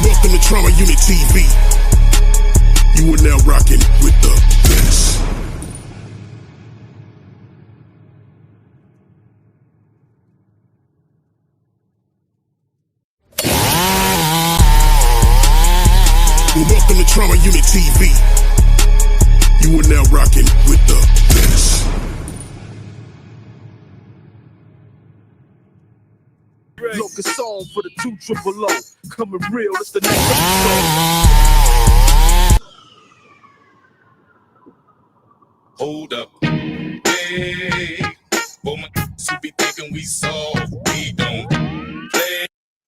Welcome to Trama Unit TV. You are now rocking with the best. Welcome to Trama Unit TV. You are now rocking with the best. Look, a song for the 200 coming real. It's the next episode. Hold up, hey, boy, my who be thinking we soft, we don't play.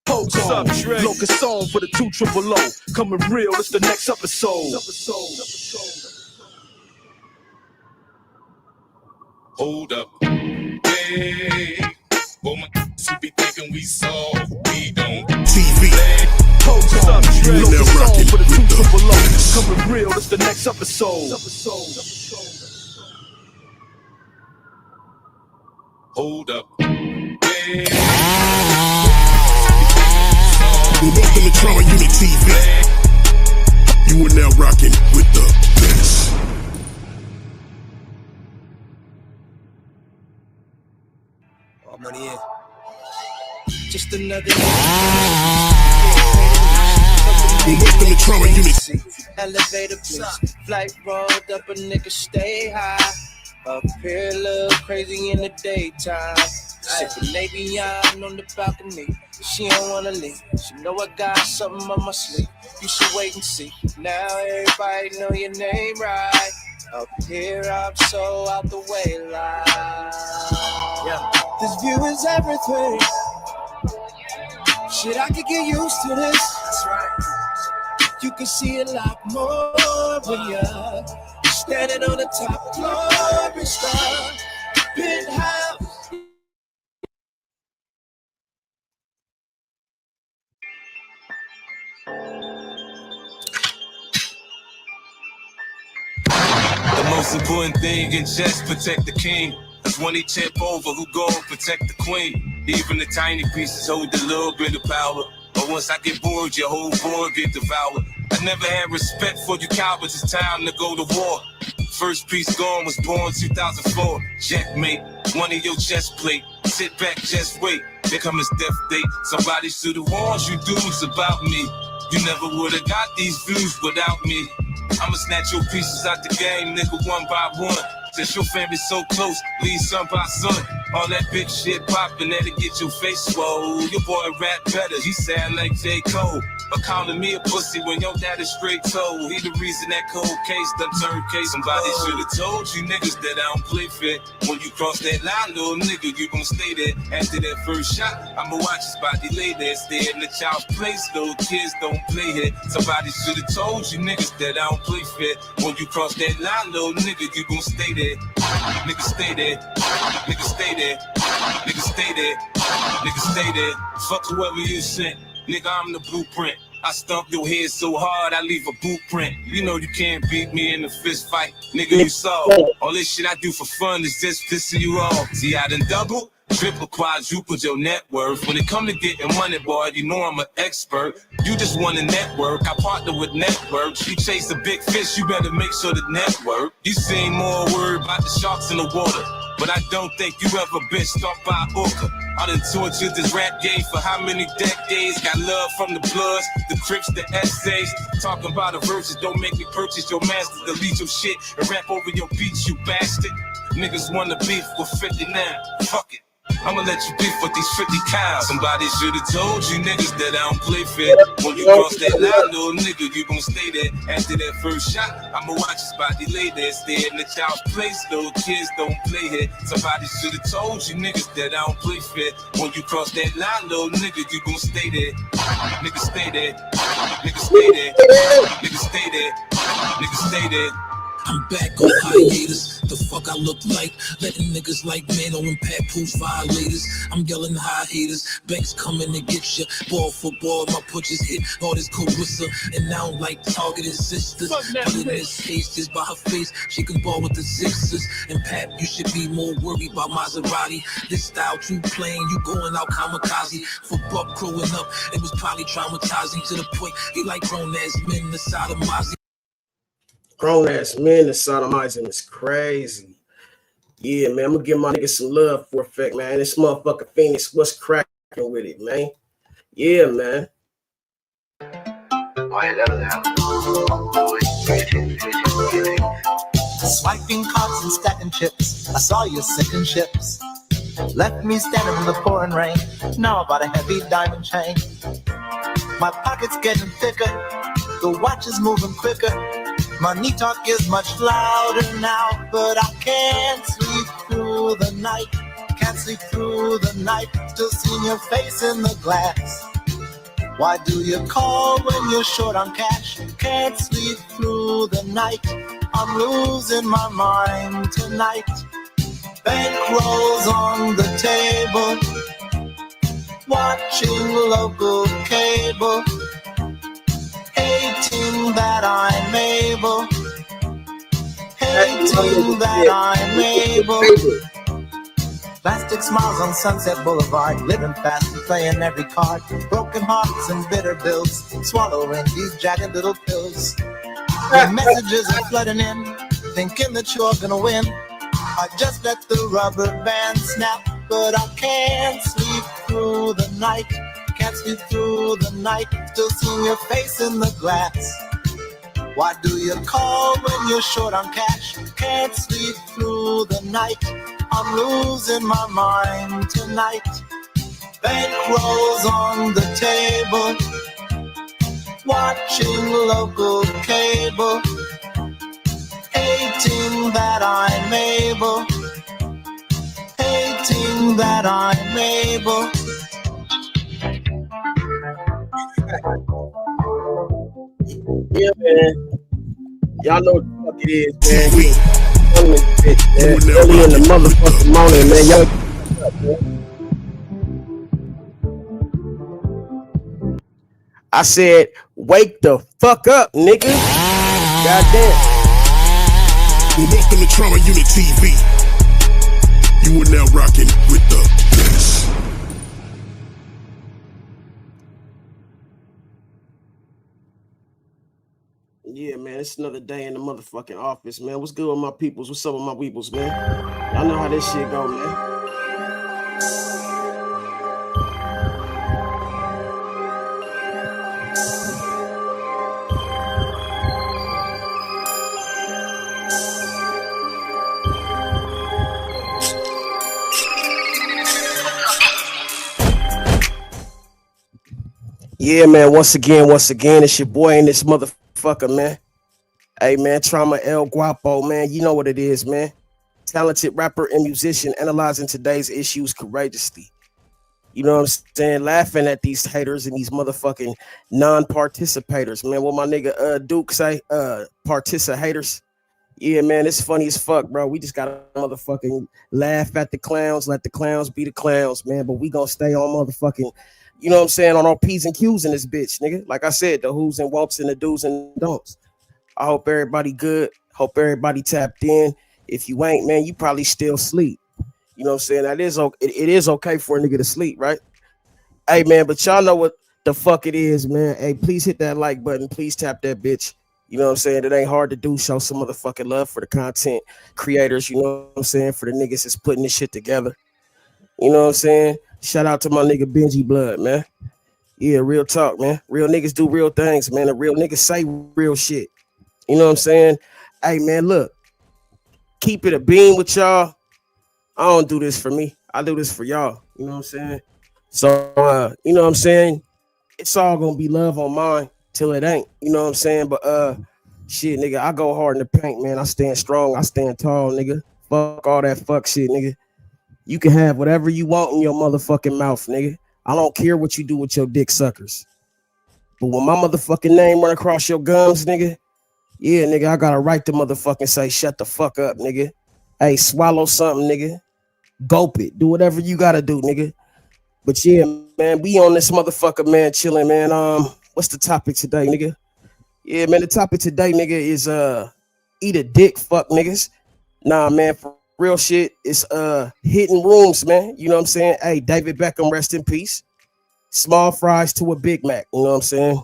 Hold up, look, a song for the 200 coming real. It's the next episode. Hold up, hey, boy, my who be thinking we soft, we don't TV. play. Hold up, You look, now a song rocking for the with the 200 best. coming real. It's the next episode. Hold up, hey, Welcome to Trama Unit TV. You are now rocking with the best. All money in. Just another Welcome to Trama Unit. elevator bliss. Flight rolled up, a nigga stay high. Up here, look crazy in the daytime. Sipping Levion on the balcony. She don't wanna leave. She know I got something on my sleeve. You should wait and see. Now everybody know your name right. Up here, I'm so out the way, like. Yeah. This view is everything. Shit, I could get used to this. That's right. You can see a lot more when you're standing on the top floor and star. Penthouse. The most important thing in chess, protect the king. Cause when he tip over, who gon' protect the queen? Even the tiny pieces hold a little bit of power. But once I get bored, your whole board get devoured. I never had respect for you cowards, it's time to go to war. First piece gone was born 2004. Checkmate, one of your chest plate. Sit back, just wait. Here come his death date. Somebody should have warned you dudes about me. You never would've got these views without me. I'ma snatch your pieces out the game, nigga, one by one. Since your family's so close, lead son by son. All that big shit poppin', that'll get your face swole. Your boy rap better, he sound like J. Cole. But calling me a pussy when your dad is straight toe. He the reason that cold case done turned case. Somebody should've told you niggas that I don't play fair. When you cross that line, little nigga, you gon' stay there. After that first shot, I'ma watch his body lay there. Stay in the child's place, little kids don't play here. Somebody should've told you niggas that I don't play fair. When you cross that line, little nigga, you gon' stay there. Nigga stay there, nigga stay there, nigga stay there, nigga stay there. Fuck whoever you sent, nigga, I'm the blueprint. I stomp your head so hard, I leave a boot print. You know you can't beat me in a fist fight, nigga, you saw. All this shit I do for fun is just pissing you off. See, I done double, triple, quadruple your net worth. When it come to getting money, boy, you know I'm an expert. You just want a network, I partner with networks. You chase a big fish, you better make sure the network. You seem more worried about the sharks in the water, but I don't think you ever been stalked by a orca. I done tortured this rap game for how many decades? Got love from the Bloods, the Crips, the essays. Talking about the verses, don't make me purchase your masters. Delete your shit and rap over your beats, you bastard. Niggas wanna beef with 50 now, fuck it. I'ma let you beef with these 50 cows. Somebody should've told you niggas that I don't play fair. When you cross that line, little nigga, you gon' stay there. After that first shot, I'ma watch his body lay there. Stay in the child's place, little kids don't play here. Somebody should've told you niggas that I don't play fair. When you cross that line, little nigga, you gon' stay there. Nigga stay there, nigga stay there, nigga stay there, nigga stay there. I'm back on hiatus. The fuck I look like? Letting niggas like Mano and Papoose violators. I'm yelling high haters. Banks coming to get you. Ball for ball, my punches hit all this Carissa. And I don't like targeting sisters. But in this case, just by her face, she can ball with the Sixers. And Pap, you should be more worried about Maserati. This style too plain, you going out kamikaze. For Buck growing up, it was probably traumatizing to the point he like grown-ass men the sodomize. Grown ass men to sodomize him is crazy. Yeah, man, I'm gonna give my niggas some love for a fact, man. This motherfucker Phoenix, what's cracking with it, man? Yeah, man. Swiping cards and stacking chips. I saw you sinking ships. Left me standing in the pouring rain. Now I bought a heavy diamond chain. My pocket's getting thicker. The watch is moving quicker. Money talk is much louder now, but I can't sleep through the night. Can't sleep through the night. Still seeing your face in the glass. Why do you call when you're short on cash? Can't sleep through the night. I'm losing my mind tonight. Bankrolls on the table. Watching local cable. Hating that I'm able. Hating that I'm able. Plastic smiles on Sunset Boulevard. Living fast and playing every card. Broken hearts and bitter bills. Swallowing these jagged little pills. The messages are flooding in. Thinking that you're gonna win. I just let the rubber band snap. But I can't sleep through the night. Can't sleep through the night. Still seeing your face in the glass. Why do you call when you're short on cash? Can't sleep through the night. I'm losing my mind tonight. Bankrolls on the table. Watching local cable. Hating that I'm able. Hating that I'm able. Yeah, man. Y'all know what the fuck it is, man. We early in the motherfucking morning, man. I said, wake the fuck up, nigga. Goddamn. Well, welcome to Trama Unit TV. You are now rocking with the best. Yeah, man, it's another day in the motherfucking office, man. What's good with my peoples? What's up with my weebles, man? Y'all know how this shit go, man. Yeah, man, once again, it's your boy and this motherfucker, man. Hey, man, Trama El Guapo, man. You know what it is, man. Talented rapper and musician analyzing today's issues courageously. You know what I'm saying? Laughing at these haters and these motherfucking non-participators, man. What my nigga Duke say? Participators. Yeah, man, it's funny as fuck, bro. We just gotta motherfucking laugh at the clowns, let the clowns be the clowns, man. But we gonna stay on motherfucking, you know what I'm saying, on our P's and Q's in this bitch, nigga. Like I said, the who's and whoops and the do's and don'ts. I hope everybody good. Hope everybody tapped in. If you ain't, man, you probably still sleep. You know what I'm saying? That is okay. It is okay for a nigga to sleep, right? Hey, man, but y'all know what the fuck it is, man. Hey, please hit that like button. Please tap that bitch. You know what I'm saying? It ain't hard to do. Show some motherfucking love for the content creators. You know what I'm saying? For the niggas that's putting this shit together. You know what I'm saying? Shout out to my nigga Benji Blood, man. Yeah, real talk, man. Real niggas do real things, man. The real niggas say real shit. You know what I'm saying? Hey, man, look. Keep it a beam with y'all. I don't do this for me. I do this for y'all. You know what I'm saying? So, you know what I'm saying? It's all gonna be love on mine till it ain't. You know what I'm saying? But shit, nigga, I go hard in the paint, man. I stand strong. I stand tall, nigga. Fuck all that fuck shit, nigga. You can have whatever you want in your motherfucking mouth, nigga. I don't care what you do with your dick suckers. But when my motherfucking name run across your gums, nigga, Yeah, nigga, I got a right to motherfucking say, shut the fuck up, nigga. Hey, swallow something, nigga. Gulp it. Do whatever you gotta do, nigga. But yeah, man, we on this motherfucker, man, chilling, man. What's the topic today, nigga? Yeah, man, the topic today, nigga, is eat a dick, fuck niggas. Nah, man, for real shit, it's hitting rooms, man. You know what I'm saying? Hey, David Beckham, rest in peace. Small fries to a Big Mac. You know what I'm saying?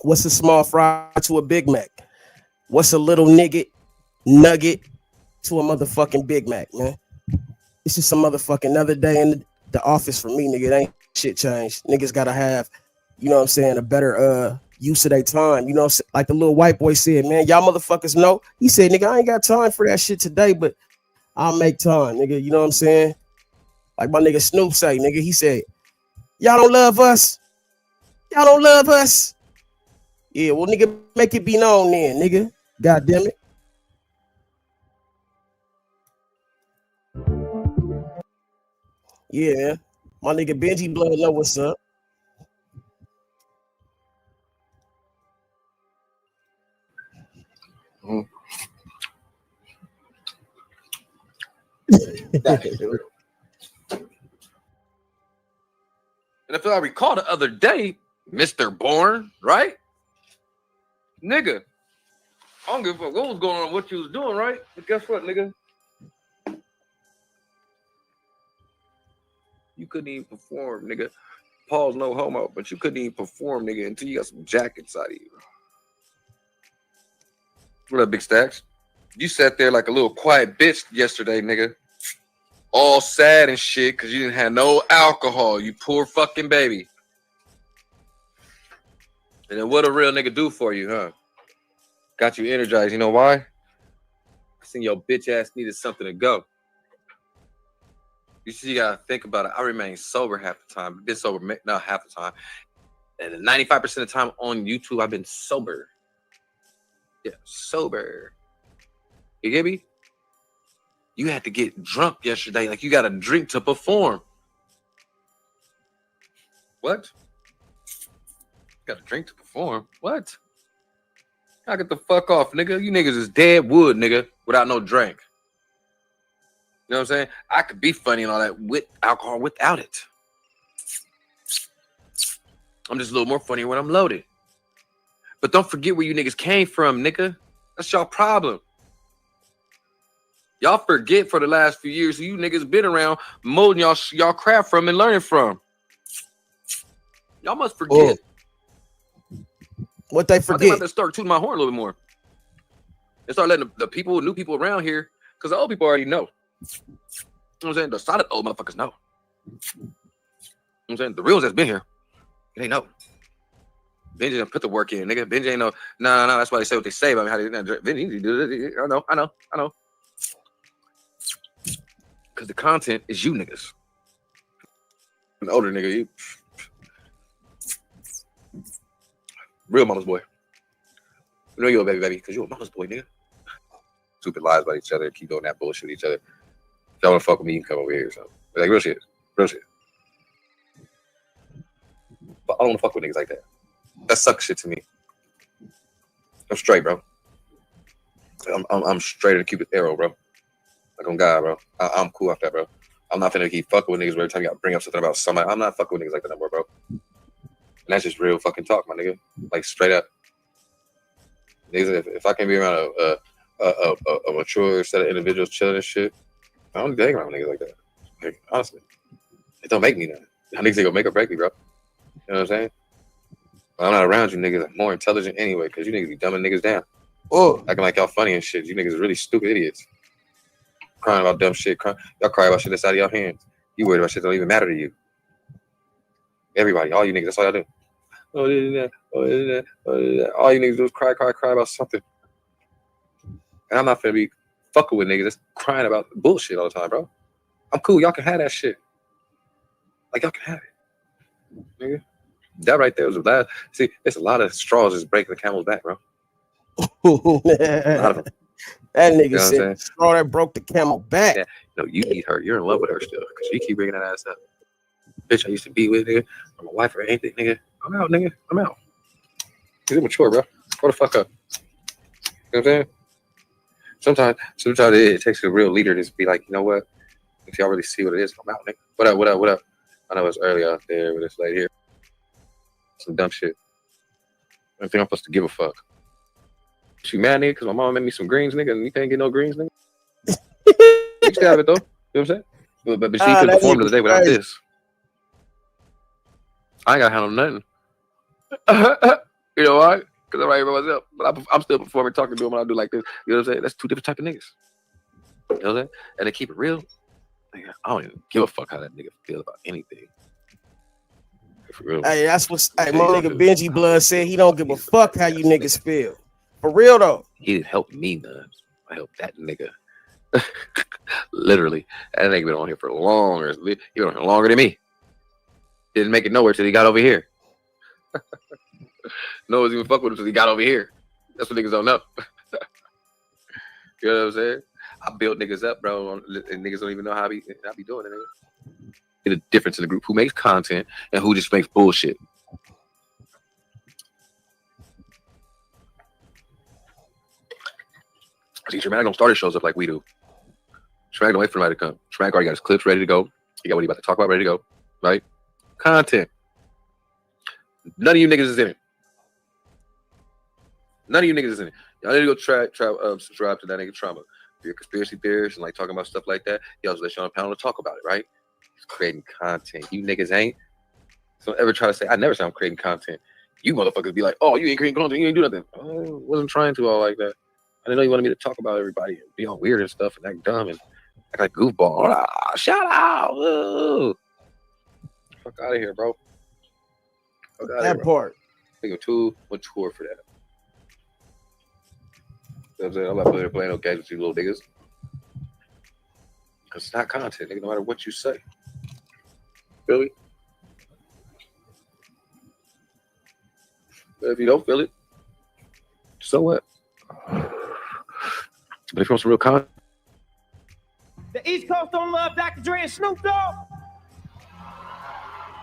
What's a small fry to a Big Mac? What's a little nugget to a motherfucking Big Mac, man? It's just a motherfucking another day in the office for me, nigga. It ain't shit changed. Niggas gotta have, you know what I'm saying, a better use of their time. You know, like the little white boy said, man, y'all motherfuckers know. He said, nigga, I ain't got time for that shit today, but I'll make time, nigga. You know what I'm saying? Like my nigga Snoop say, nigga, he said, y'all don't love us. Y'all don't love us. Yeah, well, nigga, make it be known then, nigga. God damn it. Yeah, my nigga Benji Blood know what's up. And if I recall the other day, Mr. Bourne, right? Nigga, I don't give a fuck what was going on, what you was doing, right? But guess what, nigga? You couldn't even perform, nigga. Paul's no homo, but you couldn't even perform, nigga, until you got some jack inside of you. What up, Big Stacks? You sat there like a little quiet bitch yesterday, nigga. All sad and shit because you didn't have no alcohol, you poor fucking baby. And then what a real nigga do for you, huh? Got you energized. You know why? I seen your bitch ass needed something to go. You see, you gotta think about it. I remain sober half the time. Been sober, not half the time. And 95% of the time on YouTube, I've been sober. Yeah, sober. You get me? You had to get drunk yesterday. Like you got to drink to perform. What? Got to drink to perform? What? I get the fuck off, nigga. You niggas is dead wood, nigga, without no drink. You know what I'm saying? I could be funny and all that with alcohol without it. I'm just a little more funny when I'm loaded. But don't forget where you niggas came from, nigga. That's y'all problem. Y'all forget for the last few years who you niggas been around molding y'all craft from and learning from. Y'all must forget. What they I think forget? I'm gonna start tooting my horn a little bit more. And start letting the people, new people around here, because the old people already know. You know what I'm saying? The solid old motherfuckers know. You know what I'm saying? The reals that's been here, they know. Benji didn't put the work in, nigga. Benji ain't no, no. That's why they say what they say about me. How they Benji do it. I know. Because the content is you niggas. An older nigga, you. Real mama's boy. You know you're a baby, because you're a mama's boy, nigga. Stupid lies about each other, keep doing that bullshit with each other. If y'all wanna fuck with me, you can come over here. So, like, real shit. But I don't wanna fuck with niggas like that. That sucks shit to me. I'm straight, bro. I'm straight and keep it arrow, bro. Like, on God, bro. I'm cool off that, bro. I'm not finna keep fucking with niggas every time you gotta bring up something about somebody. I'm not fucking with niggas like that no more, bro. And that's just real fucking talk, my nigga. Like, straight up. Niggas, if I can be around a mature set of individuals chilling and shit, I don't need to hang around niggas like that. Like, honestly. It don't make me that. Niggas ain't gonna make or break me, bro. You know what I'm saying? But I'm not around you niggas. I'm more intelligent anyway, because you niggas be dumbing niggas down. Acting like y'all funny and shit. You niggas are really stupid idiots. Crying about dumb shit. Y'all cry about shit that's out of your hands. You worried about shit that don't even matter to you. Everybody, all you niggas, that's all y'all do. Oh, this and that. Oh, this and that. Oh, this and that. All you niggas do is cry about something. And I'm not finna be fucking with niggas that's crying about bullshit all the time, bro. I'm cool. Y'all can have that shit. Like, y'all can have it. Nigga. That right there was the last. See, there's a lot of straws just breaking the camel's back, bro. A lot of them. That nigga said straw that broke the camel back. Yeah. No, you need her. You're in love with her still. Because you keep bringing that ass up. Bitch I used to be with, nigga. I'm a wife or anything, nigga. I'm out, nigga. I'm out. You're mature, bro. Grow the fuck up. You know what I'm saying? Sometimes it takes a real leader to just be like, you know what? If y'all really see what it is, come out, nigga. What up? I know it's early out there, but it's late here. Some dumb shit. I think I'm supposed to give a fuck. She mad, nigga, because my mom made me some greens, nigga, and you can't get no greens, nigga. You should have it, though. You know what I'm saying? But she couldn't perform the other day without this. I ain't got to handle nothing. You know why? Because I'm right here by myself. But I'm still performing, talking to him when I do like this. You know what I'm saying? That's two different type of niggas. You know what I'm saying? And they keep it real. Nigga, I don't even give a fuck how that nigga feels about anything. For real. Hey, that's what my nigga Benji Blood said. He don't give a fuck how you niggas feel. For real though. He didn't help me none. I helped that nigga. Literally. That nigga been on here for longer. He been on here longer than me. Didn't make it nowhere till he got over here. No one's even fuck with him till he got over here. That's what niggas don't know. You know what I'm saying? I built niggas up, bro, and niggas don't even know how I be doing it, nigga. The difference in the group who makes content and who just makes bullshit. See, Traumatic don't start his shows up like we do. Traumatic don't wait for somebody to come. Traumatic already got his clips ready to go. He got what he about to talk about ready to go. Right? Content. None of you niggas is in it. None of you niggas is in it. Y'all need to go subscribe to that nigga Trama. If you're a conspiracy theorist and like talking about stuff like that, he also let you on a panel to talk about it, right? He's creating content. You niggas ain't. So don't ever try to say, I never said I'm creating content. You motherfuckers be like, oh, you ain't creating content, you ain't do nothing. I wasn't trying to all like that. I didn't know you wanted me to talk about everybody and be all weird and stuff and act dumb and act like goofball. Shout out. Ooh. Fuck out of here, bro. Fuck out of here, That part. Think of too much tour for that. You know what I'm saying? I'm not playing no games with you little niggas. Because it's not content, nigga, no matter what you say. Feel me? But if you don't feel it, so what? But if you want some real content. The East Coast don't love Dr. Dre and Snoop Dogg.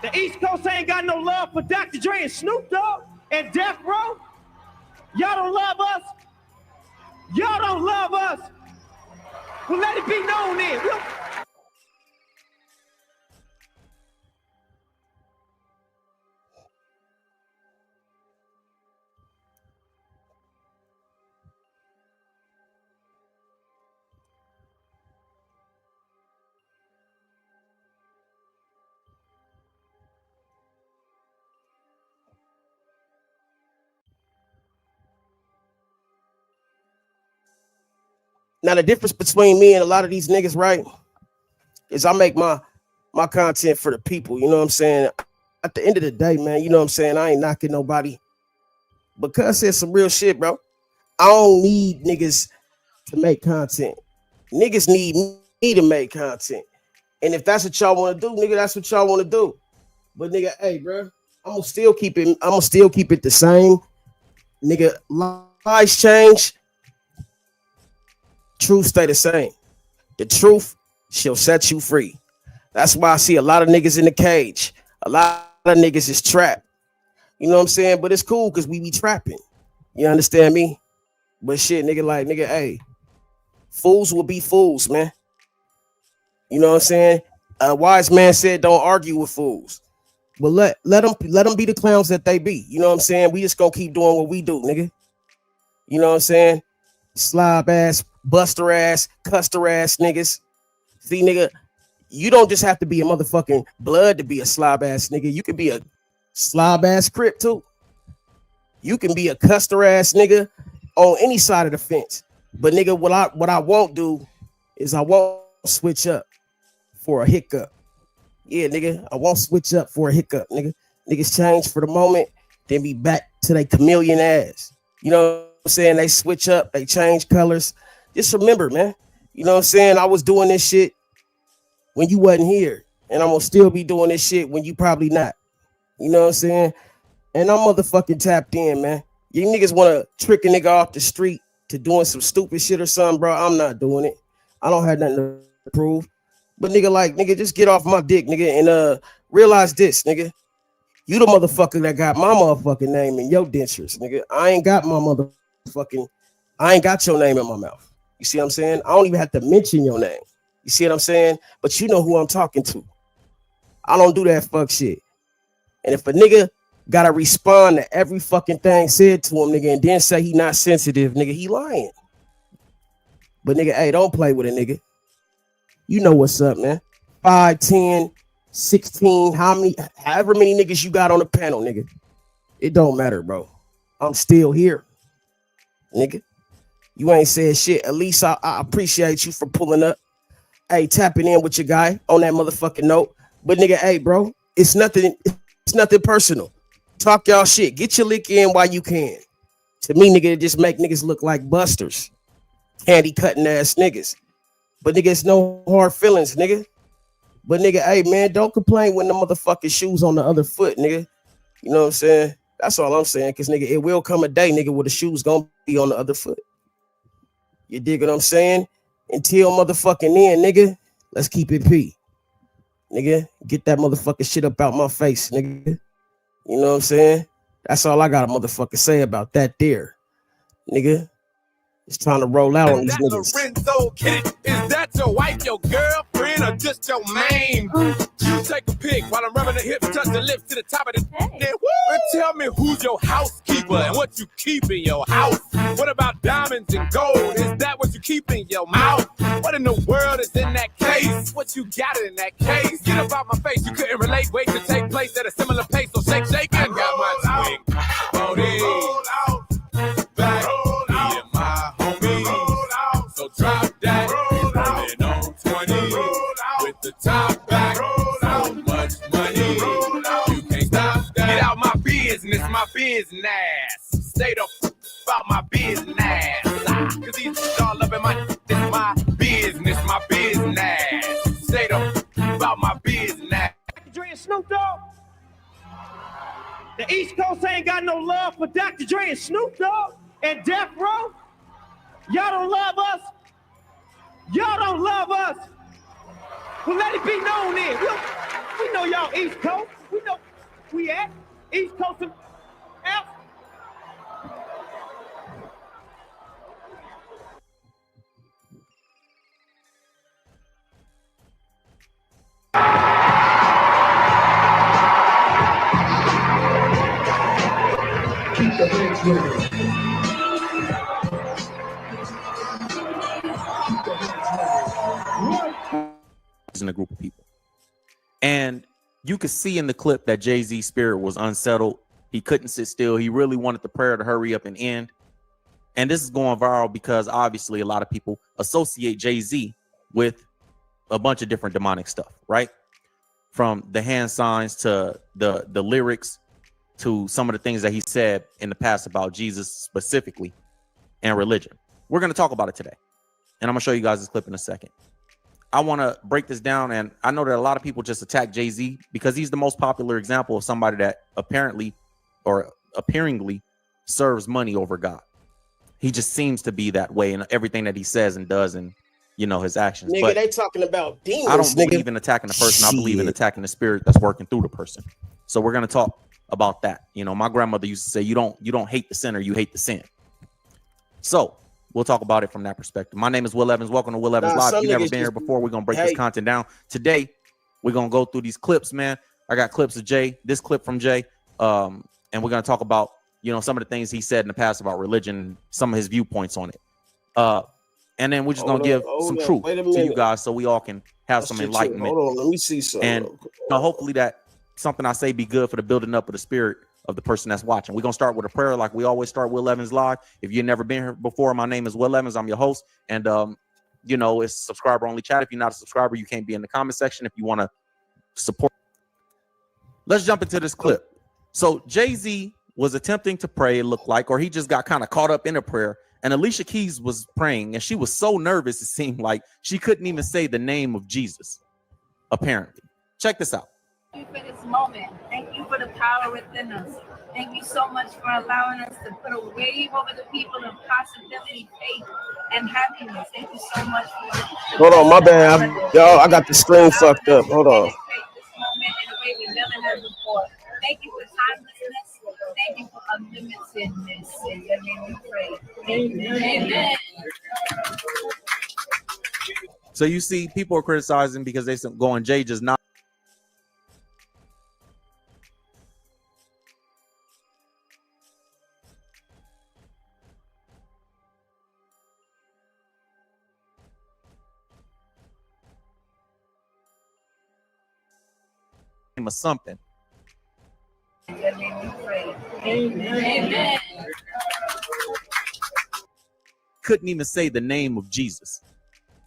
The East Coast ain't got no love for Dr. Dre and Snoop Dogg and Death Row. Y'all don't love us. Y'all don't love us. Well, let it be known then. Now the difference between me and a lot of these niggas, right, is I make my content for the people. You know what I'm saying? At the end of the day, man, you know what I'm saying? I ain't knocking nobody. Because it's some real shit, bro. I don't need niggas to make content. Niggas need me to make content. And if that's what y'all want to do, nigga, that's what y'all want to do. But nigga, hey, bro, I'm gonna still keep it the same. Nigga, lies change. Truth stay the same. The truth shall set you free. That's why I see a lot of niggas in the cage. A lot of niggas is trapped. You know what I'm saying? But it's cool because we be trapping. You understand me? But shit, nigga, hey, fools will be fools, man. You know what I'm saying? A wise man said, don't argue with fools. But let them be the clowns that they be. You know what I'm saying? We just gonna keep doing what we do, nigga. You know what I'm saying? Slob ass, buster ass, custer ass niggas. See, nigga, you don't just have to be a motherfucking blood to be a slob ass nigga. You can be a slob ass crip too. You can be a custer ass nigga on any side of the fence. But nigga, what I won't do is I won't switch up for a hiccup. Yeah, nigga, I won't switch up for a hiccup, nigga. Niggas change for the moment, then be back to their chameleon ass. You know what I'm saying? They switch up, they change colors. Just remember, man. You know what I'm saying? I was doing this shit when you wasn't here. And I'm gonna still be doing this shit when you probably not. You know what I'm saying? And I'm motherfucking tapped in, man. You niggas wanna trick a nigga off the street to doing some stupid shit or something, bro. I'm not doing it. I don't have nothing to prove. But nigga, just get off my dick, nigga, and realize this, nigga. You the motherfucker that got my motherfucking name in your dentures, nigga. I ain't got my motherfucking I ain't got your name in my mouth. You see what I'm saying? I don't even have to mention your name. You see what I'm saying? But you know who I'm talking to. I don't do that fuck shit. And if a nigga gotta respond to every fucking thing said to him, nigga, and then say he not sensitive, nigga, he lying. But nigga, hey, don't play with a nigga. You know what's up, man. 5, 10, 16, however many niggas you got on the panel, nigga. It don't matter, bro. I'm still here, nigga. You ain't said shit. At least I appreciate you for pulling up. Hey, tapping in with your guy on that motherfucking note. But nigga, hey, bro, it's nothing personal. Talk y'all shit. Get your lick in while you can. To me, nigga, it just make niggas look like busters. Candy cutting ass niggas. But nigga, it's no hard feelings, nigga. But nigga, hey man, don't complain when the motherfucking shoes on the other foot, nigga. You know what I'm saying? That's all I'm saying. Cause nigga, it will come a day, nigga, where the shoes gonna be on the other foot. You dig what I'm saying? Until motherfucking then, nigga, let's keep it P. Nigga, get that motherfucking shit up out my face, nigga. You know what I'm saying? That's all I got to motherfucking say about that there. Nigga, it's time to roll out on these niggas. Lorenzo, kid, is that your wife, your girlfriend, or just your main? You take a pic while I'm rubbing the hips, touch the lips to the top of the and tell me who's your housekeeper and what you keep in your house. What about diamonds and gold? Is that what you keep in your mouth? What in the world is in that case? What you got in that case? Get up out my face, you couldn't relate. Wait to take place at a similar pace, so shake, shake, and got my swing. Roll out, back, me and my homie. So drop that, rolling on 20 with the top back. So much money, you can't stop that. Get out my business, my business. Stay the about my business. Cause these all up in my business, my business. Stay the about my business. Dre and Snoop Dogg. The East Coast ain't got no love for Dr. Dre and Snoop Dogg and Death Row. Y'all don't love us. Y'all don't love us. Well, let it be known then. We know y'all East Coast. We know we at East Coast and out. Keep the hands moving. In a group of people, and you could see in the clip that Jay-Z's spirit was unsettled. He couldn't sit still. He really wanted the prayer to hurry up and end. And this is going viral because obviously a lot of people associate Jay-Z with a bunch of different demonic stuff, right? From the hand signs to the lyrics to some of the things that he said in the past about Jesus specifically and religion. We're going to talk about it today, and I'm going to show you guys this clip in a second. I want to break this down, and I know that a lot of people just attack Jay-Z because he's the most popular example of somebody that apparently or appearingly serves money over God. He just seems to be that way in everything that he says and does, and you know, his actions. Nigga, but they talking about demons. I don't believe in attacking the person. I believe in attacking the spirit that's working through the person. So we're gonna talk about that. You know, my grandmother used to say, you don't hate the sinner, you hate the sin. So we'll talk about it from that perspective. My name is Will Evans. Welcome to Will Evans Live. If you've never been here before, we're going to break this content down. Today, we're going to go through these clips, man. I got clips of Jay, this clip from Jay, and we're going to talk about, you know, some of the things he said in the past about religion, some of his viewpoints on it. And then we're just going to give some truth to you guys so we all can have some enlightenment. Hold on, let me see something. And hopefully that something I say be good for the building up of the spirit of the person that's watching. We're going to start with a prayer like we always start Will Evans Live. If you've never been here before, my name is Will Evans. I'm your host. And, you know, it's subscriber only chat. If you're not a subscriber, you can't be in the comment section if you want to support. Let's jump into this clip. So Jay-Z was attempting to pray, it looked like, or he just got kind of caught up in a prayer. And Alicia Keys was praying, and she was so nervous, it seemed like she couldn't even say the name of Jesus, apparently. Check this out. Thank you for this moment. Thank you for the power within us. Thank you so much for allowing us to put a wave over the people of possibility, faith, and happiness. Thank you so much for Hold on, my bad. Y'all, I got the screen fucked up. Hold on. this moment in a way we never had before. Thank you for timelessness. Thank you for unlimitedness. In your name we pray. Amen. So you see, people are criticizing because they going, Jay just not. Or something. Amen. Couldn't even say the name of Jesus,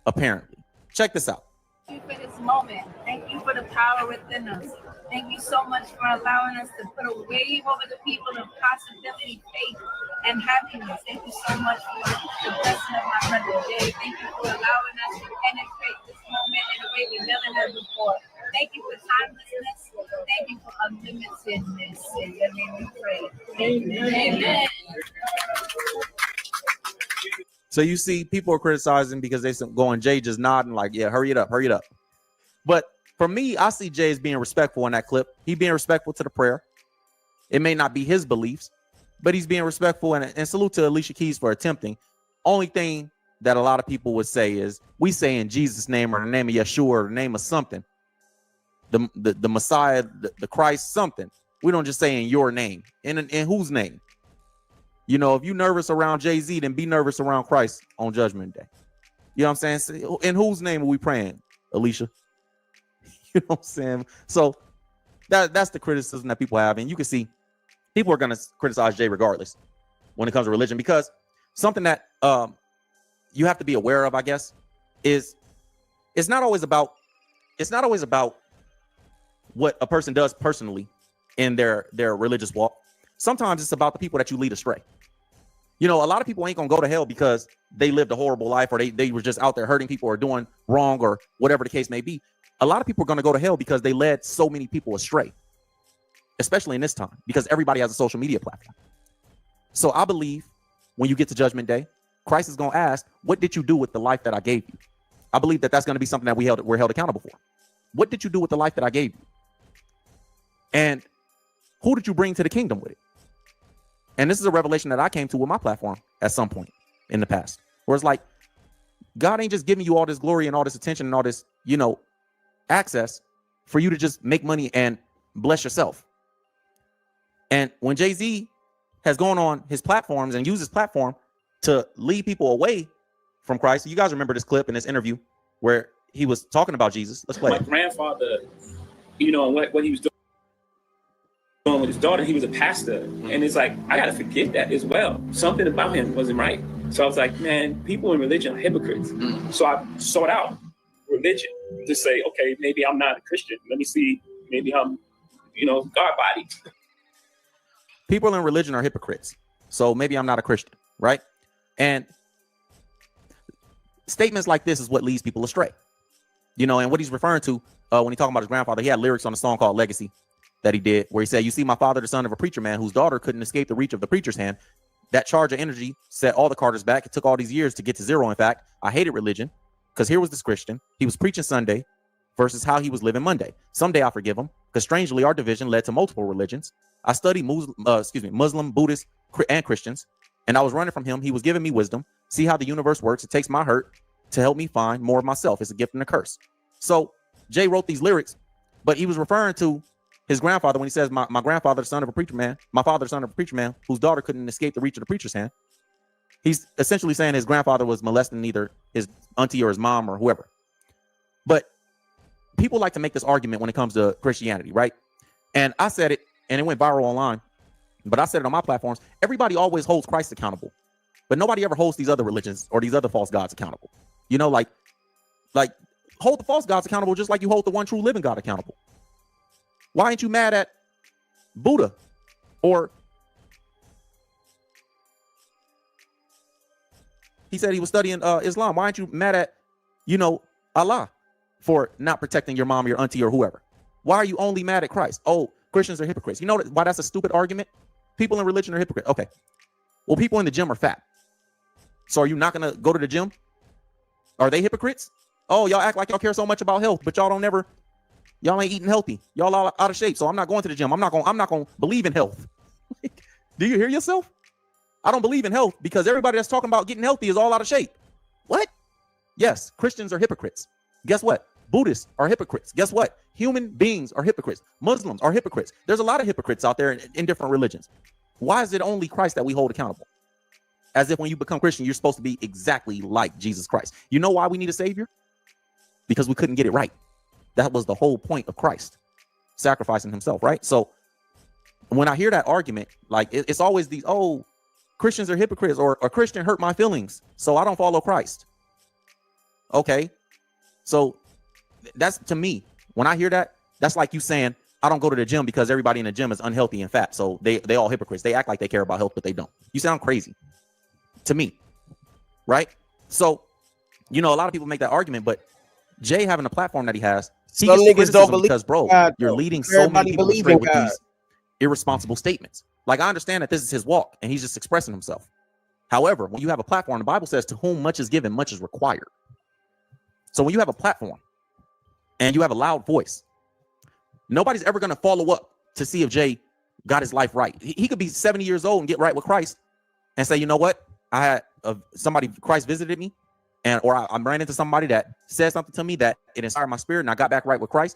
apparently. Check this out. Thank you for this moment. Thank you for the power within us. Thank you so much for allowing us to put a wave over the people of possibility, faith, and happiness. Thank you so much for the blessing of my brother Jay. Thank you for allowing us to penetrate this moment in a way we've never done before. Thank you for timelessness. Thank you for unlimitedness. In your name we pray. Amen. So you see, people are criticizing because they going, Jay just nodding like, yeah, hurry it up, hurry it up. But for me, I see Jay as being respectful in that clip. He being respectful to the prayer. It may not be his beliefs, but he's being respectful, and salute to Alicia Keys for attempting. Only thing that a lot of people would say is, we say in Jesus' name or the name of Yeshua or the name of something, the Messiah, the Christ, something. We don't just say in your name. In whose name? You know, if you nervous around Jay-Z, then be nervous around Christ on Judgment Day. You know what I'm saying? In whose name are we praying, Alicia? You know what I'm saying? So that's the criticism that people have. And you can see people are going to criticize Jay regardless when it comes to religion, because something that you have to be aware of, I guess, is it's not always about what a person does personally in their religious walk. Sometimes it's about the people that you lead astray. You know, a lot of people ain't gonna go to hell because they lived a horrible life, or they were just out there hurting people or doing wrong or whatever the case may be. A lot of people are gonna go to hell because they led so many people astray, especially in this time, because everybody has a social media platform. So I believe when you get to Judgment Day, Christ is gonna ask, what did you do with the life that I gave you? I believe that that's gonna be something that we're held accountable for. What did you do with the life that I gave you? And who did you bring to the kingdom with it? And this is a revelation that I came to with my platform at some point in the past, where it's like, God ain't just giving you all this glory and all this attention and all this, you know, access for you to just make money and bless yourself. And when Jay-Z has gone on his platforms and used his platform to lead people away from Christ, you guys remember this clip in this interview where he was talking about Jesus. Let's play My it. grandfather, you know, what he was doing with his daughter, he was a pastor. And it's like, I got to forget that as well. Something about him wasn't right. So I was like, man, people in religion are hypocrites. So I sought out religion to say, okay, maybe I'm not a Christian. Let me see, maybe I'm, you know, God-bodied. People in religion are hypocrites. So maybe I'm not a Christian, right? And statements like this is what leads people astray. You know, and what he's referring to when he's talking about his grandfather, he had lyrics on a song called Legacy that he did, where he said, you see my father, the son of a preacher man whose daughter couldn't escape the reach of the preacher's hand. That charge of energy set all the Carters back. It took all these years to get to zero. In fact, I hated religion because here was this Christian. He was preaching Sunday versus how he was living Monday. Someday I forgive him, because strangely our division led to multiple religions. I studied Muslim, Buddhist, and Christians, and I was running from him. He was giving me wisdom. See how the universe works. It takes my hurt to help me find more of myself. It's a gift and a curse. So Jay wrote these lyrics, but he was referring to his grandfather when he says, my grandfather, the son of a preacher man, my father, the son of a preacher man, whose daughter couldn't escape the reach of the preacher's hand. He's essentially saying his grandfather was molesting either his auntie or his mom or whoever. But people like to make this argument when it comes to Christianity, right? And I said it, and it went viral online, but I said it on my platforms. Everybody always holds Christ accountable, but nobody ever holds these other religions or these other false gods accountable. You know, like hold the false gods accountable just like you hold the one true living God accountable. Why ain't you mad at Buddha or he said he was studying Islam? Why aren't you mad at, you know, Allah for not protecting your mom, your auntie, or whoever? Why are you only mad at Christ? Oh, Christians are hypocrites. You know why that's a stupid argument? People in religion are hypocrites. Okay. Well, people in the gym are fat. So are you not going to go to the gym? Are they hypocrites? Oh, y'all act like y'all care so much about health, but y'all ain't eating healthy. Y'all all out of shape. So I'm not going to the gym. I'm not going to believe in health. Do you hear yourself? I don't believe in health because everybody that's talking about getting healthy is all out of shape. What? Yes, Christians are hypocrites. Guess what? Buddhists are hypocrites. Guess what? Human beings are hypocrites. Muslims are hypocrites. There's a lot of hypocrites out there in different religions. Why is it only Christ that we hold accountable? As if when you become Christian, you're supposed to be exactly like Jesus Christ. You know why we need a savior? Because we couldn't get it right. That was the whole point of Christ, sacrificing himself, right? So when I hear that argument, like it's always these, oh, Christians are hypocrites, or a Christian hurt my feelings, so I don't follow Christ. Okay, so that's, to me, when I hear that, that's like you saying, I don't go to the gym because everybody in the gym is unhealthy and fat, so they all hypocrites. They act like they care about health, but they don't. You sound crazy to me, right? So, you know, a lot of people make that argument, but Jay having a platform that he has, he some gets niggas don't believe because, bro, God, you're though. leading so many Everybody people believe astray in with God. these irresponsible statements. Like, I understand that this is his walk and he's just expressing himself. However, when you have a platform, the Bible says, to whom much is given, much is required. So when you have a platform and you have a loud voice, nobody's ever going to follow up to see if Jay got his life right. He could be 70 years old and get right with Christ and say, you know what? I had somebody, Christ visited me, and or I ran into somebody that said something to me that it inspired my spirit and I got back right with Christ.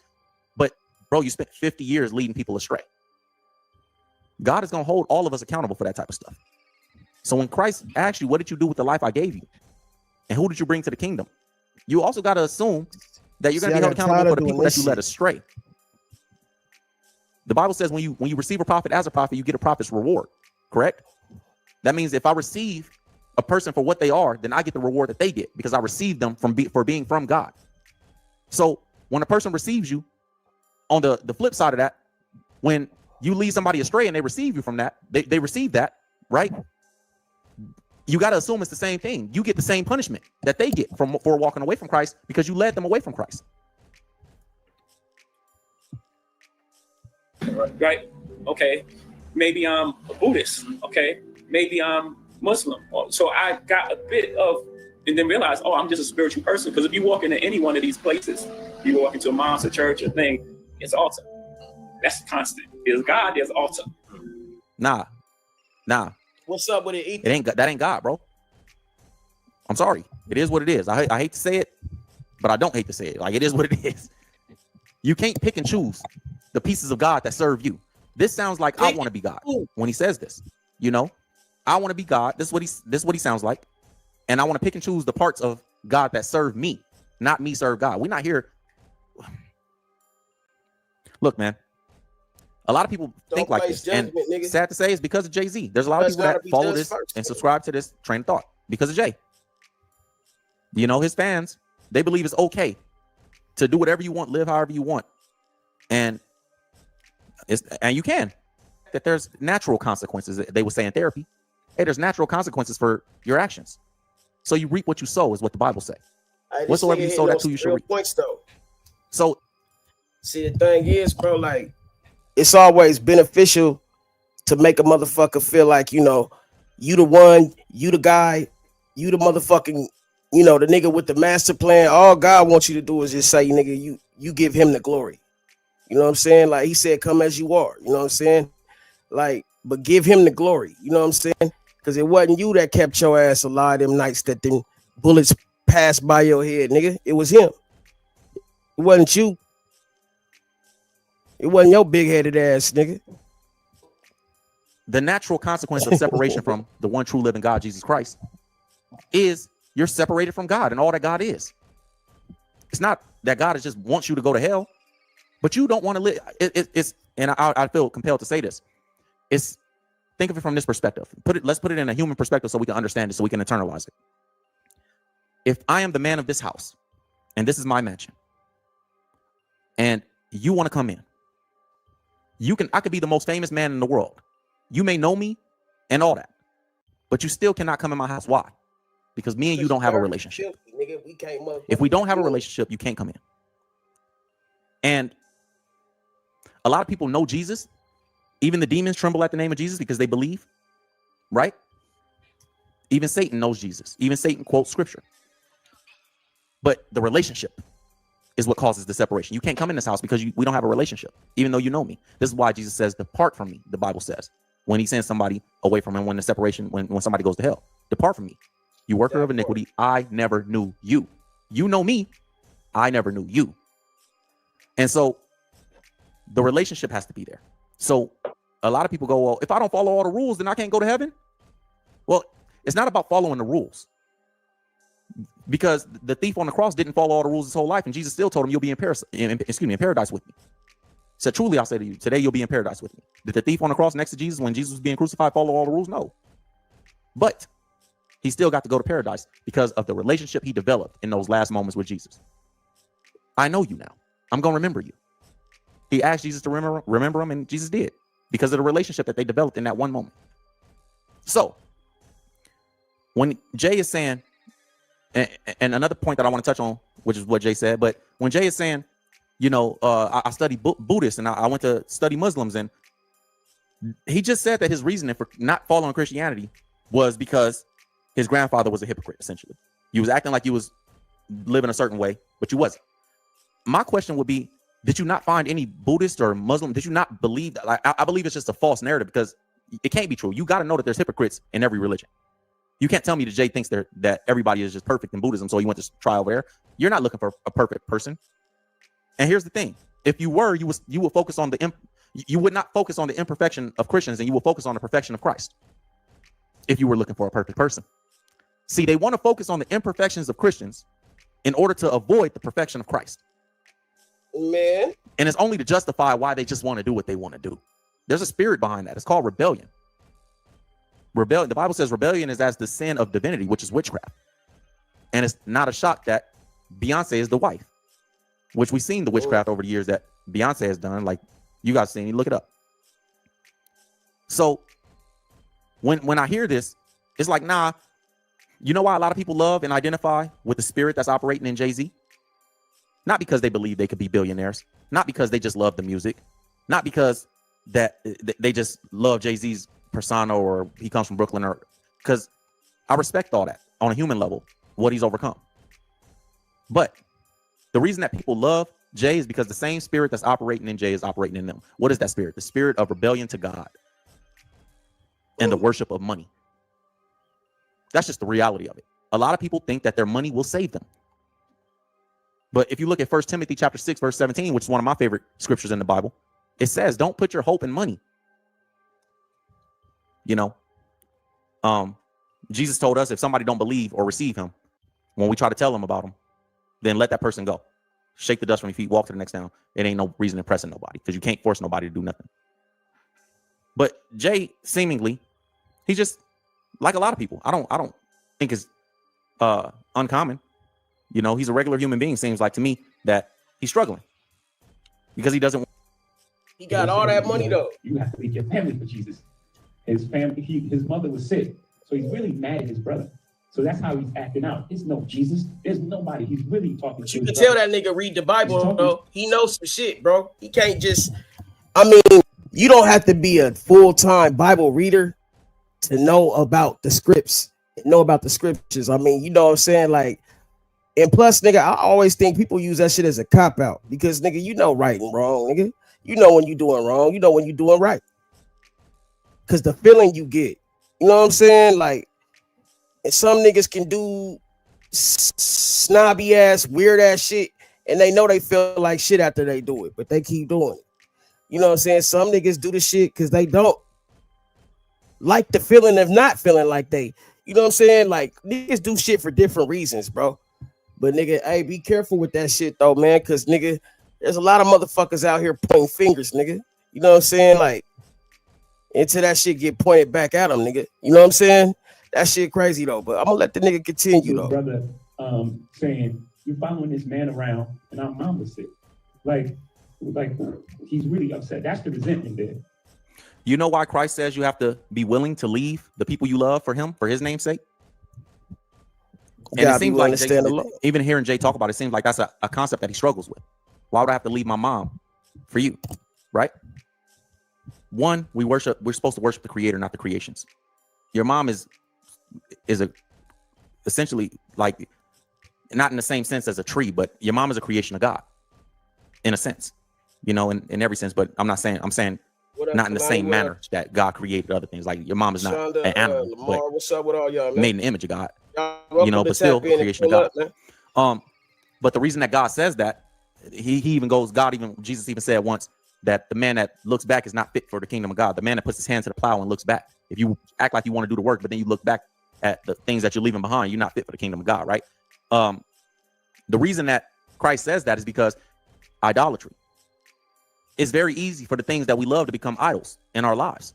But bro, you spent 50 years leading people astray. God is going to hold all of us accountable for that type of stuff. So when Christ asks you, what did you do with the life I gave you? And who did you bring to the kingdom? You also got to assume that you're going to be held accountable for the people that you led astray. The Bible says when you receive a prophet as a prophet, you get a prophet's reward, correct? That means if I receive a person for what they are, then I get the reward that they get because I received them for being from God. So when a person receives you, on the flip side of that, when you lead somebody astray and they receive you from that, they receive that, right? You got to assume it's the same thing. You get the same punishment that they get for walking away from Christ because you led them away from Christ. Right? Okay. Maybe I'm a Buddhist. Okay. Maybe I'm Muslim. So I got a bit of, and then realized, oh, I'm just a spiritual person. Because if you walk into any one of these places, you walk into a mosque, a church, a thing, it's altar. That's constant. There's God, there's altar. Nah. What's up with it? That ain't God, bro. I'm sorry. It is what it is. I hate to say it, but I don't hate to say it. Like, it is what it is. You can't pick and choose the pieces of God that serve you. This sounds like I want to be God when he says this. You know, I want to be God. This is what he sounds like. And I want to pick and choose the parts of God that serve me, not me serve God. We're not here. Look, man. A lot of people think like this, and sad to say, it's because of Jay-Z. There's a lot of people that follow this and subscribe to this train of thought because of Jay. You know, his fans, they believe it's okay to do whatever you want, live however you want, and you can. That there's natural consequences. They would say in therapy, hey, there's natural consequences for your actions. So you reap what you sow, is what the Bible say. Whatsoever you sow, that's who you should reap. Points, though. So, see, the thing is, bro, like, it's always beneficial to make a motherfucker feel like, you know, you the one, you the guy, you the motherfucking, you know, the nigga with the master plan. All God wants you to do is just say, nigga, you give him the glory. You know what I'm saying? Like he said, come as you are. You know what I'm saying? Like, but give him the glory. You know what I'm saying? Because it wasn't you that kept your ass alive them nights that them bullets passed by your head, nigga. It was him. It wasn't you. It wasn't your big-headed ass, nigga. The natural consequence of separation from the one true living God, Jesus Christ, is you're separated from God and all that God is. It's not that God just wants you to go to hell, but you don't want to live. And I feel compelled to say this. Think of it from this perspective. Let's put it in a human perspective so we can understand it, so we can internalize it. If I am the man of this house, and this is my mansion, and you want to come in, I could be the most famous man in the world. You may know me and all that, but you still cannot come in my house. Why? Because me and you don't have a relationship. If we don't have a relationship, you can't come in. And a lot of people know Jesus. Even the demons tremble at the name of Jesus because they believe, right? Even Satan knows Jesus. Even Satan quotes scripture. But the relationship is what causes the separation. You can't come in this house because we don't have a relationship, even though you know me. This is why Jesus says, depart from me, the Bible says. when he sends somebody away from him, when the separation, when somebody goes to hell. Depart from me, you worker of iniquity. I never knew you. You know me. I never knew you. And so the relationship has to be there. So a lot of people go, well, if I don't follow all the rules, then I can't go to heaven. Well, it's not about following the rules, because the thief on the cross didn't follow all the rules his whole life, and Jesus still told him, you'll be in paradise with me. He said, truly, I say to you, today you'll be in paradise with me. Did the thief on the cross next to Jesus, when Jesus was being crucified, follow all the rules? No. But he still got to go to paradise because of the relationship he developed in those last moments with Jesus. I know you now. I'm going to remember you. He asked Jesus to remember him, and Jesus did, because of the relationship that they developed in that one moment. So when Jay is saying, and another point that I want to touch on, which is what Jay said, but when Jay is saying, you know, I study Buddhists and I went to study Muslims, and he just said that his reasoning for not following Christianity was because his grandfather was a hypocrite, essentially. You was acting like you was living a certain way, but you wasn't. My question would be, did you not find any Buddhist or Muslim? Did you not believe that? Like, I believe it's just a false narrative, because it can't be true. You got to know that there's hypocrites in every religion. You can't tell me that Jay thinks that everybody is just perfect in Buddhism, so he went to try over there. You're not looking for a perfect person. And here's the thing: if you were, you would focus on you would not focus on the imperfection of Christians, and you will focus on the perfection of Christ. If you were looking for a perfect person, see, they want to focus on the imperfections of Christians in order to avoid the perfection of Christ. Man, and it's only to justify why they just want to do what they want to do. There's a spirit behind that. It's called rebellion. Rebellion. The Bible says rebellion is as the sin of divinity, which is witchcraft. And it's not a shock that Beyonce is the wife, which we've seen the witchcraft over the years that Beyonce has done. Like, you guys seen, you look it up. So when I hear this, it's like, nah, you know why a lot of people love and identify with the spirit that's operating in Jay-Z? Not because they believe they could be billionaires, not because they just love the music, not because that they just love Jay-Z's persona or he comes from Brooklyn, or because I respect all that on a human level, what he's overcome. But the reason that people love Jay is because the same spirit that's operating in Jay is operating in them. What is that spirit? The spirit of rebellion to God and the worship of money. That's just the reality of it. A lot of people think that their money will save them. But if you look at 1 Timothy chapter 6, verse 17, which is one of my favorite scriptures in the Bible, it says, don't put your hope in money. You know, Jesus told us if somebody don't believe or receive him, when we try to tell them about him, then let that person go. Shake the dust from your feet, walk to the next town. It ain't no reason impressing nobody, because you can't force nobody to do nothing. But Jay, seemingly, he's just like a lot of people. I don't think it's uncommon. You know, he's a regular human being, seems like to me, that he's struggling because he doesn't. He got all that money though. You have to leave your family for Jesus. His family, his mother was sick, so he's really mad at his brother. So that's how he's acting out. It's no Jesus. There's nobody. He's really talking to. You can tell that nigga read the Bible, bro. He knows some shit, bro. He can't just. I mean, you don't have to be a full-time Bible reader to know about the scripts, know about the scriptures. I mean, you know what I'm saying? Like, and plus, nigga, I always think people use that shit as a cop-out, because, nigga, you know right and wrong, nigga. You know when you're doing wrong. You know when you're doing right. Because the feeling you get, you know what I'm saying? Like, and some niggas can do snobby ass, weird ass shit, and they know they feel like shit after they do it, but they keep doing it. You know what I'm saying? Some niggas do the shit because they don't like the feeling of not feeling like they, you know what I'm saying? Like, niggas do shit for different reasons, bro. But nigga, hey, be careful with that shit though, man, because nigga, there's a lot of motherfuckers out here pointing fingers, nigga. You know what I'm saying? Like, until that shit get pointed back at them, nigga. You know what I'm saying? That shit crazy though, but I'm gonna let the nigga continue though. Brother, saying you're following this man around, and our mom was sick. Like he's really upset. That's the resentment there. You know why Christ says you have to be willing to leave the people you love for him, for his name's sake? And it seems like Jay, even hearing Jay talk about it, seems like that's a concept that he struggles with. Why would I have to leave my mom for you? Right? One, we're supposed to worship the creator, not the creations. Your mom is essentially like, not in the same sense as a tree, but your mom is a creation of God in a sense, you know, in every sense. But I'm saying What up, not in the Kalani? same What up? manner that God created other things. Like your mom is not Shonda, an animal, Lamar, but what's up with all y'all, man? made in the image of God. Y'all welcome to But still tap in and creation of pull God. up, man. But the reason that God says that, he even goes, Jesus even said once that the man that looks back is not fit for the kingdom of God. The man that puts his hand to the plow and looks back. If you act like you want to do the work, but then you look back at the things that you're leaving behind, you're not fit for the kingdom of God, right? The reason that Christ says that is because idolatry. It's very easy for the things that we love to become idols in our lives,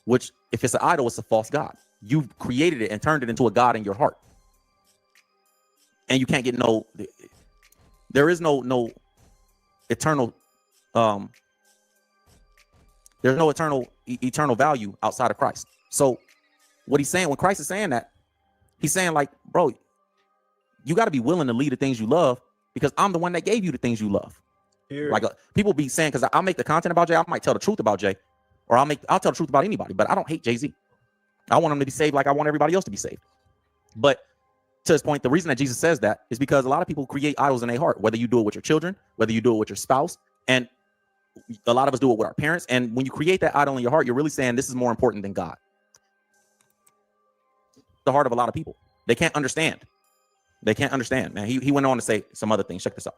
which if it's an idol, it's a false God. You've created it and turned it into a God in your heart. And you can't get there is no eternal, there's no eternal value outside of Christ. So what he's saying, when Christ is saying that, he's saying like, bro, you got to be willing to lead the things you love because I'm the one that gave you the things you love. Here. Like people be saying, because I'll make the content about Jay, I might tell the truth about Jay, or I'll tell the truth about anybody, but I don't hate Jay-Z. I want him to be saved like I want everybody else to be saved. But to his point, the reason that Jesus says that is because a lot of people create idols in their heart, whether you do it with your children, whether you do it with your spouse, and a lot of us do it with our parents. And when you create that idol in your heart, you're really saying this is more important than God. The heart of a lot of people. They can't understand. They can't understand, man. He went on to say some other things. Check this out.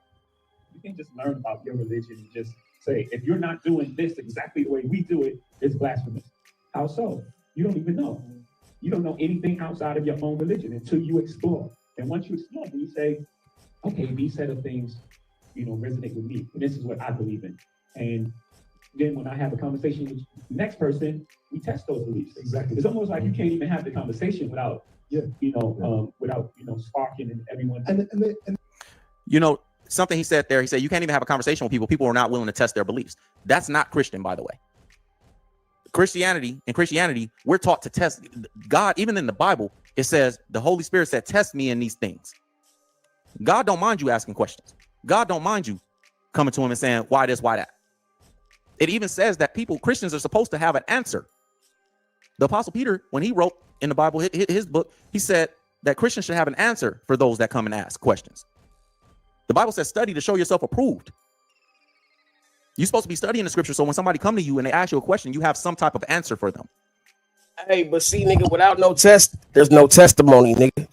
You can just learn about your religion and just say, if you're not doing this exactly the way we do it, it's blasphemous. How so? You don't even know. You don't know anything outside of your own religion until you explore. And once you explore, you say, okay, these set of things, resonate with me. And this is what I believe in. And then when I have a conversation with the next person, we test those beliefs. Exactly. It's almost like you can't even have the conversation without, sparking and everyone. Something he said there, he said, you can't even have a conversation with people. People are not willing to test their beliefs. That's not Christian, by the way. Christianity, we're taught to test God. Even in the Bible, it says the Holy Spirit said, test me in these things. God don't mind you asking questions. God don't mind you coming to him and saying, why this, why that? It even says that Christians are supposed to have an answer. The Apostle Peter, when he wrote in the Bible, his book, he said that Christians should have an answer for those that come and ask questions. The Bible says, study to show yourself approved. You're supposed to be studying the scripture, so when somebody come to you and they ask you a question, you have some type of answer for them. Hey, but see, nigga, without no test, there's no testimony, nigga.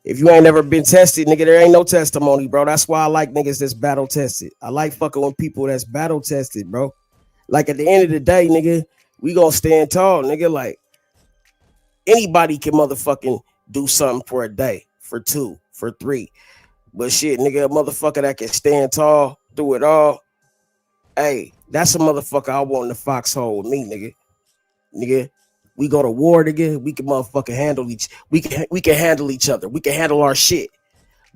If you ain't never been tested, nigga, there ain't no testimony, bro. That's why I like niggas that's battle tested. I like fucking with people that's battle tested, bro. Like at the end of the day, nigga, we gonna stand tall, nigga. Like anybody can motherfucking do something for a day, for 2, for 3. But shit, nigga, a motherfucker that can stand tall through it all. Hey, that's a motherfucker I want in the foxhole with me, nigga. Nigga, we go to war, nigga. We can motherfucking handle we can handle each other. We can handle our shit.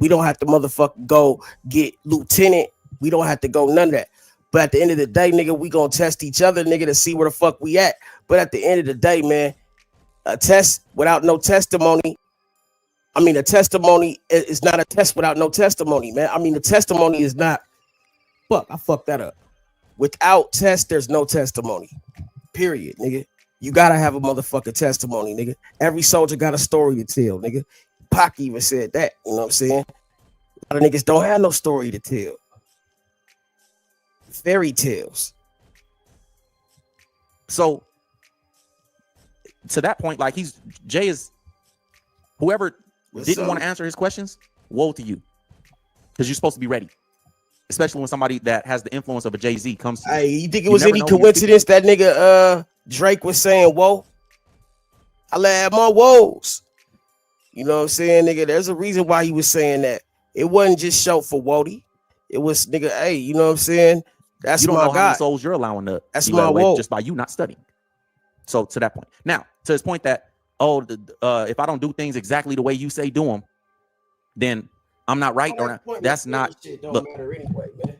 We don't have to motherfucking go get lieutenant. We don't have to go none of that. But at the end of the day, nigga, we gonna test each other, nigga, to see where the fuck we at. But at the end of the day, man, a test without no testimony. I mean, a testimony is not a test without no testimony, man. I mean, the testimony is not. Fuck, I fucked that up. Without test, there's no testimony. Period, nigga. You gotta have a motherfucking testimony, nigga. Every soldier got a story to tell, nigga. Pac even said that, you know what I'm saying? A lot of niggas don't have no story to tell. Fairy tales. So, to that point, like Jay is, whoever didn't want to answer his questions, woe to you. Because you're supposed to be ready. Especially when somebody that has the influence of a Jay-Z comes to you. Hey, you think it was any coincidence that nigga Drake was saying whoa? I had my woes. You know what I'm saying, nigga? There's a reason why he was saying that. It wasn't just short for Wody. It was, nigga, hey, you know what I'm saying? That's you don't my know guy. how many souls you're allowing to that's be my woe. just by you not studying. So to that point. Now, to his point that, if I don't do things exactly the way you say do them, then I'm not right or not. That's not. Shit don't Look, matter anyway, man.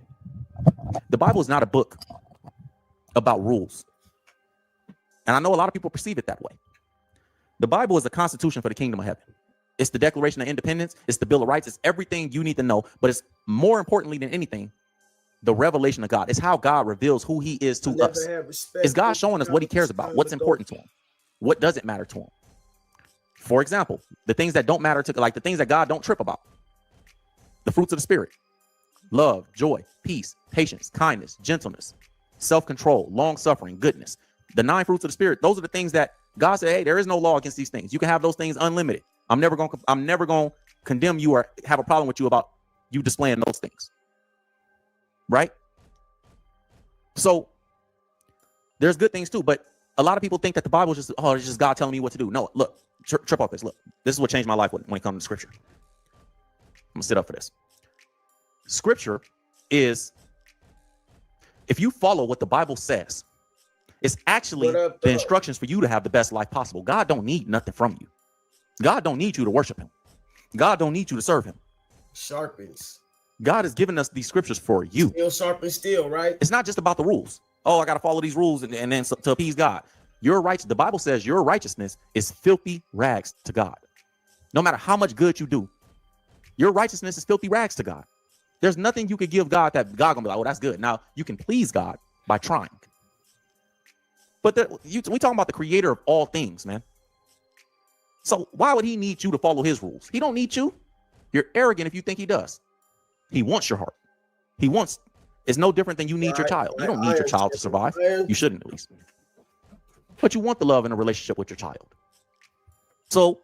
the Bible is not a book about rules. And I know a lot of people perceive it that way. The Bible is a constitution for the kingdom of heaven. It's the Declaration of Independence. It's the Bill of Rights. It's everything you need to know. But it's more importantly than anything, the revelation of God. It's how God reveals who he is to us. It's God showing us what he cares about, what's important to him, what doesn't matter to him. For example, the things that don't matter to, like the things that God don't trip about. The fruits of the Spirit: love, joy, peace, patience, kindness, gentleness, self-control, long-suffering, goodness. The 9 fruits of the Spirit, those are the things that God said, hey, there is no law against these things. You can have those things unlimited. I'm never going to condemn you or have a problem with you about you displaying those things. Right? So there's good things too, but a lot of people think that the Bible is just, oh, it's just God telling me what to do. No, look, trip off this. Look, this is what changed my life when it comes to scripture. I'm gonna sit up for this. Scripture is, if you follow what the Bible says, it's actually the instructions for you to have the best life possible. God don't need nothing from you. God don't need you to worship him. God don't need you to serve him. Sharpens. God has given us these scriptures for you. Steel sharpens steel, right? It's not just about the rules. Oh, I got to follow these rules and then to appease God. Your right, the Bible says your righteousness is filthy rags to God. No matter how much good you do, your righteousness is filthy rags to God. There's nothing you could give God that God gonna be like, oh, that's good. Now you can please God by trying. But we talking about the creator of all things, man. So why would he need you to follow his rules? He don't need you. You're arrogant if you think he does. He wants your heart. He wants, it's no different than you need your child. You don't need your child to survive. You shouldn't, at least. But you want the love and a relationship with your child. So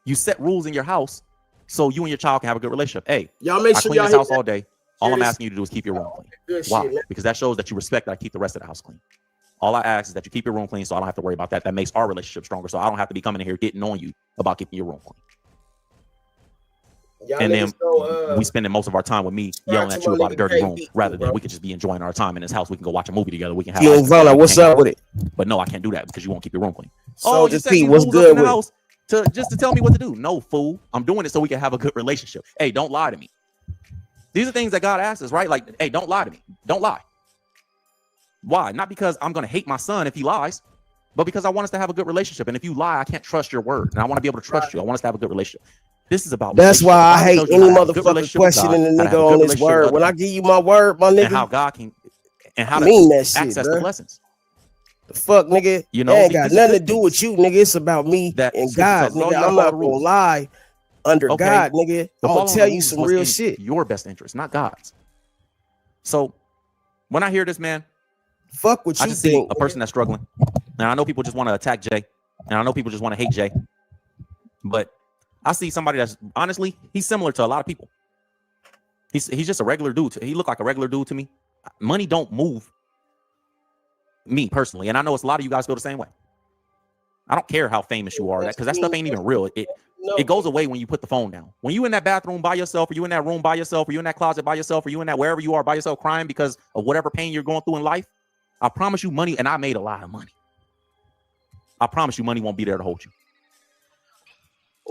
you set rules in your house so you and your child can have a good relationship. Hey, y'all make I sure clean y'all this house all day. All I'm this. asking you to do is keep your room clean. Good Why? shit, man. Because that shows that you respect that I keep the rest of the house clean. All I ask is that you keep your room clean so I don't have to worry about that. That makes our relationship stronger. So I don't have to be coming in here getting on you about keeping your room clean. And then we spending most of our time with me yelling at you about a dirty room rather than we could just be enjoying our time in this house. We can go watch a movie together. We can have. Yo, Vanna, what's up with it? But no, I can't do that because you won't keep your room clean. So you set these what's rules good up in the with house just to tell me what to do. No, fool. I'm doing it so we can have a good relationship. Hey, don't lie to me. These are things that God asks us, right? Like, hey, don't lie to me. Don't lie. Why? Not because I'm going to hate my son if he lies, but because I want us to have a good relationship. And if you lie, I can't trust your word. And I want to be able to trust you. I want us to have a good relationship. This is about. That's why I hate any motherfucker questioning the nigga on his word. When I give you my word, my nigga, and how God can, and how to that shit, access bro. the blessings. The fuck, nigga, you know, it ain't got nothing to do with you, nigga. It's about me and God, nigga. I'm not gonna lie under God, nigga. I'll tell you some real shit. Your best interest, not God's. So when I hear this, man, fuck what you I just see a person that's struggling. And I know people just want to attack Jay, and I know people just want to hate Jay, but I see somebody that's honestly, he's similar to a lot of people. He's just a regular dude. He looked like a regular dude to me. Money don't move me personally, and I know it's a lot of you guys go the same way. I don't care how famous you are, because that stuff ain't even real. It goes away when you put the phone down. When you in that bathroom by yourself, or you in that room by yourself, or you in that closet by yourself, or you in that wherever you are by yourself crying because of whatever pain you're going through in life, I promise you money, and I made a lot of money. I promise you money won't be there to hold you.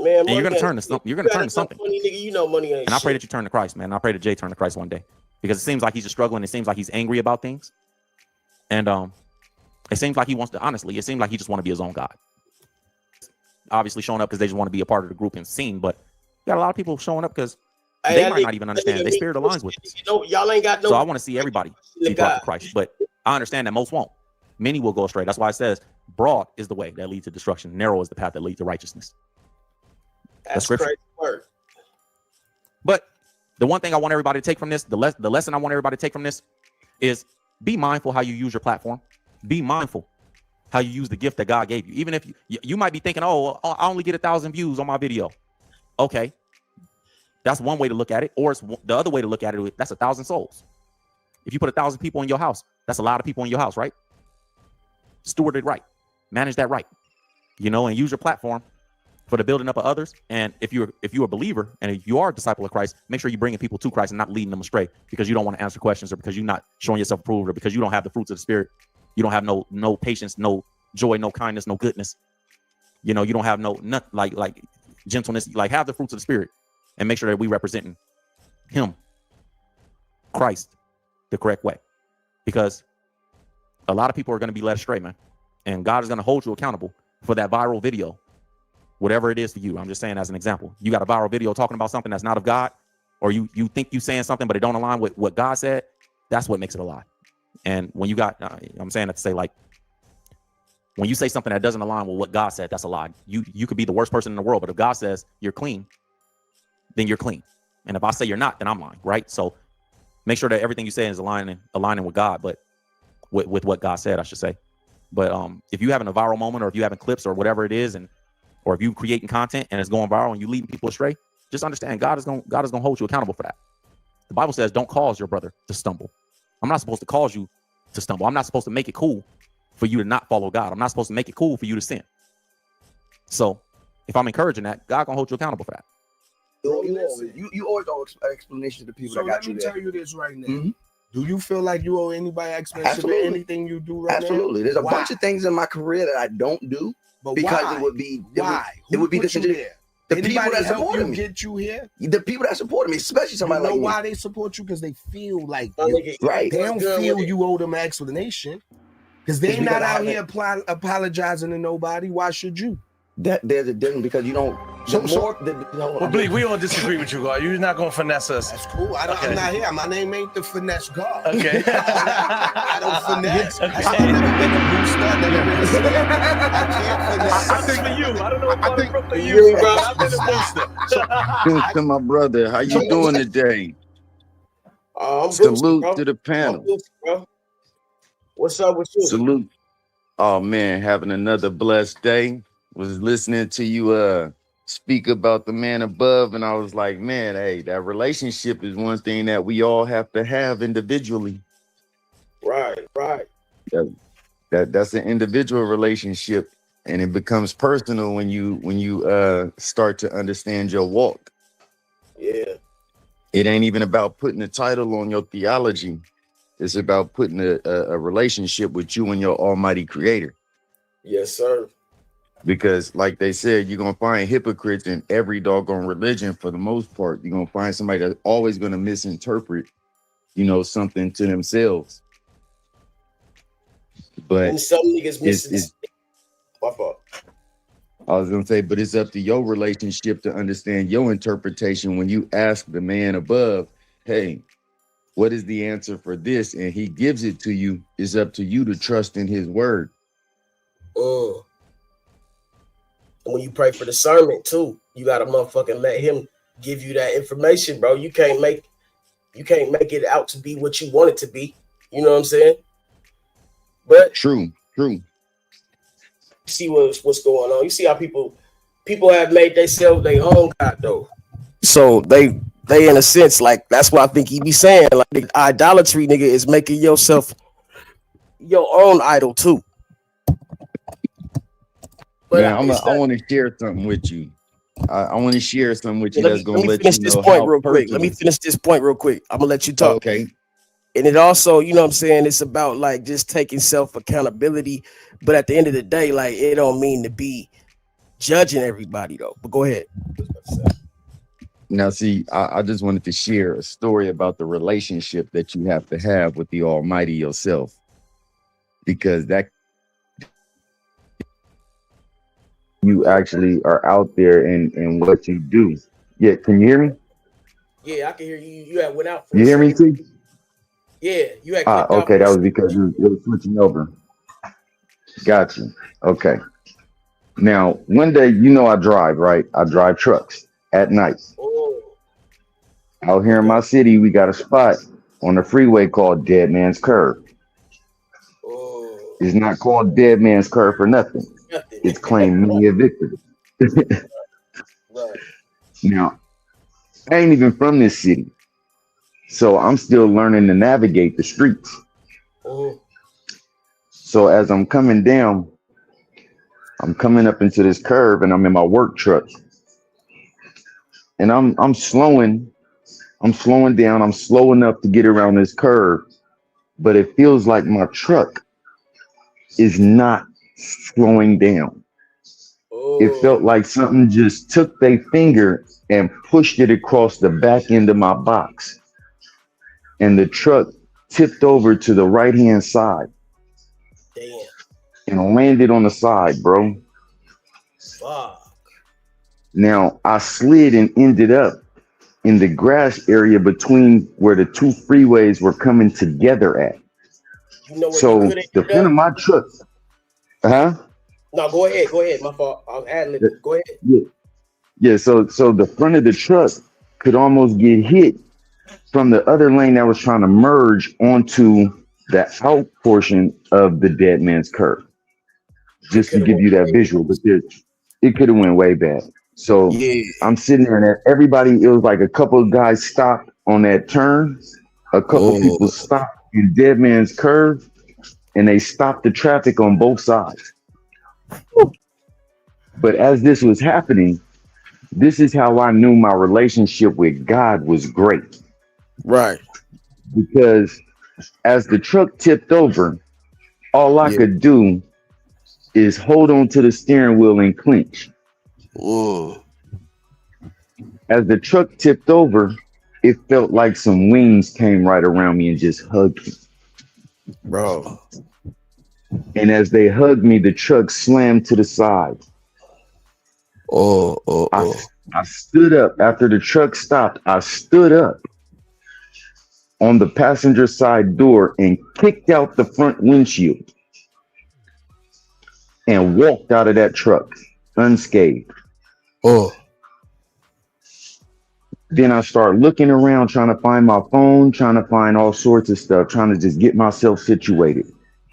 Man, and you're gonna turn to something. You're gonna turn to something. Money, nigga, you know money ain't and I pray that you turn to Christ, man. And I pray that Jay turn to Christ one day, because it seems like he's just struggling. It seems like he's angry about things, and it seems like he wants to. Honestly, it seems like he just want to be his own God. Obviously, showing up because they just want to be a part of the group and scene, but you got a lot of people showing up because they might not even understand. Their spirit aligns with us. Y'all ain't got no. So I want to see everybody be brought to Christ, but I understand that most won't. Many will go astray. That's why it says, "Broad is the way that leads to destruction; narrow is the path that leads to righteousness." That's crazy word. But the one thing I want everybody to take from this, the lesson I want everybody to take from this, is be mindful how you use your platform. Be mindful how you use the gift that God gave you. Even if you might be thinking, oh, I only get 1,000 views on my video. Okay, that's one way to look at it. Or it's the other way to look at it. That's 1,000 souls. If you put 1,000 people in your house, that's a lot of people in your house, right? Steward it right, manage that right, and use your platform for the building up of others. And if you're a believer and if you are a disciple of Christ, make sure you're bringing people to Christ and not leading them astray because you don't want to answer questions, or because you're not showing yourself approved, or because you don't have the fruits of the Spirit. You don't have no patience, no joy, no kindness, no goodness. You don't have nothing like gentleness. Like, have the fruits of the Spirit and make sure that we representing Him, Christ, the correct way. Because a lot of people are going to be led astray, man. And God is going to hold you accountable for that viral video, whatever it is for you. I'm just saying as an example. You got a viral video talking about something that's not of God, or you think you saying something, but it don't align with what God said. That's what makes it a lie. And when you got, I'm saying that to say, like, when you say something that doesn't align with what God said, that's a lie. You could be the worst person in the world, but if God says you're clean, then you're clean. And if I say you're not, then I'm lying, right? So make sure that everything you say is aligning with God. But with what God said, I should say. But if you having a viral moment, or if you having clips or whatever it is, or if you creating content and it's going viral and you leading people astray, just understand God is gonna hold you accountable for that. The Bible says, don't cause your brother to stumble. I'm not supposed to cause you to stumble. I'm not supposed to make it cool for you to not follow God. I'm not supposed to make it cool for you to sin. So if I'm encouraging that, God gonna hold you accountable for that. You always owe explanations to people that got you there. So let me tell you this right now. Mm-hmm. Do you feel like you owe anybody explanation for anything you do right now? Absolutely. There's a bunch of things in my career that I don't do, but because why? It would be disingenuous. The people that supported me. Get you here. The people that supported me, especially somebody like me. You know why they support you? Because they feel like right. They don't feel you owe them an explanation. Because they're not out here apologizing to nobody. Why should you? There's a difference because you don't. Well, Bleak, we all disagree with you, God. You're not gonna finesse us. That's cool. I'm not here. My name ain't the finesse God. Okay. I don't finesse. I've never been a booster. I've never been a stick. I can't finesse. I think for you. I don't know if for you, bro. I've been a booster. To my brother, how you doing today? Salute to the panel. What's up with you? Salute. Oh man, having another blessed day. Was listening to you speak about the man above, and I was like, man, hey, that relationship is one thing that we all have to have individually. Right. That's an individual relationship, and it becomes personal when you start to understand your walk. Yeah. It ain't even about putting a title on your theology. It's about putting a relationship with you and your almighty creator. Yes, sir. Because like they said, you're going to find hypocrites in every doggone religion for the most part. You're going to find somebody that's always going to misinterpret, something to themselves. But and some niggas miss my fault. I was going to say, but it's up to your relationship to understand your interpretation when you ask the man above, hey, what is the answer for this? And he gives it to you. It's up to you to trust in his word. And when you pray for discernment too, you gotta motherfucking let him give you that information, bro. You can't make it out to be what you want it to be. You know what I'm saying? But true. You see what's going on. You see how people have made themselves their own God though. So they in a sense, like that's what I think he be saying. Like idolatry, nigga, is making yourself your own idol too. But man, I want to share something with you. I want to share something with you that's going to let you know this point real quick. Let me finish this point real quick. I'm gonna let you talk. Okay. And it also, you know what I'm saying, it's about like just taking self accountability. But at the end of the day, like it don't mean to be judging everybody though. But go ahead. Now, see, I just wanted to share a story about the relationship that you have to have with the Almighty yourself, because that you actually are out there in what you do. Yeah, can you hear me? Yeah, I can hear you. You had went out. You hear me too? Yeah, you had. Okay, that was because you were switching over. Got you. Okay. Now, one day, I drive, right? I drive trucks at night. Oh. Out here in my city, we got a spot on the freeway called Dead Man's Curve. Oh. It's not called Dead Man's Curve for nothing. It's claimed many a victory. Right. Now, I ain't even from this city, so I'm still learning to navigate the streets. Oh. So as I'm coming down, I'm coming up into this curve, and I'm in my work truck, and I'm slowing down. I'm slow enough to get around this curve, but it feels like my truck is not slowing down. It felt like something just took their finger and pushed it across the back end of my box, and the truck tipped over to the right hand side. Damn. And landed on the side, bro. Fuck. Now I slid and ended up in the grass area between where the two freeways were coming together at. You know where so you the front of my truck, No, go ahead. My fault. I'll ad-lib. Go ahead. Yeah. So the front of the truck could almost get hit from the other lane that was trying to merge onto the out portion of the dead man's curve, just to give you that visual. But it could have went way bad. So Yeah. I'm sitting there, and everybody, it was like a couple of guys stopped on that turn. A couple of people stopped in dead man's curve, and they stopped the traffic on both sides. But as this was happening, this is how I knew my relationship with God was great. Right. Because as the truck tipped over, all I could do is hold on to the steering wheel and clench. As the truck tipped over, it felt like some wings came right around me and just hugged me. Bro. And as they hugged me, the truck slammed to the side. I stood up after the truck stopped. I stood up on the passenger side door and kicked out the front windshield and walked out of that truck unscathed. Then I started looking around, trying to find my phone, trying to find all sorts of stuff, trying to just get myself situated.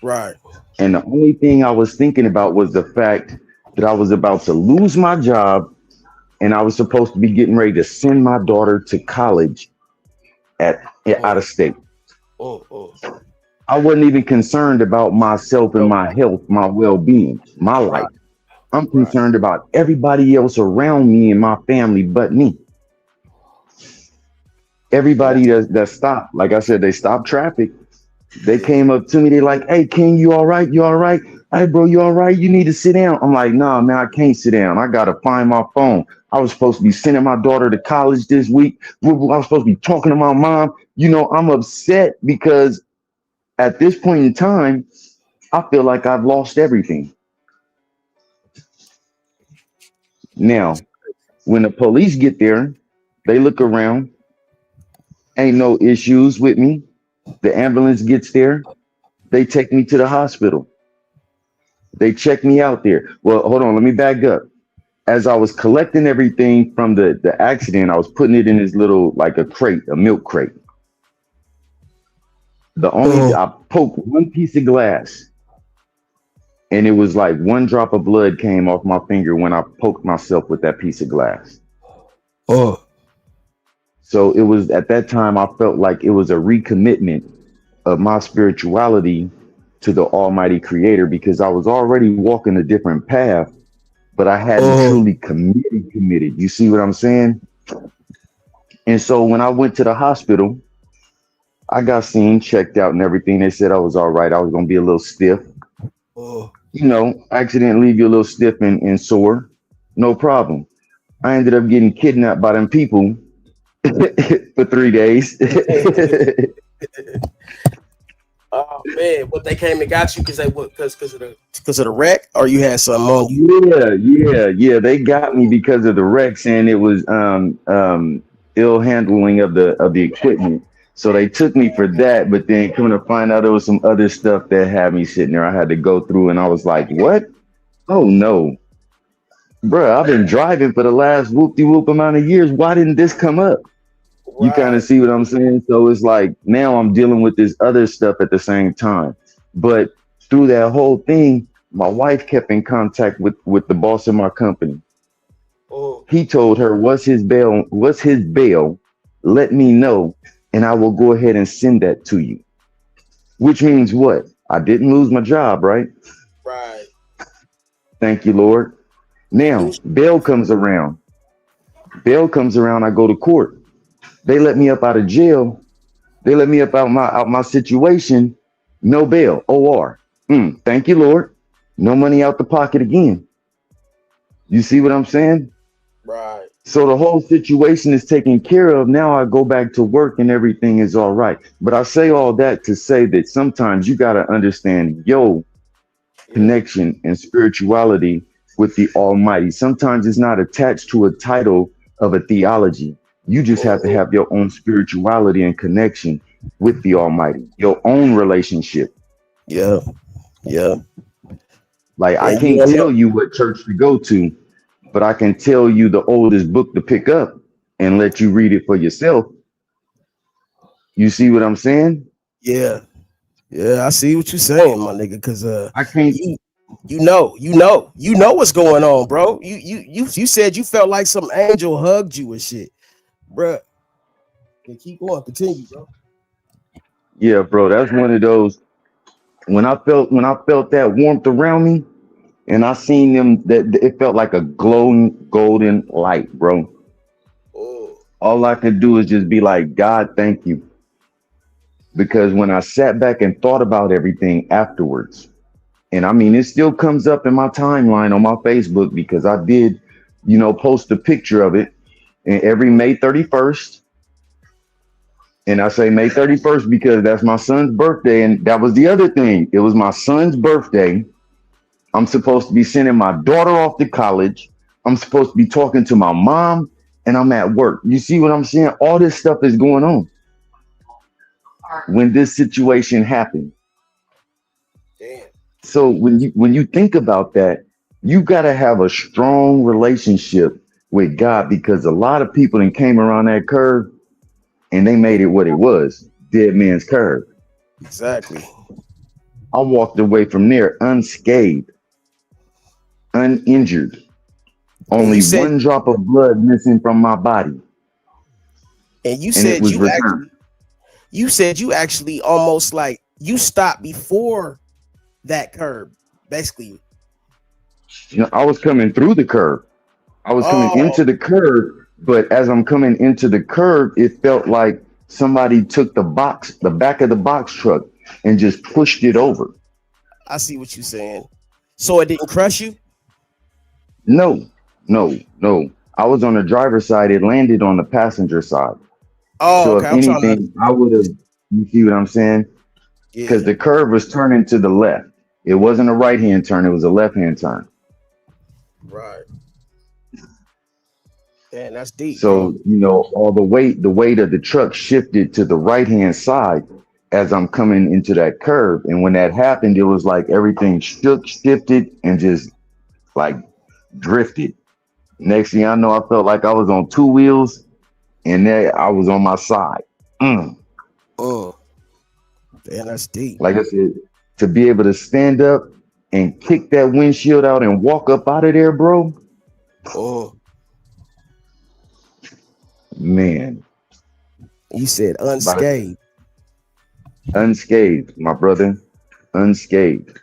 Right. And the only thing I was thinking about was the fact that I was about to lose my job, and I was supposed to be getting ready to send my daughter to college out of state. I wasn't even concerned about myself and my health, my well-being, my life. I'm concerned about everybody else around me and my family but me. Everybody that stopped, like I said, they stopped traffic. They came up to me. They like, "Hey, King, you all right? You all right? Hey, bro, you all right? You need to sit down." I'm like, "Nah, man, I can't sit down. I got to find my phone. I was supposed to be sending my daughter to college this week. I was supposed to be talking to my mom." You know, I'm upset because at this point in time, I feel like I've lost everything. Now, when the police get there, they look around. Ain't no issues with me. The ambulance gets there. They take me to the hospital. They check me out there. Well, hold on. Let me back up. As I was collecting everything from the accident, I was putting it in this little, like a crate, a milk crate. I poked one piece of glass, and it was like one drop of blood came off my finger when I poked myself with that piece of glass. So it was at that time I felt like it was a recommitment of my spirituality to the Almighty Creator, because I was already walking a different path, but I hadn't truly committed. You see what I'm saying? And so when I went to the hospital, I got seen, checked out and everything. They said I was all right. I was going to be a little stiff. You know, accident leave you a little stiff and sore. No problem. I ended up getting kidnapped by them people for 3 days. Oh man, what, they came and got you because of the wreck, or you had something on you? Yeah. They got me because of the wreck, saying it was ill handling of the equipment. So they took me for that, but then coming to find out there was some other stuff that had me sitting there. I had to go through, and I was like, "What? Oh no, bruh, I've been driving for the last whoop-de-whoop amount of years. Why didn't this come up?" You kind of see what I'm saying? So it's like now I'm dealing with this other stuff at the same time. But through that whole thing, my wife kept in contact with the boss of my company. He told her, what's his bail? Let me know, and I will go ahead and send that to you. Which means what? I didn't lose my job, right? Right. Thank you, Lord. Now, bail comes around. I go to court. They let me up out of jail. They let me up out my situation. No bail. OR. Thank you, Lord. No money out the pocket again. You see what I'm saying? Right. So the whole situation is taken care of. Now I go back to work and everything is all right. But I say all that to say that sometimes you got to understand your connection and spirituality with the Almighty. Sometimes it's not attached to a title of a theology. You just have to have your own spirituality and connection with the Almighty, your own relationship. Yeah. Like, I can't tell you what church to go to, but I can tell you the oldest book to pick up and let you read it for yourself. You see what I'm saying? Yeah. Yeah, I see what you're saying, my nigga. Cause I can't. you know what's going on, bro. You said you felt like some angel hugged you and shit, bro. Yeah, keep going, continue, bro. Yeah, bro, that's one of those. When I felt that warmth around me, and I seen them, that it felt like a glowing golden light, bro. Oh, All I could do is just be like, God, thank you. Because when I sat back and thought about everything afterwards, and I mean, it still comes up in my timeline on my Facebook because I did, post a picture of it. And every May 31st, and I say May 31st because that's my son's birthday. And that was the other thing. It was my son's birthday. I'm supposed to be sending my daughter off to college. I'm supposed to be talking to my mom, and I'm at work. You see what I'm saying? All this stuff is going on when this situation happened. damn. So when you think about that, you got to have a strong relationship with God, because a lot of people that came around that curve and they made it what it was, dead man's curve. Exactly. I walked away from there unscathed, uninjured, And only one drop of blood missing from my body, and you and it said was returned. you said you actually almost like you stopped before that curb, basically. I was coming through the curve. I was coming Oh, into the curve, but as I'm coming into the curve, it felt like somebody took the back of the box truck, and just pushed it over. I see what you're saying. So it didn't crush you? No, no, no. I was on the driver's side. It landed on the passenger side. Oh, So okay. if I'm trying to. anything, I would have, you see what I'm saying? Because Yeah. the curve was turning to the left. It wasn't a right hand turn, it was a left hand turn. Right. Damn, that's deep, bro. So, all the weight of the truck shifted to the right hand side as I'm coming into that curve. And when that happened, it was like everything shook, shifted, and just like drifted. Next thing I know, I felt like I was on two wheels, and there I was on my side. Oh, damn, that's deep. Like I said, to be able to stand up and kick that windshield out and walk up out of there, bro. Oh, Man, you said unscathed. unscathed, my brother, unscathed.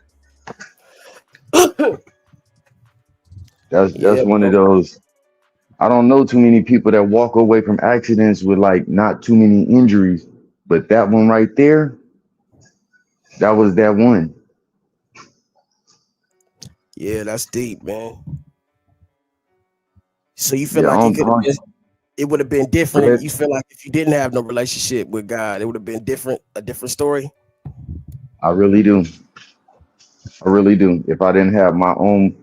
That's Yeah, one of bro. those. I don't know too many people that walk away from accidents with like not too many injuries, but that one right there, that was that one. Yeah, that's deep, man. So you feel Yeah, like it would have been different. You feel like if you didn't have no relationship with God, it would have been a different story. I really do. I really do. If I didn't have my own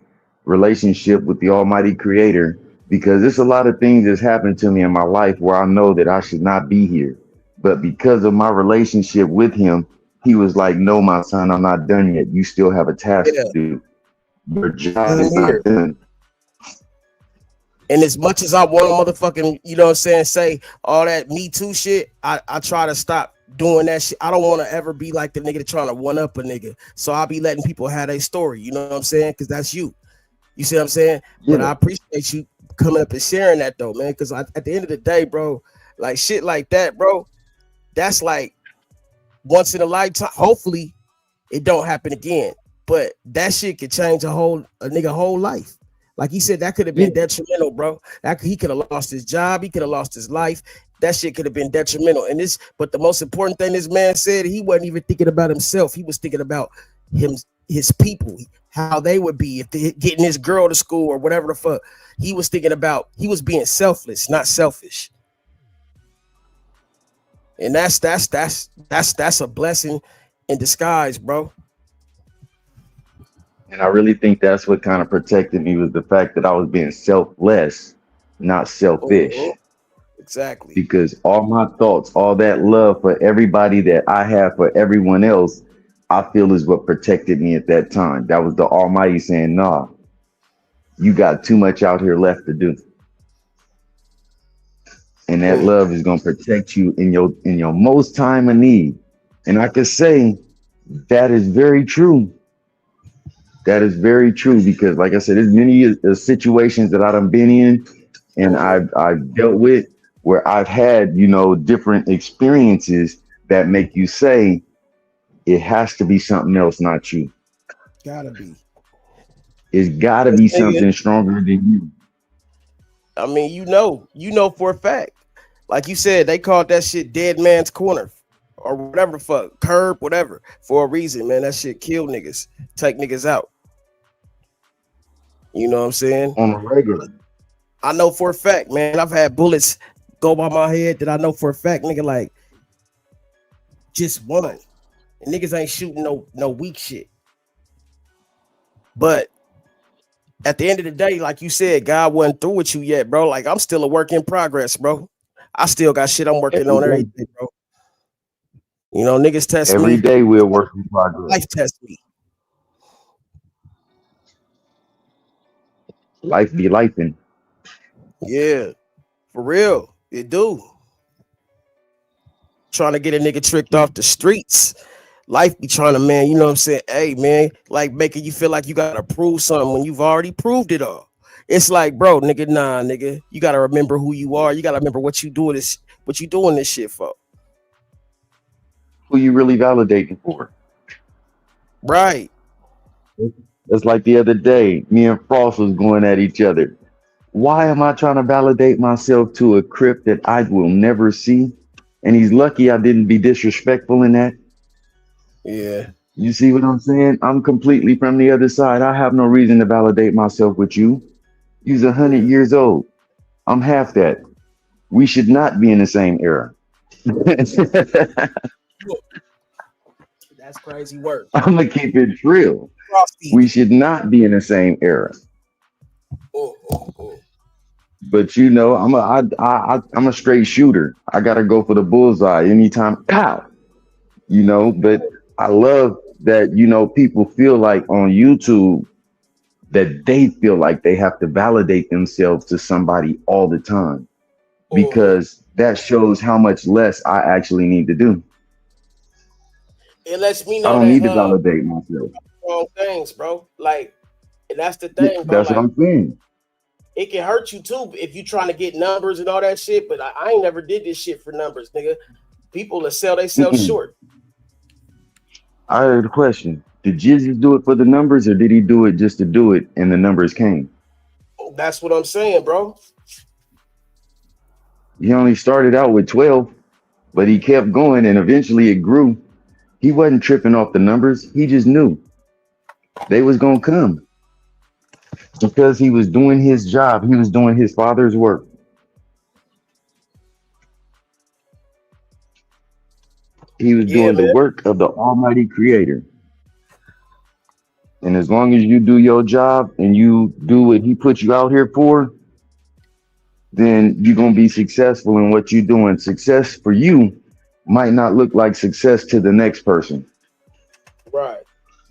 relationship with the Almighty Creator, because there's a lot of things that's happened to me in my life where I know that I should not be here. But because of my relationship with Him, He was like, "No, my son, I'm not done yet. You still have a task Yeah, to do. Your job is I'm not here. done." And as much as I want to motherfucking, you know what I'm saying, say all that Me Too shit, I try to stop doing that shit. I don't want to ever be like the nigga that trying to one up a nigga. So I'll be letting people have their story, you know what I'm saying? Because that's you. You see what I'm saying? But Yeah. I appreciate you coming up and sharing that though, man. Because at the end of the day, bro, like shit like that, bro, that's like once in a lifetime. Hopefully it don't happen again. But that shit could change a nigga whole life. Like he said, that could have been detrimental, bro. He could have lost his job, he could have lost his life. That shit could have been detrimental. But the most important thing this man said, he wasn't even thinking about himself. He was thinking about his people, how they would be if they getting his girl to school or whatever the fuck. He was thinking about, he was being selfless, not selfish. And that's a blessing in disguise, bro. And I really think that's what kind of protected me, was the fact that I was being selfless, not selfish. Mhm. Exactly. Because all my thoughts, all that love for everybody that I have for everyone else, I feel is what protected me at that time. That was the Almighty saying, "Nah, you got too much out here left to do." And that love is gonna protect you in your most time of need. And I could say That is very true. That is very true because, like I said, there's many situations that I've been in and I've dealt with where I've had, different experiences that make you say it has to be something else, not you. Gotta be. It's got to This be nigga, something stronger than you. I mean, you know for a fact. Like you said, they called that shit dead man's corner or whatever the fuck, curb, whatever, for a reason, man. That shit kill niggas, take niggas out. You know what I'm saying? On a regular. I know for a fact, man. I've had bullets go by my head that I know for a fact, nigga, like just one. And niggas ain't shooting no weak shit. But at the end of the day, like you said, God wasn't through with you yet, bro. Like I'm still a work in progress, bro. I still got shit I'm working on every day, bro. You know, niggas test Every me. day we're working in progress. Life test me. Life be lifing. Yeah, for real. It do. Trying to get a nigga tricked off the streets. Life be trying to, man, you know what I'm saying? Hey, man, like making you feel like you gotta prove something when you've already proved it all. It's like, bro, nigga, nah, nigga. You gotta remember who you are. You gotta remember what you doing this shit for. Who you really validating for? Right. It's like the other day, me and Frost was going at each other. Why am I trying to validate myself to a Crip that I will never see? And he's lucky I didn't be disrespectful in that. Yeah. You see what I'm saying? I'm completely from the other side. I have no reason to validate myself with you. You're 100 years old. I'm half that. We should not be in the same era. That's crazy work. I'm gonna keep it real. We should not be in the same era. But I'm a straight shooter. I gotta go for the bullseye anytime. Pow. But I love that people feel like on YouTube that they feel like they have to validate themselves to somebody all the time because that shows how much less I actually need to do. It lets me know I don't that need to validate myself. wrong things, bro. Like, and that's the thing, bro. That's like, what I'm saying. It can hurt you too if you trying to get numbers and all that shit. But I ain't never did this shit for numbers, nigga. People that sell themselves short. I heard a question. Did Jesus do it for the numbers or did he do it just to do it and the numbers came? That's what I'm saying, bro. He only started out with 12, but he kept going and eventually it grew. He wasn't tripping off the numbers. He just knew they was going to come because he was doing his job. He was doing his Father's work. He was doing the work of the Almighty Creator. And as long as you do your job and you do what he put you out here for, then you're going to be successful in what you're doing. Success for you might not look like success to the next person. Right.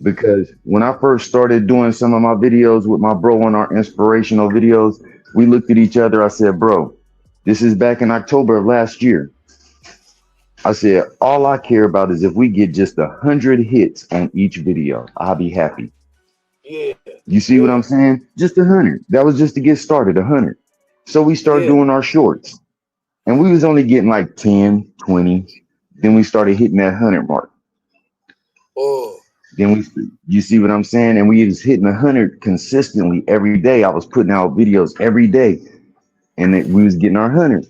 Because when I first started doing some of my videos with my bro on our inspirational videos, we looked at each other. I said, bro, this is back in October of last year. I said, all I care about is if we get just 100 hits on each video, I'll be happy. Yeah. You see what I'm saying? Just 100. That was just to get started, 100. So we started doing our shorts and we was only getting like 10, 20. Then we started hitting that 100 mark. Then you see what I'm saying? And we was hitting 100 consistently every day. I was putting out videos every day and we was getting our 100.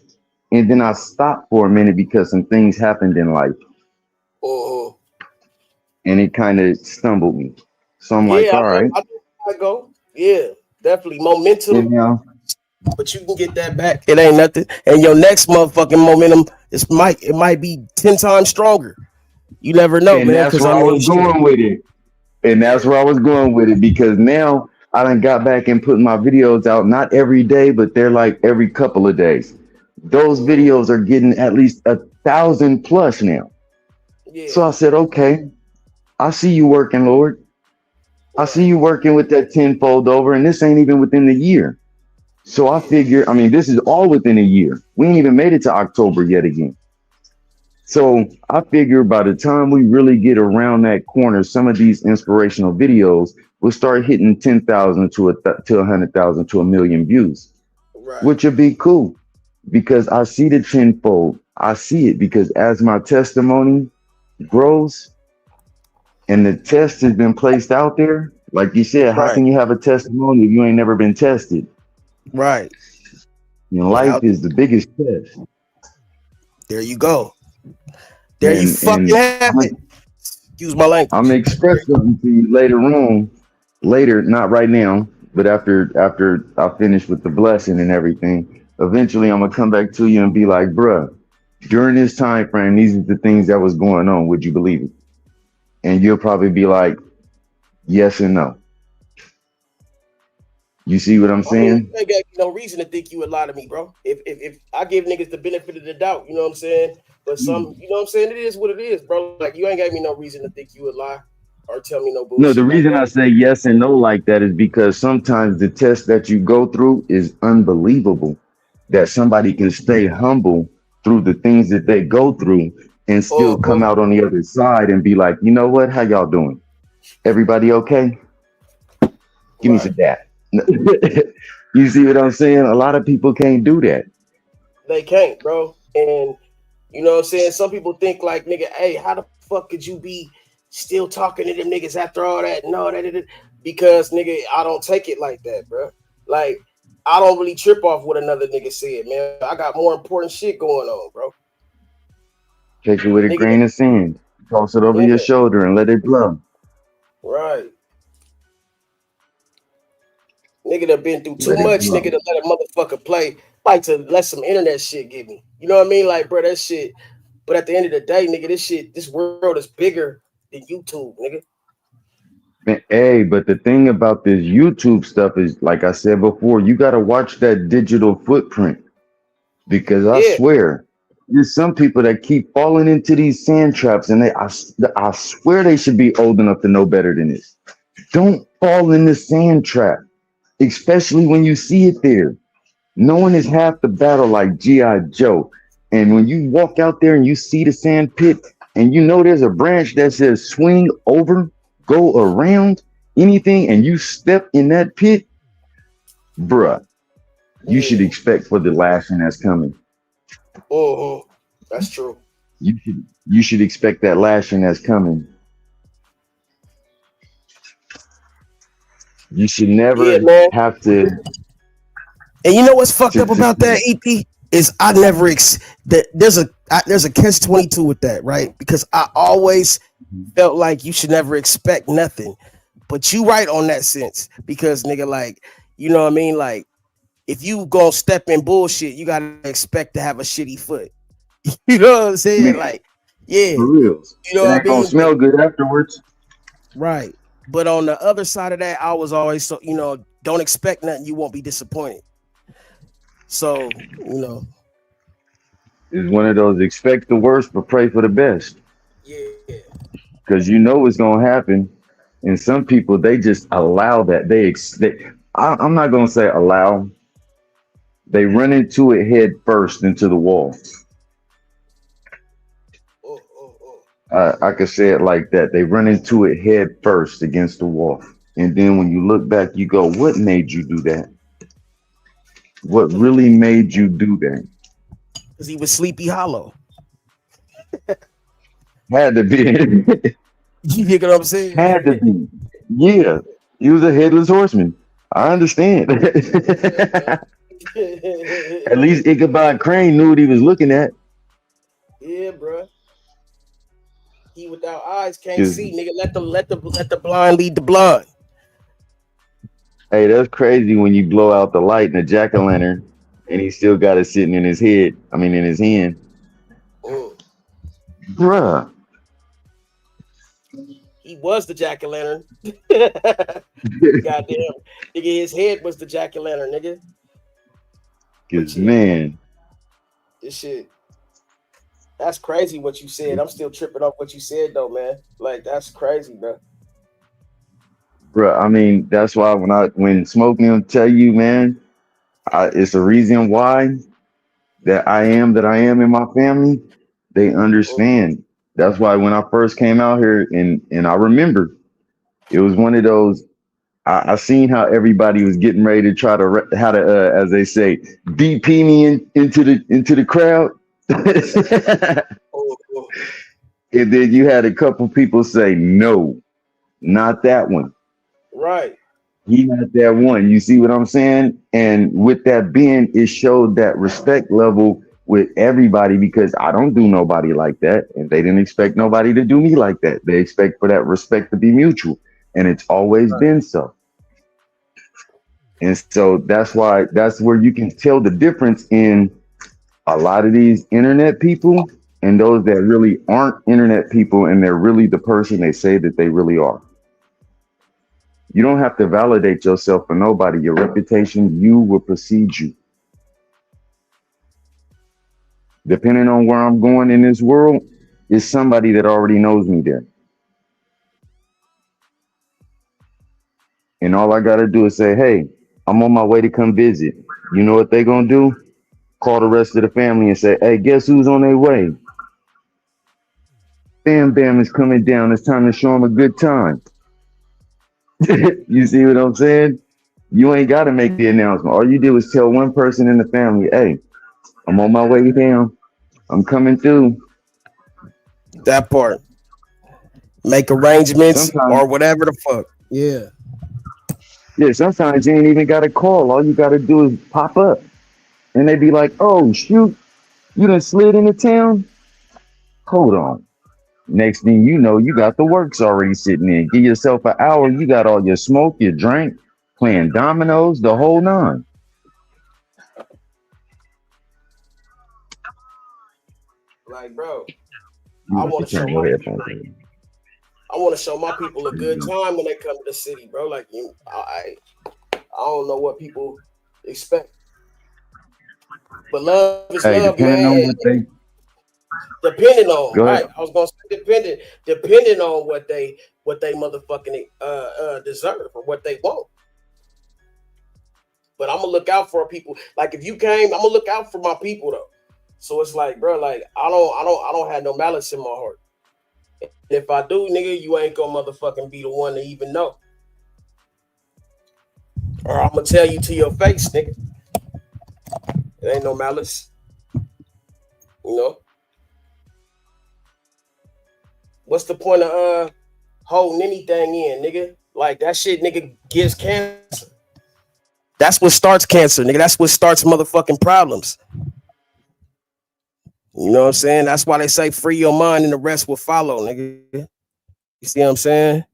And then I stopped for a minute because some things happened in life. And it kind of stumbled me. So I'm like, all right. I go. Yeah, definitely. Momentum. Yeah. But you can get that back. It ain't nothing. And your next motherfucking momentum it might be 10 times stronger. You never know, and man. That's where I was going with it. And that's where I was going with it because now I done got back and put my videos out, not every day, but they're like every couple of days. Those videos are getting at least 1,000 plus now. So I said, okay, I see you working, Lord. I see you working with that tenfold over, and this ain't even within the year. So I figure, this is all within a year. We ain't even made it to October yet again. So I figure by the time we really get around that corner, some of these inspirational videos will start hitting 10,000 to 100,000 to a million views, Right. which would be cool because I see the tenfold. I see it because as my testimony grows and the test has been placed out there, like you said, how Right. can you have a testimony if you ain't never been tested? Right. You know, And life out is the biggest test. there you go. There you fucking And have it. Excuse my I'm gonna language. express something to you later on. Later, not right now, but after I finish with the blessing and everything. Eventually, I'm gonna come back to you and be like, bruh, during this time frame, these are the things that was going on. Would you believe it? And you'll probably be like, yes and no. You see what I'm I mean, saying? you ain't got no reason to think you would lie to me, bro. If I give niggas the benefit of the doubt, you know what I'm saying? But some, you know what I'm saying? It is what it is, bro. Like you ain't got me no reason to think you would lie or tell me no No, the bullshit like reason that. I say yes and no like that is because sometimes the test that you go through is unbelievable. That somebody can stay humble through the things that they go through and still come out on the other side and be like, you know what? How y'all doing? Everybody okay? Give me Right. some that. You see what I'm saying? A lot of people can't do that. They can't, bro. And you know what I'm saying? Some people think like, nigga, hey, how the fuck could you be still talking to them niggas after all that? No, that because nigga, I don't take it like that, bro. Like, I don't really trip off what another nigga said, man. I got more important shit going on, bro. Take it with a Nigga, grain of sand. Toss it over yeah, your shoulder and let it blow. right. Nigga done been through too Let it much, blow. nigga, to let a motherfucker play. Like to let some internet shit get me. You know what I mean? Like, bro, that shit. But at the end of the day, nigga, this world is bigger than YouTube, nigga. Hey, but the thing about this YouTube stuff is, like I said before, you got to watch that digital footprint because I Yeah. swear there's some people that keep falling into these sand traps, and I swear they should be old enough to know better than this. Don't fall in the sand trap, especially when you see it there. No one is half the battle like G.I. Joe. And when you walk out there and you see the sand pit and you know there's a branch that says swing over, go around, anything, and you step in that pit, bruh, you should expect for the lashing that's coming. Mm-hmm. That's true. You should expect that lashing that's coming. You should Yeah, never man. have to. And you know what's fucked up to about that, EP? Is I never there's a catch 22 with that, right? Because I always felt like you should never expect nothing. But you right on that sense. Because nigga, like, you know what I mean? Like, if you gonna step in bullshit, you gotta expect to have a shitty foot. You know what I'm saying? Man, Like, yeah. for real. You know It what I ain't gonna mean? smell good afterwards. Right. But on the other side of that, I was always so, you know, don't expect nothing, you won't be disappointed. So, you know. It's one of those expect the worst but pray for the best. Yeah. Because you know it's gonna happen. And some people they just allow that. I'm not gonna say allow. They run into it head first into the wall. I could say it like that. They run into it head first against the wall. And then when you look back, you go, what made you do that? What really made you do that? Because he was Sleepy Hollow. Had to be. You get what I'm saying? Had to be. Yeah. He was a headless horseman. I understand. At least Ichabod Crane knew what he was looking at. Yeah, bro. He without eyes can't see, nigga. Let the blind lead the blind. Hey, that's crazy when you blow out the light in a jack-o'-lantern and he still got it sitting in his head. I mean, in his hand. Bruh. He was the jack-o'-lantern. Goddamn. Nigga, his head was the jack-o'-lantern, nigga. Cause man. This shit. That's crazy what you said. I'm still tripping off what you said though, man. Like, that's crazy, bro. Bro, I mean, that's why when Smoke will tell you, man, it's the reason why that I am in my family. They understand. That's why when I first came out here, and I remember it was one of those. I seen how everybody was getting ready to try to how to, as they say, DP me into the crowd. And then you had a couple people say, no, not that one. Right. He had that one. You see what I'm saying? And with that being, it showed that respect level with everybody because I don't do nobody like that. And they didn't expect nobody to do me like that. They expect for that respect to be mutual. And it's always been so. And so that's where you can tell the difference in a lot of these internet people and those that really aren't internet people and they're really the person they say that they really are. You don't have to validate yourself for nobody. Your reputation, you will precede you. Depending on where I'm going in this world, is somebody that already knows me there. And all I got to do is say, hey, I'm on my way to come visit. You know what they going to do? Call the rest of the family and say, hey, guess who's on their way? Bam Bam is coming down. It's time to show him a good time. You see what I'm saying? You ain't got to make the announcement. All you did was tell one person in the family, hey, I'm on my way down. I'm coming through. That part. Make arrangements or whatever the fuck. Yeah. Yeah, sometimes you ain't even got to call. All you got to do is pop up. And they be like, oh, shoot, you done slid into town? Hold on. Next thing you know, you got the works already sitting in. Give yourself an hour. You got all your smoke, your drink, playing dominoes, the whole nine. Like, bro, I want to show my people a good time when they come to the city, bro. Like, I don't know what people expect, but love is love, man. Depending on, right? I was gonna say depending on what they motherfucking deserve or what they want. But I'm gonna look out for people. Like if you came, I'm gonna look out for my people though. So it's like, bro, like I don't have no malice in my heart. And if I do, nigga, you ain't gonna motherfucking be the one to even know. Or I'm gonna tell you to your face, nigga. It ain't no malice. You know? What's the point of holding anything in, nigga? Like that shit, nigga, gives cancer. That's what starts cancer, nigga. That's what starts motherfucking problems. You know what I'm saying? That's why they say free your mind and the rest will follow, nigga. You see what I'm saying?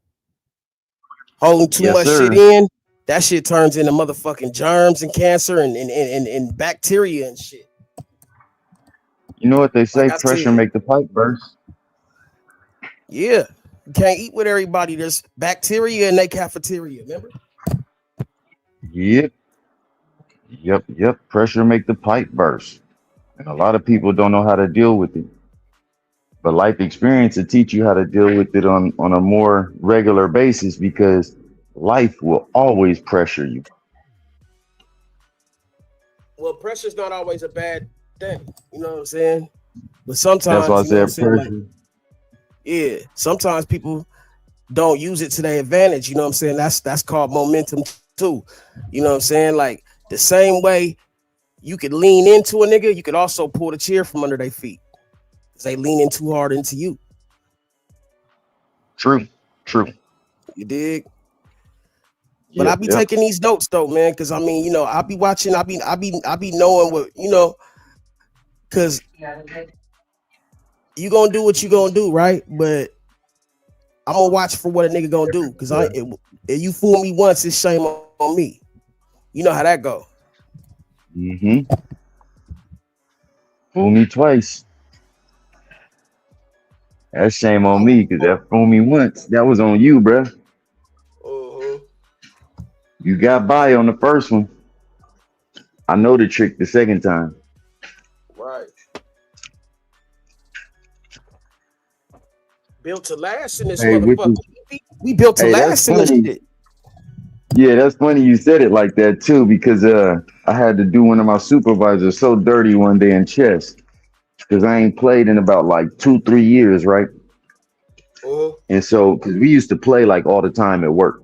Holding too much shit in, that shit turns into motherfucking germs and cancer and bacteria and shit. You know what they say? Like pressure make the pipe burst. Yeah. You can't eat with everybody. There's bacteria in their cafeteria, remember? Yep. Pressure make the pipe burst. And a lot of people don't know how to deal with it. But life experience will teach you how to deal with it on a more regular basis because life will always pressure you. Well, pressure's not always a bad thing. You know what I'm saying? But sometimes, that's why I said pressure. Like, yeah, sometimes people don't use it to their advantage. You know what I'm saying? That's called momentum too. You know what I'm saying? Like the same way you could lean into a nigga, you could also pull the chair from under their feet. Because they leaning too hard into you. True. You dig? But I be taking these notes though, man, because I mean, you know, I be watching, I be knowing what, you know, because you gonna do what you gonna do, right? But I'm gonna watch for what a nigga gonna do, because if you fool me once, it's shame on me. You know how that go. Mm-hmm. Fool me twice. That's shame on me, because that fool me once, that was on you, bruh. You got by on the first one. I know the trick the second time. Right. Built to last in this motherfucker. We built to last in this shit. Yeah, that's funny you said it like that too, because I had to do one of my supervisors so dirty one day in chess. because I ain't played in about like 2-3 years, right? And so, because we used to play like all the time at work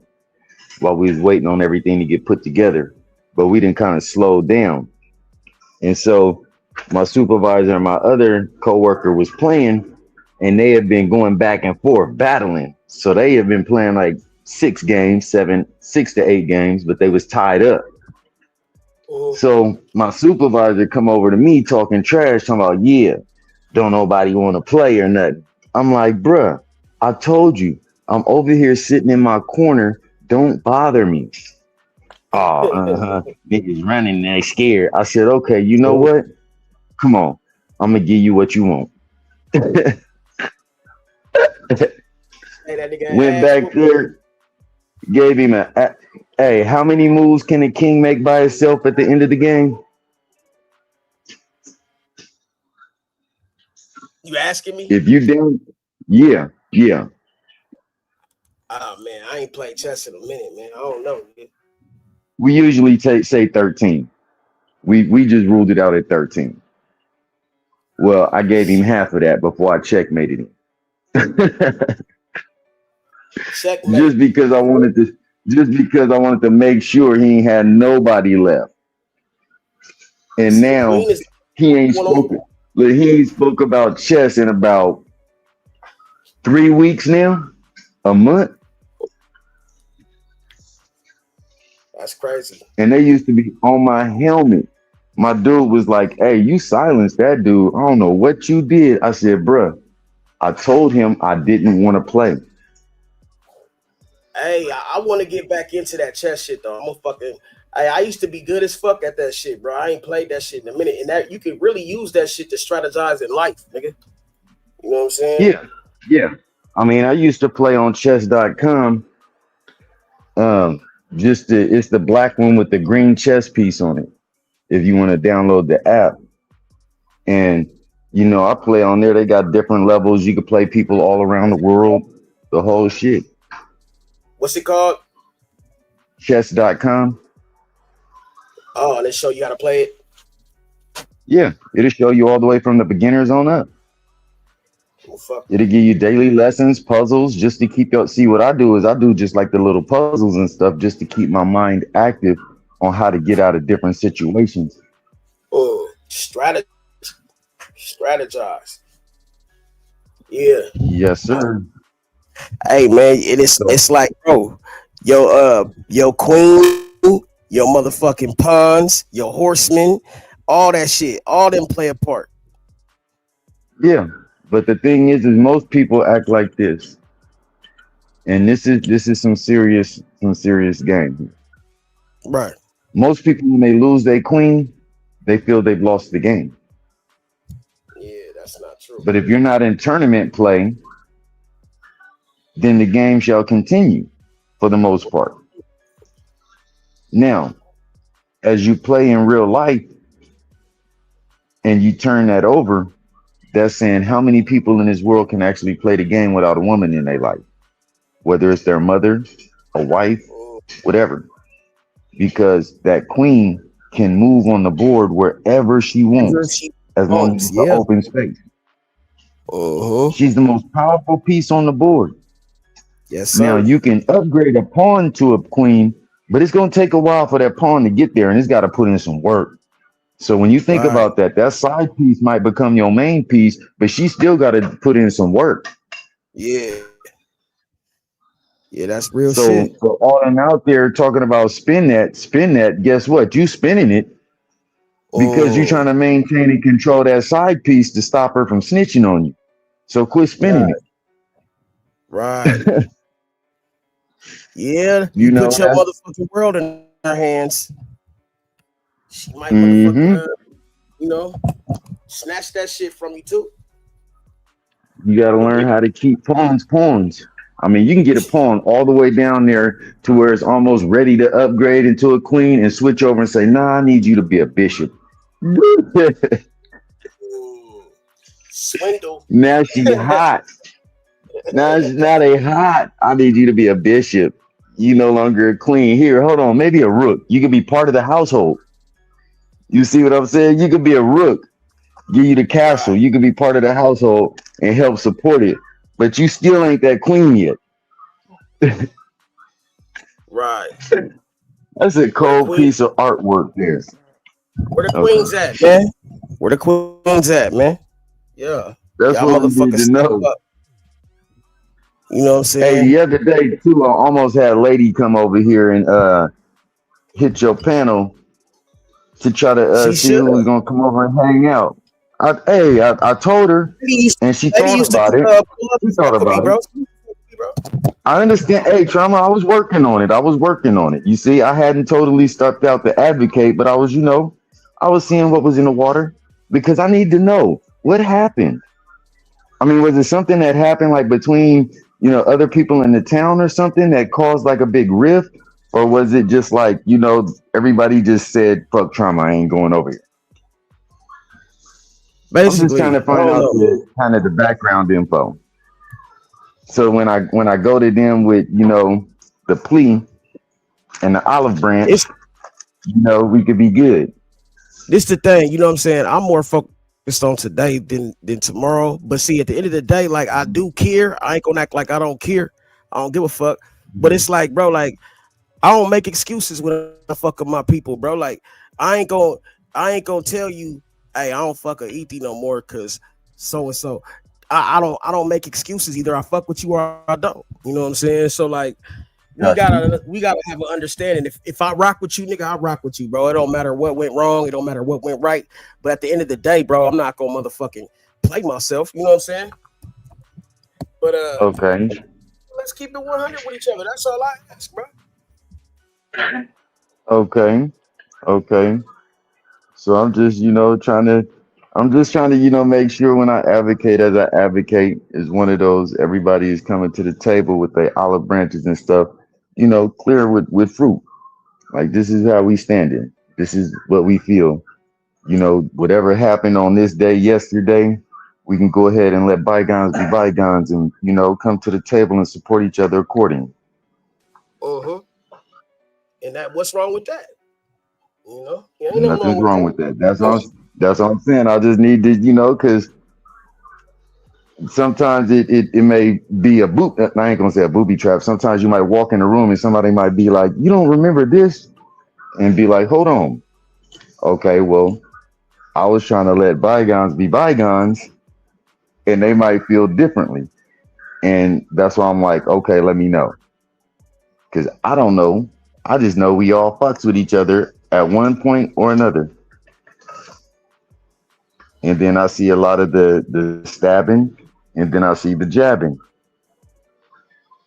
while we was waiting on everything to get put together, but we didn't kind of slow down. And so my supervisor and my other coworker was playing, and they had been going back and forth battling. So they had been playing like 6 to 8 games, but they was tied up. So my supervisor come over to me talking trash, talking about, yeah, don't nobody want to play or nothing. I'm like, bruh, I told you, I'm over here sitting in my corner. Don't bother me. Oh, niggas running, they scared. I said, okay, you know what? Come on, I'm gonna give you what you want. Went back there, gave him hey, how many moves can a king make by himself at the end of the game? You asking me? If you down, yeah. Oh man, I ain't played chess in a minute, man. I don't know. Man. We usually say 13. We just ruled it out at 13. Well, I gave him half of that before I checkmated him. Checkmate. Just because I wanted to make sure he ain't had nobody left. And now he ain't spoke about chess in about 3 weeks now, a month. That's crazy. And they used to be on my helmet. My dude was like, hey, you silenced that dude. I don't know what you did. I said, bruh, I told him I didn't want to play. Hey, I want to get back into that chess shit though. I'm a fucking. I used to be good as fuck at that shit, bro. I ain't played that shit in a minute, and that you can really use that shit to strategize in life, nigga. You know what I'm saying? Yeah. I mean, I used to play on chess.com. It's the black one with the green chess piece on it. If you want to download the app, and you know, I play on there. They got different levels. You can play people all around the world. The whole shit. What's it called? Chess.com. Oh, and they show you how to play it. Yeah, it'll show you all the way from the beginners on up. Well, fuck. It'll give you daily lessons, puzzles, just to keep your. See, what I do is I do just like the little puzzles and stuff, just to keep my mind active on how to get out of different situations. Oh, strategize. Yeah. Yes, sir. Hey man, it's like, bro, your queen, your motherfucking pawns, your horsemen, all that shit, all them play a part. Yeah, but the thing is most people act like this, and this is some serious game. Right. Most people, when they lose their queen, they feel they've lost the game. Yeah, that's not true. But if you're not in tournament play, then the game shall continue for the most part. Now, as you play in real life and you turn that over, that's saying how many people in this world can actually play the game without a woman in their life, whether it's their mother, a wife, whatever, because that queen can move on the board wherever she wants, as long as it's an open space. She's the most powerful piece on the board. Yes, sir. Now you can upgrade a pawn to a queen, but it's going to take a while for that pawn to get there, and it's got to put in some work. So when you think about that, that side piece might become your main piece, but she still got to put in some work. Yeah, that's real so, shit. So for all them out there talking about spin that, guess what? You spinning it because you're trying to maintain and control that side piece to stop her from snitching on you. So quit spinning it. Right. Yeah, you put your motherfucking world in her hands. She might motherfucking, snatch that shit from you too. You got to learn how to keep pawns. I mean, you can get a pawn all the way down there to where it's almost ready to upgrade into a queen and switch over and say, nah, I need you to be a bishop. Swindle. Now she's hot. Now they hot. I need you to be a bishop. You no longer a queen. Here, hold on. Maybe a rook. You can be part of the household. You see what I'm saying? You could be a rook. give you the castle. You can be part of the household and help support it, but you still ain't that queen yet. Right. That's a cold piece of artwork there. Where the queens at, man? Where the queens at, man? Yeah. That's Y'all what we need motherfuckers to step know. up. You know what I'm Hey, saying? the other day too, I almost had a lady come over here and hit your panel to try to She see should. who was gonna come over and hang out. I told her, and she Lady thought used to about it. pull up She and thought fuck with me, about it. bro. I understand. Hey, Trama, I was working on it. You see, I hadn't totally stepped out to advocate, but I was, I was seeing what was in the water because I need to know what happened. I mean, was it something that happened like between, other people in the town or something that caused like a big rift? Or was it just like, everybody just said, fuck Trama, I ain't going over here. I'm just trying Basically, to I find don't out know. the background info. So when I go to them with, the plea and the olive branch, we could be good. This the thing, you know what I'm saying? I'm more focused on today than tomorrow. But see, at the end of the day, like I do care. I ain't gonna act like I don't care. I don't give a fuck. But it's like, bro, like I don't make excuses when I fuck with my people, bro. Like I ain't gonna tell you, hey, I don't fuck with ET no more because so and so. I don't make excuses. Either I fuck with you or I don't. You know what I'm saying? So like we gotta have an understanding. If I rock with you, nigga, I rock with you, bro. It don't matter what went wrong, it don't matter what went right. But at the end of the day, bro, I'm not gonna motherfucking play myself. You know what I'm saying? But Okay. let's keep it 100 with each other. That's all I ask, bro. Okay. So I'm just trying to, make sure when I advocate as I advocate is one of those everybody is coming to the table with their olive branches and stuff, clear with fruit. Like this is how we stand in. This is what we feel. Whatever happened on this day yesterday, we can go ahead and let bygones be bygones and, come to the table and support each other accordingly. And what's wrong with that? Ain't nothing Nothing's wrong with wrong that. with that. That's what I'm saying. I just need to, because sometimes it may be a boot. I ain't gonna say a booby trap. Sometimes you might walk in the room and somebody might be like, "You don't remember this," and be like, "Hold on, okay, well, I was trying to let bygones be bygones," and they might feel differently, and that's why I'm like, okay, let me know, because I don't know. I just know we all fucks with each other at one point or another. And then I see a lot of the stabbing, and then I see the jabbing.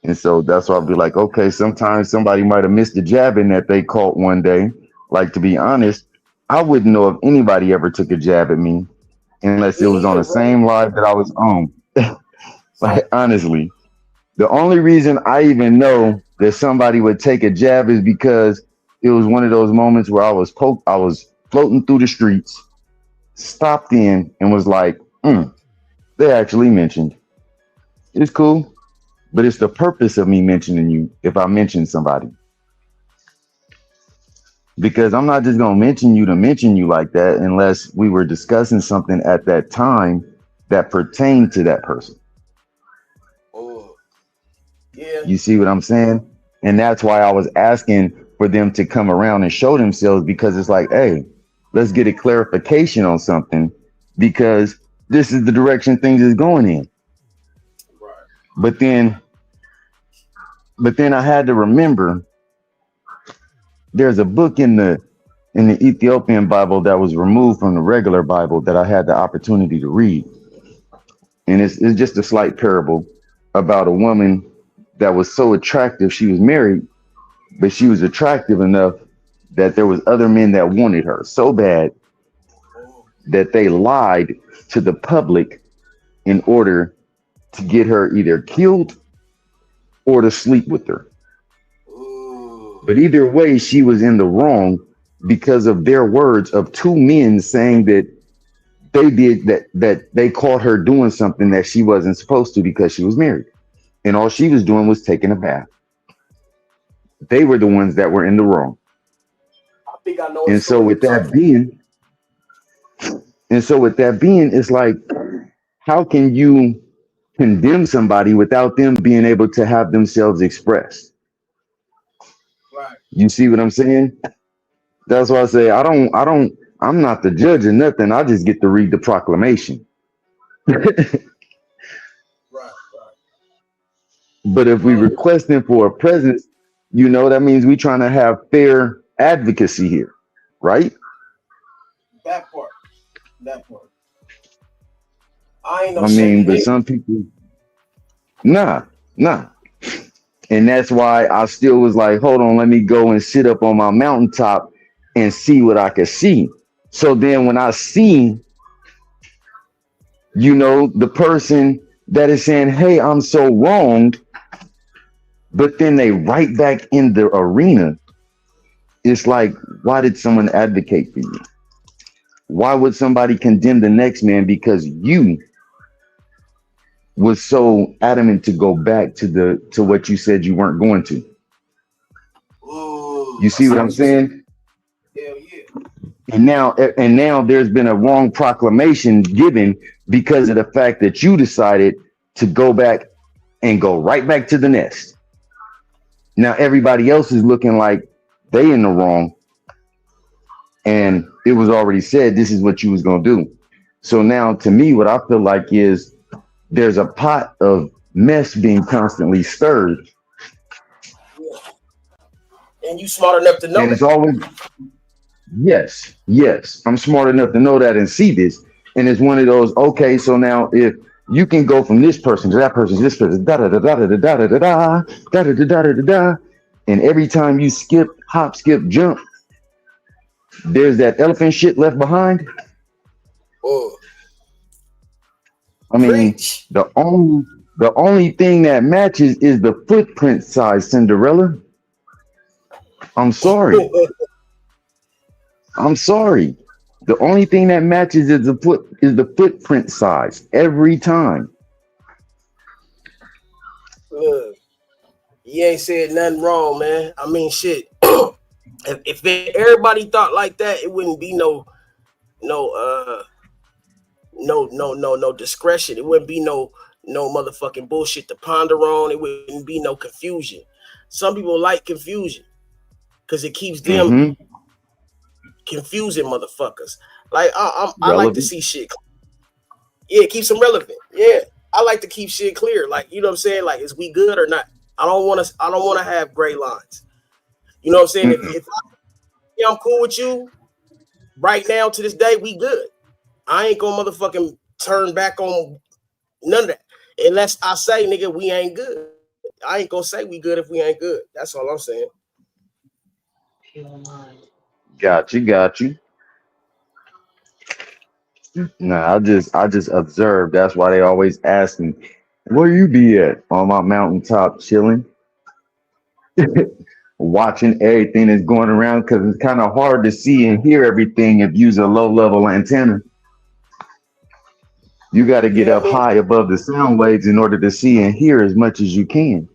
And so that's why I'll be like, okay, sometimes somebody might have missed the jabbing that they caught one day. Like, to be honest, I wouldn't know if anybody ever took a jab at me unless it was on the same live that I was on. Like, honestly, the only reason I even know that somebody would take a jab is because it was one of those moments where I was floating through the streets, stopped in and was like, they actually mentioned. It's cool. But it's the purpose of me mentioning you if I mention somebody. Because I'm not just going to mention you like that unless we were discussing something at that time that pertained to that person. Yeah. You see what I'm saying? And that's why I was asking for them to come around and show themselves, because it's like, hey, let's get a clarification on something, because this is the direction things is going in. But then I had to remember there's a book in the Ethiopian Bible that was removed from the regular Bible that I had the opportunity to read. And it's just a slight parable about a woman that was so attractive. She was married, but she was attractive enough that there was other men that wanted her so bad that they lied to the public in order to get her either killed or to sleep with her. But either way, she was in the wrong because of their words of two men saying that they did that they caught her doing something that she wasn't supposed to because she was married. And all she was doing was taking a bath. They were the ones that were in the wrong. I think I know. And so with that being, And so with that being, it's like, how can you condemn somebody without them being able to have themselves expressed? Right. You see what I'm saying? That's why I say I'm not the judge or nothing. I just get to read the proclamation. Right. But if we requesting for a presence, that means we trying to have fair advocacy here, right? That part. I ain't no I shady mean, but nigga. some people, nah. And that's why I still was like, hold on, let me go and sit up on my mountaintop and see what I can see. So then when I see, the person that is saying, hey, I'm so wronged, but then they right back in the arena, it's like, why did someone advocate for you? Why would somebody condemn the next man because you was so adamant to go back to what you said you weren't going to? Ooh, You see what I'm saying? Hell yeah. And now there's been a wrong proclamation given because of the fact that you decided to go back and go right back to the nest. Now everybody else is looking like they in the wrong. And it was already said this is what you was gonna do. So now to me, what I feel like is there's a pot of mess being constantly stirred. And you smart enough to know And that. it's always yes. I'm smart enough to know that and see this. And it's one of those, okay, so now if you can go from this person to that person to this person, da da da da da da da da da da da da da da da da, and every time you hop, skip, jump, there's that elephant shit left behind. Oh. I mean, the only thing that matches is the footprint size, Cinderella. I'm sorry. The only thing that matches is the footprint size every time. Look, you ain't said nothing wrong, man. I mean, shit. if everybody thought like that, it wouldn't be no discretion. It wouldn't be no motherfucking bullshit to ponder on. It wouldn't be no confusion. Some people like confusion because it keeps them confusing motherfuckers. Like I like to see shit. Yeah, it keeps them relevant. Yeah, I like to keep shit clear. Like, you know what I'm saying? Like, is we good or not? I don't want to have gray lines. You know what I'm saying? If I'm cool with you right now to this day, we good. I ain't gonna motherfucking turn back on none of that. Unless I say, nigga, we ain't good. I ain't gonna say we good if we ain't good. That's all I'm saying. Got you. Nah, I just observed. That's why they always ask me, where you be at? On my mountaintop chilling. Watching everything that's going around because it's kind of hard to see and hear everything if you use a low level antenna. You got to get up high above the sound waves in order to see and hear as much as you can.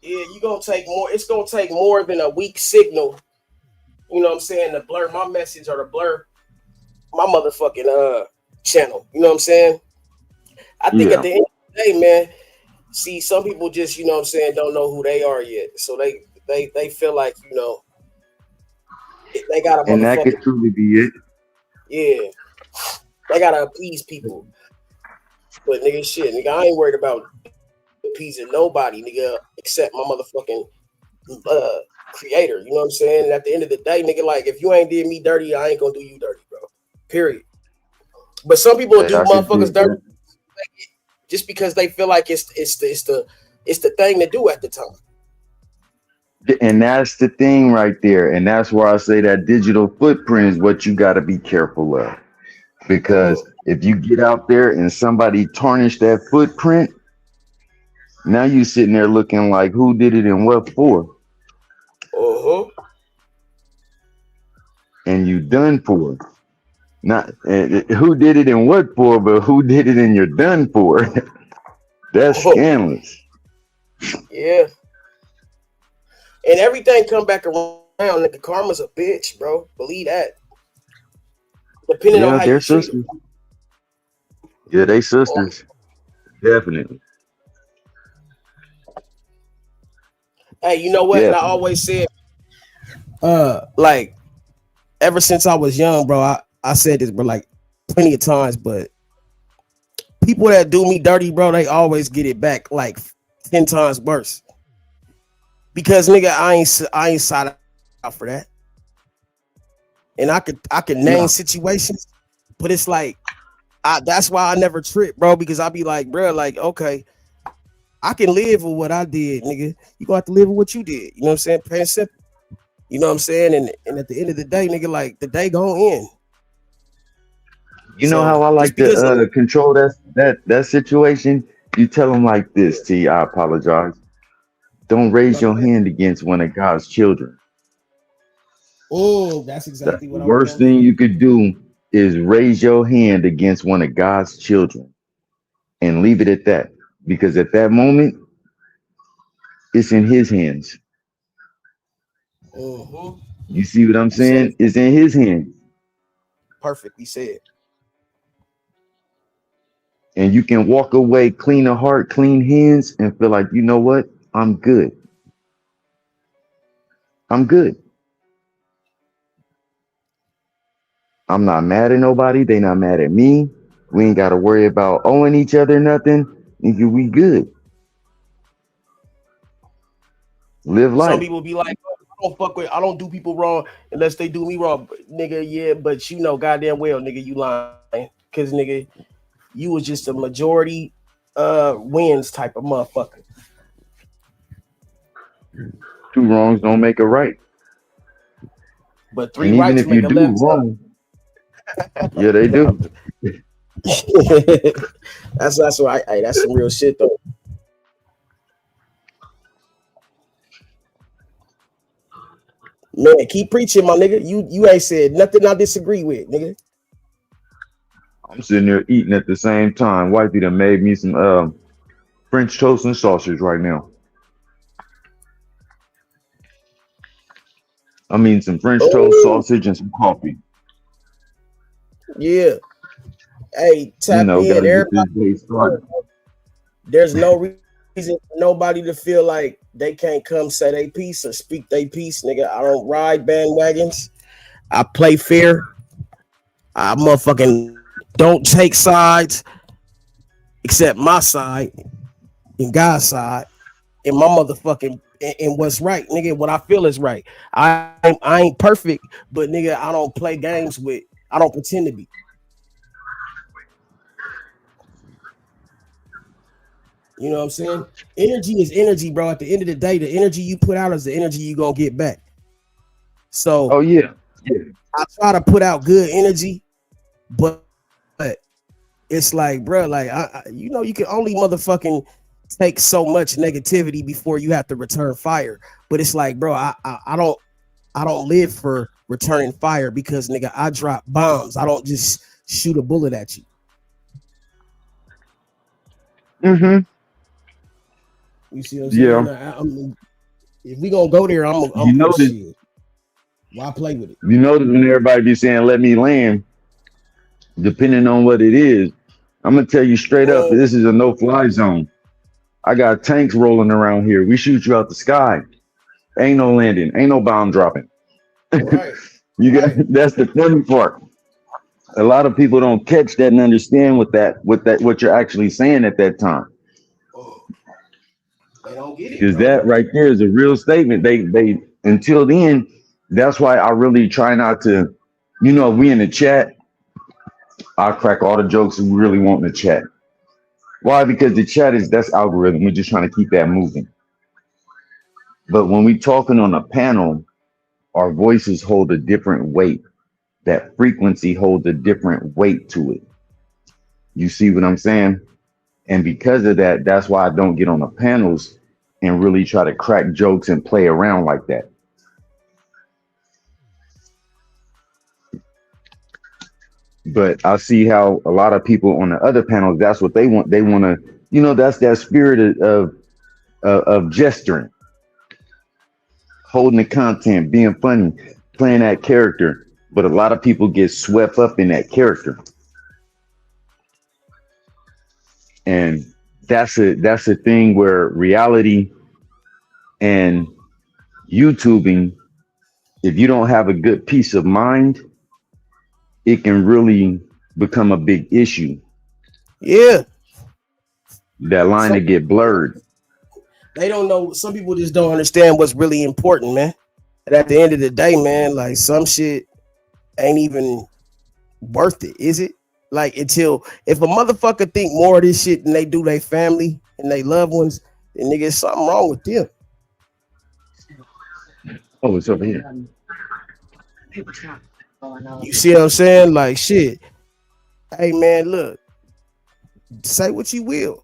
Yeah, you gonna take more. It's gonna take more than a weak signal. You know what I'm saying? To blur my message or to blur my motherfucking channel. You know what I'm saying? I think at the end of the day, man, see, some people just, you know what I'm saying, don't know who they are yet. So they feel like, you know, they got a motherfucking. And that could truly be it. Yeah. They gotta appease people. But nigga, shit, nigga, I ain't worried about appeasing nobody, nigga, except my motherfucking creator. You know what I'm saying? And at the end of the day, nigga, like, if you ain't did me dirty, I ain't gonna do you dirty, bro. Period. But some people do motherfuckers dirty just because they feel like it's the thing to do at the time. And that's the thing right there. And that's where I say that digital footprint is what you got to be careful of. Because if you get out there and somebody tarnish that footprint, now you sitting there looking like who did it and what for? And you done for. Not who did it and what for, but who did it and you're done for. That's scandalous. Yeah. And everything come back around, nigga. Karma's a bitch, bro. Believe that. depending on Yeah, how they're you treat them. sisters. Yeah, they sisters. Definitely. Hey, you know what? And I Definitely. always said, like ever since I was young, bro, I said this, bro, like plenty of times, but people that do me dirty, bro, they always get it back like 10 times worse. Because nigga, I ain't side out for that. And I could name No. situations, but it's like that's why I never trip, bro, because I be like, bro, like, okay, I can live with what I did, nigga. You gonna have to live with what you did. You know what I'm saying? Plain and simple. You know what I'm saying? And at the end of the day, nigga, like the day gonna end. You know So how I just like to because of, control that situation? You tell them like this, T. I apologize. Don't raise your hand against one of God's children. oh, that's The exactly what I was worst gonna thing do. you could do is raise your hand against one of God's children and leave it at that. Because at that moment, it's in his hands. Mm-hmm. You see what I'm You said it saying? It's in his hands. perfectly said. And you can walk away clean of heart, clean hands, and feel like, you know what? I'm good. I'm good. I'm not mad at nobody. They not mad at me. We ain't got to worry about owing each other nothing. Nigga, we good. Live Some life. people be like, I don't do people wrong unless they do me wrong. But, nigga, yeah, but you know goddamn well, nigga, you lying. Cause nigga, you was just a majority wins type of motherfucker. Two wrongs don't make a right. But three And even rights if you make a do left wrong, yeah, they do. that's right. Hey, that's some real shit though. Man, keep preaching, my nigga. You ain't said nothing I disagree with, nigga. I'm sitting there eating at the same time. Wifey done made me some French toast and sausage right now. I mean, some French toast, Oh, sausage, and some coffee. yeah. Hey, You tap know, in, gotta get everybody. this day started. There's no reason for nobody to feel like they can't come say their piece or speak their piece, nigga. I don't ride bandwagons. I play fair. I motherfucking don't take sides except my side and God's side and my motherfucking and what's right, nigga. What I feel is right. I ain't perfect, but nigga, I don't play games with. I don't pretend to be. You know what I'm saying? Energy is energy, bro. At the end of the day, the energy you put out is the energy you gonna get back. So Oh yeah, yeah. I try to put out good energy, but it's like, bro, like you know, you can only motherfucking take so much negativity before you have to return fire. But it's like, bro, I don't live for returning fire because nigga, I drop bombs. I don't just shoot a bullet at you. Mm-hmm. You see what I'm Yeah. saying? If we gonna go there, I'm You put notice, shit. Why play with it? you notice when everybody be saying, let me land, depending on what it is, I'm gonna tell you straight up, this is a no-fly zone. I got tanks rolling around here. We shoot you out the sky. Ain't no landing, ain't no bomb dropping. Right. You got that's the funny part. A lot of people don't catch that and understand what you're actually saying at that time. They don't get it, Because bro. that right there is a real statement. They until then, that's why I really try not to, we in the chat, I crack all the jokes we really want in the chat. Why? Because the chat that's algorithm. We're just trying to keep that moving. But when we talking on a panel, our voices hold a different weight. That frequency holds a different weight to it. You see what I'm saying? And because of that, that's why I don't get on the panels and really try to crack jokes and play around like that. But I see how a lot of people on the other panels, that's what they want. They want to, that's that spirit of gesturing, holding the content, being funny, playing that character, but a lot of people get swept up in that character. And that's a thing where reality and YouTubing, if you don't have a good peace of mind, it can really become a big issue. Yeah. That line to get blurred. They don't know. Some people just don't understand what's really important, man. And at the end of the day, man, like some shit ain't even worth it, is it? Like until if a motherfucker think more of this shit than they do their family and they loved ones, then nigga, something wrong with them. Oh, it's over here. You see what I'm saying? Like shit. Hey man, look, say what you will.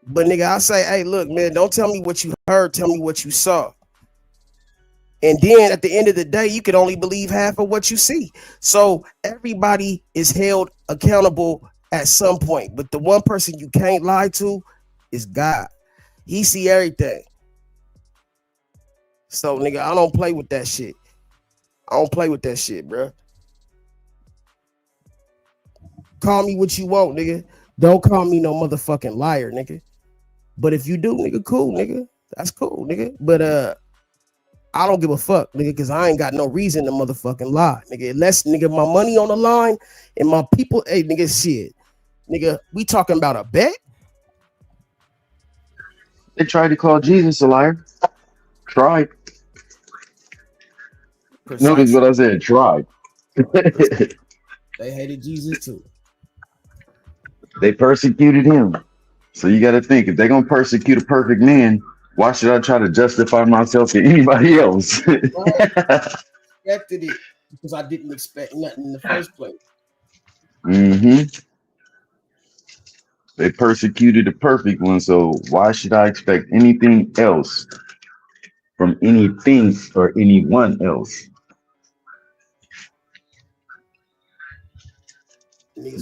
But nigga, I say, hey, look, man, don't tell me what you heard, tell me what you saw. And then at the end of the day, you can only believe half of what you see. So everybody is held accountable at some point. But the one person you can't lie to is God. He see everything. So nigga, I don't play with that shit. I don't play with that shit, bro. Call me what you want, nigga. Don't call me no motherfucking liar, nigga. But if you do, nigga, cool, nigga. That's cool, nigga. But I don't give a fuck, nigga, because I ain't got no reason to motherfucking lie, nigga. Unless, nigga, my money on the line and my people, hey, nigga, shit. Nigga, we talking about a bet? They tried to call Jesus a liar. Tried. Notice what I said, tried. They hated Jesus too. They persecuted him. So you got to think, if they're going to persecute a perfect man, why should I try to justify myself to anybody else? I expected it because I didn't expect nothing in the first place. Mm-hmm. They persecuted the perfect one, so why should I expect anything else from anything or anyone else?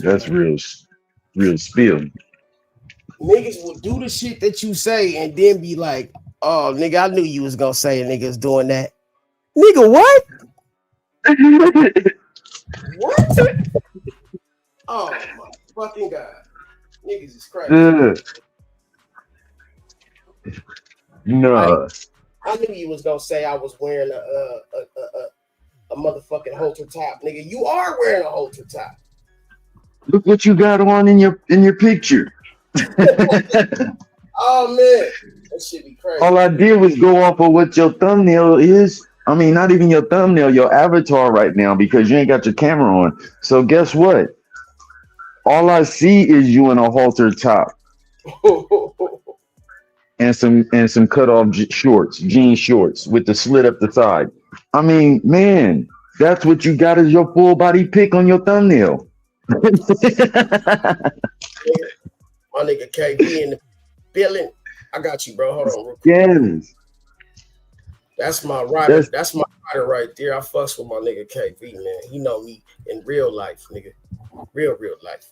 That's real spill. Niggas will do the shit that you say and then be like, oh, nigga, I knew you was gonna say niggas doing that. Nigga, what? What? Oh my fucking God. Niggas is crazy. No. I knew you was gonna say I was wearing a motherfucking halter top. Nigga, you are wearing a halter top. Look what you got on in your picture. Oh man, that shit be crazy. All I did was go off of what your thumbnail is. I mean, not even your thumbnail, your avatar right now, because you ain't got your camera on. So guess what? All I see is you in a halter top and some cut off shorts, jean shorts with the slit up the side. I mean, man, that's what you got as your full body pic on your thumbnail. My nigga KB in the building. I got you, bro. Hold on real quick. Yes. That's my rider. That's my rider right there. I fucks with my nigga KB, man. He know me in real life, nigga. Real life.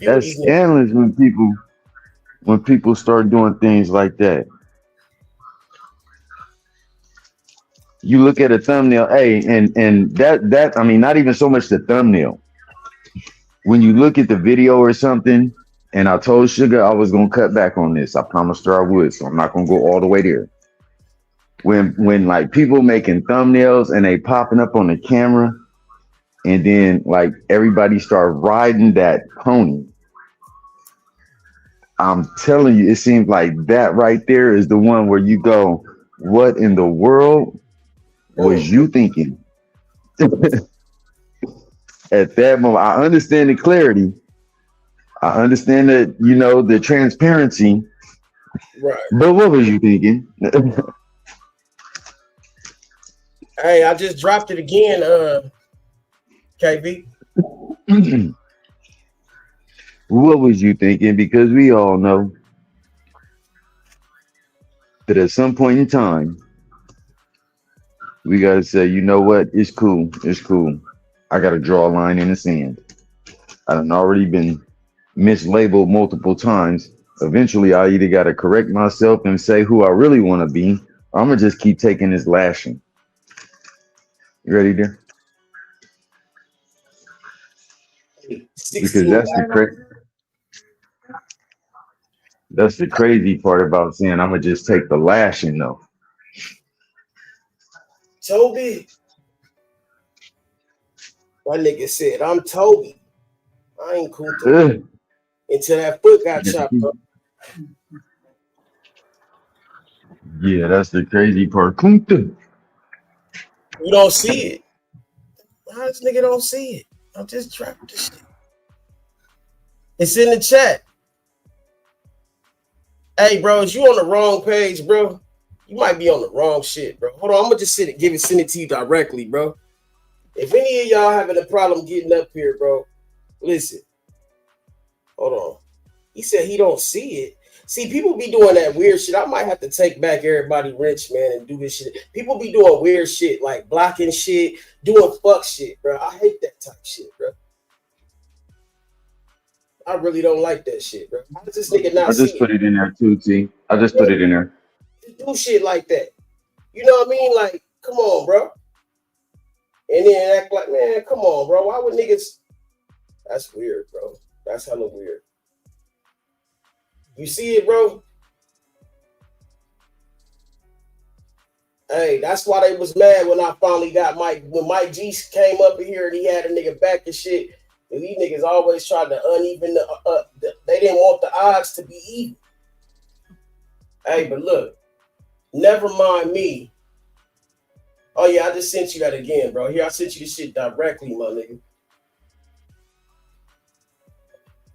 That's scandalous when people start doing things like that. You look at a thumbnail, hey, and that I mean, not even so much the thumbnail. When you look at the video or something, and I told Sugar I was gonna cut back on this. I promised her I would, so I'm not gonna go all the way there. When like people making thumbnails and they popping up on the camera, and then like everybody start riding that pony. I'm telling you, it seems like that right there is the one where you go, what in the world was you thinking? At that moment, I understand the clarity. I understand that, you know, the transparency. Right. But what was you thinking? Hey, I just dropped it again, KB. What was you thinking? Because we all know that at some point in time, we got to say, you know what? It's cool. It's cool. I got to draw a line in the sand. I done already been mislabeled multiple times. Eventually, I either got to correct myself and say who I really want to be, or I'm going to just keep taking this lashing. You ready, dear? Because that's the crazy part about saying I'm gonna just take the lashing though. Toby. My nigga said, I'm Toby. I ain't Kunta. Until that foot got chopped up. Yeah, that's the crazy part. Kunta. You don't see it. How this nigga don't see it? I just dropped this shit. It's in the chat. Hey, bro, is you on the wrong page, bro? You might be on the wrong shit, bro. Hold on, I'm gonna just send it to you directly, bro. If any of y'all having a problem getting up here, bro, listen. Hold on. He said he don't see it. See, people be doing that weird shit. I might have to take back everybody rich, man, and do this shit. People be doing weird shit, like blocking shit, doing fuck shit, bro. I hate that type of shit, bro. I really don't like that shit, bro. How does this nigga not I see just put it? it in there too, T. I just put it in there. Do shit like that. You know what I mean? Like, come on, bro. And then act like, man, come on, bro. Why would niggas? That's weird, bro. That's hella weird. You see it, bro? Hey, that's why they was mad when I finally got Mike. When Mike G came up in here and he had a nigga back and shit. And these niggas always tried to uneven they didn't want the odds to be even. Hey, but look, never mind me. Oh yeah, I just sent you that again, bro. Here, I sent you this shit directly, my nigga.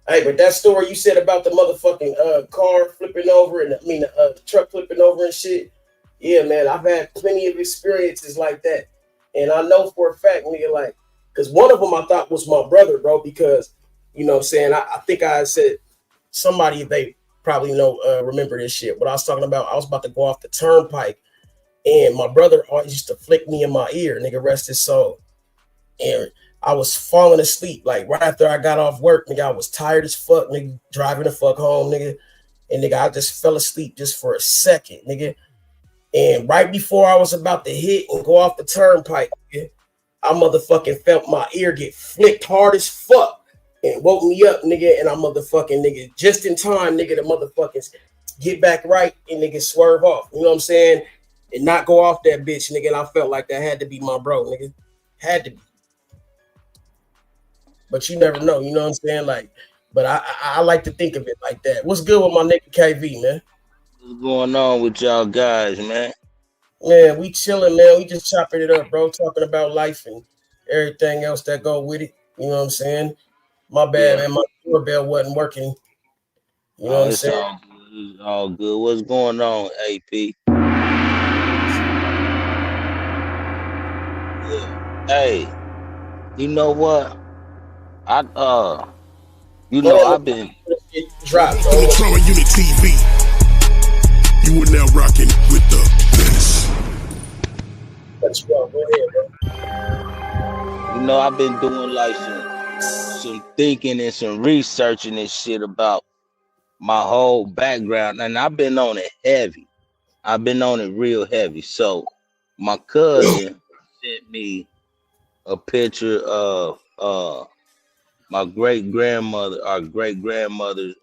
Hey, but that story you said about the motherfucking car flipping over and the truck flipping over and shit. Yeah, man, I've had plenty of experiences like that. And I know for a fact, nigga, like, because one of them I thought was my brother, bro, because, you know what I'm saying, I think I said somebody, they probably know, remember this shit. What I was talking about, I was about to go off the turnpike, and my brother always used to flick me in my ear, nigga, rest his soul. And I was falling asleep, like, right after I got off work, nigga, I was tired as fuck, nigga, driving the fuck home, nigga. And, nigga, I just fell asleep just for a second, nigga. And right before I was about to hit and go off the turnpike, nigga, I motherfucking felt my ear get flicked hard as fuck and woke me up, nigga. And I motherfucking, nigga, just in time, nigga, the motherfuckers get back right and nigga swerve off. You know what I'm saying? And not go off that bitch, nigga. And I felt like that had to be my bro, nigga. Had to be. But you never know, you know what I'm saying? Like, but I like to think of it like that. What's good with my nigga KV, man? What's going on with y'all guys, man? Man, we chilling, man. We just chopping it up, bro. Talking about life and everything else that go with it. You know what I'm saying? My bad, man. My doorbell wasn't working. You know what I'm It's saying? all good. It's all good. What's going on, AP? Yeah. Hey, you know what? I've been dropped on the Trama Unit TV. You are now rocking with the best. Let's go. Go ahead, bro. I've been doing like some thinking and some researching and shit about my whole background, and I've been on it heavy. I've been on it real heavy. So my cousin sent me a picture of my our great grandmother's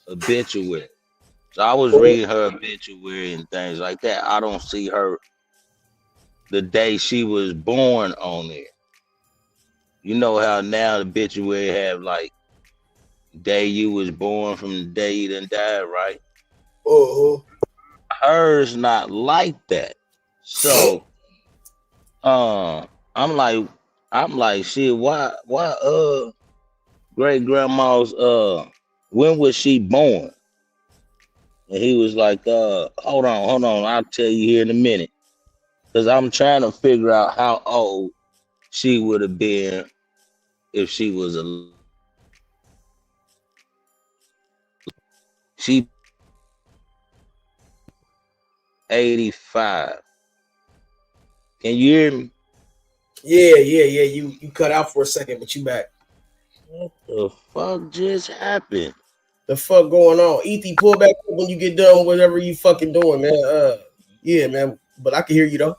obituary. So I was reading her obituary and things like that. I don't see her the day she was born on there. You know how now the obituary have like day you was born from the day you done died, right? Hers not like that. So I'm like shit, why great grandma's when was she born? And he was like, hold on, I'll tell you here in a minute. Cause I'm trying to figure out how old she would have been if she was she 85. Can you hear me? Yeah. You cut out for a second, but you back. What the fuck just happened? The fuck going on? Ethy, pull back up when you get done whatever you fucking doing, man. Yeah, man. But I can hear you though.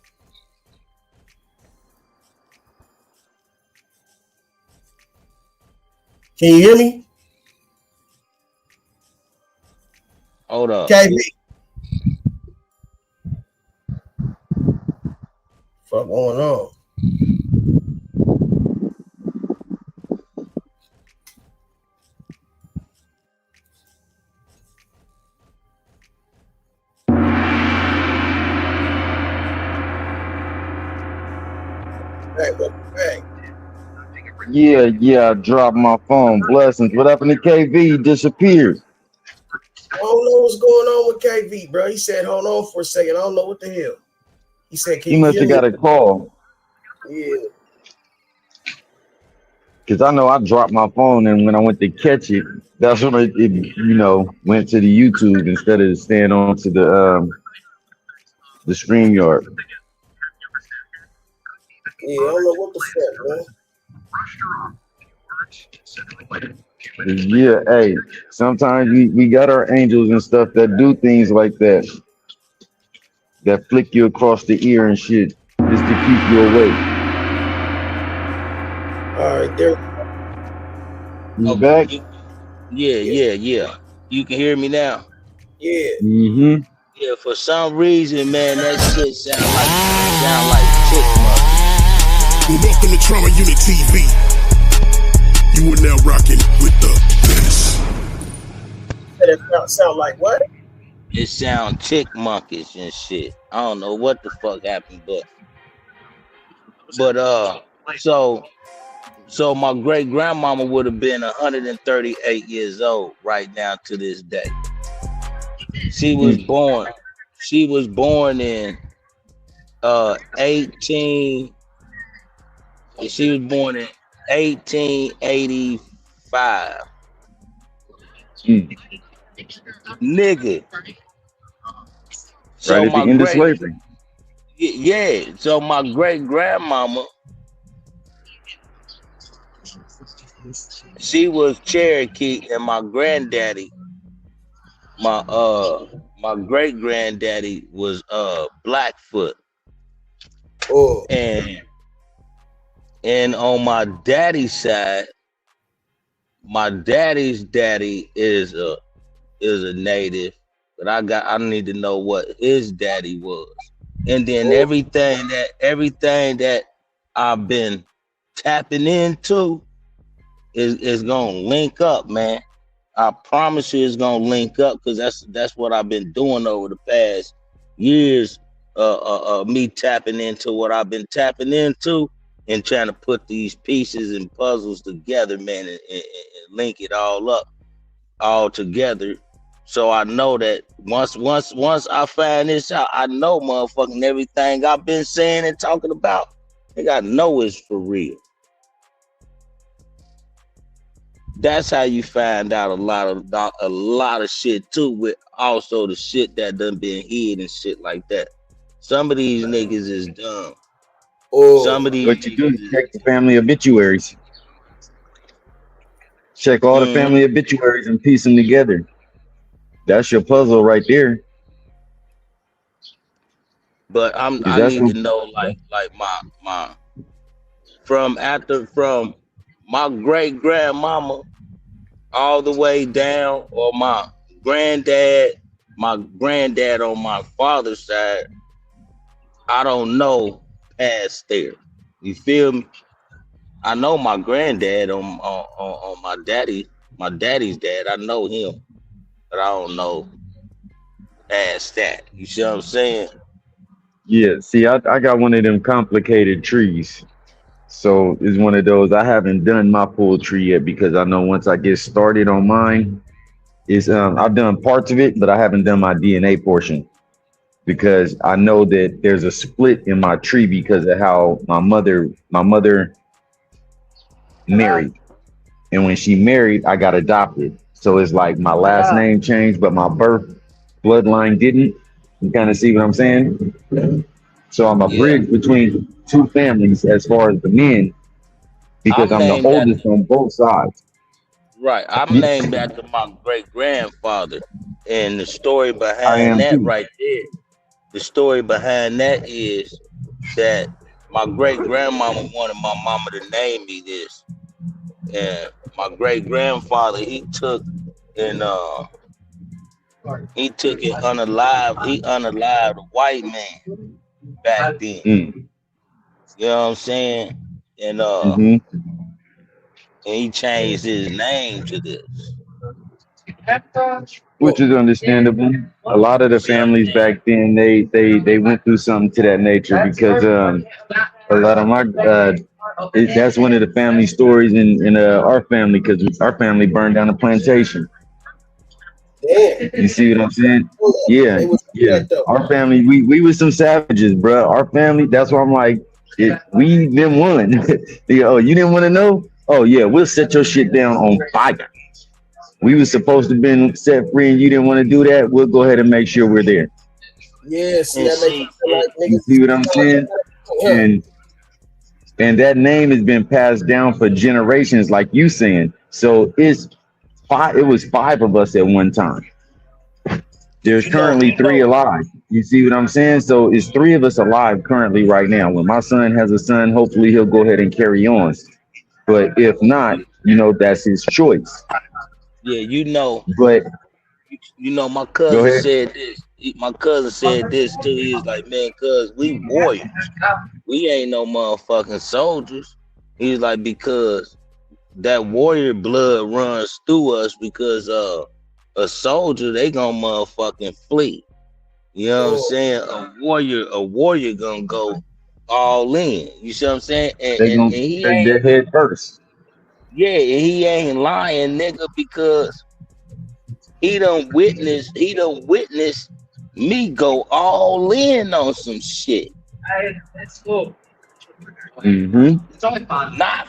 Can you hear me? Hold up. KB. Fuck going on? Hey, hey. Yeah, I dropped my phone. Blessings. What happened to KV? He disappeared. I don't know what's going on with KV, bro. He said, hold on for a second. I don't know what the hell. He said, can He you must hear have me? got a call. Yeah. Because I know I dropped my phone, and when I went to catch it, that's when it went to the YouTube instead of staying on to the StreamYard. Yeah, I don't know what the fuck, man. Yeah, hey, sometimes we got our angels and stuff that do things like that flick you across the ear and shit just to keep you awake. All right, there. You back? Yeah. You can hear me now? Yeah. Mm-hmm. Yeah, for some reason, man, that shit sound like chick mother. Well, welcome to Trama Unit TV. You are now rocking with the best. That sound like what? It sound chick monkish and shit. I don't know what the fuck happened, but so my great grandmama would have been 138 years old right now to this day. She was born in 1885. Nigga. So Right at the end of slavery. Yeah. So my great grandmama, she was Cherokee, and my granddaddy, my great granddaddy was Blackfoot. Oh. And on my daddy's side, my daddy's daddy is a native, but I need to know what his daddy was. And then everything that I've been tapping into is gonna link up, man. I promise you it's gonna link up, because that's what I've been doing over the past years. Me tapping into what I've been tapping into and trying to put these pieces and puzzles together, man, and link it all together. So I know that once I find this out, I know motherfucking everything I've been saying and talking about, I gotta know it's for real. That's how you find out a lot of shit too, with also the shit that done been hid and shit like that. Some of these niggas is dumb. Some of these What you do is check the family obituaries. Check all the family obituaries and piece them together. That's your puzzle right there. But I need to know like my from my great grandmama all the way down, or my granddad on my father's side. I don't know past there. You feel me? I know my granddad on my daddy's dad. I know him, but I don't know past that. You see what I'm saying? Yeah, see, I got one of them complicated trees. So it's one of those, I haven't done my full tree yet, because I know once I get started on mine, I've done parts of it, but I haven't done my DNA portion, because I know that there's a split in my tree because of how my mother married. And when she married, I got adopted. So it's like my last name changed, but my birth bloodline didn't. You kind of see what I'm saying? So I'm a bridge between two families as far as the men, because I'm the oldest on both sides. Right. I'm named after my great grandfather. And the story behind that right there, the story behind that is that my great grandmama wanted my mama to name me this. And my great grandfather, he took and unalived. He unalived a white man back then. You know what I'm saying? And and he changed his name to this. Which is understandable. A lot of the families back then, they went through something to that nature because a lot of my that's one of the family stories in our family because our family burned down a plantation. Damn. You see what I'm saying? Yeah, yeah. Our family, we was some savages, bro. Our family. That's why I'm like, we didn't want. Oh, you didn't want to know? Oh yeah, we'll set your shit down on fire. We was supposed to have been set free, and you didn't want to do that. We'll go ahead and make sure we're there. Yeah, see, that makes me feel like You niggas. see what I'm saying? And that name has been passed down for generations, like you saying. So it's five. It was five of us at one time. There's currently three alive. You see what I'm saying? So it's three of us alive currently right now. When my son has a son, hopefully he'll go ahead and carry on. But if not, that's his choice. Yeah, you know. But my cousin said this. My cousin said this too. He was like, man, cuz we warriors. We ain't no motherfucking soldiers. He's like, because that warrior blood runs through us because a soldier, they gonna motherfucking flee. You know what I'm saying? A warrior gonna go all in. You see what I'm saying? They And gonna he take ain't their head first. Yeah, and he ain't lying, nigga, because he done witnessed me go all in on some shit. Let's go. Not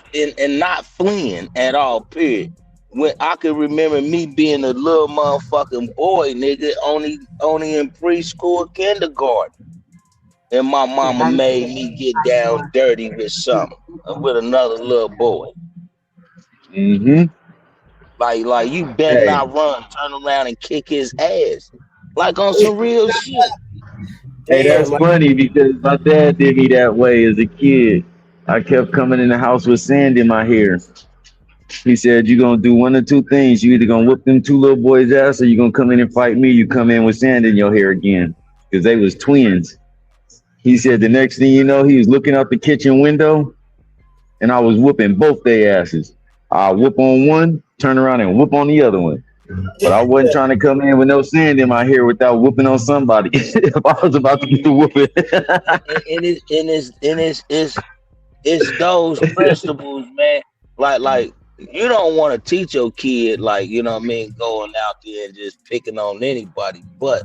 fleeing at all, period. When I can remember me being a little motherfucking boy, nigga, only in preschool, kindergarten, and my mama made me get down dirty with something, with another little boy. Like you better not run, turn around and kick his ass, like on some real shit. Hey, that's funny because my dad did me that way as a kid. I kept coming in the house with sand in my hair. He said, you're going to do one or two things. You either going to whip them two little boys' ass or you're going to come in and fight me. You come in with sand in your hair again because they was twins. He said the next thing you know, he was looking out the kitchen window and I was whooping both their asses. I whoop on one, turn around and whoop on the other one. But I wasn't trying to come in with no sand in my hair without whooping on somebody. If I was about to get the whooping. It's those principles, man. Like you don't want to teach your kid, like, you know what I mean, going out there and just picking on anybody, but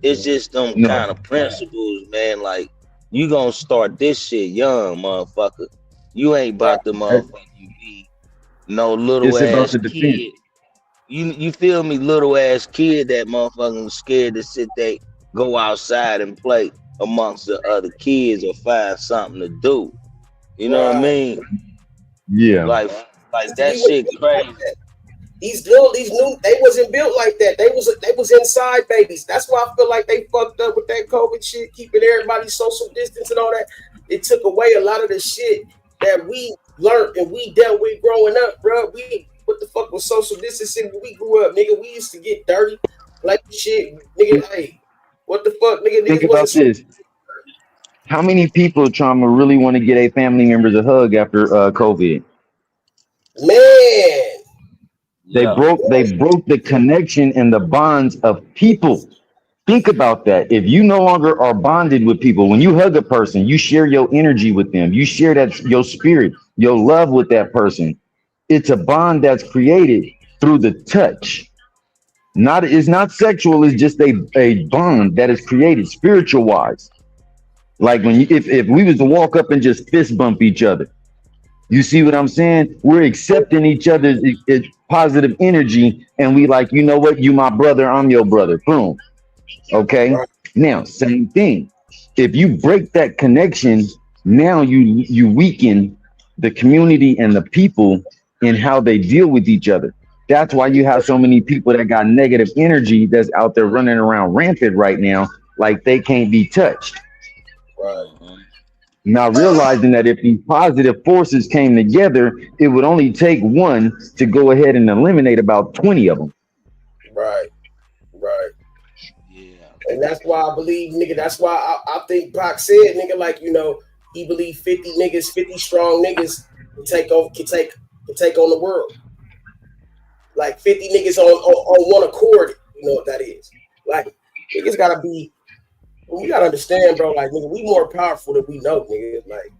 it's just them kind of principles, man. Like, you gonna start this shit young, motherfucker. You ain't about to motherfucking be no little ass kid. You feel me, little ass kid that motherfucking scared to sit there, go outside and play amongst the other kids or find something to do. You know what I mean? Yeah. Like that shit crazy. These new, they wasn't built like that. They was inside babies. That's why I feel like they fucked up with that COVID shit, keeping everybody social distance and all that. It took away a lot of the shit that we learned and we dealt with growing up, bro. What the fuck was social distancing when we grew up, nigga? We used to get dirty, like shit, nigga. Hey, what the fuck, nigga? Think about this. How many people, Trama, really want to get a family members a hug after COVID? Man, they broke the connection and the bonds of people. Think about that. If you no longer are bonded with people, when you hug a person, you share your energy with them. You share that your spirit, your love with that person. It's a bond that's created through the touch. It's not sexual, it's just a bond that is created spiritual wise. Like when if we was to walk up and just fist bump each other, you see what I'm saying? We're accepting each other's positive energy, and we like, you know what? You my brother, I'm your brother. Boom. Okay. Now, same thing. If you break that connection, now you weaken the community and the people in how they deal with each other. That's why you have so many people that got negative energy that's out there running around rampant right now, like they can't be touched. Right. Not realizing that if these positive forces came together, it would only take one to go ahead and eliminate about 20 of them. Right, right. Yeah. And that's why I believe, nigga, that's why I think Pac said, nigga, like, you know, he believed 50 niggas, 50 strong niggas can take on the world. Like 50 niggas on one accord, you know what that is. Like, niggas gotta be, you gotta understand, bro, like, nigga, we more powerful than we know, nigga. Like,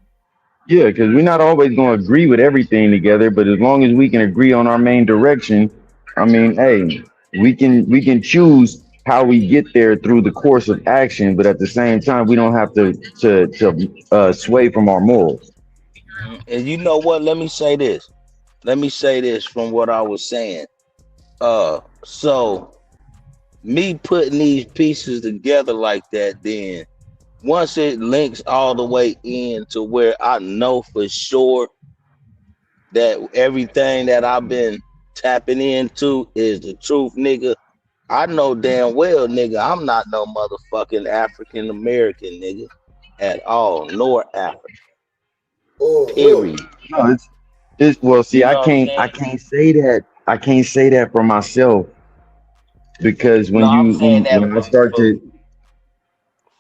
Yeah, because we're not always going to agree with everything together, but as long as we can agree on our main direction, I mean, hey, we can choose how we get there through the course of action, but at the same time, we don't have to sway from our morals. And you know what? Let me say this. Let me say this from what I was saying. So me putting these pieces together like that, then once it links all the way in to where I know for sure that everything that I've been tapping into is the truth, nigga. I know damn well, nigga, I'm not no motherfucking African American, nigga, at all, nor African. Period. No, it's well. See, You I know what I'm can't saying? I can't say that. I can't say that for myself because No, I'm saying that when I start to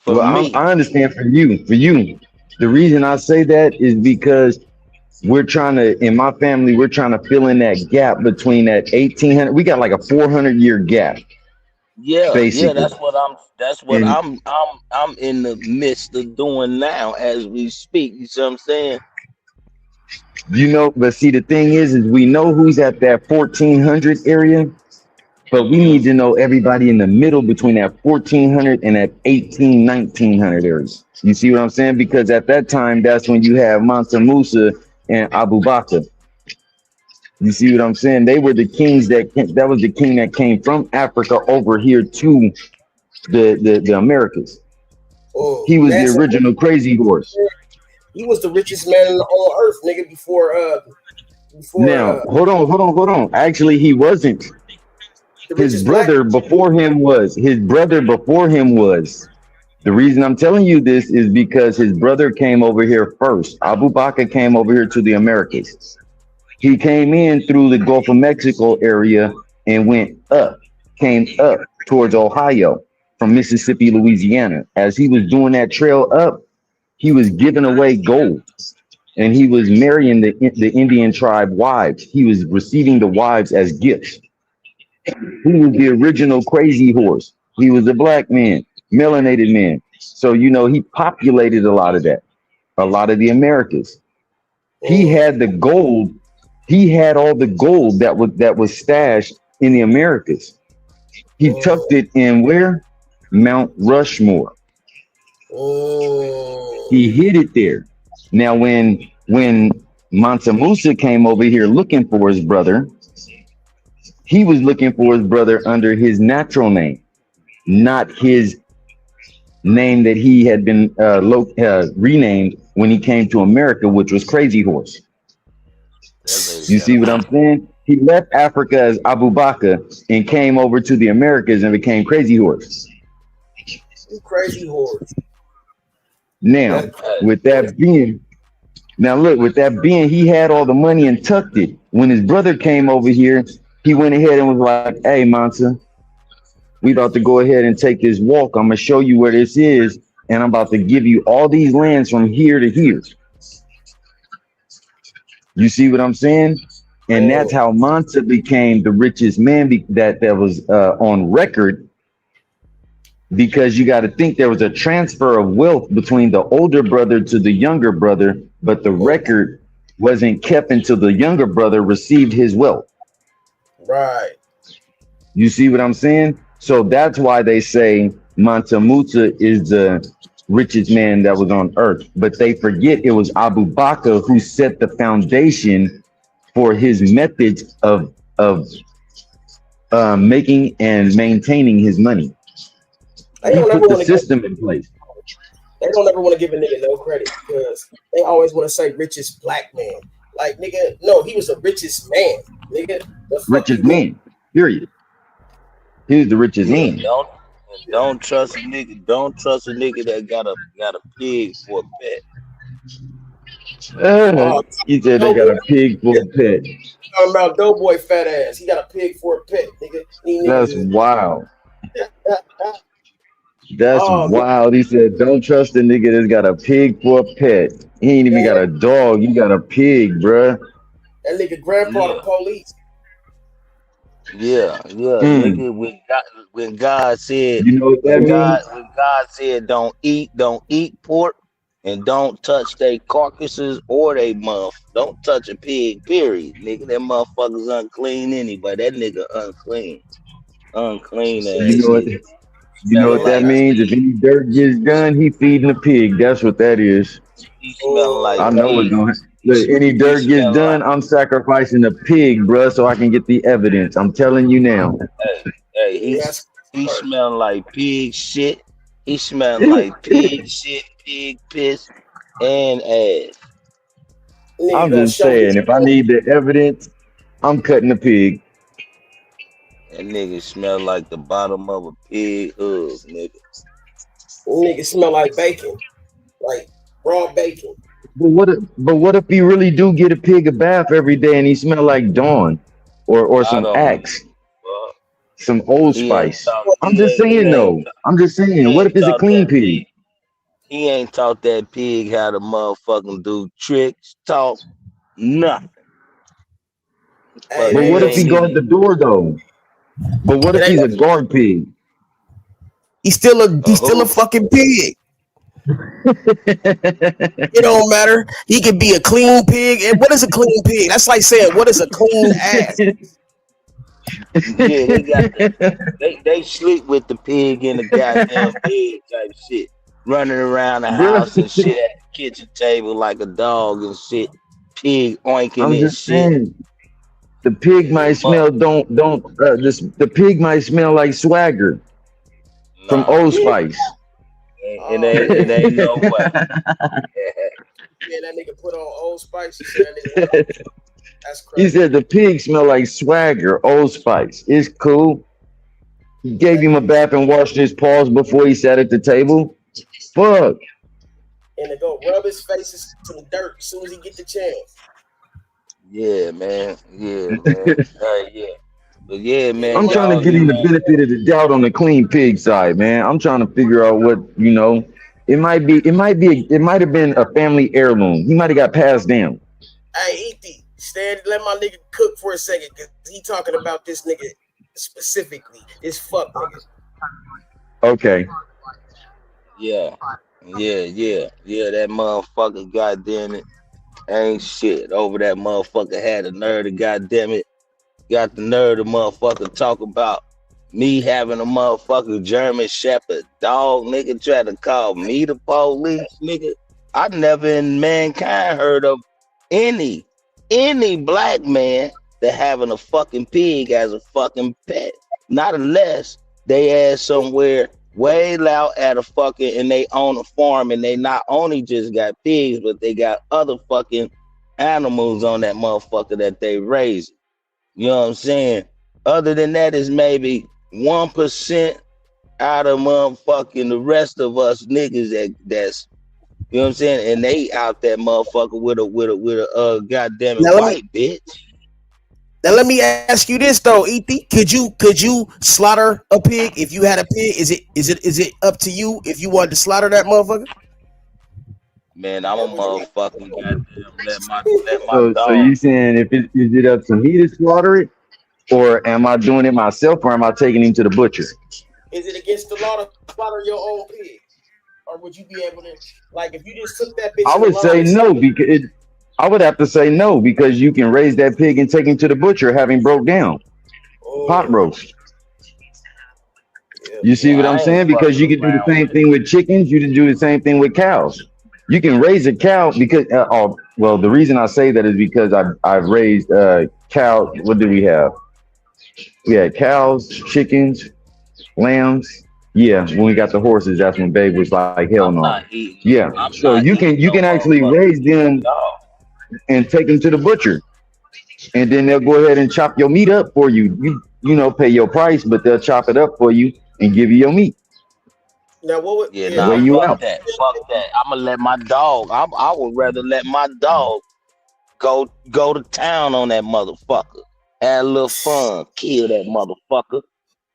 for I me. understand for you. For you, the reason I say that is because we're trying to in my family we're trying to fill in that gap between that 1800. We got like a 400-year gap, Yeah, basically. that's what And I'm in the midst of doing now as we speak. You see what I'm saying? but see, the thing is we know who's at that 1400 area. But we need to know everybody in the middle between that 1400 and that 1900 areas. You see what I'm saying? Because at that time, that's when you have Mansa Musa and Abu Bakr. You see what I'm saying? They were the kings that was the king that came from Africa over here to the Americas. He was the Mansa original crazy horse. he was the richest man on earth, nigga, Now, hold on. Actually, he wasn't. the His richest black. brother before him was. His brother before him was. The reason I'm telling you this is because his brother came over here first. Abu Bakr came over here to the Americas. He came in through the Gulf of Mexico area and came up towards Ohio from Mississippi, Louisiana. As he was doing that trail up, he was giving away gold and he was marrying the Indian tribe wives. He was receiving the wives as gifts. He was the original crazy horse. He was a black man, melanated man. So, he populated a lot of that, a lot of the Americas. He had the gold. He had all the gold that was stashed in the Americas. He tucked it in where? Mount Rushmore. He hid it there. Now, when Mansa Musa came over here looking for his brother, he was looking for his brother under his natural name, not his name that he had been renamed when he came to America, which was Crazy Horse. You see what I'm saying? He left Africa as Abu Bakr and came over to the Americas and became Crazy Horse. Crazy horse. Now, with that being, he had all the money and tucked it. When his brother came over here, he went ahead and was like, "Hey, Mansa, we about to go ahead and take this walk. I'm gonna show you where this is, and I'm about to give you all these lands from here to here." You see what I'm saying? And that's how Mansa became the richest man that was on record. Because you got to think there was a transfer of wealth between the older brother to the younger brother, but the record wasn't kept until the younger brother received his wealth. Right. You see what I'm saying? So that's why they say Mansa Musa is the richest man that was on earth. But they forget it was Abu Bakr who set the foundation for his methods of making and maintaining his money. He put the system in place. They don't ever want to give a nigga no credit because they always want to say richest black man. Like, nigga, no, he was the richest man, nigga. Richest man, period. He was the richest man. Don't trust a nigga. Don't trust a nigga that got a pig for a pet. He said they got a pig for a pet. Talking about Doughboy fat ass. He got a pig for a pet, nigga. That's wild. That's Oh, man. wild. He said, don't trust a nigga that's got a pig for a pet. He ain't even got a dog. You got a pig, bruh. That nigga grandpa the police. Yeah, Mm. nigga. When God said, You know what that means? when God said, don't eat pork, and don't touch they carcasses or they don't touch a pig. Period, nigga. That motherfucker's unclean anyway. That nigga unclean So ass nigga. you know what that Smelling like means? If any dirt gets done, he feeding a pig. That's what that is. he smelling like I know it's pig. going. Look, any dirt gets smelling done, I'm sacrificing a pig, bruh, so I can get the evidence. I'm telling you now. Hey, he smelling like pig shit. He smelling like pig shit, pig piss, and ass. I'm just saying, if I need the evidence, I'm cutting the pig. That nigga smell like the bottom of a pig hood, nigga. Nigga smell like bacon, like raw bacon. But what if you really do get a pig a bath every day and he smell like Dawn or some Axe, some Old Spice? I'm just saying though. I'm just saying. What if it's a clean pig? He ain't taught that pig how to motherfucking do tricks, talk, nothing. But what if he guard the door though? But what if he's a guard pig? He's still a fucking pig. It don't matter. He could be a clean pig. And what is a clean pig? That's like saying, what is a clean ass? Yeah, they sleep with the pig in the goddamn bed type shit, running around the house and shit at the kitchen table like a dog and shit. Pig oinking I'm and just shit. saying. The pig might smell. The pig might smell like Swagger from Old Spice. It ain't no way. Yeah, that nigga put on Old Spice. He said that's crazy. He said the pig smell like Swagger, Old Spice. It's cool. He gave him a bath and washed his paws before he sat at the table. Fuck. And to go rub his face in some dirt as soon as he get the chance. Yeah, man. Yeah. But yeah, man. I'm trying to give him the benefit of the doubt on the clean pig side, man. I'm trying to figure out what, it might have been a family heirloom. He might have got passed down. Hey, E.T., let my nigga cook for a second, because he talking about this nigga specifically. This fuck nigga. Okay. Yeah, that motherfucker, goddamn it, ain't shit. Over that motherfucker had the nerve to goddamn it, got the nerve to motherfucker talk about me having a motherfucking German Shepherd dog, nigga, try to call me the police, nigga. I never in mankind heard of any black man that having a fucking pig as a fucking pet. Not unless they ass somewhere way out at a fucking, and they own a farm, and they not only just got pigs, but they got other fucking animals on that motherfucker that they raise. You know what I'm saying? Other than that, is maybe 1% out of motherfucking the rest of us niggas that's, you know what I'm saying, and they out that motherfucker with a goddamn it white bitch. Now let me ask you this though, E.T. Could you slaughter a pig if you had a pig? Is it up to you if you wanted to slaughter that motherfucker? Man, I'm a motherfucking goddamn let my dog. So you saying is it up to me to slaughter it, or am I doing it myself, or am I taking him to the butcher? Is it against the law to slaughter your own pig, or would you be able to, like, if you just took that bitch? I would say no, because I would have to say no, because you can raise that pig and take him to the butcher having broke down. Pot roast. You see what I'm saying? Because you can do the same thing with chickens. You can do the same thing with cows. You can raise a cow because, the reason I say that is because I've raised cows. What do we have? We had cows, chickens, lambs. Yeah, when we got the horses, that's when Babe was like, hell no. Yeah, so you can actually raise them and take them to the butcher, and then they'll go ahead and chop your meat up for you. You pay your price, but they'll chop it up for you and give you your meat. Now what would Yeah, Where nah, you fuck out? that. Fuck that. I'ma let my dog. I would rather let my dog go to town on that motherfucker. Have a little fun. Kill that motherfucker.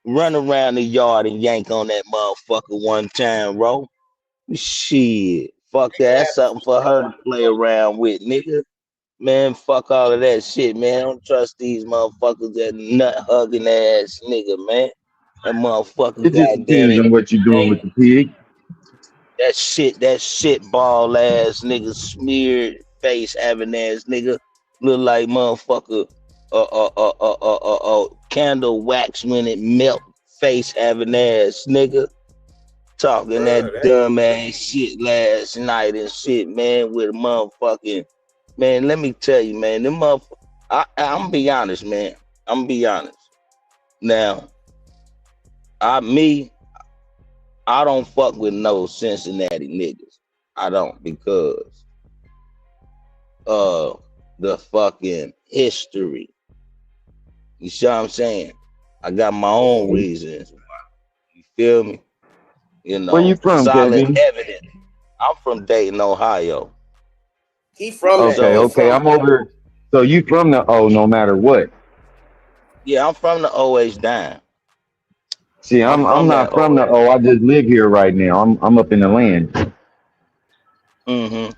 Run around the yard and yank on that motherfucker one time, bro. Shit. Fuck that. That's something for her to play around with, nigga. Man, fuck all of that shit, man. I don't trust these motherfuckers, that nut hugging ass nigga, man. That motherfucker, It just goddamn depends it. on what you're doing with Ain't the pig. that shit ball ass nigga, smeared face having ass nigga, look like motherfucker candle wax when it melt, face having ass nigga, talking that dumb ass shit last night and shit, man, with a motherfucking, man, let me tell you, man, them motherfuckers, I'm gonna be honest, man. I'm gonna be honest. Now, I don't fuck with no Cincinnati niggas. I don't, because the fucking history. You see what I'm saying? I got my own reasons. You feel me? You Where you know, from, solid KB? evidence. I'm from Dayton, Ohio. He from that. Okay, He So okay. from I'm over. So you from the O no matter what. yeah, I'm from the OH dime. See, I'm I'm from that not from the OH. O. I just live here right now. I'm up in the land. Mm-hmm.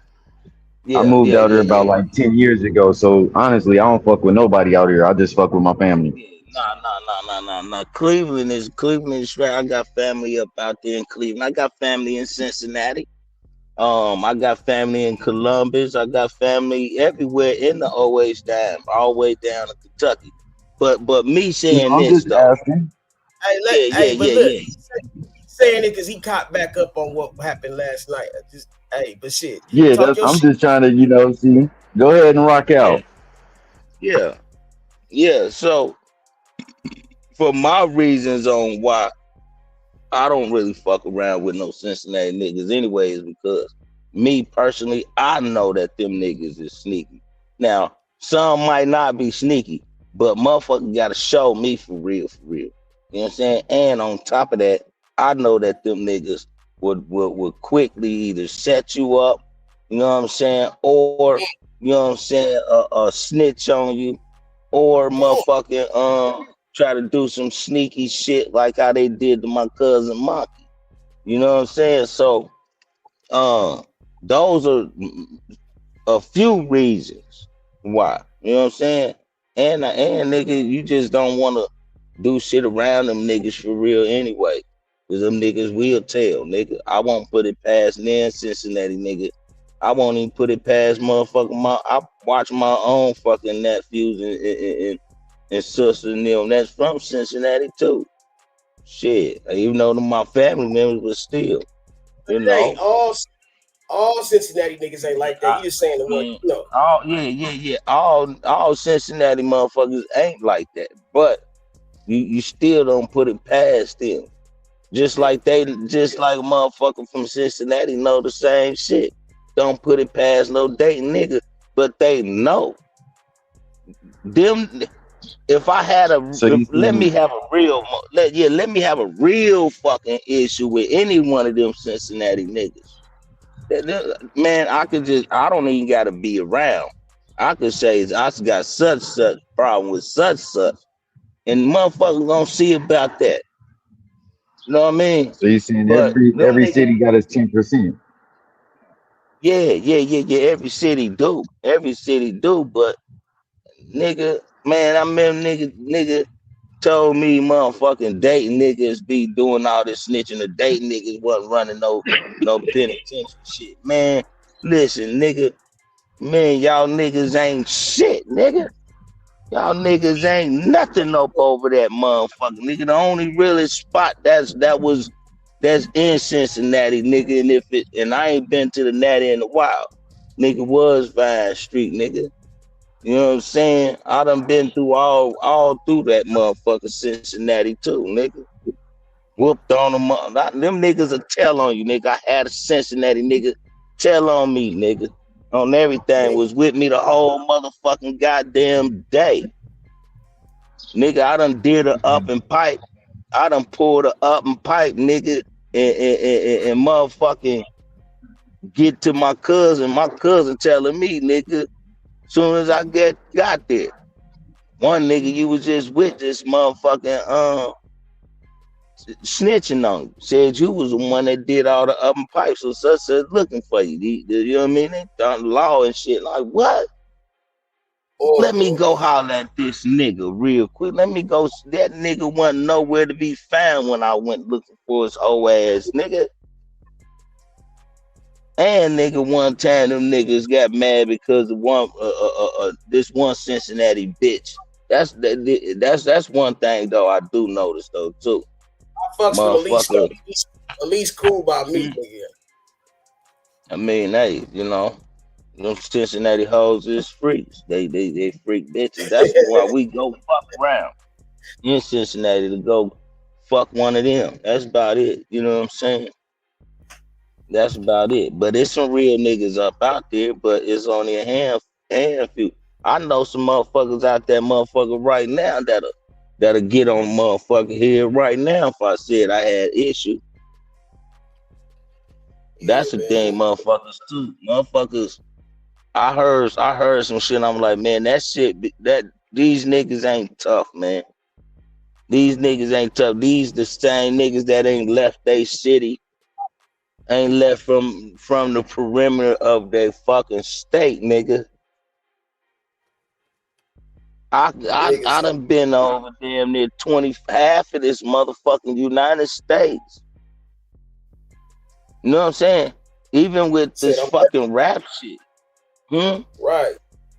I Yeah, moved yeah, out here yeah, about yeah. like 10 years ago. So honestly, I don't fuck with nobody out here. I just fuck with my family. Nah. Cleveland is right. I got family up out there in Cleveland. I got family in Cincinnati. I got family in Columbus. I got family everywhere in the OH dime, all the way down to Kentucky. But me No, saying I'm this just though, asking. but look, yeah. he's saying it because he caught back up on what happened last night. But shit, Yeah, talk that's. your I'm shit. just trying to, see. Go ahead and rock out. Yeah. So for my reasons on why I don't really fuck around with no Cincinnati niggas anyways, because me personally, I know that them niggas is sneaky. Now, some might not be sneaky, but motherfucker gotta show me for real, for real. You know what I'm saying? And on top of that, I know that them niggas would quickly either set you up, you know what I'm saying, or you know what I'm saying, snitch on you, or motherfucking try to do some sneaky shit like how they did to my cousin Monkey. You know what I'm saying? So those are a few reasons why. You know what I'm saying? And nigga, you just don't want to do shit around them niggas for real anyway. Cause them niggas will tell, nigga. I won't put it past them Cincinnati nigga. I won't even put it past motherfucking I watch my own fucking nephews and sister and them that's from Cincinnati too. Shit, even though they're my family members, but still, you It ain't know. all Cincinnati niggas ain't like that. You just saying the one, Man, no. yeah. All Cincinnati motherfuckers ain't like that, but you still don't put it past them. Just like a motherfucker from Cincinnati know the same shit. Don't put it past no Dayton nigga, but they know them. If I had So you let me saying, have a real, let me have a real fucking issue with any one of them Cincinnati niggas. Man, I don't even got to be around. I could say I got such problem with such, and motherfuckers gonna see about that. You know what I mean? so you saying But them every niggas, city got its 10%? yeah. Every city do. But nigga, man, I remember nigga told me motherfucking Dayton niggas be doing all this snitching. The Dayton niggas wasn't running no penitentiary shit. Man, listen, nigga, man, y'all niggas ain't shit, nigga. Y'all niggas ain't nothing up over that motherfucker, nigga. The only really spot that's in Cincinnati, nigga, and I ain't been to the Natty in a while, nigga, was Vine Street, nigga. You know what I'm saying? I done been through all through that motherfucker Cincinnati too, nigga. Whooped on them. Them niggas will tell on you, nigga. I had a Cincinnati nigga tell on me, nigga. On everything, was with me the whole motherfucking goddamn day. Nigga, I done did a up and pipe. I done pulled a up and pipe, nigga. and motherfucking get to my cousin telling me, nigga, soon as I got there, one nigga you was just with this motherfucking snitching on you. Said you was the one that did all the oven pipes, so such said looking for you. You know what I mean? They done law and shit. Like what? Let me go holler at this nigga real quick. Let me go. That nigga wasn't nowhere to be found when I went looking for his whole ass, nigga. And nigga, one time them niggas got mad because of one this one Cincinnati bitch. That's one thing though I do notice though too. I fucks with at least cool by me, nigga. I mean, hey, you know, them Cincinnati hoes is freaks. They freak bitches. That's why we go fuck around in Cincinnati to go fuck one of them. That's about it. You know what I'm saying? That's about it. But it's some real niggas up out there, but it's only a handful. I know some motherfuckers out there, motherfucker, right now that'll get on motherfucker here right now if I said I had issue. That's the thing, motherfuckers too. Motherfuckers, I heard some shit. I'm like, man, that shit, that these niggas ain't tough, man. These niggas ain't tough. These the same niggas that ain't left they city. Ain't left from the perimeter of their fucking state, nigga. I done been over damn near half of this motherfucking United States. You know what I'm saying? Even with this fucking rap shit. Right.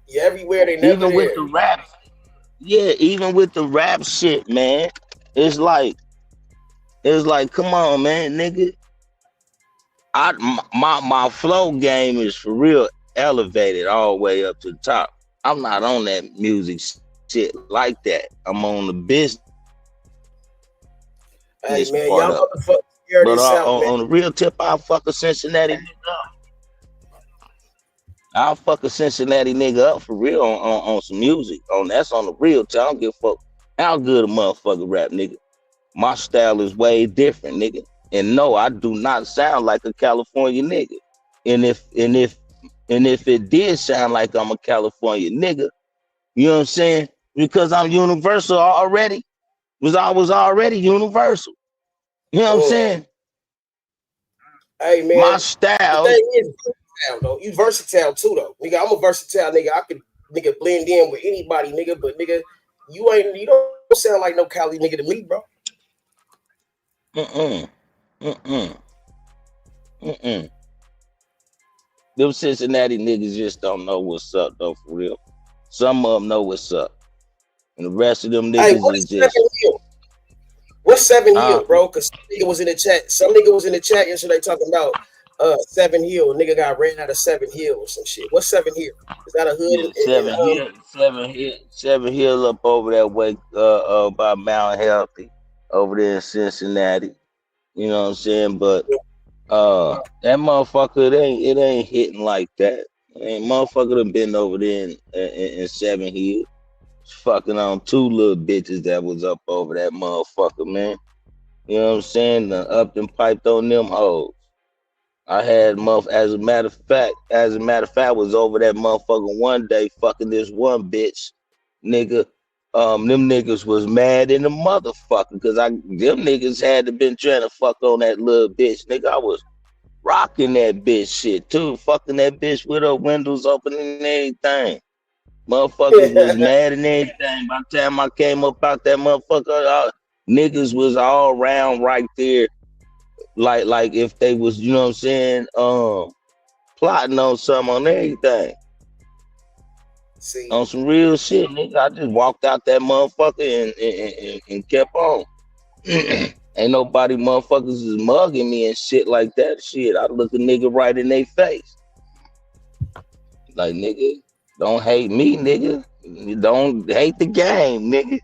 Yeah, everywhere they never even with the rap. Yeah, even with the rap shit, man. It's like, come on, man, nigga. My flow game is for real elevated all the way up to the top. I'm not on that music shit like that. I'm on the business. Hey man, part y'all of it. motherfuckers figure But this out, man. on the real tip, I'll fuck a Cincinnati nigga up. I'll fuck a Cincinnati nigga up for real on some music. That's on the real tip. I don't give a fuck how good a motherfucker rap, nigga. My style is way different, nigga. And no, I do not sound like a California nigga. And if it did sound like I'm a California nigga, you know what I'm saying? Because I'm universal already. I was already universal. You know what I'm saying? Hey man, my style. The thing is, versatile, though. You versatile too, though, nigga. I'm a versatile nigga. I can nigga blend in with anybody, nigga. But nigga, you don't sound like no Cali nigga to me, bro. Them Cincinnati niggas just don't know what's up, though, for real. Some of them know what's up, and the rest of them niggas is just. What's 7 Hill, bro? Because some nigga was in the chat. Some nigga was in the chat yesterday talking about 7 Hill. Nigga got ran out of 7 Hill or some shit. What's 7 Hill? Is that a hood? Yeah, 7 Hill up over that way by Mount Healthy over there in Cincinnati. You know what I'm saying? But that motherfucker, it ain't hitting like that. Motherfucker done been over there in 7 Hill. Fucking on 2 little bitches that was up over that motherfucker, man. You know what I'm saying? Done up and piped on them hoes. I had as a matter of fact, I was over that motherfucker one day fucking this one bitch, nigga. Them niggas was mad in the motherfucker because them niggas had to been trying to fuck on that little bitch, nigga. I was rocking that bitch shit too, fucking that bitch with her windows open and everything. Motherfuckers was mad and everything. By the time I came up out that motherfucker, niggas was all around right there. Like if they was, you know what I'm saying, plotting on something on everything. See. On some real shit, nigga. I just walked out that motherfucker and kept on. Ain't nobody motherfuckers is mugging me and shit like that. Shit, I look a nigga right in their face. Like, nigga, don't hate me, nigga. You don't hate the game, nigga.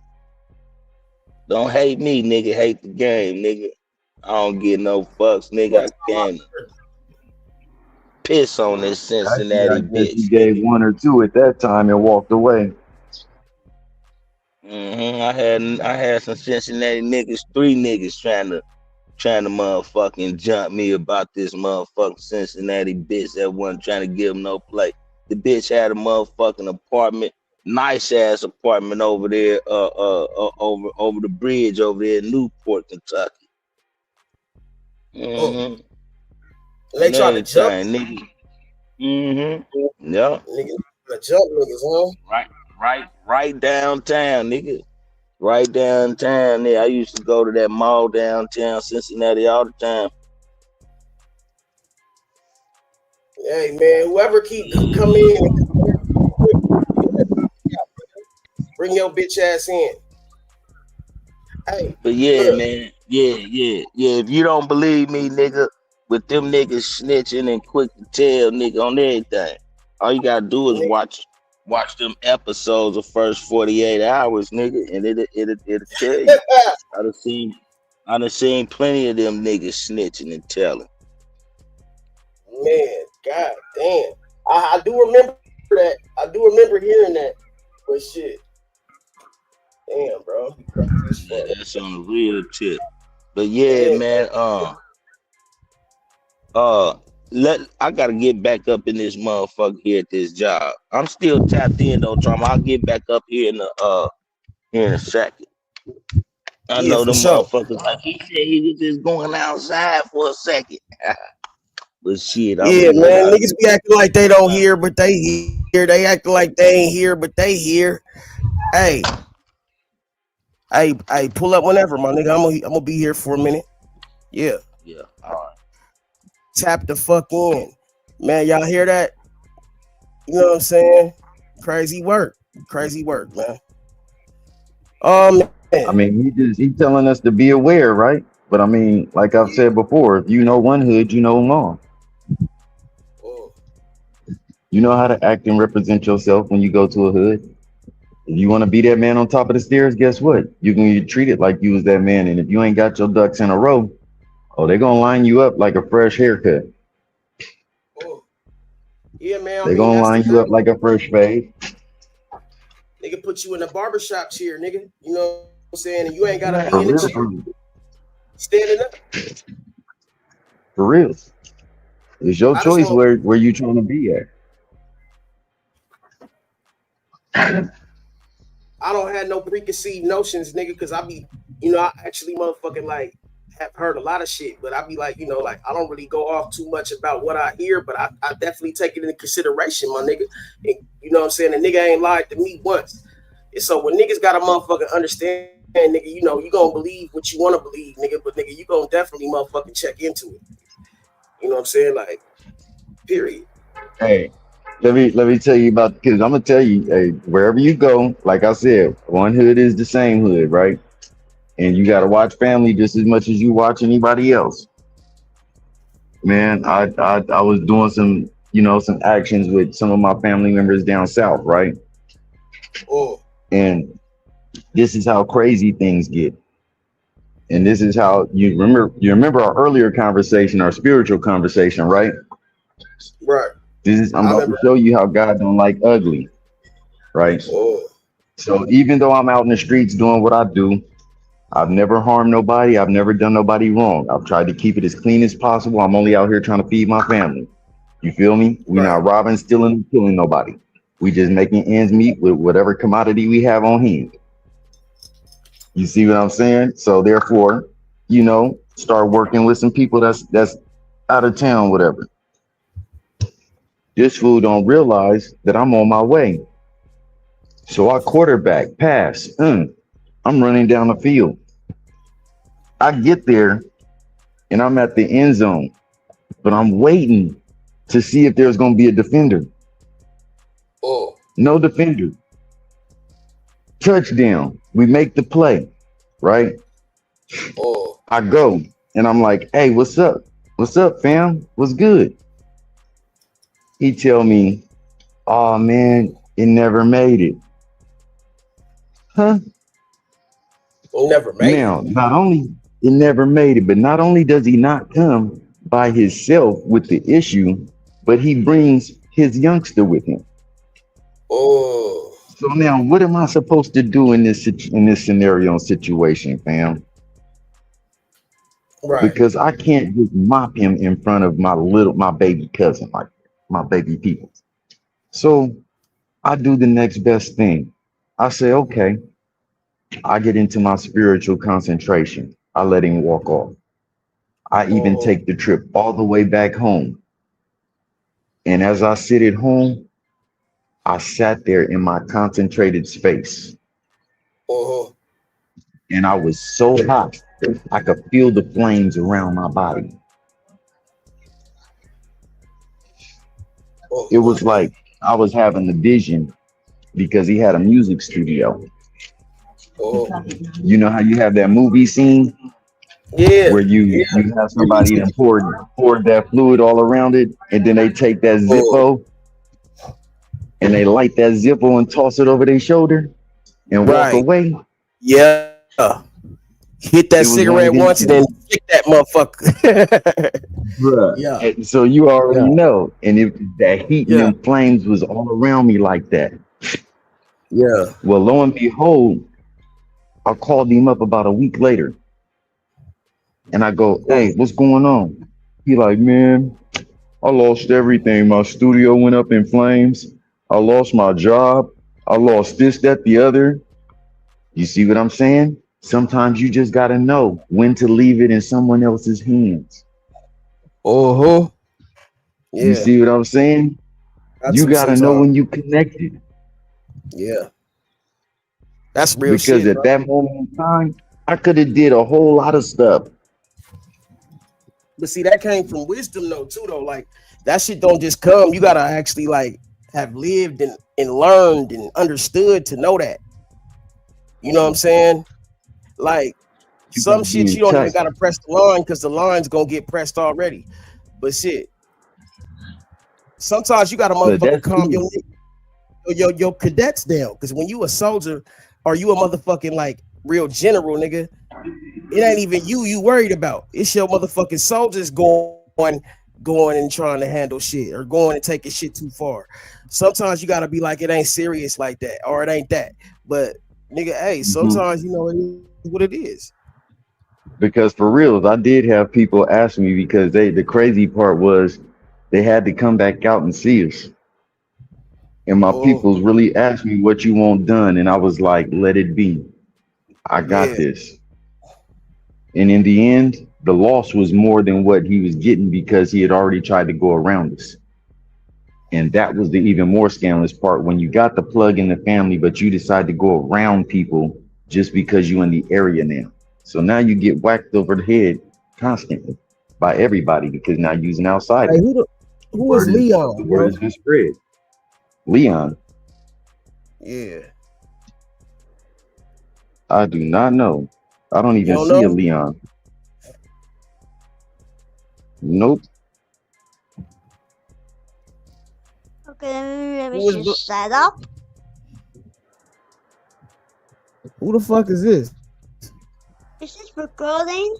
Don't hate me, nigga. Hate the game, nigga. I don't get no fucks, nigga. I can't piss on this Cincinnati I guess bitch. you gave 1 or 2 at that time and walked away. I had some Cincinnati niggas, 3 niggas trying to trying to motherfucking jump me about this motherfucking Cincinnati bitch that wasn't trying to give him no play. The bitch had a motherfucking apartment, nice ass apartment over there, over the bridge over there in Newport, Kentucky. Mm-hmm. They trying to jump. Nigga. Mm-hmm. Yeah. Niggas trying to jump niggas, huh? Right downtown, nigga. Right downtown there. I used to go to that mall downtown Cincinnati all the time. Hey man, whoever keep come in, bring your bitch ass in. Hey, but yeah, man, yeah. If you don't believe me, nigga, with them niggas snitching and quick to tell, nigga, on everything, all you gotta do is watch them episodes of first 48 hours, nigga, and it'll tell you. I done seen plenty of them niggas snitching and telling. Man, god damn. I do remember that. I do remember hearing that. But shit. Damn, bro. Yeah, that's on the real tip. But yeah, man, I gotta get back up in this motherfucker here at this job. I'm still tapped in though, Trama. I'll get back up here in a second. I know the motherfuckers like he said he was just going outside for a second. But shit, yeah, man, niggas be acting like they don't hear, but they hear. They acting like they ain't here, but they hear. Hey, pull up whenever, my nigga. I'm gonna be here for a minute. Yeah. Yeah. All right. Tap the fuck in, man. Y'all hear that? You know what I'm saying? Crazy work, man. I mean, he telling us to be aware, right? But I mean, like I've said before, if you know one hood, you know them all. You know how to act and represent yourself when you go to a hood. If you want to be that man on top of the stairs, guess what? You're going to get treated like you was that man. And if you ain't got your ducks in a row, they're going to line you up like a fresh haircut. Yeah, man. They're going to line you up like a fresh fade. Nigga put you in the barbershop chair, nigga. You know what I'm saying? And you ain't got to be in the chair. Standing up. For real. It's your choice where you trying to be at. I don't have no preconceived notions, nigga, because I be, I actually motherfucking like have heard a lot of shit, but I be like, like I don't really go off too much about what I hear, but I definitely take it into consideration, my nigga. And you know what I'm saying? The nigga ain't lied to me once. And so when niggas got to motherfucking understand, nigga, you gonna believe what you want to believe, nigga, but nigga, you gonna definitely motherfucking check into it. You know what I'm saying? Like, period. Hey, let me tell you about, because I'm gonna tell you, hey, wherever you go, like I said, one hood is the same hood, right? And you gotta watch family just as much as you watch anybody else. Man, I was doing some actions with some of my family members down south, right? And this is how crazy things get. And this is how you remember our earlier conversation, our spiritual conversation, right? Right. I'm about to show you how God don't like ugly, right? So even though I'm out in the streets doing what I do, I've never harmed nobody. I've never done nobody wrong. I've tried to keep it as clean as possible. I'm only out here trying to feed my family. You feel me? We're not robbing, stealing, killing nobody. We just making ends meet with whatever commodity we have on hand. You see what I'm saying? So therefore, start working with some people that's out of town, whatever. This fool don't realize that I'm on my way. So I quarterback, pass. I'm running down the field. I get there and I'm at the end zone, but I'm waiting to see if there's going to be a defender. No defender. Touchdown. We make the play, right? I go and I'm like, hey, what's up? What's up, fam? What's good? He tell me, oh man, it never made it. Huh? Never made it. Now, not only it never made it, but not only does he not come by himself with the issue, but he brings his youngster with him. So now what am I supposed to do in this scenario and situation, fam? Right. because I can't just mop him in front of my baby cousin, like my baby people. So I do the next best thing. I say, okay, I get into my spiritual concentration. I let him walk off. I even Uh-huh. take the trip all the way back home. And as I sit at home, I sat there in my concentrated space. Uh-huh. And I was so hot, I could feel the flames around my body. It was like I was having a vision because he had a music studio. Uh-huh. You know how you have that movie scene Yeah. where you have somebody and poured that fluid all around it, and then they take that Zippo and they light that Zippo and toss it over their shoulder and walk Right. away. Yeah. Hit that It was one of cigarette them once and then things. kick that motherfucker. Bruh. Yeah. And so you already Yeah. know. And if that heat and Yeah. them flames was all around me like that. Yeah. Well, lo and behold, I called him up about a week later and I go, hey, what's going on? He like, man, I lost everything. My studio went up in flames. I lost my job. I lost this, that, the other. You see what I'm saying? Sometimes you just got to know when to leave it in someone else's hands. Uh-huh. You Yeah. see what I'm saying? Got You to got to know sometimes. when you connected. Yeah. That's real Because shit, at bro. that moment in time, I could have did a whole lot of stuff. But see, that came from wisdom though, too, though. Like that shit don't just come. You gotta actually like have lived and learned and understood to know that. You know what I'm saying? Like You got some to be shit in you don't even touch. gotta press the line because the line's gonna get pressed already. But shit, sometimes you gotta But motherfucking that's calm true. your cadets down. Because when you a soldier or you a motherfucking like real general, nigga, it ain't even you worried about. It's your motherfucking soldiers going and trying to handle shit or going and taking shit too far. Sometimes you gotta be like, it ain't serious like that, or it ain't that. But nigga, hey, Mhm. sometimes you know it is what it is. Because for reals, I did have people ask me because the crazy part was they had to come back out and see us. And my Oh, peoples really asked me what you want done. And I was like, let it be. I got yeah. this. And in the end, the loss was more than what he was getting because he had already tried to go around us. And that was the even more scandalous part when you got the plug in the family, but you decide to go around people just because you in the area now. So now you get whacked over the head constantly by everybody because now you're using Hey, outsider. who is The Leon, word bro? has been spread. Leon, Yeah. I do not know. I don't You even don't see a know? Leon. Nope. Okay, let me Who is just set up. who the fuck is this? Is this recording?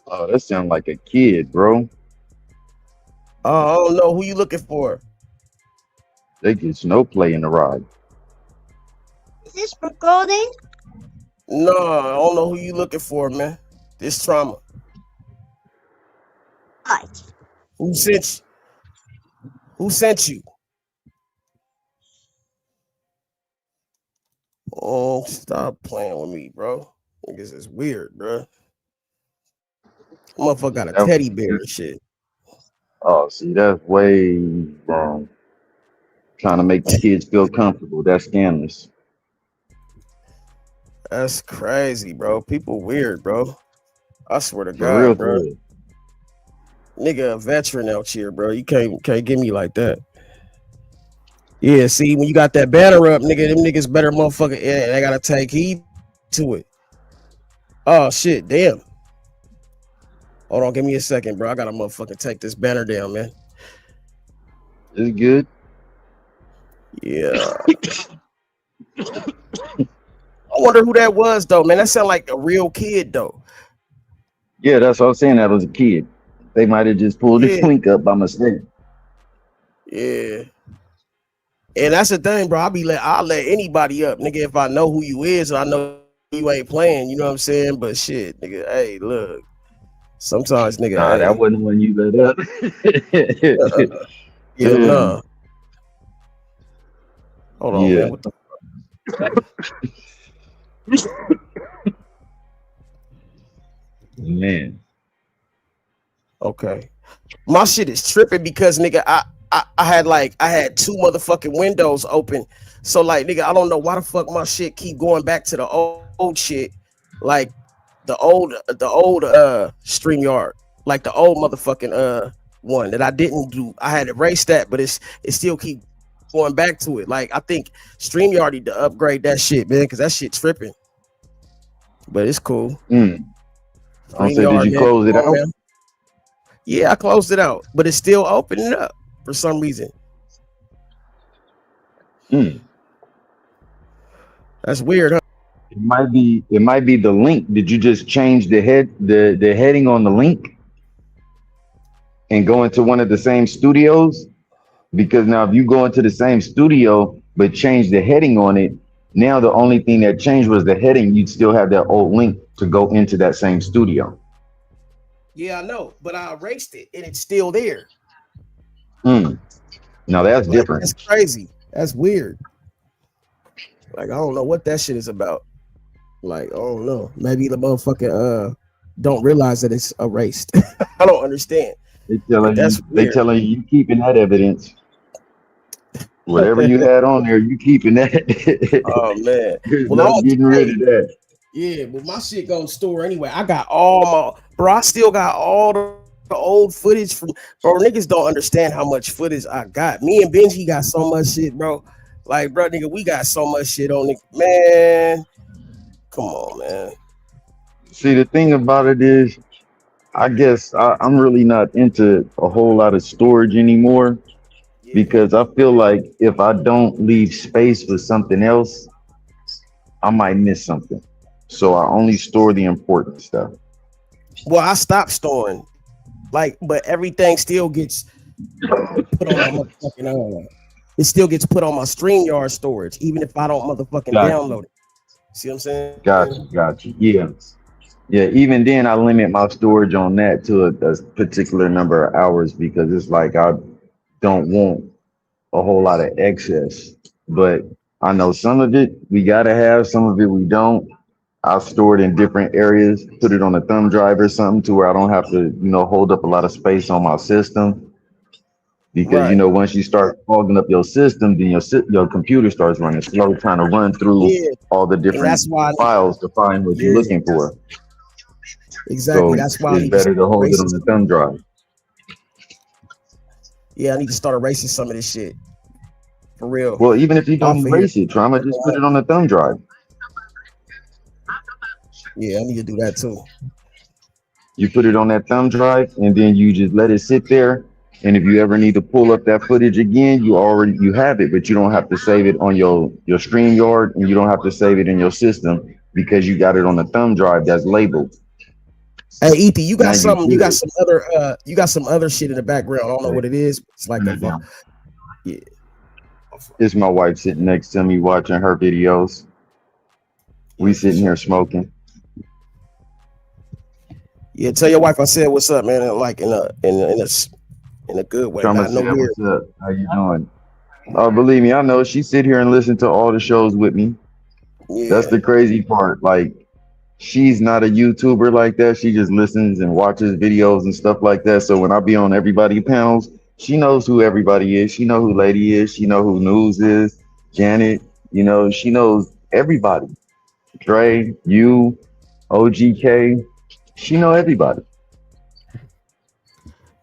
Oh, that sounds like a kid, bro. I don't know who you looking for. They get no play in the ride. Is this recording? No, I don't know who you looking for, man. This trauma. Right. Who sent you? Who sent you? Oh, stop playing with me, bro. Niggas is weird, bro. Motherfucker got a That, teddy bear and shit. oh, see, that's way wrong. Trying to make the kids feel comfortable. That's scandalous. That's crazy, bro. People weird, bro. I swear to For real, God, for bro. real. Nigga, a veteran out here, bro. You can't get me like that. Yeah, see, when you got that banner up, nigga, them niggas better motherfucker. Yeah, they gotta take heed to it. Oh shit, damn. Hold on, give me a second, bro. I gotta motherfucking take this banner down, man. It's good. Yeah. I wonder who that was though, man. That sound like a real kid though. Yeah, that's what I was saying. That was a kid. They might have just pulled the Yeah, link up by mistake. yeah. And that's the thing, bro. I'll let anybody up, nigga, if I know who you is and I know you ain't playing, you know what I'm saying? But shit, nigga, hey, look. Sometimes, nigga, Nah, that hey. wasn't when you let up. Yeah, nah. Hold on, Yeah. man. What the Man. Okay. My shit is tripping because nigga, I had two motherfucking windows open. So like nigga, I don't know why the fuck my shit keep going back to the old shit. Like the old StreamYard. Like the old motherfucking one that I didn't do. I had erased that, but it still keep going back to it. Like I think StreamYard need to upgrade that shit, man, because that shit tripping. But it's cool. I'll say, did StreamYard, you man. close it Come on, out? man. Yeah, I closed it out, but it's still opening up for some reason. That's weird, huh? It might be the link. Did you just change the heading on the link and go into one of the same studios? Because now if you go into the same studio but change the heading on it, now the only thing that changed was the heading. You'd still have that old link to go into that same studio. Yeah, I know, but I erased it and it's still there. Now that's Like different. that's crazy. That's weird. Like I don't know what that shit is about. Like I don't know. Maybe the motherfucking don't realize that it's erased. I don't understand. They telling That's weird. you keeping that evidence. Whatever you had on there, you keeping that. Oh man. There's Well, no getting rid of that. yeah, but my shit goes store anyway. I got all my bro. I still got all the old footage from bro. Niggas don't understand how much footage I got. Me and Benji got so much shit, bro. Like, bro, nigga, we got so much shit on it, man. Come on, man. See, the thing about it is, I guess I'm really not into a whole lot of storage anymore because I feel like if I don't leave space for something else, I might miss something. So I only store the important stuff. Well, I stopped storing, like, but everything still gets put on my motherfucking it still gets put on my StreamYard storage, even if I don't motherfucking Gotcha. download it. See what I'm saying? Gotcha. Yeah. Yeah, even then I limit my storage on that to a particular number of hours because it's like I don't want a whole lot of excess. But I know some of it we gotta have, some of it we don't. I'll store it in different areas, put it on a thumb drive or something to where I don't have to, hold up a lot of space on my system. Because once you start fogging up your system, then your computer starts running slow, trying to run through all the different that's why files to find what you're looking for. Exactly. So That's why I it's need better to hold it erase on the thumb drive. Yeah, I need to start erasing some of this shit. For real. Well, even if you don't Off of erase here. it, Trama, just put it on the thumb drive. Yeah, I need to do that too. You put it on that thumb drive, and then you just let it sit there. And if you ever need to pull up that footage again, you have it, but you don't have to save it on your StreamYard, and you don't have to save it in your system because you got it on the thumb drive that's labeled. Hey, Ethan, you got Now something. You good. got some other shit in the background. I don't know what it is. It's like yeah. It's my wife sitting next to me watching her videos. We sitting here smoking. Yeah, tell your wife I said what's up, man. Like in a good way, Trama not no said, weird. "What's up? How you doing?" Oh, believe me, I know. She sit here and listen to all the shows with me. Yeah. That's the crazy part. Like, she's not a YouTuber like that. She just listens and watches videos and stuff like that. So when I be on everybody panels, she knows who everybody is. She know who Lady is. She know who News is. Janet, she knows everybody. Dre, you, OGK. She know everybody.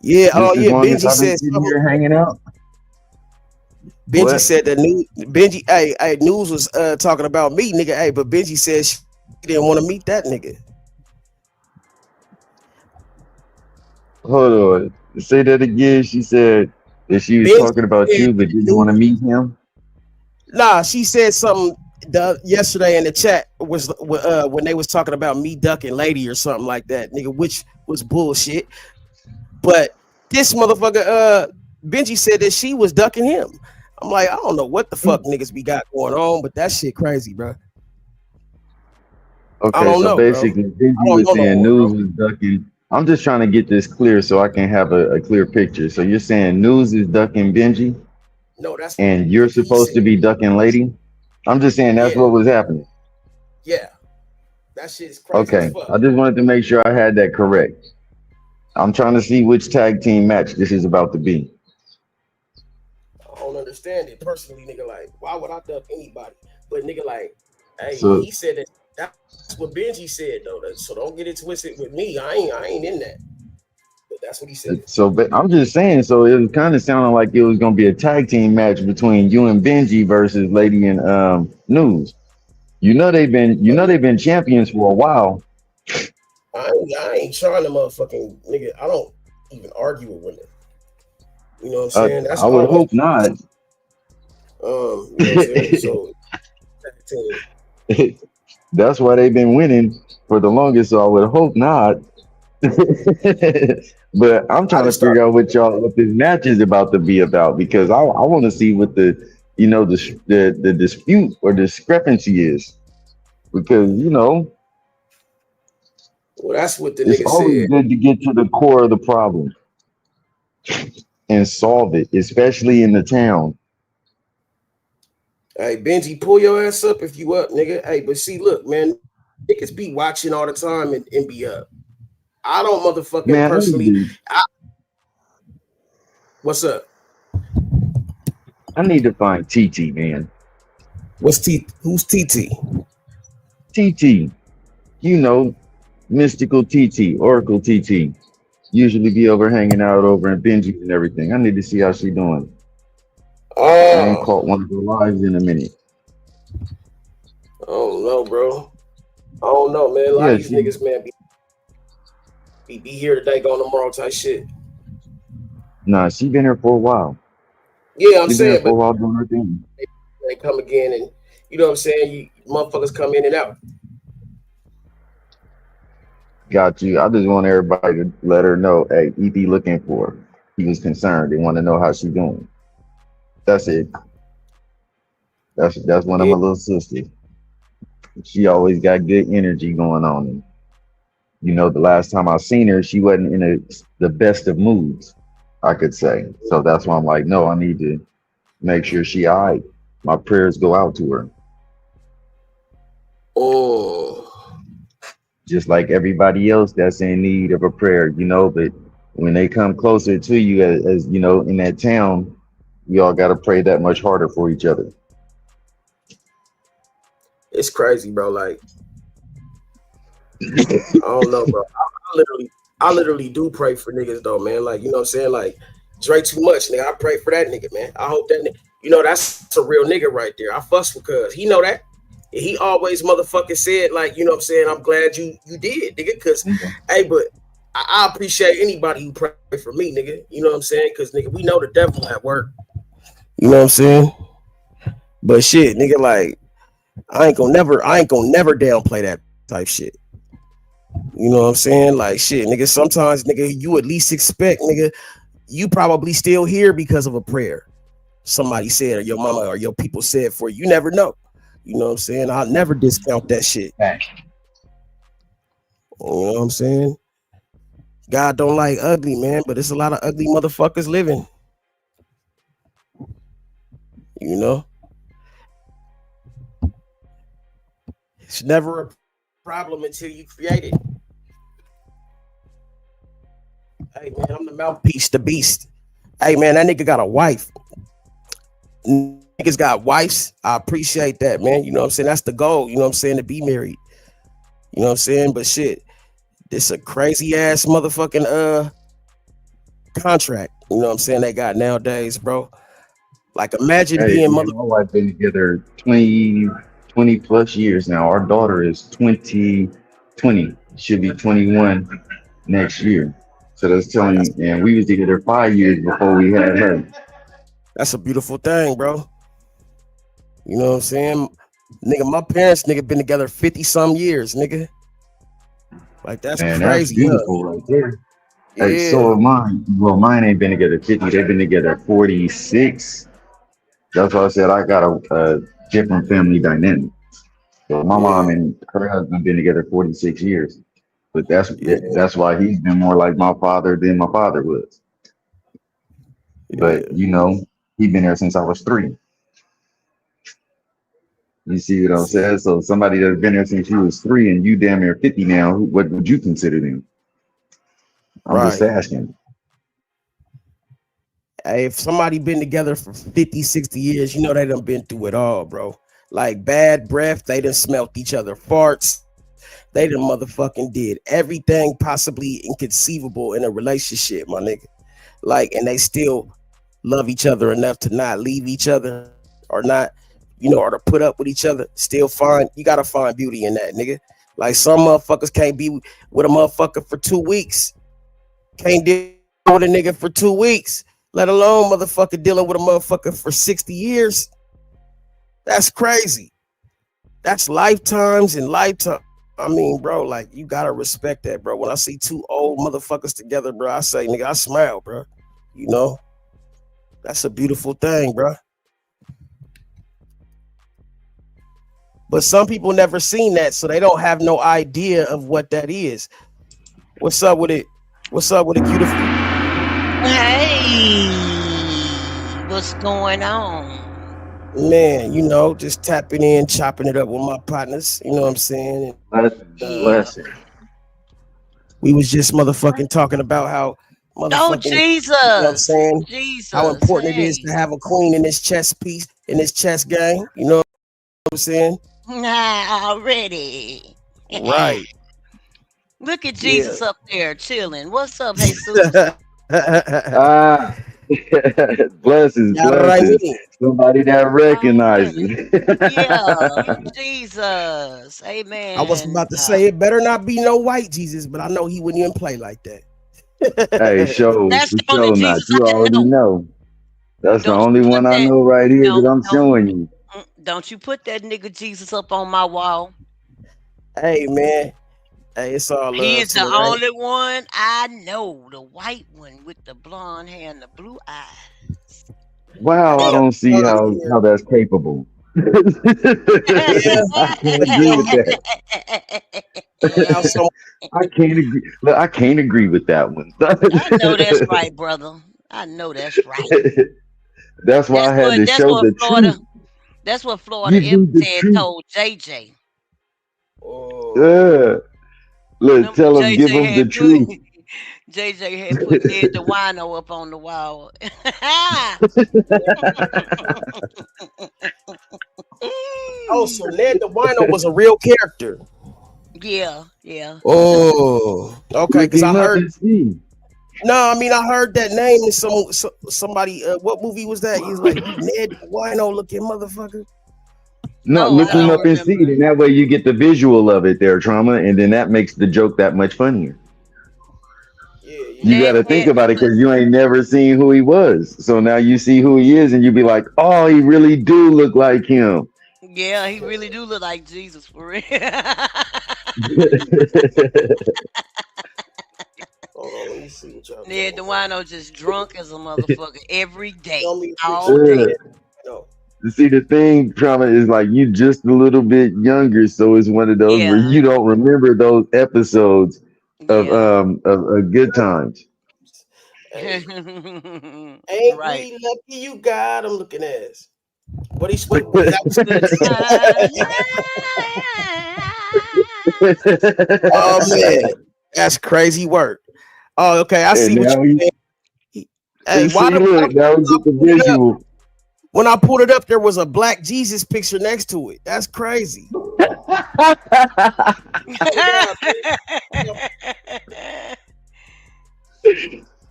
Yeah. Just as long as Benji I've been said sitting here hanging out. Benji What? said that Benji, hey, News was talking about me, nigga. Hey, but Benji said she didn't want to meet that nigga. Hold on. Say that again. She said that she was Benji talking about said you, but didn't want to meet him. Nah, she said something yesterday in the chat was when they was talking about me ducking Lady or something like that, nigga, which was bullshit. But this motherfucker, Benji said that she was ducking him. I'm like, I don't know what the fuck niggas be got going on, but that shit crazy, bro. I Okay, don't so know, bro. basically, Benji I don't was know no saying more, bro. News was ducking. I'm just trying to get this clear so I can have a clear picture. So you're saying News is ducking Benji, No, that's and you're what he supposed said. to be ducking Lady. I'm just saying that's Yeah, what was happening. yeah. That shit's crazy as Okay, fuck. I just wanted to make sure I had that correct. I'm trying to see which tag team match this is about to be. I don't understand it personally, nigga. Like, why would I duck anybody? But nigga, like, hey, So, he said that. That's what Benji said though. So don't get it twisted with me. I ain't in that. But that's what he said. I'm just saying. So it was kind of sounding like it was going to be a tag team match between you and Benji versus Lady and News. They've been champions for a while. I ain't trying to motherfucking nigga. I don't even argue with women. You know what I'm saying? That's I would always hope not. you know what I'm saying? So That's why they've been winning for the longest. So I would hope not. But I'm I trying to just start. figure out what this match is about to be about because I want to see what the dispute or discrepancy is because Well, that's what the it's nigga always said. good to get to the core of the problem and solve it, especially in the town. Hey, Benji, pull your ass up if you up, nigga. Hey, but see, look, man, niggas be watching all the time and be up. I don't motherfucking Man, personally. What's up? I need to find TT, man. What's T? Who's TT? TT, mystical TT, Oracle TT. Usually be over hanging out over in Benji and everything. I need to see how she doing. I ain't Oh, caught one of her lives in a minute. I don't know, bro. I don't know, man. A lot of Yeah, these niggas, man, be here today, going tomorrow type shit. she been here for a while. Yeah, I'm She been here saying, for a but while doing her thing. they come again, and you know what I'm saying. You motherfuckers come in and out. Got you. I just want everybody to let her know, hey, EP looking for her. He was concerned. They want to know how she doing. That's it. That's one of Yeah. my little sisters. She always got good energy going on. And, the last time I seen her, she wasn't in the best of moods, I could say. So that's why I'm like, no, I need to make sure she all right. My prayers go out to her. Oh. Just like everybody else that's in need of a prayer, but when they come closer to you as in that town, we all got to pray that much harder for each other. It's crazy, bro. Like, I don't know, bro. I literally do pray for niggas though, man. Like, you know what I'm saying? Like, Dre too much, nigga. I pray for that nigga, man. I hope that nigga, that's a real nigga right there. I fuss with cuz. He know that. He always motherfucking said, like, you know what I'm saying? I'm glad you did, nigga. Cause hey, but I appreciate anybody who pray for me, nigga. You know what I'm saying? Cause nigga, we know the devil at work. You know what I'm saying? But shit, nigga, like, I ain't gonna never downplay that type shit. You know what I'm saying? Like shit, nigga. Sometimes, nigga, you at least expect, nigga, you probably still here because of a prayer somebody said, or your mama or your people said for you. You never know. You know what I'm saying? I'll never discount that shit. You know what I'm saying? God don't like ugly, man, but it's a lot of ugly motherfuckers living. You know? It's never a problem until you create it. Hey, man, I'm the mouthpiece, the beast. Hey, man, that nigga got a wife. Niggas got wives. I appreciate that, man. You know what I'm saying? That's the goal, you know what I'm saying, to be married. You know what I'm saying? But shit, this a crazy ass motherfucking contract. You know what I'm saying? They got nowadays, bro. Like imagine Hey, being me and my wife been together 20 plus years now. Our daughter is 20. Should be 21 next year. So that's telling you, and we was together 5 years before we had her. That's a beautiful thing, bro. You know what I'm saying? Nigga, my parents, nigga, been together 50 some years, nigga. Like that's Man, that's crazy, huh? beautiful right there. Hey, Yeah. so are mine. Well, mine ain't been together 50. They've been together 46. That's why I said I got a different family dynamic. So my mom and her husband been together 46 years. But that's why he's been more like my father than my father was. But you know, he been there since I was 3. You see what I'm saying? So somebody that's been there since you was 3 and you damn near 50 now, what would you consider them? I'm just Right. asking. Hey, if somebody been together for 50, 60 years, you know they done been through it all, bro. Like bad breath, they done smelt each other farts. They done motherfucking did everything possibly inconceivable in a relationship, my nigga. Like, and they still love each other enough to not leave each other or not, or to put up with each other. Still find, you gotta find beauty in that, nigga. Like some motherfuckers can't be with a motherfucker for 2 weeks. Can't deal with a nigga for 2 weeks, let alone motherfucker dealing with a motherfucker for 60 years. That's crazy. That's lifetimes and lifetime. I mean, bro, like you gotta respect that, bro. When I see 2 old motherfuckers together, bro, I say, nigga, I smile, bro. You know, that's a beautiful thing, bro. But some people never seen that, so they don't have no idea of what that is. What's up with it? What's up with it, beautiful? Hey, what's going on? Man, just tapping in, chopping it up with my partners. You know what I'm saying? Blessing. We was just motherfucking talking about how Oh, motherfucking, Jesus. you know what I'm saying? Jesus. How important it is Hey. to have a queen in this chess piece, in this chess game. You know what I'm saying? Already. Right. Look at Yeah. Jesus up there chilling. What's up, Jesus? Blessings, Yeah, right. somebody that recognizes. Yeah, Jesus. I was Amen. about to say it better not be no white Jesus, but I know he wouldn't even play like that. Hey, That's the only show not. Jesus You I already know. know. That's the Don't only you put one I that know right here that I'm showing you. don't you put that nigga Jesus up on my wall. Hey, man. Hey, it's all He love is to the it, right? only one I know, the white one with the blonde hair and the blue eyes. Wow, I don't see how that's capable. Yeah. I can't agree with that. I can't agree. Look, I can't agree with that one. I know that's right, brother. I know that's right. That's why I had to That's show what the Florida. truth. That's what Florida Give me the Emmett truth. told JJ. Look, tell him, give JJ him the had put truth. JJ had put Ned the Wino up on the wall. Oh, so Ned the Wino was a real character. Yeah, yeah. Oh, okay. Look Because I him up heard. and see. No, I mean I heard that name in somebody. What movie was that? He's like, you Ned the Wino looking motherfucker. No, Oh, I look him don't up and see it, remember. and that way you get the visual of it there, Trauma, and then that makes the joke that much funnier. You got to think about it because you ain't never seen who he was. So now you see who he is, and you be like, "Oh, he really do look like him." Yeah, he really do look like Jesus for real. Hold on, let me see what y'all Ned talking about. DeWino just drunk as a motherfucker every day, Show me a all picture of day. Ned. No. See, the thing, Trauma, is like you just a little bit younger, so it's one of those where Yeah, you don't remember those episodes yeah. of good times. Hey, Right. ain't we lucky you got him looking ass. What that was Good time. Oh man, that's crazy work. Oh, okay, I see And what now you mean. Hey, why see, the look, now we get the pulled it up? visual. When I pulled it up, there was a black Jesus picture next to it. That's crazy.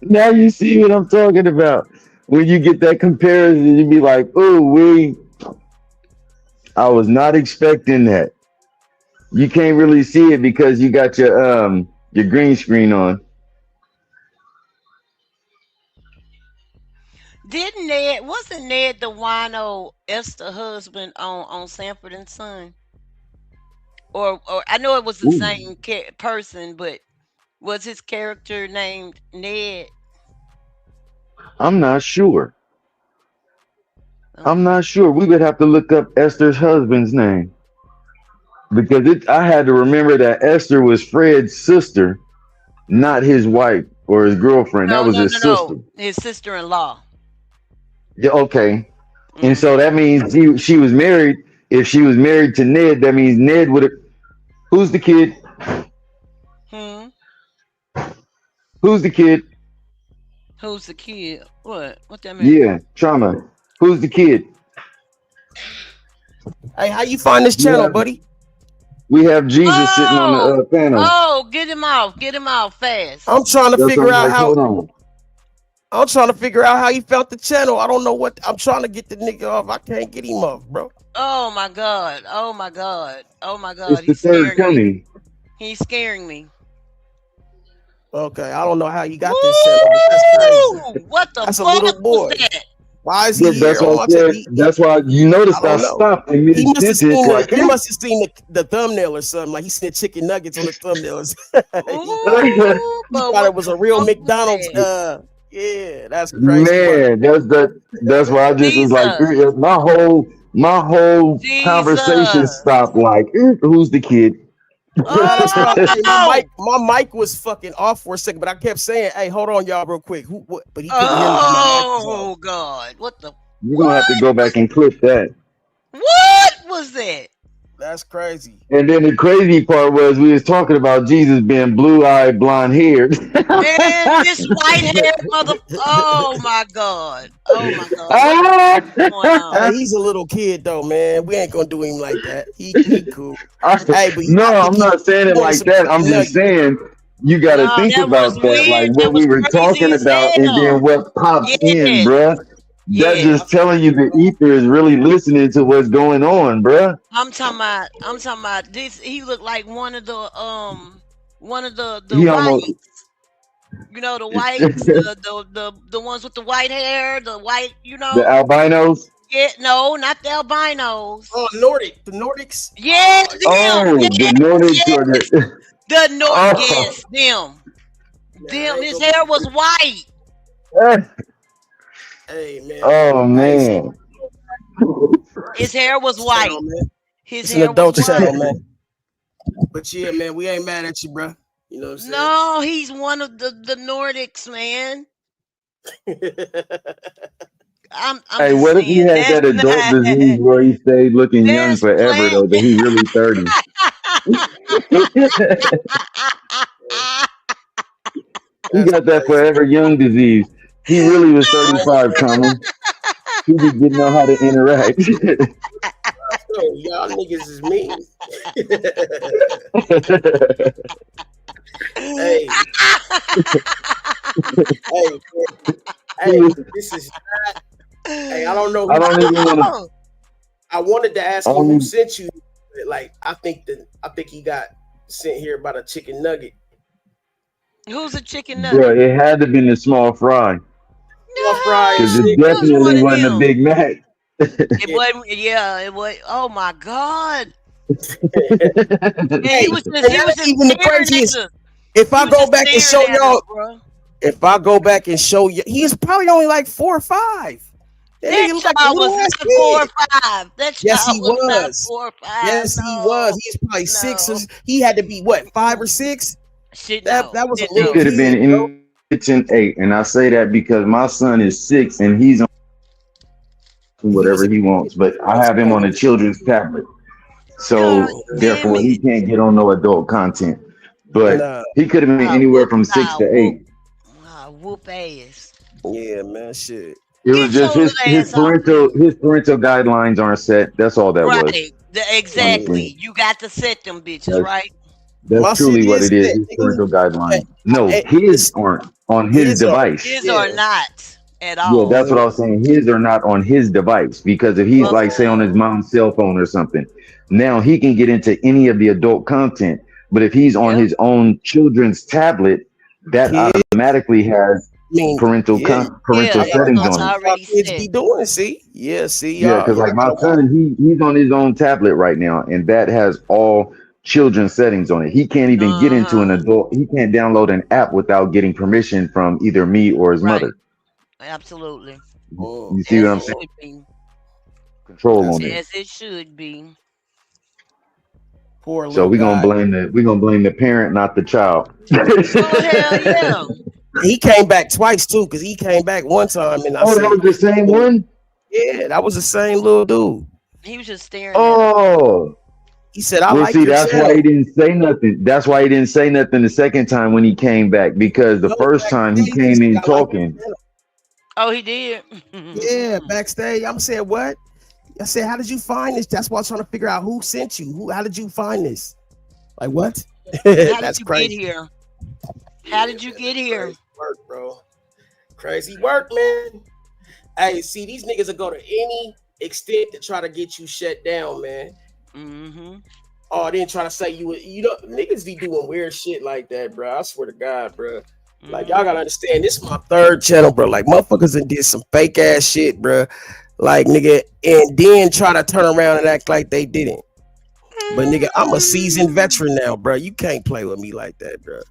Now you see what I'm talking about. When you get that comparison, you be like, "Oh, I was not expecting that." You can't really see it because you got your green screen on. Didn't wasn't Ned the wino Esther husband on Sanford and Son? Or I know it was the Ooh, same person, but was his character named Ned? I'm not sure. I'm Okay. not sure. We would have to look up Esther's husband's name. because I had to remember that Esther was Fred's sister, not his wife or his girlfriend. That No, was no, no, his sister. no. His sister-in-law. Yeah, okay. And Mm-hmm. so that means she was married. If she was married to Ned, that means Ned would have. Who's the kid? Hmm. Who's the kid? Who's the kid? What that mean? Yeah, Trauma. Who's the kid? Hey, how you find this We channel, have buddy? we have Jesus sitting on the Oh, panel. oh, get him off fast. I'm trying to That's what figure I'm out like. how. Hold on. I'm trying to figure out how he found the channel. I don't know what. I'm trying to get the nigga off. I can't get him off, bro. Oh my god. Oh my god. Oh my It's god. the He's third scaring me. coming. He's scaring me. Okay, I don't know how you got this channel, but that's crazy. Woo! What the That's a fuck little was boy. that? Why is Yeah, he that's here? why I Oh, said. That's why you I noticed I don't know. stopped in mid He must have sentence. seen Like, he must have seen the thumbnail or something. Like he seen the chicken nuggets on the thumbnails. Ooh, He but thought it what was the a real fuck was McDonald's. that? Yeah, that's crazy work. man, that's why I just was like, Jesus. my whole conversation Jesus. stopped. Like, who's the kid? Nah, that's probably hey, Oh! my mic was fucking off for a second, but I kept saying, "Hey, hold on, y'all, real quick." Who? What? But he couldn't hear me. 'Cause my mic was off. Oh god. What the You're gonna have to go back and clip that. what was that? That's crazy. And then the crazy part was we was talking about Jesus being blue-eyed, blonde-haired. And this white haired mother. Oh my god. Oh my god. What's going on? Hey, he's a little kid though, man. We ain't gonna do him like that. He cool. Hey, but No, I I'm think he not saying it wanted like some that. I'm chicken just nuggets. saying you got to No, think that was about that, weird. like That what was we were crazy talking as about, and hell. then what pops in, Yes. bruh. That Yes. just telling you the ether is really listening to what's going on, bruh. I'm talking about this. He looked like one of the He almost whites. You know, the whites, the ones with the white hair, the white, the albinos. Yeah, no, not the albinos. Oh, the Nordics. Yes, them. Oh, Yes, the Nordics yes. or the The North. oh, Yes, them. Them. His hair was white. Hey man. oh Hey, man. His hair was white. channel, man. His It's an hair was adult white. channel, man. But yeah, man, we ain't mad at you, bro. You know what I'm saying? No, he's one of the Nordics, man. I'm Hey, just what if he saying had that that's adult not disease where he stayed looking young that's forever playing. though, that he really 30? He got that forever young disease. He really was 35, Trauma. He be getting know how to interact. Oh, y'all niggas is mean. Hey. Hey, this is not. Hey, I don't know. I don't even want to. I wanted to ask him who sent you. Like, I think he got sent here about a chicken nugget. Who's a chicken Bro, nugget? it had to been the small fry. Small fry. Because and it shit. definitely wasn't a Big Mac. It wasn't. Yeah, it was. Oh my god. And Hey, he was and just that's even the staring craziest. at us. If I He was go just back and show staring at us, y'all, bro. if I go back and show you, he's probably only like 4 or 5. That nigga look like a child little was ass not 4 or kid. 5. That Yes, child he was not was. 4 or 5. Yes, he was. He's probably 6. He had to be what, 5 or 6? Shit, That was a He little could have been kid, bro. in kitchen 8. And I say that because my son is 6 and he's on whatever he wants. But I have him on a children's tablet. So therefore he can't get on no adult content. But he could have been anywhere from 6 to 8. Whoop ass. Yeah, man, shit. It was just his parental guidelines aren't set. That's all that was. Right. Exactly. You got to set them bitches, That's- right? That's My truly shit what is it is. set, His nigga. parental guidelines. No, Hey, his aren't on his device. His are not at Yeah, all. that's what I was saying. His are not on his device because if he's like say on his mom's cell phone or something, now he can get into any of the adult content. But if he's on his own children's tablet, that automatically has parental settings on it. already Kids set. be doing, see? Yeah, see, Yeah, y'all. because like my gotta watch. son, he's on his own tablet right now, and that has all children's settings on it. He can't even get into an adult. He can't download an app without getting permission from either me or his mother. Absolutely. You see what I'm saying? Control on it. As it should be. Poor So little guy. we're gonna blame the parent, not the child. Oh hell yeah! He came back twice too, because he came back one time and I Oh, that said, was the same one? yeah, that was the same little dude. He was just staring at him. Oh. He said, I Well, like see, your that's why channel. he didn't say nothing. That's why he didn't say nothing the second time when he came back, because the No, first time he backstage, he came said, in I like your talking. channel. Oh, he did. Yeah, backstage. I'm saying, what? I said, how did you find this? That's why I'm trying to figure out who sent you. How did you find this? Like what? How That's did you crazy. get here? How did you get here? Crazy work, bro. Crazy work, man. Hey, see, these niggas will go to any extent to try to get you shut down, man. Mm-hmm. Oh, they didn't try to say you know, niggas be doing weird shit like that, bro. I swear to God, bro. Like y'all gotta understand, this is my third channel, bro. Like motherfuckers that did some fake ass shit, bro. Like nigga, and then try to turn around and act like they didn't. But nigga, I'm a seasoned veteran now, bro. You can't play with me like that, bro.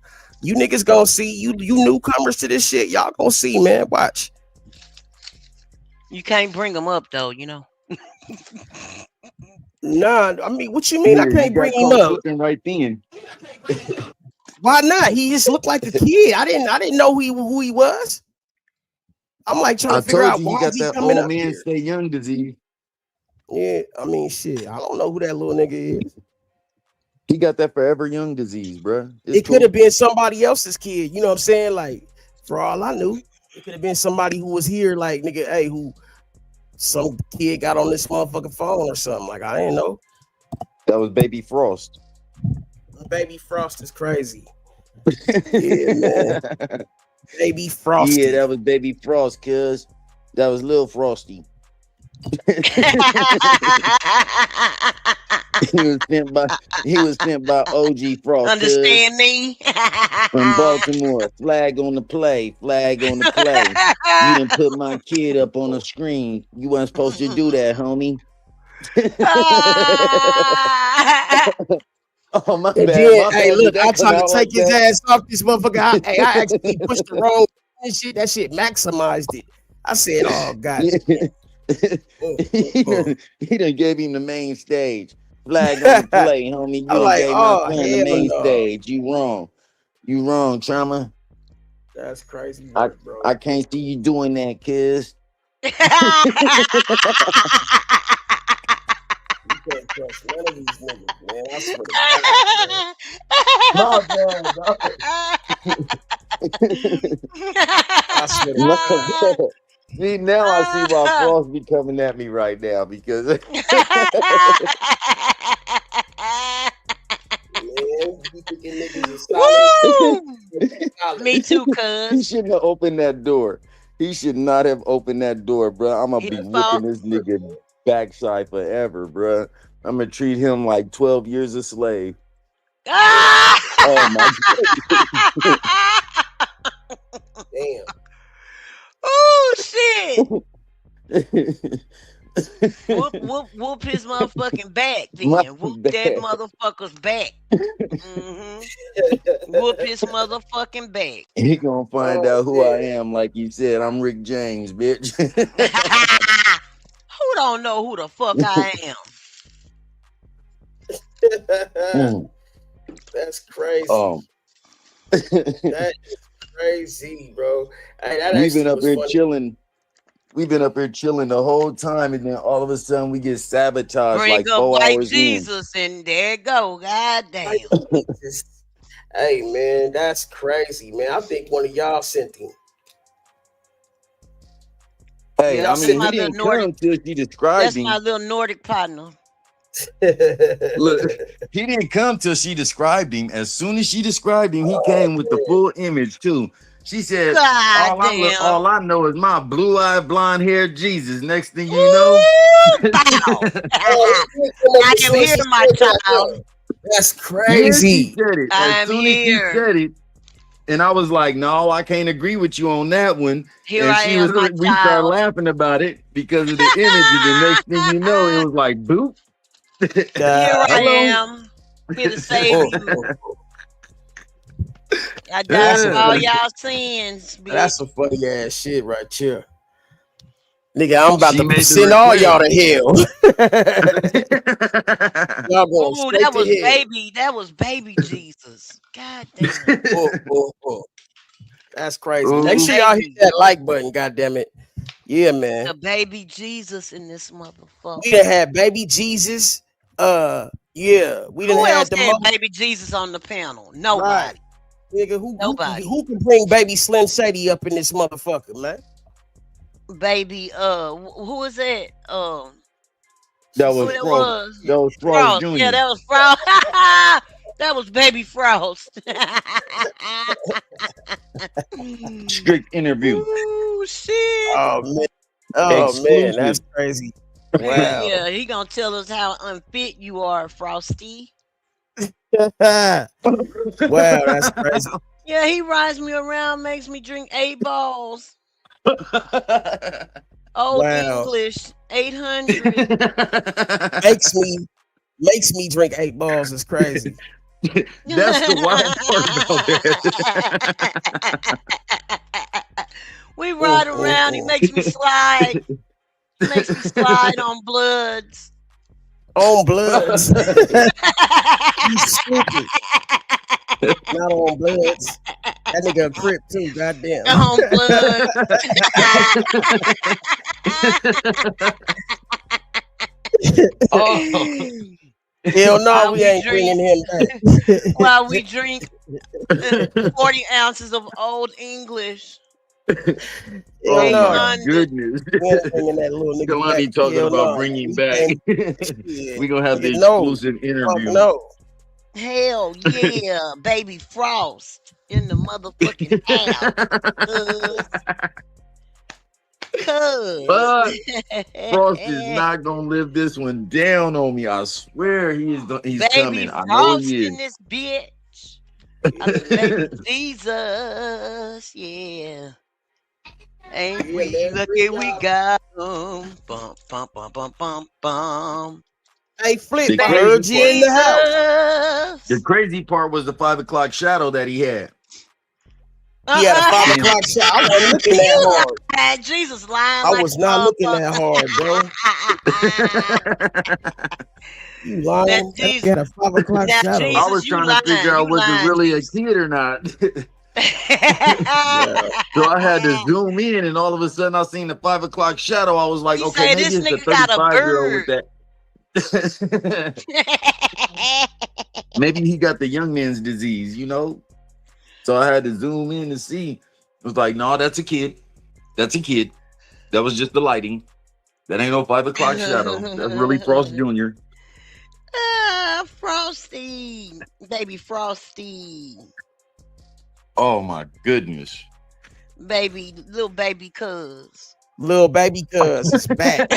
You niggas gonna see you newcomers to this shit. Y'all gonna see, man. Watch. You can't bring him up though, you know. Nah, I mean, what you mean? Yeah, I you can't bring got him caught up. slipping right then. Why not? He just looked like a kid. I didn't know who he was. I'm like trying I to figure told out you he why is got he that coming old up man here. stay young disease. Yeah, I mean, shit. I don't know who that little nigga is. He got that forever young disease, bro. It could have been somebody else's kid. You know what I'm saying? Like, for all I knew, it could have been somebody who was here. Like, nigga, hey, who some kid got on this motherfucking phone or something. Like, I didn't know. That was Baby Frost. Baby Frost is crazy. Yeah, man. Baby Frosty. Yeah, that was Baby Frost, cuz. That was Lil Frosty. he was sent by OG Frost. Understand me? From Baltimore. Flag on the play. Flag on the play. You didn't put my kid up on the screen. You wasn't supposed to do that, homie. Oh, my And bad. then, My hey, bad. look, Did that I come tried to out take like his that? ass off this motherfucker. I actually pushed the wrong shit. That shit maximized it. I said, oh, God. He done gave him the main stage. Flag on the play, homie. You I'm done like, gave my oh, son the hell main no. stage. You wrong. You wrong, Trama. That's crazy work, bro. I can't see you doing that, kids. You can't trust none of these niggas, man. I swear to God, I swear to God. See, now I see why Frost be coming at me right now, because Man, you thinking niggas is solid. Me too, cuz. He shouldn't have opened that door. He should not have opened that door, bro. I'm gonna be whooping this nigga backside forever, bro. I'm gonna treat him like 12 years a slave. Oh my God. Damn. Oh shit. whoop his motherfucking back then. Whoop that motherfucker's back. Whoop his motherfucking back. He gonna find out who I am, like you said. I'm Rick James, bitch. Who don't know who the fuck I am? That's crazy. That is crazy, bro. Hey, We've been up here chilling. We've been up here chilling the whole time, and then all of a sudden we get sabotaged. Bring like up 4 white hours Jesus, and there it go. God damn. Hey, man, that's crazy, man. I think one of y'all sent him. Hey, I mean, he didn't come till she described That's him. my little Nordic partner. Look, he didn't come till she described him. As soon as she described him, he came with the full image too. She said, all I know is my blue-eyed, blonde-haired Jesus. Next thing you know, I am here, my child. That's yeah, crazy. she said it. I'm As soon as she here. said it, and I was like, no, I can't agree with you on that one. Here and I she am, was, my we started child. laughing about it because of the image. And the next thing you know, it was like, boop. Here I Hello. am. Here to save you. I died for all y'all sins, bitch. That's some funny ass shit right here. Nigga, I'm about She to made the send all y'all to request. hell. Y'all going Ooh, straight to hell. that was baby Jesus. God damn. That's crazy. The Make sure y'all hit baby. that like button, goddamn it. Yeah, man. The baby Jesus in this We motherfucker. done had baby Jesus. Yeah, we done Who else had the had mother. baby Jesus on the panel? Right. Nobody. Nigga, Nobody. who can bring baby Slim Shady up in this motherfucker, man? Baby, who is that? That Who was that Frost. was? That was Frost Frost. Yeah, Jr. that was Frost. That was baby Frost. Strict interview. Ooh, shit. Oh man. Oh man, that's crazy. Wow. Yeah, he gonna tell us how unfit you are, Frosty. Wow, that's crazy. Yeah, he rides me around, makes me drink 8 balls. Old Wow. English, 800. makes me drink 8 balls is crazy. That's the wild part about it. We ride around, he makes me slide. He makes me slide on bloods. On bloods. You stupid. Not on bloods. That nigga a crip too, goddamn. On blood. Hell no, we ain't bringing him back. While we drink 40 ounces of Old English. Oh my goodness. Kalani talking about bringing back. We gonna have the exclusive interview. No. Hell yeah, baby Frost in the motherfucking house. But Frost is not gonna live this one down on me. I swear he's baby coming. I know Frost he in is. this bitch. I said, baby Jesus, yeah. Ain't we lucky we got them? Bum, bum, bum, bum, bum, bum. Hey, Flip, The I crazy heard you in the house. The crazy part was the 5 o'clock shadow that he had. He had a 5 o'clock shot. I wasn't looking that hard. Jesus lying. I was not looking that hard, bro. You lying? He had a 5 o'clock shadow. I was trying to figure out was it really a kid or not. So I had to zoom in, and all of a sudden I seen the 5 o'clock shadow. I was like, He okay, said, maybe "This it's the nigga got a 35-year-old with bird." that. Maybe he got the young man's disease, you know? So I had to zoom in to see. It was like, no, that's a kid. That's a kid. That was just the lighting. That ain't no 5 o'clock shadow. That's really Frost Jr. Frosty, baby Frosty, Oh my goodness. baby, little baby cuz. Little baby cuz is back.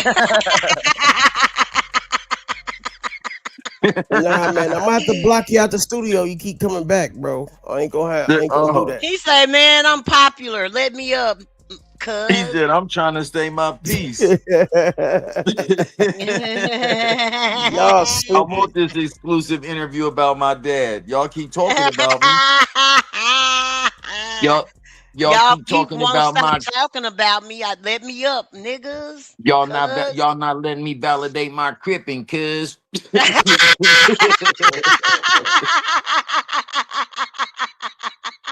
Nah, man, I'm gonna have to block you out the studio. You keep coming back, bro. I ain't gonna do that. He said, "Man, I'm popular. Let me up, cuz." He said, I'm trying to stay my peace. Y'all I stupid. want this exclusive interview about my dad. Y'all keep talking about me. Y'all keep talking won't about stop my. talking about me. Let me up, niggas. Y'all not letting me validate my cripping, cuz.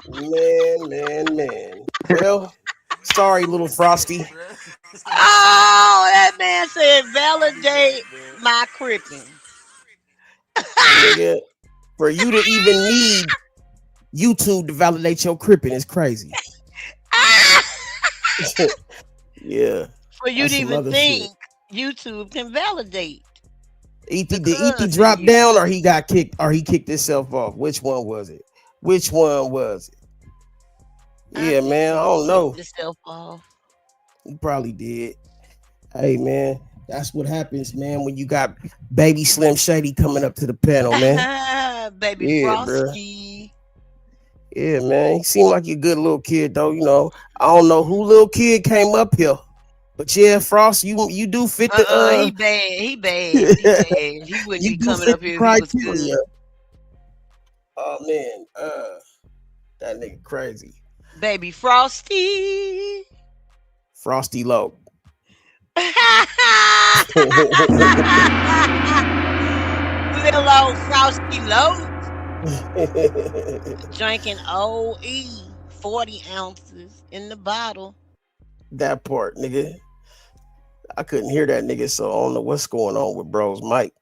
Man. Well, sorry, little Frosty. Oh, that man said validate my cripping. Nigga, for you to even need YouTube to validate your cripping is crazy. Yeah. For you That's to some even other think shit. YouTube can validate. Did EP drop down or he got kicked or he kicked himself off? Which one was it? Yeah, man, I don't know. Yourself off. He probably did. Hey, man, that's what happens, man, when you got baby Slim Shady coming up to the panel, man. Baby Yeah, Frosty. Yeah, man. He seemed like a good little kid, though. You know, I don't know who little kid came up here, but yeah, Frost, you do fit the. He bad. He bad. He wouldn't be coming up here if he was good. Oh man, that nigga crazy. Baby Frosty. Frosty Low. Let real old frosty low. Drinking OE 40 ounces in the bottle. That part, nigga. I couldn't hear that nigga, so I don't know what's going on with bro's mic.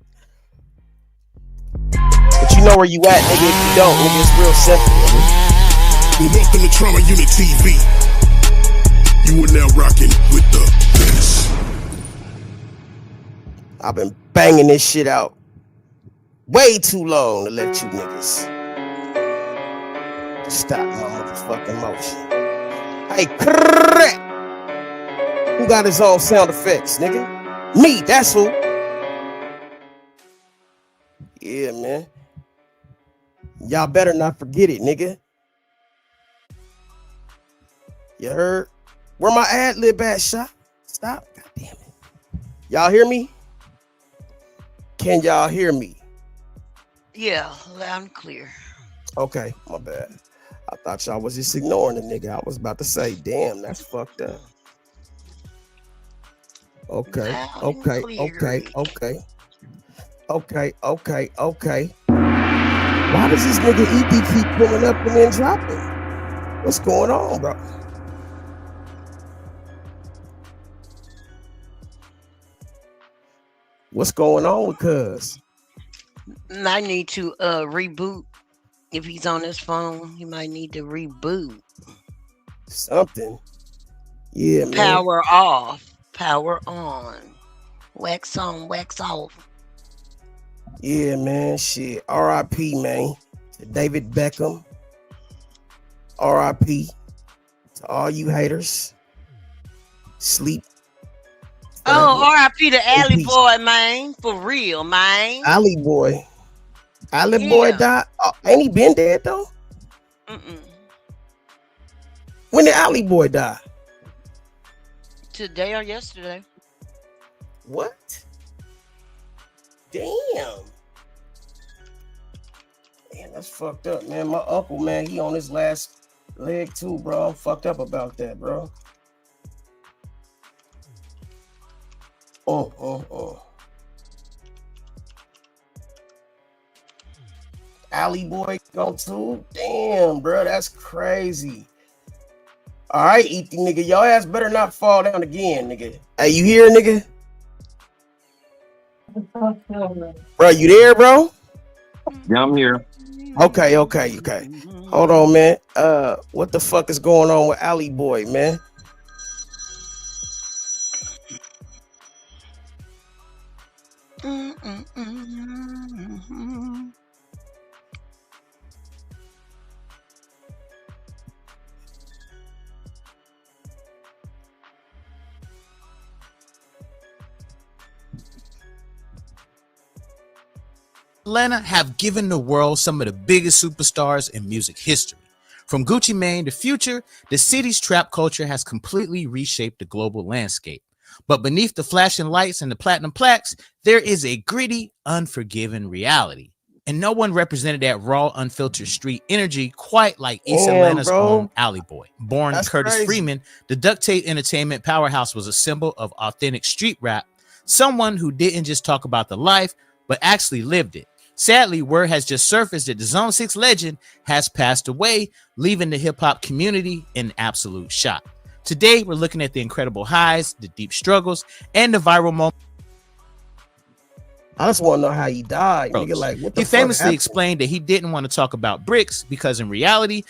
But you know where you at, nigga. If you don't, nigga, it's real simple, nigga. Well, welcome to Trama Unit TV. You are now rocking with the best. I've been banging this shit out way too long to let you niggas stop my motherfucking motion. Hey, correct. Who got his own sound effects, nigga? Me, that's who. Yeah, man. Y'all better not forget it, nigga. You heard? Where my ad lib at, shot? Stop. God damn it. Y'all hear me? Can y'all hear me? Yeah, loud and clear. Okay, my bad. I thought y'all was just ignoring the nigga. I was about to say, damn, that's fucked up. Okay. Why does this nigga EP keep pulling up and then dropping? What's going on, bro? What's going on with cuz? I need to reboot. If he's on his phone, he might need to reboot. Something. Yeah, man. Power off, power on. Wax on, wax off. Yeah, man. Shit. R.I.P., man. To David Beckham. R.I.P. to all you haters. Sleep. Oh, R.I.P. to Alley Boy, man. For real, man. Alley Boy. Alley Boy died? Oh, ain't he been dead, though? When did Alley Boy die? Today or yesterday. What? Damn. Man, that's fucked up, man. My uncle, man, he on his last leg, too, bro. I'm fucked up about that, bro. Alley Boy go too? Damn, bro, that's crazy. All right, ET nigga, your ass better not fall down again, nigga. Hey, you here, nigga? Bro, you there, bro? Yeah, I'm here. Okay. Hold on, man. What the fuck is going on with Alley Boy, man? Atlanta have given the world some of the biggest superstars in music history. From Gucci Mane to Future, the city's trap culture has completely reshaped the global landscape. But beneath the flashing lights and the platinum plaques, there is a gritty, unforgiving reality. And no one represented that raw, unfiltered street energy quite like East Atlanta's own Alley Boy. Born Curtis Freeman, the Duct Tape Entertainment powerhouse was a symbol of authentic street rap, someone who didn't just talk about the life, but actually lived it. Sadly, word has just surfaced that the Zone 6 legend has passed away, leaving the hip-hop community in absolute shock. Today, we're looking at the incredible highs, the deep struggles, and the viral moments. I just want to know how he died. Nigga, like, what the he fuck famously happened? explained that he didn't want to talk about bricks because in reality,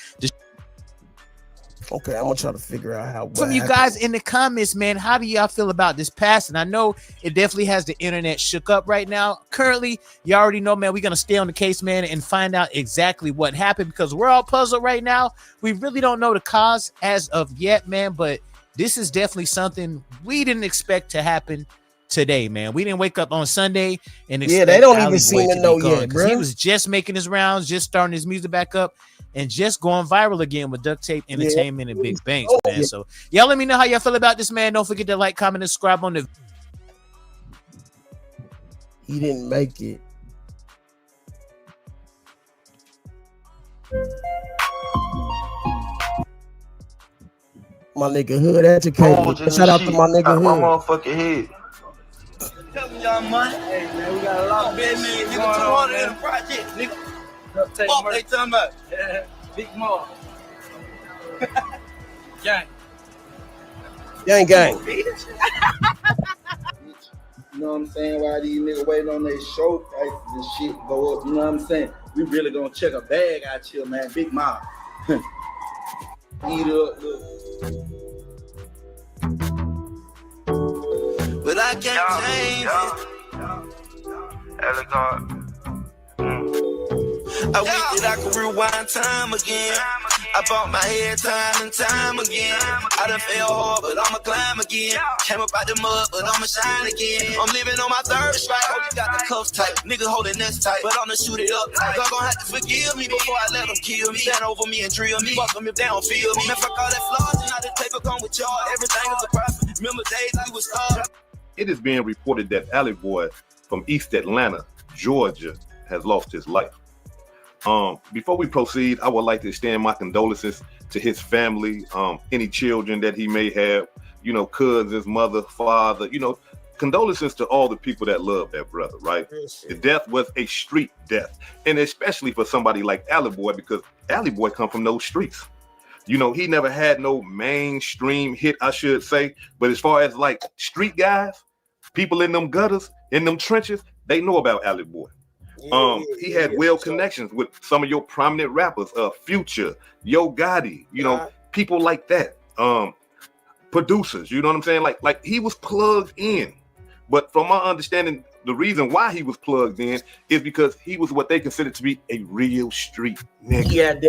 okay, I'm gonna try to figure out how. From you guys in the comments, man, how do y'all feel about this passing? I know it definitely has the internet shook up right now. Currently, you already know, man, we're gonna stay on the case, man, and find out exactly what happened because we're all puzzled right now. We really don't know the cause as of yet, man, but this is definitely something we didn't expect to happen today, man. We didn't wake up on Sunday and expect they don't Alley even Boy seem to be know gone, yet, 'cause he bro. was just making his rounds, just starting his music back up, and just going viral again with Duct Tape Entertainment and Big Banks, man. So y'all let me know how y'all feel about this, man. Don't forget to like, comment, and subscribe on the. He didn't make it. My nigga Hood educated. Shout out to my nigga Hood. Motherfucking head. young money. Hey, man, we got a lot of business going on, 200 in the project, nigga. What they talking about? Yeah, Big Mall. Gang. Gang, gang. You know what I'm saying? Why these niggas waiting on their show prices and shit go up, you know what I'm saying? We really gonna check a bag out here, man. Big Mall. Eat up, look. But I can't change it. I wish that I could rewind time again. I bought my head time and time again. I done fell hard, but I'ma climb again. Came up out the mud, but I'ma shine again. I'm living on my third strike. Hope you got the cuffs tight. Niggas holding this tight, but I'ma shoot it up tight. God gon' have to forgive me before I let them kill me. Stand over me and drill me. Fuck them if they don't feel me. Man, fuck all that flaws and how the paper come with y'all. Everything is a profit. Remember days we was starved. It is being reported that Alley Boy from East Atlanta, Georgia, has lost his life. Before we proceed, I would like to extend my condolences to his family, any children that he may have, you know, cousins, mother, father, you know, condolences to all the people that love that brother, right? The death was a street death, and especially for somebody like Alley Boy, because Alley Boy come from those streets. You know, he never had no mainstream hit, I should say, but as far as like street guys, people in them gutters, in them trenches, they know about Alley Boy. He had connections with some of your prominent rappers, Future, Yo Gotti, you know, people like that. Producers, you know what I'm saying? Like he was plugged in. But from my understanding, the reason why he was plugged in is because he was what they considered to be a real street nigga. Yeah,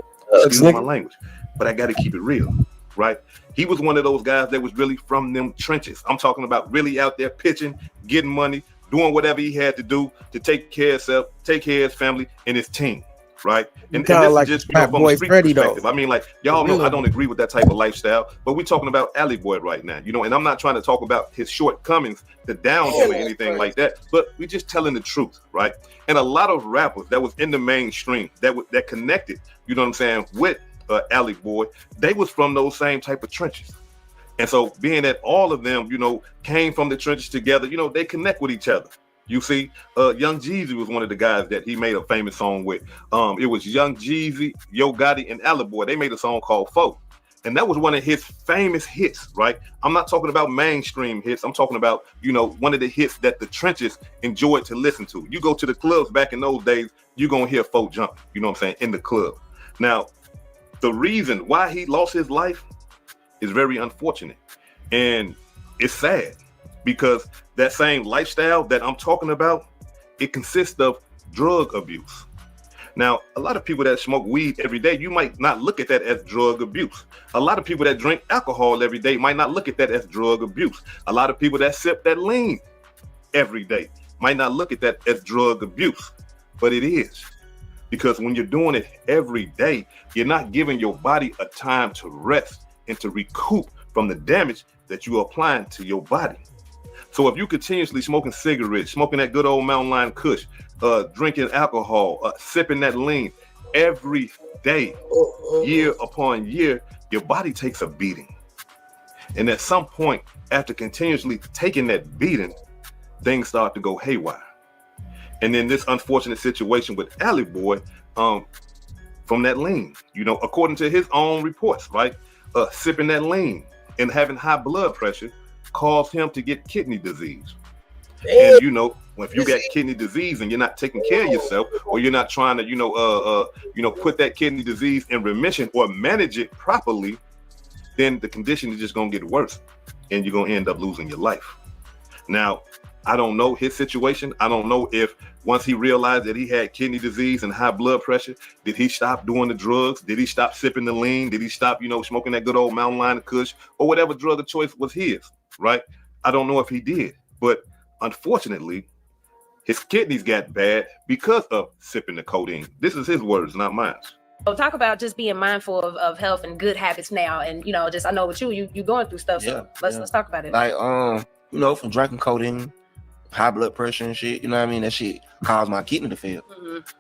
excuse my language, but I got to keep it real, right? He was one of those guys that was really from them trenches. I'm talking about really out there pitching, getting money, doing whatever he had to do to take care of himself, take care of his family and his team, right? And this like is just, you know, from a street perspective. I mean, like, y'all know I don't agree with that type of lifestyle, but we're talking about Alley Boy right now, you know, and I'm not trying to talk about his shortcomings to down him or anything like that, but we're just telling the truth, right? And a lot of rappers that was in the mainstream that connected, you know what I'm saying, with Alley Boy, they was from those same type of trenches. And so being that all of them, you know, came from the trenches together, you know, they connect with each other. You see, Young Jeezy was one of the guys that he made a famous song with. It was Young Jeezy, Yo Gotti, and Alley Boy. They made a song called Foe. And that was one of his famous hits, right? I'm not talking about mainstream hits. I'm talking about, you know, one of the hits that the trenches enjoyed to listen to. You go to the clubs back in those days, you're going to hear Foe jump, you know what I'm saying, in the club. Now, the reason why he lost his life is very unfortunate, and it's sad because that same lifestyle that I'm talking about, it consists of drug abuse. Now, a lot of people that smoke weed every day, you might not look at that as drug abuse. A lot of people that drink alcohol every day might not look at that as drug abuse. A lot of people that sip that lean every day might not look at that as drug abuse, but it is. Because when you're doing it every day, you're not giving your body a time to rest and to recoup from the damage that you're applying to your body. So if you continuously smoking cigarettes, smoking that good old Mountain Lion Kush, drinking alcohol, sipping that lean every day, year upon year, your body takes a beating. And at some point, after continuously taking that beating, things start to go haywire. And then this unfortunate situation with Alley Boy, from that lean, you know, according to his own reports, right? Sipping that lean and having high blood pressure caused him to get kidney disease. And you know, if you got kidney disease and you're not taking care of yourself, or you're not trying to, put that kidney disease in remission or manage it properly, then the condition is just gonna get worse, and you're gonna end up losing your life. Now, I don't know his situation. I don't know if once he realized that he had kidney disease and high blood pressure, did he stop doing the drugs? Did he stop sipping the lean? Did he stop, smoking that good old Mountain Lion Kush or whatever drug of choice was his, right? I don't know if he did, but unfortunately, his kidneys got bad because of sipping the codeine. This is his words, not mine. So talk about just being mindful of health and good habits now. And, just, I know with you going through stuff. So let's talk about it. Like, from drinking codeine, high blood pressure and shit. You know what I mean? That shit caused my kidney to fail.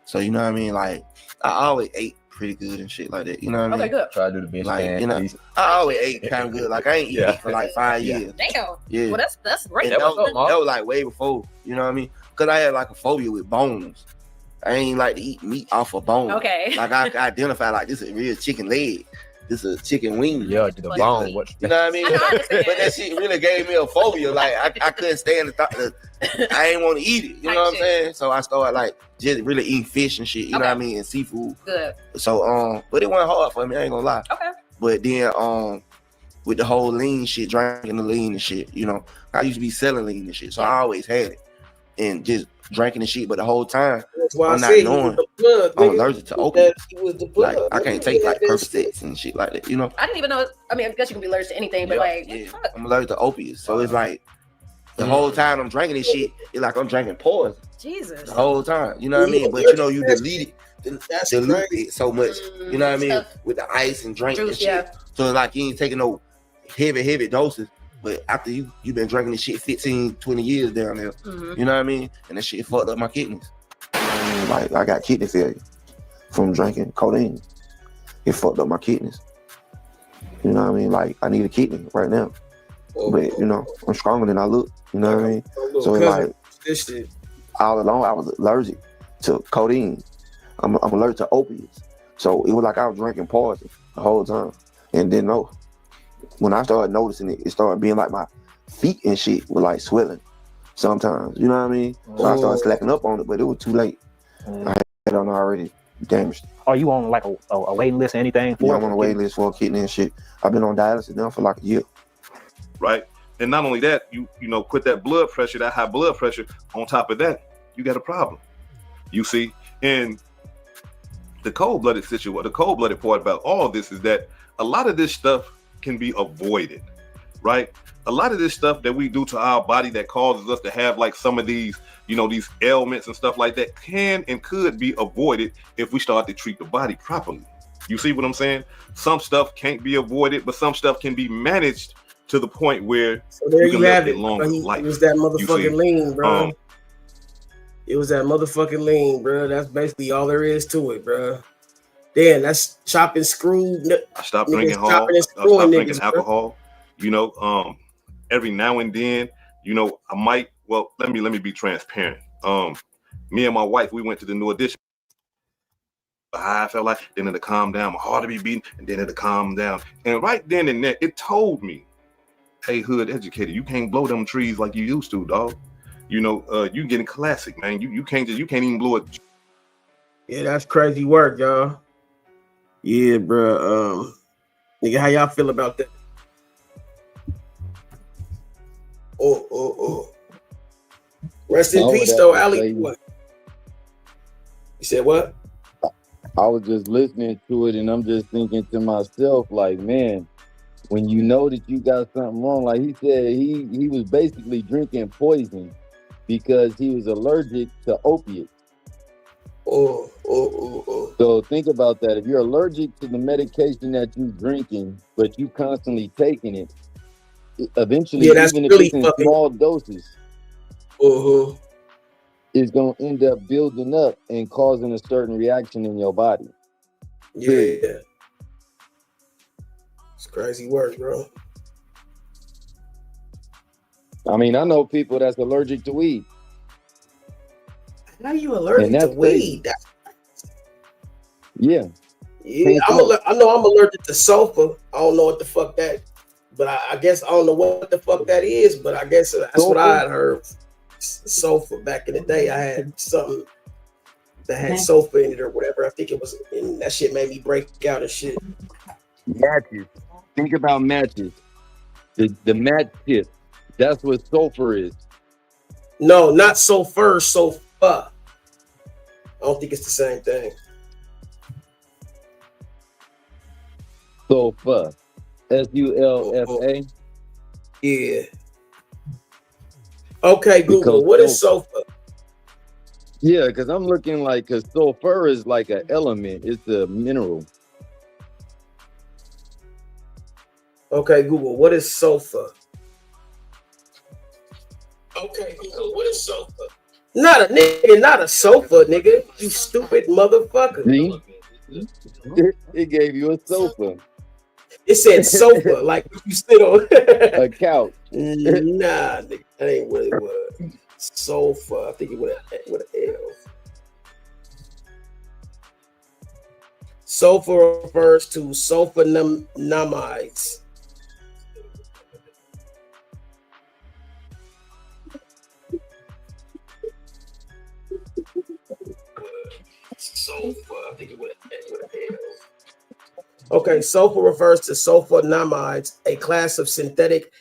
So you know what I mean? Like I always ate pretty good and shit like that. You know what I mean? Okay, good. Try to do the bench Like, stand. you know, at least. I always ate kind of good. Like I ain't eating for like 5 years. Damn. Yeah. Well, that's great. And that was like way before. You know what I mean? Because I had like a phobia with bones. I ain't like to eat meat off of bone. Okay. Like I identify like this is a real chicken leg. This is a chicken wing. Yeah, the bone. What? You know what I mean? But that shit really gave me a phobia. Like I couldn't stand the thought. I ain't want to eat it. You know what I'm saying? So I started like just really eating fish and shit. You know what I mean? And seafood. Good. So but it wasn't hard for me. I ain't gonna lie. Okay. But then with the whole lean shit, drinking the lean and shit. You know, I used to be selling lean and shit, so I always had it and just drinking the shit. But the whole time, I'm not knowing. I'm allergic to opiates. Like I can't take like Percocets and shit like that. You know. I didn't even know. I mean, I guess you can be allergic to anything, but like, I'm allergic to opiates, so it's like the whole time I'm drinking this shit, it's like I'm drinking poison. Jesus. The whole time, you know what I mean? But you know, you dilute it so much. You know what I mean? With the ice and drink and shit. So it's like you ain't taking no heavy doses. But after you've been drinking this shit 15, 20 years down there, you know what I mean? And that shit fucked up my kidneys. Like I got kidney failure from drinking codeine. It fucked up my kidneys. You know what I mean? Like I need a kidney right now. But you know, I'm stronger than I look. You know what I mean? So it's like this shit. all along I was allergic to codeine. I'm allergic to opiates. So it was like I was drinking poison the whole time and didn't know. When I started noticing it, it started being like my feet and shit were like swelling sometimes. You know what I mean? So I started slacking up on it, but it was too late. I had it on already damaged. Are you on like a waiting list or anything? Yeah, I'm on a waiting list for a kidney and shit. I've been on dialysis now for like a year. Right? And not only that, you know, put that blood pressure, that high blood pressure on top of that, you got a problem. You see? And the cold-blooded situation, the cold-blooded part about all of this is that a lot of this stuff can be avoided, right? A lot of this stuff that we do to our body that causes us to have like some of these, you know, these ailments and stuff like that can and could be avoided if we start to treat the body properly. You see what I'm saying? Some stuff can't be avoided, but some stuff can be managed to the point where so there you can have it. longer life. It was that motherfucking lean, bro. It was that motherfucking lean, bro. That's basically all there is to it, bro. Damn, that's chopping screw. I stopped drinking I stopped drinking alcohol. You know, every now and then, you know, I might. Well, let me be transparent. Me and my wife, we went to the New Edition. I felt like then it'll calm down. My heart to be beating, and then it'll calm down. And right then and there, it told me, "Hey, hood educated, you can't blow them trees like you used to, dog. You know, you getting classic, man. You can't even blow it." Yeah, that's crazy work, y'all. Yeah, bro. Nigga, how y'all feel about that? Oh. Rest in peace, though, Ali. What? You said what? I was just listening to it, and I'm just thinking to myself, like, man, when you know that you got something wrong, like he said, he was basically drinking poison because he was allergic to opiates. So think about that. If you're allergic to the medication that you're drinking, but you constantly taking it, eventually, even if it's in small doses, it's going to end up building up and causing a certain reaction in your body. Yeah. It's crazy work, bro. I mean, I know people that's allergic to weed. How you allergic to weed? Yeah. Yeah, I know I'm allergic to sulfur. I don't know what the fuck that, but I guess I don't know what the fuck that is, but I guess that's sulfur? What I had heard. Sulfur back in the day, I had something that had sulfur in it or whatever. I think it was, and that shit made me break out and shit. Matches. Think about matches. The match tip. That's what sulfur is. No, not sulfur, sulfur. I don't think it's the same thing. Sulfur. SULFA. Yeah. Okay, Google. What is sulfur? Yeah, because I'm looking like, because sulfur is like an element. It's a mineral. Okay, Google. What is sulfur? Okay, so what is sofa? Not a nigga, not a sofa, nigga. You stupid motherfucker. See? It gave you a sofa. It said sofa, like you sit on. A couch. Nah, nigga, that ain't what it was. Sofa, I think it with an L. Sofa refers to sulfonamides. Sulfa, I think it with an L. Okay, sulfa refers to sulfonamides, a class of synthetic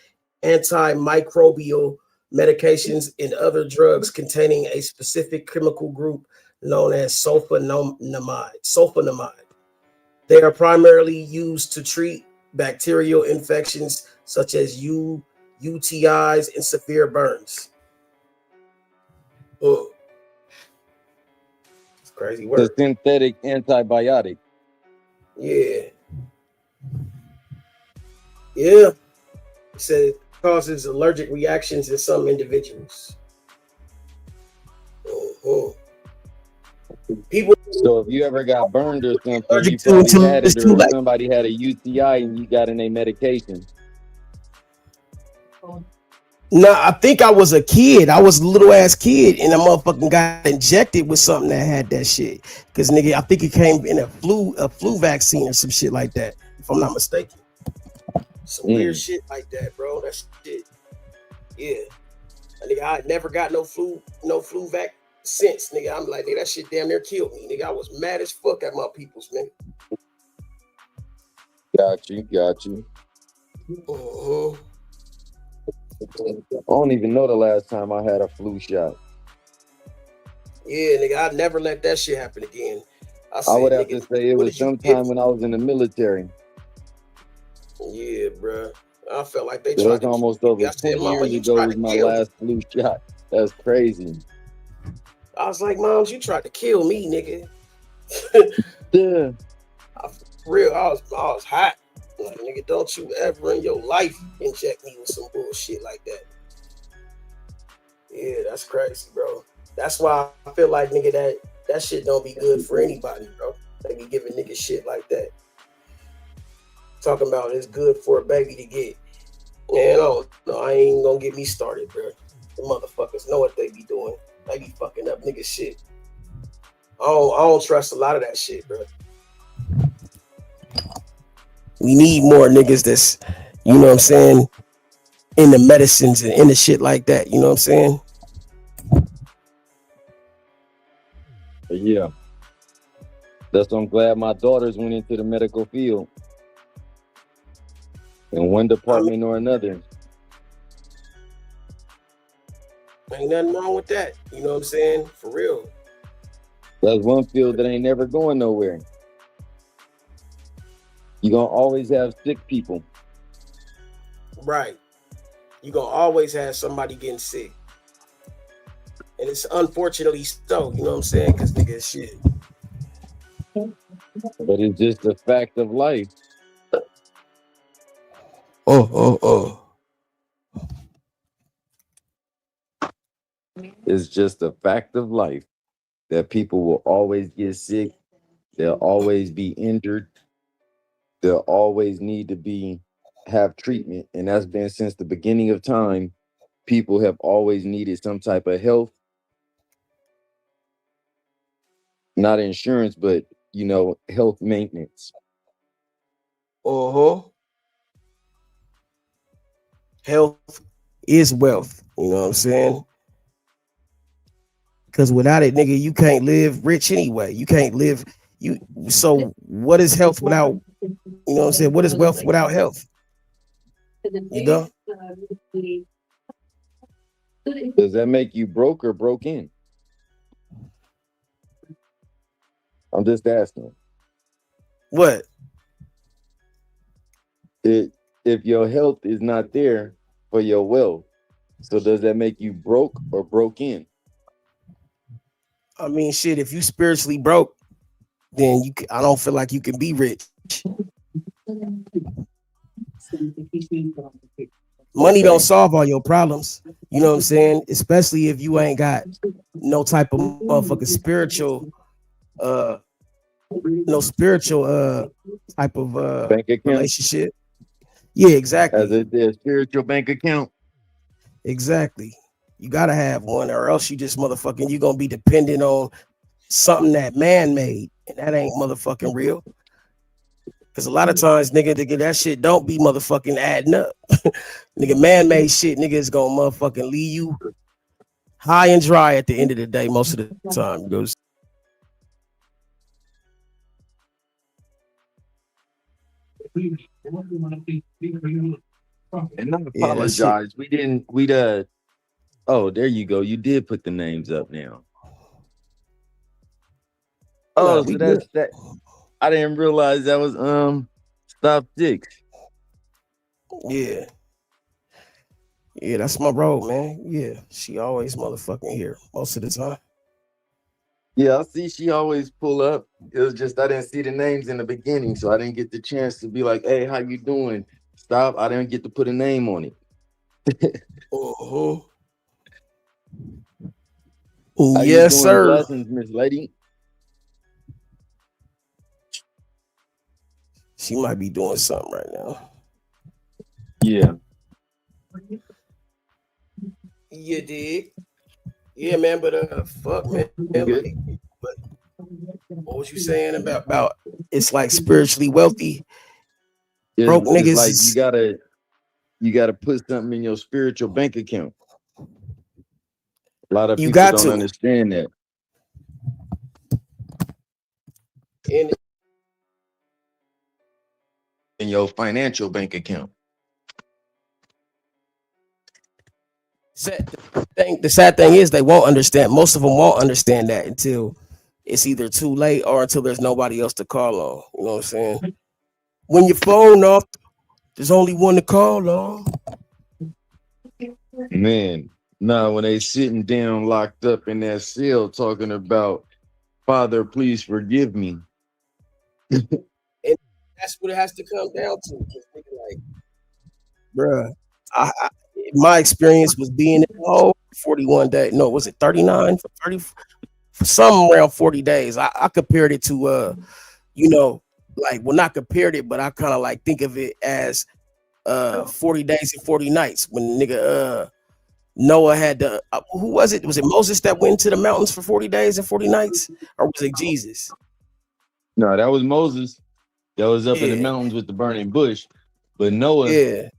antimicrobial medications and other drugs containing a specific chemical group known as sulfonamide. They are primarily used to treat bacterial infections such as UTIs and severe burns. Oh, it's crazy The word. synthetic antibiotic. Yeah. Yeah. It said it causes allergic reactions in some individuals. People. So if you ever got burned or something, Allergic you to probably until had it's it, too or late. somebody had a UTI and you got in a medication. No, I think I was a kid. I was a little ass kid, and a motherfucking got injected with something that had that shit. Cause nigga, I think it came in a flu vaccine or some shit like that, if I'm not mistaken. Some weird shit like that, bro. That shit. Yeah. Nigga, I never got no flu vac since, nigga. I'm like, nigga, that shit damn near killed me. Nigga, I was mad as fuck at my peoples, man. Got you. I don't even know the last time I had a flu shot. Yeah, nigga, I'd never let that shit happen again. I would have to say it was sometime when I was in the military. Yeah, bro. I felt like they So tried that's to almost kill me. over I said, 20 Mama, years you ago tried was to my kill me. last flu shot. That's crazy. I was like, Moms, you tried to kill me, nigga. Yeah. For real, I was hot. Like, nigga, don't you ever in your life inject me with some bullshit like that. Yeah, that's crazy, bro. That's why I feel like, nigga, that shit don't be good for anybody, bro. They be giving niggas shit like that. Talking about it's good for a baby to get. Man, no, I ain't gonna get me started, bro. The motherfuckers know what they be doing. They be fucking up niggas shit. I don't trust a lot of that shit, bro. We need more niggas that's, you know what I'm saying, in the medicines and in the shit like that. You know what I'm saying? Yeah. That's why I'm glad my daughters went into the medical field. In one department or another. Ain't nothing wrong with that. You know what I'm saying? For real. That's one field that ain't never going nowhere. You're going to always have sick people. Right. You're going to always have somebody getting sick. And it's unfortunately so. You know what I'm saying? Because nigga, shit. But it's just a fact of life. It's just a fact of life that people will always get sick. They'll always be injured. They'll always need to have treatment. And that's been since the beginning of time. People have always needed some type of health. Not insurance, but, health maintenance. Health is wealth. You know what I'm saying? Because without it, nigga, you can't live rich anyway. You can't live. So what is health without? You know what I'm saying? What is wealth without health? You know? Does that make you broke or broke in? I'm just asking. What? If your health is not there for your wealth, so does that make you broke or broke in? I mean, shit, if you spiritually broke, then I don't feel like you can be rich. Money don't solve all your problems. You know what I'm saying? Especially if you ain't got no type of motherfucking spiritual, no spiritual type of Bank account. relationship. Yeah, exactly. As a spiritual bank account. Exactly. You gotta have one, or else you just motherfucking you gonna be dependent on something that man made, and that ain't motherfucking real. Cause a lot of times, nigga, that shit don't be motherfucking adding up. Nigga, man made shit, nigga is gonna motherfucking leave you high and dry at the end of the day, most of the time. Goes. And I apologize. Oh, there you go. You did put the names up now. Oh, so that's that. I didn't realize that was Stop 6. Yeah. Yeah, that's my bro, man. Yeah, she always motherfucking here most of the time. Yeah, I see she always pull up. It was just I didn't see the names in the beginning, so I didn't get the chance to be like, "Hey, how you doing?" Stop. I didn't get to put a name on it. How you Yes, doing? sir. Blessings, Miss Lady. She might be doing something right now. Yeah. You did. Yeah, man, but fuck, man. Like, but what was you saying about it's like spiritually wealthy? Broke It's niggas like is, you gotta put something in your spiritual bank account. A lot of you people got don't to. understand that. In your financial bank account. The sad thing is they won't understand. Most of them won't understand that until it's either too late or until there's nobody else to call on. You know what I'm saying? When your phone off, there's only one to call on. Man, nah, when they sitting down locked up in that cell talking about, Father, please forgive me. And that's what it has to come down to. Like, bruh, my experience was being in the hole 41 days. No, was it 39 for 30? For some around 40 days. I compared it to like, well, not compared it, but I kind of like think of it as 40 days and 40 nights when nigga Noah had to who was it? Was it Moses that went to the mountains for 40 days and 40 nights? Or was it Jesus? No, that was Moses. That was up in the mountains with the burning bush. But Noah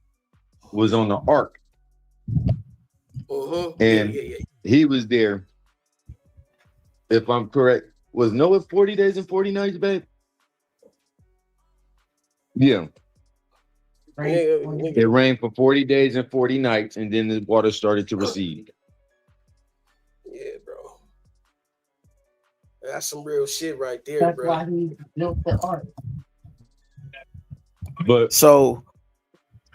was on the ark. And he was there. If I'm correct, was Noah 40 days and 40 nights, babe? Yeah. It rained for 40 days and 40 nights, and then the water started to recede. Yeah, bro. That's some real shit right there, that's bro. Why he built the ark. But so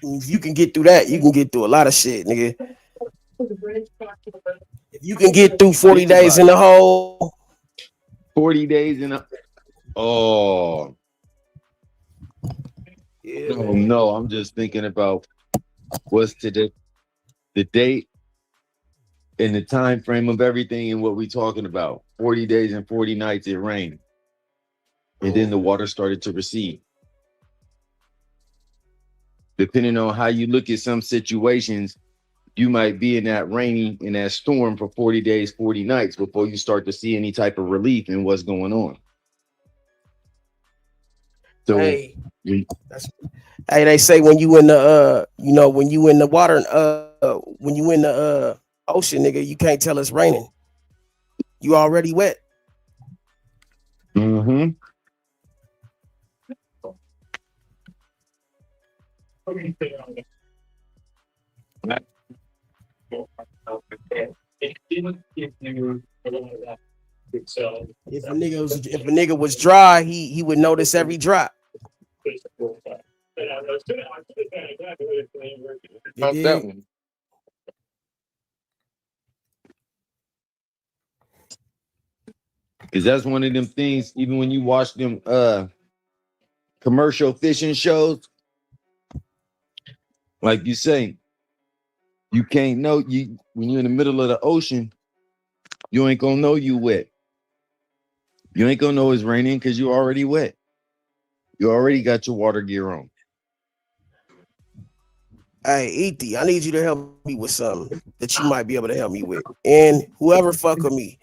if you can get through that, you can get through a lot of shit, nigga. If you can get through 40 days in the hole, 40 days in a yeah, no, I'm just thinking about what's today, the date and the time frame of everything and what we talking about. 40 days and 40 nights it rained. And then the water started to recede. Depending on how you look at some situations, you might be in that rainy, in that storm for 40 days, 40 nights before you start to see any type of relief in what's going on. So hey, they say when you in the when you in the water, when you in the ocean, nigga, you can't tell it's raining. You already wet. Mm-hmm. If a nigga was dry, he would notice every drop. That one. Because that's one of them things, even when you watch them commercial fishing shows, like you say, You can't know you when you're in the middle of the ocean. You ain't gonna know you wet. You ain't gonna know it's raining because you already wet. You already got your water gear on. Hey, E.T., I need you to help me with something that you might be able to help me with. And whoever fuck with me,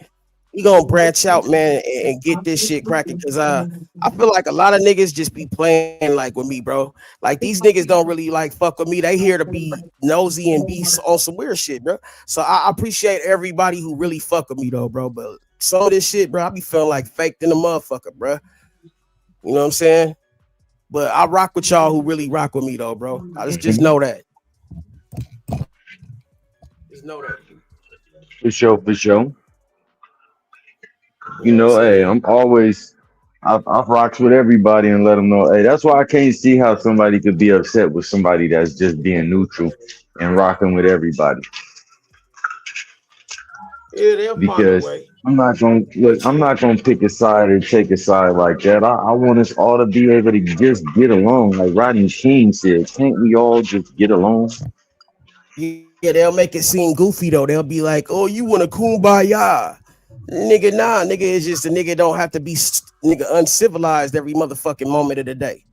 we gonna branch out, man, and get this shit cracking. Cause I feel like a lot of niggas just be playing like with me, bro. Like these niggas don't really like fuck with me. They here to be nosy and be on some weird shit, bro. So I appreciate everybody who really fuck with me though, bro. But some of this shit, bro, I be feeling like faked in the motherfucker, bro. You know what I'm saying? But I rock with y'all who really rock with me though, bro. I just know that. Just know that. For sure, for sure. You know what I'm Hey, saying? I'm always I've rocks with everybody and let them know. Hey, that's why I can't see how somebody could be upset with somebody that's just being neutral and rocking with everybody. Yeah, they'll find a Because way. I'm not gonna pick a side or take a side like that. I want us all to be able to just get along. Like Rodney King said, can't we all just get along? Yeah, they'll make it seem goofy though. They'll be like, "Oh, you want a kumbaya?" Nigga, nah, nigga is just a nigga. Don't have to be nigga uncivilized every motherfucking moment of the day.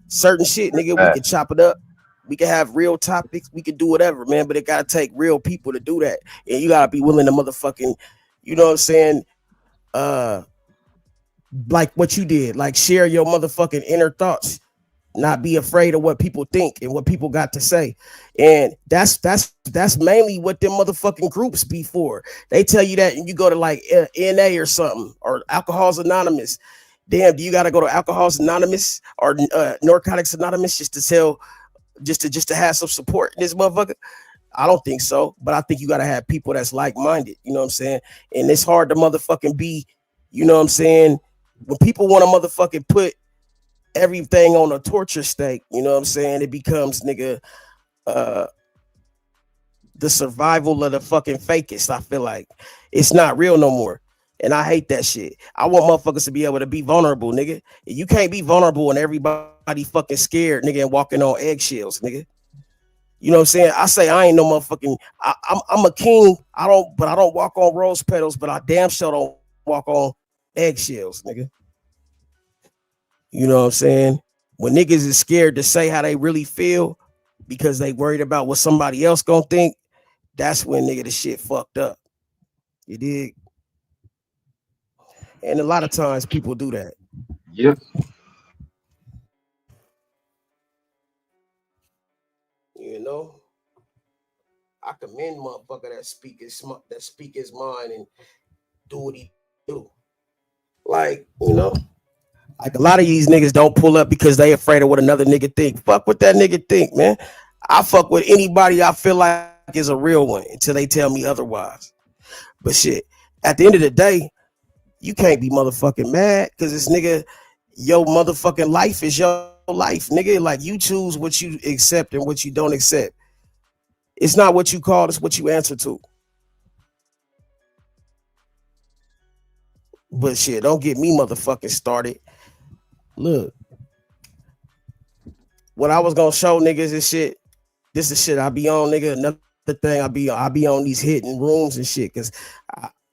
Certain shit, nigga, we can chop it up. We can have real topics. We can do whatever, man. But it gotta take real people to do that, and you gotta be willing to motherfucking, you know what I'm saying? Uh, like what you did, like share your motherfucking inner thoughts. Not be afraid of what people think and what people got to say. And that's mainly what them motherfucking groups be for. They tell you that and you go to like NA or something or Alcoholics Anonymous. Damn, do you got to go to Alcoholics Anonymous or Narcotics Anonymous just to have some support in this motherfucker? I don't think so, but I think you got to have people that's like-minded, you know what I'm saying? And it's hard to motherfucking be, you know what I'm saying? When people want to motherfucking put everything on a torture stake, you know what I'm saying? It becomes nigga the survival of the fucking fakest. I feel like it's not real no more. And I hate that shit. I want motherfuckers to be able to be vulnerable, nigga. You can't be vulnerable and everybody fucking scared, nigga, and walking on eggshells, nigga. You know what I'm saying? I say I ain't no motherfucking I'm a king. I don't walk on rose petals, but I damn sure don't walk on eggshells, nigga. You know what I'm saying? When niggas is scared to say how they really feel because they worried about what somebody else gonna think, that's when nigga the shit fucked up. You dig? And a lot of times people do that. Yep. You know? I commend motherfucker that speak his mind and do what he do. Like, you know, like a lot of these niggas don't pull up because they afraid of what another nigga think. Fuck what that nigga think, man. I fuck with anybody I feel like is a real one until they tell me otherwise. But shit, at the end of the day, you can't be motherfucking mad because this nigga, your motherfucking life is your life, nigga. Like you choose what you accept and what you don't accept. It's not what you call, it's what you answer to. But shit, don't get me motherfucking started. Look, what I was gonna show niggas is shit. This is shit I be on, nigga. Another thing I be on these hidden rooms and shit. Cause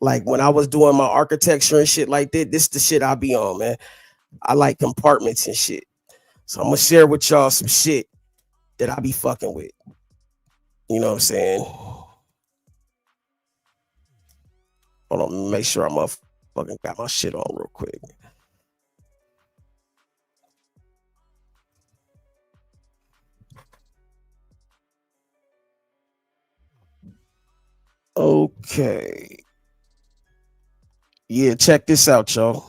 like when I was doing my architecture and shit like that, this is the shit I be on, man. I like compartments and shit. So I'm gonna share with y'all some shit that I be fucking with. You know what I'm saying? Hold on, make sure I'm fucking got my shit on real quick. Okay. Yeah, check this out, y'all.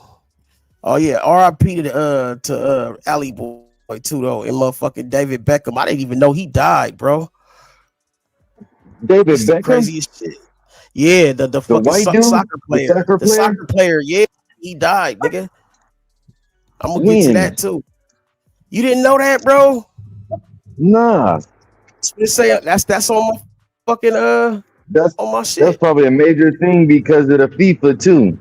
Oh yeah, R.I.P. to Alley Boy too though, and motherfucking David Beckham. I didn't even know he died, bro. David It's the Beckham, craziest shit. Yeah, the fucking white dude, soccer the player, soccer the player. soccer player. Yeah, he died, nigga. I'm gonna get to When? that too. You didn't know that, bro? Nah, Say that's on my fucking that's on my shit. that's probably a major thing because of the FIFA too.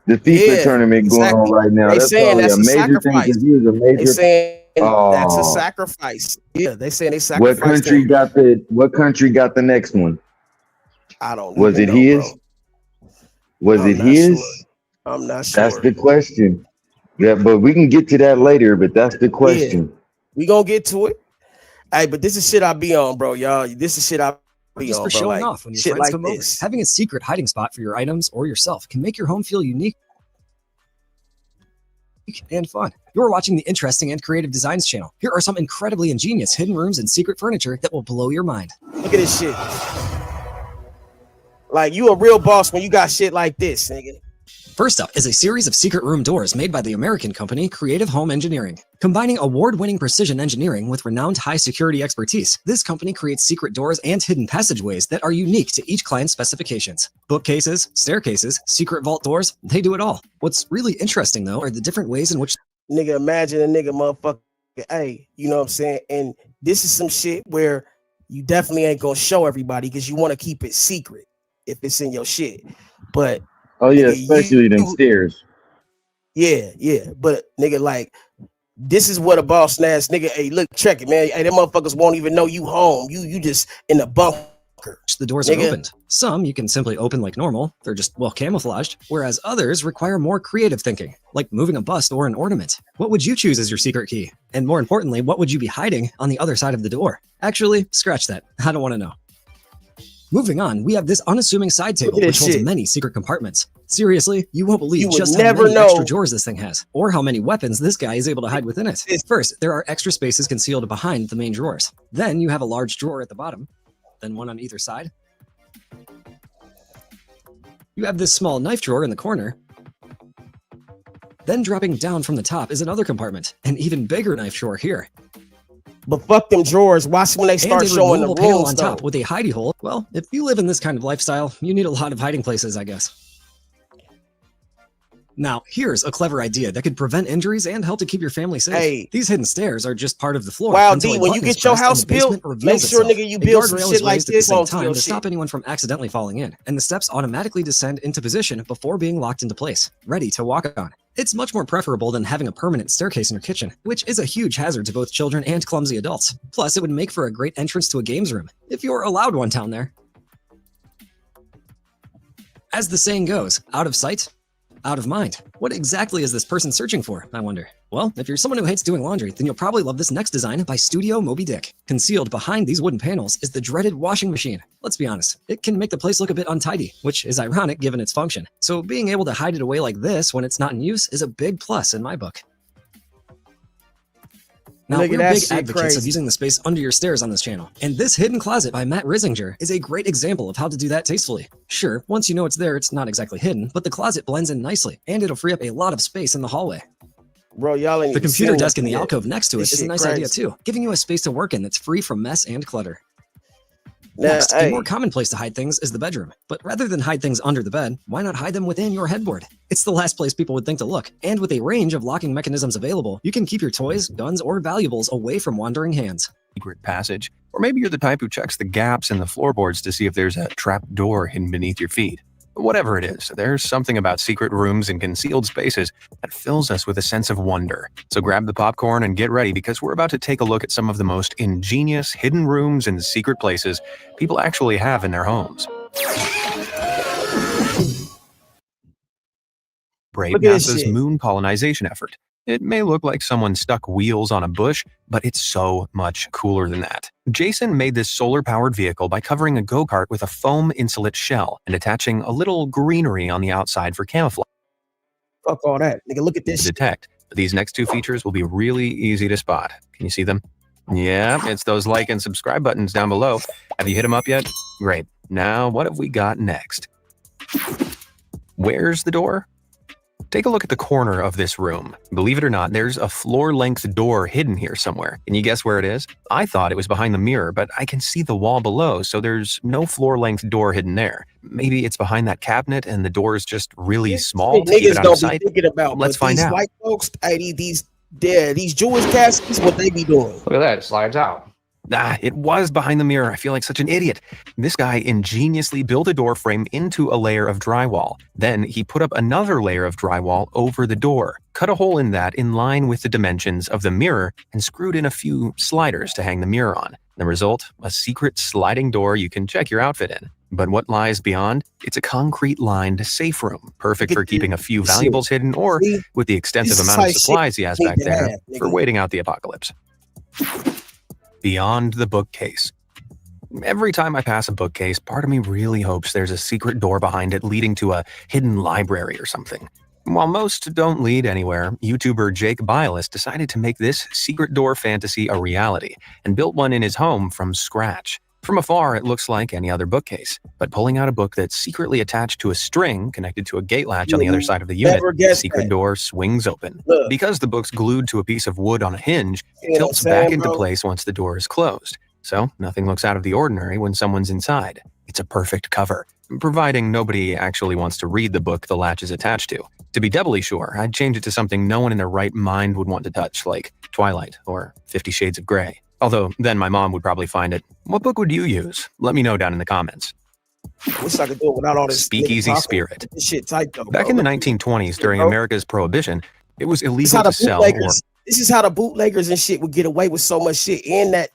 The FIFA Yeah, tournament going on exactly. right now. They That's saying probably a that's a major thing sacrifice. because he was a They major. saying that's a Oh, sacrifice. Yeah, they say they what sacrificed country him. got the what country got the next one? I don't Was even it know, his? bro. Was I'm it not his? sure. I'm not That's sure. the question. Yeah, but we can get to that later, but that's the Yeah, question. we gonna get to it. Hey, but this is shit I be on, bro, y'all. This is shit I Or be just on, for bro. showing Like off when your shit friends like come over. this. Having a secret hiding spot for your items or yourself can make your home feel unique and fun. You're watching the Interesting and Creative Designs channel. Here are some incredibly ingenious hidden rooms and secret furniture that will blow your mind. Look at this shit. Like you a real boss when you got shit like this, nigga. First up is a series of secret room doors made by the American company Creative Home Engineering. Combining award-winning precision engineering with renowned high-security expertise, this company creates secret doors and hidden passageways that are unique to each client's specifications. Bookcases, staircases, secret vault doors, they do it all. What's really interesting, though, are the different ways in which... Nigga, imagine a nigga motherfucker, hey, you know what I'm saying? And this is some shit where you definitely ain't gonna show everybody because you want to keep it secret if it's in your shit. But Oh yeah, nigga, especially them stairs. yeah. But nigga, like, this is what a boss ass nigga. Hey, look, check it, man. Hey, them motherfuckers won't even know you home. You just in the bunker. The doors nigga. are opened. Some you can simply open like normal. They're just well camouflaged, whereas others require more creative thinking, like moving a bust or an ornament. What would you choose as your secret key? And more importantly, what would you be hiding on the other side of the door? Actually, scratch that. I don't want to know. Moving on, we have this unassuming side table, which holds many secret compartments. Seriously, you won't believe just how many extra drawers this thing has, or how many weapons this guy is able to hide within it. First, there are extra spaces concealed behind the main drawers. Then you have a large drawer at the bottom, then one on either side. You have this small knife drawer in the corner. Then dropping down from the top is another compartment, an even bigger knife drawer here. But fuck them drawers. Watch when they start showing the removable panel rooms on top with a hidey hole. Well, if you live in this kind of lifestyle, you need a lot of hiding places, I guess. Now, here's a clever idea that could prevent injuries and help to keep your family safe. Hey. These hidden stairs are just part of the floor. Wow, until D, a when you button is get your pressed and house the basement built, reveals make sure, itself. nigga, you A build some guardrail shit is like raised at the this same onto time your to stop shit. anyone from accidentally falling in, and the steps automatically descend into position before being locked into place, ready to walk on. It's much more preferable than having a permanent staircase in your kitchen, which is a huge hazard to both children and clumsy adults. Plus, it would make for a great entrance to a games room, if you're allowed one down there. As the saying goes, out of sight, out of mind. What exactly is this person searching for, I wonder? Well, if you're someone who hates doing laundry, then you'll probably love this next design by Studio Moby Dick. Concealed behind these wooden panels is the dreaded washing machine. Let's be honest, it can make the place look a bit untidy, which is ironic given its function. So being able to hide it away like this when it's not in use is a big plus in my book. Now, Look at we're that big shit, advocates of crazy. using the space under your stairs on this channel, and this hidden closet by Matt Risinger is a great example of how to do that tastefully. Sure, once you know it's there, it's not exactly hidden, but the closet blends in nicely, and it'll free up a lot of space in the hallway. Bro, y'all ain't The even computer seen desk in nothing the yet. alcove next to it This is a shit nice crazy. idea too, giving you a space to work in that's free from mess and clutter. Now, Next, hey. a more common place to hide things is the bedroom. But rather than hide things under the bed, why not hide them within your headboard? It's the last place people would think to look. And with a range of locking mechanisms available, you can keep your toys, guns, or valuables away from wandering hands. Secret passage. Or maybe you're the type who checks the gaps in the floorboards to see if there's a trap door hidden beneath your feet. Whatever it is, there's something about secret rooms and concealed spaces that fills us with a sense of wonder. So grab the popcorn and get ready, because we're about to take a look at some of the most ingenious hidden rooms and secret places people actually have in their homes. Brave Look at this NASA's shit. moon colonization effort. It may look like someone stuck wheels on a bush, but it's so much cooler than that. Jason made this solar-powered vehicle by covering a go-kart with a foam insulate shell and attaching a little greenery on the outside for camouflage. Fuck all that. Nigga, look at To this. detect. These next two features will be really easy to spot. Can you see them? Yeah, it's those like and subscribe buttons down below. Have you hit them up yet? Great. Now, what have we got next? Where's the door? Take a look at the corner of this room. Believe it or not, there's a floor-length door hidden here somewhere. Can you guess where it is? I thought it was behind the mirror, but I can see the wall below, so there's no floor-length door hidden there. Maybe it's behind that cabinet and the door is just really small to keep Niggas it out don't of be sight. thinking about. Let's but find these out. white folks, hey, these Jewish cats, this is what they be doing. Look at that, it slides out. It was behind the mirror. I feel like such an idiot. This guy ingeniously built a door frame into a layer of drywall. Then he put up another layer of drywall over the door, cut a hole in that in line with the dimensions of the mirror, and screwed in a few sliders to hang the mirror on. The result, a secret sliding door you can check your outfit in. But what lies beyond? It's a concrete-lined safe room, perfect for keeping a few valuables hidden or with the extensive amount of supplies he has back there for waiting out the apocalypse. Beyond the bookcase. Every time I pass a bookcase, part of me really hopes there's a secret door behind it leading to a hidden library or something. While most don't lead anywhere, YouTuber Jake Bylis decided to make this secret door fantasy a reality and built one in his home from scratch. From afar, it looks like any other bookcase, but pulling out a book that's secretly attached to a string connected to a gate latch on the other side of the unit, the secret door swings open. Because the book's glued to a piece of wood on a hinge, it tilts back into place once the door is closed. So nothing looks out of the ordinary when someone's inside. It's a perfect cover, providing nobody actually wants to read the book the latch is attached to. To be doubly sure, I'd change it to something no one in their right mind would want to touch, like Twilight or 50 Shades of Grey. Although, then my mom would probably find it. What book would you use? Let me know down in the comments. Wish I could do it without all this Speakeasy spirit. This shit tight though. Back in the 1920s, during America's Prohibition, it was illegal to sell or... This is how the bootleggers and shit would get away with so much shit, and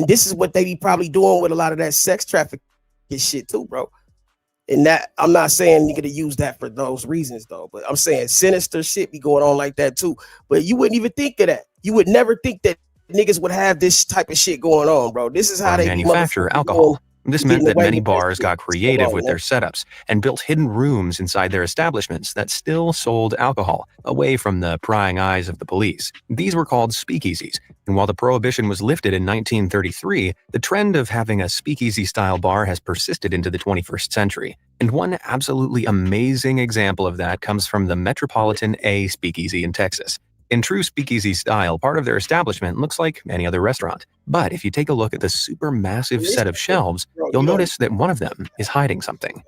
this is what they be probably doing with a lot of that sex trafficking shit too, bro. And that, I'm not saying you're gonna use that for those reasons though, but I'm saying sinister shit be going on like that too. But you wouldn't even think of that. You would never think that niggas would have this type of shit going on, bro. This is how they manufacture alcohol. This meant that many bars got creative with their setups and built hidden rooms inside their establishments that still sold alcohol, away from the prying eyes of the police. These were called speakeasies, and while the prohibition was lifted in 1933, the trend of having a speakeasy-style bar has persisted into the 21st century. And one absolutely amazing example of that comes from the Metropolitan A Speakeasy in Texas. In true speakeasy style, part of their establishment looks like any other restaurant. But if you take a look at the super massive set of shelves, you'll notice that one of them is hiding something.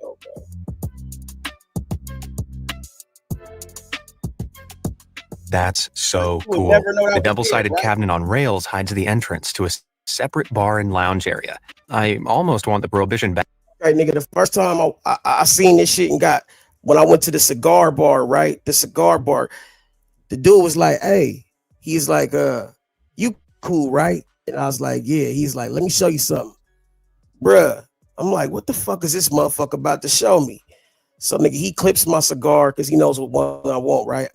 That's so cool. The double-sided cabinet on rails hides the entrance to a separate bar and lounge area. I almost want the prohibition back. Right, nigga, the first time I seen this shit and when I went to the cigar bar, right? The cigar bar. The dude was like, hey, he's like, you cool, right? And I was like, yeah. He's like, let me show you something. Bruh. I'm like, what the fuck is this motherfucker about to show me? So nigga, he clips my cigar because he knows what one I want, right?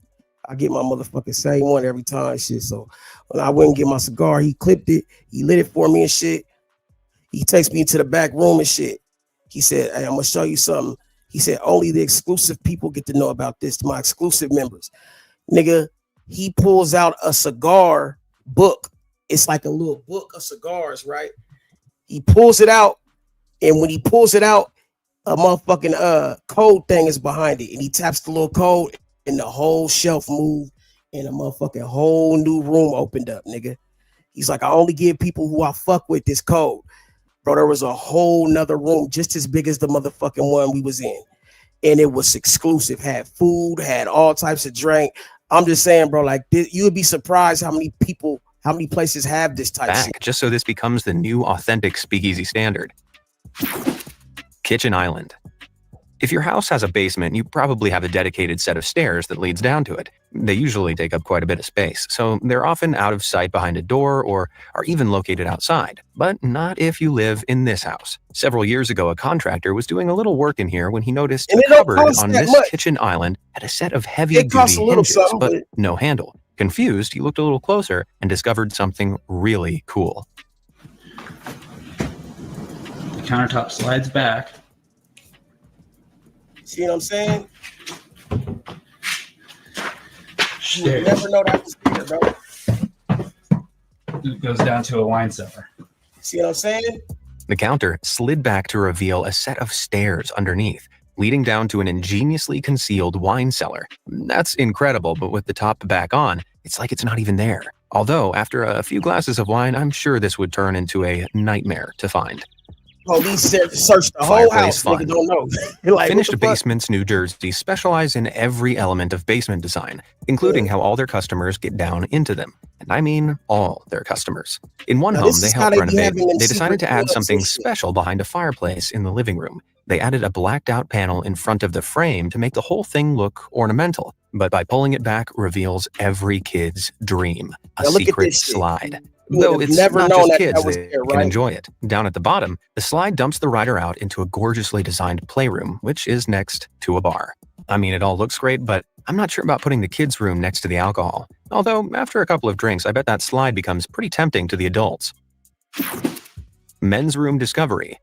I get my motherfucking same one every time, shit. So when I went and get my cigar, he clipped it. He lit it for me and shit. He takes me into the back room and shit. He said, hey, I'm going to show you something. He said, only the exclusive people get to know about this, to my exclusive members. Nigga, he pulls out a cigar book. It's like a little book of cigars, right? He pulls it out, and when he pulls it out, a motherfucking code thing is behind it, and he taps the little code, and the whole shelf moved, and a motherfucking whole new room opened up, nigga. He's like, I only give people who I fuck with this code. Bro, there was a whole nother room just as big as the motherfucking one we was in. And it was exclusive, had food, had all types of drink. I'm just saying, bro, like you would be surprised how many places have this type of shit. Just so this becomes the new authentic speakeasy standard. Kitchen island. If your house has a basement, you probably have a dedicated set of stairs that leads down to it. They usually take up quite a bit of space, so they're often out of sight behind a door or are even located outside. But not if you live in this house. Several years ago, a contractor was doing a little work in here when he noticed a cupboard on this kitchen island had a set of heavy-duty hinges, but no handle. Confused, he looked a little closer and discovered something really cool. The countertop slides back. See what I'm saying? You would never know that was there, bro. It goes down to a wine cellar. See what I'm saying? The counter slid back to reveal a set of stairs underneath, leading down to an ingeniously concealed wine cellar. That's incredible, but with the top back on, it's like it's not even there. Although, after a few glasses of wine, I'm sure this would turn into a nightmare to find. Police searched the whole house. Nigga don't know. Like, Finished Basements New Jersey specialize in every element of basement design, including how all their customers get down into them. and I mean all their customers. In one Now, home this they is how helped they be renovate, having them they decided secret to add clubs something and shit. special behind a fireplace in the living room. They added a blacked out panel in front of the frame to make the whole thing look ornamental, but by pulling it back reveals every kid's dream, a Now look at secret this shit. slide. You would Though have it's never not known just that kids, that was they there, can right? enjoy it. Down at the bottom, the slide dumps the rider out into a gorgeously designed playroom, which is next to a bar. I mean, it all looks great, but I'm not sure about putting the kids' room next to the alcohol. Although, after a couple of drinks, I bet that slide becomes pretty tempting to the adults. Men's room discovery.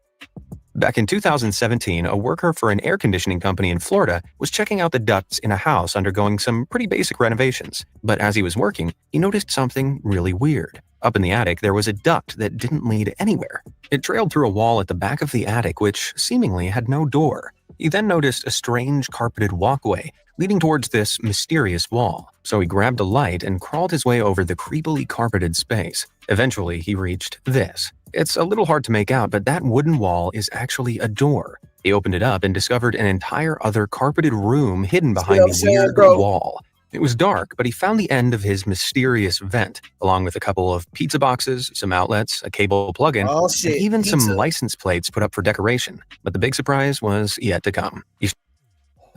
Back in 2017, a worker for an air conditioning company in Florida was checking out the ducts in a house undergoing some pretty basic renovations. But as he was working, he noticed something really weird. Up in the attic, there was a duct that didn't lead anywhere. It trailed through a wall at the back of the attic, which seemingly had no door. He then noticed a strange carpeted walkway leading towards this mysterious wall. So he grabbed a light and crawled his way over the creepily carpeted space. Eventually, he reached this. It's a little hard to make out, but that wooden wall is actually a door. He opened it up and discovered an entire other carpeted room hidden behind the weird wall. It was dark, but he found the end of his mysterious vent, along with a couple of pizza boxes, some outlets, a cable plug-in, and even some license plates put up for decoration. But the big surprise was yet to come. He's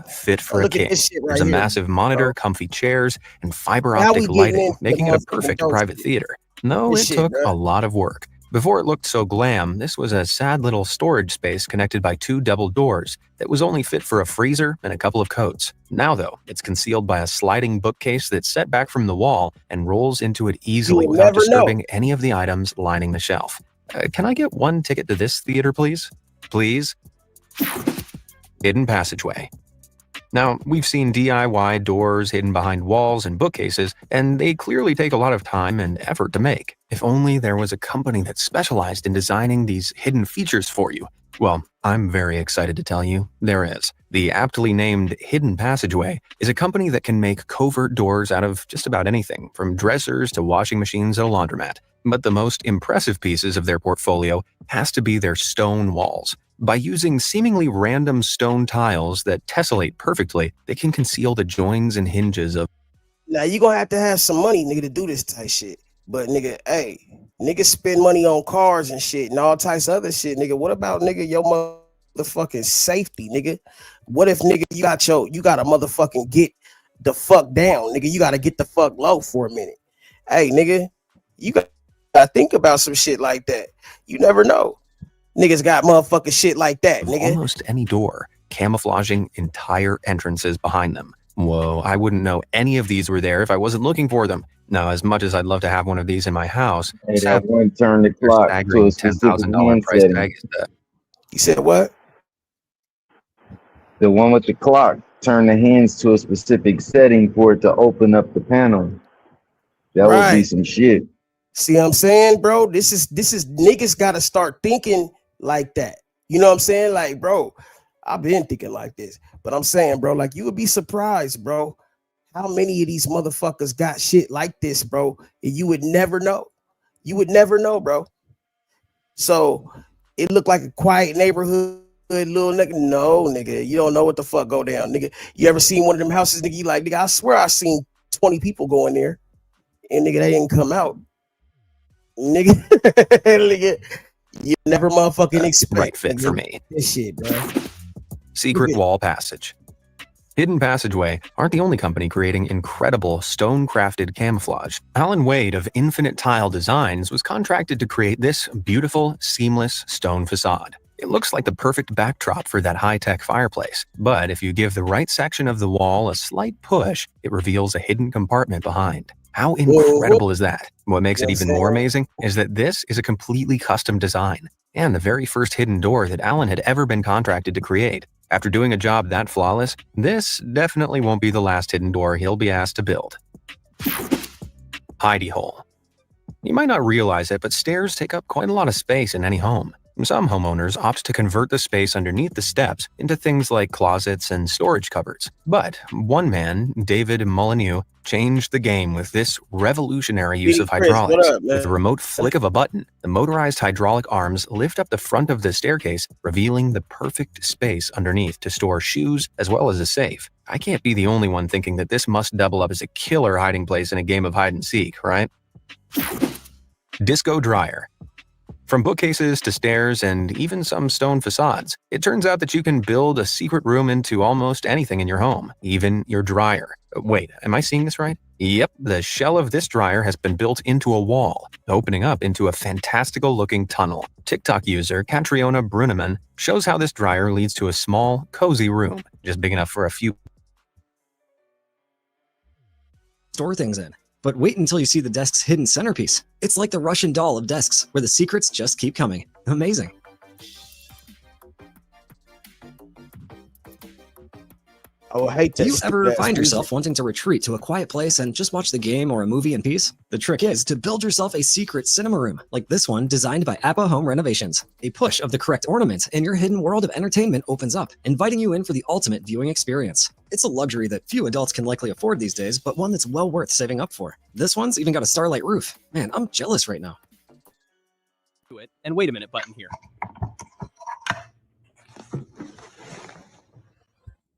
fit for a look at king. this shit right There's a here, massive monitor, comfy chairs, and fiber Now we optic getting lighting, into making the it a motherfucking perfect dope private shit. theater. No, This it shit, took bruh. a lot of work. Before it looked so glam, this was a sad little storage space connected by two double doors that was only fit for a freezer and a couple of coats. Now, though, it's concealed by a sliding bookcase that's set back from the wall and rolls into it easily would without never know. disturbing any of the items lining the shelf. Can I get one ticket to this theater, please? Please? Hidden passageway. Now, we've seen DIY doors hidden behind walls and bookcases, and they clearly take a lot of time and effort to make. If only there was a company that specialized in designing these hidden features for you. Well, I'm very excited to tell you there is. The aptly named Hidden Passageway is a company that can make covert doors out of just about anything, from dressers to washing machines at a laundromat. But the most impressive pieces of their portfolio has to be their stone walls. By using seemingly random stone tiles that tessellate perfectly, they can conceal the joins and hinges of. Now you gonna have some money, nigga, to do this type shit. But nigga, hey, niggas spend money on cars and shit and all types of other shit, nigga. What about nigga your motherfucking safety, nigga? What if nigga you gotta motherfucking get the fuck down, nigga? You gotta get the fuck low for a minute. Hey, nigga, you gotta think about some shit like that. You never know. Niggas got motherfucking shit like that, nigga. Almost any door, camouflaging entire entrances behind them. Whoa, I wouldn't know any of these were there if I wasn't looking for them. Now, as much as I'd love to have one of these in my house, Hey, that one turn the clock to a specific $10,000 hand price setting. tag is the You said what? The one with the clock, turn the hands to a specific setting for it to open up the panel. That would be Right. some shit. See what I'm saying, bro? This is niggas gotta start thinking like that. You know what I'm saying? Like, bro, I've been thinking like this, but I'm saying, bro, like you would be surprised, bro, how many of these motherfuckers got shit like this, bro, and you would never know. You would never know, bro. So it looked like a quiet neighborhood, little nigga. No, nigga, you don't know what the fuck go down, nigga. You ever seen one of them houses, nigga? You like, nigga, I swear I seen 20 people go in there, and nigga, they didn't come out. Nigga, nigga, you never motherfucking expect right fit for me. This shit, bro. Secret wall passage. Hidden Passageway aren't the only company creating incredible stone-crafted camouflage. Alan Wade of Infinite Tile Designs was contracted to create this beautiful, seamless stone facade. It looks like the perfect backdrop for that high-tech fireplace, but if you give the right section of the wall a slight push, it reveals a hidden compartment behind. How incredible is that? What makes it even more amazing is that this is a completely custom design, and the very first hidden door that Alan had ever been contracted to create. After doing a job that flawless, this definitely won't be the last hidden door he'll be asked to build. Hidey hole. You might not realize it, but stairs take up quite a lot of space in any home. Some homeowners opt to convert the space underneath the steps into things like closets and storage cupboards. But one man, David Molyneux, changed the game with this revolutionary use of hydraulics. With the remote flick of a button, the motorized hydraulic arms lift up the front of the staircase, revealing the perfect space underneath to store shoes as well as a safe. I can't be the only one thinking that this must double up as a killer hiding place in a game of hide and seek, right? Disco dryer. From bookcases to stairs and even some stone facades, it turns out that you can build a secret room into almost anything in your home, even your dryer. Wait, am I seeing this right? Yep, the shell of this dryer has been built into a wall, opening up into a fantastical-looking tunnel. TikTok user Catriona Bruneman shows how this dryer leads to a small, cozy room, just big enough for a few store things in. But wait until you see the desk's hidden centerpiece. It's like the Russian doll of desks, where the secrets just keep coming. Amazing. I would hate to. Do you ever find yourself wanting to retreat to a quiet place and just watch the game or a movie in peace? The trick is to build yourself a secret cinema room, like this one designed by Appa Home Renovations. A push of the correct ornament and your hidden world of entertainment opens up, inviting you in for the ultimate viewing experience. It's a luxury that few adults can likely afford these days, but one that's well worth saving up for. This one's even got a starlight roof. Man, I'm jealous right now. And wait a minute button here.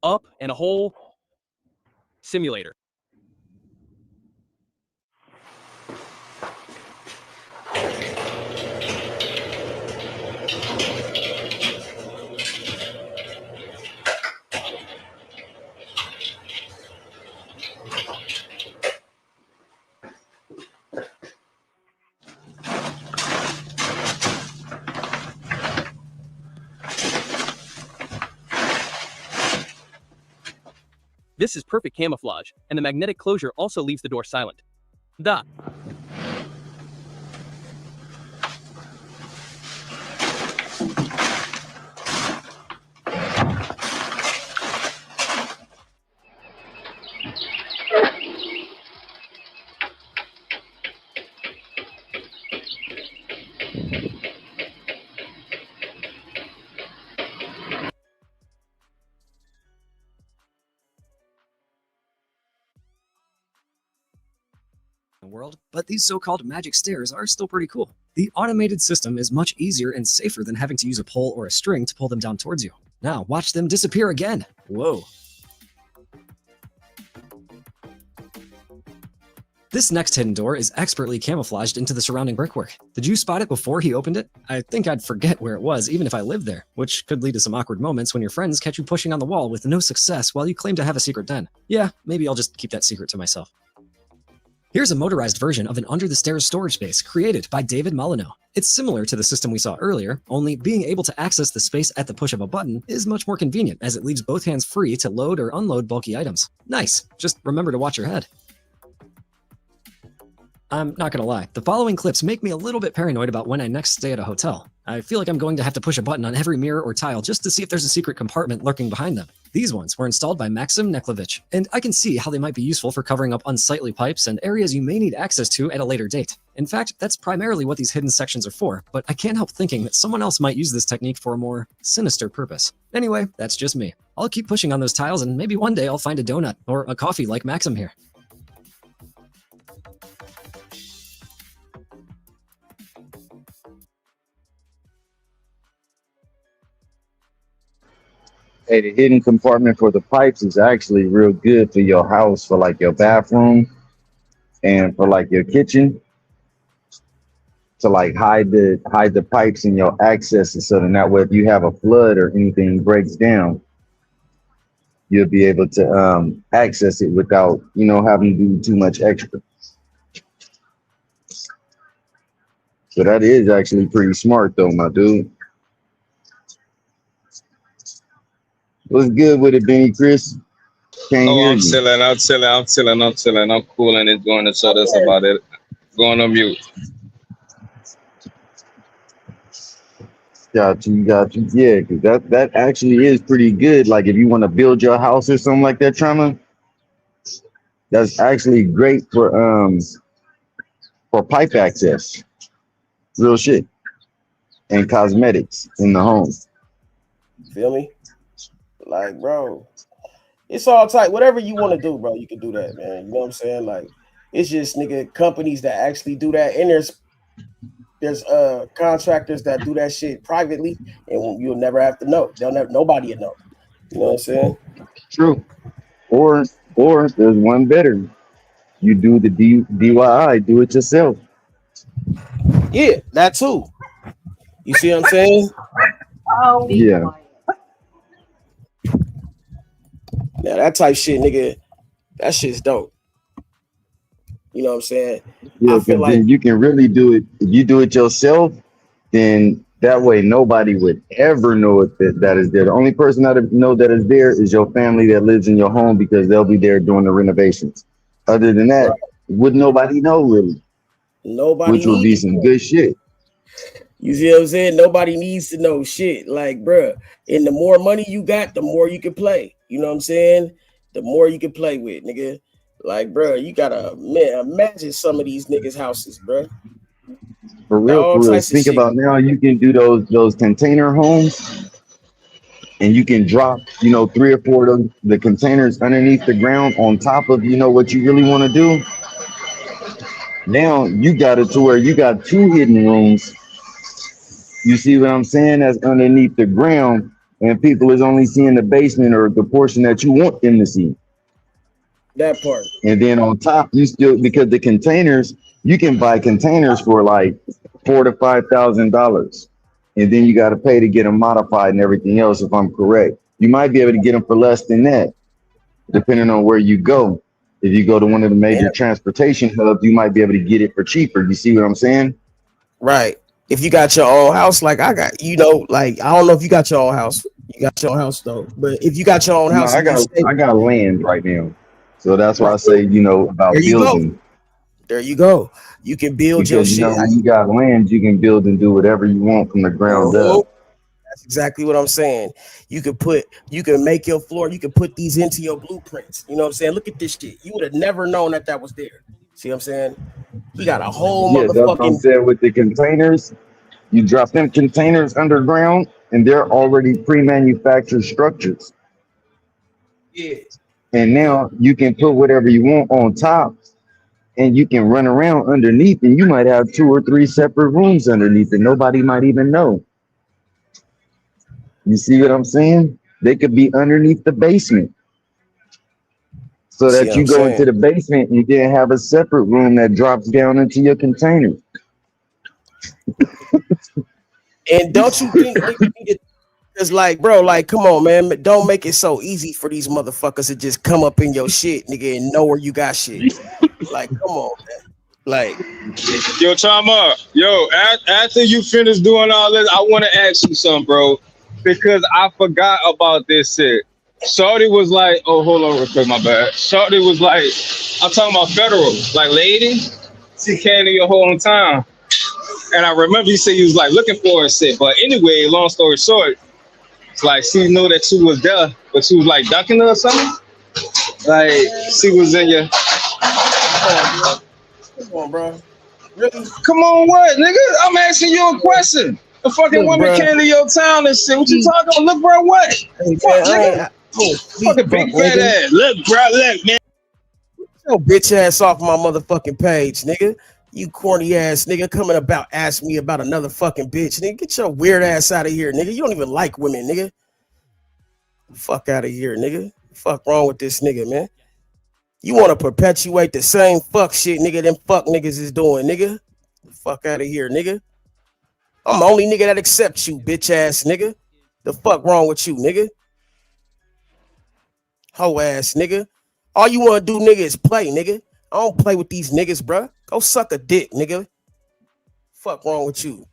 Up and a whole simulator. This is perfect camouflage, and the magnetic closure also leaves the door silent. Da. World, but these so-called magic stairs are still pretty cool. The automated system is much easier and safer than having to use a pole or a string to pull them down towards you. Now watch them disappear again. Whoa. This next hidden door is expertly camouflaged into the surrounding brickwork. Did you spot it before he opened it? I think I'd forget where it was even if I lived there, which could lead to some awkward moments when your friends catch you pushing on the wall with no success while you claim to have a secret den. Yeah, maybe I'll just keep that secret to myself. Here's a motorized version of an under-the-stairs storage space created by David Molyneux. It's similar to the system we saw earlier, only being able to access the space at the push of a button is much more convenient as it leaves both hands free to load or unload bulky items. Nice, just remember to watch your head. I'm not gonna lie, the following clips make me a little bit paranoid about when I next stay at a hotel. I feel like I'm going to have to push a button on every mirror or tile just to see if there's a secret compartment lurking behind them. These ones were installed by Maxim Neklovich, and I can see how they might be useful for covering up unsightly pipes and areas you may need access to at a later date. In fact, that's primarily what these hidden sections are for, but I can't help thinking that someone else might use this technique for a more sinister purpose. Anyway, that's just me. I'll keep pushing on those tiles and maybe one day I'll find a donut or a coffee like Maxim here. Hey, the hidden compartment for the pipes is actually real good for your house, for like your bathroom and for like your kitchen, to like hide the pipes and your accesses, so then that way if you have a flood or anything breaks down, you'll be able to access it without, you know, having to do too much extra. So that is actually pretty smart though, my dude. What's good with it, Benny Chris? Can't hear I'm you. chilling, I'm chilling. I'm cooling it, going, so that's about it. Going on mute. Got you. Yeah, because that actually is pretty good. Like if you want to build your house or something like that, Trama, that's actually great for pipe access. Real shit. And cosmetics in the home. Feel me? Like, bro, it's all tight. Whatever you want to do, bro, you can do that, man. You know what I'm saying? Like, it's just nigga companies that actually do that, and there's contractors that do that shit privately, and you'll never have to know. Nobody will know. You know what I'm saying? True. Or there's one better. You do the DIY, do it yourself. Yeah, that too. You see what I'm saying? Oh, Yeah. Now that type shit, nigga, that shit's dope. You know what I'm saying? Yeah, I feel because like then you can really do it. If you do it yourself, then that way nobody would ever know that is there. The only person that would know that is there is your family that lives in your home because they'll be there doing the renovations. Other than right, that, would nobody know really? nobody Which would need be to some know. good shit. You see what I'm saying? Nobody needs to know shit. Like, bruh, and the more money you got, the more you can play. You know what I'm saying? The more you can play with, nigga. Like, bruh, you gotta imagine some of these niggas' houses, bruh. For Got real, all for real. types of Think shit. about now you can do those container homes and you can drop, 3 or 4 of the containers underneath the ground on top of, what you really want to do. Now you got it to where you got 2 hidden rooms. You see what I'm saying? That's underneath the ground, and people is only seeing the basement or the portion that you want them to see. That part. And then on top, you still because the containers, you can buy containers for like $4,000 to $5,000, and then you got to pay to get them modified and everything else. If I'm correct, you might be able to get them for less than that, depending on where you go. If you go to one of the Yeah, major transportation hubs, you might be able to get it for cheaper. You see what I'm saying? right. If you got your own house, like I got, like I don't know if you got your own house. You got your own house though. But if you got your own No, house I and you got stay I got land right now, so that's why right, I say there about you go. building. There you go. You can build your Because shit. when you got land, you can build and do whatever you want from the ground Uh-huh. up. That's exactly what I'm saying. You can make your floor, you can put these into your blueprints. You know what I'm saying? Look at this shit. You would have never known that was there. See what I'm saying? He got a whole Yeah, that's what I'm motherfucking saying with the containers. You drop them containers underground, and they're already pre-manufactured structures. yeah. And now you can put whatever you want on top, and you can run around underneath, and you might have 2 or 3 separate rooms underneath, and nobody might even know. You see what I'm saying? They could be underneath the basement, so See that what you I'm go into saying? the basement and then have a separate room that drops down into your container. And don't you think niggas need it? It's like, bro, like, come on, man. Don't make it so easy for these motherfuckers to just come up in your shit, nigga, and know where you got shit. Like, come on, man. Like, Yo, Trama, after you finish doing all this, I want to ask you something, bro, because I forgot about this shit. Shorty was like, oh, hold on real quick, my bad. Shorty was like, I'm talking about federal, like, lady, she came to your hometown. And I remember you said you was like looking for her shit. But anyway, long story short, it's like she knew that you was there, but she was like ducking her or something. Like she was in your. come on, bro. Really? Come on, what, nigga? I'm asking you a question. The fucking Look, woman bro. came to your town and shit. What you talking about? Look, bro, what? Hey, Fuck, man, nigga. sleep, Fucking big fat nigga. ass. Look, bro, look, man. Your bitch ass off my motherfucking page, nigga. You corny ass nigga coming about ask me about another fucking bitch, nigga. Get your weird ass out of here, nigga. You don't even like women, nigga. Fuck out of here, nigga. Fuck wrong with this nigga, man. You want to perpetuate the same fuck shit, nigga, them fuck niggas is doing, nigga. Fuck out of here, nigga. I'm the only nigga that accepts you, bitch ass nigga. The fuck wrong with you, nigga? Hoe ass nigga. All you want to do, nigga, is play, nigga. I don't play with these niggas, bruh. Go suck a dick, nigga. Fuck wrong with you?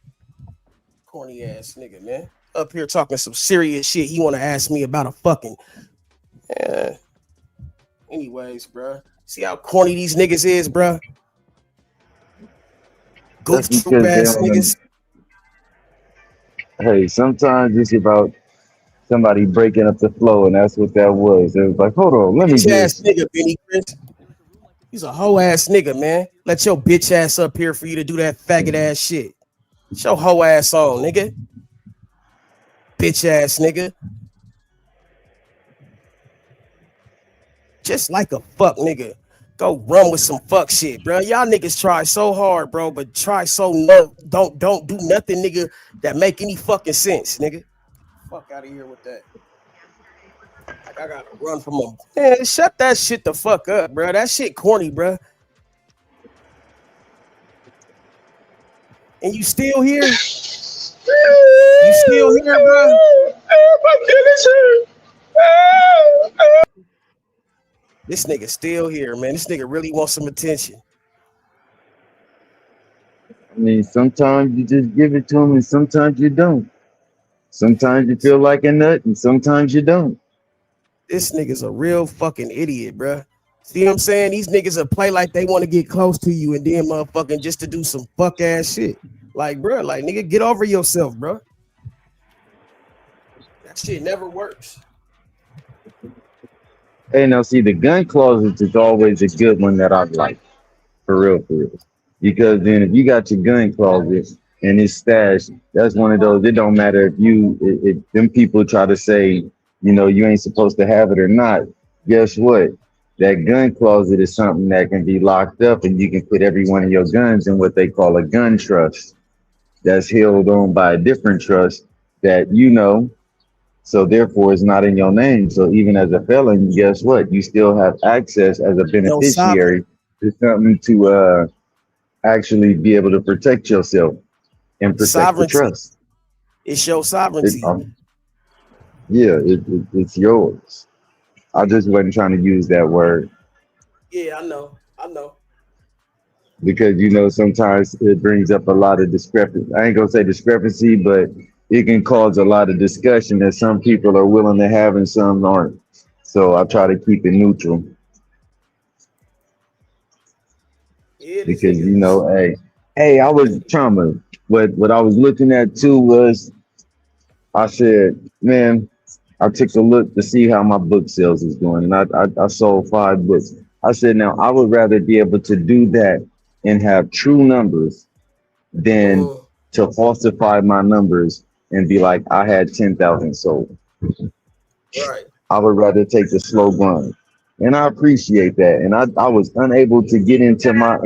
Corny ass nigga, man. Up here talking some serious shit. He want to ask me about a fucking. Yeah. Anyways, bruh. See how corny these niggas is, bruh? That's Goof troop because they ass don't. niggas. Hey, sometimes it's about somebody breaking up the flow, and that's what that was. It was like, hold on, let me Bitch ass just. nigga, Benny Chris. He's a hoe ass nigga, man. Let your bitch ass up here for you to do that faggot ass shit. Show hoe ass on, nigga. Bitch ass nigga. Just like a fuck nigga. Go run with some fuck shit, bro. Y'all niggas try so hard, bro, but try so no don't do nothing, nigga, that make any fucking sense, nigga. Fuck out of here with that. Like I gotta run from them. Man, shut that shit the fuck up, bro. That shit corny, bro. And you still here? You still here, bro? My feelings hurt. This nigga still here, man. This nigga really wants some attention. I mean, sometimes you just give it to them and sometimes you don't. Sometimes you feel like a nut and sometimes you don't. This nigga's a real fucking idiot, bro. See what I'm saying? These niggas will play like they want to get close to you and then motherfucking just to do some fuck ass shit. Like, bro, like, nigga, get over yourself, bro. That shit never works. Hey, now see, the gun closet is always a good one that I like. For real. Because then if you got your gun closet and it's stashed, that's one of those, it don't matter if them people try to say, you know, you ain't supposed to have it or not. Guess what? That gun closet is something that can be locked up and you can put every one of your guns in what they call a gun trust. That's held on by a different trust that you know, so therefore it's not in your name. So even as a felon, guess what? You still have access as a beneficiary to something to actually be able to protect yourself and protect Sovereignty. the trust. It's your sovereignty. It's yours. I just wasn't trying to use that word Yeah, I know. because, you know, sometimes it brings up a lot of discrepancy. I ain't gonna say discrepancy, but it can cause a lot of discussion that some people are willing to have and some aren't. So I try to keep it neutral. Because, you know, hey, I was Trama. What I was looking at too was, I said, man, I took a look to see how my book sales is going, and I sold 5 books. I said, now I would rather be able to do that and have true numbers than to falsify my numbers and be like, I had 10,000 sold. Right. I would rather take the slow grind. And I appreciate that. And I was unable to get into my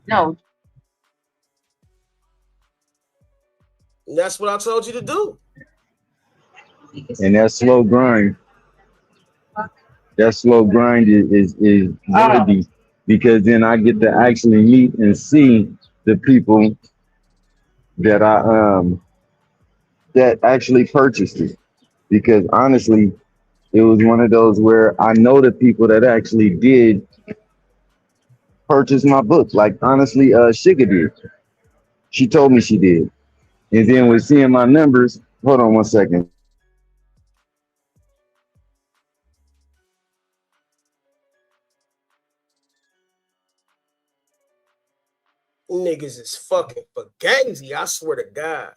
No. And that's what I told you to do. and that slow grind. That slow grind is worthy because then I get to actually meet and see the people that that actually purchased it. Because honestly, it was one of those where I know the people that actually did purchase my book. Like honestly, Shiga did. She told me she did. And then with seeing my numbers, hold on one second. Niggas is fucking fugazi. I swear to God.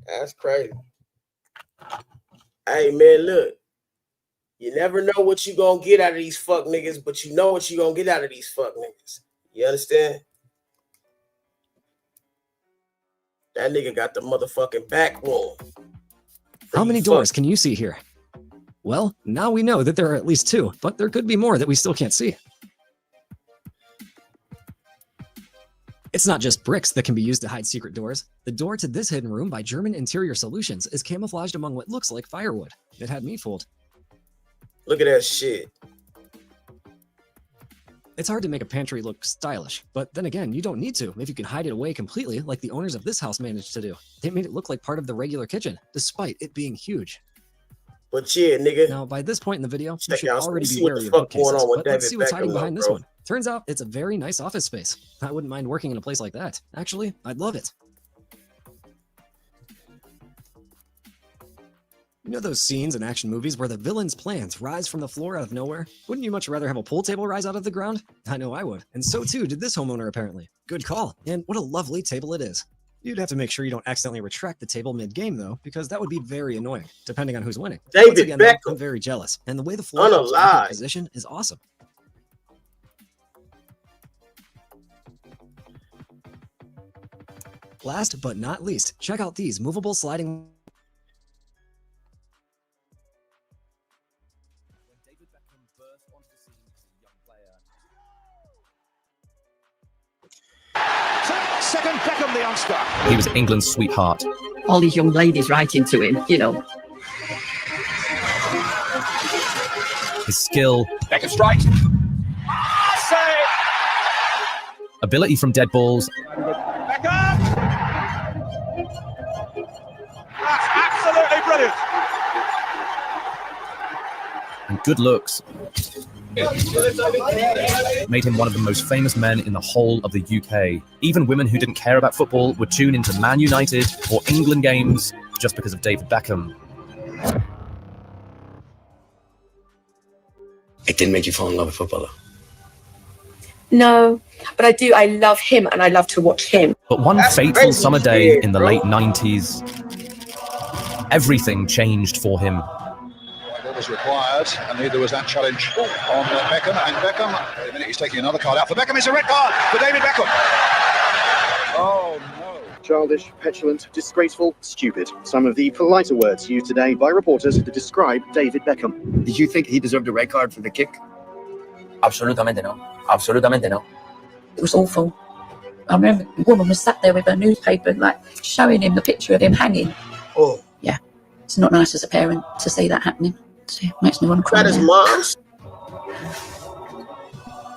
That's crazy. Hey, man, look. You never know what you gonna get out of these fuck niggas, but you know what you gonna get out of these fuck niggas. You understand? That nigga got the motherfucking back room. How many doors can you see here? Well, now we know that there are at least 2, but there could be more that we still can't see. It's not just bricks that can be used to hide secret doors. The door to this hidden room by German Interior Solutions is camouflaged among what looks like firewood. It had me fooled. Look at that shit. It's hard to make a pantry look stylish, but then again, you don't need to if you can hide it away completely like the owners of this house managed to do. They made it look like part of the regular kitchen, despite it being huge. But yeah, nigga. Now, by this point in the video, you should out, already be see what wary the of fuck bookcases, going on with but let's David see what's Beckham, hiding behind this bro. one. Turns out it's a very nice office space. I wouldn't mind working in a place like that. Actually, I'd love it. You know those scenes in action movies where the villain's plans rise from the floor out of nowhere? Wouldn't you much rather have a pool table rise out of the ground? I know I would, and so too did this homeowner apparently. Good call, and what a lovely table it is. You'd have to make sure you don't accidentally retract the table mid-game though, because that would be very annoying, depending on who's winning. David Once again, though, Beckham. I'm very jealous, and the way the floor comes back into position is awesome. Last but not least, check out these movable sliding. Second Beckham, the youngster. He was England's sweetheart. All these young ladies writing to him, you know. His skill, Beckham strikes. ability from dead balls, That's absolutely brilliant. and good looks made him one of the most famous men in the whole of the UK. Even women who didn't care about football would tune into Man United or England games just because of David Beckham. It didn't make you fall in love with football, though? No, but I do. I love him and I love to watch him. But one fateful summer day in the late 90s, everything changed for him. That was required, and neither was that challenge on Beckham. And Beckham, wait a minute, he's taking another card out for Beckham. It's a red card for David Beckham. Oh no. Childish, petulant, disgraceful, stupid. Some of the politer words used today by reporters to describe David Beckham. Did you think he deserved a red card for the kick? Absolutamente no. Absolutamente no. It was awful. I remember the woman was sat there with her newspaper, like, showing him the picture of him hanging. Oh. Yeah. It's not nice as a parent to see that happening. It makes me want to cry. That is mom's.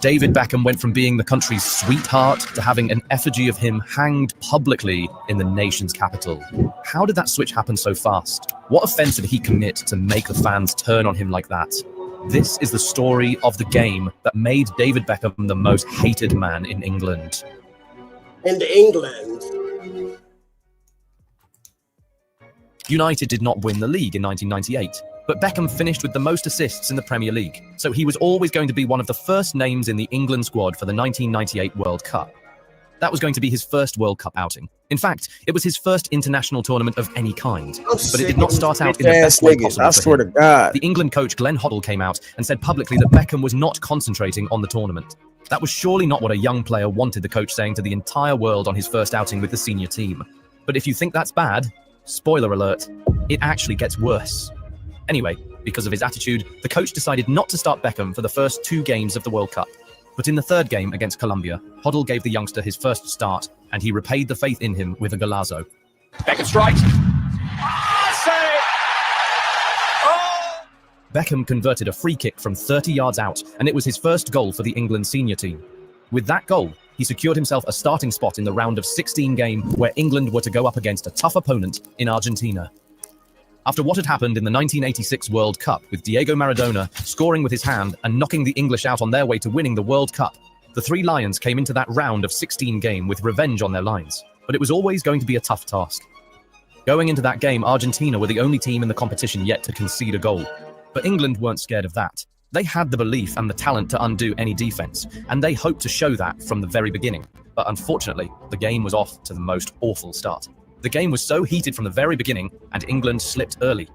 David Beckham went from being the country's sweetheart to having an effigy of him hanged publicly in the nation's capital. How did that switch happen so fast? What offense did he commit to make the fans turn on him like that? This is the story of the game that made David Beckham the most hated man in England. In England. United did not win the league in 1998, but Beckham finished with the most assists in the Premier League, so he was always going to be one of the first names in the England squad for the 1998 World Cup. That was going to be his first World Cup outing. In fact, it was his first international tournament of any kind, but it did not start out in the best way possible. I swear to God. The England coach Glenn Hoddle came out and said publicly that Beckham was not concentrating on the tournament. That was surely not what a young player wanted the coach saying to the entire world on his first outing with the senior team. But if you think that's bad, spoiler alert, it actually gets worse. Anyway, because of his attitude, the coach decided not to start Beckham for the first 2 games of the World Cup. But in the third game against Colombia, Hoddle gave the youngster his first start, and he repaid the faith in him with a golazo. Beckham strikes. Beckham converted a free kick from 30 yards out, and it was his first goal for the England senior team. With that goal, he secured himself a starting spot in the round of 16 game where England were to go up against a tough opponent in Argentina. After what had happened in the 1986 World Cup with Diego Maradona scoring with his hand and knocking the English out on their way to winning the World Cup, the Three Lions came into that round of 16 game with revenge on their lines. But it was always going to be a tough task. Going into that game, Argentina were the only team in the competition yet to concede a goal. But England weren't scared of that. They had the belief and the talent to undo any defense, and they hoped to show that from the very beginning. But unfortunately, the game was off to the most awful start. The game was so heated from the very beginning, and England slipped early.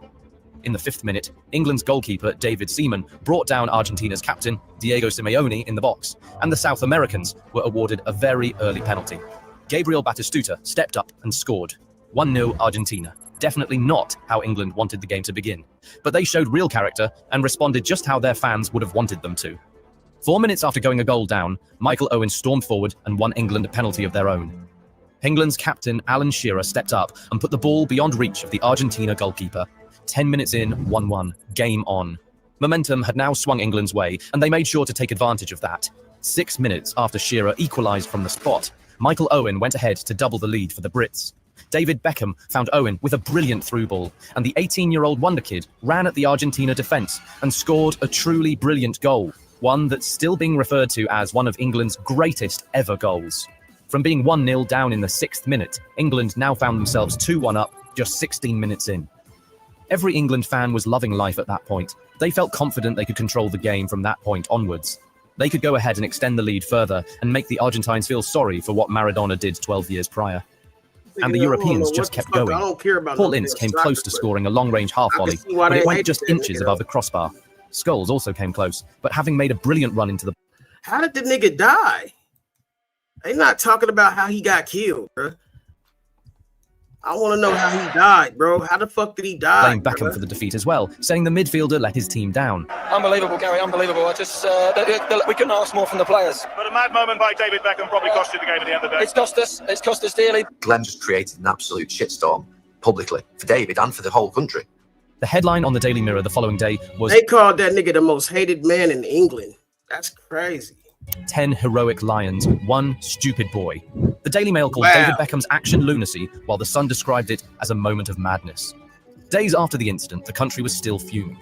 In the 5th minute, England's goalkeeper, David Seaman, brought down Argentina's captain, Diego Simeone, in the box, and the South Americans were awarded a very early penalty. Gabriel Batistuta stepped up and scored. 1-0 Argentina. Definitely not how England wanted the game to begin. But they showed real character and responded just how their fans would have wanted them to. 4 minutes after going a goal down, Michael Owen stormed forward and won England a penalty of their own. England's captain, Alan Shearer, stepped up and put the ball beyond reach of the Argentina goalkeeper. 10 minutes in, 1-1. Game on. Momentum had now swung England's way, and they made sure to take advantage of that. 6 minutes after Shearer equalised from the spot, Michael Owen went ahead to double the lead for the Brits. David Beckham found Owen with a brilliant through ball, and the 18-year-old wonder kid ran at the Argentina defence and scored a truly brilliant goal, one that's still being referred to as one of England's greatest ever goals. From being 1-0 down in the 6th minute, England now found themselves 2-1 up just 16 minutes in. Every England fan was loving life at that point. They felt confident they could control the game from that point onwards. They could go ahead and extend the lead further and make the Argentines feel sorry for what Maradona did 12 years prior. And the Europeans just kept going. Paul Ince came close to scoring a long-range half volley, but it went just inches above the crossbar. Scholes also came close, but having made a brilliant run into the... How did the nigga die? They not talking about how he got killed, bro. I want to know how he died, bro. How the fuck did he die? Blame Beckham for the defeat as well, saying the midfielder let his team down. Unbelievable, Gary, unbelievable. I just, we couldn't ask more from the players. But a mad moment by David Beckham probably cost you the game at the end of the day. It's cost us dearly. Glenn just created an absolute shitstorm publicly for David and for the whole country. The headline on the Daily Mirror the following day was... They called that nigga the most hated man in England. That's crazy. 10 heroic lions, 1 stupid boy. The Daily Mail called Wow. David Beckham's action lunacy, while The Sun described it as a moment of madness. Days after the incident, the country was still fuming.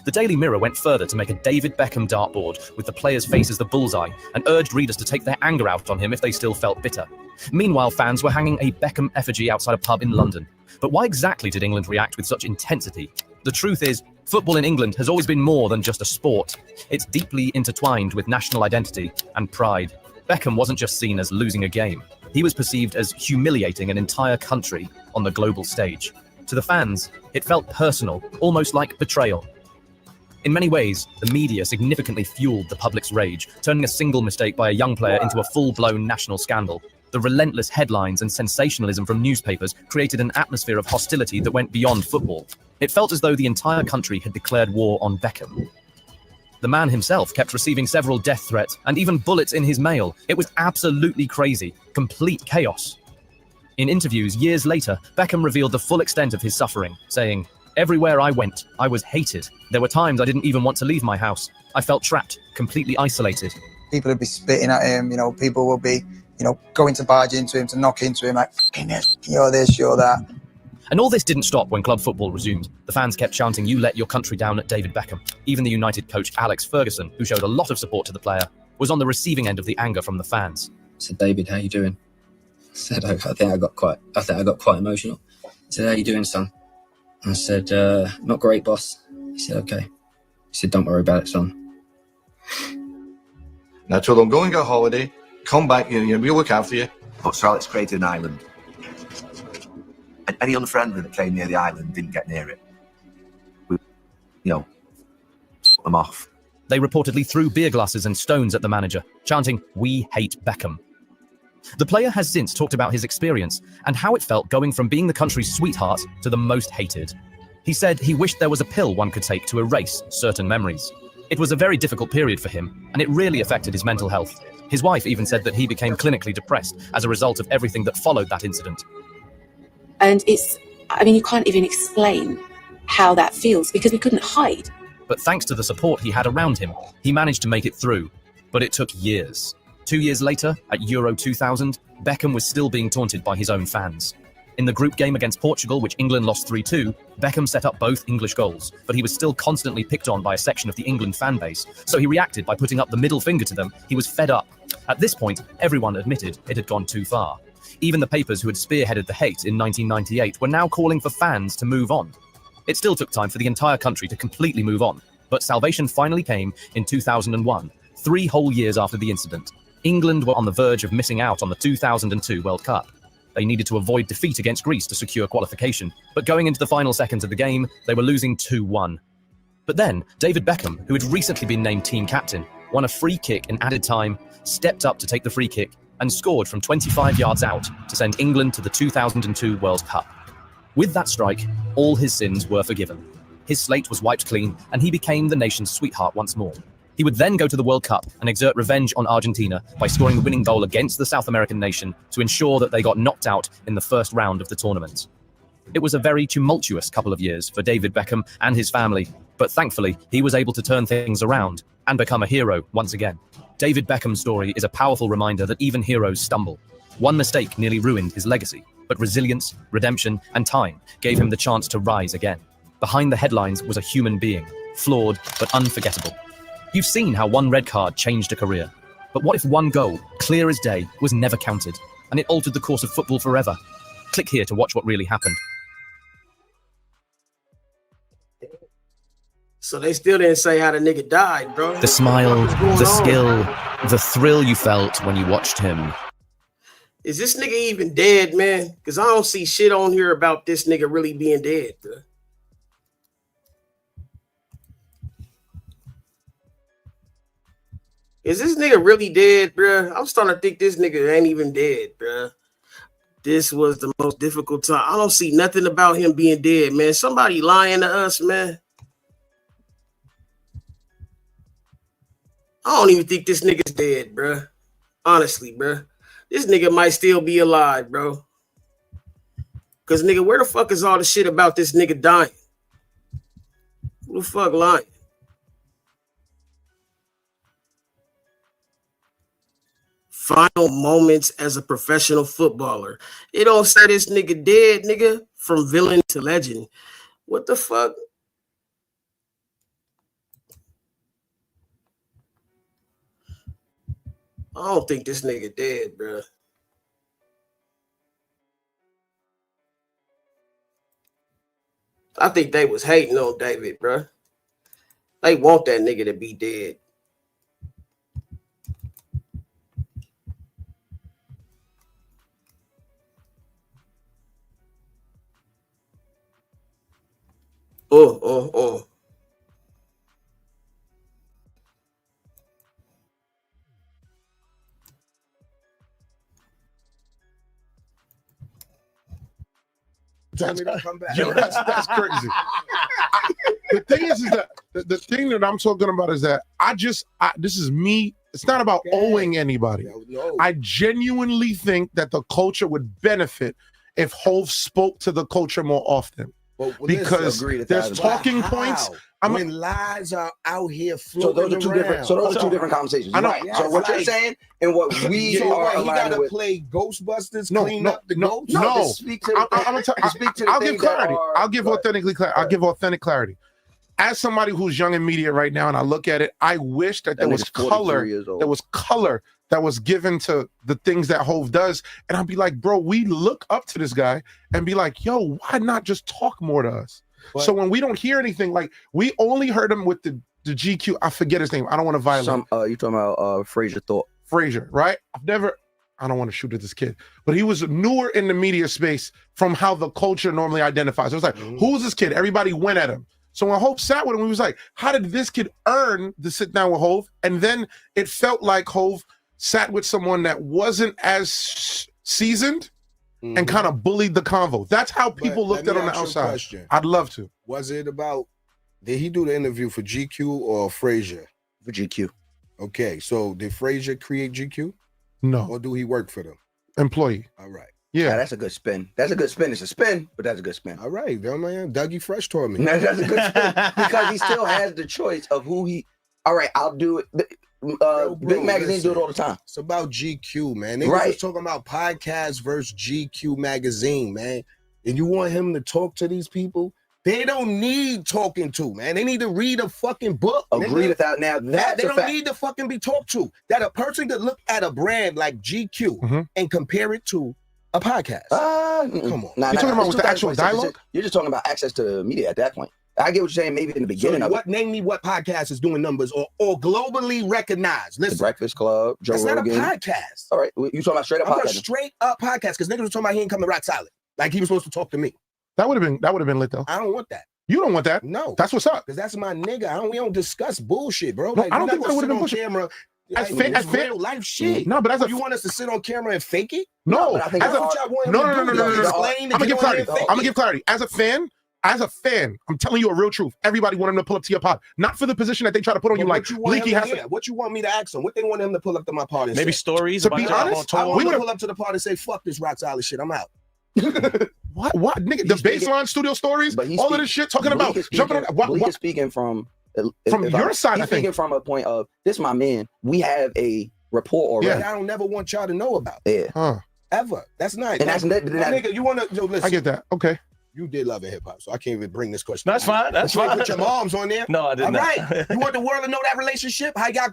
The Daily Mirror went further to make a David Beckham dartboard with the player's face as the bullseye and urged readers to take their anger out on him if they still felt bitter. Meanwhile, fans were hanging a Beckham effigy outside a pub in London. But why exactly did England react with such intensity? The truth is, football in England has always been more than just a sport. It's deeply intertwined with national identity and pride. Beckham wasn't just seen as losing a game. He was perceived as humiliating an entire country on the global stage. To the fans, it felt personal, almost like betrayal. In many ways, the media significantly fueled the public's rage, turning a single mistake by a young player into a full-blown national scandal. The relentless headlines and sensationalism from newspapers created an atmosphere of hostility that went beyond football. It felt as though the entire country had declared war on Beckham. The man himself kept receiving several death threats and even bullets in his mail. It was absolutely crazy, complete chaos. In interviews years later, Beckham revealed the full extent of his suffering, saying, "Everywhere I went, I was hated. There were times I didn't even want to leave my house. I felt trapped, completely isolated." People would be spitting at him, people will be, going to barge into him, to knock into him, like, "Fucking this, you're this, you're that." And all this didn't stop when club football resumed. The fans kept chanting, "You let your country down" at David Beckham. Even the United coach Alex Ferguson, who showed a lot of support to the player, was on the receiving end of the anger from the fans. I said, "David, how you doing?" I said, I think I got quite emotional. I said, "How you doing, son?" I said, "Not great, boss." He said, "Okay." He said, "Don't worry about it, son." And I told him, go and get a holiday, come back, we'll look after you. But Sir Alex created an island. And any unfriendly that came near the island didn't get near it. We, put them off. They reportedly threw beer glasses and stones at the manager, chanting, "We hate Beckham." The player has since talked about his experience and how it felt going from being the country's sweetheart to the most hated. He said he wished there was a pill one could take to erase certain memories. It was a very difficult period for him, and it really affected his mental health. His wife even said that he became clinically depressed as a result of everything that followed that incident. And you can't even explain how that feels because we couldn't hide. But thanks to the support he had around him, he managed to make it through. But it took years. 2 years later, at Euro 2000, Beckham was still being taunted by his own fans. In the group game against Portugal, which England lost 3-2, Beckham set up both English goals, but he was still constantly picked on by a section of the England fan base, so he reacted by putting up the middle finger to them. He was fed up. At this point, everyone admitted it had gone too far. Even the papers who had spearheaded the hate in 1998 were now calling for fans to move on. It still took time for the entire country to completely move on, but salvation finally came in 2001, 3 whole years after the incident. England were on the verge of missing out on the 2002 World Cup. They needed to avoid defeat against Greece to secure qualification, but going into the final seconds of the game, they were losing 2-1. But then, David Beckham, who had recently been named team captain, won a free kick in added time, stepped up to take the free kick, and scored from 25 yards out to send England to the 2002 World Cup. With that strike, all his sins were forgiven. His slate was wiped clean, and he became the nation's sweetheart once more. He would then go to the World Cup and exert revenge on Argentina by scoring the winning goal against the South American nation to ensure that they got knocked out in the first round of the tournament. It was a very tumultuous couple of years for David Beckham and his family, but thankfully he was able to turn things around and become a hero once again. David Beckham's story is a powerful reminder that even heroes stumble. One mistake nearly ruined his legacy, but resilience, redemption, and time gave him the chance to rise again. Behind the headlines was a human being, flawed but unforgettable. You've seen how one red card changed a career. But what if one goal, clear as day, was never counted, and it altered the course of football forever? Click here to watch what really happened. So they still didn't say how the nigga died, bro. The smile, the skill, the thrill you felt when you watched him. Is this nigga even dead, man? Because I don't see shit on here about this nigga really being dead, bro. Is this nigga really dead, bro? I'm starting to think this nigga ain't even dead, bro. This was the most difficult time. I don't see nothing about him being dead, man. Somebody lying to us, man. I don't even think this nigga's dead, bro. Honestly, bro. This nigga might still be alive, bro. Because, nigga, where the fuck is all the shit about this nigga dying? Who the fuck lying? final moments as a professional footballer. It don't say this nigga dead, nigga, from villain to legend. What the fuck? I don't think this nigga dead, bro. I think they was hating on David, bro. They want that nigga to be dead. Oh. That's crazy. The thing is that the thing that I'm talking about is that this is me. It's not about owing anybody. No. I genuinely think that the culture would benefit if Hov spoke to the culture more often. Because there's talking points. When lies are out here So floating those are two around. different. So those are two different conversations. I know. Right. So what you're saying and what we So are what, he aligning gotta with. play Ghostbusters, clean up the ghosts? No. Just speak to the I'll give things that clarity. are- I'll give authentic clarity. As somebody who's young in media right now, and I look at it, I wish that there was nigga's 42 color. years old. There was color that was given to the things that Hov does, and I'd be like, bro, we look up to this guy and be like, yo, why not just talk more to us? So when we don't hear anything, like we only heard him with the GQ. I forget his name. I don't want to violate. You talking about Fraser Thought? Fraser, right? I don't want to shoot at this kid, but he was newer in the media space from how the culture normally identifies. It was like, who's this kid? Everybody went at him. So when Hov sat with him, he was like, how did this kid earn to sit down with Hov? And then it felt like Hov sat with someone that wasn't as seasoned and kind of bullied the convo. That's how people looked at it on the outside. I'd love to. Was it about, did he do the interview for GQ or Frazier? For GQ. Okay, so did Frazier create GQ? No. Or do he work for them? Employee. All right. Yeah. That's a good spin. That's a good spin. It's a spin, but that's a good spin. All right, man. Dougie Fresh told me. That's a good spin because he still has the choice of who he. All right, I'll do it. Big magazines do it all the time. It's about GQ, man. They Right. was talking about podcast versus GQ magazine, man. And you want him to talk to these people? They don't need talking to, man. They need to read a fucking book. Agree with that. Now that's they a don't fact. need to fucking be talked to. That a person could look at a brand like GQ and compare it to a podcast. Come on. Nah, You're talking about with the 2026, actual dialogue? You're just talking about access to media at that point. I get what you're saying. Maybe in the beginning of it. Name me what podcast is doing numbers or globally recognized. The Listen, Breakfast Club, Joe that's Rogan. not a podcast. All right, you talking about straight up I'm a podcast? straight up podcast because niggas was talking about he ain't coming rock solid. Like he was supposed to talk to me. That would have been lit though. I don't want that. You don't want that. No. That's what's up. Because that's my nigga. We don't discuss bullshit, bro. No, Like, I don't we're think not that would have gonna been sit on camera. As Like, fan- it's real life shit. No, but as a you want us to sit on camera and fake it? No, but I think as that's a, what y'all want him no, to no, do, no, no, though. no, no, no. Explain I'm gonna to give get on clarity. here and fake I'm gonna it. give clarity. As a fan, I'm telling you a real truth. Everybody want him to pull up to your pod, not for the position that they try to put on you. But Like what you want Leaky him has to to. hear? What you want me to ask him? What they want him to pull up to my pod and Maybe say? stories To about be your honest, I want we him to would've- pull up to the pod and say, "Fuck this rock solid shit. I'm out." What, nigga? The baseline studio stories, all of this shit, talking about jumping on. Bleak is speaking from your side, He's I think. speaking from a point of this, my man. We have a rapport already. I don't never want y'all to know about. Yeah. Ever. That's nice. And that's nigga, you want to listen. I get that. Okay. You did love hip hop, so I can't even bring this question. That's fine. That's You ain't fine. Put your moms on there. No, I did All not. right. You want the world to know that relationship? How y'all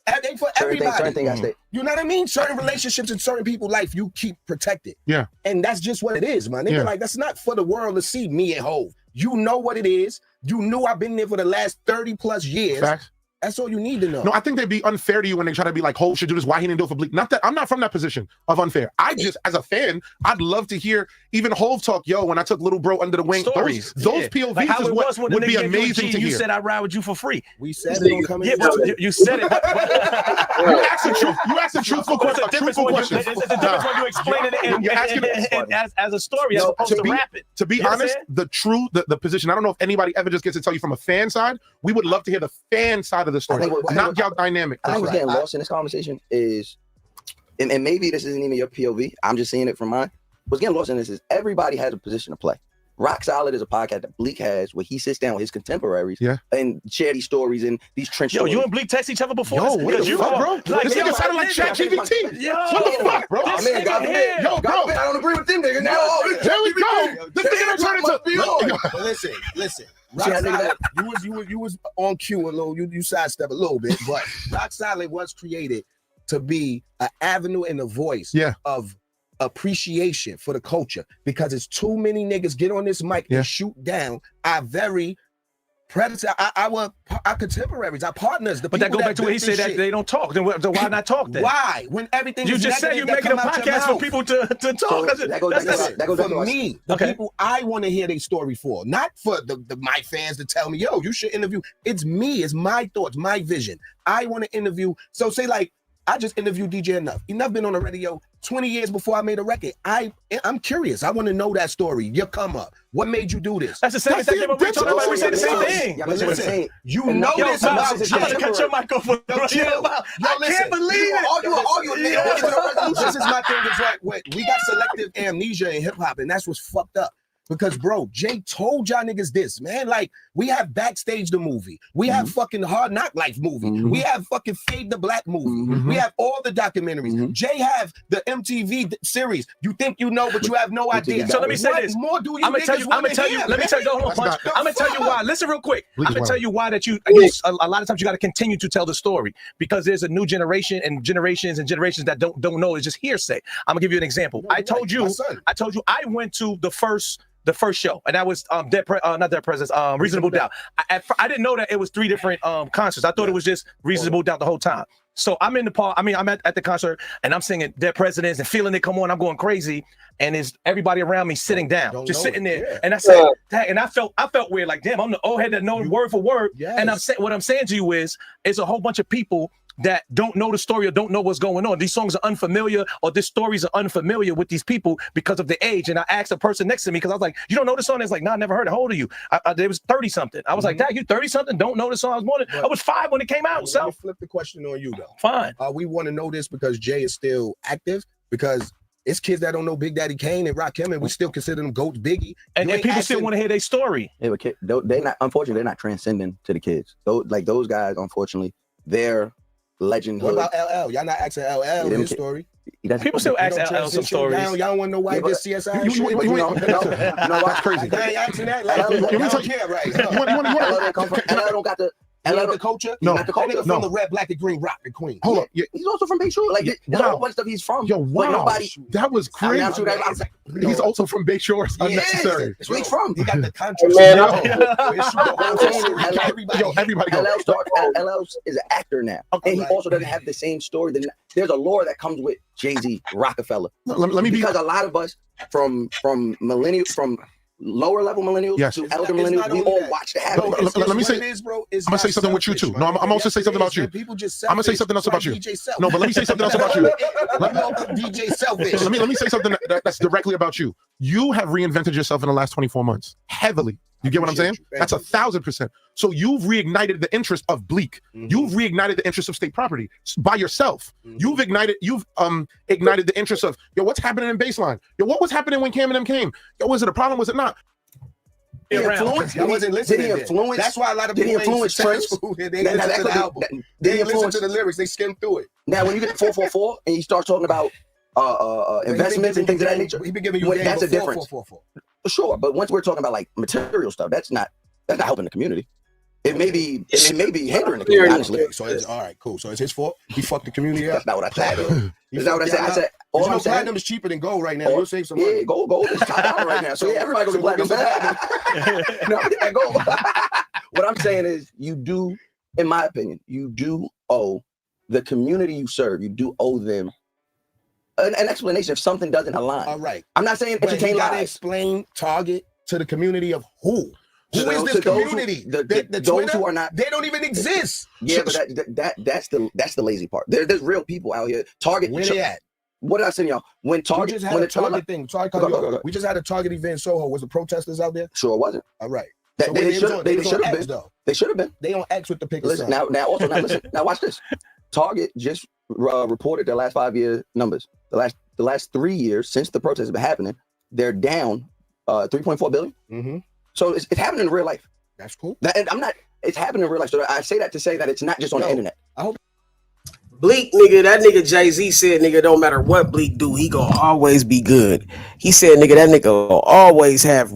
everything for Certain things- everybody. certain things I say. You know what I mean? Certain relationships in certain people's life you keep protected. Yeah. And that's just what it is, man. Nigga, Yeah. like that's not for the world to see me and Hov. You know what it is. You knew I've been there for the last 30 plus years. Facts. That's all you need to know. No, I think they'd be unfair to you when they try to be like, Hov should do this. Why he didn't do it for Bleak? Not that I'm not from that position of unfair. I just, as a fan, I'd love to hear even Hov talk. Yo, when I took little bro under the wing, Stories. those Yeah. POVs Like how is it what was when the would be nigga gave you a amazing G, to you hear. said I ride with you for free. We said it don't come in. Yeah, but you said it. You asked a truthful question. It's a difference when you explain it as a story as opposed to rap it. To be You know what I'm honest, saying? the position, I don't know if anybody ever just gets to tell you from a fan side. We would love to hear the fan side of the story, not y'all dynamic. I think what's getting lost in this conversation is, and maybe this isn't even your POV. I'm just seeing it from mine. What's getting lost in this is everybody has a position to play. Rock Solid is a podcast that Bleak has where he sits down with his contemporaries and share these stories and these trench stories. You and Bleak text each other before? Yo, what the fuck, bro? This nigga sounded like ChatGPT. What the fuck, bro? God forbid, I don't agree with them niggas. There we go. This nigga turned into. Listen. Rock Solid, you was on cue a little. You sidestep a little bit, but Rock Solid was created to be an avenue and a voice of appreciation for the culture, because it's too many niggas get on this mic and shoot down our very predecessor, our contemporaries, our partners. But that goes back to what he said that they don't talk. Then why not talk then? Why? When everything you is just said you're making a podcast for people to talk. So that goes for me, the people I want to hear their story for, not for the my fans to tell me, yo, you should interview. It's me. It's my thoughts, my vision. I want to interview. So say like, I just interviewed DJ Enough. Enough been on the radio 20 years before I made a record. I'm curious. I want to know that story. Your come up. What made you do this? That's the same thing. We talking about. We say the same thing. But listen, you know this about Jay. I'm gonna cut your mic off. I can't believe it. This is my thing. It's like, wait, we got selective amnesia in hip hop, and that's what's fucked up. Because, bro, Jay told y'all niggas this, man. Like, we have Backstage the movie. We have fucking Hard Knock Life movie. We have fucking Fade the Black movie. We have all the documentaries. Jay have the MTV series. You think you know, but you have no idea. So let me say this. More do you I'm gonna tell you. Let me tell you. I'm gonna tell you why. Listen real quick. I'm gonna tell you why that a lot of times you got to continue to tell the story, because there's a new generation and generations that don't know. It's just hearsay. I'm gonna give you an example. I told you I went to the first show, and that was not Dead Presidents, Reasonable Doubt. I didn't know that it was 3 different concerts. I thought it was just Reasonable Doubt the whole time. So I'm in the park. I'm at the concert, and I'm singing Dead Presidents and feeling it come on. I'm going crazy, and it's everybody around me sitting down, just sitting there. Yeah. And I said, and I felt weird, like damn, I'm the old head that knows word for word. Yes. And what I'm saying to you is, it's a whole bunch of people that don't know the story or don't know what's going on. These songs are unfamiliar, or these stories are unfamiliar with these people because of the age. And I asked a person next to me, because I was like, you don't know the song? It's like, nah, I never heard it. How old are you? There was 30-something. I was like, Dad, you 30-something? Don't know the song? I was 5 when it came out. So flip the question on you, though. Fine. We want to know this because Jay is still active, because it's kids that don't know Big Daddy Kane and Rakim, and we still consider them GOATs, Biggie. And people still want to hear their story. Yeah, but they're not, unfortunately, they're not transcending to the kids. Those guys, unfortunately, they're legend. What about LL? Y'all not asking LL his story? People still ask LL some stories. Y'all don't want to know why this CSI shit? No, that's crazy. I ain't asking that. Like, y'all don't care, right? LL don't got the the culture? No, not the culture. From the red, black, and green rock and Queen. Hold up. He's also from Bay Shore. Like, there's a whole bunch of stuff he's from. Yo, wow. That was crazy. He's also from Bay Shore. It's unnecessary. That's where he's from. He got the contract. Everybody go. LL is an actor now. And he also doesn't have the same story. There's a lore that comes with Jay-Z, Rockefeller. Let me because a lot of us from millennials, from lower level millennials to elder millennials, we all watch that happen. Let me say, I'm gonna say something with you too. No, I'm also say something about you. I'm gonna say something else about you. No, but let me say something else about you. DJ Selfish. Let me say something that's directly about you. You have reinvented yourself in the last 24 months heavily. You get what I'm saying? That's 1,000%. So you've reignited the interest of Bleak. You've reignited the interest of state property by yourself. You've ignited the interest of, yo, what's happening in baseline? Yo, what was happening when Cam and them came? Yo, was it a problem? Was it not? I wasn't listening. That's why a lot of people influence Prince. They didn't listen to the album. They didn't listen to the lyrics. They skimmed through it. Now, when you get 444 and you start talking about investments and things of that nature, he been giving you that's a difference. Sure, but once we're talking about like material stuff, that's not helping the community. It may be hindering the community, honestly. So it's all right, cool. So it's his fault. He fucked the community up. That's not what I said. That's not what I said. I said all I'm saying, platinum is cheaper than gold right now. You'll save some money. Yeah, gold is top dollar right now. So yeah, everybody goes to platinum. No, get that gold. What I'm saying is, you do, in my opinion, you do owe the community you serve. You do owe them an explanation if something doesn't align. All right. I'm not saying entertain lies. You gotta explain Target to the community of who. Who is this community? Those who are not, they don't even exist. Yeah, but that's the lazy part. There's real people out here. Target. Where they at? What did I say, y'all? When Target, we just had a Target thing. We just had a Target event in Soho. Was the protesters out there? Sure, wasn't. All right. They should have been. Though. They should have been. They on X with the pick. Listen now. Listen. Now watch this. Target just reported their last 5-year numbers. The last 3 years since the protests have been happening, they're down 3.4 billion. Mm-hmm. So it's happening in real life. That's cool. And I'm not. It's happening in real life. So I say that to say that it's not just on the internet. I hope. Bleak, nigga, that nigga Jay-Z said, nigga, don't matter what Bleak do, he gonna always be good. He said, nigga, that nigga will always have,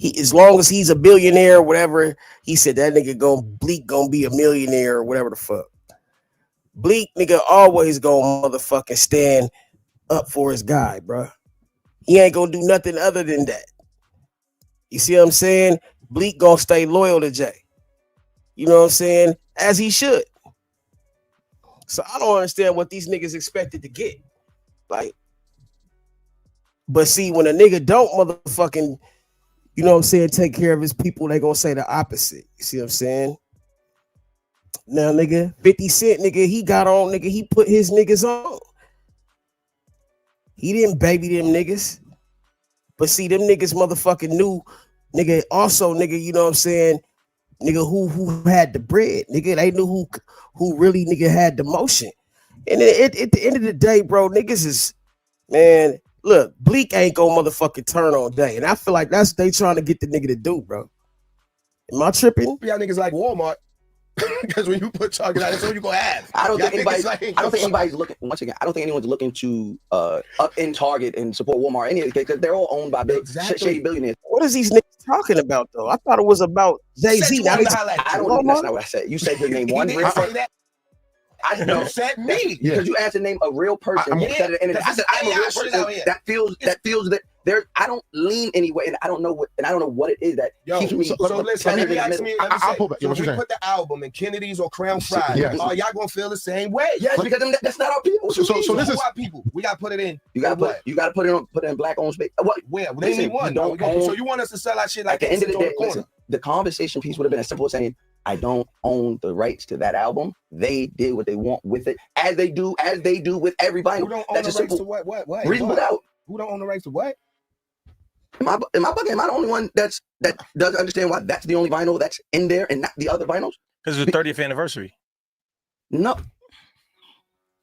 as long as he's a billionaire or whatever, he said that nigga Bleak gonna be a millionaire or whatever the fuck. Bleak, nigga, always gonna motherfucking stand up for his guy, bro. He ain't gonna do nothing other than that. You see what I'm saying? Bleak gonna stay loyal to Jay. You know what I'm saying? As he should. So I don't understand what these niggas expected to get. Like, but see, when a nigga don't motherfucking, you know what I'm saying, take care of his people, they gonna say the opposite. You see what I'm saying? Now, nigga, 50 Cent, nigga, he got on, nigga, he put his niggas on. He didn't baby them niggas. But see, them niggas motherfucking knew, nigga, also, nigga, you know what I'm saying, nigga, who had the bread, nigga, they knew who really, nigga, had the motion. And at the end of the day, bro, niggas is, man, look, Bleak ain't gonna motherfucking turn on Day. And I feel like that's what they trying to get the nigga to do, bro. Am I tripping? Y'all niggas like Walmart. Because when you put target out, that's what you gonna have. I don't think anybody's looking. Once again, I don't think anyone's looking to up in Target and support Walmart. Any because they're all owned by big shady billionaires. What is these niggas talking about though? I thought it was about Jay-Z. I don't. That's not what I said. You said your name one. I know. You said me because you asked to name a real person. I said I'm a real person that feels that there. I don't lean anyway, and I don't know what it is that keeps me. So listen, let me ask me. I'll pull back. So if we put the album in Kennedy's or Crown Fried, are y'all gonna feel the same way? Yes, because that's not our people. So this is our people. We gotta put it in. You gotta put it in black owned space. What? Where? They need one. So you want us to sell our shit like at the end of the day? Listen, the conversation piece would have been as simple as saying, I don't own the rights to that album. They did what they want with it, as they do with every vinyl. Who don't own the rights to what? Reasonable doubt. Who don't own the rights to what? Am I bugging? Am I the only one that doesn't understand why that's the only vinyl that's in there and not the other vinyls? Because it's the 30th anniversary. No.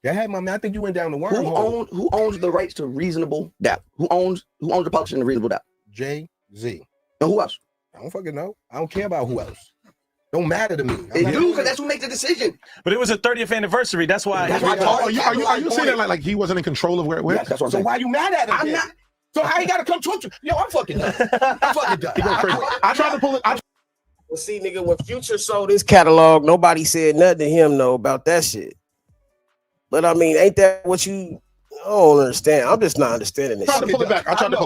Yeah, hey, man, I think you went down the wormhole. Who owns the rights to Reasonable Doubt? Who owns the publishing of Reasonable Doubt? Jay-Z. And who else? I don't fucking know. I don't care about who else. Don't matter to me. It do, because that's who makes the decision. But it was a 30th anniversary. That's why. Are you saying that like he wasn't in control of where it went? Yes, that's what I'm so saying. why you mad at him? I'm not. So how you gotta come talk to? Yo, I'm fucking done. I'm fucking done. I tried to pull it. Well, see, nigga, when Future sold his catalog, nobody said nothing to him though about that shit. But I mean, ain't that what you? I don't understand. I'm just not understanding this. I tried to pull it back. I tried to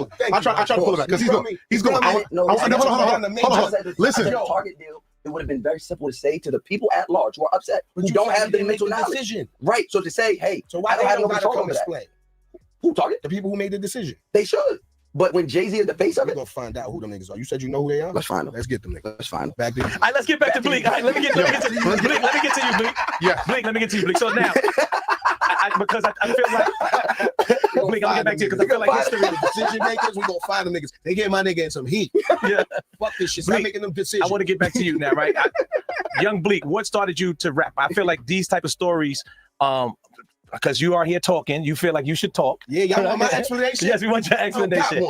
pull it back because he's going. Hold on. Listen. Target deal. It would have been very simple to say to the people at large who are upset, who don't have the mental knowledge. Decision. Right. So to say, hey, so why I don't have no nobody control come over that. explain? Who Target? The people who made the decision. They should. But when Jay-Z is the face of it, we're gonna find out who them niggas are. You said you know who they are. Let's find them. Let's get them niggas. Let's find them. Back there. All right, let's get back to Bleak. All right, let me get to you, Bleak. Let me get to you, Bleak. Yeah. Bleak, let me get to you, Bleak. So now, because I feel like Bleak, I'm gonna get back to you because I feel like history. Decision makers, we gonna find them niggas. They get my nigga in some heat. Yeah. Fuck this shit. Stop making them decisions. I want to get back to you now, right? Young Bleak, what started you to rap? I feel like these type of stories, because you are here talking, you feel like you should talk. Yeah, y'all want my explanation? Yes, we want your explanation.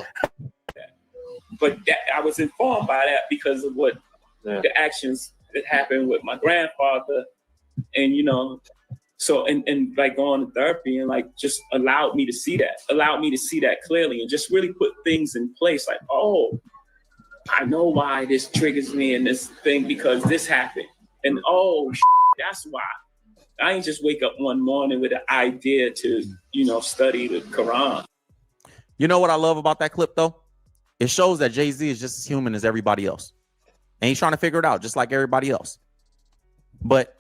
But I was informed by that because of what the actions that happened with my grandfather, and so and like going to therapy and like just allowed me to see that clearly and just really put things in place. Like, oh, I know why this triggers me in this thing because this happened, and that's why. I ain't just wake up one morning with an idea to, study the Quran. You know what I love about that clip, though? It shows that Jay-Z is just as human as everybody else. And he's trying to figure it out just like everybody else. But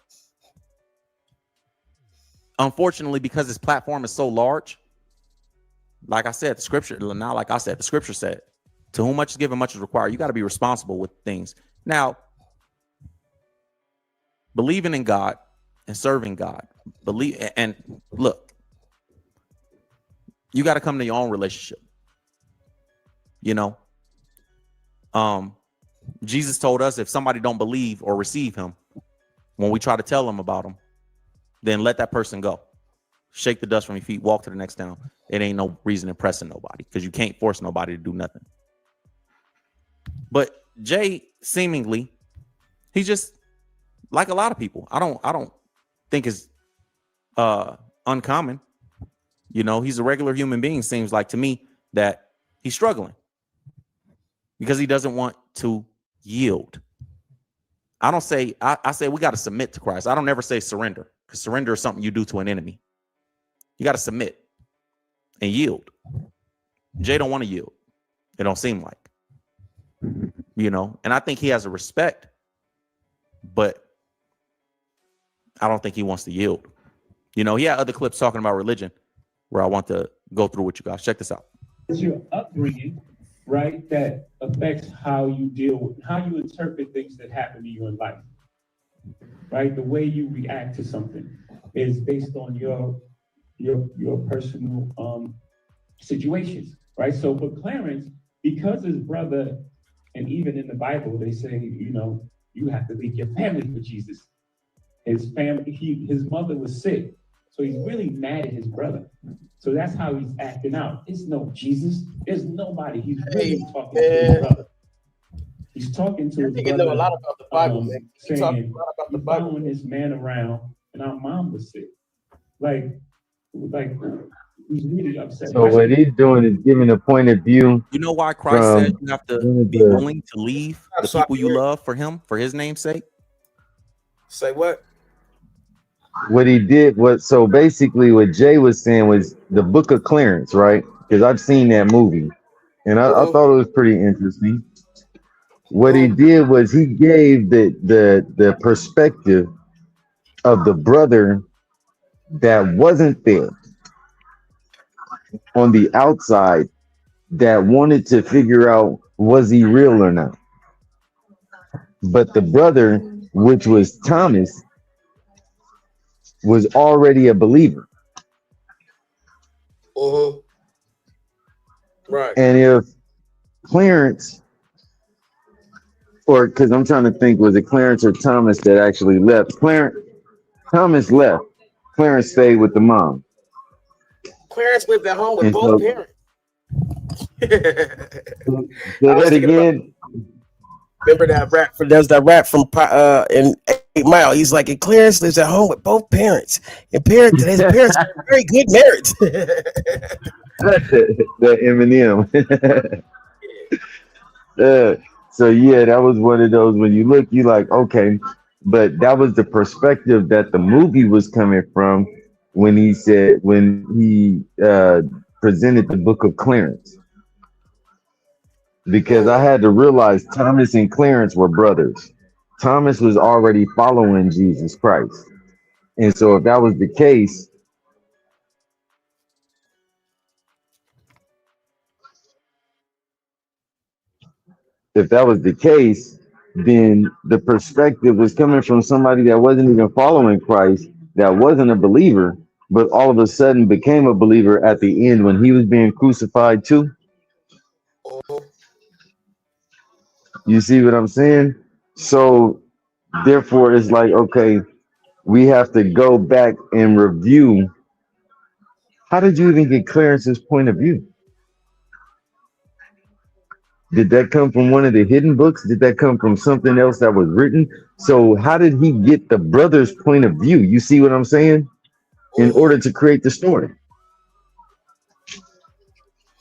unfortunately, because his platform is so large, like I said, the scripture said, to whom much is given, much is required. You got to be responsible with things. Now, believing in God and serving God, look, you got to come to your own relationship. Jesus told us if somebody don't believe or receive him, when we try to tell them about him, then let that person go. Shake the dust from your feet, walk to the next town. It ain't no reason in pressing nobody because you can't force nobody to do nothing. But Jay seemingly, he's just like a lot of people. I don't think it's uncommon. You know, he's a regular human being, seems like to me, that he's struggling because he doesn't want to yield. I don't say, I say we got to submit to Christ. I don't ever say surrender, because surrender is something you do to an enemy. You got to submit and yield. Jay don't want to yield. It don't seem like, you know, and I think he has a respect, but I don't think he wants to yield. You know, he had other clips talking about religion where I want to go through with you guys. Check this out. It's your upbringing, right, that affects how you deal with, how you interpret things that happen to you in life, right? The way you react to something is based on your personal situations, right? So for Clarence, because his brother, and even in the Bible, they say, you know, you have to leave your family for Jesus. His family, his mother was sick, so he's really mad at his brother. So that's how he's acting out. It's no Jesus. There's nobody. He's really talking to his brother. He's talking to his brother. Know a lot about the Bible, man. Saying, A lot about the Bible. Following this man around, and our mom was sick. Like he's really upset. So what he's doing is giving a point of view. You know why Christ said you have to be willing to leave the people you love for him, for his name's sake? Say what? What he did was, so basically what Jay was saying was the Book of Clarence, right? Because I've seen that movie, and I thought it was pretty interesting. What he did was he gave the perspective of the brother that wasn't there on the outside, that wanted to figure out, was he real or not? But the brother, which was Thomas, was already a believer. Right. And if Clarence, or because I'm trying to think, was it Clarence or Thomas that actually left? Thomas left. Clarence stayed with the mom. Clarence lived at home with And both so- parents. Say that again. Remember that rap? There's that rap from in 8 Mile. He's like, and Clarence lives at home with both parents. And his parents have a very good marriage. The Eminem. So yeah, that was one of those, when you look, you like, okay, but that was the perspective that the movie was coming from when he presented the Book of Clarence. Because I had to realize Thomas and Clarence were brothers. Thomas was already following Jesus Christ. And so if that was the case, then the perspective was coming from somebody that wasn't even following Christ, that wasn't a believer, but all of a sudden became a believer at the end when he was being crucified too. You see what I'm saying? So therefore it's like, okay, we have to go back and review. How did you even get Clarence's point of view? Did that come from one of the hidden books? Did that come from something else that was written? So how did he get the brother's point of view? You see what I'm saying? In order to create the story.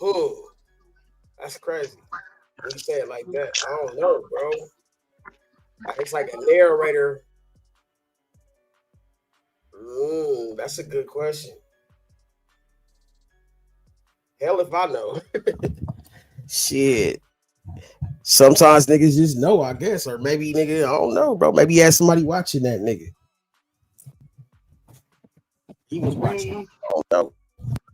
Oh, that's crazy. When you say it like that, I don't know, bro. It's like a narrator. That's a good question. Hell if I know. Shit. Sometimes niggas just know, I guess. Or maybe nigga, I don't know, bro. Maybe he had somebody watching that nigga. He was watching. I don't know.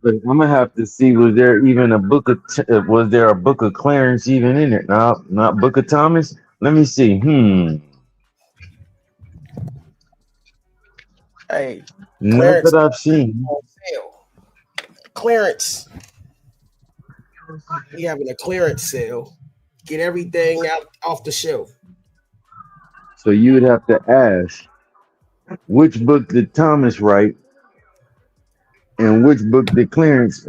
But I'm gonna have to see, was there even a book of was there a Book of Clarence even in it? No, not Book of Thomas. Let me see. Hey, Not Clarence, that I've seen. Clarence. We having a clearance sale. Get everything out off the shelf. So you would have to ask, which book did Thomas write, and which book did Clarence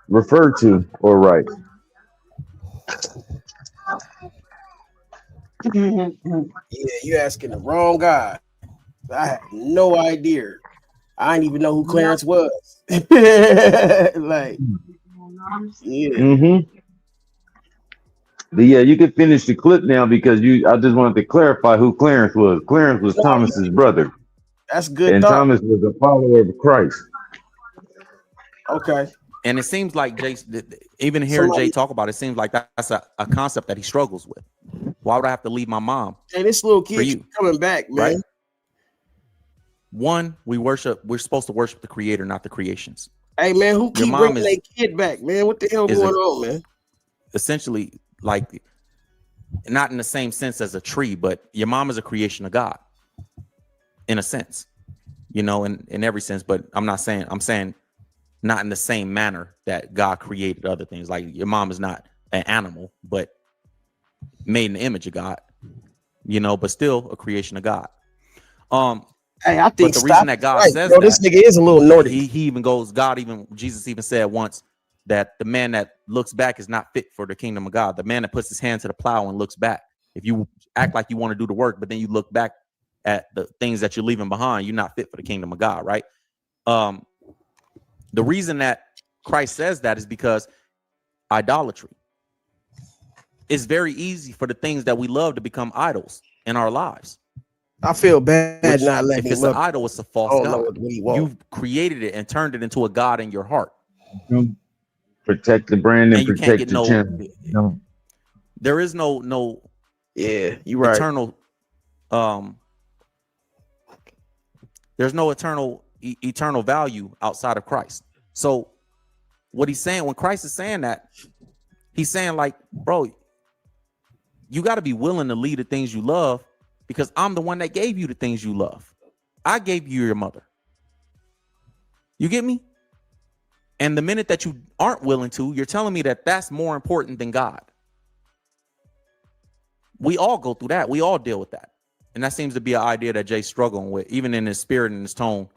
refer to or write? Yeah, you asking the wrong guy. I had no idea. I didn't even know who Clarence was. Like, yeah. But yeah, you can finish the clip now because I just wanted to clarify who Clarence was. Clarence was Thomas's brother. That's good And thought. Thomas was a follower of Christ. Okay. And it seems like Jay, even hearing Jay talk about it, seems like that's a concept that he struggles with. Why would I have to leave my mom? Hey, this little for kid you? coming back, man. Right? One, we're supposed to worship the creator, not the creations. Hey, man, who Your keep mom bringing is- their kid back, man? What the hell is going a- on, man? Essentially, like, not in the same sense as a tree, but your mom is a creation of God, in a sense, you know, in every sense. But I'm saying not in the same manner that God created other things. Like your mom is not an animal, but made in the image of God, you know, but still a creation of God. Hey, I think but the reason that God right, says bro, that, this nigga is a little Nordic. He even goes, Jesus even said once that the man that looks back is not fit for the kingdom of God. The man that puts his hand to the plow and looks back. If you act like you want to do the work, but then you look back at the things that you're leaving behind, you're not fit for the kingdom of God, right? The reason that Christ says that is because idolatry. It's very easy for the things that we love to become idols in our lives. I feel bad Which, not letting if it's him an up. idol, it's a false I don't know god. what he want. You've created it and turned it into a god in your heart. Protect the brand and And you can't protect get the no. channel. There is no. Yeah, you're right. Eternal. There's no eternal value outside of Christ. So, what he's saying when Christ is saying that, he's saying like, bro, you got to be willing to lead the things you love, because I'm the one that gave you the things you love. I gave you your mother. You get me? And the minute that you aren't willing to, you're telling me that that's more important than God. We all go through that. We all deal with that. And that seems to be an idea that Jay's struggling with, even in his spirit and his tone.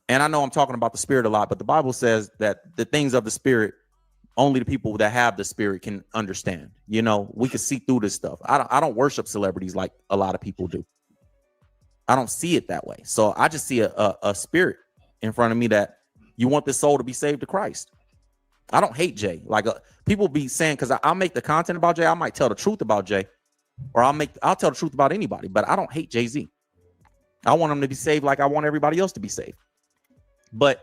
And I know I'm talking about the spirit a lot, but the Bible says that the things of the spirit, only the people that have the spirit can understand. You know, we can see through this stuff. I don't worship celebrities like a lot of people do. I don't see it that way. So I just see a spirit in front of me that you want this soul to be saved to Christ. I don't hate Jay. Like people be saying, because I'll make the content about Jay. I might tell the truth about Jay, or I'll tell the truth about anybody, but I don't hate Jay-Z. I want him to be saved like I want everybody else to be saved. But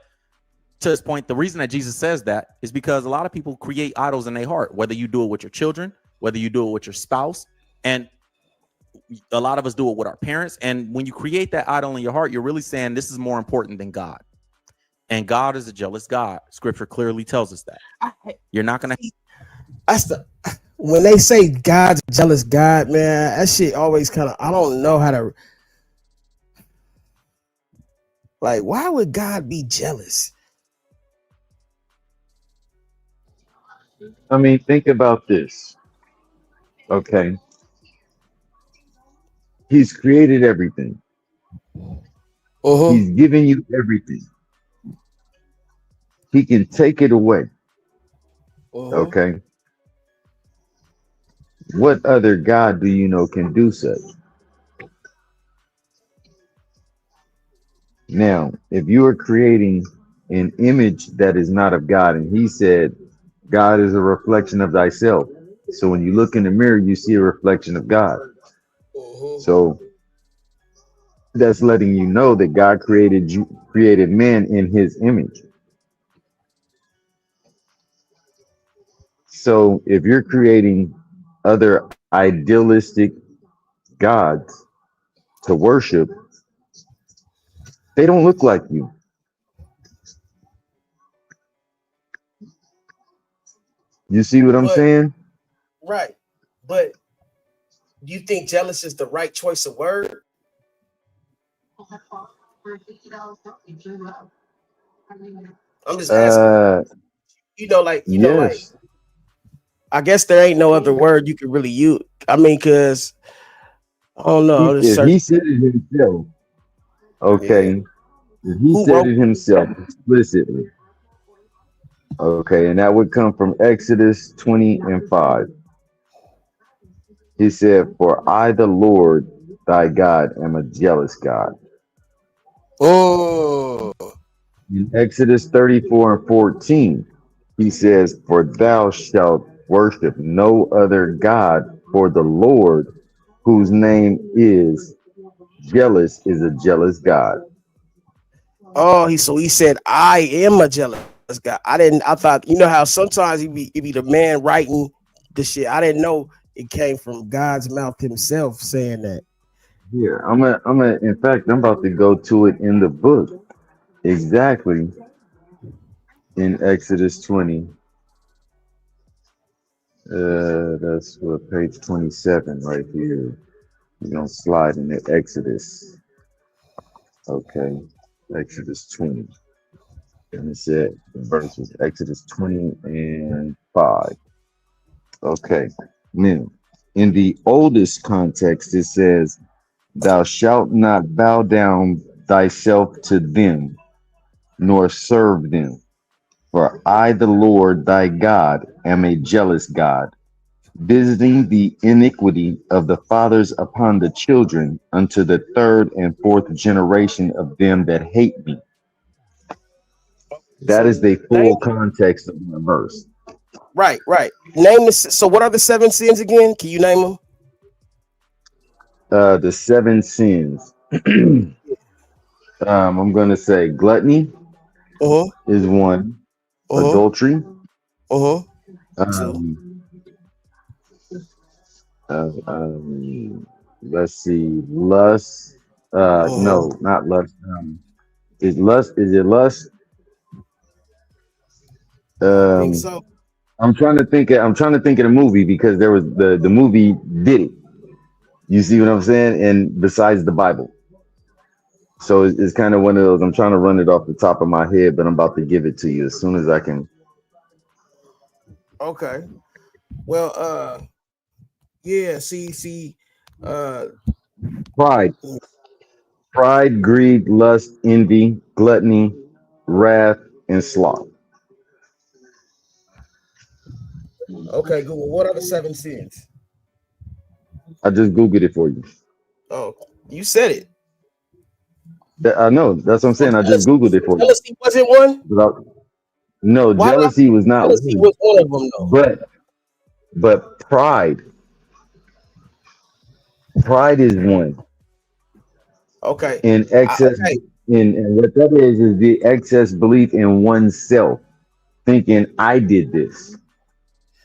to this point, the reason that Jesus says that is because a lot of people create idols in their heart, whether you do it with your children, whether you do it with your spouse, and a lot of us do it with our parents. And when you create that idol in your heart, you're really saying this is more important than God. And God is a jealous God. Scripture clearly tells us that. You're not going to. That's the when they say God's a jealous God, man, that shit always kind of, I don't know how to, like, why would God be jealous? I mean, think about this. Okay. He's created everything. He's given you everything. He can take it away. Okay. What other God do you know can do such? Now, if you are creating an image that is not of God, and he said, God is a reflection of thyself. So when you look in the mirror, you see a reflection of God. So that's letting you know that God created man in his image. So if you're creating other idealistic gods to worship, they don't look like you. You see what I'm saying? Right. But do you think jealous is the right choice of word? I'm just asking. You know, like, you know, like, I guess there ain't no other word you could really use. I mean, because I don't know. He said it himself. Okay. Yeah. He said it himself explicitly. Okay, and that would come from Exodus 20:5. He said, "For I, the Lord thy God, am a jealous God." Oh, In Exodus 34 and 14, he says, "For thou shalt worship no other God, for the Lord, whose name is jealous, is a jealous God." oh, he said, "I am a jealous guy." I thought, you know how sometimes he be the man writing the shit. I didn't know it came from God's mouth himself saying that. Here, in fact, I'm about to go to it in the book. Exactly. In Exodus 20. That's what page 27 right here. We're gonna slide into Exodus. Okay. Exodus 20. And it said the verse was Exodus 20 and 5. Okay. Now, in the oldest context, it says, "Thou shalt not bow down thyself to them, nor serve them. For I, the Lord thy God, am a jealous God, visiting the iniquity of the fathers upon the children unto the third and fourth generation of them that hate me." That is the full context of the verse. Right. Name this. So, what are the 7 sins again? Can you name them? The 7 sins. I'm going to say gluttony is one, adultery, let's see, lust. No, not lust. Is lust? Is it lust? I think so. I'm trying to think. I'm trying to think of the movie because there was the movie did it. You see what I'm saying? And besides the Bible, so it's kind of one of those. I'm trying to run it off the top of my head, but I'm about to give it to you as soon as I can. Okay. Well, yeah. See, Pride, greed, lust, envy, gluttony, wrath, and sloth. Okay, Google. What are the 7 sins? I just Googled it for you. Oh, you said it. I know. That's what I'm saying. I just Googled it for you. Jealousy wasn't one. No, jealousy was not Jealousy one. was one of them, though. But pride is one. Okay. In excess, and what that is the excess belief in oneself, thinking I did this.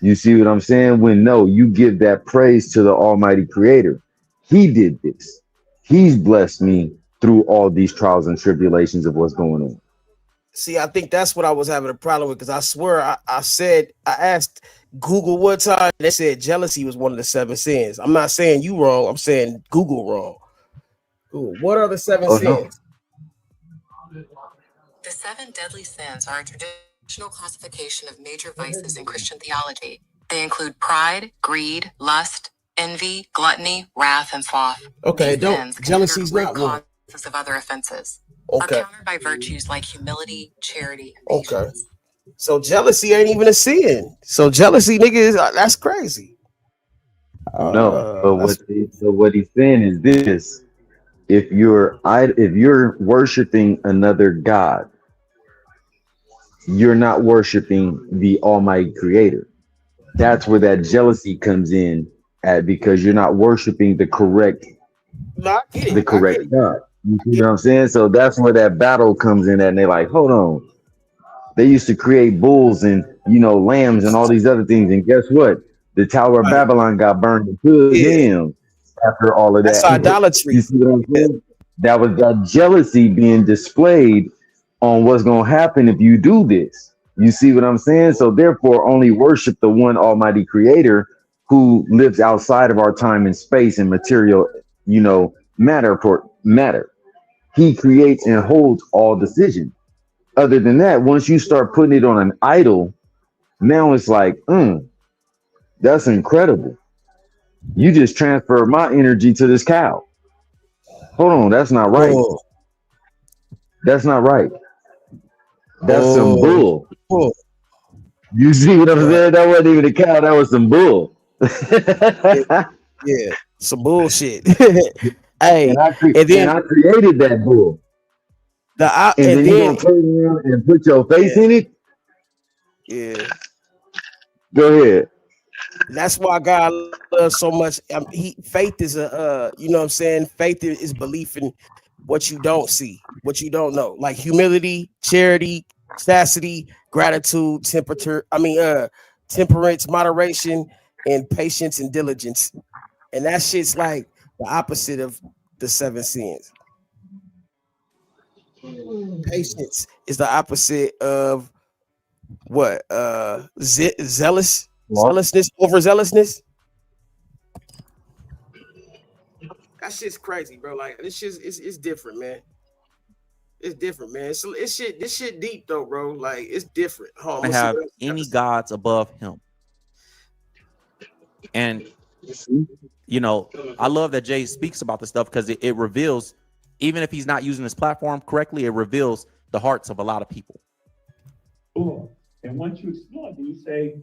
You see what I'm saying? When no, you give that praise to the Almighty Creator. He did this. He's blessed me through all these trials and tribulations of what's going on. See, I think that's what I was having a problem with because I swear I asked Google one time. They said jealousy was one of the 7 sins. I'm not saying you wrong. I'm saying Google wrong. Google, what are the 7 sins? The 7 deadly sins are a traditional classification of major vices in Christian theology. They include pride, greed, lust, envy, gluttony, wrath, and sloth. Okay, These sins, jealousy's considered not one. causes of other offenses, Okay. are countered by virtues like humility, charity, and patience. Okay. So jealousy ain't even a sin. So jealousy, nigga, that's crazy. No, but what he's saying is this: if you're worshiping another God, you're not worshiping the Almighty Creator. That's where that jealousy comes in at, because you're not worshiping the correct God. You see what I'm saying? So that's where that battle comes in at, and they're like, hold on. They used to create bulls and lambs and all these other things, and guess what? The Tower of Babylon got burned into them after all of that. That's idolatry. You see what I'm saying? That was that jealousy being displayed on what's going to happen if you do this. You see what I'm saying? So therefore, only worship the one Almighty Creator who lives outside of our time and space and material, matter. He creates and holds all decisions. Other than that, once you start putting it on an idol, now it's like, that's incredible. You just transferred my energy to this cow. Hold on, that's not right. That's not right. That's some bull. You see what I'm saying? That wasn't even a cow, that was some bull. Yeah, some bullshit. Hey, And I then created that bull. And and then you then gonna turn around and put your face in it? yeah. Go ahead. That's why God loves so much. Faith is a you know what I'm saying? Faith is belief in what you don't see, what you don't know. Like humility, charity, chastity, gratitude, temperance, moderation, and patience and diligence. And that shit's like the opposite of the 7 sins. Patience is the opposite of what? Zealousness, overzealousness. That shit's crazy, bro. Like this shit, it's different, man. It's different, man. It's shit. This shit deep though, bro. Like it's different. Hold on, To I'm gonna see have what else you got any to say. gods above him. And you know, I love that Jay speaks about this stuff because it reveals, even if he's not using his platform correctly, it reveals the hearts of a lot of people. Cool. And once you explore, then you say,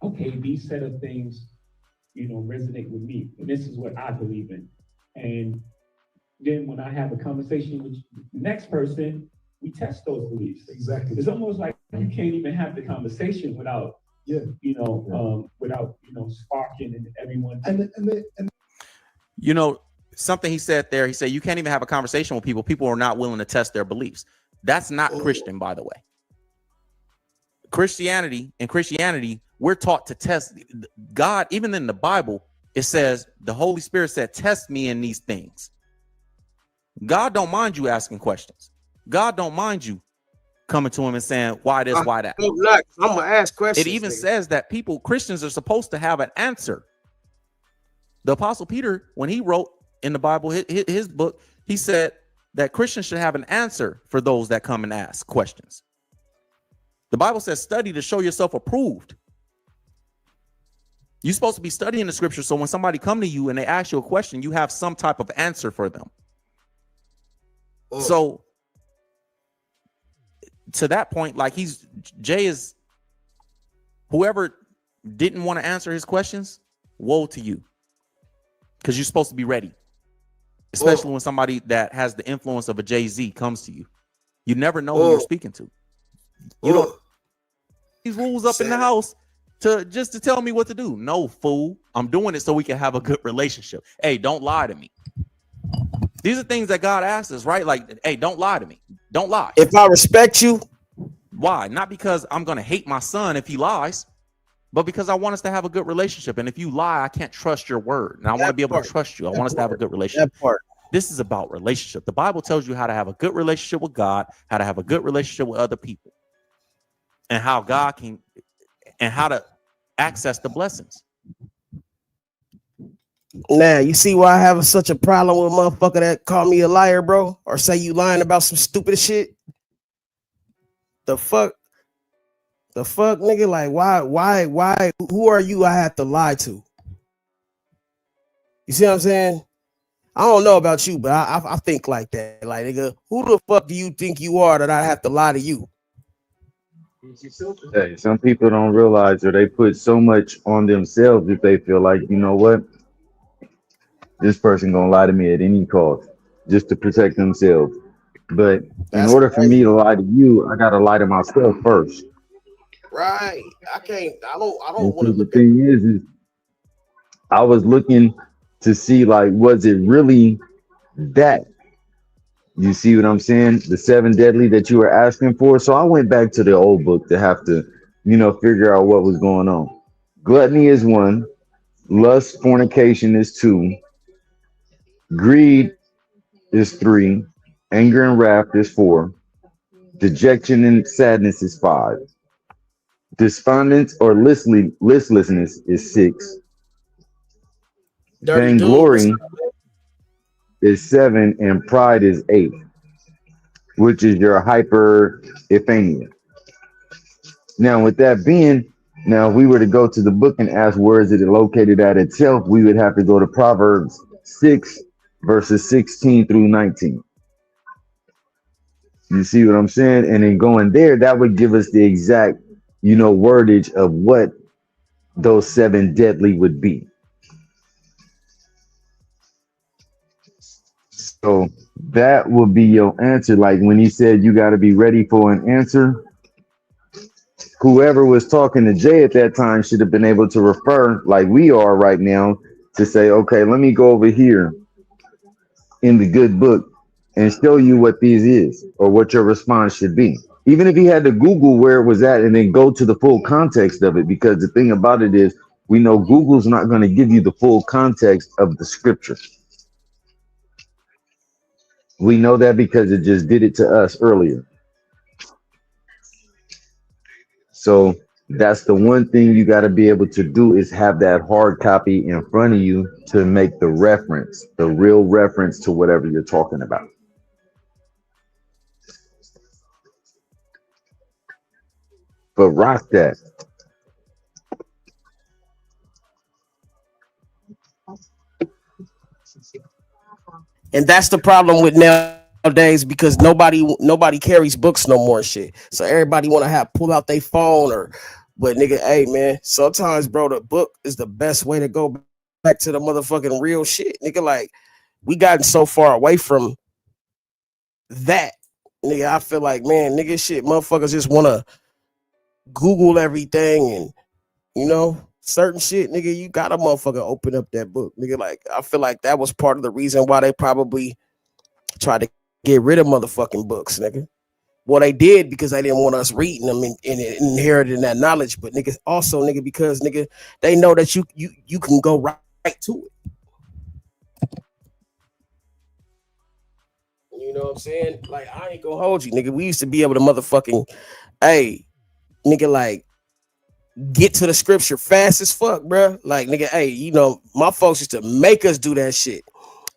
okay, these set of things, you know, resonate with me, and this is what I believe in. And then when I have a conversation with the next person, we test those beliefs. Exactly. It's almost like you can't even have the conversation without, without sparking and everyone. And You know, something he said there, he said, you can't even have a conversation with people. People are not willing to test their beliefs. That's not Christian, by the way. Christianity, we're taught to test God. Even in the Bible, it says the Holy Spirit said, test me in these things. God don't mind you asking questions. God don't mind you coming to him and saying, why this, why that? I'm gonna ask questions. It even says that Christians are supposed to have an answer. The Apostle Peter, when he wrote in the Bible, his book, he said that Christians should have an answer for those that come and ask questions. The Bible says, study to show yourself approved. You're supposed to be studying the scripture, so when somebody come to you and they ask you a question, you have some type of answer for them. So to that point, like Jay is, whoever didn't want to answer his questions, woe to you. Because you're supposed to be ready. Especially when somebody that has the influence of a Jay-Z comes to you. You never know who you're speaking to. You don't these rules up in the house just to tell me what to do. No, fool. I'm doing it so we can have a good relationship. Hey, don't lie to me. These are things that God asks us, right? Like, hey, don't lie to me. Don't lie. If I respect you. Why? Not because I'm going to hate my son if he lies, but because I want us to have a good relationship. And if you lie, I can't trust your word. And I want to be able to trust you. I want us to have a good relationship. This is about relationship. The Bible tells you how to have a good relationship with God, how to have a good relationship with other people, and how God can, and how to access the blessings. Now, you see why I have such a problem with a motherfucker that call me a liar, bro? Or say you lying about some stupid shit? The fuck, nigga? Like, why? Who are you I have to lie to? You see what I'm saying? I don't know about you, but I think like that. Like, nigga, who the fuck do you think you are that I have to lie to you? Hey, some people don't realize, or they put so much on themselves that they feel like, you know what? This person gonna lie to me at any cost just to protect themselves. But in order for me to lie to you, I gotta lie to myself first. Right. I don't And want so to the look at thing is I was looking to see, like, was it really that? You see what I'm saying? The 7 deadly that you were asking for. So I went back to the old book to have to, figure out what was going on. Gluttony is 1. Lust, fornication is 2. Greed is 3. Anger and wrath is 4. Dejection and sadness is 5. Despondence or listlessness is 6. Vainglory is 7, and pride is 8, which is your hyper-iphania. Now, with that being, if we were to go to the book and ask where is it located at itself, we would have to go to Proverbs 6, verses 16 through 19. You see what I'm saying? And then going there, that would give us the exact, wordage of what those 7 deadly would be. So that would be your answer. Like when he said you got to be ready for an answer, whoever was talking to Jay at that time should have been able to refer, like we are right now, to say, okay, let me go over here in the good book and show you what these is or what your response should be. Even if he had to Google where it was at and then go to the full context of it, because the thing about it is we know Google's not going to give you the full context of the scripture. We know that because it just did it to us earlier. So that's the one thing you got to be able to do is have that hard copy in front of you to make the reference, the real reference to whatever you're talking about. But rock that. And that's the problem with nowadays because nobody carries books no more and shit. So everybody want to have pull out their phone but nigga, hey man, sometimes bro, the book is the best way to go back to the motherfucking real shit. Nigga, like we gotten so far away from that. Nigga, I feel like, man, nigga, shit, motherfuckers just want to Google everything and, you know, certain shit, nigga, you gotta motherfucker open up that book. Nigga, like, I feel like that was part of the reason why they probably tried to get rid of motherfucking books, nigga. Well, they did because they didn't want us reading them and inheriting that knowledge. But nigga, also, nigga, because nigga, they know that you can go right to it. You know what I'm saying? Like, I ain't gonna hold you, nigga. We used to be able to motherfucking, hey, nigga, like, get to the scripture fast as fuck, bro. Like, nigga, hey, you know, my folks used to make us do that shit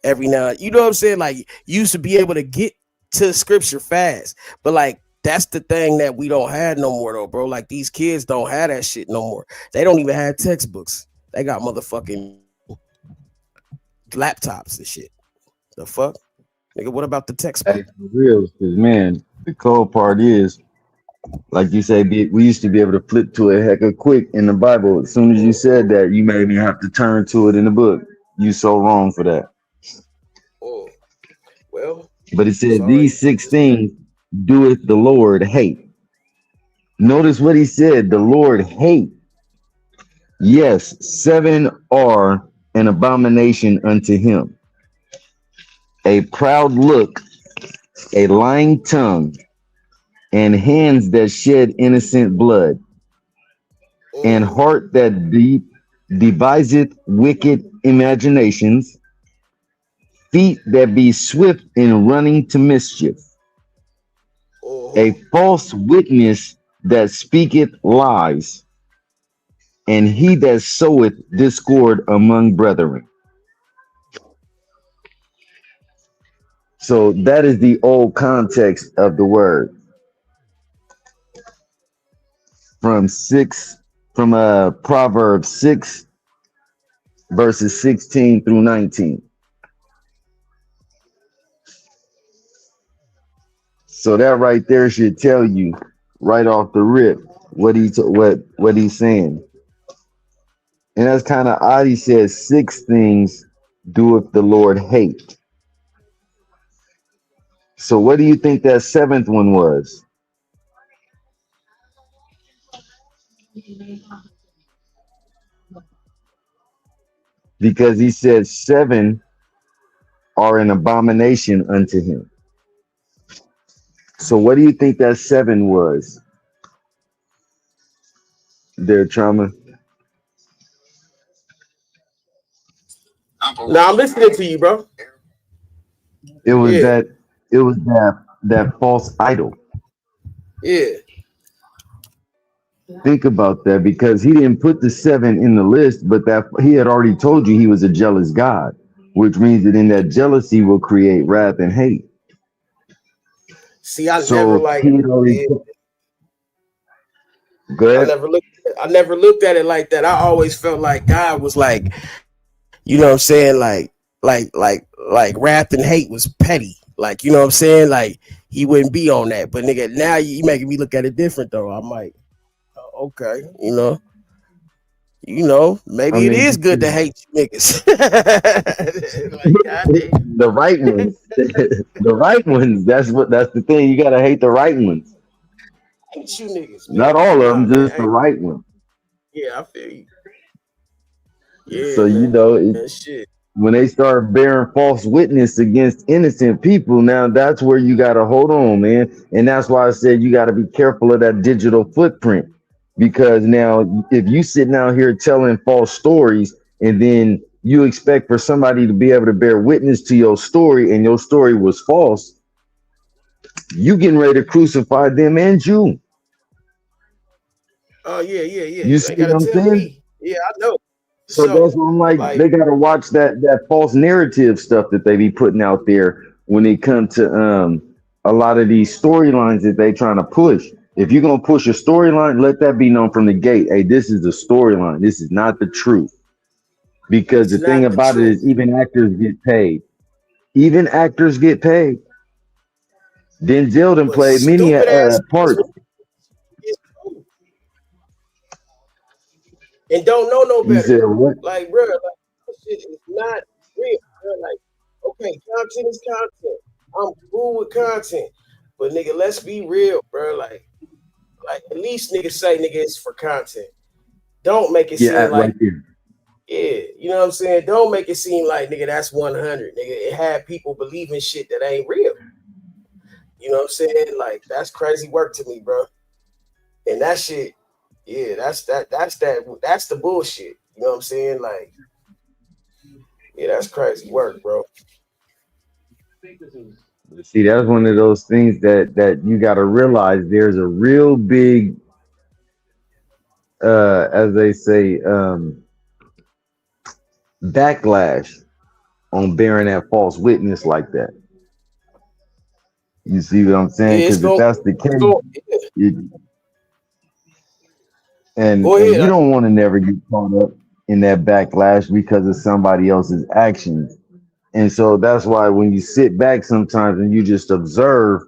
every now. You know what I'm saying? Like, you used to be able to get to the scripture fast, but like, that's the thing that we don't have no more, though, bro. Like, these kids don't have that shit no more. They don't even have textbooks. They got motherfucking laptops and shit. The fuck, nigga? What about the textbook? Hey, for real, because man, the cold part is, like you say, we used to be able to flip to it heck of quick in the Bible. As soon as you said that, you made me have to turn to it in the book. You so wrong for that. Oh, well. But it said, sorry. these 6 things doeth the Lord hate. Notice what he said, the Lord hate. Yes, 7 are an abomination unto him. A proud look, a lying tongue, and hands that shed innocent blood, and heart that deviseth wicked imaginations, feet that be swift in running to mischief, a false witness that speaketh lies, and he that soweth discord among brethren. So that is the old context of the word. From Proverbs 6 verses 16 through 19. So that right there should tell you right off the rip what he's saying. And that's kind of odd. He says 6 things doeth the Lord hate. So what do you think that 7th one was? Because he said 7 are an abomination unto him. So what do you think that 7 was? Their Trama. Now I'm listening to you, bro. It was that false idol. Yeah. Think about that, because he didn't put the 7 in the list, but that he had already told you he was a jealous God, which means that in that jealousy will create wrath and hate. See, I never like. Go ahead. I never looked at it like that. I always felt like God was like, you know what I'm saying, like wrath and hate was petty. Like, you know what I'm saying, like he wouldn't be on that. But nigga, now you making me look at it different though. I'm like, okay, you know. You know, maybe I it mean, is good to hate you niggas. Like, goddamn. the right ones, the right ones. That's the thing. You gotta hate the right ones. Hate you niggas, man. Not all of Nah, them, man. just the right ones. Yeah, I feel you. Yeah, So you know, man. Shit. when they start bearing false witness against innocent people, now that's where you got to hold on, man. And that's why I said you got to be careful of that digital footprint, because now if you sitting out here telling false stories and then you expect for somebody to be able to bear witness to your story and your story was false, you getting ready to crucify them and you. Oh yeah. You You see ain't gotta what I'm tell saying? me. Yeah, I know. So that's what I'm like, Like, they gotta watch that false narrative stuff that they be putting out there when it comes to a lot of these storylines that they trying to push. If you're gonna push a storyline, let that be known from the gate. Hey, this is the storyline. This is not the truth. Because it's the thing not the about it truth. is even actors get paid. Even actors get paid. Denzel done But played many stupid ass niggas parts. is cool and don't know no You better. said what? Like, bro, like this shit is not real. Bro. Like, okay, content is content. I'm cool with content, but nigga, let's be real, bro. Like at least nigga say nigga it's for content. Don't make it seem Yeah, like right there. yeah, you know what I'm saying. Don't make it seem like nigga that's 100. Nigga, it had people believing shit that ain't real. You know what I'm saying? Like that's crazy work to me, bro. And that shit, yeah, that's the bullshit. You know what I'm saying? Like, yeah, that's crazy work, bro. See, that's one of those things that you got to realize. There's a real big, as they say, backlash on bearing that false witness like that. You see what I'm saying? Yeah, Because if that's the case, yeah. you, Go and you ahead. don't want to never get caught up in that backlash because of somebody else's actions. And so that's why when you sit back sometimes and you just observe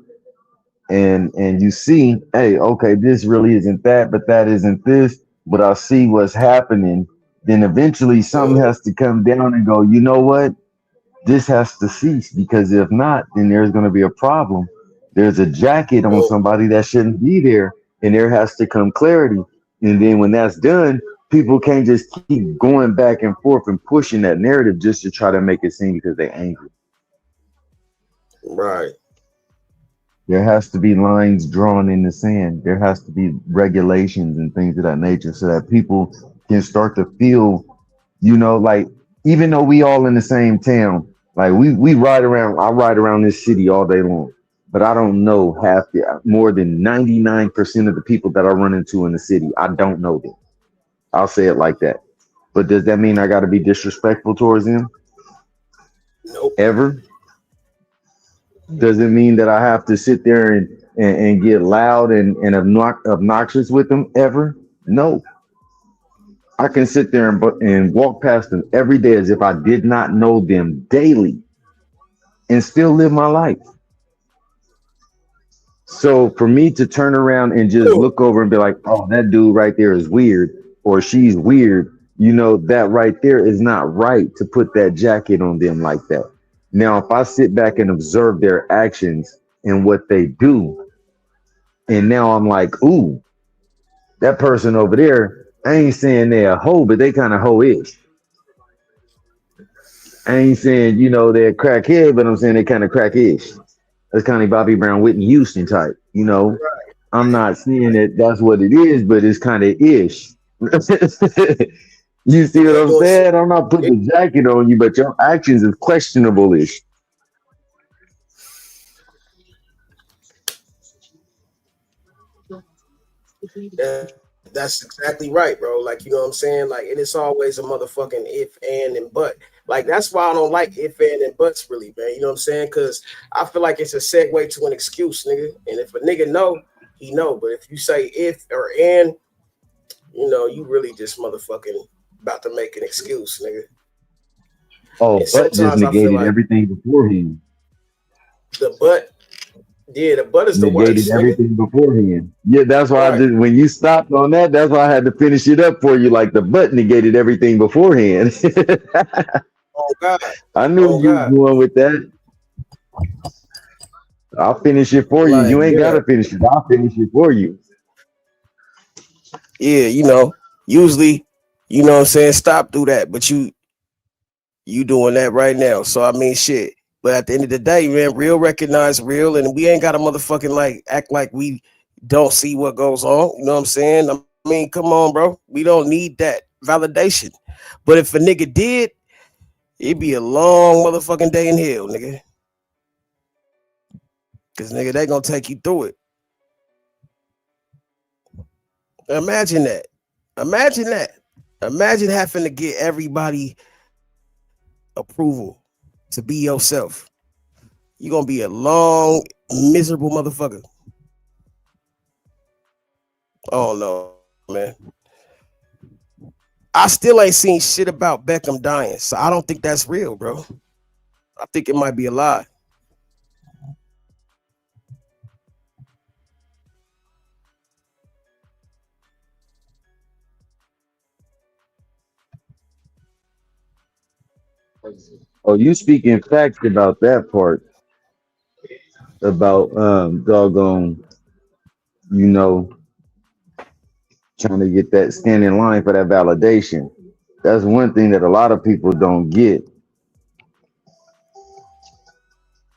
and you see, hey, okay, this really isn't that, but that isn't this, but I see what's happening, then eventually something has to come down and go, you know what? This has to cease, because if not, then there's going to be a problem. There's a jacket on somebody that shouldn't be there, and there has to come clarity. And then when that's done, people can't just keep going back and forth and pushing that narrative just to try to make it seem because they're angry. Right. There has to be lines drawn in the sand. There has to be regulations and things of that nature so that people can start to feel, you know, like even though we all in the same town, like we ride around, I ride around this city all day long, but I don't know more than 99% of the people that I run into in the city. I don't know them. I'll say it like that. But does that mean I got to be disrespectful towards them? Nope. Ever? Does it mean that I have to sit there and get loud and obnoxious with them ever? No. I can sit there and walk past them every day as if I did not know them daily and still live my life. So for me to turn around and just look over and be like, oh, that dude right there is weird, or she's weird, you know, that right there is not right to put that jacket on them like that. Now, if I sit back and observe their actions and what they do, and now I'm like, ooh, that person over there, I ain't saying they're a hoe, but they kind of hoe-ish. I ain't saying, you know, they're crackhead, but I'm saying they kind of crack-ish. That's kind of Bobby Brown, Whitney Houston type, you know. I'm not saying that that's what it is, but it's kind of ish. You see what I'm saying? I'm not putting a jacket on you, but your actions is questionable-ish. That's exactly right, bro. Like, you know what I'm saying? Like, it is always a motherfucking if, and but. Like, that's why I don't like if, and buts, really, man. You know what I'm saying? Because I feel like it's a segue to an excuse, nigga. And if a nigga know, he know. But if you say if or and, you know, you really just motherfucking about to make an excuse, nigga. Oh, And but just sometimes I feel negated like everything beforehand. the but, Yeah, the butt is the Negated worst, nigga. everything beforehand. Yeah, that's why I Right. just when you stopped on that, that's why I had to finish it up for you. Like the butt negated everything beforehand. Oh God. I knew Oh you was God. going with that. I'll finish it for you. Like, You ain't yeah. gotta finish it. I'll finish it for you. Yeah, you know, usually, you know what I'm saying, stop through that, but you doing that right now. So I mean shit. But at the end of the day, man, real recognize real, and we ain't got to motherfucking like act like we don't see what goes on. You know what I'm saying? I mean, come on, bro. We don't need that validation. But if a nigga did, it'd be a long motherfucking day in hell, nigga. Cause nigga, they gonna take you through it. Imagine that. Imagine that. Imagine having to get everybody approval to be yourself. You're gonna be a long, miserable motherfucker. Oh no, man. I still ain't seen shit about Beckham dying, so I don't think that's real, bro. I think it might be a lie. Oh, you speaking facts about that part about doggone, you know, trying to get that stand in line for that validation. That's one thing that a lot of people don't get.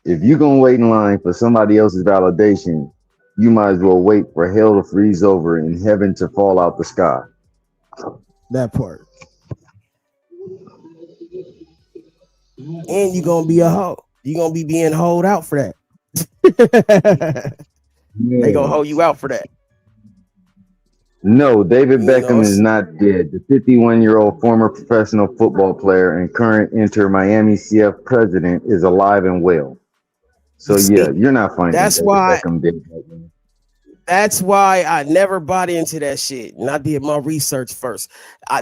If you're gonna wait in line for somebody else's validation, you might as well wait for hell to freeze over and heaven to fall out the sky. That part. And you're gonna be a hoe. You're gonna be being holed out for that. They gonna hold you out for that. No, David You know, Beckham is not dead. The 51-year-old former professional football player and current Inter Miami CF president is alive and well. So yeah, you're not finding that's David why Beckham dead. that's why I never bought into that shit. And I did my research first.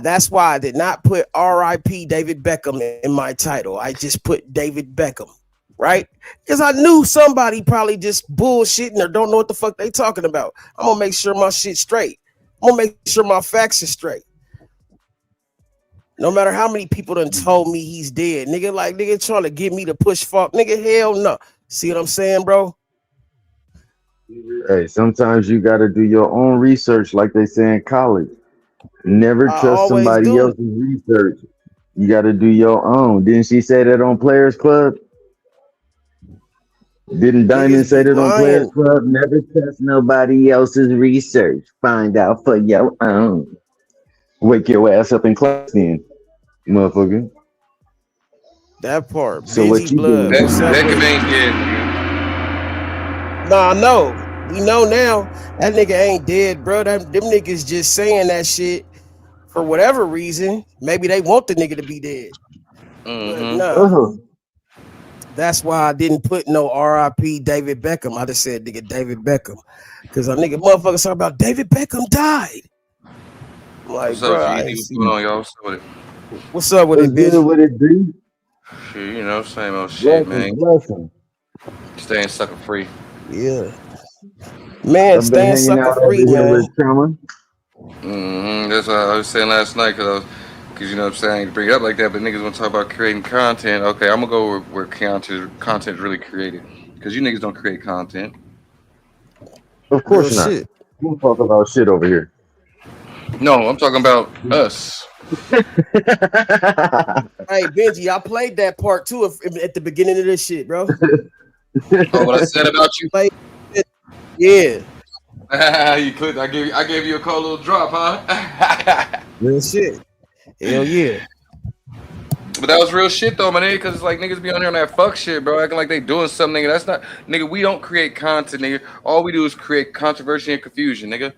That's why I did not put R.I.P. David Beckham in my title. I just put David Beckham, right? Because I knew somebody probably just bullshitting or don't know what the fuck they talking about. I'm gonna make sure my shit's straight. I'm gonna make sure my facts are straight. No matter how many people done told me he's dead, nigga, like nigga trying to get me to push fuck, nigga, hell no. See what I'm saying, bro? Hey, sometimes you got to do your own research, like they say in college. Never I trust always somebody do. else's research. You got to do your own. Didn't she say that on Players Club? Didn't Diamond Niggas say be that on Players lying. Club? Never trust nobody else's research. Find out for your own. Wake your ass up in class then, motherfucker. That part. So what Benji you doing? Blood. What's up with Beckham it? ain't dead. Nah, no. We know now that nigga ain't dead, bro. Them niggas just saying that shit for whatever reason. Maybe they want the nigga to be dead. But nah. That's why I didn't put no R.I.P. David Beckham. I just said nigga David Beckham. Cause a nigga motherfuckers talking about David Beckham died. I'm like, What's up, bro, I GD? ain't What's see. going on, y'all? What's up with it? What's up with What's it, good Benji? with it, B? Shit, you know, same old shit, Blessing, man. blessing. Staying sucker free. Yeah. Man, I've been staying hanging sucker out over free, here man. with Trama. That's what I was saying last night, because you know what I'm saying, I ain't bring it up like that, but niggas want to talk about creating content. Okay, I'm gonna go where content is really created, because you niggas don't create content. Of Real course not. shit. We don't talk about shit over here. No, I'm talking about us. Hey, Benji, I played that part too at the beginning of this shit, bro. Oh, what I said about you? Yeah. You clicked. I gave you a cold little drop, huh? Real shit. Hell yeah. But that was real shit though, man. Because it's like niggas be on here on that fuck shit, bro, acting like they doing something, nigga. That's not, nigga. We don't create content, nigga. All we do is create controversy and confusion, nigga.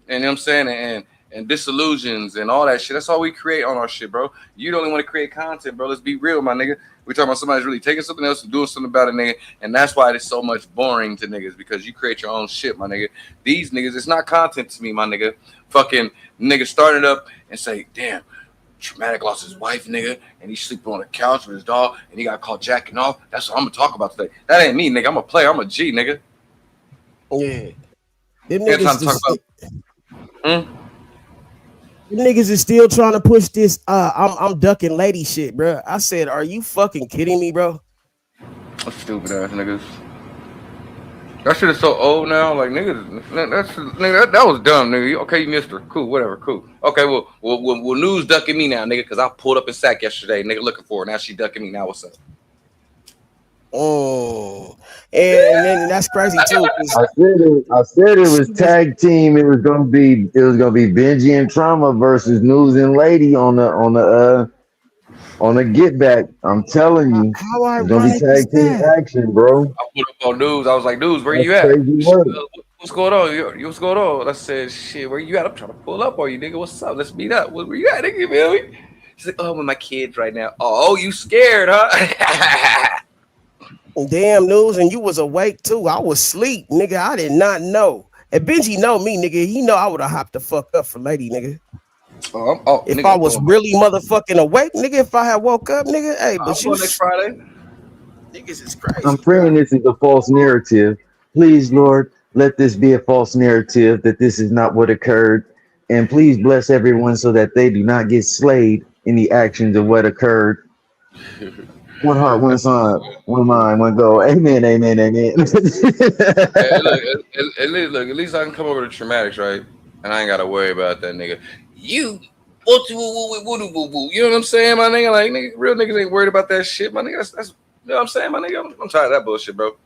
And you know what I'm saying, and disillusions and all that shit. That's all we create on our shit, bro. You don't even want to create content, bro. Let's be real, my nigga. We talking about somebody's really taking something else and doing something about it, nigga. And that's why it's so much boring to niggas, because you create your own shit, my nigga. These niggas, it's not content to me, my nigga. Fucking niggas starting up and say, damn, Traumatic lost his wife, nigga, and he's sleeping on the couch with his dog, and he got caught jacking off. That's what I'm gonna talk about today. That ain't me, nigga. I'm a player. I'm a G, nigga. Yeah. Them Yeah, trying niggas to talk just, about. them niggas is still trying to push this I'm ducking lady shit, bro. I said, are you fucking kidding me, bro? Stupid ass niggas. That shit is so old now. Like niggas, that was dumb, nigga. Okay, you missed her. Cool, whatever. Cool. Okay, well, news ducking me now, nigga, because I pulled up in sack yesterday, nigga, looking for her. Now she ducking me. Now what's up? Oh, and then that's crazy too. I said it was tag team. It was gonna be Benji and Trama versus News and Lady on the get back. I'm telling you, How it's gonna be ironic is tag team that? action, bro. I put up on news. I was like, news, where That's you at? crazy work. What's going on? What's going on? I said, shit, where you at? I'm trying to pull up on you, nigga. What's up? Let's meet up. Where you at, nigga? You feel me? She's like, oh, I'm with my kids right now. Oh, you scared, huh? Damn, news, and you was awake too. I was asleep, nigga. I did not know. And Benji know me, nigga. He know I would have hopped the fuck up for lady, nigga. If nigga, I was really motherfucking awake, nigga, if I had woke up, nigga, hey, but you next Friday. Niggas is crazy. I'm praying this is a false narrative. Please, Lord, let this be a false narrative that this is not what occurred. And please bless everyone so that they do not get slayed in the actions of what occurred. One heart, one side, one mind, one goal. Amen, amen, amen. Hey, look, at least I can come over to Traumatics, right? And I ain't gotta worry about that nigga. You know what I'm saying, my nigga? Like, nigga, real niggas ain't worried about that shit, my nigga. That's you know what I'm saying, my nigga? I'm tired of that bullshit, bro.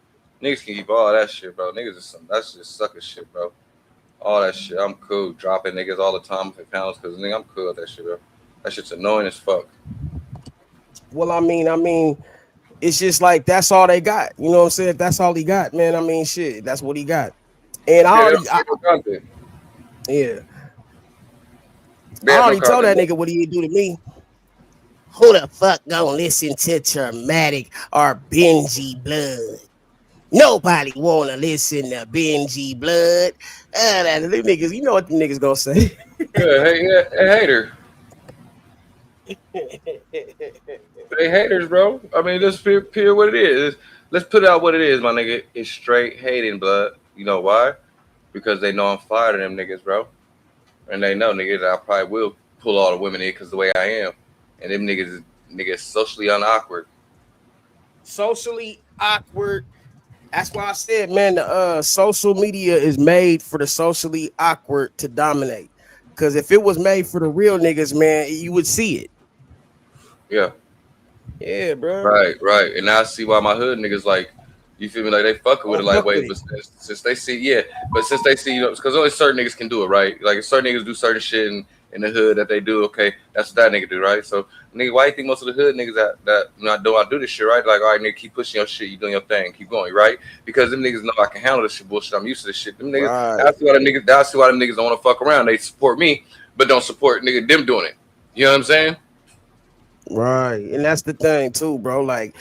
Niggas can keep all that shit, bro. Niggas is that's just sucker shit, bro. All that shit. I'm cool dropping niggas all the time for pounds because nigga, I'm cool with that shit, bro. That shit's annoying as fuck. Well, I mean, it's just like that's all they got. You know what I'm saying? If that's all he got, man. I mean, shit, that's what he got. And I already told that nigga what he do to me. Who the fuck gonna listen to Traumatic or Benji Blood? Nobody wanna listen to Benji Blood. Them niggas, you know what the niggas gonna say? Hey, hater. They haters, bro. I mean, let's peer what it is. Let's put out what it is, my nigga. It's straight hating, blood. You know why? Because they know I'm fire to them niggas, bro. And they know, niggas, I probably will pull all the women in because the way I am. And them niggas socially unawkward. Socially awkward. That's why I said, man, the social media is made for the socially awkward to dominate. Because if it was made for the real niggas, man, you would see it. Yeah. Yeah, bro. Right. And now I see why my hood niggas like, you feel me? Like they fucking with it like wait, but since they see, you know, because only certain niggas can do it, right? Like if certain niggas do certain shit in the hood that they do, okay, that's what that nigga do, right? So nigga, why you think most of the hood niggas that not do this shit, right? Like, all right, nigga, keep pushing your shit, you doing your thing, keep going, right? Because them niggas know I can handle this shit bullshit. I'm used to this shit. Them niggas, that's why them niggas don't want to fuck around. They support me, but don't support nigga them doing it. You know what I'm saying? Right. And that's the thing too, bro. Like,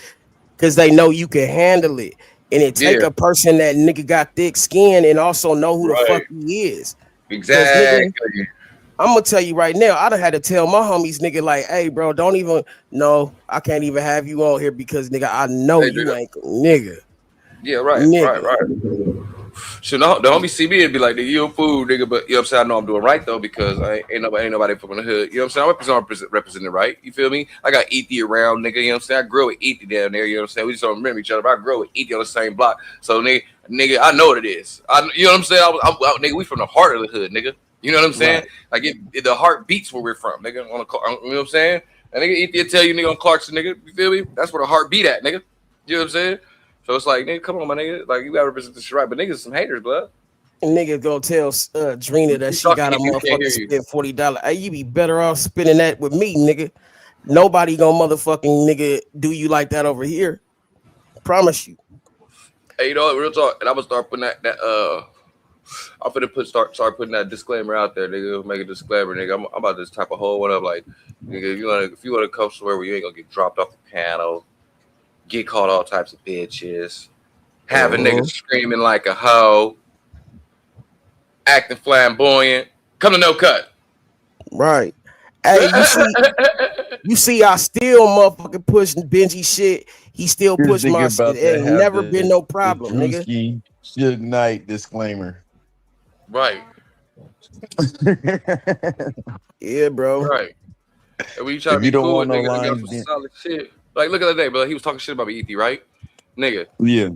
because they know you can handle it. And it take a person that nigga got thick skin and also know who the fuck he is. Exactly. Nigga, I'm gonna tell you right now, I done had to tell my homies, nigga, like, hey, bro, don't even, no, I can't even have you on here because, nigga, I know you ain't, nigga. Yeah, right. So the homie see me and be like, nigga, you a fool, nigga, but you know what I'm saying? I know I'm doing right though because ain't nobody from the hood. You know what I'm saying? I'm representing right. You feel me? I got Ethy around, nigga. You know what I'm saying? I grew with Ethy down there. You know what I'm saying? We just don't remember each other. But I grew with Ethy on the same block. So nigga, I know what it is. You know what I'm saying? Nigga, we from the heart of the hood, nigga. You know what I'm saying? Like the heart beats where we're from, nigga. You know what I'm saying? And nigga, Ethy tell you, nigga, on Clarkson, nigga. You feel me? That's where the heart beat at, nigga. You know what I'm saying? So it's like, nigga, come on, my nigga. Like, you gotta represent this shit right. But niggas some haters, blood. And nigga go tell Drina that she got a motherfucker spend $40. Hey, you be better off spending that with me, nigga. Nobody gonna motherfucking nigga do you like that over here. Promise you. Hey, you know what? Real talk. And I'm gonna start putting I'm finna start putting that disclaimer out there, nigga. Make a disclaimer, nigga. I'm about to just type a whole one up, like, nigga, if you wanna come somewhere where you ain't gonna get dropped off the panel, get called all types of bitches, have a nigga screaming like a hoe, acting flamboyant, come to No Cut. Right. Hey, you see, I still motherfucking pushing Benji shit. He still push my shit. It ain't never been no problem, nigga. Suge Knight disclaimer. Right. Yeah, bro. Right. And when you try to If you be don't cool, want no nigga, I got lines, some then solid shit. Like, look at that day, bro. He was talking shit about me, ET, right? Nigga. yeah.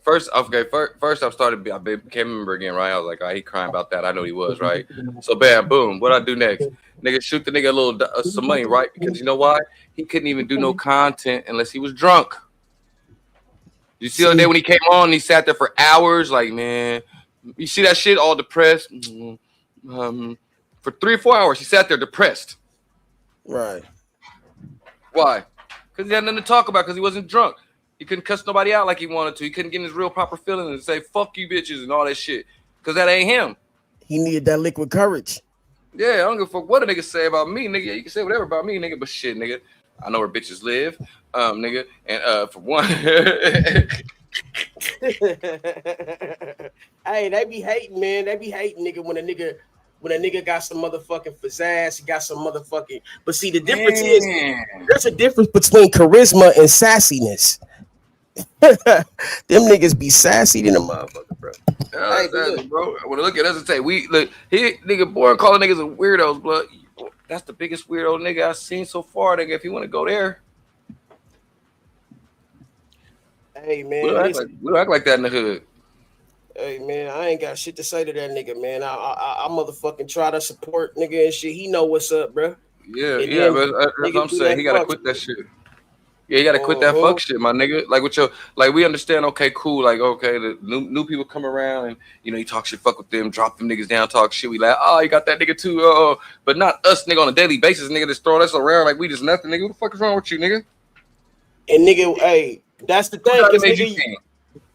First, I started, I became a member again, right? I was like, he crying about that. I know he was, right? So, bam, boom. What I do next? Nigga, shoot the nigga a little, some money, right? Because you know why? He couldn't even do no content unless he was drunk. You see the other day when he came on, he sat there for hours, like, man, you see that shit, all depressed. For 3 or 4 hours, he sat there depressed. Right. Why? Because he had nothing to talk about because he wasn't drunk. He couldn't cuss nobody out like he wanted to. He couldn't get in his real proper feelings and say, fuck you bitches and all that shit. Because that ain't him. He needed that liquid courage. Yeah, I don't give a fuck what a nigga say about me, nigga. You can say whatever about me, nigga, but shit, nigga. I know where bitches live, nigga. And for one... Hey, they be hating, man. They be hating, nigga, when a nigga got some motherfucking pizzazz, he got some motherfucking. But see, the difference is there's a difference between charisma and sassiness. Them niggas be sassy than a motherfucker, bro. Hey, bro. When I look at us and say, nigga, boy, calling niggas a weirdos, blood. That's the biggest weirdo nigga I've seen so far, nigga. If you want to go there, hey man, we don't act like that in the hood. Hey man, I ain't got shit to say to that nigga, man. I motherfucking try to support nigga and shit. He know what's up, bro. Yeah, but that's what I'm saying. He gotta quit that shit. Yeah, you gotta quit that fuck shit, my nigga. Like with your, like we understand. Okay, cool. Like okay, the new people come around and you talk shit, fuck with them, drop them niggas down, talk shit. We like, oh, you got that nigga too. But not us, nigga, on a daily basis, nigga. Just throwing us around like we just nothing, nigga. What the fuck is wrong with you, nigga? And nigga, hey, that's the thing. Nigga,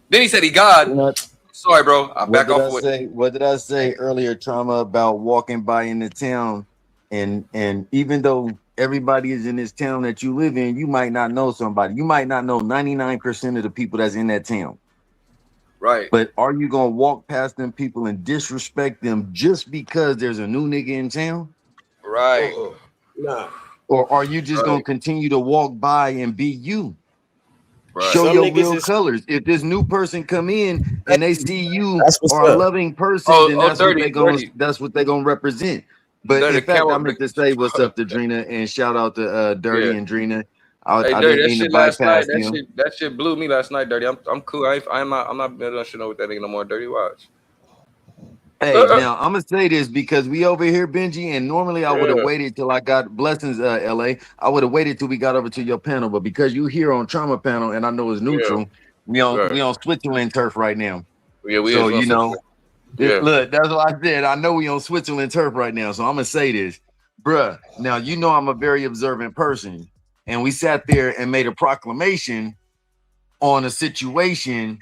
then he said he God. Sorry, bro. I back off with it. What did I say earlier, Trama, about walking by in the town and even though everybody is in this town that you live in, you might not know somebody. You might not know 99% of the people that's in that town. Right. But are you gonna walk past them people and disrespect them just because there's a new nigga in town? Right. Nah. Or are you just gonna continue to walk by and be you? Right. Show your real colors. If this new person come in and they see you are a loving person, then that's what they're gonna represent. But in fact, I meant to say what's up to Drina and shout out to Dirty and Drina. I Dirty, didn't mean to bypass him. That shit blew me last night, Dirty. I'm cool. I'm not shit with that nigga no more. Dirty, watch. Hey, now I'm gonna say this because we over here, Benji, and normally I would have waited till I got blessings, LA. I would have waited till we got over to your panel, but because you here on Trama panel and I know it's neutral, we on Switzerland turf right now. Yeah, we so is. Look, that's what I said. I know we on Switzerland turf right now, so I'm gonna say this, bruh. Now you know I'm a very observant person, and we sat there and made a proclamation on a situation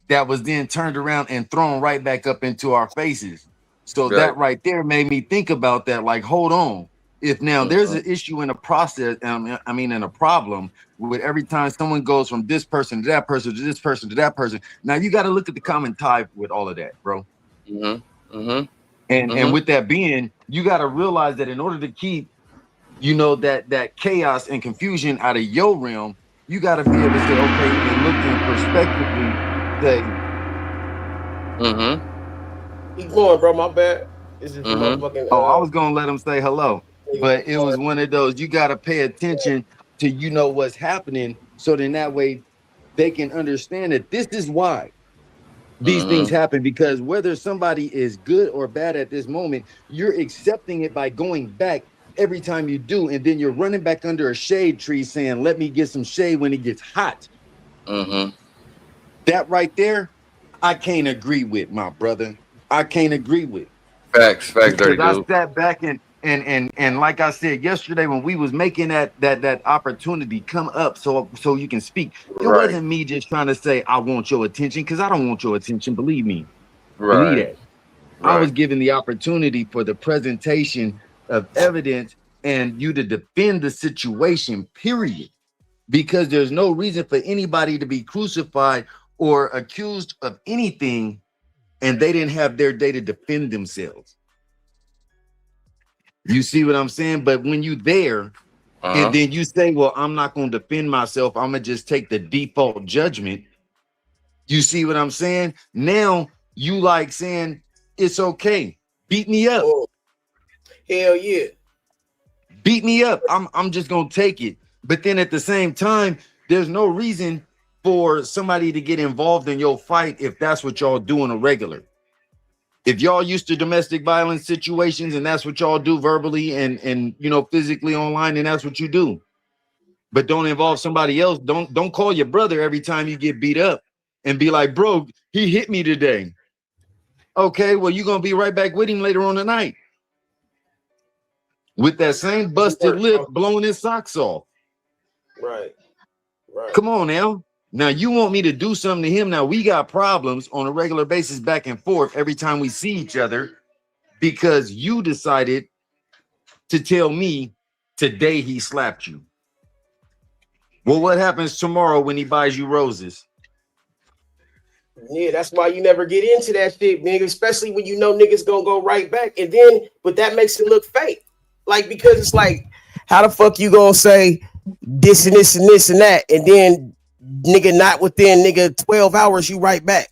that was then turned around and thrown right back up into our faces. So that right there made me think about that. Like, hold on. If now there's an issue in a process, I mean, in a problem with every time someone goes from this person to that person to this person to that person. Now you got to look at the common tie with all of that, bro. And with that being, you got to realize that in order to keep, that chaos and confusion out of your realm, you got to be able to say, okay, and look in perspectively. Keep going, bro. My bad. This is motherfucking. I was gonna let him say hello, but it was one of those. You gotta pay attention to what's happening, so then that way they can understand that this is why these things happen. Because whether somebody is good or bad at this moment, you're accepting it by going back every time you do, and then you're running back under a shade tree saying, "Let me get some shade when it gets hot." That right there, I can't agree with, my brother. I can't agree with. Facts, Dirty dude. I sat back and like I said yesterday when we was making that opportunity come up so you can speak. It wasn't me just trying to say I want your attention, because I don't want your attention. Believe me. Believe that. I was given the opportunity for the presentation of evidence and you to defend the situation, period. Because there's no reason for anybody to be crucified or accused of anything, and they didn't have their day to defend themselves. You see what I'm saying? But when you there, and then you say, well, I'm not going to defend myself, I'm going to just take the default judgment, You see what I'm saying? Now you like saying it's okay. Beat me up. Hell yeah. Beat me up. I'm just gonna take it. But then at the same time, there's no reason for somebody to get involved in your fight if that's what y'all do on a regular. If y'all used to domestic violence situations and that's what y'all do verbally and you know physically online, and that's what you do. But don't involve somebody else. Don't call your brother every time you get beat up and be like, bro, he hit me today. Okay, well, you're gonna be right back with him later on tonight. With that same busted lip blowing his socks off. Right. Come on now. Now you want me to do something to him. Now we got problems on a regular basis back and forth every time we see each other because you decided to tell me today he slapped you. Well, what happens tomorrow when he buys you roses? Yeah, that's why you never get into that shit, nigga, especially when you know niggas gonna go right back. And then, but that makes it look fake. Like, because it's like, how the fuck you gonna say this and this and this and that, and then nigga not within nigga 12 hours you right back.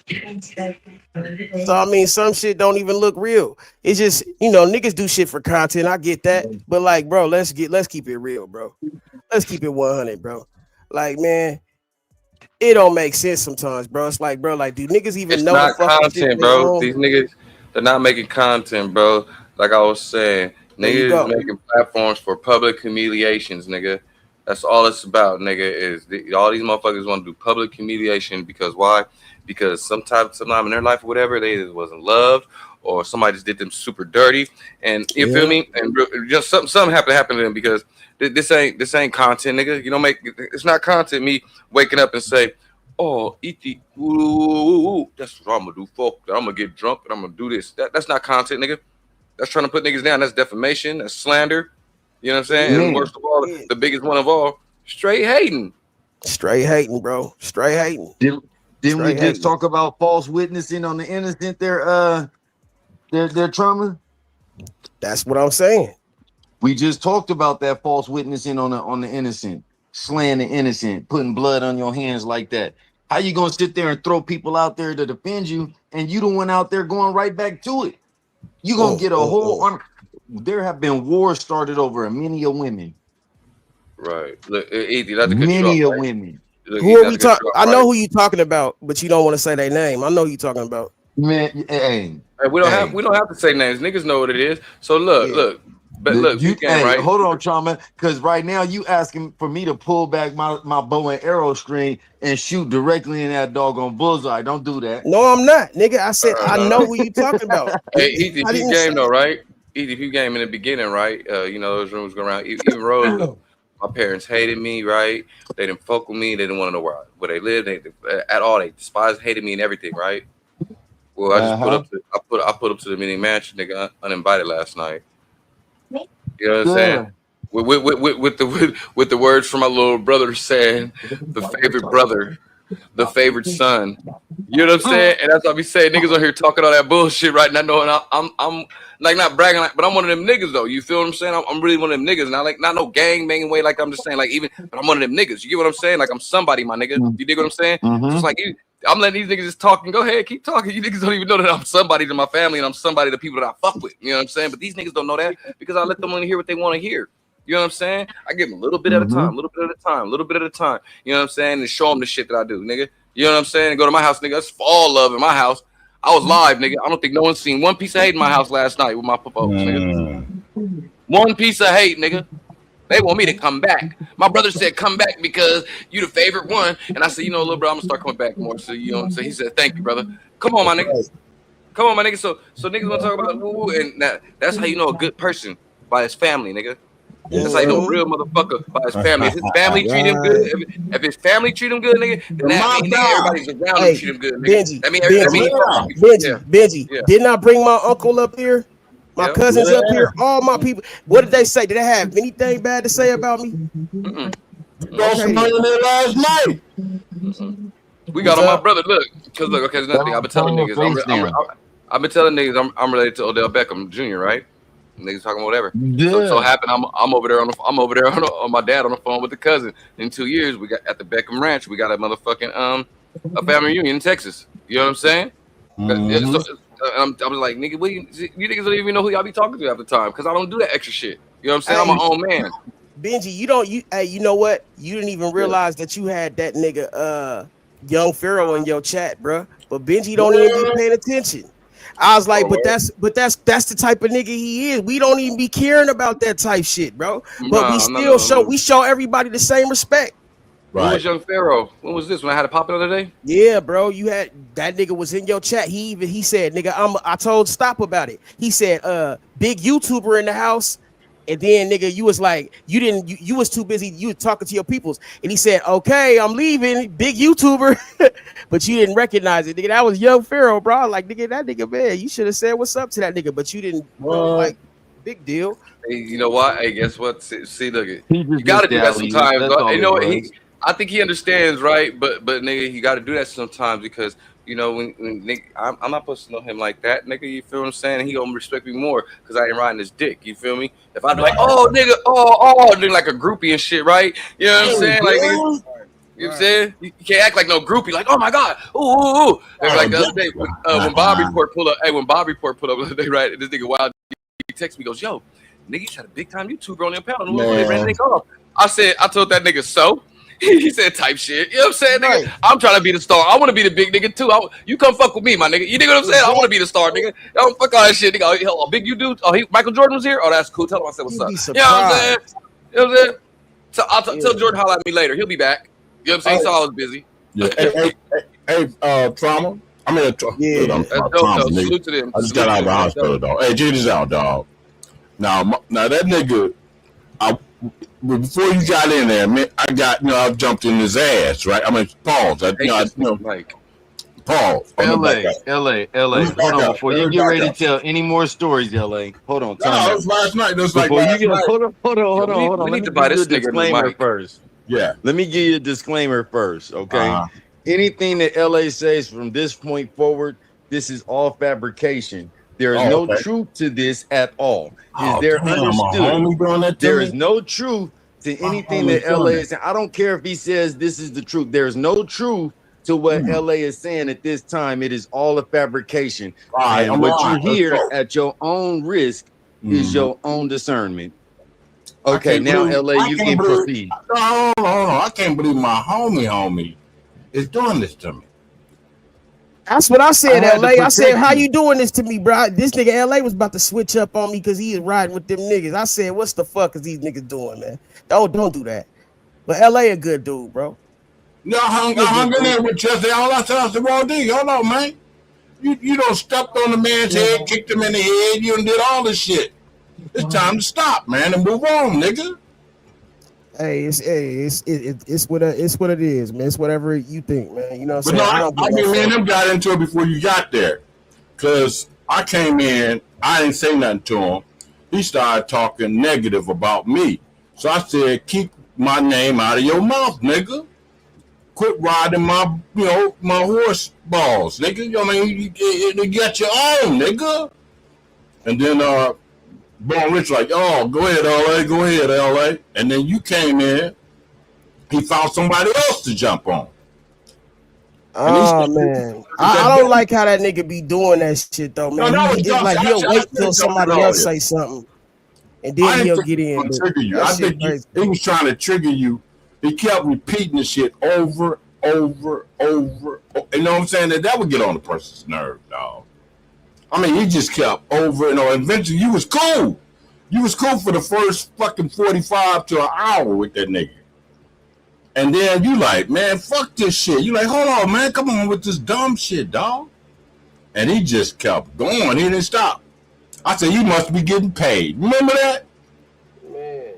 So I mean, some shit don't even look real. It's just, you know, niggas do shit for content. I get that, but like, bro, let's keep it real, bro. Let's keep it 100, bro. Like, man, it don't make sense sometimes, bro. It's like, bro, like, do niggas even It's know not the fucking content, shit bro. These niggas, they're not making content, bro. Like I was saying, There you niggas go. making platforms for public humiliations, nigga. That's all it's about, nigga. Is all these motherfuckers want to do public humiliation because why? Because sometime in their life or whatever, they just wasn't loved, or somebody just did them super dirty, and you feel me? And just something happened to them because this ain't content, nigga. You don't make it's not content. Me waking up and say, oh, E.T., ooh, that's what I'm gonna do. Fuck, I'm gonna get drunk and I'm gonna do this. That's not content, nigga. That's trying to put niggas down. That's defamation. That's slander. You know what I'm saying? And worst of all, the biggest one of all, straight hating. Straight hating, bro. Straight hating. Didn't we just talk about false witnessing on the innocent? Their trauma. That's what I'm saying. We just talked about that false witnessing on the innocent, slaying the innocent, putting blood on your hands like that. How you gonna sit there and throw people out there to defend you, and you the one out there going right back to it? You gonna get a whole. There have been wars started over many of women. Right. Look, Easy, not to cut you Many off, of right? women. Look, Who Easy, are not we to cut talking? you off, I know right? who you talking about, but you don't want to say their name. I know who you talking about. Man, hey, we don't have to say names. Niggas know what it is. So look, but look, you, game, right? hold on, Trauma, because right now you asking for me to pull back my bow and arrow string and shoot directly in that doggone bullseye. Don't do that. No, I'm not, nigga. I said I know who you talking about. Hey, Easy, I if you didn't game say- though, right? Easy, if you game in the beginning, right? You know those rooms go around. Even Rose, my parents hated me, right? They didn't fuck with me. They didn't want to know where they lived. They at all. They despised, hated me, and everything, right? Well, I just I put up to the mini mansion, nigga, uninvited last night. You know what I'm saying? With the words from my little brother saying, the favorite brother, the favorite son. You know what I'm saying? And that's what I be saying. Niggas on here talking all that bullshit right now, knowing I'm like not bragging, like, but I'm one of them niggas though. You feel what I'm saying? I'm really one of them niggas, not no gang banging way. Like I'm just saying, like but I'm one of them niggas. You get what I'm saying? Like I'm somebody, my nigga. You dig what I'm saying? So it's like I'm letting these niggas just talk and go ahead, keep talking. You niggas don't even know that I'm somebody to my family and I'm somebody to people that I fuck with. You know what I'm saying? But these niggas don't know that because I let them only hear what they want to hear. You know what I'm saying? I give them a little bit at a time, a little bit at a time, a little bit at a time. You know what I'm saying? And show them the shit that I do, nigga. You know what I'm saying? And go to my house, nigga. It's all love in my house. I was live, nigga. I don't think no one's seen one piece of hate in my house last night with my folks, nigga. One piece of hate, nigga. They want me to come back. My brother said, come back because you the favorite one. And I said, you know, little bro, I'm gonna start coming back more. So you know what I'm saying? He said, thank you, brother. Come on, my nigga. Come on, my nigga. So niggas wanna talk about woo, and that's how you know a good person by his family, nigga. That's how you know a real motherfucker by his family. If his family treat him good, if his family treat him good, nigga, then that means everybody's around him treat him good, nigga. Benji, didn't I bring my uncle up here? My cousins up here, all my people. What did they say? Did they have anything bad to say about me? Some money in there last night. We got on my brother. Look, because look, okay, there's nothing. I've been telling niggas. I've been telling niggas I'm related to Odell Beckham Jr., right? Niggas talking whatever. Yeah. So happened. I'm over there on my dad on the phone with the cousin. In 2 years, we got at the Beckham Ranch. We got a motherfucking a family reunion in Texas. You know what I'm saying? Mhm. So I'm like, nigga, you niggas don't even know who y'all be talking to half the time because I don't do that extra shit. You know what I'm saying? I'm my own man. Benji, you know what? You didn't even realize that you had that nigga Young Pharaoh in your chat, bro. But Benji don't even be paying attention. I was like, but that's the type of nigga he is. We don't even be caring about that type shit, bro. But we still show everybody the same respect. When was Young Pharaoh? When was this? When I had to pop it the other day? Yeah, bro. You had that nigga was in your chat. He said, nigga, I told Stop about it. He said, big YouTuber in the house. And then nigga, you was like, you was too busy. You was talking to your peoples. And he said, okay, I'm leaving. Big YouTuber. But you didn't recognize it. Nigga, that was Young Pharaoh, bro. I was like, nigga, that nigga, man, you should have said what's up to that nigga, but you didn't, bro. Like, big deal. Hey, you know what? Hey, guess what? See, look, you gotta do that sometimes. You know, I think he understands, right? But nigga, he got to do that sometimes because you know when nigga, I'm not supposed to know him like that, nigga. You feel what I'm saying? And he gonna respect me more because I ain't riding his dick. You feel me? If I be like, oh nigga, nigga, like a groupie and shit, right? You know what I'm saying? Like, nigga, you know what I'm saying? You can't act like no groupie. Like, oh my god, ooh. Like the other day when Bob Report pulled up. Hey, when Bob Report pulled up the other day, right? This nigga Wild, he texts me, goes, yo, nigga, you had a big time YouTuber on the panel. They ran the nigga off. I told that nigga so. He said type shit. You know what I'm saying, nigga? I'm trying to be the star. I want to be the big nigga too. You come fuck with me, my nigga. You know what I'm saying? I want to be the star, nigga. Don't fuck all that shit, nigga. Oh, big you do? Oh, Michael Jordan was here? Oh, that's cool. Tell him I said what's up. You know what I'm saying? You know what I'm saying? So I'll tell Jordan holler at me later. He'll be back. You know what I'm saying? So I was busy. Yeah. Hey, Trama. I mean, Trauma, salute to them. I just got out of the hospital, dog. Hey, check this out, dog. Now that nigga, before you got in there, man, I jumped in his ass, right? I mean, pause. Pause. LA. Hold on, before you get ready to tell any more stories, LA. Hold on. No, it was last night. It was like last night. Hold on. We need to buy this disclaimer first. Yeah. Let me give you a disclaimer first, okay? Anything that LA says from this point forward, this is all fabrication. There is no truth to this at all. Is there understood? There is no truth to anything that LA is saying. I don't care if he says this is the truth. There's no truth to what LA is saying at this time. It is all a fabrication. And what you hear at your own risk is your own discernment. Okay, now LA, you can proceed. Hold on. I can't believe my homie is doing this to me. That's what I said, LA. I said, how you doing this to me, bro? This nigga LA was about to switch up on me because he is riding with them niggas. I said, what's the fuck is these niggas doing, man? Don't do that. But LA a good dude, bro. No, I hung in there with Chelsea. All I said, I said, Raw D, hold on, man. You done stepped on the man's head, kicked him in the head, you done did all this shit. It's time to stop, man, and move on, nigga. Hey, it's what it is, man. It's whatever you think, man. You know what I'm saying? I mean, me and him got into it before you got there. Cause I came in, I didn't say nothing to him. He started talking negative about me. So I said, keep my name out of your mouth, nigga. Quit riding my horse balls, nigga. You know what I mean? You got your own, nigga. And then Bone Rich like, oh, go ahead, LA. And then you came in, he found somebody else to jump on. Oh, man. I don't like how that nigga be doing that shit, though, man. He'll wait till somebody else say something, and then he'll get in. Trigger you. I think he was trying to trigger you. He kept repeating the shit over. You know what I'm saying? That would get on the person's nerve, dog. I mean, he just kept over and over. Eventually, you was cool. You was cool for the first fucking 45 to an hour with that nigga. And then you like, man, fuck this shit. You like, hold on, man, come on with this dumb shit, dog. And he just kept going. He didn't stop. I said, you must be getting paid. Remember that? Man.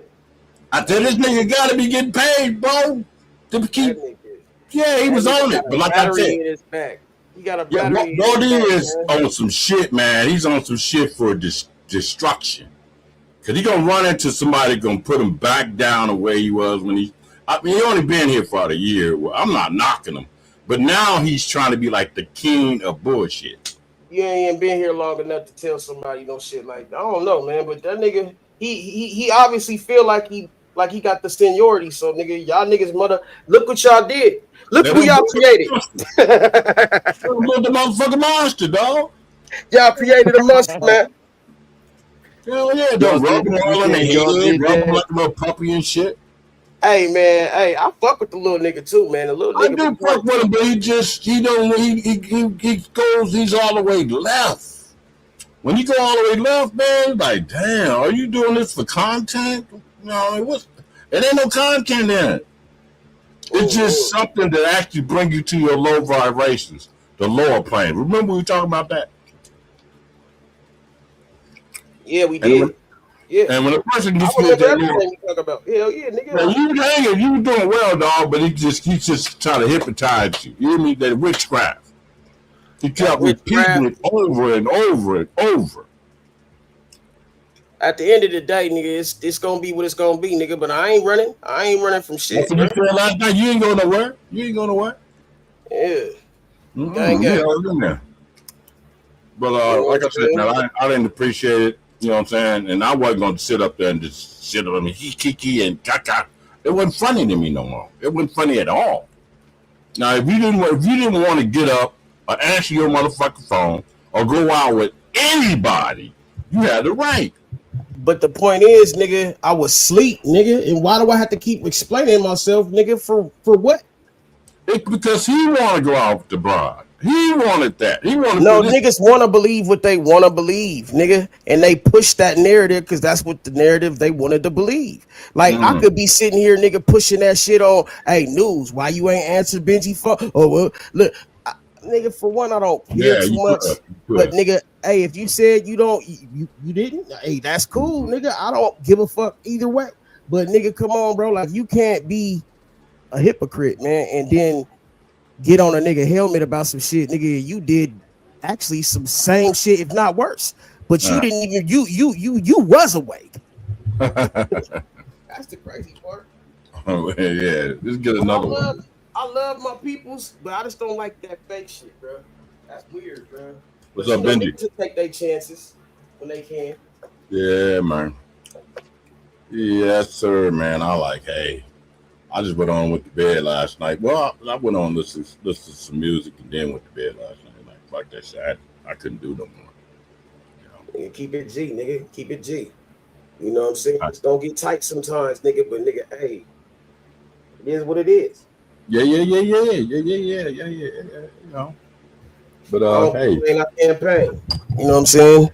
I said, this nigga got to be getting paid, bro. To keep. Yeah, he was on it. But like I said, he got a battery. Brody is on some shit, man. He's on some shit for destruction. Because he going to run into somebody going to put him back down the way he was when he only been here for a year. Well, I'm not knocking him. But now he's trying to be like the king of bullshit. You ain't been here long enough to tell somebody no shit like that. I don't know, man. But that nigga, he obviously feel like he got the seniority. So nigga, y'all niggas mother, look what y'all did. Look who y'all created. Look the motherfucking monster, dog. Y'all created a monster, man. Hell yeah, don't rub them all in the head, rub them like a little puppy and shit. Hey man, hey, I fuck with the little nigga too, man. The little I nigga do fuck with him, but he's all the way left. When you go all the way left, man, like, damn, are you doing this for content? No, it ain't no content in it. It's just something that actually bring you to your low vibrations, the lower plane. Remember we were talking about that? Yeah, we did. Yeah. And when a person gets I remember that everything you talk about. Hell yeah, nigga. man, you was hanging, you were doing well, dog, but he's just trying to hypnotize you. You hear me? That witchcraft. He kept repeating it over and over and over. At the end of the day, nigga, it's gonna be what it's gonna be, nigga. But I ain't running. I ain't running from shit. That's what you said last night. You ain't going nowhere. You ain't going nowhere. Yeah. Gang. Yeah, I was in there. But like I said, man, I didn't appreciate it. You know what I'm saying? And I wasn't going to sit up there and just shit on me, kiki and caca. It wasn't funny to me no more. It wasn't funny at all. Now, if you didn't want to get up or answer your motherfucking phone or go out with anybody, you had the right. But the point is, nigga, I was asleep, nigga, and why do I have to keep explaining myself, nigga, for what? It's because he want to go out with the bride. He wanted that. He wanted. No, niggas want to believe what they want to believe, nigga, and they push that narrative because that's what the narrative they wanted to believe. Like I could be sitting here, nigga, pushing that shit on. Hey, news, why you ain't answered Benji phone? Oh well, look, nigga. For one, I don't care too much. But nigga, hey, if you said you don't, you didn't. Hey, that's cool, nigga. I don't give a fuck either way. But nigga, come on, bro. Like you can't be a hypocrite, man, and then get on a nigga helmet about some shit, nigga. You did actually some same shit, if not worse. But you didn't even you was awake. That's the crazy part. Oh yeah, let's get another one. I love my peoples, but I just don't like that fake shit, bro. That's weird, bro. What's up, Benji? To take their chances when they can. Yeah, man. Yes, sir, man. I just went on with the bed last night. Well, I went on listen to some music and then went to bed last night. Like fuck that shit. I couldn't do no more. You know? Keep it G, nigga. Keep it G. You know what I'm saying? Just don't get tight sometimes, nigga. But nigga, hey, it is what it is. Yeah. You know. But hey, campaign. You know what I'm saying?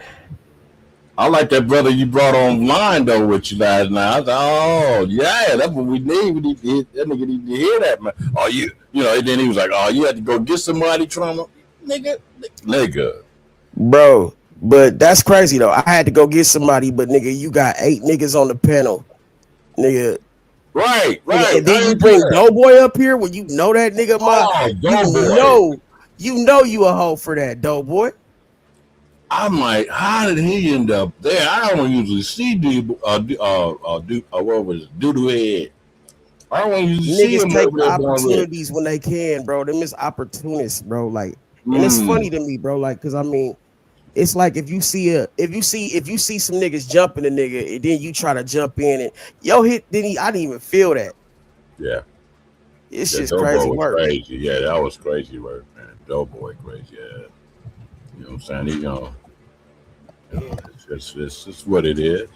I like that brother you brought online though with you last night. I was like, oh yeah, that's what we need. We need to hear, that nigga need to hear that, man. Oh, you know. And then he was like, oh, you had to go get somebody, Trama, nigga. Bro, but that's crazy though. I had to go get somebody, but nigga, you got 8 niggas on the panel, nigga. Right. And then you bring Doughboy up here when you know that nigga. You know you a hoe for that, Doughboy. I'm like, how did he end up there? I don't usually see Doodoo Head. I don't usually see him. Niggas take opportunities when they can, bro. Them is opportunists, bro. Like, and it's funny to me, bro. Like, cause I mean, it's like if you see some niggas jumping a nigga, and then you try to jump in and I didn't even feel that. Yeah, it's just crazy work. Crazy. Yeah, that was crazy work, man. Doughboy crazy. Yeah, you know what I'm saying? He it's what it is.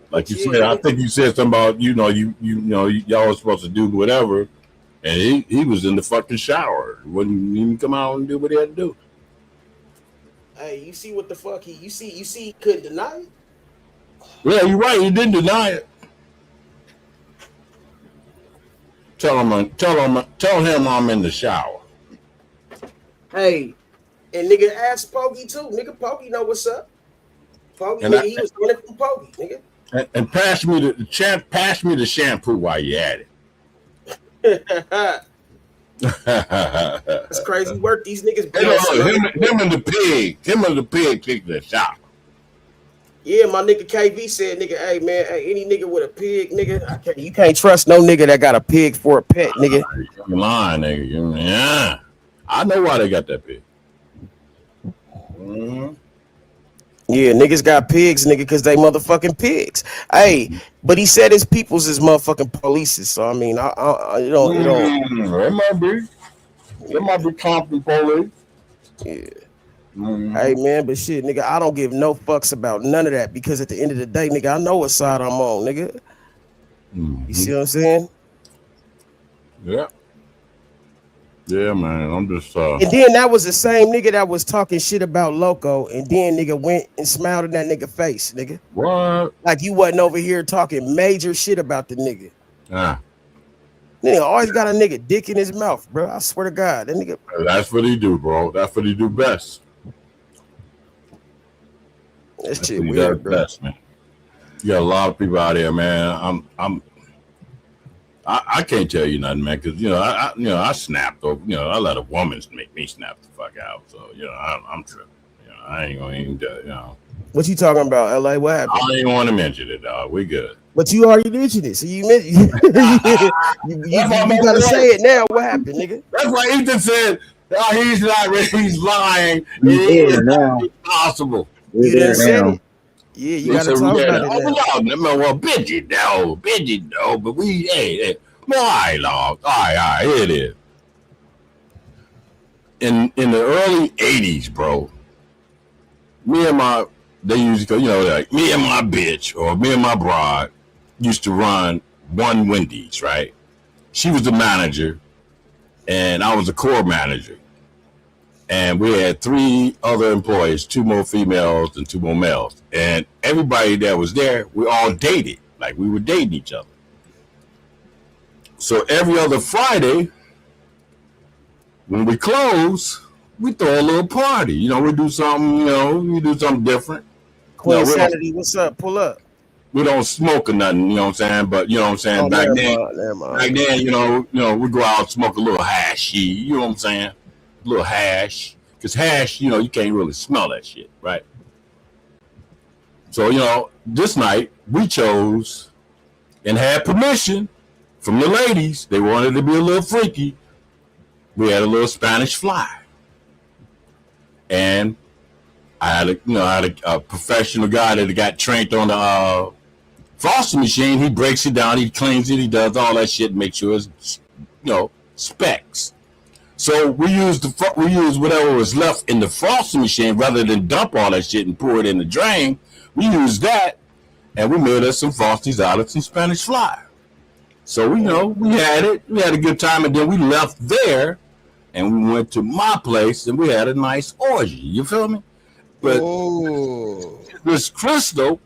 Like you said, I think you said something about y'all was supposed to do whatever, and he was in the fucking shower. Wouldn't even come out and do what he had to do. Hey, you see what the fuck you see he couldn't deny it. Yeah, you're right. He didn't deny it. Tell him I'm in the shower. Hey, and nigga ask Pokey too. Nigga, Pokey know what's up. Pokey, he was running from Pokey, nigga. And pass me the shampoo while you at it. That's crazy work. These niggas. Him and the pig kicked the shop. Yeah, my nigga KV said, nigga, hey man, any nigga with a pig, nigga, you can't trust no nigga that got a pig for a pet, nigga. You're lying, nigga. Yeah, I know why they got that pig. Yeah, niggas got pigs, nigga, because they motherfucking pigs. Hey, but he said his peoples is motherfucking polices. So I mean, you know, It might be. It might be Compton police. Yeah. Hey man, but shit, nigga, I don't give no fucks about none of that because at the end of the day, nigga, I know what side I'm on, nigga. You see what I'm saying? Yeah. Yeah, man. I'm just And then that was the same nigga that was talking shit about Loco, and then nigga went and smiled in that nigga face, nigga. What? Like you wasn't over here talking major shit about the nigga. Ah. Nigga always got a nigga dick in his mouth, bro. I swear to God, that nigga. That's what he do, bro. That's what he do best. That shit weird, bro. Best, man. You got a lot of people out here, man. I can't tell you nothing, man, because I snapped over. I let a woman make me snap the fuck out. So I'm tripping. I ain't gonna even What you talking about, LA? What happened? I ain't want to mention it, dog. We good. But you already mentioned it, so you gotta say it now. What happened, nigga? That's why Ethan said he's not ready. He's lying. He's now. Impossible. You done said it. Yeah, you gotta talk about it now. Well, Bidget, no, but we, hey, well, all right, here it is. In the early 80s, bro, they used to go, like me and my bitch or me and my broad used to run one Wendy's, right? She was the manager and I was the core manager. And we had 3 other employees, 2 more females and 2 more males. And everybody that was there, we all dated. Like we were dating each other. So every other Friday, when we close, we throw a little party. We do something, we do something different. Queen Sanity, what's up? Pull up. We don't smoke or nothing, you know what I'm saying? But you know what I'm saying? Back then, we go out and smoke a little hashy, you know what I'm saying? A little hash. Because hash, you can't really smell that shit, right? So, this night we chose and had permission from the ladies. They wanted to be a little freaky. We had a little Spanish fly. And I had a professional guy that got trained on the frosting machine. He breaks it down, he cleans it, he does all that shit, make sure it's, specs. So we used whatever was left in the frosting machine rather than dump all that shit and pour it in the drain. We used that and we made us some Frosties out of some Spanish fly. So we had it, we had a good time, and then we left there and we went to my place and we had a nice orgy. You feel me? But this Crystal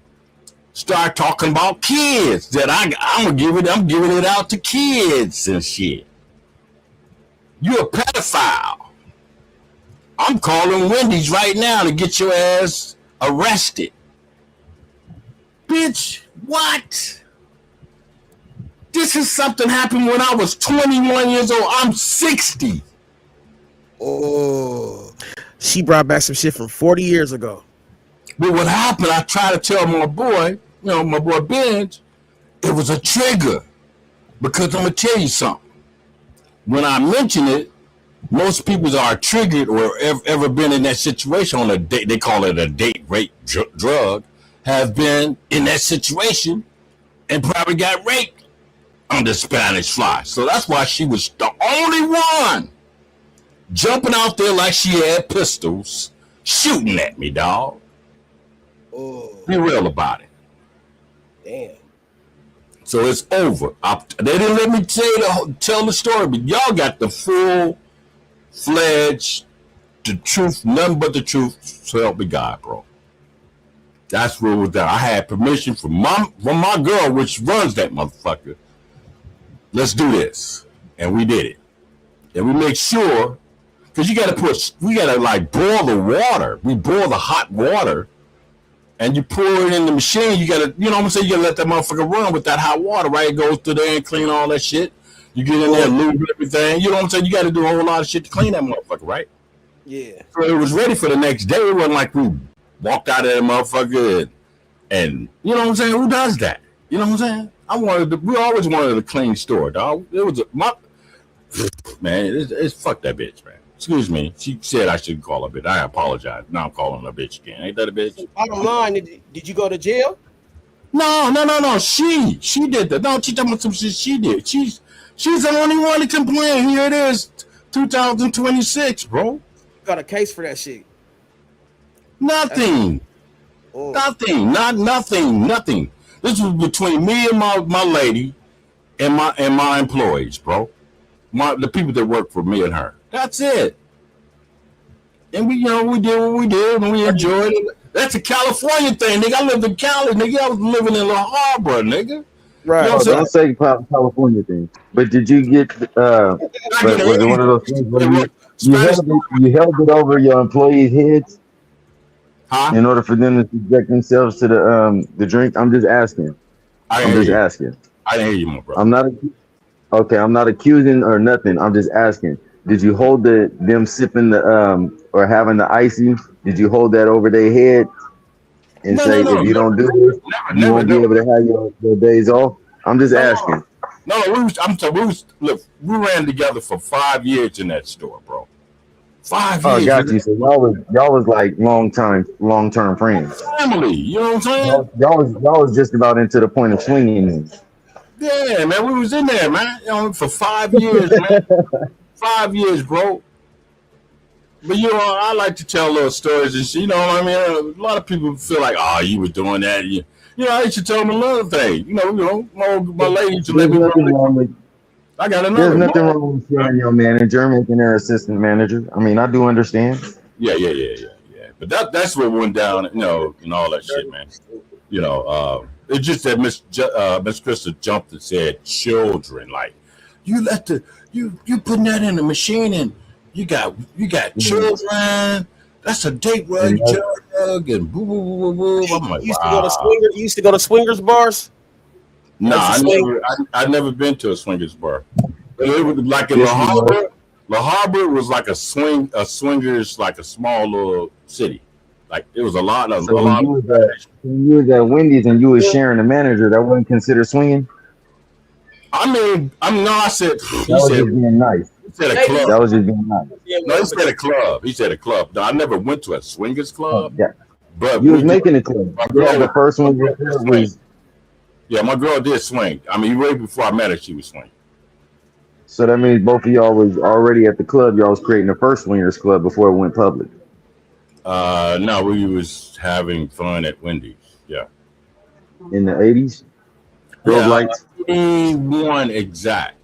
started talking about kids that I'm giving it out to kids and shit. You're a pedophile. I'm calling Wendy's right now to get your ass arrested. Bitch, what? This is something happened when I was 21 years old. I'm 60. Oh, she brought back some shit from 40 years ago. But what happened, I tried to tell my boy, my boy Benj, it was a trigger. Because I'm going to tell you something. When I mention it, most people are triggered or ever been in that situation on a date, they call it a date rape drug, have been in that situation and probably got raped under Spanish fly. So that's why she was the only one jumping out there like she had pistols, shooting at me, dog. Be real about it. Damn. So it's over. They didn't let me tell the story, but y'all got the full-fledged, the truth, nothing but the truth, so help me God, bro. That's where it was done. I had permission from my girl, which runs that motherfucker. Let's do this. And we did it. And we make sure, because we gotta like boil the water. We boil the hot water. And you pour it in the machine, you gotta, you know what I'm saying? You gotta let that motherfucker run with that hot water, right? It goes through there and clean all that shit. You get in there, lube everything. You know what I'm saying? You gotta do a whole lot of shit to clean that motherfucker, right? Yeah. So it was ready for the next day. It wasn't like we walked out of that motherfucker and you know what I'm saying? Who does that? You know what I'm saying? We always wanted a clean store, dog. It was man, it's fuck that bitch, man. Excuse me. She said I shouldn't call her a bitch. I apologize. Now I'm calling her a bitch again. Ain't that a bitch? Bottom line, did you go to jail? No. She did that. No, she talking about some shit she did. She's the only one to complain. Here it is, 2026, bro. Got a case for that shit. Nothing. Nothing. This was between me and my lady and my employees, bro. The people that work for me and her. That's it. And we did what we did, and we enjoyed it. That's a California thing, nigga. I lived in Cali, nigga. I was living in La Habra, nigga. Right. You know Don't say California thing. But did you get? Was it one of those things where you held it over your employees' heads in order for them to subject themselves to the drink? I'm just asking. I didn't hear you, my brother. I'm not accusing or nothing. I'm just asking. Did you hold them sipping the or having the icy? Did you hold that over their head and say, if you don't do this, you won't be able to have your days off? I'm just asking. Look, we ran together for 5 years in that store, bro. 5 years. Oh, got you. So y'all was like long-term friends. Family, you know what I'm saying? Y'all was just about into the point of swinging. Yeah, man, we was in there, man. For 5 years, man. 5 years, bro. But I like to tell little stories and shit. You know what I mean? A lot of people feel like, oh, you were doing that. I used to tell them another thing. My lady used to let me know. I got another. There's nothing wrong with sharing your manager, making her assistant manager. I mean, I do understand. Yeah. But that's what went down, and all that shit, man. It's just that Miss Krista jumped and said children. Like, you putting that in the machine and you got children. That's a date rug jug and boo boo boo boo. I'm like, You used to go to swingers bars? Nah, I never been to a swingers bar. It was like in La Habra. La Habra was like a swingers, like a small little city. Like it was a lot of. When you was at Wendy's and you was sharing a manager, that wasn't considered swinging. I said. That was just being nice. He said a club. That was just being nice. No, he said a club. He said a club. No, I never went to a swingers club. Yeah. But you was making a club. Yeah, the first one was. Yeah, my girl did swing. I mean, right before I met her, she was swinging. So that means both of y'all was already at the club. Y'all was creating the first swingers club before it went public. No, we was having fun at Wendy's. Yeah. In the 80s? Girls lights? 81 exact.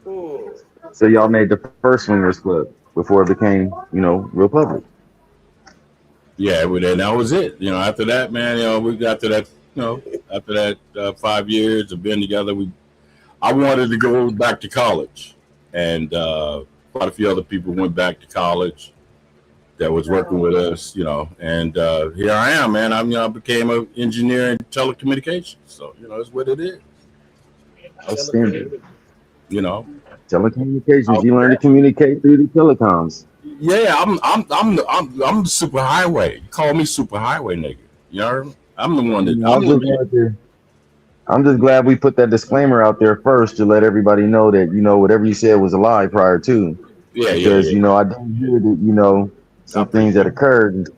So y'all made the first swingers club before it became, real public. Yeah, and that was it. After that, man, after that 5 years of being together, I wanted to go back to college, and quite a few other people went back to college that was working with us, and here I am, man. I became an engineer in telecommunications, so it's what it is. Outstanding. Telecommunications. You learn to communicate through the telecoms. Yeah, I'm the super highway. You call me super highway nigga. I'm the one that. I'm just glad we put that disclaimer out there first to let everybody know that whatever you said was a lie prior to. Yeah, because yeah. I didn't hear that some things that occurred. And,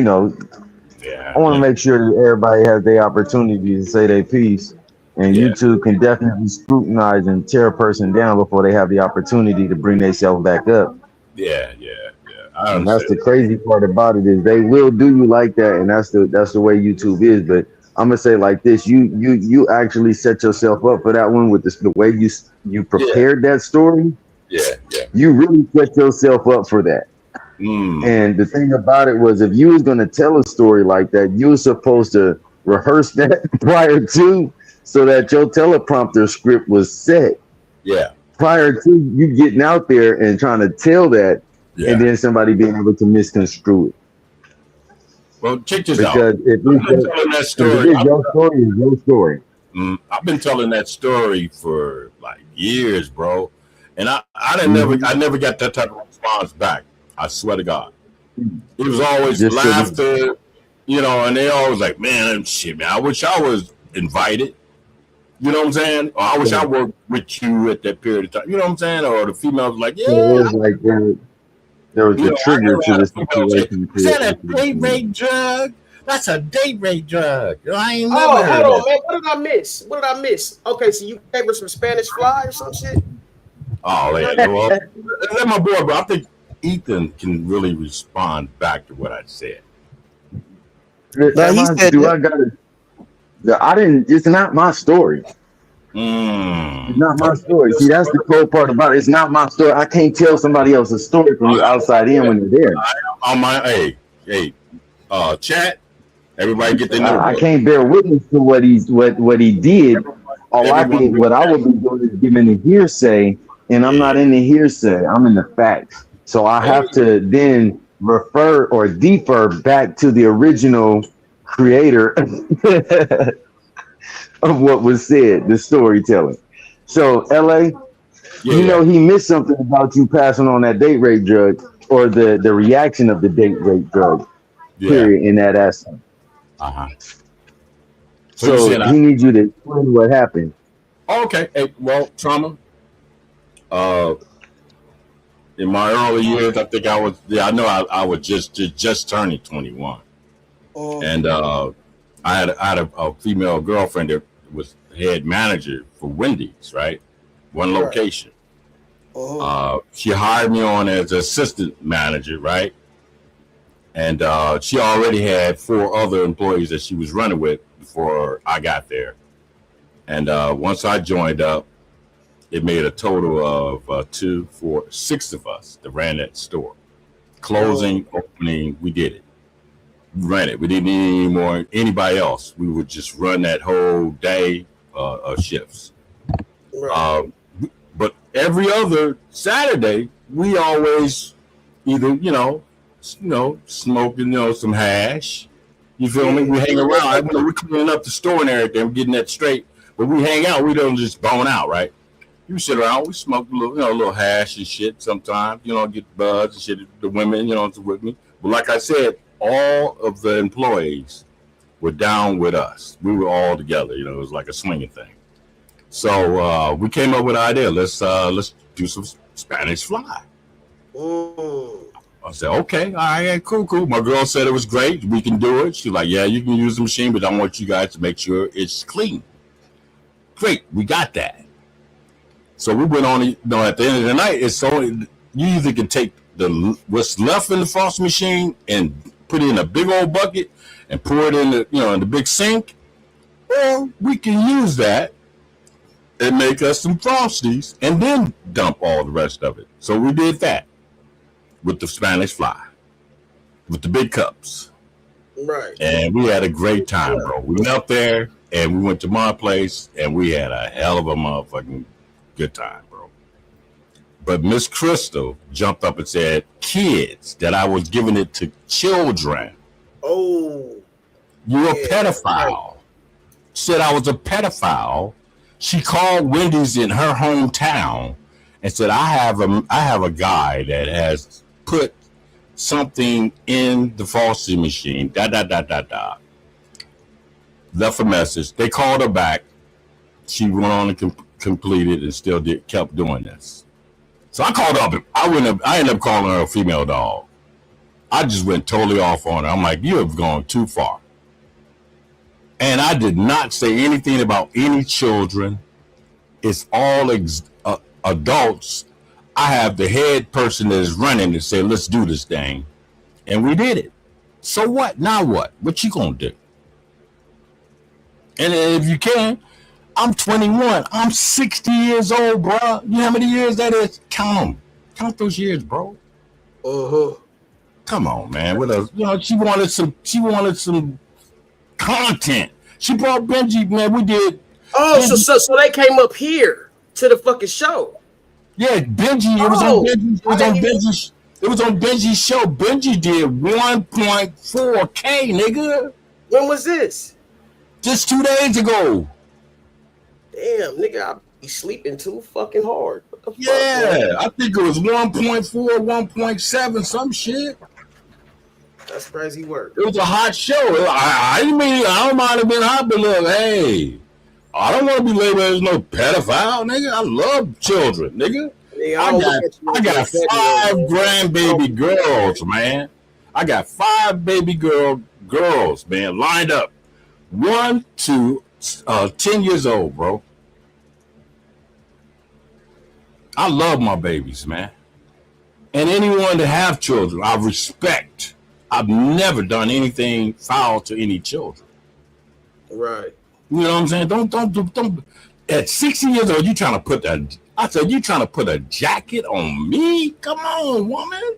I want to make sure that everybody has the opportunity to say their piece, and you two can definitely scrutinize and tear a person down before they have the opportunity to bring themselves back up. Yeah. And that's the crazy part about it is they will do you like that, and that's the way YouTube is. But I'm gonna say like this: you actually set yourself up for that one with the way you prepared that story. Yeah. You really set yourself up for that. And the thing about it was, if you was gonna tell a story like that, you were supposed to rehearse that prior to, so that your teleprompter script was set. Yeah. Prior to you getting out there and trying to tell that, and then somebody being able to misconstrue it. Well, check this out. Because if I've been telling that story. Your story is your story. I've been telling that story for like years, bro, and I never got that type of response back. I swear to God, it was always Just laughter, and they always like, man, shit, man. I wish I was invited. You know what I'm saying? Or I wish I worked with you at that period of time. You know what I'm saying? Or the females like, So it yeah. was like there was You a know, I trigger never to had the a female say, situation. is that a date rape drug? That's a date rape drug. I ain't never Oh, heard hold on, that. man. What did I miss? What did I miss? Okay, so you gave her some Spanish fly or some shit? Oh, yeah. Well, let my boy, but I think Ethan can really respond back to what I said. I didn't. It's not my story. It's not my story. See, that's the cool part about it. It's not my story. I can't tell somebody else's story from the outside in when they're there. On my chat, everybody get their notebook. I can't bear witness to what he did. What I would be doing is giving the hearsay, and I'm not in the hearsay. I'm in the facts. So I have to then refer or defer back to the original creator of what was said, the storytelling. So LA, you know he missed something about you passing on that date rape drug or the reaction of the date rape drug. Period in that aspect. So he needs you to explain what happened. Okay. Hey, well, Trama. In my early years, I think I was. Yeah, I know I was just turning 21, and I had a female girlfriend that was head manager for Wendy's, right? One location. She hired me on as assistant manager, right? And she already had 4 other employees that she was running with before I got there. And once I joined up, it made a total of 2, 4, 6 of us that ran that store. Closing, opening, we did it. We ran it. We didn't need anybody else. We would just run that whole day of shifts. But every other Saturday, we always either, smoking, some hash. You feel me? We hang around. We're cleaning up the store and everything. We're getting that straight. But we hang out. We don't just bone out, right? You sit around. We smoke a little hash and shit sometimes. Get buds and shit. The women, with me. But like I said, all of the employees were down with us. We were all together. It was like a swinging thing. So we came up with an idea. Let's do some Spanish fly. I said, okay, all right, cool. My girl said it was great. We can do it. She's like, yeah, you can use the machine, but I want you guys to make sure it's clean. Great, we got that. So we went on. At the end of the night, it's so you either can take what's left in the frosting machine and put it in a big old bucket and pour it in in the big sink, or we can use that and make us some Frosties and then dump all the rest of it. So we did that with the Spanish fly, with the big cups. Right. And we had a great time, bro. We went up there and we went to my place and we had a hell of a motherfucking good time, bro. But Miss Crystal jumped up and said, kids, that I was giving it to children. Oh. You're a pedophile. Right. Said I was a pedophile. She called Wendy's in her hometown and said, I have a guy that has put something in the frosting machine. Left a message. They called her back. She went on and completed and still kept doing this. So I called up. I ended up calling her a female dog. I just went totally off on her. I'm like, you have gone too far. And I did not say anything about any children. It's all adults. I have the head person that is running and say, let's do this thing. And we did it. So what? Now what? What you gonna do? And if you can, I'm 21. I'm 60 years old, bro. You know how many years that is? Count them. Count those years, bro. Come on, man. What else? She wanted some content. She brought Benji, man. We did. Oh, Benji. So they came up here to the fucking show. Yeah, Benji. It was on Benji. It was on Benji's show. Benji did 1.4K, nigga. When was this? Just 2 days ago. Damn, nigga, I'll be sleeping too fucking hard. What the fuck? Yeah, I think it was 1.4, 1.7, some shit. That's crazy work. It was a hot show. I don't mind it being hot, but look, hey, I don't want to be labeled as no pedophile, nigga. I love children, nigga. I got 5 grandbaby girls, man. I got 5 baby girls, man, lined up. 1 to 10 years old, bro. I love my babies, man. And anyone that have children, I respect. I've never done anything foul to any children. Right. You know what I'm saying? Don't. At 60 years old, you trying to put that? I said, you trying to put a jacket on me? Come on, woman.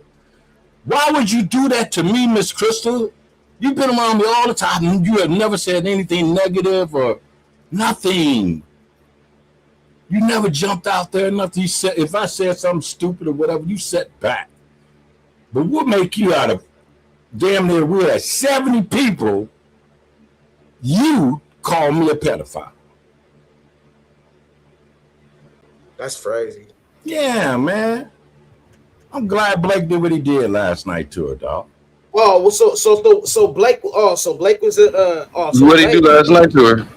Why would you do that to me, Miss Crystal? You've been around me all the time. You have never said anything negative or nothing. You never jumped out there. Nothing. You said, if I said something stupid or whatever, you sat back. But what make you out of damn near we're at 70 people? You call me a pedophile. That's crazy. Yeah, man. I'm glad Blake did what he did last night to her, dog. Oh, well, so Blake. Oh, so Blake was What did he do last night to her?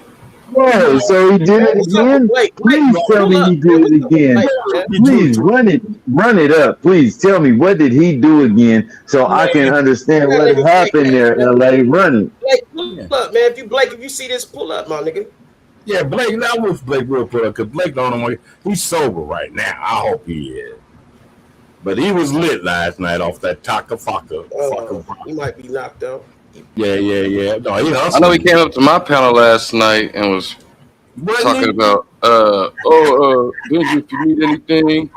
Whoa, so he did it again? Please tell me he did it again. Please run it up. Please tell me, what did he do again so I can understand what happened there, LA. Run it. Blake, pull up, man. If you see this, pull up, my nigga. Yeah, Blake. Now with Blake real quick, because Blake don't know he's sober right now. I hope he is. But he was lit last night off that Taka Faka. He might be knocked out. Yeah. No, I know he came up to my panel last night and was talking about, Benji, if you need anything,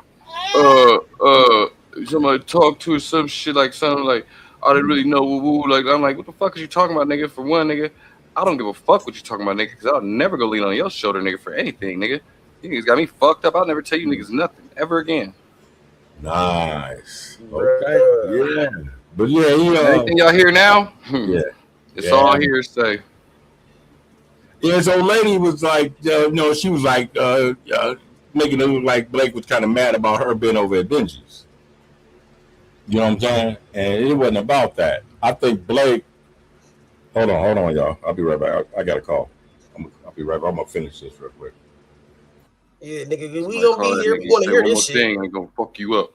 somebody talk to or some shit, like something like, I didn't really know woo. Like, I'm like, what the fuck is you talking about, nigga? For one, nigga, I don't give a fuck what you talking about, nigga, because I'll never go lean on your shoulder, nigga, for anything, nigga. You niggas got me fucked up. I'll never tell you niggas nothing ever again. Nice. Okay. Yeah. But yeah, anything y'all hear now? Yeah. It's all hearsay. Yeah, this old lady was like, she was like making it look like Blake was kind of mad about her being over at Benji's. You know what I'm saying? And it wasn't about that. I think Blake. Hold on, y'all. I'll be right back. I got a call. I'll be right back. I'm gonna finish this real quick. Yeah, nigga, we gonna be here. We want to hear this shit. Thing, I'm gonna fuck you up.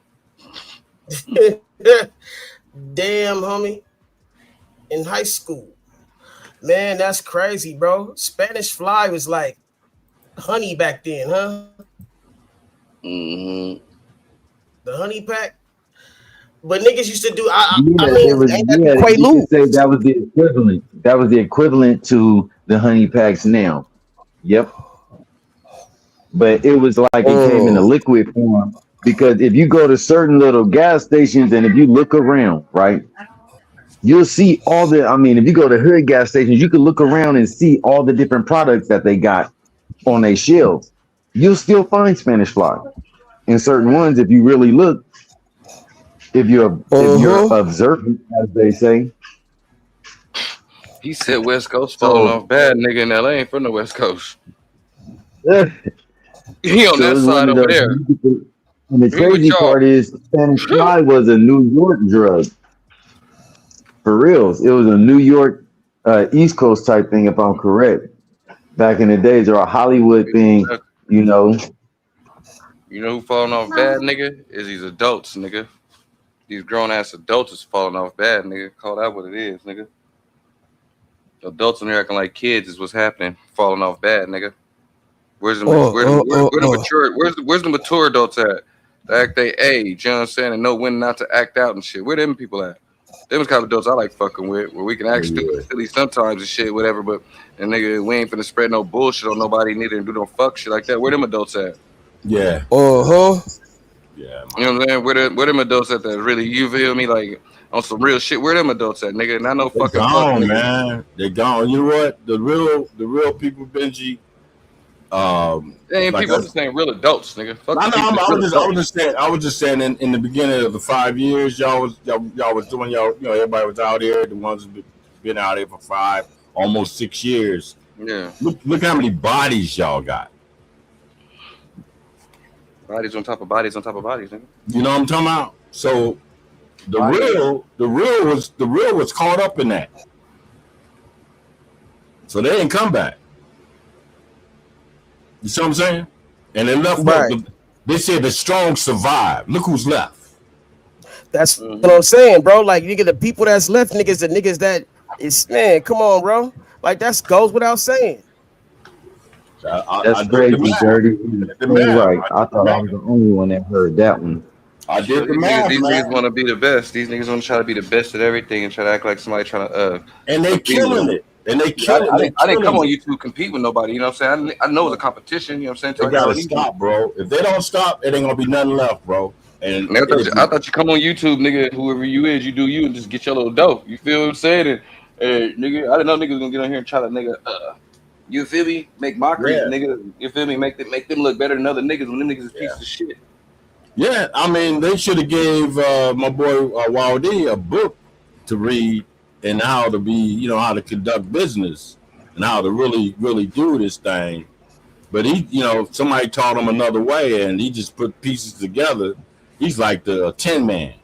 Damn, homie. In high school, man, that's crazy, bro. Spanish Fly was like honey back then, huh? Mm-hmm. The honey pack. But niggas used to do. You could say that was the equivalent. That was the equivalent to the honey packs now. Yep. But it was like it came in a liquid form, because if you go to certain little gas stations and if you look around, right, you'll see all the. I mean, if you go to hood gas stations, you can look around and see all the different products that they got on their shelves. You'll still find Spanish Fly in certain ones if you really look. If you're observant, as they say. He said West Coast falling off bad, nigga in LA ain't from the West Coast. He on that side over there. And the crazy part is Spanish Fly was a New York drug. For reals. It was a New York East Coast type thing, if I'm correct. Back in the days, or a Hollywood thing, you know. You know who falling off bad, nigga? Is these adults, nigga. These grown-ass adults is falling off bad, nigga. Call that what it is, nigga. Adults in there acting like kids is what's happening. Falling off bad, nigga. Where's the mature adults at? They act they age, you know what I'm saying, and know when not to act out and shit. Where them people at? Them kind of adults I like fucking with, where we can actually do it silly sometimes and shit, whatever, but and nigga, we ain't finna spread no bullshit on nobody, neither, and do no fuck shit like that. Where them adults at? Yeah. Yeah. You know what I'm saying? Where them adults at that really, you feel me? Like on some real shit. Where them adults at, nigga? Not no fucking gone, fuck, man. They're gone. You know what? The real people, Benji. They ain't people. I'm just saying real adults, nigga. Fuck I was just saying in the beginning of the 5 years, y'all was doing everybody was out here. The ones that been out here for 5, almost 6 years. Yeah. Look how many bodies y'all got. Bodies on top of bodies on top of bodies, nigga. You know what I'm talking about? So the real was caught up in that. So they didn't come back. You see what I'm saying? And they left. Right. They said the strong survive. Look who's left. That's what I'm saying, bro. Like, nigga, the people that's left, niggas, the niggas that is, man, come on, bro. Like, that goes without saying. That's I did crazy, the math. Dirty. The So math. right. I thought I was the only one that heard that one. I did the These math, niggas man. want to be the best. These niggas want to try to be the best at everything and try to act like somebody trying to And they compete with killing them. it. And they I killing. They didn't come on killing it. YouTube to compete with nobody. You know what I'm saying? I know it's a competition. You know what I'm saying? They So I got gotta on YouTube. stop, bro. If they don't stop, it ain't gonna be nothing left, bro. And Man, I thought you come on YouTube, nigga. Whoever you is, you do you, and just get your little dope. You feel what I'm saying? And nigga, I didn't know niggas gonna get on here and try to nigga. You feel me? Make mockeries, Yeah. nigga. You feel me? Make them look better than other niggas when them niggas is pieces of shit. yeah, I mean, they should have gave my boy Waldy a book to read and how to be, you know, how to conduct business and how to really, really do this thing. But he, you know, somebody taught him another way, and he just put pieces together. He's like the Tin Man.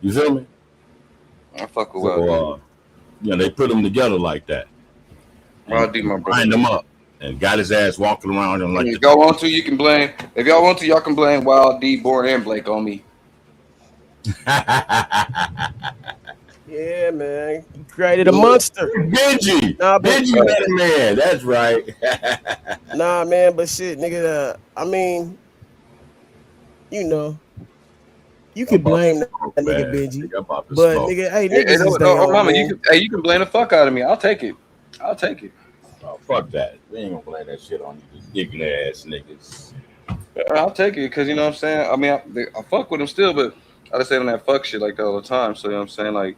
You feel me? I fuck with So, you know, they put them together like that. Wild D, my brother. Lined him up and got his ass walking around and like. If y'all want to, you can blame. If y'all want to, y'all can blame Wild D, Board, and Blake on me. Yeah, man. You created a monster. Benji. Nah, Benji that man. That's right. Nah, man, but shit, nigga, I mean, you know, you can blame that nigga Benji. But nigga, hey, niggas is their own, mama, man. you can blame the fuck out of me. I'll take it. I'll take it. Oh, fuck that. We ain't gonna blame that shit on you, ignorant ass niggas. I'll take it because you know what I'm saying. I mean, I fuck with him still, but I just say on that fuck shit like that all the time. So you know what I'm saying. Like,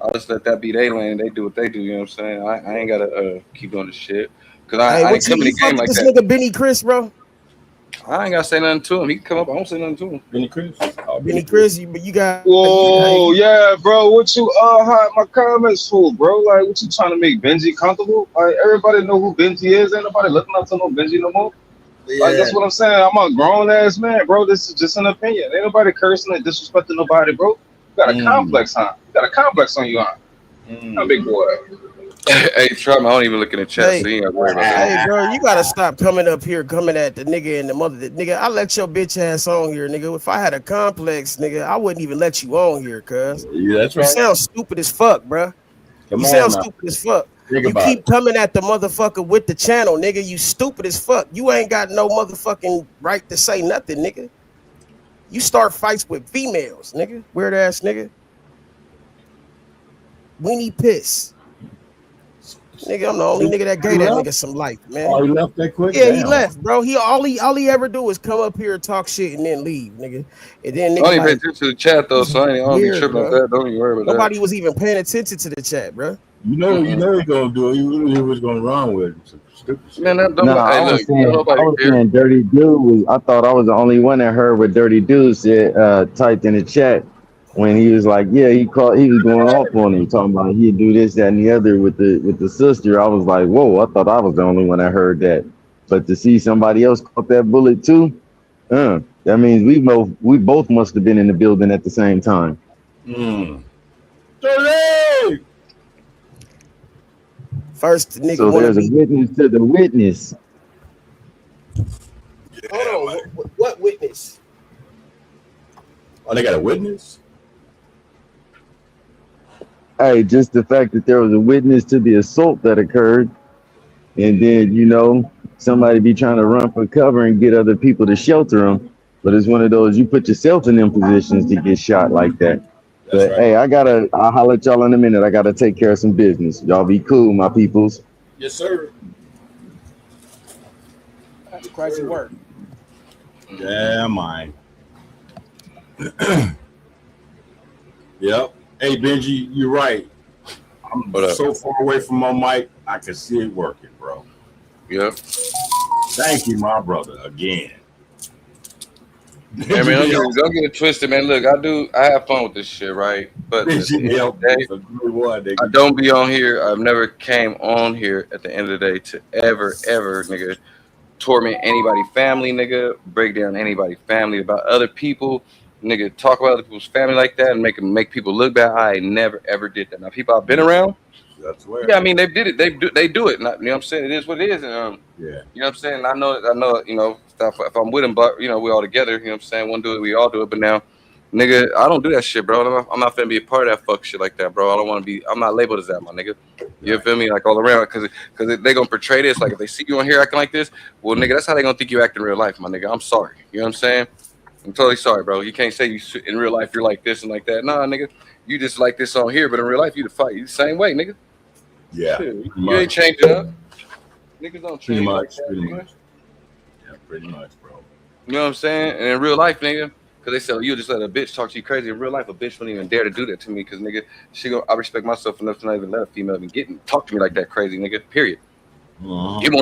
I'll just let that be their lane. They do what they do. You know what I'm saying. I ain't gotta keep doing this shit because Hey, I what ain't coming you to the fuck game with like this that. nigga Benny Chris, bro? I ain't gotta say nothing to him. He can come up. I don't say nothing to him. Benny Chris. Benny Chris, you got. Whoa, yeah, bro. What you hide my comments for, bro? Like, what you trying to make Benji comfortable? Like, everybody know who Benji is. Ain't nobody looking up to no Benji no more. Like, that's what I'm saying. I'm a grown ass man, bro. This is just an opinion. Ain't nobody cursing and disrespecting nobody, bro. You got a complex, huh? You got a complex on you, huh? A big boy. Hey, Trama, I don't even look in the chat, Hey, so you ain't gotta worry about that. hey, bro, you gotta stop coming up here, coming at the nigga and the mother. Nigga, I let your bitch ass on here, nigga. If I had a complex, nigga, I wouldn't even let you on here, cuz. Yeah, that's You right. sound stupid as fuck, bro. Come You on sound now. stupid as fuck. Think You about keep it. coming at the motherfucker with the channel, nigga. You stupid as fuck. You ain't got no motherfucking right to say nothing, nigga. You start fights with females, nigga. Weird ass nigga. Weenie piss. Nigga, I'm the only nigga that gave that nigga some life, man. Oh, he left that quick? Yeah, he Damn. left, bro. All he ever do is come up here and talk shit and then leave, nigga. And then I nigga don't even pay like, attention to the chat though, so I don't be weird, tripping off bro. that. Don't even worry about Nobody was even paying attention to the chat, bro. You know he's gonna do it. He was gonna run with it. Some stupid shit. Man, that don't. Nah, Hey, I look, was saying, nobody cares. saying Dirty Dude. I thought I was the only one that heard what Dirty Dude said, typed in the chat when he was like, yeah, he was going off on him, talking about he'd do this, that, and the other with the sister. I was like, whoa, I thought I was the only one that heard that. But to see somebody else caught that bullet too, that means we both must have been in the building at the same time. Dirty! First nigga So wanna there's a be. witness to the witness. Hold on, what witness? Oh, they got a witness? Hey, just the fact that there was a witness to the assault that occurred, and then somebody be trying to run for cover and get other people to shelter them, but it's one of those, you put yourself in them positions to get shot like that. But hey, I'll holler at y'all in a minute. I gotta take care of some business. Y'all be cool, my peoples. Yes, sir. That's crazy work. Yeah, mine. Yep. Hey, Benji, you're right. I'm so far away from my mic, I can see it working, bro. Yep. Thank you, my brother, again. Yeah, man, don't get it twisted, man. Look, I have fun with this shit, right? But at the end of the day, I don't be on here. I've never came on here at the end of the day to ever, nigga, torment anybody family, nigga, break down anybody family about other people, nigga, talk about other people's family like that and make people look bad. I never ever did that. Now, people I've been around, That's where. Yeah, I mean they did it. They do it. Not, you know what I'm saying? It is what it is. And yeah. You know what I'm saying? I know. You know, if I'm with him, but you know, we all together. You know what I'm saying? One do it, we all do it. But now, nigga, I don't do that shit, bro. I'm not finna be a part of that fuck shit like that, bro. I don't want to be. I'm not labeled as that, my nigga. You feel me? Like all around, because they gonna portray this. Like if they see you on here acting like this, well, nigga, that's how they gonna think you act in real life, my nigga. I'm sorry. You know what I'm saying? I'm totally sorry, bro. You can't say you in real life you're like this and like that. Nah, nigga, you just like this on here, but in real life you the fight. You the same way, nigga. Yeah. Shit, you ain't changing up. Niggas don't change. Pretty much. Like that, Pretty nigga. much. Yeah, pretty much, bro. You know what I'm saying? And in real life, nigga, because they say you just let a bitch talk to you crazy. In real life, a bitch wouldn't even dare to do that to me, because nigga, I respect myself enough to not even let a female even talk to me like that crazy, nigga. Period. It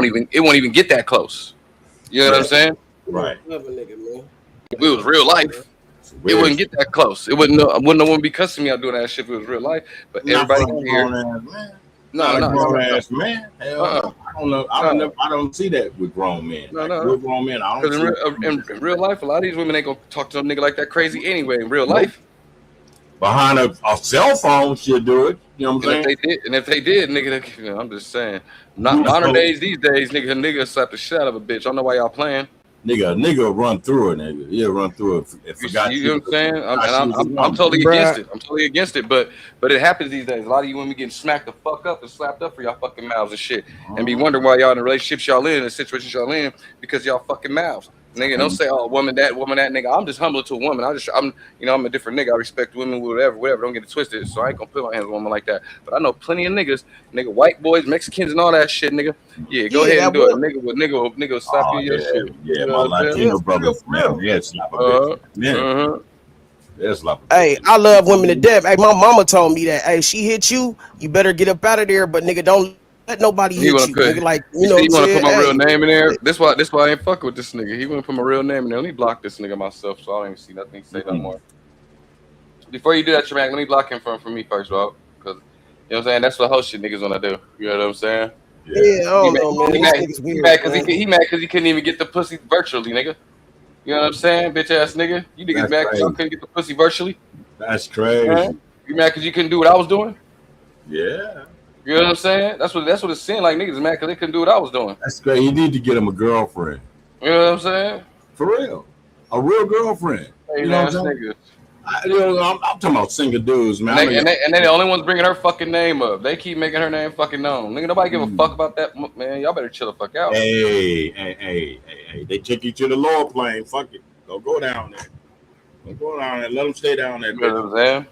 won't even get that close. You know what I'm saying? Right. If it was real life, it wouldn't get that close. It wouldn't. I wouldn't be cussing me out doing that shit if it was real life. But Not everybody for a here. grown-ass man. No, Not a grown ass man. Hell, no. I don't know. I don't see that with grown men. With grown men, I don't see Because in real life, a lot of these women ain't gonna talk to a nigga like that crazy anyway. In real life, behind a cell phone, she'll do it. You know what I'm saying? If they did, nigga, you know, I'm just saying. Not modern days, these days, nigga slap the shit out of a bitch. I don't know why y'all playing. Nigga run through it, nigga. He'll run through it. You know what I'm saying? I'm totally against it. I'm totally against it. But it happens these days. A lot of you women getting smacked the fuck up and slapped up for y'all fucking mouths and shit, and be wondering why y'all in the relationships y'all in, the situations y'all in, because y'all fucking mouths. Nigga, don't say, oh, woman that, nigga. I'm just humble to a woman. I'm a different nigga. I respect women, whatever. Don't get it twisted. So I ain't gonna put my hands on a woman like that. But I know plenty of niggas, nigga, white boys, Mexicans, and all that shit, nigga. Yeah, go ahead and do it. Nigga will slap you in your shit. Yeah, my Latino brothers, man. Yeah, slap a bitch. Yeah. That's like. Hey, I love women to death. Hey, my mama told me that. Hey, she hit you, you better get up out of there. But nigga, don't let nobody hit you. Nigga, like you know, you want to put my real hey. name in there? That's why I ain't fucking with this nigga. He want to put my real name in there. Let me block this nigga myself, so I don't even see nothing to say no more. Before you do that, Tremac, let me block him from me first, bro. Because you know what I'm saying. That's what whole shit niggas wanna do. You know what I'm saying? Yeah, I don't know, man. He mad because he couldn't even get the pussy virtually, nigga. You know what I'm saying, bitch ass nigga? You niggas mad because y'all couldn't get the pussy virtually? That's crazy. Right? You mad because you couldn't do what I was doing? Yeah. You know what I'm saying? That's what it's saying. Like niggas mad because they couldn't do what I was doing. That's great. You need to get him a girlfriend. You know what I'm saying? For real, a real girlfriend. Hey, you know what I'm saying? Niggas. I'm talking about single dudes, man. And they the only ones bringing her fucking name up. They keep making her name fucking known. Nigga, nobody give a fuck about that, man. Y'all better chill the fuck out. Hey. They take you to the lower plane. Fuck it. Don't go down there. Don't go down there. Let them stay down there. You know what I'm saying?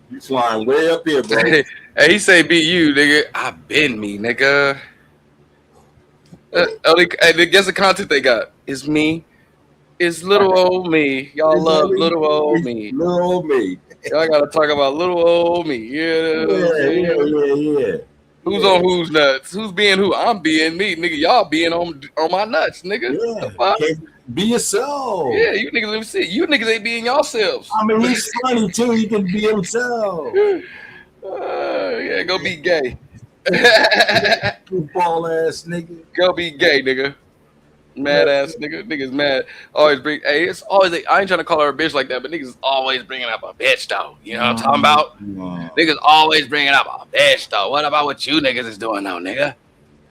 You flying way up here, bro. Hey, he say be you, nigga. I been me, nigga. Guess the content they got? It's me. It's little old me. Y'all love little old me. Little old me. Y'all gotta talk about little old me. Yeah. Who's on who's nuts? Who's being who? I'm being me, nigga. Y'all being on my nuts, nigga. Yeah. Be yourself. Yeah, you niggas, let me see. You niggas ain't being yourselves. I mean, he's funny too. He can be himself. Yeah, go be gay. Ball ass nigga. Go be gay, nigga. Mad ass nigga. Niggas mad. Always bring. Hey, it's always. I ain't trying to call her a bitch like that, but niggas always bringing up a bitch though. You know what I'm talking about? Niggas always bringing up a bitch though. What about what you niggas is doing though, nigga?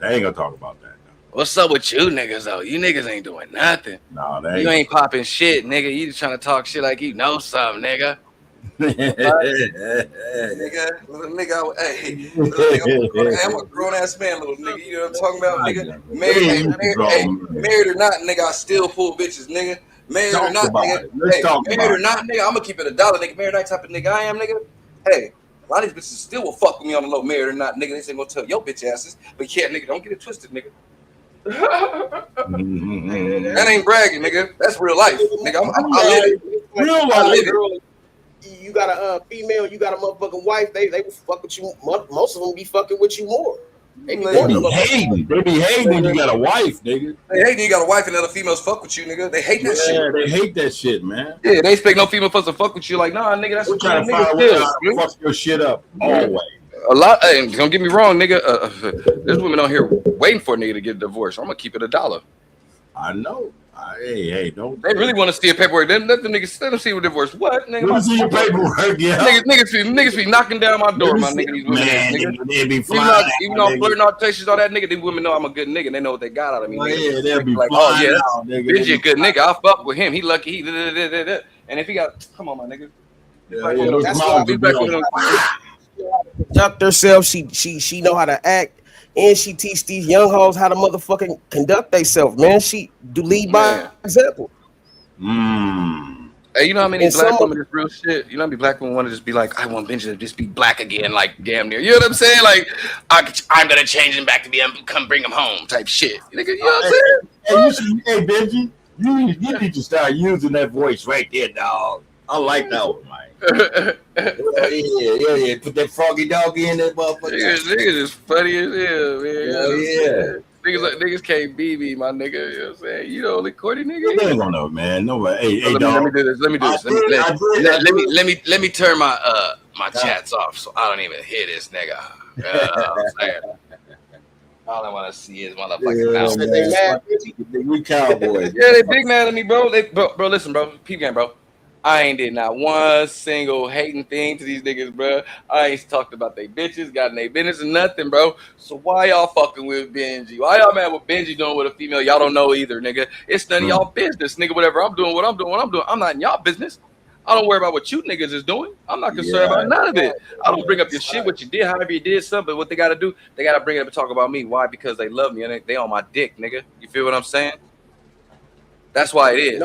They ain't gonna talk about that. What's up with you niggas though? You niggas ain't doing nothing. No, you ain't popping shit, nigga. You just trying to talk shit like you know something, nigga. Nigga, hey, I'm a grown ass man, little nigga. You know what I'm talking about, nigga? Married or not, nigga, I still pull bitches, nigga. Married or not, nigga. Hey, married or not, nigga, I'm gonna keep it $1, nigga. Married or not type of nigga I am, nigga. Hey, a lot of these bitches still will fuck with me on the low, married or not, nigga. They ain't gonna tell your bitch asses, but yeah, nigga, don't get it twisted, nigga. That ain't bragging, nigga. That's real life, nigga. I live it. Real life. You got a female, you got a motherfucking wife. They will fuck with you. Most of them be fucking with you more. They be hating. They be hating when you got a wife, nigga. They hate when you got a wife and other females fuck with you, nigga. They hate that shit. Yeah, they hate that shit, man. Yeah, they expect no female to fuck with you. Like, nah, nigga, that's what trying to find ways to fuck your shit up always. A lot. Hey, don't get me wrong, nigga. There's women out here waiting for a nigga to get a divorce. I'm gonna keep it $1. I know. Hey, don't. They really want to see a paperwork. Let the niggas let them see what divorce. What nigga? Let me see your paperwork, yeah. Niggas be knocking down my door, my nigga. These women, nigga. They be Even flying though I'm flirting all that nigga, these women know I'm a good nigga. They know what they got out of me. Oh, Nigga. yeah, they'll be like, flying oh yeah, out, nigga. Benji a good nigga. I'll fuck with him. He lucky. And if he got, come on, my nigga. That's why conduct herself. She know how to act, and she teach these young hoes how to motherfucking conduct themselves. Man, she do lead by example. Hey, you know how many black women is real shit? You know how many black women want to just be like, I want Benji to just be black again, like damn near. You know what I'm saying? Like, I'm gonna change him back to be come bring him home type shit. Nigga, you know what I'm saying? Hey, Benji, you need to start using that voice right there, dog. I like that one, man. yeah. Put that froggy doggy in that motherfucker. Niggas is funny as hell, man. Yeah. Niggas can't be me, my nigga. You know what I'm saying? You the only corny nigga. They don't know, man. Nobody. Hey, let me do this. Let me turn my my chats off so I don't even hear this nigga. You know what I'm saying? All I want to see is motherfucking we cowboys. Yeah, they big mad at me, bro. Bro, listen, bro. Peep game, bro. I ain't did not one single hating thing to these niggas, bro. I ain't talked about they bitches, got in their business or nothing, bro. So why y'all fucking with Benji? Why y'all mad with Benji doing with a female y'all don't know either, nigga? It's none of y'all business, nigga. Whatever I'm doing, I'm not in y'all business. I don't worry about what you niggas is doing. I'm not concerned about none of it. I don't bring up your shit, what you did, however you did something. But what they got to do, they got to bring it up and talk about me. Why? Because they love me and they on my dick, nigga. You feel what I'm saying? That's why it is.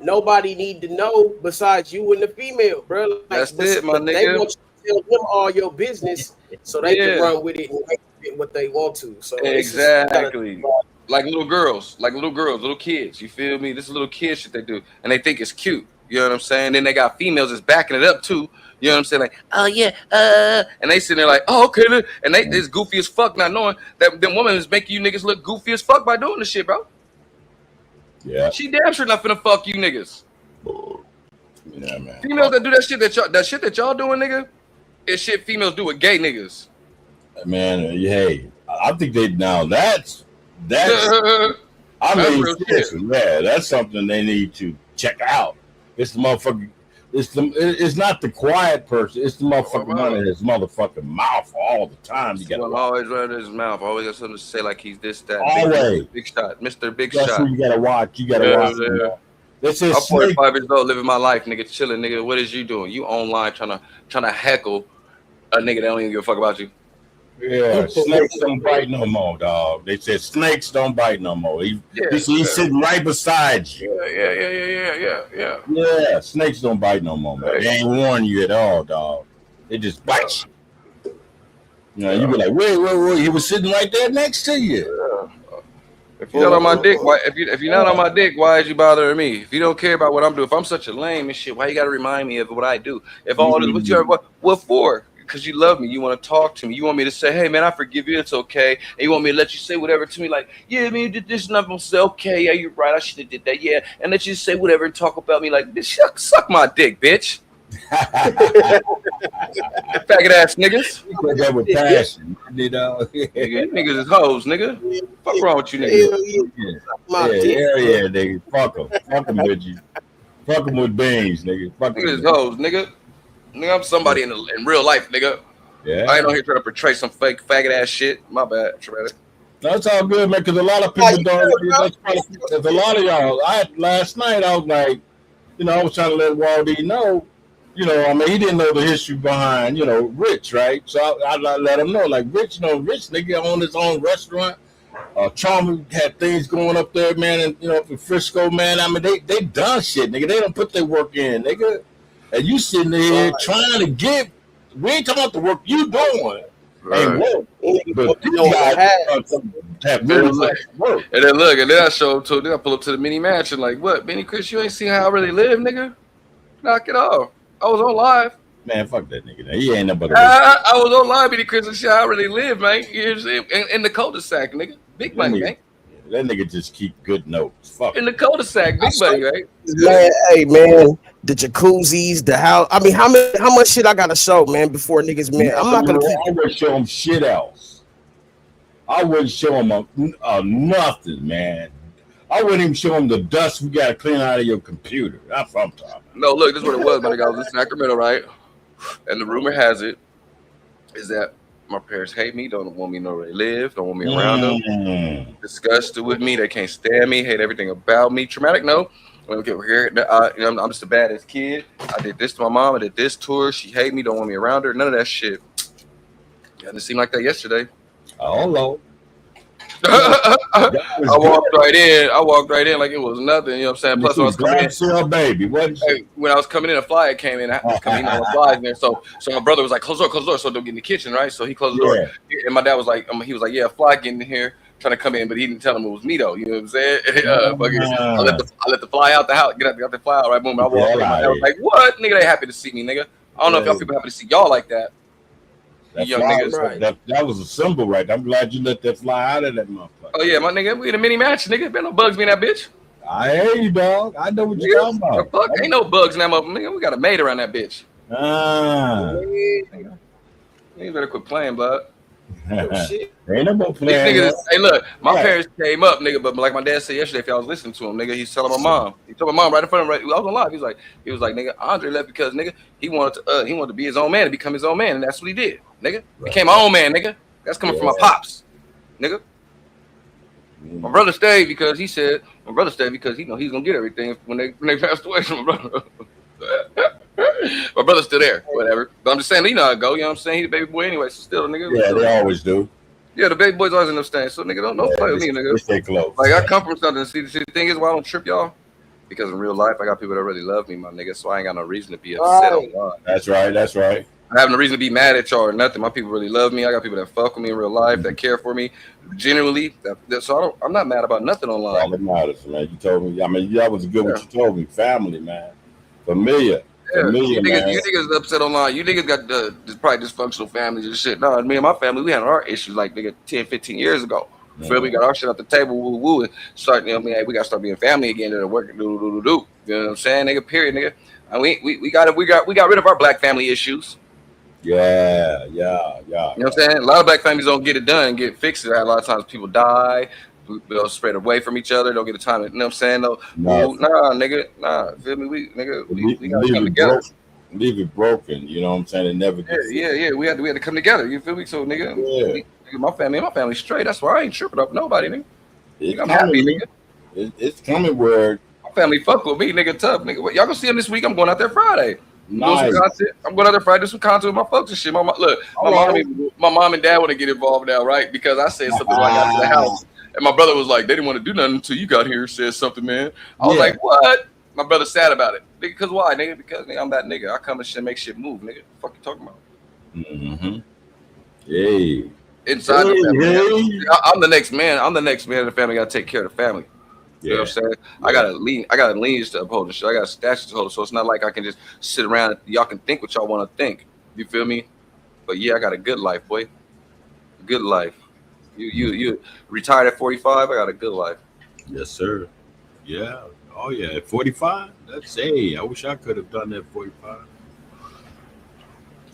Nobody need to know besides you and the female, bro. Like, that's it, my nigga. They want you to tell them all your business so they can run with it and get what they want to. So exactly. Like little girls, little kids. You feel me? This is little kid shit they do. And they think it's cute. You know what I'm saying? Then they got females that's backing it up too. You know what I'm saying? Like, oh yeah, and they sitting there like, oh okay, and they is goofy as fuck, not knowing that them women is making you niggas look goofy as fuck by doing this shit, bro. Yeah. She damn sure not finna fuck you niggas. Yeah, man. Females that do that shit that y'all doing, nigga, is shit females do with gay niggas. Man, hey, I think they now that's I mean, seriously, yeah, that's something they need to check out. It's the motherfucker. It's not the quiet person. It's the motherfucker running his motherfucking mouth all the time. You got always running his mouth. Always got something to say like he's this, that. Always. Big shot, Mr. Big That's Shot. who you gotta watch. You gotta watch. This is I'm 45 years old, living my life, nigga, chilling, nigga. What is you doing? You online trying to heckle a nigga that don't even give a fuck about you. Yeah, snakes don't bite no more, dog. They said snakes don't bite no more. He's sitting right beside you. Yeah. Yeah, snakes don't bite no more, man. They ain't warn you at all, dog. They just bite you. You know, you be like, wait, he was sitting right there next to you. If you're not on my dick, why? If you're not on my dick, why is you bothering me? If you don't care about what I'm doing, if I'm such a lame and shit, why you gotta remind me of what I do? If all this, what for? Because you love me, you want to talk to me, you want me to say, hey man, I forgive you, it's okay, and you want me to let you say whatever to me, like, yeah, man, you did this, and I'm gonna say, okay, yeah, you're right, I should have did that, yeah, and let you say whatever and talk about me, like, bitch, suck my dick, bitch. Faggot ass niggas. That with passion, you know. Niggas is hoes, nigga. Fuck wrong with you, niggas? Yeah, nigga. Fuck them with you. Fuck them with beans, nigga. Fuck niggas is hoes, nigga. Nigga, I'm somebody in real life, nigga. Yeah. I ain't on here trying to portray some fake faggot ass shit. My bad, Traumatic. That's all good, man. Because a lot of people don't. There's a lot of y'all. Last night I was like, you know, I was trying to let Waldy know. You know, I mean, he didn't know the history behind, you know, Rich, right? So I let him know, like, Rich, you know, Rich nigga owned his own restaurant. Trama had things going up there, man, and you know, for Frisco, man. I mean, they done shit, nigga. They don't put their work in, nigga. And you sitting there trying to get. We ain't talking about the work you doing. Ain't work. But you have really work. And then look, and then I show up to. Then I pull up to the mini mansion, like, what, Benny Chris? You ain't seen how I really live, nigga. Knock it off. I was on live. Man, fuck that nigga. He ain't nobody. I was on live, Benny Chris, and shit. I really live, man. You know what I'm saying? In the cul-de-sac, nigga. Big money, man. That nigga just keep good notes. Fuck. In the cul-de-sac, big money, right? Man, hey man, the jacuzzis, the house. I mean, how much shit I gotta show, man, before niggas, man. I'm not gonna. I wouldn't show him shit else. I wouldn't show him nothing, man. I wouldn't even show him the dust we got to clean out of your computer. That's what I'm talking about. No, look, this is what it was, my nigga. I was in Sacramento, right? And the rumor has it is that my parents hate me, don't want me to know where they live, don't want me around them, disgusted with me, they can't stand me, hate everything about me. Traumatic, no. Okay, we're here. You know, I'm just a badass kid. I did this to my mom. I did this to her. She hate me, don't want me around her. None of that shit. Yeah, it seemed like that yesterday. Oh, Lord. I walked right in. I walked right in like it was nothing. You know what I'm saying? Plus, when I was coming in, baby. When I was coming in, a flyer came in. I was coming in on a flyer in there. So my brother was like, close the door, so don't get in the kitchen, right? So he closed the door, and my dad was like, he was like, yeah, a fly getting in here, trying to come in, but he didn't tell him it was me though. You know what I'm saying? I let the fly out the house, got the fly out right boom. I walked in. My dad was like, what, nigga? They happy to see me, nigga. I don't know if y'all people happy to see y'all like that. That, young fly, niggas. that was a symbol, right? I'm glad you let that fly out of that motherfucker. Oh yeah, my nigga, we in a mini match, nigga. Been no bugs me in that bitch. I hear you, dog. I know what you're talking about. Fuck, ain't no bugs in that motherfucker, nigga. We got a maid around that bitch. You better quit playing, bud. Shit. Ain't no more playing. These niggas, hey, look, my parents came up, nigga, but like my dad said yesterday, if y'all was listening to him, nigga, he's telling my mom. He told my mom right in front of him. I was on live. He was like, nigga, Andre left because nigga, he wanted to be his own man, to become his own man, and that's what he did, nigga. Became my own man, nigga. That's coming from my pops, nigga. My brother stayed because he said he know he's gonna get everything when they passed away from my brother. My brother's still there, whatever. But I'm just saying, you know how it go. You know what I'm saying? He's a baby boy anyway, so still, nigga. Yeah, they always do. Yeah, the baby boys always end up staying. So, nigga, don't play with me, nigga. Stay close. Like, I come from something. See, the thing is why I don't trip y'all? Because in real life, I got people that really love me, my nigga, so I ain't got no reason to be upset online. That's right. That's right. I have no reason to be mad at y'all or nothing. My people really love me. I got people that fuck with me in real life, that care for me. Genuinely, so I'm not mad about nothing online. All that matters, man. You told me. I mean, that was good what you told me. Family, man. Familiar. Yeah, Familiar, man. you niggas upset online. You niggas got probably dysfunctional families and shit. No, me and my family, we had our issues like nigga 10, 15 years ago. Feel we got our shit at the table, woo woo, and start. You know, hey, we got to start being family again. To work, do. You know what I'm saying, nigga? Period, nigga. And we got rid of our black family issues. Yeah. You know what I'm saying? A lot of black families don't get it done, get fixed. A lot of times people die. They'll spread away from each other. Don't get the time. You know what I'm saying? No, nah, nigga, nah. Feel me? We gotta come together. Leave it broken. You know what I'm saying? It never gets. Yeah. We had to come together. You feel me? So, nigga, my family straight. That's why I ain't tripping up nobody, nigga. I'm happy, nigga. It's coming where my family fuck with me, nigga. Tough, nigga. Y'all gonna see him this week? I'm going out there Friday. Nice. I'm going out there Friday, do some content with my folks and shit. My mom and dad want to get involved now, right? Because I said something when I got to the house. And my brother was like, they didn't want to do nothing until you got here and said something, man. I was like, what? My brother's sad about it. Nigga, because why, nigga? Because nigga, I'm that nigga. I come and shit, make shit move, nigga. What the fuck you talking about? Mm-hmm. Hey. Inside the family. I'm the next man. I'm the next man in the family. I got to take care of the family. You know what I'm saying? I got a lineage to uphold and shit. I got a statute to hold. So it's not like I can just sit around. Y'all can think what y'all want to think. You feel me? But yeah, I got a good life, boy. Good life. You retired at 45. I got a good life. Yes, sir. Yeah. Oh yeah. At 45. That's I wish I could have done that 45.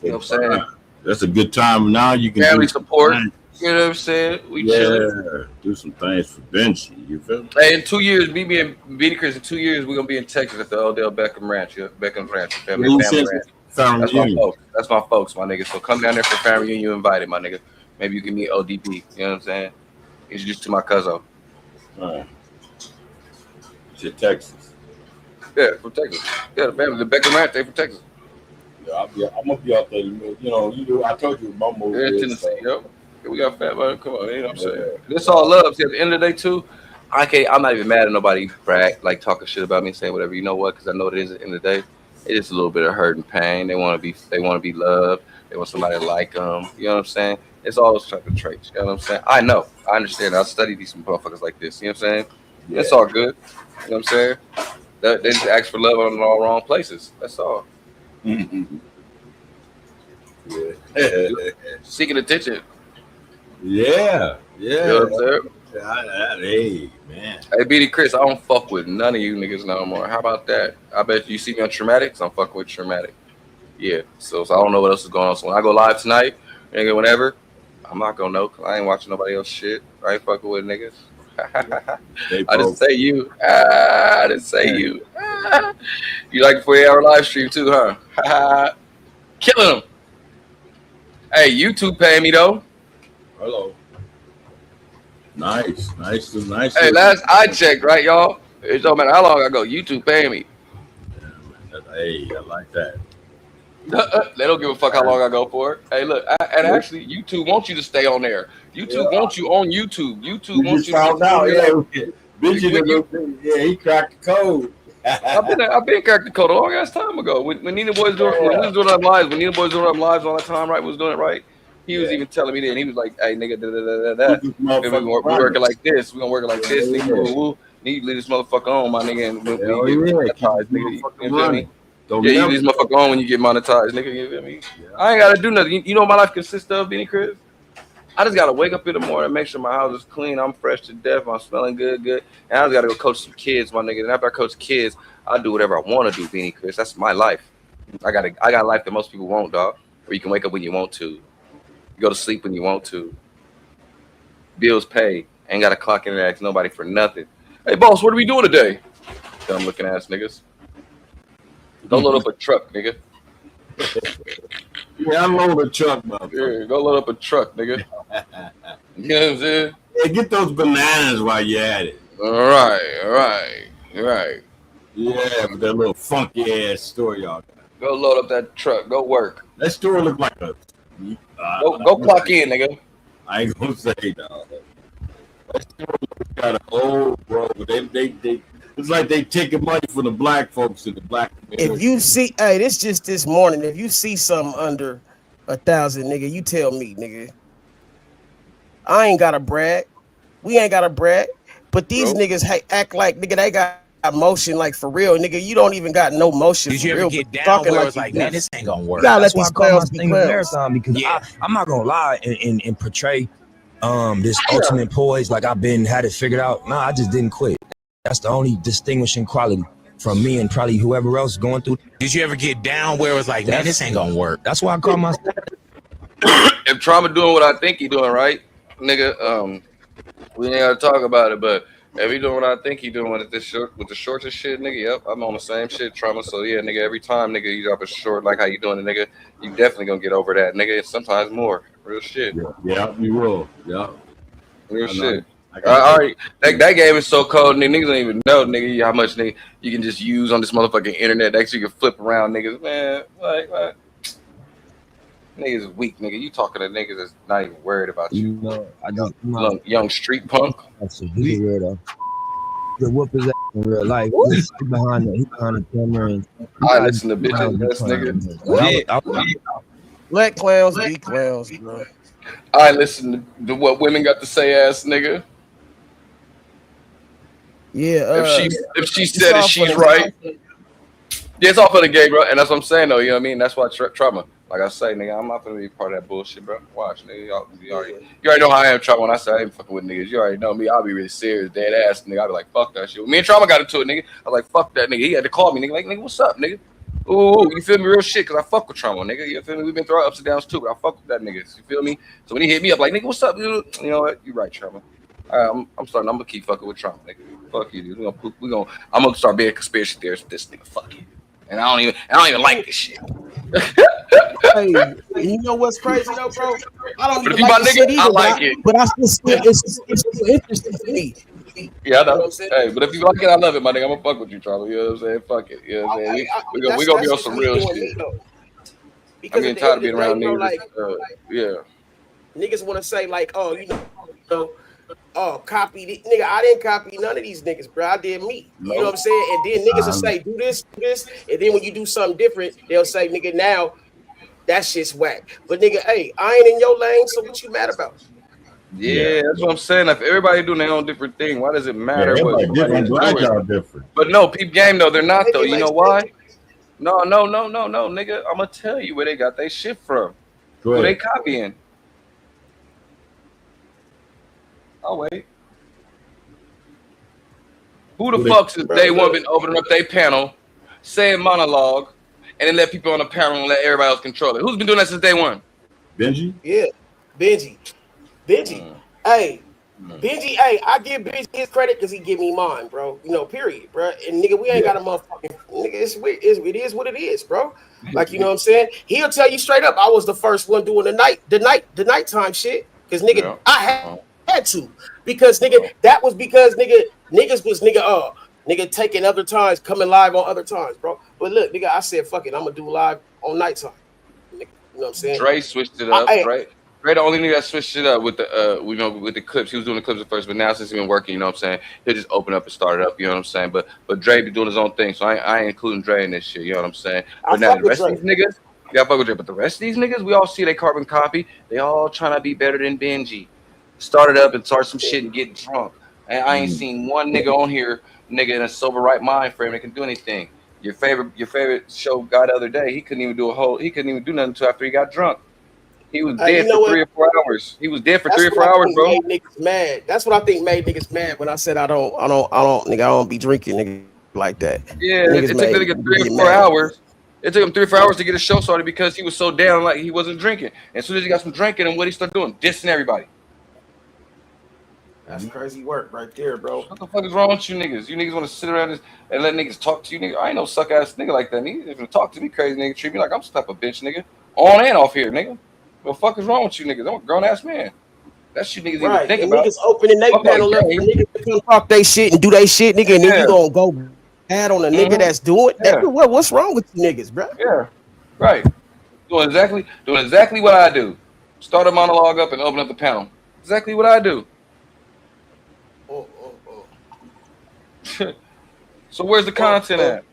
You know what I'm saying? That's a good time. Now you can family support. You know what I'm saying? We chill. Do some things for Benji. You feel me? Hey, in 2 years, me and Beanie Chris, in 2 years, we're gonna be in Texas at the Odell Beckham Ranch. Beckham's Ranch. Family ranch. That's my folks. That's my folks, my nigga. So come down there for family reunion. You invited, my nigga. Maybe you can meet ODP. You know what I'm saying? Introduced to my cousin. All right. Shit, Texas. Yeah, from Texas. Yeah, the family, the Beckham Ranch, they from Texas. Yeah, I'm gonna be out there. You know, I told you my move. Yeah, Tennessee, yo. We got fat, man. Come on, you know what I'm saying? This all love. See, at the end of the day, too, I'm not even mad at nobody like talking shit about me, saying whatever. You know what? Because I know what it is at the end of the day. It's a little bit of hurt and pain. They want to be loved. They want somebody to like them. You know what I'm saying? It's all those type of traits. You know what I'm saying? I know. I understand. I study these motherfuckers like this. You know what I'm saying? Yeah. It's all good. You know what I'm saying? They just ask for love in all wrong places. That's all. Mm-hmm. Yeah. Seeking attention. Yeah. You know what I'm saying? Hey, man. Hey, BD Chris, I don't fuck with none of you niggas no more. How about that? I bet you see me on Traumatic, so I'm fucking with Traumatic. Yeah. So I don't know what else is going on. So when I go live tonight, nigga, whenever, I'm not gonna know because I ain't watching nobody else shit. I ain't fucking with niggas. I didn't say you. I didn't say you. You like the 48-hour live stream too, huh? Killing them. Hey, YouTube paying me though. Hello. Nice. Hey, last I checked, right, y'all? It don't matter how long I go. YouTube paying me. Hey, I like that. They don't give a fuck how long I go for it. Hey, look, and actually, YouTube wants you to stay on there. YouTube wants you on YouTube. YouTube We wants just you to found out. continue Yeah, he cracked the code. I've been cracked the code a long ass time ago. When Nina Boys doing when we was doing them lives, when Nina Boys doing them lives all the time, right? Was doing it right. He was even telling me that. He was like, "Hey, nigga, we working like this. We gonna work it like this, nigga. Woo, woo. Need to leave this motherfucker on, my nigga, and when you get monetized, nigga. You feel me? Yeah, you leave this motherfucker on when you get monetized, nigga. You feel me? I ain't gotta do nothing. You know what my life consists of, Benny Chris? I just gotta wake up in the morning, make sure my house is clean, I'm fresh to death, I'm smelling good, and I just gotta go coach some kids, my nigga. And after I coach kids, I do whatever I want to do, Beanie Chris. That's my life. I got a life that most people won't, dog. Where you can wake up when you want to, you go to sleep when you want to, bills paid, ain't gotta clock in and ask nobody for nothing. Hey, boss, what are we doing today? Dumb looking ass niggas. Go load up a truck, nigga. Yeah, I load a truck, motherfucker. Yeah, go load up a truck, nigga. You know what I'm saying? Yeah, get those bananas while you're at it. All right. Yeah, but that little funky ass store y'all got. Go load up that truck. Go work. That store look like a. Go clock in, nigga. I ain't gonna say dog. That store looks kind of old, bro. But they it's like they taking money from the black folks in the black community. If you see, hey, this just this morning. If you see something under 1,000, nigga, you tell me, nigga. I ain't gotta brag. We ain't gotta brag. But these niggas act like, nigga, they got motion, like for real, nigga. You don't even got no motion. Did you for ever real, get down talking where like it was like, man, this ain't gonna work? You gotta That's let why these I call my clowns be thing clowns. marathon, because I'm not gonna lie and portray this ultimate poise like I've had it figured out. No, I just didn't quit. That's the only distinguishing quality from me and probably whoever else going through. Did you ever get down where it was like, man, this ain't gonna work? That's why I call myself. If Trama doing what I think he doing, right, nigga, we ain't gotta talk about it, but if he doing what I think he doing with the shorts and shit, nigga, yep, I'm on the same shit, Trama. So yeah, nigga, every time, nigga, you drop a short like how you doing it, nigga, you definitely gonna get over that, nigga. Sometimes more, real shit. Yeah, you will. Yeah, real shit. All right, that game is so cold, niggas don't even know, nigga, how much nigga you can just use on this motherfucking internet. Actually, you can flip around, niggas, man. Like, niggas is weak, nigga. You talking to niggas that's not even worried about you. No, I just young street punk. He's a weirdo. The whoop his ass in real life. He's behind the camera. And I listen to bitches, ass nigga. Let clowns be clowns, bro. I listen to what women got to say, ass nigga. Yeah. If she said it, she's right. Yeah, it's all for the game, bro. And that's what I'm saying, though. You know what I mean? That's why Trama. Like I say, nigga, I'm not gonna be part of that bullshit, bro. Watch, nigga. You already know how I am, Trama. When I say I ain't fucking with niggas, you already know me. I'll be really serious, dead ass, nigga. I'll be like, fuck that shit. Me and Trama got into it, nigga. I was like, fuck that, nigga. He had to call me, nigga. Like, nigga, what's up, nigga? Ooh, you feel me? Real shit, cause I fuck with Trama, nigga. You feel me? We've been through ups and downs too, but I fuck with that nigga. You feel me? So when he hit me up, like, nigga, what's up? You know what? You right, Trama. I'm gonna keep fucking with Trump, nigga. Fuck you, dude. I'm gonna start being a conspiracy theorist with this nigga. Fuck you. And I don't even like this shit. Hey, you know what's crazy though, bro? I don't But even if you like my the nigga, shit either, I like it. But it's still interesting to me. Yeah, I know. Hey, but if you like it, I love it, my nigga. I'm gonna fuck with you, Charlie. You know what I'm saying? Fuck it. You know what I'm saying? We gonna be on some real shit. I'm getting tired of being around niggas. Like, yeah. Niggas want to say like, oh, you know, oh, copy it. Nigga, I didn't copy none of these niggas, bro. I did me. You know what I'm saying? And then niggas will say, do this. And then when you do something different, they'll say, nigga, now that shit's whack. But nigga, hey, I ain't in your lane, so what you mad about? Yeah, that's what I'm saying. If everybody doing their own different thing, why does it matter what somebody is glad y'all doing? different. But no, peep game though, they're not though. You know why? No, nigga. I'm gonna tell you where they got their shit from. Who they copying? I'll wait. Who the fuck since day one been opening up their panel, saying monologue, and then let people on the panel and let everybody else control it? Who's been doing that since day one? Benji? Yeah, Benji. Hey, Benji, hey, I give Benji his credit because he give me mine, bro. You know, period, bro. And nigga, we ain't got a motherfucking nigga. It is what it is, bro. Like, you know what I'm saying? He'll tell you straight up, I was the first one doing the nighttime shit. Cause nigga, I had to. Because nigga, that was because niggas was nigga taking other times, coming live on other times, bro. But look, nigga, I said, fuck it, I'm gonna do live on nighttime. Nigga, you know what I'm saying? Dre switched it up. Dre the only nigga that switched it up with the with the clips. He was doing the clips at first, but now since he's been working, you know what I'm saying, he'll just open up and start it up, you know what I'm saying? But Dre be doing his own thing, so I ain't including Dre in this shit, you know what I'm saying? But now the rest of these niggas, yeah, I fuck with Dre, but the rest of these niggas, we all see they carbon copy. They all trying to be better than Benji. Start it up and start some shit and get drunk. And I ain't seen one nigga on here, nigga in a sober right mind frame that can do anything. Your favorite show guy the other day, he couldn't even do nothing until after he got drunk. He was dead for 3 or 4 hours. He was dead for 3 or 4 hours, bro. Made niggas mad. That's what I think made niggas mad when I said I don't be drinking nigga like that. Yeah, it took the nigga 3 or 4 hours. It took him 3 or 4 hours to get his show started because he was so down, like he wasn't drinking. And as soon as he got some drinking, and what he started doing, dissing everybody. That's crazy work right there, bro. What the fuck is wrong with you niggas? You niggas want to sit around and let niggas talk to you, nigga? I ain't no suck ass nigga like that. Nigga, if you talk to me crazy, nigga, treat me like I'm some type of bitch, nigga. On and off here, nigga. What the fuck is wrong with you niggas? I'm a grown ass man. That shit niggas even think and about. Niggas opening their panel up for niggas to come talk they shit and do they shit, nigga, and then you gonna go bad on the nigga that's doing that. What's wrong with you niggas, bro? Yeah, right. Doing exactly what I do. Start a monologue up and open up the panel. Exactly what I do. So where's the content at?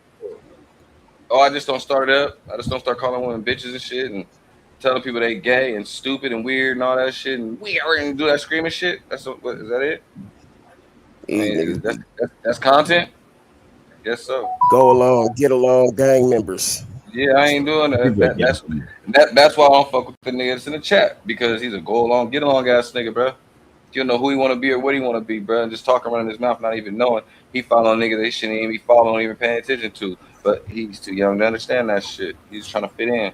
Oh, I just don't start it up. I just don't start calling women bitches and shit and telling people they gay and stupid and weird and all that shit and do that screaming shit. Is that it? I mean, that's content. Yes, so. Go along, get along, gang members. Yeah, I ain't doing that. That's why I don't fuck with the nigga that's in the chat, because he's a go along, get along ass nigga, bro. You don't know who he want to be or what he want to be, bro, and just talking around his mouth, not even knowing. He following niggas they shouldn't even be following, even paying attention to. But he's too young to understand that shit. He's trying to fit in.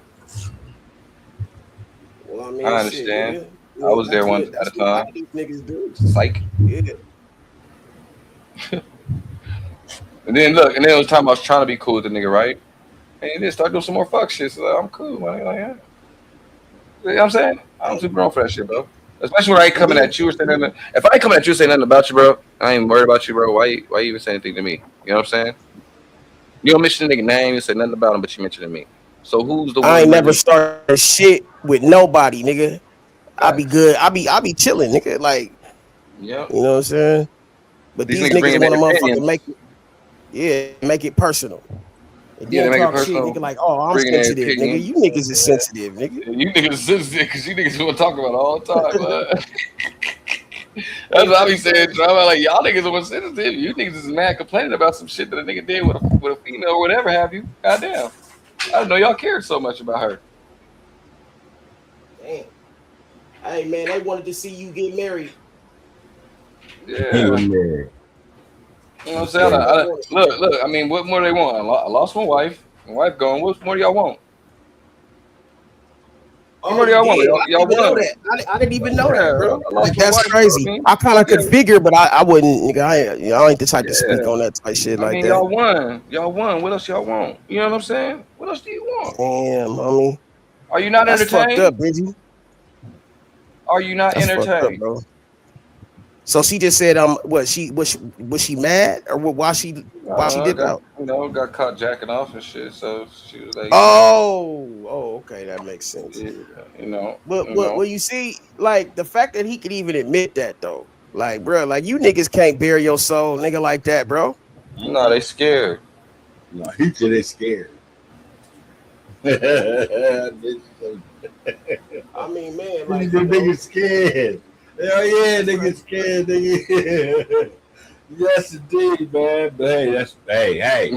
Well, I mean, I understand. Shit, I was there once at a time. These niggas do. Psych. Yeah. And then look, and then it was time I was trying to be cool with the nigga, right? And he just started doing some more fuck shit. So I'm cool, man. Like, yeah. You know what I'm saying? I'm too grown for that shit, bro. Especially when I ain't coming at you or saying nothing. If I ain't coming at you saying nothing about you, bro, I ain't worried about you, bro. Why you even say anything to me? You know what I'm saying? You don't mention the nigga name, you say nothing about him, but you mentioned me. So who's the one? I ain't never started shit with nobody, nigga. I be good. I be chilling, nigga. Like, yeah, you know what I'm saying? But these niggas want to motherfucker make it personal. And then talk shit, nigga, like, oh, I'm sensitive, nigga. You niggas is sensitive, nigga. You niggas is sensitive because you niggas want to talk about it all the time, man. That's what I be saying, Trama. Like, y'all niggas are sensitive. You niggas is mad complaining about some shit that a nigga did with a female or whatever have you. Goddamn. I didn't know y'all cared so much about her. Damn. Hey, man, they wanted to see you get married. Yeah. You know what I'm saying? Look, I mean, what more do they want? I lost my wife. My wife gone. What more do y'all want? What more do y'all want? Y'all won. I didn't even know that, bro. Like, that's crazy. Bro. I kind of could figure, but I wouldn't, nigga. I ain't the type to speak on that type shit like that. Y'all won. Y'all won. What else y'all want? You know what I'm saying? What else do you want? Damn, homie. Are you not entertained? Fucked up, Bridgie. Are you not entertained, up, bro? So she just said, was she mad or why she did that? You know, got caught jacking off and shit. So she was like, okay, that makes sense. Yeah, you know. Well, you see, like the fact that he could even admit that though, like, bro, like you niggas can't bare your soul, nigga, like that, bro. No, they scared. No, he said they scared. I mean, man, like the niggas scared. Hell yeah, niggas scared, nigga. Yes, indeed, man. But hey.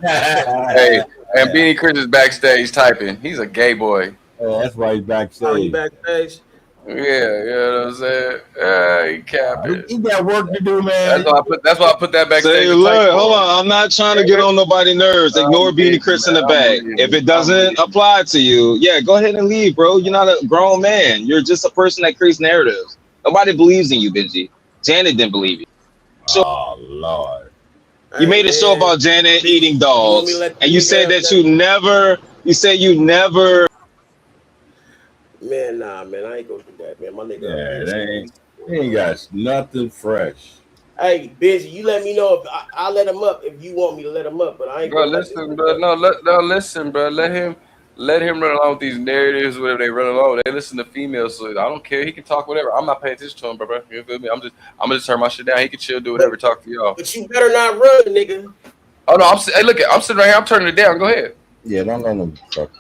Hey, and Beanie Chris is backstage typing. He's a gay boy. Oh, that's why he's backstage. Backstage. Yeah, you know what I'm saying? He capping. He got work to do, man. That's why I put that backstage. Say, look, hold on. I'm not trying to get on nobody's nerves. Ignore Beanie Chris in the back. If it doesn't apply to you, yeah, go ahead and leave, bro. You're not a grown man. You're just a person that creates narratives. Nobody believes in you, Benji. Janet didn't believe you. So, oh Lord. You made a show about Janet eating dogs, and you said that you said you never. Man, nah, man, I ain't gonna do that, man. My nigga. Yeah, they ain't got nothing fresh. Hey, Benji, you let me know if I'll let him up if you want me to let him up, but I ain't Bro, gonna listen, bro. No, listen, bro. Let him run along with these narratives, whatever they run along. They listen to females, so I don't care. He can talk whatever. I'm not paying attention to him, bro. You feel me? I'm gonna just turn my shit down. He can chill, do whatever, talk to y'all. But you better not run, nigga. Oh no, hey, look, I'm sitting right here. I'm turning it down. Go ahead. Yeah, don't let them fuck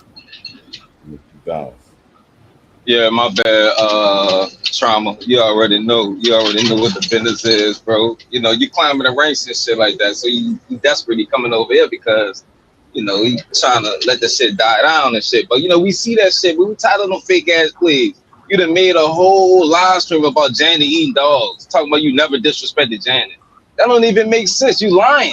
you down. Yeah, my bad. Trauma. You already know. You already know what the business is, bro. You know, you climbing the ranks and shit like that. So you desperately coming over here because, you know, he trying to let the shit die down and shit. But you know, we see that shit. We tired of them fake ass plays. You done made a whole live stream about Janet eating dogs, talking about you never disrespected Janet. That don't even make sense. You lying.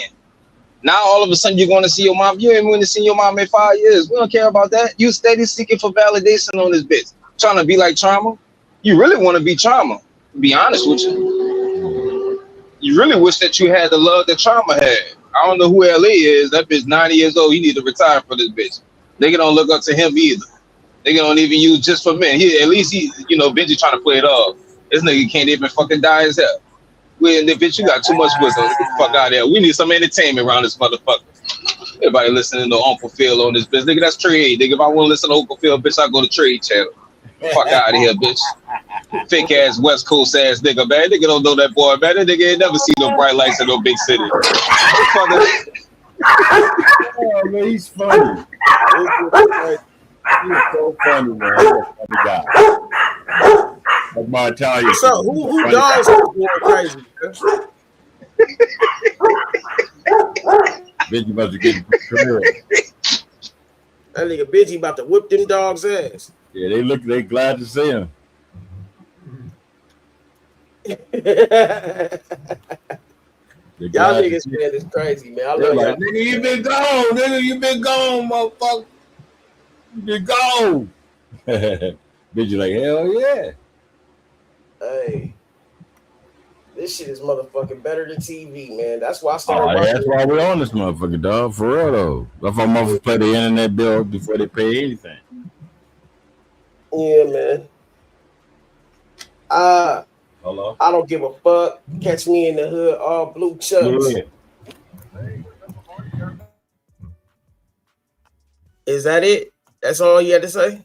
Now all of a sudden you're going to see your mom. You ain't going to see your mom in 5 years. We don't care about that. You steady seeking for validation on this bitch. Trying to be like Trama. You really want to be Trama, to be honest with you. You really wish that you had the love that Trama had. I don't know who LA is. That bitch 90 years old. He need to retire for this bitch. Nigga don't look up to him either. Nigga don't even use just for men. At least he, you know, Benji trying to play it off. This nigga can't even fucking die as hell. Well, bitch, you got too much wisdom. Get the fuck out of here. We need some entertainment around this motherfucker. Everybody listening to Uncle Phil on this bitch. Nigga, that's trade. Nigga, if I want to listen to Uncle Phil, bitch, I go to Trade Channel. Fuck out of here, bitch. Fake ass West Coast ass nigga, man. Nigga don't know that boy, man. That nigga ain't never seen no bright lights in no big city. Oh, man, he's funny. He's so funny, man. He's a funny guy. That's my Italian. So who dogs are going crazy? Benji must be getting career. That nigga Benji about to whip them dogs' ass. Yeah, they glad to see him. Y'all niggas, man, is crazy, man. I love like, y'all. nigga, you been gone, nigga. You been gone, motherfucker. You been gone. Benji like, hell yeah. Hey, this shit is motherfucking better than TV, man. That's why I started watching. That's why we're on this motherfucker, dog. For real, though. That's why motherfuckers play the internet bill before they pay anything. Yeah, man. Hello? I don't give a fuck. Catch me in the hood, all blue chucks. Yeah. Is that it? That's all you had to say?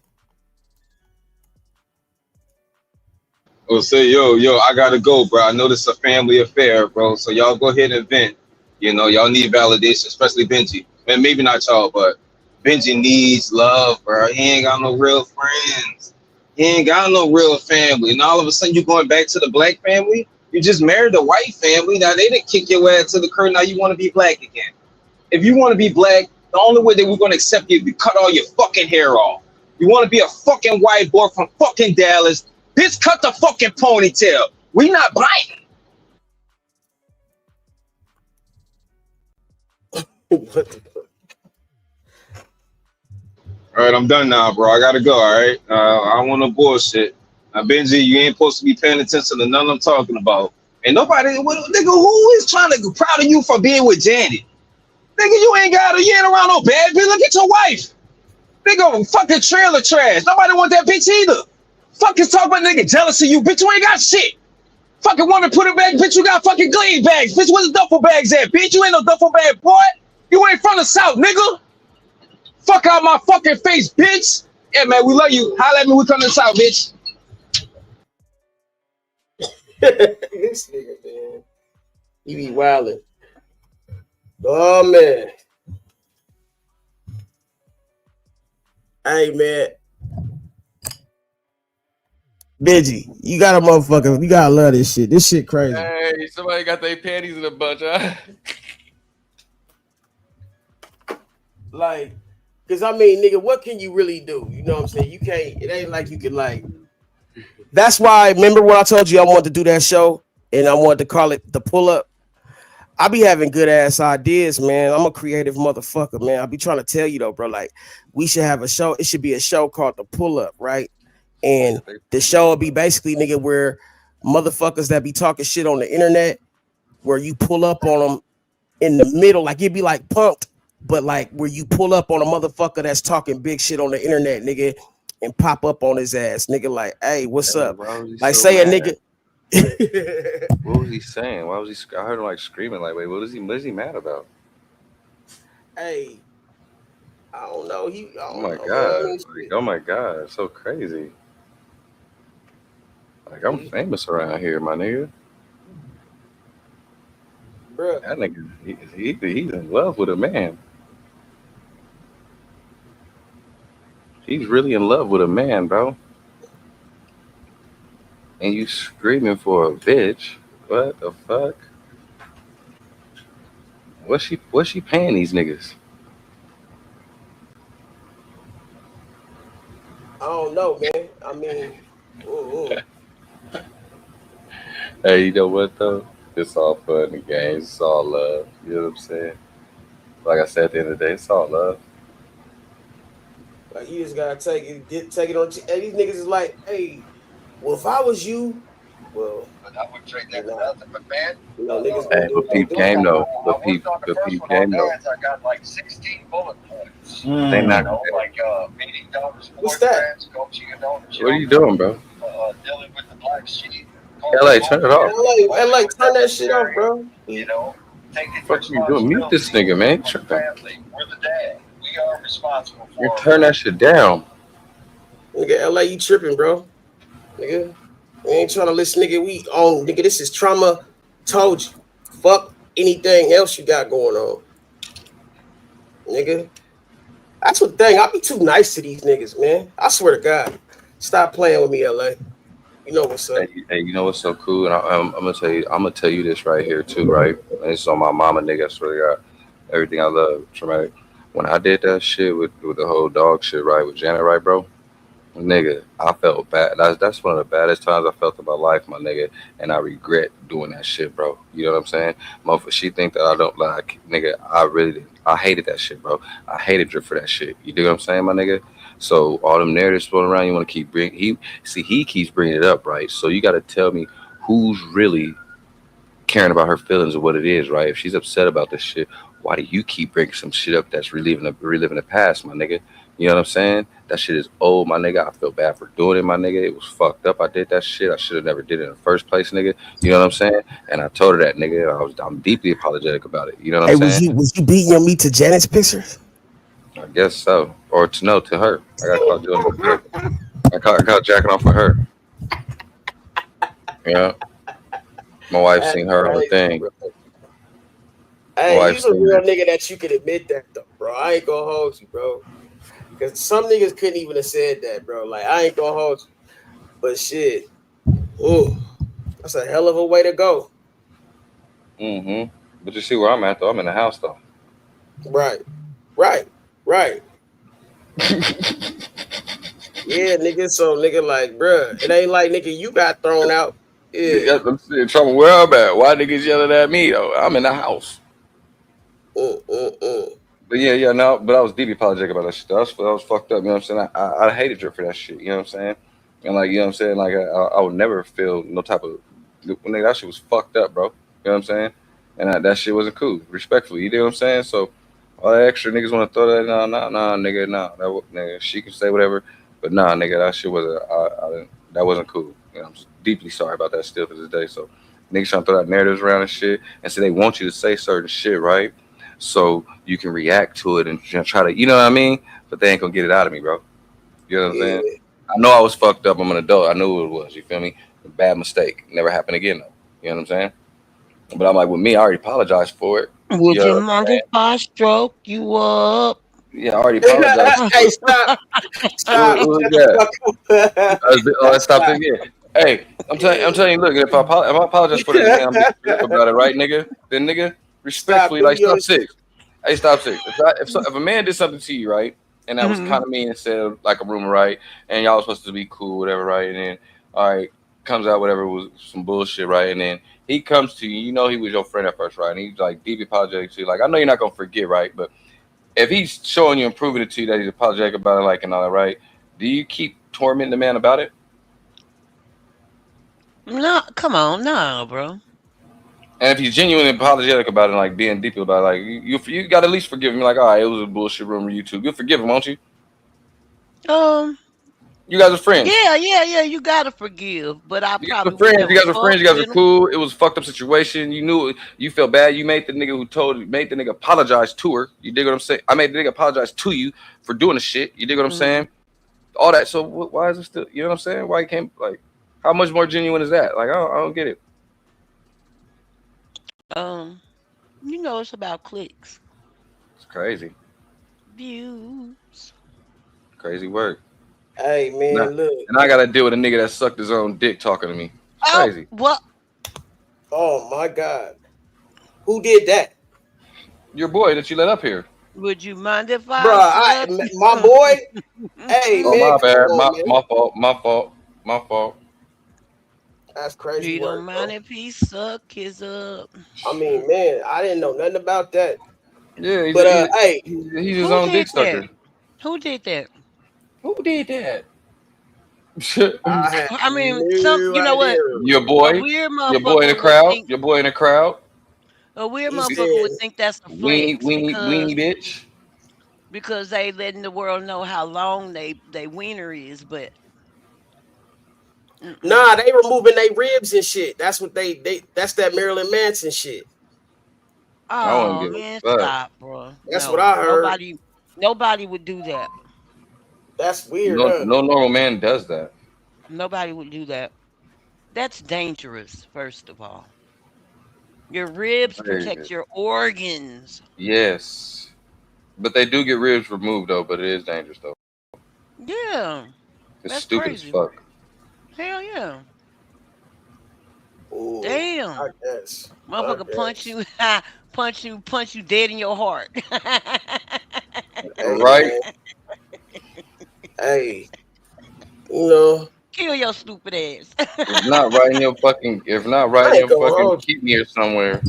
Oh, say, yo, I gotta go, bro. I know this is a family affair, bro. So y'all go ahead and vent. You know, y'all need validation, especially Benji. And maybe not y'all, but Benji needs love, bro. He ain't got no real friends. He ain't got no real family. And all of a sudden you going back to the black family? You just married the white family. Now they didn't kick your ass to the curb. Now you want to be black again. If you want to be black, the only way that we're going to accept you is to cut all your fucking hair off. You want to be a fucking white boy from fucking Dallas? Bitch, cut the fucking ponytail. We not biting. What the fuck? All right, I'm done now, bro. I gotta go. All right, I don't want no bullshit. Now, Benji, you ain't supposed to be paying attention to none I'm talking about. And nobody, nigga, who is trying to be proud of you for being with Janet? Nigga, you ain't around no bad bitch. Look at your wife. Nigga, fucking trailer trash. Nobody want that bitch either. Fucking talk about nigga jealous of you, bitch. You ain't got shit. Fucking woman put it back, bitch. You got fucking Gleam bags, bitch. Where's the duffel bags at, bitch? You ain't no duffel bag, boy. You ain't from the South, nigga. Fuck out my fucking face, bitch. Yeah, man, we love you. Holla at me, we come to the South, bitch. This nigga, man. He be wildin'. Oh, man. Hey, man. Benji, you gotta motherfucker. You gotta love this shit. This shit crazy. Hey, somebody got their panties in a bunch, huh? Like, because I mean, nigga, what can you really do? You know what I'm saying? You can't, it ain't like you can, like. That's why, remember when I told you I wanted to do that show and I wanted to call it The Pull Up? I be having good ass ideas, man. I'm a creative motherfucker, man. I be trying to tell you though, bro, like, we should have a show. It should be a show called The Pull Up, right? And the show will be basically, nigga, where motherfuckers that be talking shit on the internet, where you pull up on them in the middle, like it'd be like Punk'd, but like where you pull up on a motherfucker that's talking big shit on the internet, nigga, and pop up on his ass, nigga, like, hey, what's up? Why was he Like, so say a mad? nigga. What was he saying? Why was he? I heard him like screaming. Like, wait, what is he mad about? Hey, I don't know. Oh my god! Like, oh my god! It's so crazy. Like, I'm famous around here, my nigga. Bruh. That nigga, he's in love with a man. He's really in love with a man, bro. And you screaming for a bitch? What the fuck? What's she paying these niggas? I don't know, man. I mean, Hey, you know what though? It's all fun and games. It's all love. You know what I'm saying? Like I said, at the end of the day, it's all love. like you just gotta take it on. Hey, these niggas is like, hey, well, if I was you, well, I would trade that for nothing. But man, niggas Hey, but peep game though. But peep game though. I got like 16 bullet points. They not. Like meeting daughters, what's that? boyfriends, coaching your daughter. What are you doing, bro? Dealing with the black sheep. LA, turn it off. LA, turn that shit off, bro. You know, taking What you doing? Mute this nigga, man. Tripping. family. We're the dad. We are responsible for You turn that shit down. Nigga, LA, you tripping, bro. Nigga, we ain't trying to listen, nigga. We on, nigga. This is Trama. Told you. Fuck anything else you got going on, nigga. That's the thing. I be too nice to these niggas, man. I swear to God. Stop playing with me, LA. You know what's up. Hey, you know what's so cool? And I'm gonna tell you this right here too, right? And it's on my mama, nigga. I swear to God, everything I love, traumatic. When I did that shit with the whole dog shit, right, with Janet, right, bro? Nigga, I felt bad. That's one of the baddest times I felt in my life, my nigga. And I regret doing that shit, bro. You know what I'm saying? Motherfucker, she think that I don't like, nigga. I really did. I hated that shit, bro. I hated Drip for that shit. You dig what I'm saying, my nigga? So all them narratives floating around, you want to keep bringing. He keeps bringing it up, right? So you got to tell me who's really caring about her feelings or what it is, right? If she's upset about this shit, why do you keep bringing some shit up that's reliving the past, my nigga? You know what I'm saying? That shit is old, my nigga. I feel bad for doing it, my nigga. It was fucked up. I did that shit. I should have never did it in the first place, nigga. You know what I'm saying? And I told her that, nigga. I'm deeply apologetic about it. You know what I'm saying? Was you beating your meat to Janet's pictures? I guess so. Or to her. I got caught doing it. I caught jacking off with her. Yeah. My wife seen her on the thing. Hey, he's a real nigga that you can admit that though, bro. I ain't gonna hold you, bro. Because some niggas couldn't even have said that, bro. Like, I ain't gonna hold you. But shit, that's a hell of a way to go. Mm-hmm. But you see where I'm at though. I'm in the house though. Right. Yeah, nigga. So, nigga, like, bruh, it ain't like, nigga, you got thrown out. Yeah. I'm in trouble where I'm at. Why niggas yelling at me though? I'm in the house. But yeah, no. But I was deeply apologetic about that shit. I was fucked up. You know what I'm saying? I hated her for that shit. You know what I'm saying? And like, you know what I'm saying? Like, I would never feel no type of nigga. That shit was fucked up, bro. You know what I'm saying? And that shit wasn't cool. Respectfully, you know what I'm saying? So all that extra niggas want to throw that. Nah, nigga, nah. Nigga, she can say whatever, but nah, nigga, that shit wasn't. That wasn't cool. You know, I'm deeply sorry about that still to this day. So niggas trying to throw out narratives around and shit, and so they want you to say certain shit, right? So you can react to it and try to, you know what I mean? But they ain't gonna get it out of me, bro. You know what I'm saying? I know I was fucked up. I'm an adult. I knew what it was. You feel me? A bad mistake. Never happen again, though. You know what I'm saying? But I'm like, with me, I already apologized for it. Would You know you what I'm mind saying? if I stroke you up? Yeah, I already apologized. Hey, stop. What was that? Stop it again. Hey, I'm telling you, look, if I apologize for this, I'm being strict about it, right, nigga? Then, nigga, respectfully, like, stop six. Hey, stop six. If a man did something to you, right, and that was kind of mean and said like a rumor, right, and y'all was supposed to be cool, whatever, right, and then, all right, comes out whatever was some bullshit, right, and then he comes to you, you know he was your friend at first, right, and he's like deeply apologetic to you, like, I know you're not gonna forget, right, but if he's showing you and proving it to you that he's apologetic about it, like, and all that, right, do you keep tormenting the man about it? No, come on, no, bro. And if he's genuine and apologetic about it, like being deep about it, like you got to at least forgive him. Like, all right, it was a bullshit rumor, YouTube. You'll forgive him, won't you? Um, You guys are friends. yeah. You gotta forgive, but I You guys probably are would friends. never You guys are fuck friends. You guys are with him. cool. It was a fucked up situation. You knew it. You felt bad. You made the nigga made the nigga apologize to her. You dig what I'm saying? I made the nigga apologize to you for doing the shit. You dig what I'm saying? All that. So why is it still? You know what I'm saying? Why you can't like? How much more genuine is that? Like I don't get it. Um, you know it's about clicks, It's crazy. views. Crazy work. Hey Nah, man, look. and I gotta deal with a nigga that sucked his own dick talking to me. It's Oh, crazy. what? Oh my God, who did that, Your boy that you let up here. Would you mind if bro? I suck? My boy. Hey Oh man, my come bad. on, man. My fault. My fault. My fault. That's crazy You don't work, mind bro. if he suck his up? I mean, man, I didn't know nothing about that. Yeah, But hey, he's his Who own dick did that? sucker. Who did that? Who did that? I have I mean, no you know idea. what? Your A boy. weird Your boy in the motherfucker would crowd. think Your boy in the crowd. a weird He motherfucker would said, think that's a Weenie, flex weenie, weenie, bitch. because they letting the world know how long they wiener is, but "Nah, they removing their ribs and shit. That's what they. That's that Marilyn Manson shit. I wouldn't oh give man, a fuck. stop, bro. That's what No, I heard. nobody would do that. That's weird, No, huh? no normal man does that. Nobody would do that. That's dangerous, first of all. Your ribs Crazy. protect your organs. Yes. But they do get ribs removed though, but it is dangerous though. Yeah, It's that's stupid as crazy. fuck. Hell yeah. Ooh, Damn. I guess. I Motherfucker punch guess. you, punch you dead in your heart. Hey Right? man. Hey, you know, Kill your stupid ass. If not right in your fucking I ain't gonna hold you. kidney or somewhere,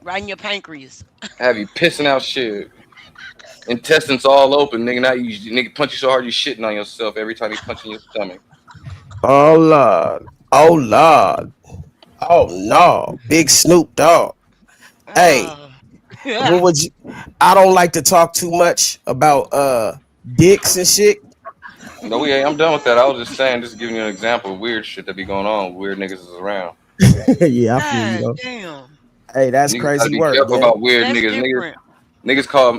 Right in your pancreas. have you pissing out shit. Intestines all open, nigga. Now you nigga punch you so hard you shitting on yourself every time you punch in your stomach. Oh Lord. Oh Lord. Oh no. Big Snoop Dogg. Hey, what would you I don't like to talk too much about dicks and shit. No, I'm done with that. I was just saying, just giving you an example of weird shit that be going on. Weird niggas is around. Yeah, I feel you God though. damn. Hey, that's Niggas gotta crazy be work, careful man. about weird That's niggas. different. Niggas call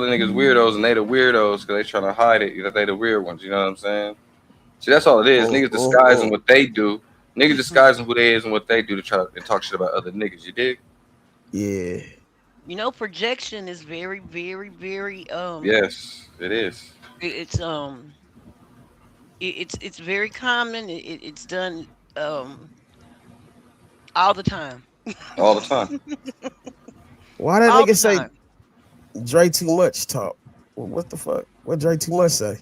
the niggas weirdos, and they the weirdos because they trying to hide it. That they the weird ones. You know what I'm saying? See, that's all it is. Niggas disguising what they do. Niggas disguising who they is and what they do to try and talk shit about other niggas. You dig? Yeah. You know, projection is very, very, very Yes, it is. it's it's very common. It's done all the time. All the time. Why that All nigga the say time. Dre too much talk? Well, what the fuck? What Dre too much say?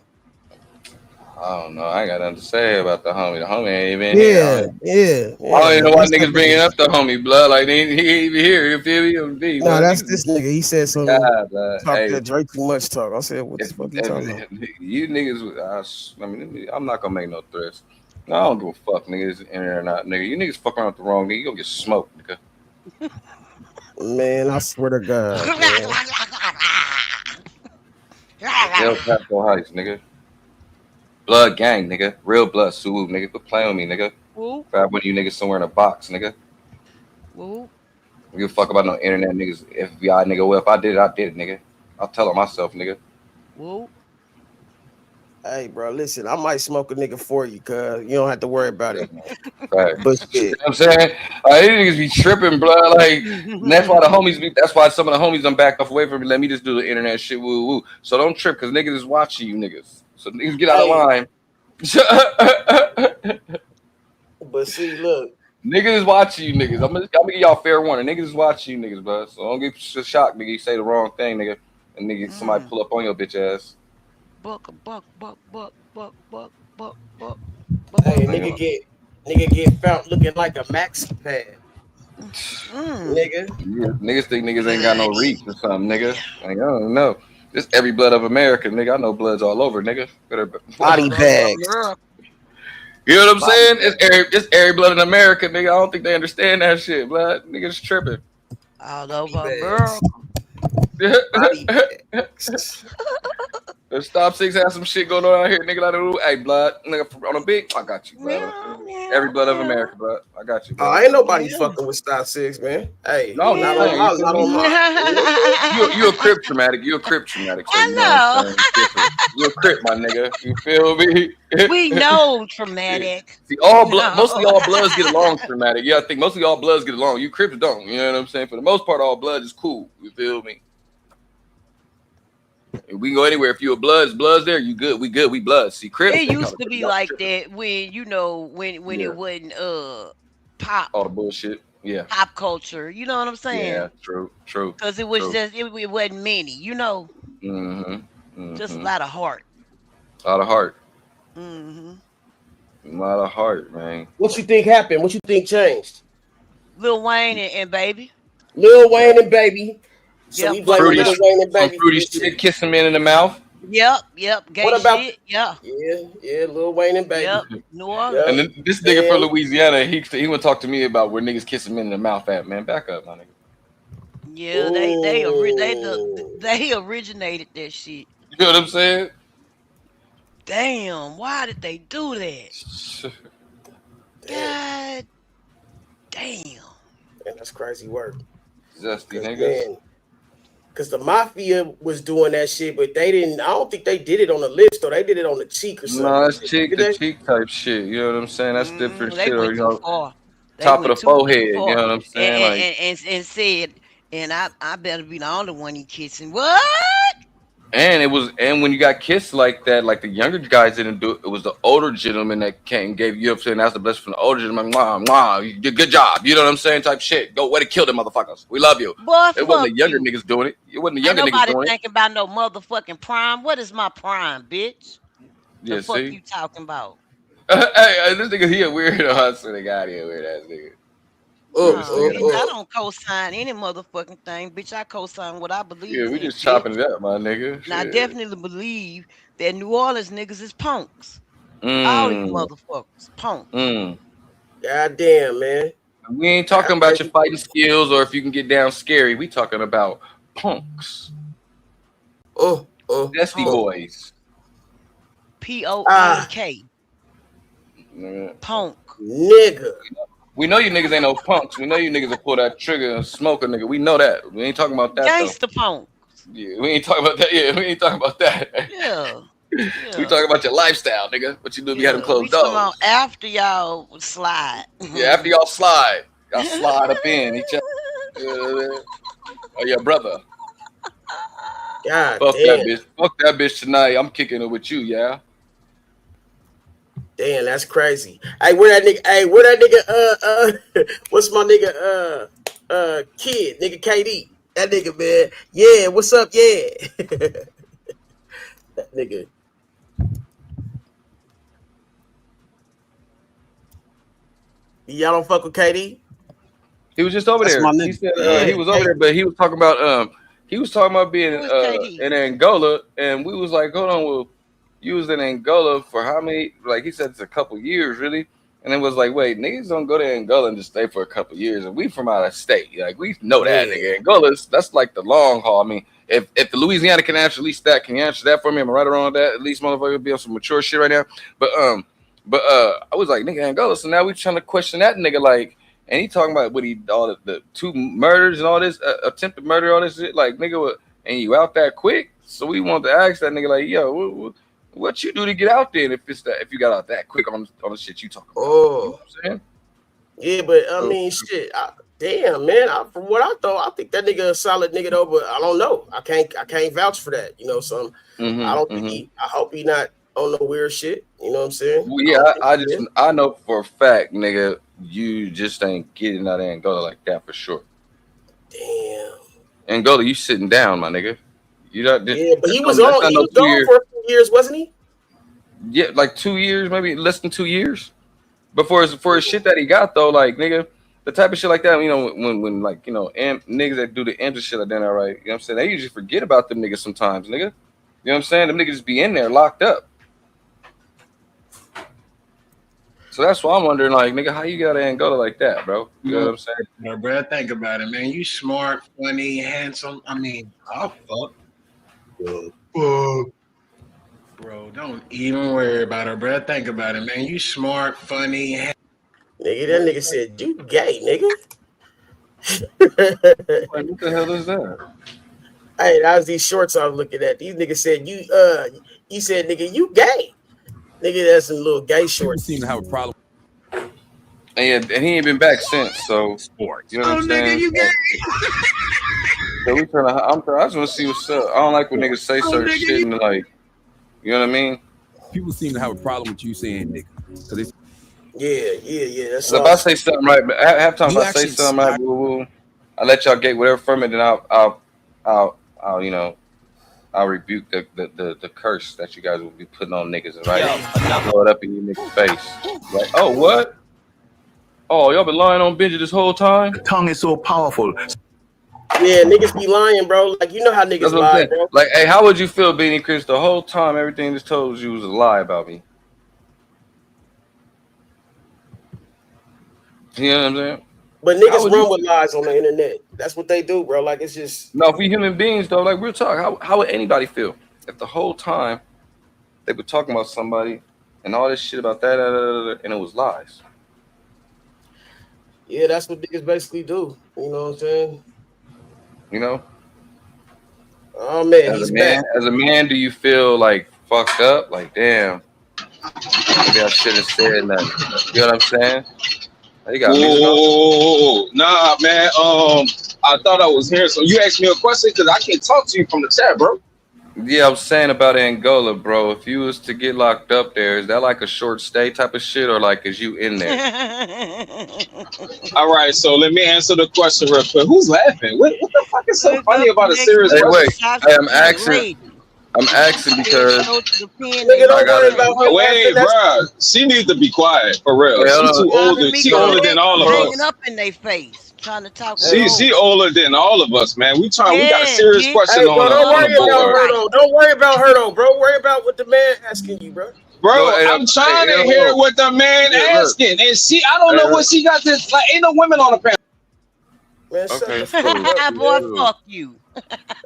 I don't know. I ain't got nothing to say about the homie. The homie ain't even Yeah, here. yeah, I don't even know man. why That's that niggas bringing nigga. up the homie, blood. Like, he ain't even here. You feel me? Be, Nah, blood. that's Niggas, this nigga. He said something. God, blood. Talk Hey, that Dre too much talk. I said, what the fuck you talking about? you niggas, I mean, I'm not gonna make no threats. No, I don't give a fuck, niggas in there or not, nigga. You niggas fuck around with the wrong nigga, you gonna get smoked, nigga. Man, I swear to God, man. El Paso Heights, nigga. Blood gang, nigga. Real blood, Suwu, nigga. Quit playing with me, nigga. Whoop, Grab one of you niggas somewhere in a box, nigga. whoop. Don't give a fuck about no internet niggas, FBI, nigga. Well, if I did it, nigga. I'll tell on myself, nigga. Whoop. Hey, bro, listen, I might smoke a nigga for you, cuz you don't have to worry about it. Right. But You shit. know what I'm saying? These niggas be tripping, blood. Like, and that's why that's why some of the homies done back off away from me. Let me just do the internet shit, woo woo. So don't trip, cause niggas is watching you niggas. So niggas get out of Hey, line. but see, look, Niggas is watching you niggas. I'm gonna give y'all fair warning. Niggas is watching you niggas, bro. So don't get shocked, nigga. You say the wrong thing, nigga. And nigga, somebody pull up on your bitch ass. Buck, buck, buck, buck, buck, buck, buck, buck. hey, nigga get found looking like a maxi pad. Nigga. Yeah, niggas think niggas ain't got no reach or something, nigga. Like, I don't know. This every blood of America, nigga. I know bloods all over, nigga. Body bags. You know what I'm saying? It's every blood in America, nigga. I don't think they understand that shit, blood. Niggas tripping. All over America. The Stop 6 has some shit going on out here, nigga. Like, hey, blood, nigga, on a big, I got you, blood. Every blood of America, blood. I got you, blood. Ain't nobody fucking with Stop 6, man. Hey, no, not I'm on saying, my, not on my. you a crip traumatic. You a crip traumatic. So you know I what I'm saying? Different. You a crip, my nigga. You feel me? We know traumatic. See, all blood, mostly all bloods get along traumatic. Yeah, I think mostly all bloods get along. You crips don't. You know what I'm saying? For the most part, all blood is cool. You feel me? We can go anywhere. If you a bloods there, you good. We good. We bloods. See, crips. It used to be like that when when Yeah. it wasn't pop. All the bullshit. Yeah. Pop culture. You know what I'm saying? Yeah. True. Because it was true. just it wasn't many. You know. Just a lot of heart. A lot of heart. Mm-hmm. A lot of heart, man. What you think happened? What you think changed? Lil Wayne and Baby. Lil Wayne and Baby. So we blame Fruity, Lil Wayne and Baby. some fruity shit. Kiss him in the mouth. Yep. Gay What about shit. Yeah. Yeah. Lil Wayne and Baby. Yep. New Orleans. And then this nigga from Louisiana, he would talk to me about where niggas kiss him in the mouth at, man. Back up, my nigga. Yeah, they originated that shit. You know what I'm saying? Damn, why did they do that? God damn. Man, that's crazy work. Zesty niggas. Because the mafia was doing that shit, but they didn't. I don't think they did it on the list, or they did it on the cheek or something. No, that's cheek to cheek type shit. You know what I'm saying? That's different They shit. Or, went you too know, far. They top of went the too forehead. You far. know what I'm saying? And said, and I better be the only one he kissing. What? And when you got kissed like that, like the younger guys didn't do it. It was the older gentleman that came and gave you up saying that's the blessing from the older gentleman. Mwah, you did good job. You know what I'm saying? Type shit. Go way to kill them motherfuckers. We love you. Boy, It wasn't the younger niggas doing it. It wasn't the younger Ain't niggas nobody doing it. thinking about no motherfucking prime. What is my prime, bitch? Yeah, the fuck see? you talking about? Hey, this nigga, he a weirdo. I swear to God, he a weird ass nigga. Bitch, I don't co-sign any motherfucking thing. Bitch, I co-sign what I believe Yeah, we in, just bitch. chopping it up, my nigga. And I Shit. definitely believe that New Orleans niggas is punks. All you Mm. motherfuckers, punks. God damn, man. We ain't talking about your fighting skills or if you can get down scary. We talking about punks. Dusty boys. P-O-N-K. Punk. Nigga. We know you niggas ain't no punks. We know you niggas will pull that trigger and smoke a nigga. We know that. We ain't talking about that. Gangsta punk. Yeah, we ain't talking about that. Yeah, we ain't talking about that. Yeah. We talking about your lifestyle, nigga. What you do behind them We closed talking doors. about after y'all slide. Yeah, after y'all slide up in each other. Oh, your brother. God Fuck damn. that bitch. Fuck that bitch tonight. I'm kicking it with you, yeah. Damn, that's crazy. Hey, where that nigga, what's my nigga, kid, nigga KD? That nigga, man. Yeah, what's up? Yeah. That nigga. Y'all don't fuck with KD? He was just over That's there. my He nigga. said he was over there, but he was talking about being KD? in Angola, and we was like, hold on, well, you was in Angola for how many? Like he said, it's a couple years, really. And it was like, wait, niggas don't go to Angola and just stay for a couple years, and we from out of state, like we know that, nigga. Angola's that's like the long haul. I mean, if the Louisiana can answer at least that, can you answer that for me? Am I right around that? At least motherfucker be on some mature shit right now. But I was like, nigga, Angola. So now we trying to question that nigga, like. And he talking about what he all the 2 murders and all this attempted murder, all this shit. Like nigga, and you out that quick? So we want to ask that nigga like, yo, what you do to get out there? And if you got out that quick on the shit you talking about? You know what I'm saying? Yeah, but I mean, shit. Damn, man. From what I thought, I think that nigga a solid nigga though. But I don't know. I can't vouch for that. You know, so I don't think I hope he not on no weird shit. You know what I'm saying? Well, yeah, I know for a fact, nigga, you just ain't getting out of Angola like that for sure. Damn. Angola, you sitting down, my nigga. You not. Yeah, but he was gone for a few years, wasn't he? Yeah, like 2 years, maybe less than 2 years. But for his shit that he got though, like nigga, the type of shit like that, you know, when like, you know, niggas that do the end shit like that, all right, you know what I'm saying? They usually forget about them niggas sometimes, nigga. You know what I'm saying? Them niggas just be in there locked up. So that's why I'm wondering, like, nigga, how you got to Angola like that, bro? You know what I'm saying? No, bro, think about it, man. You smart, funny, handsome. I mean, I'll fuck. Bro, don't even worry about her, bro. Think about it, man. You smart, funny. Nigga, that nigga said, you gay, nigga. What the hell is that? Hey, that was these shorts I was looking at. These niggas said, you said, nigga, you gay. Nigga, that's some little gay shorts. People seem to have a problem. And he ain't been back since, so sports. You know what I'm saying? So we I just want to see what's up. I don't like when niggas say certain shit and like, you know what I mean? People seem to have a problem with you saying nigga. Because Yeah. That's So if I say something right, but half time if I say something right, woo, I let y'all get whatever from it, then I'll you know, I'll rebuke the curse that you guys will be putting on niggas, right? Blow it up in your niggas' face. Like, oh, what? Oh, y'all been lying on Benji this whole time? The tongue is so powerful. Yeah, niggas be lying, bro. Like, you know how niggas That's what I'm lie, saying. bro. Like, hey, how would you feel, Beanie Chris, the whole time everything just told you was a lie about me? You know what I'm saying? But niggas run with lies on the internet. That's what they do, bro. Like, it's just... No, if we human beings, though, like, real talk, how would anybody feel if the whole time they were talking about somebody and all this shit about that, and it was lies? Yeah, that's what niggas basically do. You know what I'm saying? You know? Oh, man, As he's a man, back. as a man, do you feel like fucked up? Like, damn, maybe I shouldn't have said nothing. You know what I'm saying? You got music on? Whoa, nah, man. I thought I was hearing something. You asked me a question because I can't talk to you from the chat, bro. Yeah, I was saying about Angola, bro. If you was to get locked up there, is that like a short stay type of shit, or like is you in there? All right, so let me answer the question real quick. Who's laughing? What the fuck is so funny about a serious Hey, question? wait. Hey, I'm asking because Nigga, don't worry about her. Wait, bro. She needs to be quiet for real. Wait, hold She's on. too older. She older than all of hanging us. up in their face, trying to talk. She older than all of us, man. We got a serious question Hey, bro, on don't worry the about board. her, though. Don't worry about her, though, bro. Worry about what the man asking you, bro. Bro, I'm trying to hear what the man asking, and I don't know what she got this. Like, ain't no women on the panel. Man, shut Okay, the fuck up, Boy, man. fuck you.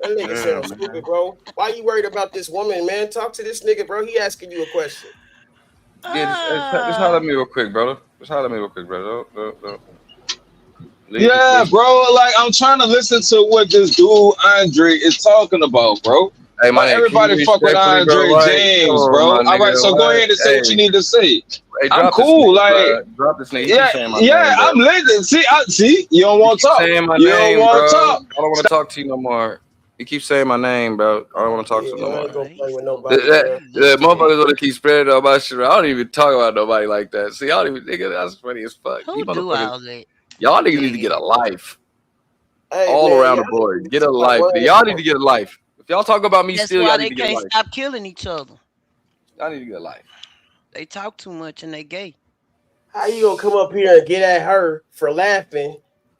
That nigga sound stupid, bro. Why you worried about this woman, man? Talk to this nigga, bro. He asking you a question. Yeah, just holler at me real quick, brother. Just holler at me real quick, brother. Yeah, bro. Like, I'm trying to listen to what this dude Andre is talking about, bro. Hey, my Like, nigga, everybody fuck with respectfully, bro, Andre like, James, come bro. on, my All right, nigga, so go ahead and say what you need to say. Hey, I'm drop this cool, nigga, like, bro. Drop this nigga. He keep saying my yeah, name, bro. I'm listening. See, you don't want to talk. Saying my You name, don't want bro. to talk. I don't want to talk to you no more. You keep saying my name, bro. I don't want to talk to you no I more. ain't gonna play with nobody, The motherfuckers want to keep spreading on my shit. I don't even talk about nobody like that. See, I don't even nigga. That's funny as fuck. Who You do all motherfuckers, that? y'all niggas need to get a life. Hey, All man, around y'all the board. niggas Get a stop life. worrying Y'all need about- to get a life. If y'all talk about me That's still, why y'all they need to get a can't life. stop killing each other. Y'all need to get a life. They talk too much and they gay. How you gonna come up here and get at her for laughing?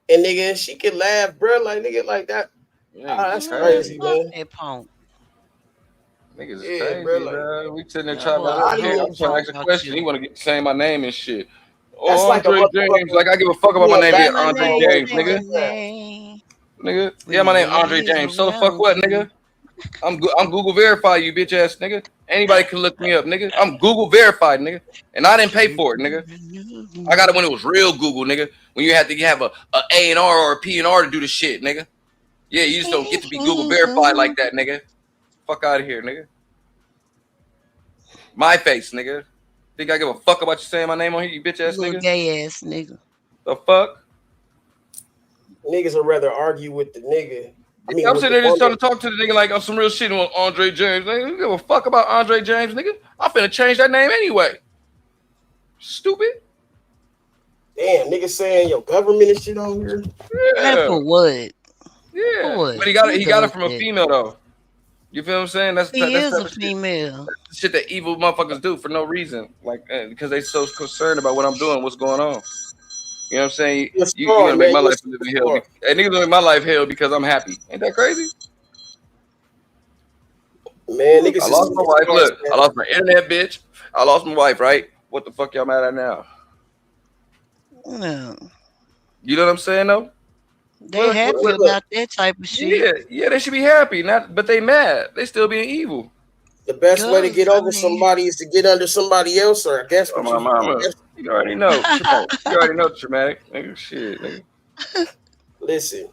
And nigga, she can laugh, bro. Like nigga, like that. That's crazy, Fuck man. that punk. Niggas is Yeah, crazy, bro. Like, bro. We sitting there Yeah, trying boy, to. how do you? I'm trying to ask a question. He want to get saying my name and shit. That's Oh, like a Andre James. motherfucker. Like I give a fuck about You my a name being Batman Andre all James, over nigga. name. Nigga, yeah, my name Andre James. So the fuck what, nigga? I'm Google verified, you bitch ass nigga. Anybody can look me up, nigga. I'm Google verified, nigga, and I didn't pay for it, nigga. I got it when it was real Google, nigga. When you had to have a A&R or a P&R to do the shit, nigga. Yeah, you just don't get to be Google verified like that, nigga. Fuck out of here, nigga. My face, nigga. Think I give a fuck about you saying my name on here, you bitch ass Little nigga? gay ass nigga. The fuck? Niggas would rather argue with the nigga. I mean, I'm with sitting the there just trying woman. to talk to the nigga like on some real shit on Andre James. Nigga, you give a fuck about Andre James, nigga? I'm finna change that name anyway. Stupid. Damn, niggas saying your government and shit on here. And Yeah. for what? Yeah. For what? But he got Who it does from a that? female though. You feel what I'm saying? That's He that's is type a of shit. female. That's the shit that evil motherfuckers do for no reason. Like because they so concerned about what I'm doing, what's going on. You know what I'm saying? You're You strong, gonna make man. my You're life a living hell. strong. And niggas gonna make my life hell because I'm happy. Ain't that crazy? Man, niggas I is lost my super wife. smart, Look, man. I lost my internet, bitch. I lost my wife, right? What the fuck y'all mad at now? No. You know what I'm saying though? They happy about that type of shit. Yeah, they should be happy. But they mad. They still being evil. The best way to get over somebody is to get under somebody else, or I guess Oh, what my mama. You already know. Traumatic. You already know traumatic. Nigga, shit, nigga. Listen.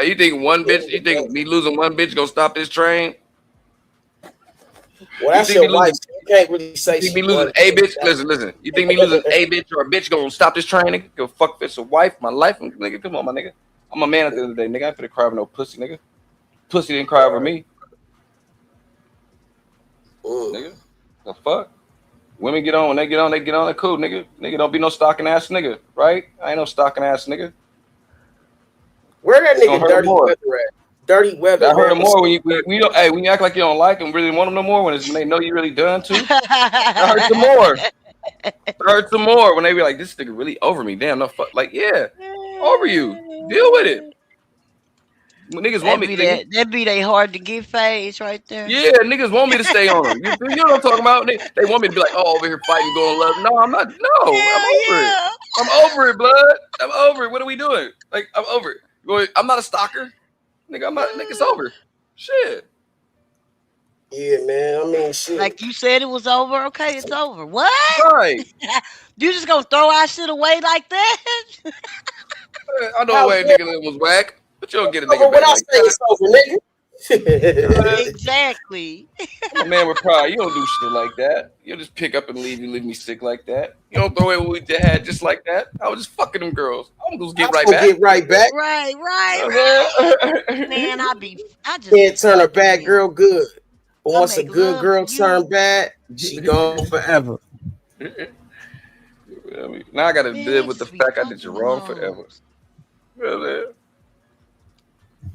You think one bitch? You think me losing one bitch gonna stop this train? Well, that's your wife. So you can't really say you think me losing a bitch? Listen. You think me losing a bitch or a bitch gonna stop this train? Nigga, go fuck if it's a wife, my life, nigga. Come on, my nigga. I'm a man at the end of the day, nigga. I ain't finna cry over no pussy, nigga. Pussy didn't cry over me. Nigga, the fuck? Women get on when they get on, they cool, nigga. Nigga don't be no stalking ass nigga, right? I ain't no stalking ass nigga. Where that nigga Dirty Weather at? Dirty Weather. I heard more when you act like you don't like them, really want them no more. When they know you really done too. I heard some more. I heard some more when they be like, this nigga really over me. Damn, no fuck. Like, yeah, over you. Deal with it. When niggas want me. That be they hard to get phase right there. Yeah, niggas want me to stay on them. You know what I'm talking about? They want me to be like, oh, over here fighting, going love. No, I'm not. No, I'm over it. I'm over it, blood. I'm over it. What are we doing? Like, I'm over it. I'm not a stalker. Nigga, I'm not. Nigga, it's over. Shit. Yeah, man. I mean, shit. Like you said, it was over. Okay, it's over. What? Right. You just gonna throw our shit away like that? I know the way a nigga was whack, but you don't get a nigga When back I like say that. it's over, nigga. Exactly. I'm a man with pride. You don't do shit like that. You don't just pick up and leave. You leave me sick like that. You don't throw away what we had just like that. I was just fucking them girls. I'm gonna get right back. Get right back. Right. Man, I just can't turn a bad girl good. But once a good girl turn bad, she gone forever. Now I gotta live with the fact I did you wrong forever.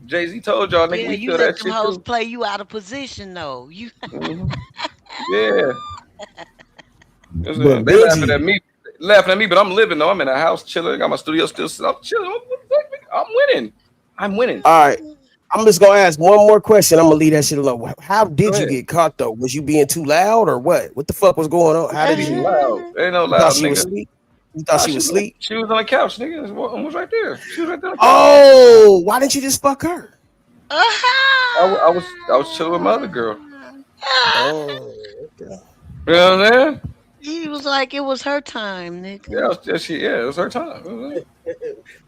Jay-Z told y'all, nigga, yeah, we you feel let that them shit hoes too. play you out of position though. You Yeah. But They laughing at me, but I'm living though. I'm in a house chilling. Got my studio still. I'm chilling. I'm winning. I'm winning. All right. I'm just gonna ask one more question. I'm gonna leave that shit alone. How did Go you ahead. get caught though? Was you being too loud or what? What the fuck was going on? How did you? Loud. Ain't no You loud, thought she nigga. was asleep? You thought she was asleep? She was on the couch, nigga. It was right there. She was right there. On the couch. Oh, why didn't you just fuck her? I was chilling with my other girl. Oh, okay. You know what I'm saying? He was like, it was her time, nigga. Yeah, it was her time.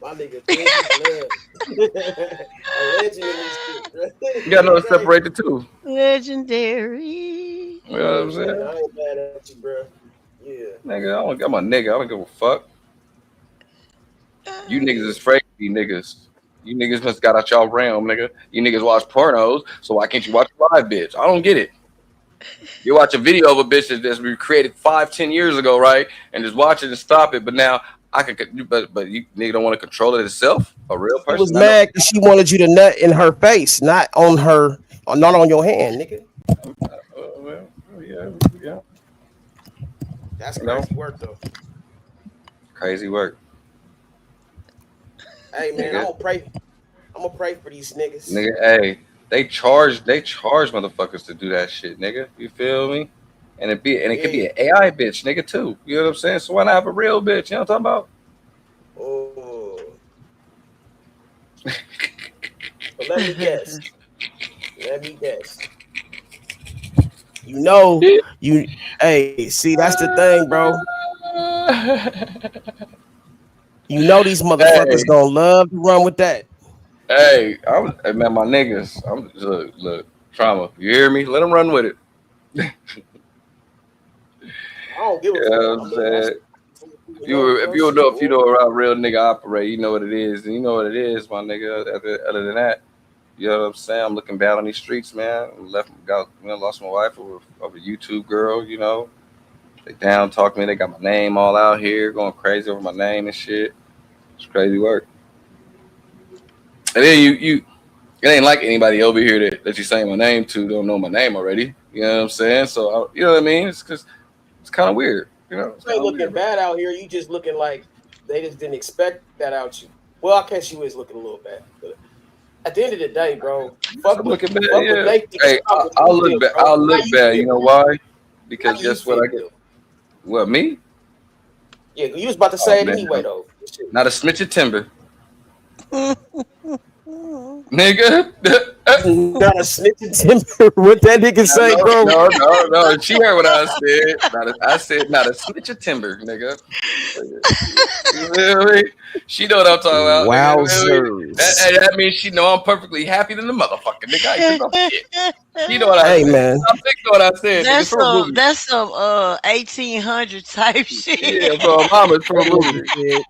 My nigga, You gotta know to separate the two. Legendary. You know what I'm saying? I ain't mad at you, bro. Yeah. Nigga, I'm a nigga. I don't give a fuck. You niggas is afraid to be niggas. You niggas must got out y'all realm, nigga. You niggas watch pornos, so why can't you watch a live bitch? I don't get it. You watch a video of a bitch that's been created 5-10 years ago, right? And just watch it and stop it. But now I can, but you nigga don't want to control it itself. A real person. She was mad because she wanted you to nut in her face, not on her, or not on your hand, nigga. Yeah. That's crazy work, though. Crazy work. Hey man, I'm gonna pray for these niggas. Nigga, hey, they charge motherfuckers to do that shit, nigga. You feel me? And it could be an AI bitch, nigga, too. You know what I'm saying? So why not have a real bitch? You know what I'm talking about? Oh. But let me guess. Hey, see, that's the thing, bro. You know these motherfuckers gonna love to run with that. Hey, man, my niggas. Look, Trama. You hear me? Let them run with it. I don't give a fuck. You know what I'm saying? If you know how a real nigga operate, you know what it is, and you know what it is, my nigga. Other than that, you know what I'm saying? I'm looking bad on these streets, man. Lost my wife over a YouTube girl. You know, they down talking me. They got my name all out here, going crazy over my name and shit. It's crazy work. And then you it ain't like anybody over here that you saying my name to don't know my name already. You know what I'm saying? So you know what I mean? It's because it's kind of weird. You know, You ain't looking bad out here. You just looking like they just didn't expect that out you. Well, I guess you is looking a little bad. But at the end of the day, bro, fuck looking bad. Yeah. Hey, I'll look bad. I'll look bad. You know why? Because guess what? What, me? Yeah, you was about to say it anyway, though. Not a snitch of timber. Nigga. Not a snitch of timber. What that nigga say, bro? No. She heard what I said. I said not a snitch of timber, nigga. You feel me? She know what I'm talking about. Wowzers. That means she know I'm perfectly happy than the motherfucker, nigga. I ain't took no shit. You know what I Hey, said. man. I think what I said. That's nigga, some 1800 type shit. Yeah, bro, mama's from a movie.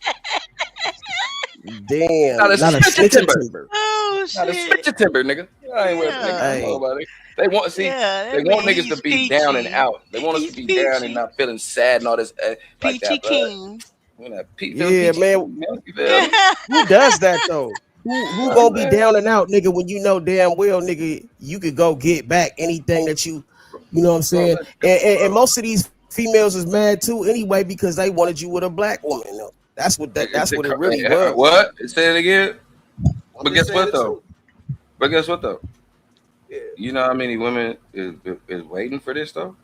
Damn, Not a snitch of timber. Oh shit. Not a snitch of timber, nigga. I ain't with nigga. Hey. Nobody. They want they that want mean niggas to he's be down and peachy. out. They want us to be down and not feeling sad and all this like Peachy that. But King. we're not Yeah, man. you feel me? Who does that though? Who gonna be down and out, nigga, when you know damn well, nigga, you could go get back anything that you know what I'm saying? And most of these females is mad too anyway because they wanted you with a black woman. Though. That's what it really was. What? Say it again. But just guess what saying it though? But guess what though? Yeah. You know how many women is waiting for this though?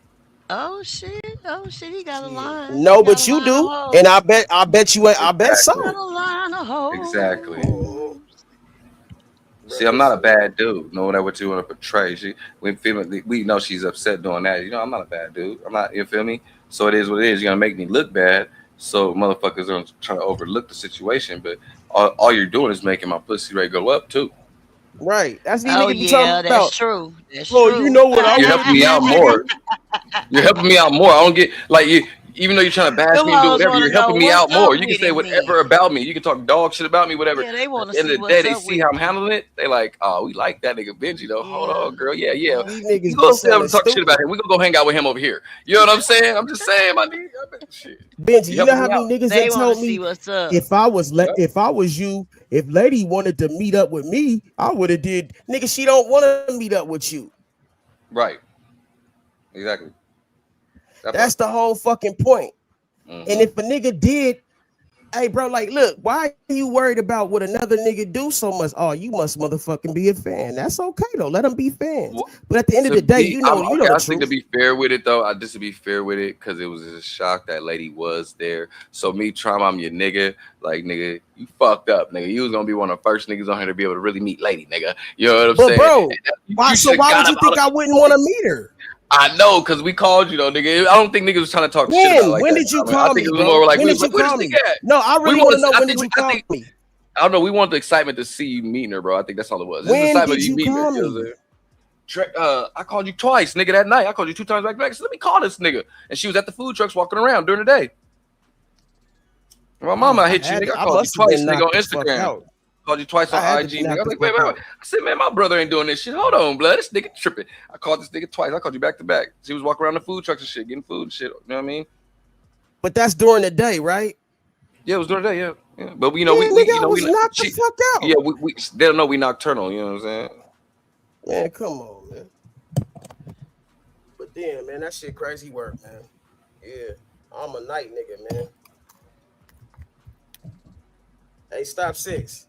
Oh shit. He got a line. No, but you do. And I bet you I bet so. Got a line of hoes. Exactly. See, I'm not a bad dude. Know that what you want to portray. We know she's upset doing that. You know, I'm not a bad dude. I'm not. You feel me? So it is what it is. You're gonna make me look bad. So motherfuckers are trying to overlook the situation, but all you're doing is making my pussy rate go up too. Right. That's what Oh nigga be talking yeah, about. that's true. That's Oh, true. you know what I You're would helping me out more. You're helping me out more. I don't get like you. Even though you're trying to bash Them me and do hoes whatever, wanna you're helping know me out what's more. up You can with say it whatever then. about me. You can talk dog shit about me, whatever. Yeah, they want At to the end see of the day, what's they up see with how it. I'm handling it. They like, oh, we like that nigga Benji though. Hold on, girl. Yeah. These You niggas go be sit down and talk sounding shit about him. We gonna go hang out with him over here. You know what I'm saying? I'm just saying, my nigga. Shit. Benji, you know helping how me many out. niggas They that want told to me see what's up. if I was you, if lady wanted to meet up with me, I would have did. Nigga, she don't want to meet up with you. Right. Exactly. That's the whole fucking point. Mm-hmm. And if a nigga did, hey, bro, like, look, why are you worried about what another nigga do so much? Oh, you must motherfucking be a fan. That's okay though. Let them be fans. But at the end of the day, you know the I think truth. to be fair with it though, just to be fair with it, because it was just a shock that lady was there. So me, Trama, I'm your nigga. Like, nigga, you fucked up, nigga. You was gonna be one of the first niggas on here to be able to really meet lady, nigga. You know what I'm saying? Bro, why should've would got you up think out I wouldn't want to meet her? I know, because we called you though, nigga. I don't think niggas was trying to talk shit about it like when that. did you I mean, call I think me, it was bro? more like, When we did was you like, where's call this me? nigga at? No, I really want to know when did you call me? I don't know. We want the excitement to see you meeting her, bro. I think that's all it was. When the excitement did of you meeting call her. You know me? what I'm saying? I called you twice, nigga, that night. I called you 2 times back to back. So let me call this nigga. And she was at the food trucks walking around during the day. My mama hit you, nigga. I called you twice, nigga, on Instagram. Called you twice on IG, nigga. I was like, wait. I said, man, my brother ain't doing this shit. Hold on, blood. This nigga tripping. I called this nigga twice. I called you back to back. She was walking around the food trucks and shit, getting food and shit. You know what I mean? But that's during the day, right? Yeah, it was during the day, yeah. But you know, Yeah, we nigga, you know, I was we knocked the fuck out. Yeah, we they don't know we nocturnal, you know what I'm saying? Man, come on, man. But damn, man, that shit crazy work, man. Yeah, I'm a night nigga, man. Hey, stop 6.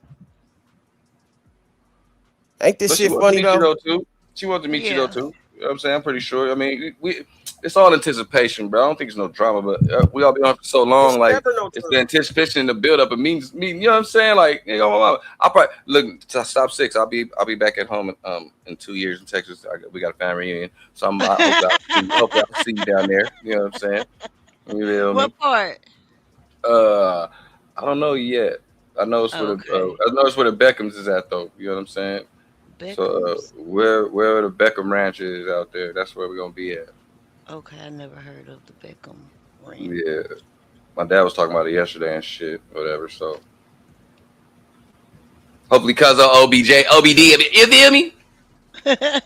Ain't this But shit she funny though? She wanted to meet you though too. You know what I'm saying? I'm pretty sure. I mean, it's all anticipation, bro. I don't think it's no drama, but we all been on for so long. It's Like, never no it's the anticipation and the build up. It means, you know what I'm saying? Like, you know, I'll probably look to stop 6. I'll be back at home in 2 years in Texas. We got a family reunion, so I hope I'll see you down there. You know what I'm saying? You feel me? What part? I don't know yet. I know it's where the Beckhams is at though. You know what I'm saying? So where the Beckham Ranch is out there, that's where we're gonna be at. Okay, I never heard of the Beckham Ranch. Yeah, my dad was talking about it yesterday and shit, whatever. So hopefully, cuz of OBD, you feel me? I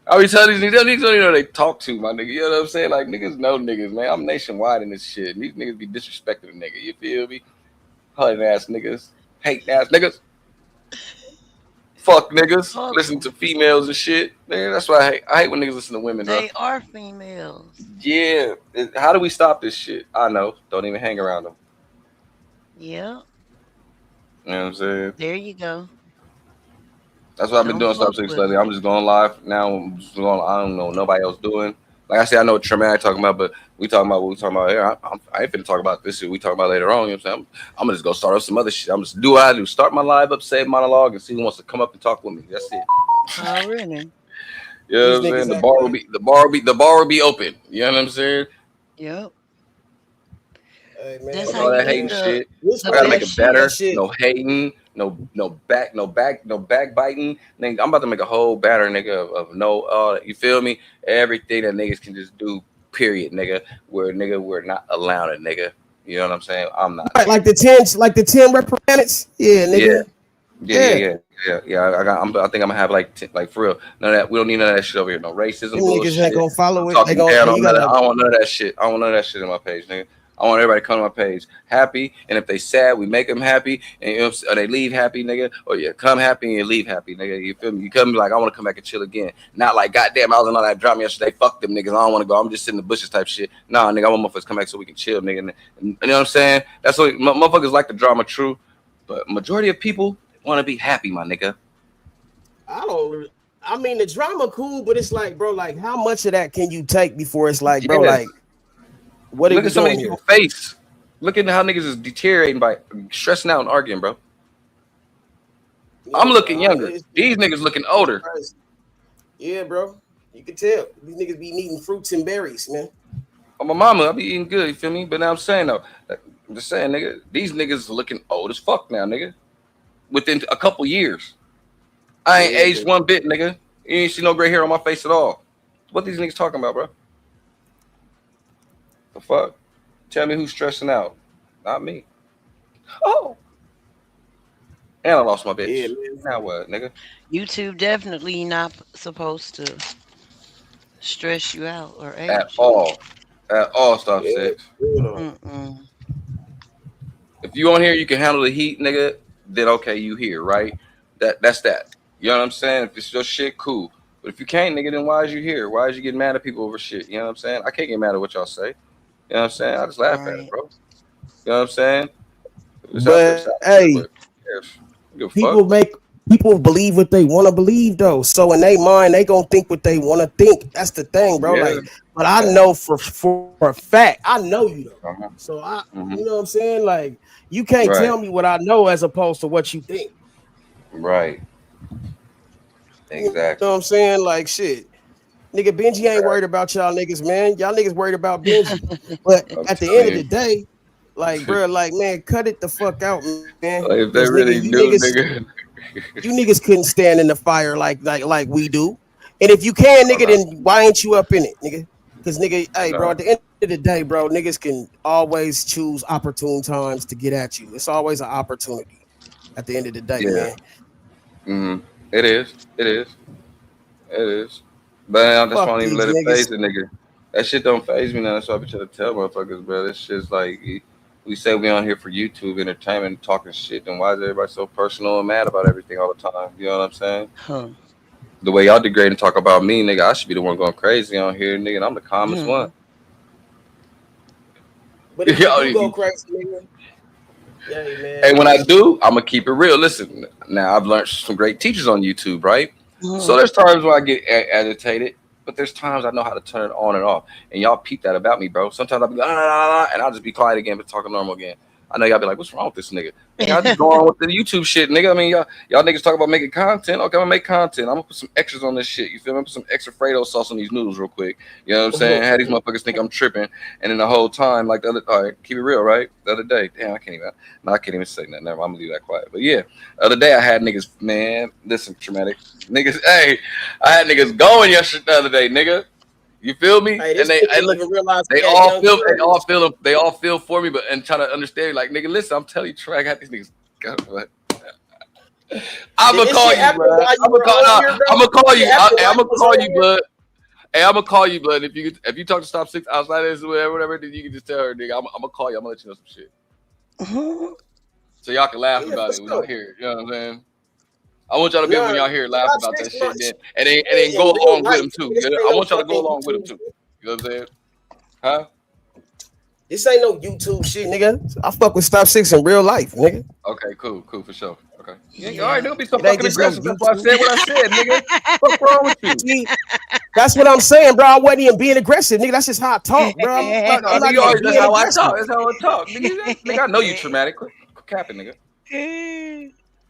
always tell these niggas don't even know they talk to my nigga. You know what I'm saying? Like, niggas know niggas, man. I'm nationwide in this shit. And these niggas be disrespecting a nigga. You feel me? Hunting ass niggas, hating ass niggas. Fuck niggas, listen to females and shit. Man, that's why I hate when niggas listen to women. They are females. Yeah. How do we stop this shit? I know. Don't even hang around them. Yeah. You know what I'm saying? There you go. That's what I've been doing. Stop Don't fuck 6 with lately. I'm just going live now. I don't know what nobody else doing. Like I said, I know what Trama talking about, but we talking about what we talking about here. I ain't finna talk about this shit we talking about later on. You know what I'm saying? I'm gonna just go start up some other shit. I'm just do what I do. Start my live up, save monologue, and see who wants to come up and talk with me. That's it. Already. You know what I'm saying? The bar will be open. You know what I'm saying? Yep. Hey, man. That's Fuck how all you that get hating shit. the I gotta make best it shit. better. No hating, no backbiting. Nigga, I'm about to make a whole banner, nigga, of no you feel me? Everything that niggas can just do, period, nigga. Where nigga, we're not allowed it, nigga. You know what I'm saying? I'm not. Right, like the 10 reprimands. Yeah, nigga. Yeah. I think I'm gonna have like for real. None of that. We don't need none of that shit over here. No racism Them niggas bullshit. ain't gonna follow I'm it. They talking gonna. down Yeah, on you none of, gotta. I don't want none of that shit. I don't want none of that shit in my page, nigga. I want everybody to come to my page happy, and if they sad, we make them happy, and you know, or they leave happy, nigga. Or you come happy and you leave happy, nigga. You feel me? You come like I want to come back and chill again. Not like goddamn, I was on all that drama yesterday. Fuck them niggas. I don't want to go. I'm just sitting in the bushes type shit. Nah, nigga, I want motherfuckers to come back so we can chill, nigga. And you know what I'm saying? That's what motherfuckers like the drama, true, but majority of people want to be happy, my nigga. I mean, the drama cool, but it's like, bro, like, how much of that can you take before it's like, bro, like, what are Look we at some of doing these here? people's face. Look at how niggas is deteriorating by stressing out and arguing, bro. I'm looking younger. These niggas looking older. Yeah, bro. You can tell these niggas be eating fruits and berries, man. Oh, my mama, I be eating good, you feel me? But now I'm saying though, I'm just saying, nigga, these niggas looking old as fuck now, nigga. Within a couple years. I ain't aged one bit, nigga. You ain't see no gray hair on my face at all. What these niggas talking about, bro? The fuck? Tell me who's stressing out. Not me. Oh. And I lost my bitch. Yeah, now what, nigga? YouTube definitely not supposed to stress you out or age At you. all. At all, Stop 6. Mm-mm. If you on here, you can handle the heat, nigga, then okay, you here, right? That's that. You know what I'm saying? If it's your shit, cool. But if you can't, nigga, then why is you here? Why is you getting mad at people over shit? You know what I'm saying? I can't get mad at what y'all say. You know what I'm saying? I just laugh at it, bro. You know what I'm saying? But hey, people believe what they want to believe though. So in their mind, they gonna think what they want to think. That's the thing, bro. Yeah. Like, but I know for a fact, I know you though. Uh-huh. So you know what I'm saying? Like, you can't tell me what I know as opposed to what you think. Right. Exactly. You know what I'm saying? Like, shit. Nigga, Benji ain't worried about y'all niggas, man. Y'all niggas worried about Benji. But at the end of the day, like, bro, like, man, cut it the fuck out, man. Like, if they Because really you do, niggas, nigga. you niggas couldn't stand in the fire like we do. And if you can, nigga, then why ain't you up in it, nigga? Because, nigga, hey, bro, at the end of the day, bro, niggas can always choose opportune times to get at you. It's always an opportunity at the end of the day, man. Mm-hmm. It is. But that's why I don't even let it niggas. phase the nigga. That shit don't phase me now. That's why I be trying to tell motherfuckers, bro. This shit's like, we say we on here for YouTube entertainment, talking shit. Then why is everybody so personal and mad about everything all the time? You know what I'm saying? Huh. The way y'all degrade and talk about me, nigga, I should be the one going crazy on here, nigga. And I'm the calmest one. But if you do go crazy, nigga. Yeah, man. And when I do, I'm gonna keep it real. Listen, now I've learned some great teachers on YouTube, right? So there's times where I get agitated, but there's times I know how to turn it on and off. And y'all peep that about me, bro. Sometimes I'll be like, and I'll just be quiet again, but talking normal again. I know y'all be like, what's wrong with this nigga? I just go on with the YouTube shit, nigga. I mean, y'all niggas talk about making content. Okay, I'm gonna make content. I'm gonna put some extras on this shit. You feel me? I'm gonna put some extra Fredo sauce on these noodles real quick. You know what I'm saying? Had these motherfuckers think I'm tripping. And then the whole time, like all right, keep it real, right? The other day, damn, I can't even say that. Never, I'm gonna leave that quiet. But yeah, the other day I had niggas, man, listen, traumatic. Niggas, hey, I had niggas going yesterday the other day, nigga. You feel me? Hey, and they all feel for me, but and try to understand, like, nigga, listen, I'm telling you, Trey, I got these niggas. I'm gonna call you, bro. I'm gonna call you. I'm gonna call you, blood. Hey, I'm gonna call you, blood. If you talk to Stop 6 outside of this, whatever, then you can just tell her, nigga. I'm gonna call you. I'm gonna let you know some shit. So y'all can laugh about it when y'all hear it. You know what I'm saying? I want y'all to be able, when y'all hear laugh about that shit, then and then go along with them too. I want y'all to go along with them too. You know what I'm saying? Huh? This ain't no YouTube shit, nigga. I fuck with Stop 6 in real life, nigga. Okay, cool, for sure. Okay. Yeah. All right, don't be so fucking aggressive. That's why I said what I said, nigga. What's wrong with you? That's what I'm saying, bro. I wasn't even being aggressive, nigga. That's just how I talk, bro. I'm not You even always, being that's how I aggressive. talk. That's how I talk. Nigga, I know you traumatic. Quit capping, nigga.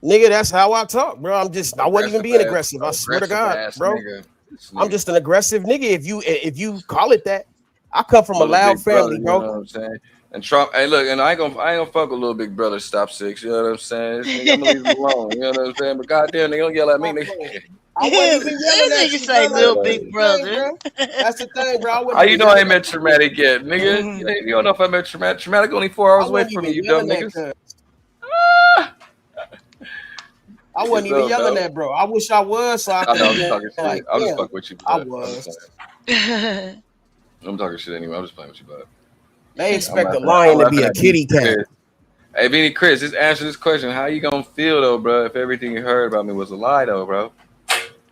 Nigga, that's how I talk, bro. I wasn't even being aggressive. I swear to Aggressive God, ass bro. nigga. I'm just an aggressive nigga. If you call it that, I come from a Little loud big brother, family, you bro. know what I'm saying? And Trump, hey, look, and I ain't gonna fuck with little big brother. Stop 6, you know what I'm saying? This nigga, I'm gonna leave him alone. You know what I'm saying? But goddamn, they gonna yell at me, nigga. I wasn't even yelling at Nigga you, say bro. little big brother. That's the thing, bro. I How wasn't you even know I yelling ain't met at you. traumatic yet, nigga? You don't know if I met traumatic. Traumatic only 4 hours I away wasn't from even you, dumb yelling at niggas. I wasn't even yelling at bro. I wish I was, so I I could know, have I'm just been talking shit. like, I'm just damn, fucking with you, I bud. was. I'm talking shit anyway. I'm just playing with you, bud. They expect a I'm lion to be a at Beanie kitty cat. Chris. Hey, Beanie Chris, just answer this question. How you gonna feel though, bro, if everything you heard about me was a lie though, bro?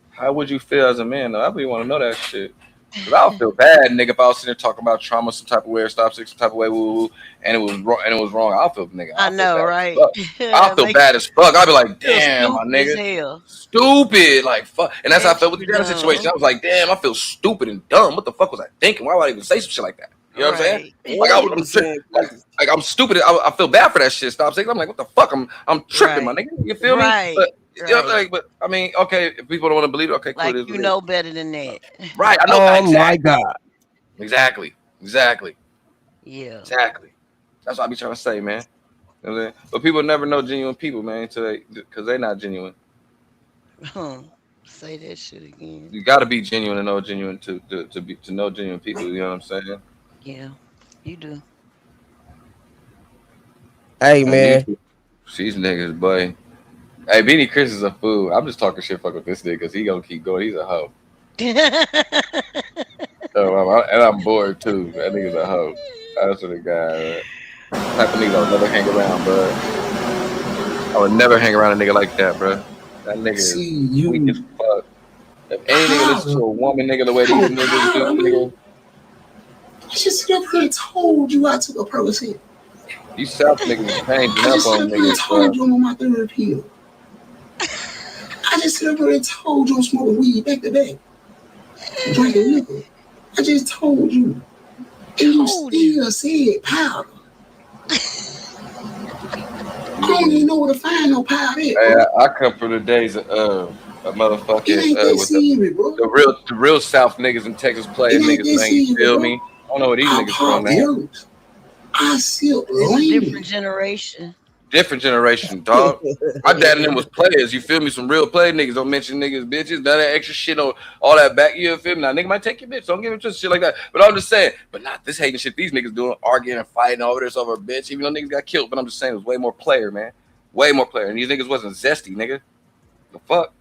How would you feel as a man though? I really want to know that shit. Cause I would feel bad, nigga, if I was sitting there talking about trauma some type of way or stop 6 some type of way, woo, woo, and it was wrong. I'll feel, nigga. I know, right? I'll feel Make bad as fuck. I'll be like, you feel damn, my stupid as nigga, hell. stupid, like fuck. And that's how I felt with the Extra other situation. dumb. I was like, damn, I feel stupid and dumb. What the fuck was I thinking? Why would I even say some shit like that? You know what I'm saying? Like I'm stupid. I feel bad for that shit. Stop saying. I'm like, what the fuck? I'm tripping, my nigga. You feel me? But you know, like, but I mean, okay, if people don't want to believe it, okay, cool. Like it is you what it is. know better than that. Right? I know. Oh exactly. my God. Exactly. Yeah. Exactly. That's what I be trying to say, man. You know what I'm saying? But people never know genuine people, man, until because they're not genuine. Say that shit again. You got to be genuine to know genuine to know genuine people. You know what I'm saying? Yeah, you do. Hey man. These niggas, boy. Hey, Beanie Chris is a fool. I'm just talking shit fuck with this nigga because he gonna keep going. He's a hoe. And I'm bored too. That nigga's a hoe. That's what the guy. Type of niggas I would never hang around, bro. I would never hang around a nigga like that, bro. That nigga is weak as fuck. If any nigga listen to a woman, nigga, the way these niggas do, nigga. I just sit up here and told you I took a Percocet. You South niggas is changing I up just sit on up here and niggas, told bro. you I'm on my third pill. I just sit up here and told you I'm smoking weed back to back. Drinking liquor. I just told you. And you still said powder. I don't even know where to find no powder at, Hey, bro. I come from the days of a motherfucking with the real South niggas in Texas playing niggas, man. You feel me? I don't know where these niggas from, man. I still It's a different generation. Different generation, dog. My dad and them was players. You feel me? Some real play niggas. Don't mention niggas, bitches. None of that extra shit on all that back. You feel me? Now, nigga might take your bitch. Don't give him just shit like that. But I'm just saying, but not this hating shit these niggas doing, arguing and fighting over this over a bitch. Even though niggas got killed. But I'm just saying it was way more player, man. Way more player. And these niggas wasn't zesty, nigga. The fuck?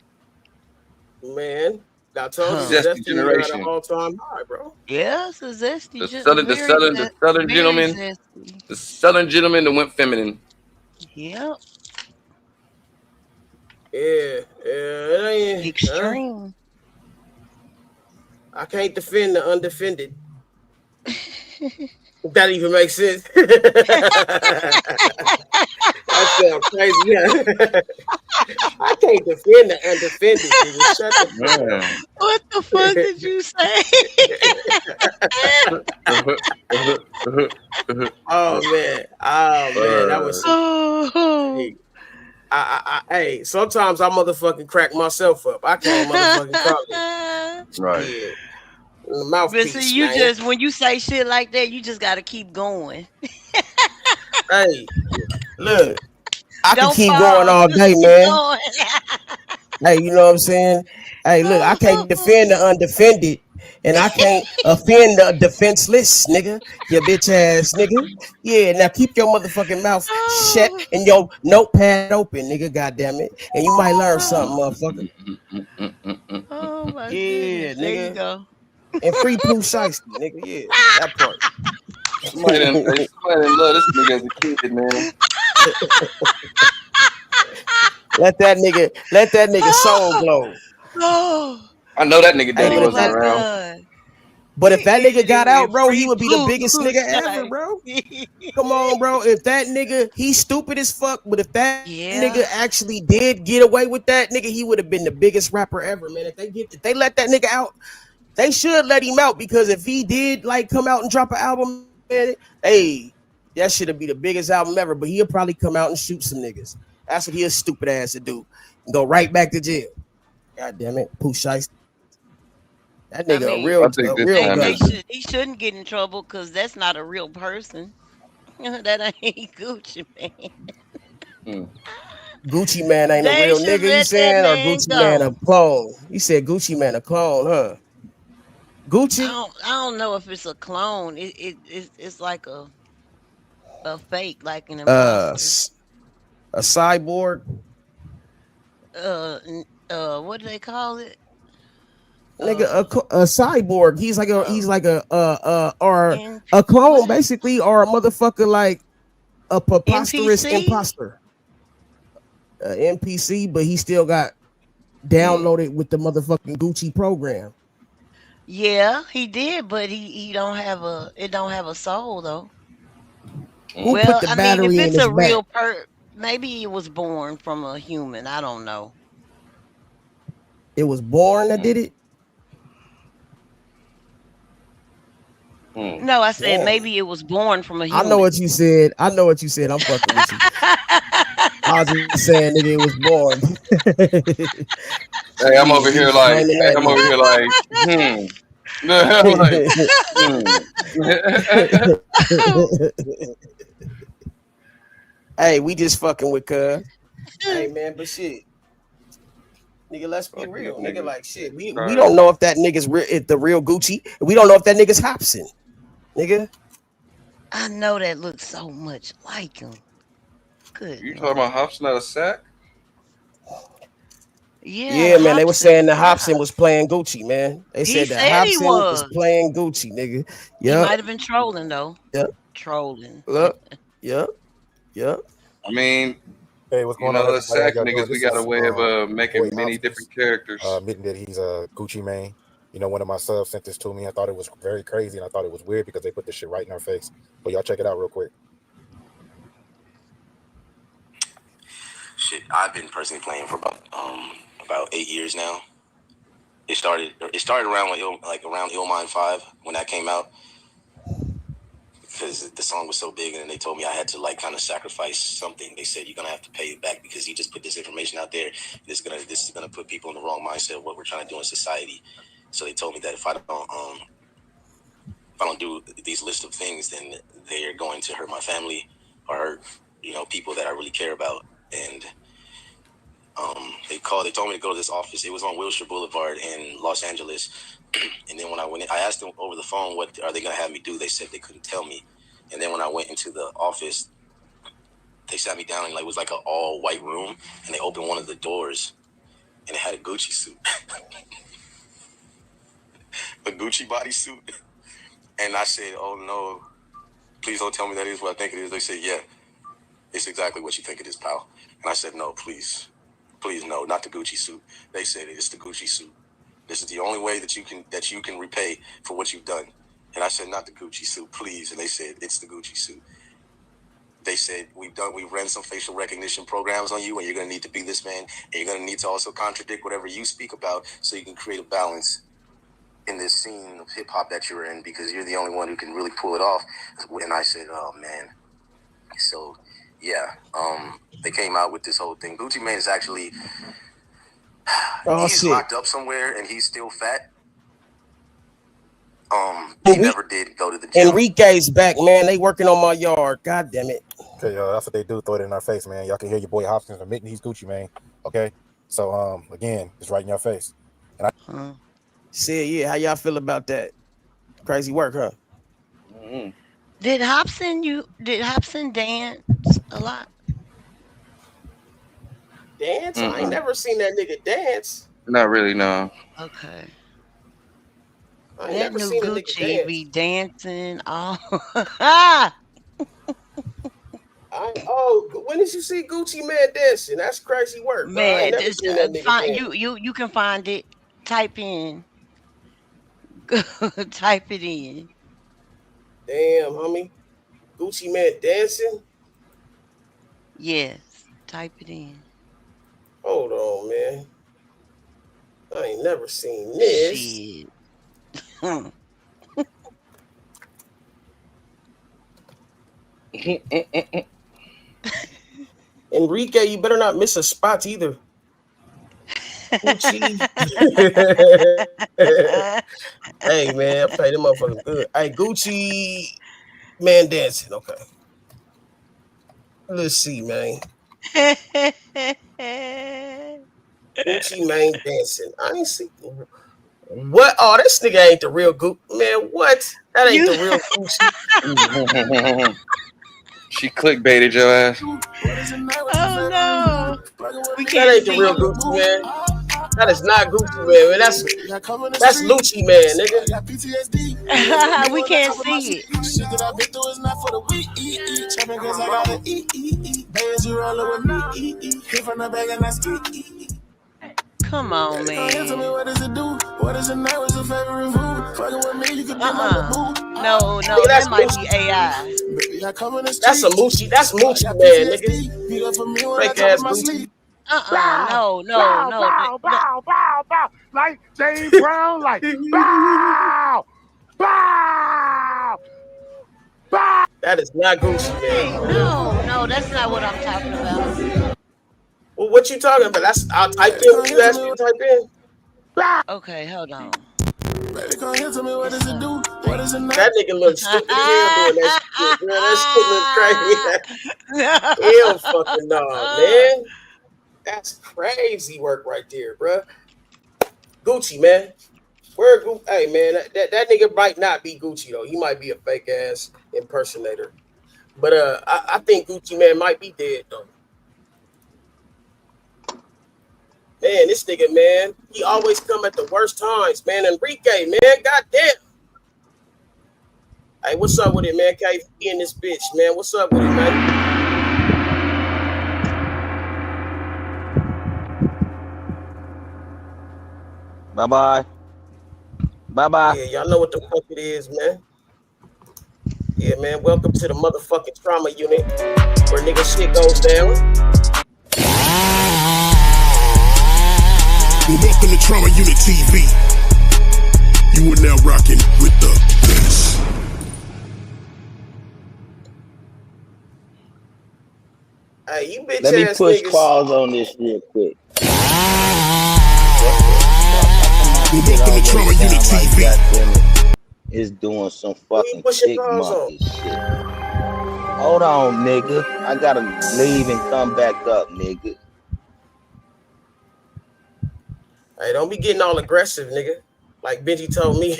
Man, I told you, Zesty Zesty generation. at an all-time high, bro. Yeah, it's a zesty. The southern gentleman. The southern gentleman that went feminine. Yep. Yeah, it ain't extreme. I can't defend the undefended. If that even makes sense. That sounds crazy. Yeah. I can't defend the undefended. Shut the fuck up. What the fuck did you say? Oh man, that was. Hey, sometimes I motherfucking crack myself up. I can't motherfucking call it. Right. Yeah. But Mouthpiece, see, you man. just when you say shit like that, you just gotta keep going. Hey, look, I can Don't keep fall. going all Just day, keep man. going. Hey, you know what I'm saying? Hey, look, I can't defend the undefended, and I can't offend the defenseless, nigga. You bitch ass nigga. Yeah, now keep your motherfucking mouth shut and your notepad open, nigga. Goddamn it, and you might learn something, motherfucker. Oh my Yeah, goodness. There you nigga. go. And free Pooh Shiesty, nigga. Yeah, that part. Somebody didn't love this nigga as a kid, man. Let that nigga soul glow. I know that nigga daddy Hey, wasn't around. But if that nigga got out, bro, he free would be the Pooh biggest nigga ever, bro. Come on, bro. If that nigga, he's stupid as fuck, but if that nigga actually did get away with that, nigga, he would have been the biggest rapper ever, man. If they let that nigga out, They should let him out because if he did like come out and drop an album, man, hey, that should be the biggest album ever. But he'll probably come out and shoot some niggas. That's what he'll stupid ass to do. And go right back to jail. God damn it, Pooh Shiesty. That I nigga mean, he shouldn't get in trouble because that's not a real person. That ain't Gucci man. Gucci man ain't a They real should nigga, you let that saying? Or man Gucci man go. a clone? You said Gucci man a clone, huh? Gucci? I don't know if it's a clone. It's like a fake, like an imposter. A cyborg? What do they call it? Nigga, a cyborg. He's like a or a clone, basically, or a motherfucker like a preposterous NPC? imposter. NPC, but he still got downloaded with the motherfucking Gucci program. Yeah, he did, but he don't have a soul though. Who put the I mean, if battery in it's his a back? real maybe it was born from a human. I don't know. It was born that did it? No, I said maybe it was born from a human. I know what you said. I'm fucking with you. I was just saying, nigga, it was born. Hey, I'm over here like, Hey, we just fucking with cuz. Hey man, but shit. Nigga, let's be real. Nigga, like shit. We don't know if that nigga's the real Gucci. We don't know if that nigga's Hobson. Nigga. I know that looks so much like him. Good. You talking about Hobson out of sack? Yeah, man. They were saying that Hobson was playing Gucci, man. They said that he Hobson was playing Gucci, nigga. He Yeah. might have been trolling though. Yep. Trolling. Yep. I mean, hey, what's going you on? know, us Everybody? sack How y'all doing? niggas, we This got a is way of making Boy many Hopkins, different characters. admitting that he's a Gucci man. You know, one of my subs sent this to me. I thought it was very crazy, and I thought it was weird because they put this shit right in our face. But y'all check it out real quick. Shit, I've been personally playing for about 8 years now. It started around around Illmind 5 when that came out, because the song was so big, and they told me I had to like kind of sacrifice something. They said you're gonna have to pay it back because you just put this information out there. This is gonna put people in the wrong mindset of what we're trying to do in society. So they told me that if I don't do these list of things, then they are going to hurt my family or hurt people that I really care about. And they told me to go to this office. It was on Wilshire Boulevard in Los Angeles. And then when I went in, I asked them over the phone, what are they going to have me do? They said they couldn't tell me. And then when I went into the office, they sat me down in it was like an all white room, and they opened one of the doors, and it had a Gucci suit, a Gucci bodysuit. And I said, oh no, please don't tell me that is what I think it is. They said, yeah, it's exactly what you think it is, pal. And I said, no, please no, not the Gucci suit. They said it's the Gucci suit. This is the only way that you can repay for what you've done. And I said, not the Gucci suit, please. And they said, it's the Gucci suit. They said, we've ran some facial recognition programs on you, and you're going to need to be this man, and you're going to need to also contradict whatever you speak about so you can create a balance in this scene of hip hop that you're in, because you're the only one who can really pull it off. And I said, oh man. So yeah, they came out with this whole thing. Gucci Mane is actually he's locked up somewhere, and he's still fat. He never did go to the gym. Enrique's back, man. They working on my yard. God damn it. Okay, that's what they do. Throw it in our face, man. Y'all can hear your boy Hopkins admitting he's Gucci man. Okay, so again, it's right in your face. And yeah, how y'all feel about that? Crazy work, huh? Mm-hmm. Did Hobson dance a lot? Dance? I ain't never seen that nigga dance. Not really, no. Okay. I ain't that never new seen a nigga Gucci dance. be dancing all. When did you see Gucci Man dancing? That's crazy work, bro. I ain't Man, never seen that nigga dance. you can find it. Type in. Type it in. Damn, homie. Gucci Man dancing? Yes. Type it in. Hold on, man. I ain't never seen this. Shit. Enrique, you better not miss a spot either. Gucci. Hey man, I play them motherfuckers good. Hey, Gucci man dancing. Okay. Let's see, man. Gucci Mane dancing. I ain't see what. Oh, this nigga ain't the real Gucci. Man, what? That ain't the real Gucci. She clickbaited your ass. Oh no. We That can't ain't the see real it. Gucci, man. That is not Gucci, man. That's Lucci, man, nigga. We can't see it. Shit that I've been through is not for the weak. Trapping cause I gotta eat. Bands you rollin' with me. Hit from the bag and that's Come on, man. Tell me what does it do? What is your night? What's your favorite food? Fucking with me, you can be my boo. No, Nigga, that might be AI. That's a Moochie. That's Moochie, man, nigga. Fake ass Gucci. No. Bow. Like James Brown, like bow. That is not Gucci, man. No, that's not what I'm talking about. Well, what you talking about? I'll type in what you asked me to type in. Okay, hold on. Baby, come here, tell me what does it do? What is your night? That nigga look stupid as hell doing that shit, bro. That shit look crazy. Hell fucking no, man. That's crazy work right there, bro. Gucci, man. Where Gucci? Hey, man, that nigga might not be Gucci though. He might be a fake ass impersonator. But I think Gucci man might be dead though. Man, this nigga, man, he always come at the worst times, man. Enrique, man, goddamn. Hey, what's up with it, man? KV in this bitch, man. What's up with it, man? Bye-bye. Yeah, y'all know what the fuck it is, man. Yeah, man, welcome to the motherfucking trauma unit where nigga shit goes down. Well, welcome to Trauma Unit TV. You are now rocking with the best. Hey, you bitch Let me ass push niggas. pause on this real quick. Well, welcome to Trauma Unit TV. Is doing some fucking pushing chick pause on? monkey shit. Hold on, nigga. I gotta leave and come back up, nigga. Hey, don't be getting all aggressive, nigga. Like Benji told me.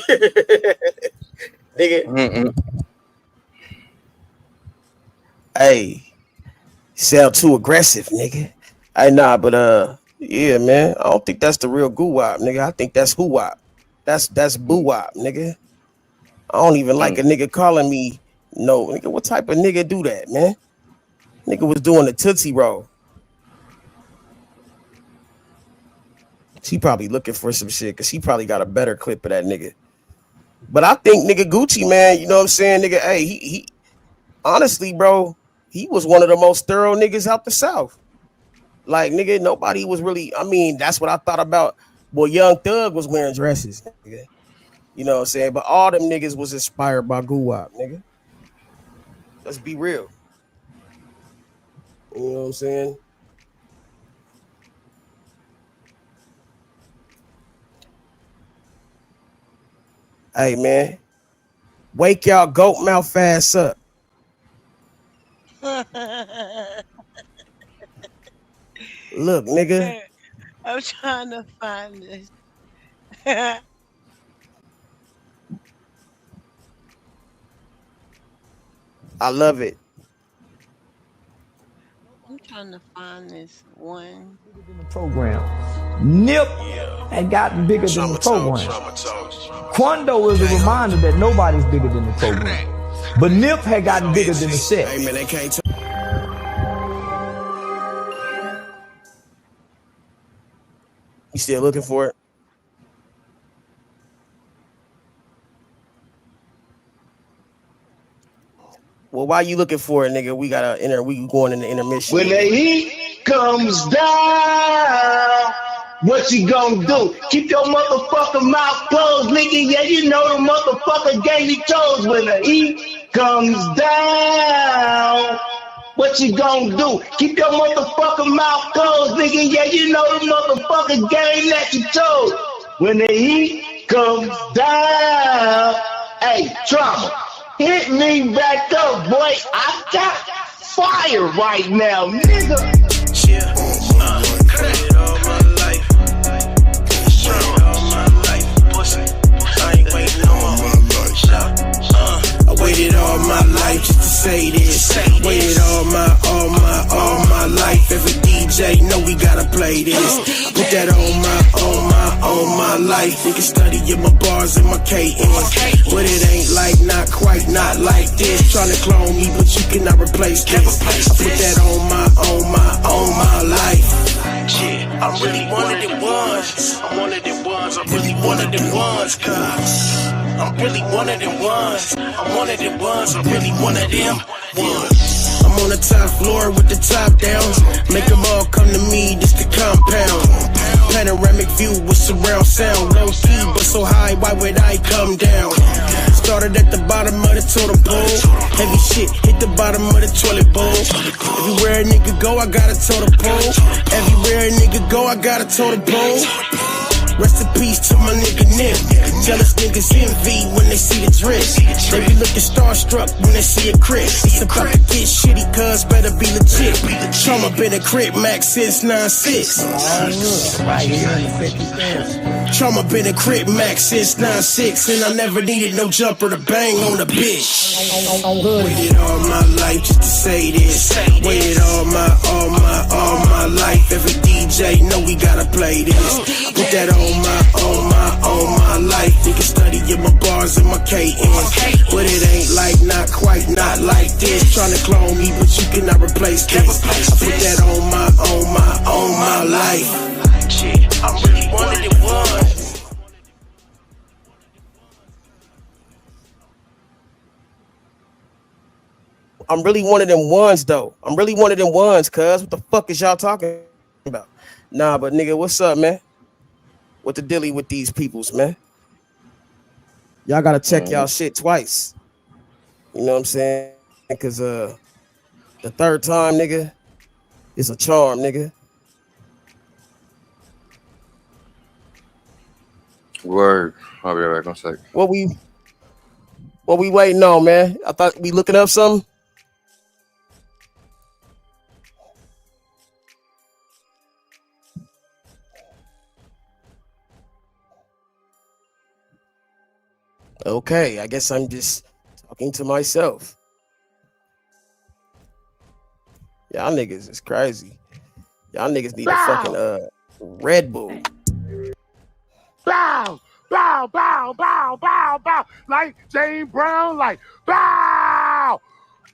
Nigga. Hey, sound too aggressive, nigga. Hey, nah, but yeah, man. I don't think that's the real goo-wop, nigga. I think that's hoo-wop. That's boo-wop, nigga. I don't even like a nigga calling me no, nigga. What type of nigga do that, man? Nigga was doing the Tootsie Roll. She probably looking for some shit because she probably got a better clip of that nigga. But I think nigga Gucci, man, you know what I'm saying, nigga? Hey, he honestly, bro, he was one of the most thorough niggas out the South. Like, nigga, nobody was really, I mean, that's what I thought about. Boy, Young Thug was wearing dresses, nigga. You know what I'm saying? But all them niggas was inspired by Goo-Wop, nigga. Let's be real. You know what I'm saying? Hey, man. Wake y'all goat mouth ass up. Look, nigga. I'm trying to find this. I love it. I'm trying to find this one. Program. Nip had gotten bigger than the program. Quando is a reminder that nobody's bigger than the program. But Nip had gotten bigger than the set. Hey, man, they can't You still looking for it? Well, why you looking for it, nigga? We going in the intermission. When the heat comes down, What you gonna do? Keep your motherfucking mouth closed, nigga. Yeah, you know the motherfucker gave me toes when the heat comes down. What you gonna do? Keep your motherfucking mouth closed, nigga. Yeah, you know the motherfucker game that you told. When the heat comes down. Hey, Trama, hit me back up, boy. I got fire right now, nigga. Yeah, credit all my life. Credit all my life. Pussy, I ain't waiting on my I waited all my life just to say this. Waited all my life. Every DJ know we gotta play this. Put that on my life. Niggas studying my bars and my KNs. But it ain't like, not quite, not like this. Tryna clone me, but you cannot replace this. I put that on my life. Yeah, I'm really one of them ones. I'm one of them ones. I'm really one of them ones, cuz I'm really one of them ones. I'm one of them ones. I'm really one of them ones. I'm on the top floor with the top down. Make them all come to me, this the compound. Panoramic view with surround sound. Low key, but so high, why would I come down? Started at the bottom of the totem pole. Heavy shit, hit the bottom of the toilet bowl. Everywhere a nigga go, I got a totem pole. Everywhere a nigga go, I got a totem pole. Rest in peace to my nigga Nip. Jealous niggas envy when they see the drip. They be looking starstruck when they see a crib. It's about to get shitty, cuz better be legit. Trama been a crib max since 9-6. Trama been a crib max since 9-6. And I never needed no jumper to bang on a bitch. Waited all my life just to say this. Waited all my life. Every DJ know we gotta play this. Put that on my life. Niggas studying my bars and my KNs. But it ain't like, not quite, not like this. Tryna clone me, but you cannot replace this. I put that on my life. Yeah, I'm really one of them ones. I'm really one of them ones, though. I'm really one of them ones, cuz. What the fuck is y'all talking about? Nah, but nigga, what's up, man? What the dilly with these peoples, man? Y'all gotta check y'all shit twice. You know what I'm saying? Because the third time, nigga, is a charm, nigga. Word. I'll be right back in a second. What we waiting on, man? I thought we looking up something. Okay, I guess I'm just talking to myself. Y'all niggas is crazy. Y'all niggas need a fucking Red Bull. Bow, bow, bow, bow, bow, bow. Like James Brown, like bow,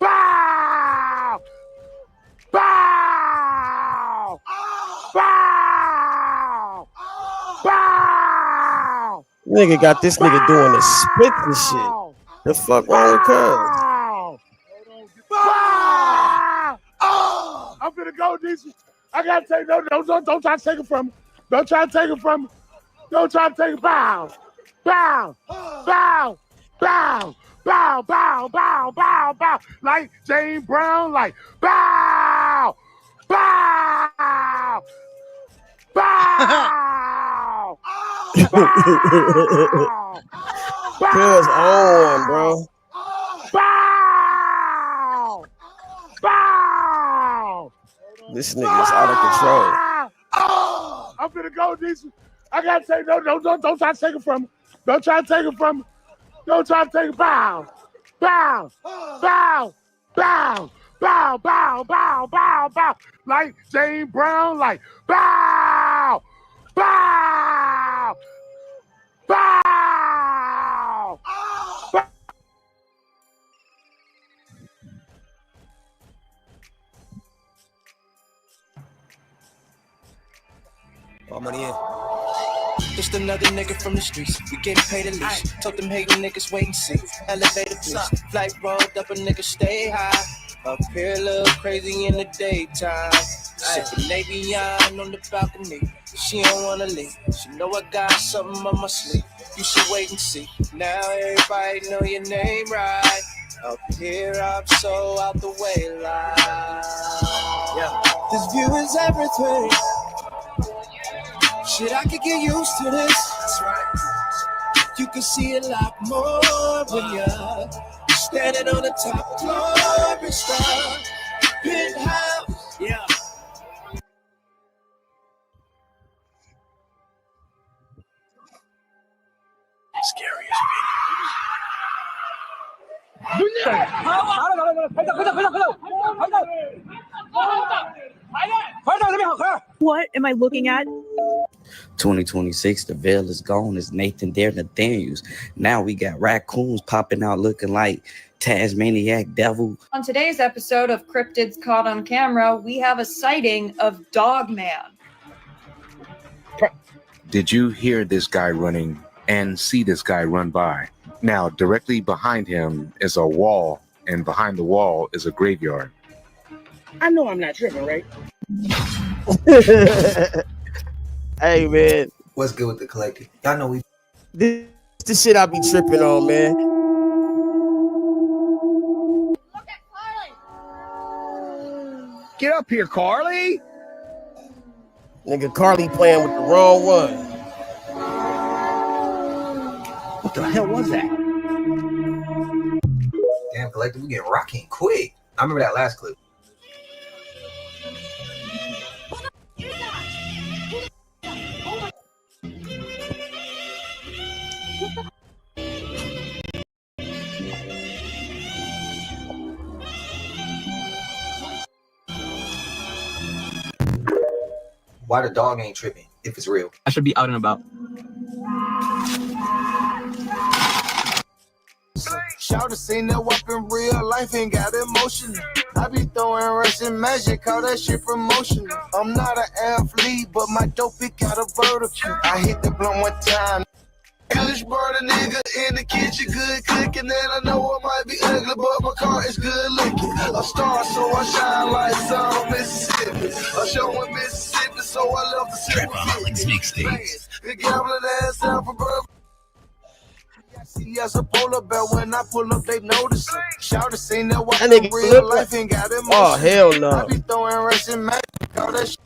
bow, bow, bow, bow. Nigga got this nigga doing the spit and shit. The fuck wrong with cuz? I'm gonna go, DC. I gotta take don't try to take it from me. Don't try to take it from me. Don't try to take it. Bow, bow, bow, bow, bow, bow, bow, bow, bow. Like James Brown, like bow, bow, bow, bow. Cuz on, bro. Bow, bow. This nigga's out of control. I'm gonna go, DC. I gotta take don't try to take it from me. Don't try to take it from me. Don't try to take it. Bow, bow, bow, bow, bow, bow, bow, bow, bow. Like James Brown, like bow, bow, bow, bow. All money in. Just another nigga from the streets. We getting paid at least. Told them hating niggas wait and see. Elevator please. Flight rolled up, a nigga stay high. Up here a little crazy in the daytime. Sipping Navion on the balcony. She don't wanna leave. She know I got something on my sleeve. You should wait and see. Now everybody know your name right. Up here, I'm so out the way, like. Yeah. This view is everything. Shit, I could get used to this. That's right. You can see a lot more when you're standing on the top floor and star. Penthouse. Yeah. Scariest What am I looking at? 2026, the veil is gone. It's Nathan there, Nathaniels. Now we got raccoons popping out looking like Tasmaniac devil. On today's episode of Cryptids Caught on Camera, we have a sighting of Dogman. Did you hear this guy running and see this guy run by? Now, directly behind him is a wall, and behind the wall is a graveyard. I know I'm not tripping, right? Hey, man. What's good with the collective? Y'all know we. This the shit I be tripping on, man. Get up here, Carly. Nigga, Carly playing with the wrong one. What the hell was that? Damn, collective, we getting rocking quick. I remember that last clip. Why the dog ain't tripping if it's real? I should be out and about. Shout to seen that weapon real life ain't got emotion. I be throwing Russian magic, call that shit promotion. I'm not an athlete, but my dope it got a vertical. I hit the blunt one time. Kush brought a nigga in the kitchen, good cooking, and I know I might be ugly, but my car is good looking. A star, so I shine like sun on Mississippi. A show in Mississippi, so I love the Trapaholics mixtapes. The gambling ass out for bourbon. See as a polar bear when I pull up, they notice it. Shout to seen that That weapon nigga real look life like- ain't got emotion. Oh, hell no. I be throwing Russian magic, call that shit.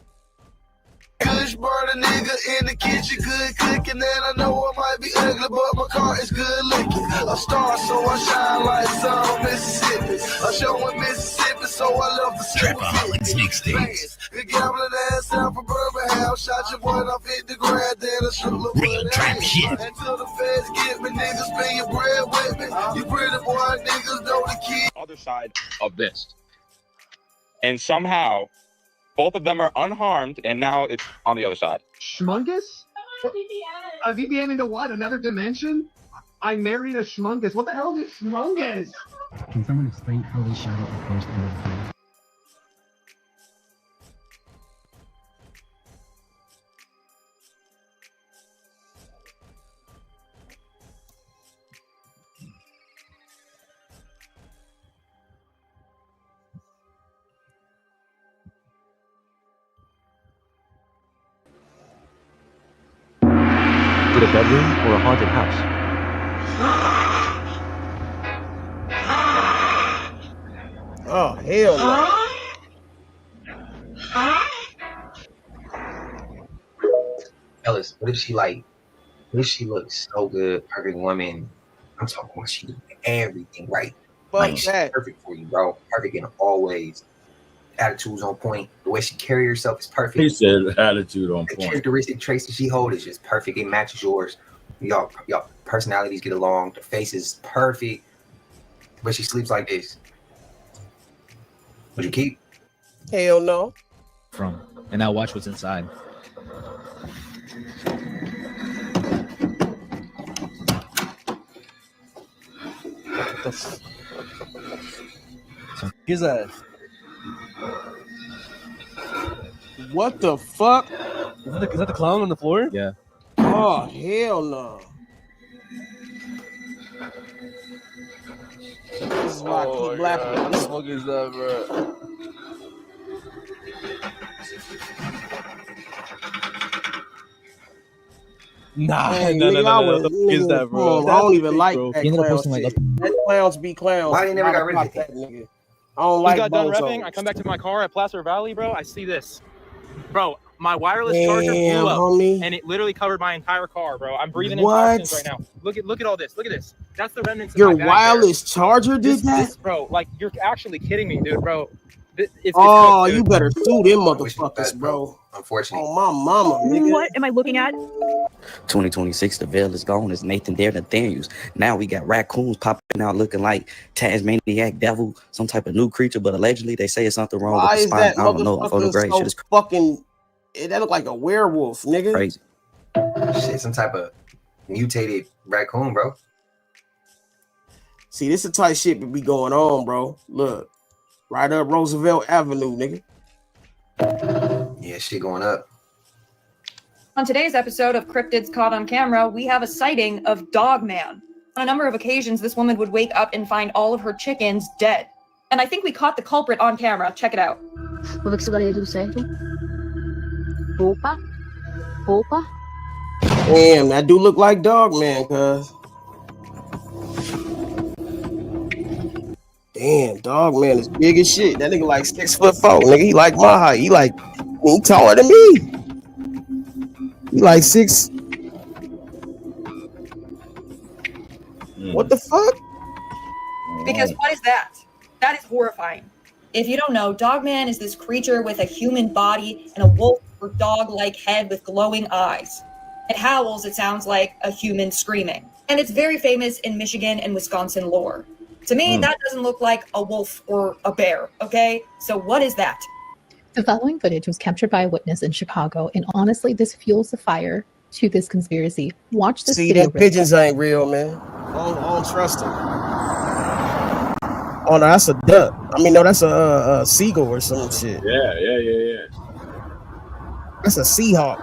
Kush brought a nigga in the kitchen, good cooking, and I know I might be ugly, but my car is good looking. A star, so I shine like sun on Mississippi. A show in Mississippi, so I love the Trapaholics mixtapes. The gambling ass out for Bourbon House, shot your boy off hit the ground, then I shoot look real trap shit. Until the feds get me, niggas spend your bread with me. You pretty boy niggas know the key. Other side of this, and somehow both of them are unharmed, and now it's on the other side. Schmungus? A VPN into what? Another dimension? I married a schmungus. What the hell is schmungus? Can someone explain how they shot at the first end of the film? Is it a bedroom or a haunted house? Oh, hell no. Fellas, what if she looks so good, perfect woman? I'm talking about she doing everything right. Fuck Like, she's that. perfect for you, bro. Perfect in all ways. Attitude's on point. The way she carry herself is perfect. He said attitude on The point. characteristic traits that she holds is just perfect. It matches yours. Y'all personalities get along. The face is perfect. But she sleeps like this. Would you keep? Hell no. From, and now watch what's inside. So here's a. What the fuck? Is that the clown on the floor? Yeah. Oh, hell no. This is why I keep laughing. What the fuck is that, bro? Nah, Hey, no, nigga, no, I no. was, The fuck is nigga, that, come bro? on, I That's don't even fake, like bro. that He ended up clown posting shit. like Let clowns be clowns. Why they never got Gotta rid of pop it? that nigga. I don't Just like got done bozos. revving. I come back to my car at Placer Valley, bro. I see this. Bro, my wireless charger Damn, blew up, homie. and it literally covered my entire car, bro. I'm breathing in What? toxins right now. Look at all this. Look at this. That's the remnants of Your my bag wireless charger did that? This, bro. Like, you're actually kidding me, dude, bro. It's Oh, cooked, dude. you better sue them motherfuckers, bro. Unfortunately. Oh, my mama, nigga. What am I looking at? 2026, the veil is gone. It's Nathan there, Nathaniels. Now we got raccoons popping out looking like Tasmaniac devil, some type of new creature, but allegedly they say it's something wrong Why with the is spine. that I don't know. Photo motherfucker grade so shit is fucking... That look like a werewolf, nigga. crazy. Shit, some type of mutated raccoon, bro. See, this the type of shit that be going on, bro. Look. Right up Roosevelt Avenue, nigga. Yeah, shit going up. On today's episode of Cryptids Caught on Camera, we have a sighting of Dogman. On a number of occasions, this woman would wake up and find all of her chickens dead. And I think we caught the culprit on camera. Check it out. Vou ver se daria tudo certo. Opa. Opa. Damn, that do look like Dogman, cuz. Damn, Dogman is big as shit. That nigga like 6'4", nigga. He like my height. He taller than me. He like 6. What the fuck? Because what is that? That is horrifying. If you don't know, Dogman is this creature with a human body and a wolf or dog-like head with glowing eyes. It howls, it sounds like a human screaming. And it's very famous in Michigan and Wisconsin lore. To me, that doesn't look like a wolf or a bear, okay? So what is that? The following footage was captured by a witness in Chicago, and honestly, this fuels the fire to this conspiracy. Watch this See, video. that pigeons ain't real, man. I don't trust them. Oh, no, that's a duck. I mean, no, that's a seagull or some shit. Yeah. That's a Seahawk.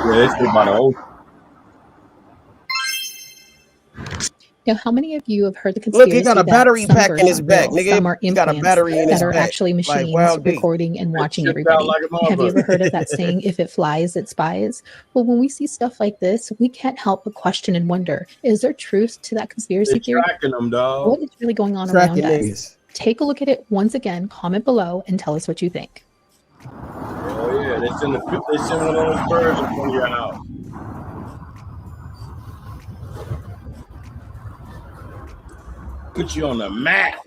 Yeah, it's about an old. Now, how many of you have heard the conspiracy? Look, he got a that battery some pack in birds his are back, real, nigga. some are He got a implants battery in his that are back, actually like machines Wild D. recording and watching shit everybody. sound like a Have you ever motherfucker. heard of that saying, if it flies, it spies? Well, when we see stuff like this, we can't help but question and wonder, is there truth to that conspiracy They theory? tracking them, dog. What is really going on Tracking around us? niggas. Take a look at it once again, comment below, and tell us what you think. Oh yeah, they send one of those birds in front of your house. Put you on the map.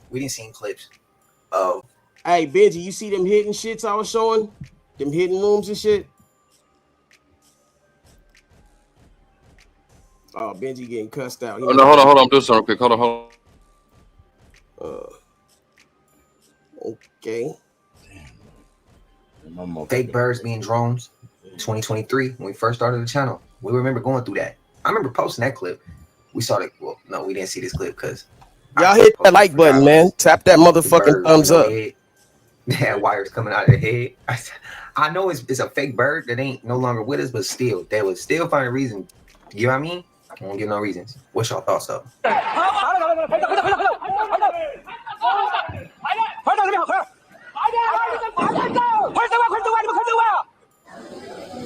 We didn't see clips of. Hey, Benji, you see them hidden shits I was showing? Them hidden rooms and shit? Oh, Benji getting cussed out. Oh, no, hold on. I'm doing something real quick. Hold on. Okay. Fake birds being drones. 2023, when we first started the channel, we remember going through that. I remember posting that clip. We saw it. Well, no, we didn't see this clip because y'all hit that like button, man. Tap that motherfucking thumbs up. They had wires coming out of their head. I know it's a fake bird that ain't no longer with us, but still, they would still find a reason. You know what I mean? I won't give no reasons. What's your thoughts though?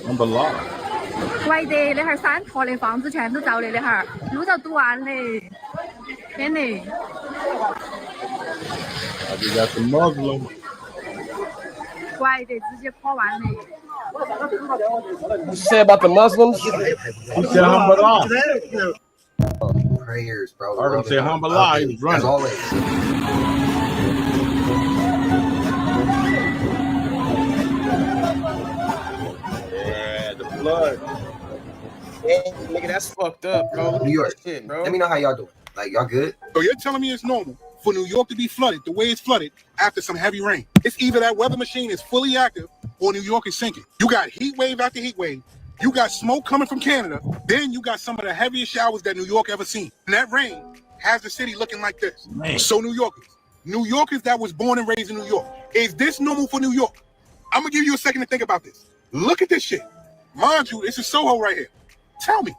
Umbrella. 喂地，你係山台，你房子全都走你，你係路就斷你，真的。 I just got some Muslim. 喂地，直接破完你。 What you say about the Muslims? He said Umbrella. Prayers, bro. I heard him say Umbrella. He was running. As always. Yeah, the blood. Nigga, that's fucked up, bro. New York. Shit, bro. Let me know how y'all doing. Like, y'all good? So you're telling me it's normal for New York to be flooded the way it's flooded after some heavy rain? It's either that weather machine is fully active or New York is sinking. You got heat wave after heat wave. You got smoke coming from Canada. Then you got some of the heaviest showers that New York ever seen. And that rain has the city looking like this. Man. So New Yorkers that was born and raised in New York, is this normal for New York? I'm gonna give you a second to think about this. Look at this shit. Mind you, this is Soho right here. Tell me,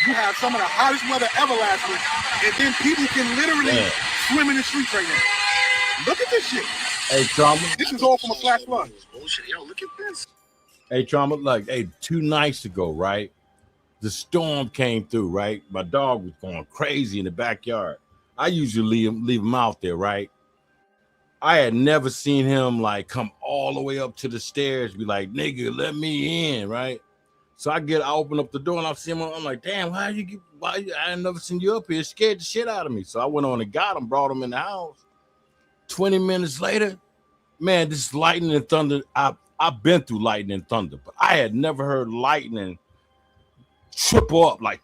you have some of the hottest weather ever last week, and then people can literally swim in the streets right now. Look at this shit. Hey, Trama. This is all from a flash flood. Yo, look at this. Hey, Trama, like, hey, 2 nights ago, right? The storm came through, right? My dog was going crazy in the backyard. I usually leave him out there, right? I had never seen him like come all the way up to the stairs, be like, nigga, let me in, right? So I open up the door and I see him. I'm like, damn, I ain't never seen you up here. It scared the shit out of me. So I went on and got him, brought him in the house. 20 minutes later, man, this lightning and thunder. I've been through lightning and thunder, but I had never heard lightning triple up, like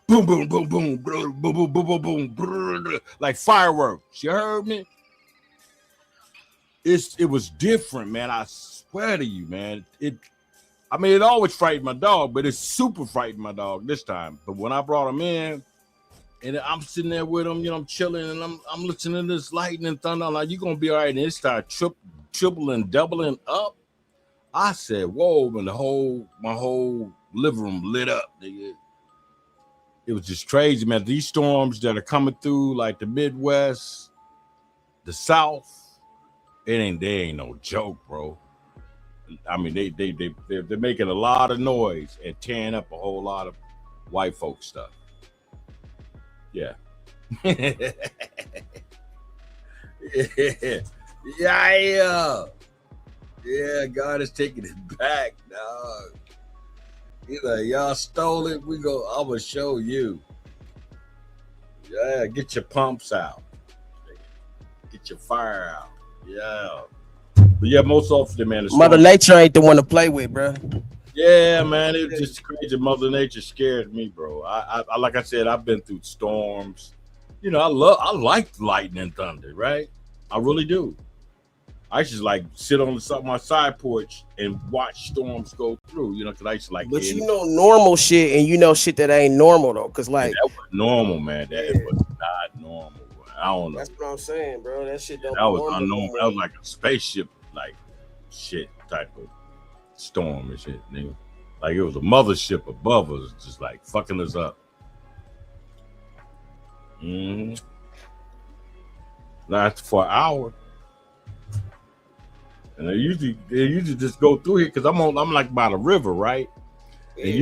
boom, boom, boom, boom, boom, boom, boom, boom, boom, like fireworks. You heard me? It was different, man. I swear to you, man. It always frightened my dog, but it super frightened my dog this time. But when I brought him in, and I'm sitting there with him, I'm chilling, and I'm listening to this lightning and thunder. I'm like, you gonna be all right? And it started tripling, doubling up. I said, whoa, and my whole living room lit up, nigga. It was just crazy, man. These storms that are coming through, like the Midwest, the South, they ain't no joke, bro. I mean, they're making a lot of noise and tearing up a whole lot of white folk stuff. Yeah. Yeah, God is taking it back, dog. He's like, y'all stole it. I'm gonna show you. Yeah, get your pumps out. Get your fire out. Yeah. But yeah, most often, man. Mother Nature ain't the one to play with, bro. Yeah, man, it's just crazy. Mother Nature scares me, bro. I like I said, I've been through storms. I like lightning and thunder, right? I really do. I just like sit on my side porch and watch storms go through, because I used to like. But normal shit, and shit that ain't normal though, because like that was normal, man. That was not normal. I don't know. That's what I'm saying, bro. That shit don't. That was unnormal. That was like a spaceship, like shit type of storm and shit, nigga. Like it was a mothership above us, just like fucking us up. Lasted for an hour. And they usually just go through here because I'm like by the river, right? Yeah. And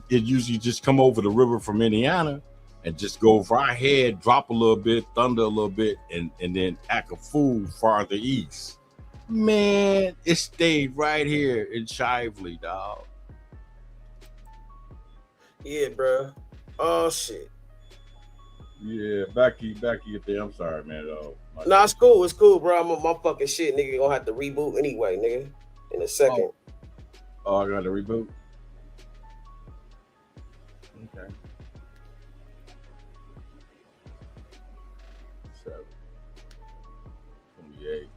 usually just come over the river from Indiana and just go over our head, drop a little bit, thunder a little bit, and then act a fool farther east. Man, it stayed right here in Shively, dog. Yeah, bro. Oh shit. Yeah, Becky there. I'm sorry, man. Nah, it's cool, bro. My fucking shit, nigga, gonna have to reboot anyway, nigga. In a second. Oh, I got to reboot. Okay. 7, 28.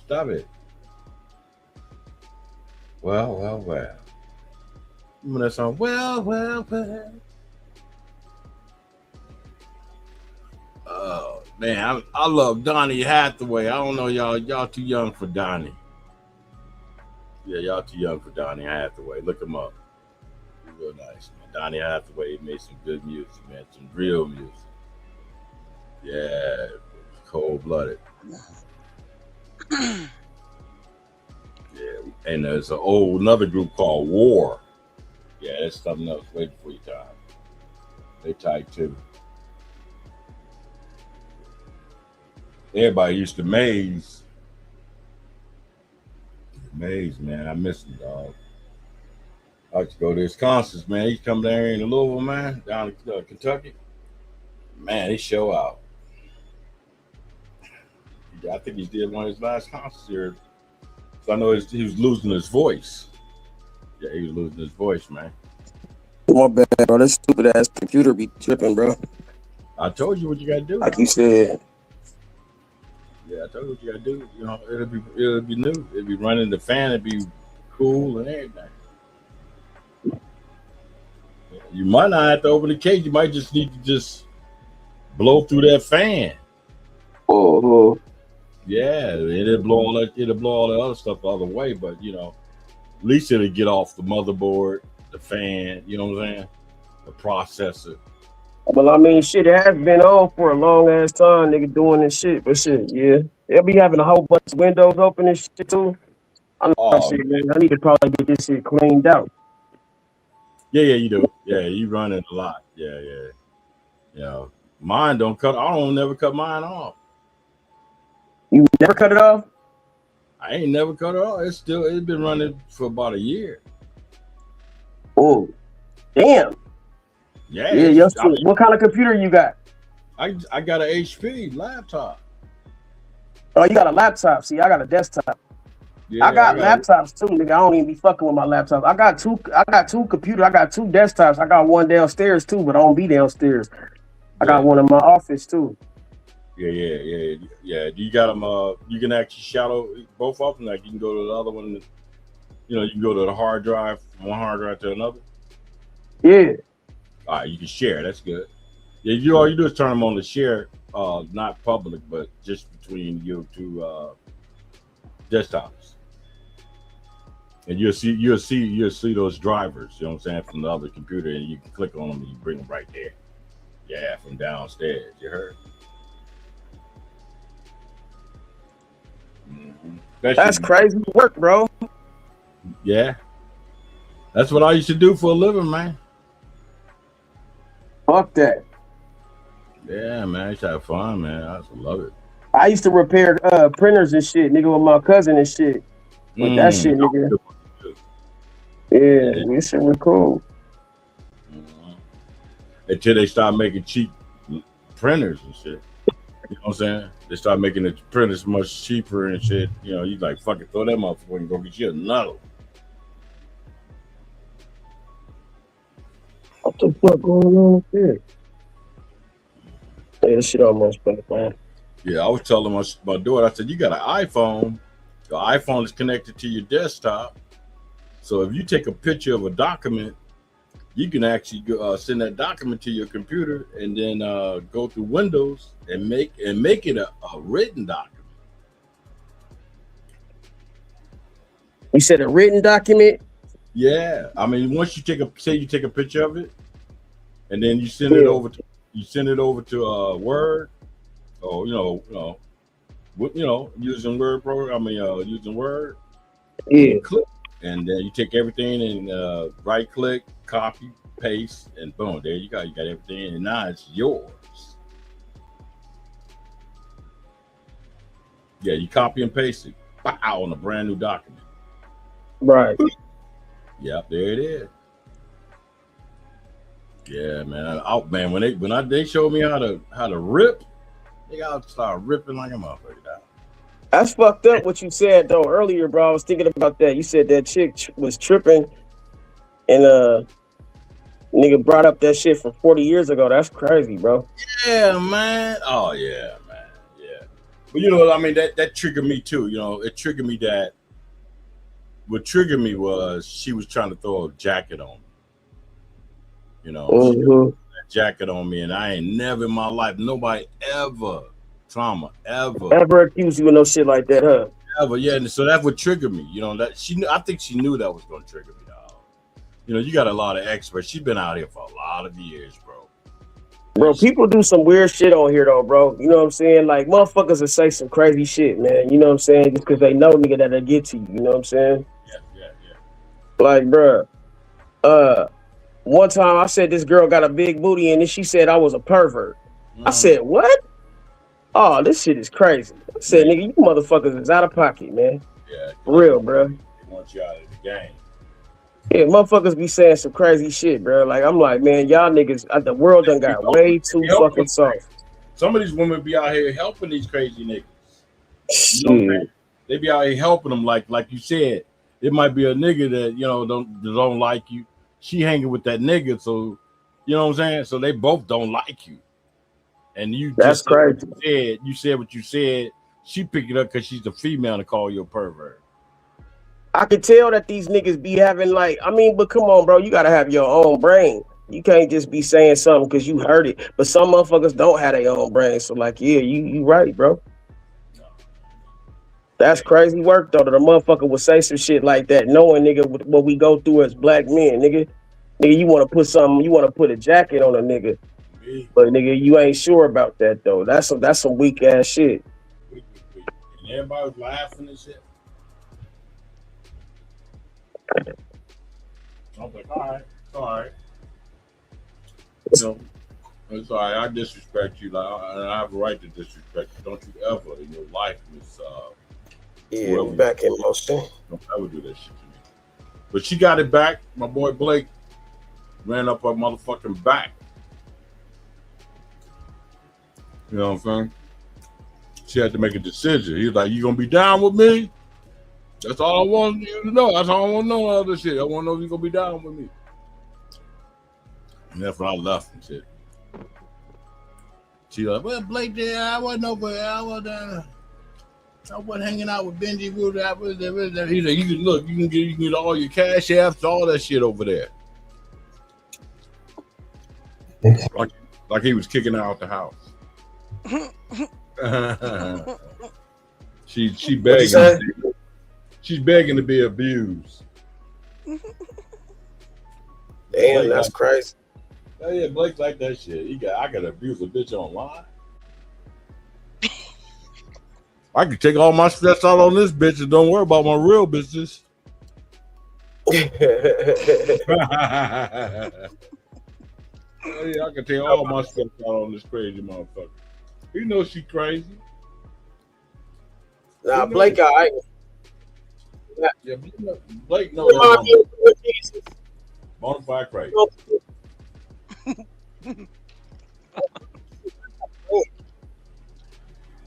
Stop it. Well. Remember that song? Well. Oh man, I love Donnie Hathaway. I don't know y'all too young for Donnie. Yeah, y'all too young for Donnie Hathaway. Look him up. He's real nice, man. Donnie Hathaway made some good music, man. Some real music. Yeah, cold-blooded. Yeah, and there's another group called War. Yeah, that's something else. Wait for your time. They tight too. Everybody used to Maze. Maze, man. I miss him, dog. I like to go to his concerts, man. He's come down here in Louisville, man, down in Kentucky. Man, he show out. I think he did one of his last concerts here. So I know he was losing his voice. Yeah, he was losing his voice, man. My bad, bro. That stupid ass computer be tripping, bro. I told you what you gotta do. Like you said. Yeah, I told you what you gotta do. It'll be new. It'll be running the fan. It'll be cool and everything. You might not have to open the cage. You might just need to just blow through that fan. Oh. Yeah, it'll blow all the other stuff the other way, but you know, at least it'll get off the motherboard, the fan, you know what I'm saying? The processor. Well, I mean, shit, it has been on for a long ass time, nigga, doing this shit. But shit, yeah, they'll be having a whole bunch of windows open and shit too. I know shit, man. I need to probably get this shit cleaned out. Yeah, you do. Yeah, you running a lot. Yeah. Yeah. Mine don't cut. I don't never cut mine off. You never cut it off? I ain't never cut it off. It's been running for about a year. Oh, damn. Yeah. What kind of computer you got? I got an HP laptop. Oh, you got a laptop. See, I got a desktop. Yeah, I got laptops too, nigga. I don't even be fucking with my laptop. I got two computers. I got two desktops. I got one downstairs too, but I don't be downstairs. I got one in my office too. Yeah. You got them. You can actually shadow both of them. Like you can go to the other one. You know, you can go to the hard drive from one hard drive to another. Yeah. All right, you can share. That's good. Yeah, all you do is turn them on to share, not public, but just between your two desktops. And you'll see those drivers. You know what I'm saying, from the other computer, and you can click on them and you bring them right there. Yeah, from downstairs. You heard? Mm-hmm. That's crazy work, bro. Yeah, that's what I used to do for a living, man. Fuck that. Yeah, man, I used to have fun, man. I used to love it. I used to repair printers and shit, nigga, with my cousin and shit. But that shit, nigga. Yeah, this shit was cool. Until they start making cheap printers and shit. You know what I'm saying? They start making the printers much cheaper and shit. You know, you like fucking throw that motherfucker and go get you another. What the fuck going on with this? Yeah, this shit almost back, man. Yeah, I was telling my daughter, I said, you got an iPhone. The iPhone is connected to your desktop. So if you take a picture of a document, you can actually send that document to your computer and then go through Windows and make it a written document. You said a written document? Yeah, I mean, once you take a picture of it, and then you send it over to Word, or using Word program. Using Word. Yeah. And then you take everything and right click, copy, paste, and boom, there you go. You got everything, and now it's yours. Yeah, you copy and paste it, pow, on a brand new document. Right. Yep, there it is. Yeah, man. When they showed me how to rip, they gotta start ripping like a motherfucker down. That's fucked up what you said though earlier, bro. I was thinking about that. You said that chick was tripping and nigga brought up that shit from 40 years ago. That's crazy, bro. Yeah, man. Oh yeah, man. Yeah. But you know, I mean, that triggered me too. You know, it triggered me that what triggered me was she was trying to throw a jacket on me. You know, she threw that jacket on me, and I ain't never in my life, nobody ever, Trama, ever accused you of no shit like that, huh? Ever, yeah. And so that's what triggered me. You know, I think she knew that was gonna trigger me, dog. You know, you got a lot of experts. She's been out here for a lot of years, bro. Bro, people do some weird shit on here though, bro. You know what I'm saying? Like motherfuckers will say some crazy shit, man. You know what I'm saying? Just because they know, nigga, that they get to you. You know what I'm saying? Yeah. Like, bro, one time I said this girl got a big booty, and then she said I was a pervert. I said, what? Oh, this shit is crazy. I said, nigga, you motherfuckers is out of pocket, man. Yeah. For real, bro. They want you out of the game. Yeah, motherfuckers be saying some crazy shit, bro. Like, I'm like, man, y'all niggas, the world done got way too fucking soft. Some of these women be out here helping these crazy niggas. You know, they be out here helping them, like you said. It might be a nigga that, you know, don't like you. She hanging with that nigga, so you know what I'm saying? So they both don't like you. And you That's just said crazy. You said what you said. She picked it up because she's a female to call you a pervert. I can tell that these niggas be having but come on, bro, you gotta have your own brain. You can't just be saying something because you heard it. But some motherfuckers don't have their own brain. So like, yeah, you right, bro. That's crazy work though. That a motherfucker would say some shit like that, knowing nigga what we go through as black men, nigga. Nigga, you want to put something, you want to put a jacket on a nigga, but nigga, you ain't sure about that though. That's some weak ass shit. And everybody was laughing and shit. I was like, all right. You know, it's all right. I disrespect you. Like, I have a right to disrespect you. Don't you ever in your life, Miss. Yeah, back in motion. Don't ever do that shit to me. But she got it back. My boy Blake ran up her motherfucking back. You know what I'm saying? She had to make a decision. He was like, "You gonna be down with me?" That's all I want you to know. That's all I want to know. All this shit. I want to know if you gonna be down with me. And that's when I left and shit. She like, well, Blake, there, I wasn't over there. I wasn't hanging out with Benji. He said, you can look, you can get all your cash apps, all that shit over there. Like he was kicking her out the house. She begging. She's begging to be abused. Damn, that's crazy. Oh yeah, Blake's like that shit. I got to abuse a bitch online. I can take all my stress out on this bitch and don't worry about my real business. Oh, yeah, I can take all my stress out on this crazy motherfucker. He knows she crazy. Nah, Blake, I. Yeah, Blake knows bonafide crazy.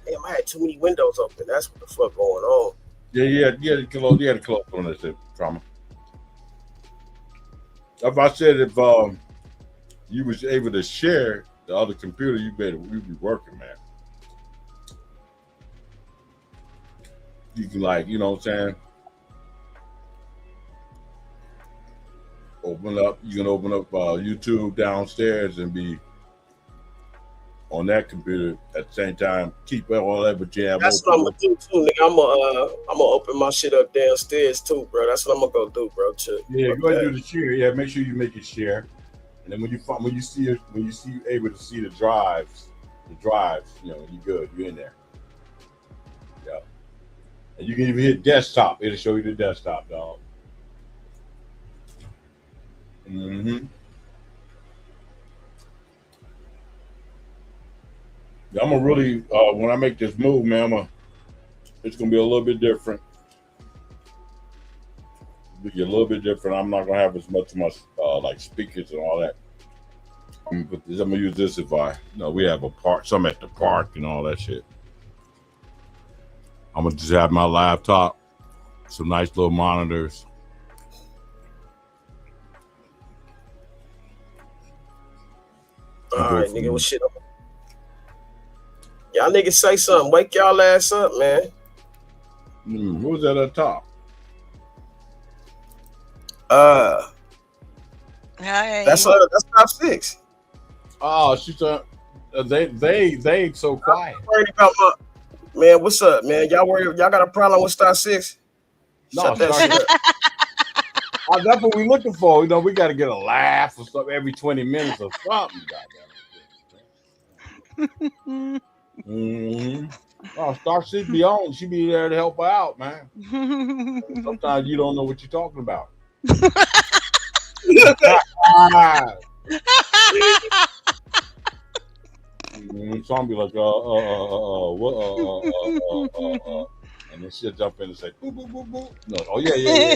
Damn, I had too many windows open. That's what the fuck going on. Yeah, you had to close on this Trauma. If I said if you was able to share the other computer, you'd be working, man. You can you know what I'm saying? You can open up YouTube downstairs and be on that computer at the same time. Keep all that, but you have. That's what I'm gonna do too, nigga. I'm gonna open my shit up downstairs too, bro. That's what I'm gonna go do, bro. Yeah, go ahead and do the share. Yeah, make sure you make it share, and then when you see able to see the drives, you know, you good. You in there. Yeah, and you can even hit desktop. It'll show you the desktop, dog. Mm-hmm. I'm gonna really when I make this move, man, it's gonna be a little bit different. It'll be a little bit different. I'm not gonna have as much of my like speakers and all that. I'm gonna use this if we have a park, some at the park and all that shit. I'm gonna just have my laptop, some nice little monitors. All right, nigga, what shit up? Y'all niggas say something. Wake y'all ass up, man. Who's at the top? That's top 6. Oh, she's they so quiet. I'm worried about man. What's up, man? Y'all got a problem with star 6? No, shut that shit up. That's what we're looking for. You know, we got to get a laugh or something every 20 minutes or something. Mm-hmm. Oh, Star 6 be on. She be there to help her out, man. Sometimes you don't know what you're talking about. Some be like, and then she'll jump in and say, boo, boo, boo, boo. No, oh yeah.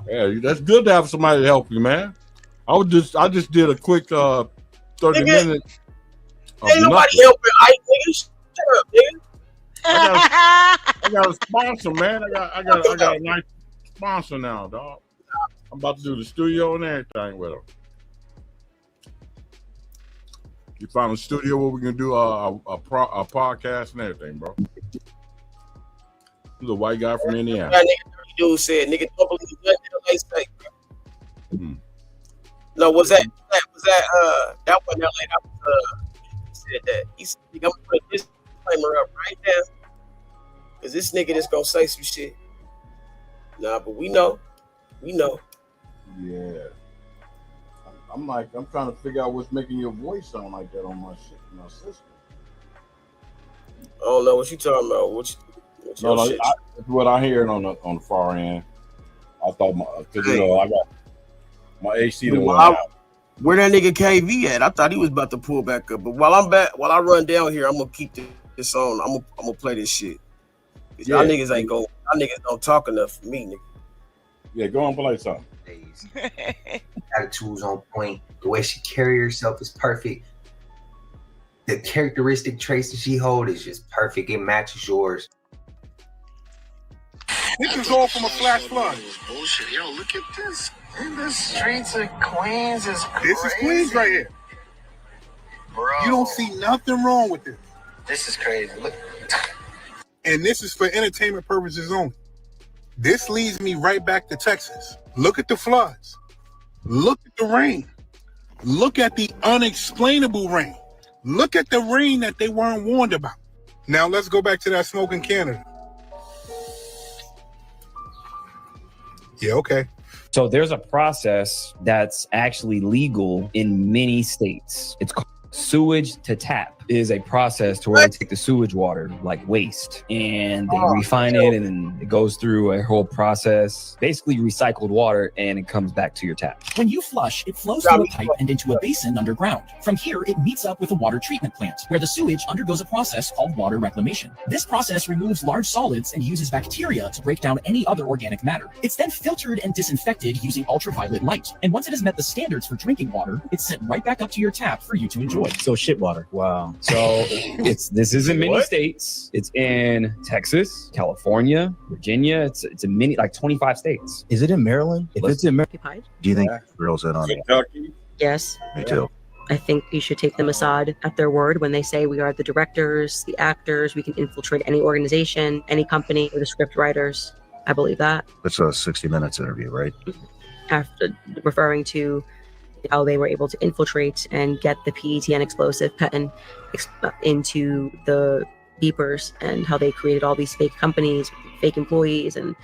Yeah, that's good to have somebody to help you, man. I just did a quick 30 minutes. Ain't nobody helping Ike, nigga. Shut up, nigga. I got a sponsor, man. I got a nice sponsor now, dog. I'm about to do the studio and everything with him. You found a studio where we can do a podcast and everything, bro. He's a white guy from Indiana. That nigga dude said, "Nigga, don't believe nothing LA say." No, was that that wasn't LA? That was said that. He said, "I'm gonna put this disclaimer up right now, cause this nigga just gonna say some shit." Nah, but we know. Yeah. I'm trying to figure out what's making your voice sound like that on my shit, my system. I don't know what you talking about. What's shit? That's what I hear on the far end. I thought because I got my AC that went out. Where that nigga KV at? I thought he was about to pull back up. But while I run down here, I'm gonna keep this on. I'm gonna play this shit. Y'all niggas ain't go. Y'all niggas don't talk enough for me, nigga. Yeah, go on, play something. Attitude's on point. The way she carry herself is perfect. The characteristic traits that she holds is just perfect. It matches yours. This is all from a flash flood. Bullshit. Yo, look at this. In the streets of Queens is crazy. This is Queens right here. Bro. You don't see nothing wrong with this. This is crazy. Look. And this is for entertainment purposes only. This leads me right back to Texas. Look at the floods. Look at the rain. Look at the unexplainable rain. Look at the rain that they weren't warned about. Now let's go back to that smoke in Canada. Yeah, okay. So there's a process that's actually legal in many states. It's called sewage to tap. Is a process to where they take the sewage water, like waste, and they refine it, and then it goes through a whole process, basically recycled water, and it comes back to your tap. When you flush, it flows through a pipe and into a basin underground. From here, it meets up with a water treatment plant, where the sewage undergoes a process called water reclamation. This process removes large solids and uses bacteria to break down any other organic matter. It's then filtered and disinfected using ultraviolet light. And once it has met the standards for drinking water, it's sent right back up to your tap for you to enjoy. So shit water. Wow. So this is in many states. It's in Texas, California, Virginia. It's in many, like 25 states. Is it in Maryland? If it's in Maryland, Do you think girls in on it? Kentucky? Yes. Me too. I think you should take them aside at their word when they say we are the directors, the actors, we can infiltrate any organization, any company, or the script writers. I believe that. It's a 60 Minutes interview, right? After referring to how they were able to infiltrate and get the PET and explosive patent into the beepers, and how they created all these fake companies, fake employees. And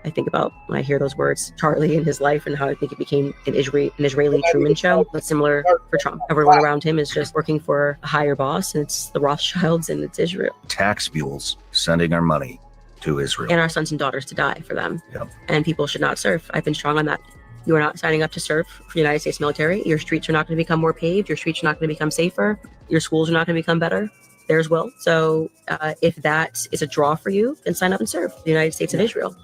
I think about, when I hear those words, Charlie and his life, and how I think it became an Israeli Truman Show. But similar for Trump. Everyone around him is just working for a higher boss, and it's the Rothschilds and it's Israel. Tax mules sending our money to Israel. And our sons and daughters to die for them. Yep. And people should not serve. I've been strong on that. You are not signing up to serve for the United States military. Your streets are not going to become more paved. Your streets are not going to become safer. Your schools are not going to become better. Theirs will. So if that is a draw for you, then sign up and serve the United States of Israel.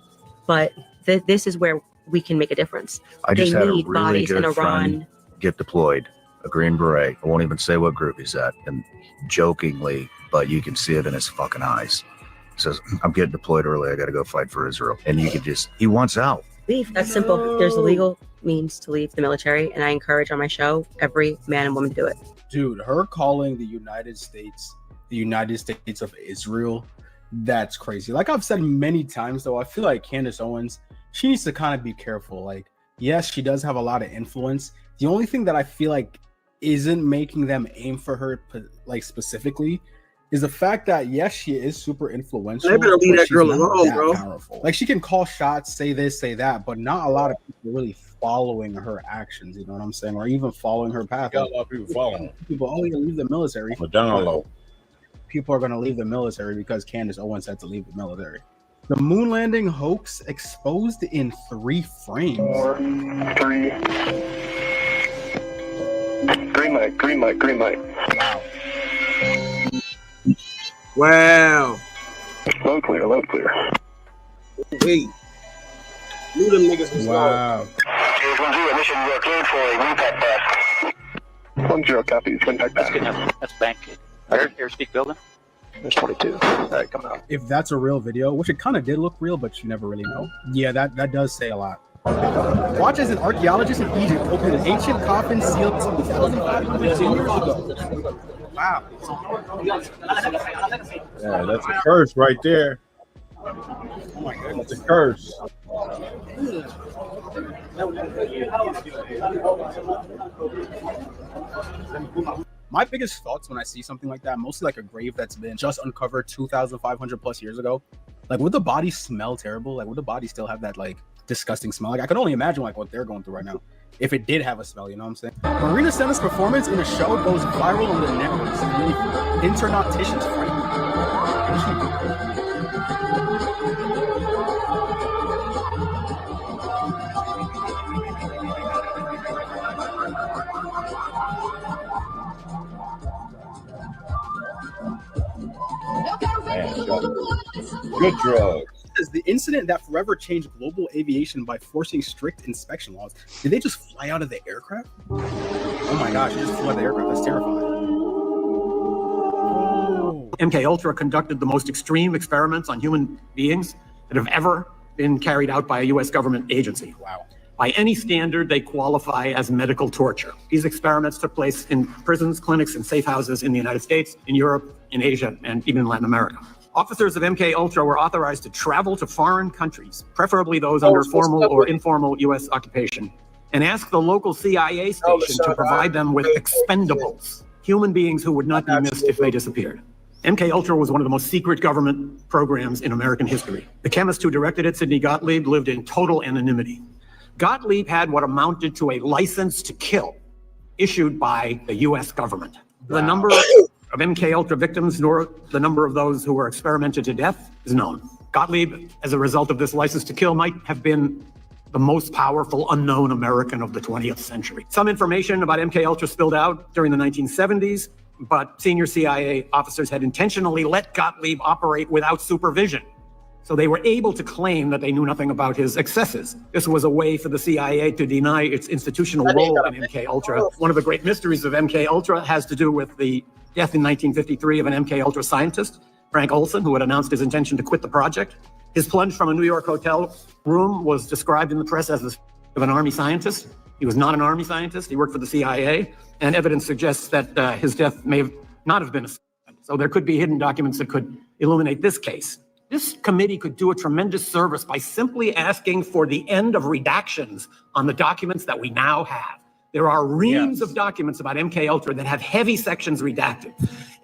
But this is where we can make a difference. I just they had a need really bodies in good Iran. friend get deployed, a Green Beret. I won't even say what group he's at, and jokingly, but you can see it in his fucking eyes. He says, I'm getting deployed early. I got to go fight for Israel. And you can just, he wants out. Leave. That's simple. There's a legal means to leave the military, and I encourage on my show every man and woman to do it. Dude, her calling the United States of Israel, that's crazy. Like I've said many times, though, I feel like Candace Owens, she needs to kind of be careful. Like, yes, she does have a lot of influence. The only thing that I feel like isn't making them aim for her, like specifically, is the fact that yes, she is super influential. They better leave that girl alone, bro. Powerful. Like she can call shots, say this, say that, but not a lot of people really following her actions. You know what I'm saying? Or even following her path. Got a lot of people following her. People, oh, you leave the military. But down low. People are going to leave the military because Candace Owens had to leave the military. The moon landing hoax exposed in 3 frames. 4, 3. Green light. Wow. Loud clear. Wait. Knew them niggas was wow. 1-0 copies. Contact back. That's bank. Airspeak building. There's 22. All right, coming out. If that's a real video, which it kind of did look real, but you never really know. Yeah, that does say a lot. Watch as an archaeologist in Egypt opened an ancient coffin sealed 2,500 years ago. Wow. Yeah, that's a curse right there. Oh my goodness. That's a curse. My biggest thoughts when I see something like that, mostly like a grave that's been just uncovered 2,500 plus years ago, like would the body smell terrible? Like would the body still have that like disgusting smell? Like I can only imagine like what they're going through right now if it did have a smell, you know what I'm saying? Marina Senna's performance in a show goes viral on the networks and leave internautitions frightened. Good drugs. Is the incident that forever changed global aviation by forcing strict inspection laws. Did they just fly out of the aircraft? Oh my gosh, they just flew out of the aircraft. That's terrifying. MK Ultra conducted the most extreme experiments on human beings that have ever been carried out by a U.S. government agency. Wow. By any standard, they qualify as medical torture. These experiments took place in prisons, clinics, and safe houses in the United States, in Europe, in Asia, and even in Latin America. Officers of MK Ultra were authorized to travel to foreign countries, preferably those under formal or informal U.S. occupation, and ask the local CIA station to provide them with expendables, human beings who would not be missed if they disappeared. MK Ultra was one of the most secret government programs in American history. The chemist who directed it, Sidney Gottlieb, lived in total anonymity. Gottlieb had what amounted to a license to kill issued by the U.S. government. The number of MK Ultra victims, nor the number of those who were experimented to death, is known. Gottlieb, as a result of this license to kill, might have been the most powerful unknown American of the 20th century. Some information about MK Ultra spilled out during the 1970s, but senior CIA officers had intentionally let Gottlieb operate without supervision. So they were able to claim that they knew nothing about his excesses. This was a way for the CIA to deny its institutional role in MK Ultra. One of the great mysteries of MK Ultra has to do with the death in 1953 of an MK Ultra scientist, Frank Olson, who had announced his intention to quit the project. His plunge from a New York hotel room was described in the press as of an army scientist. He was not an army scientist. He worked for the CIA, and evidence suggests that his death may not have been a suicide. So there could be hidden documents that could illuminate this case. This committee could do a tremendous service by simply asking for the end of redactions on the documents that we now have. There are reams of documents about MK Ultra that have heavy sections redacted.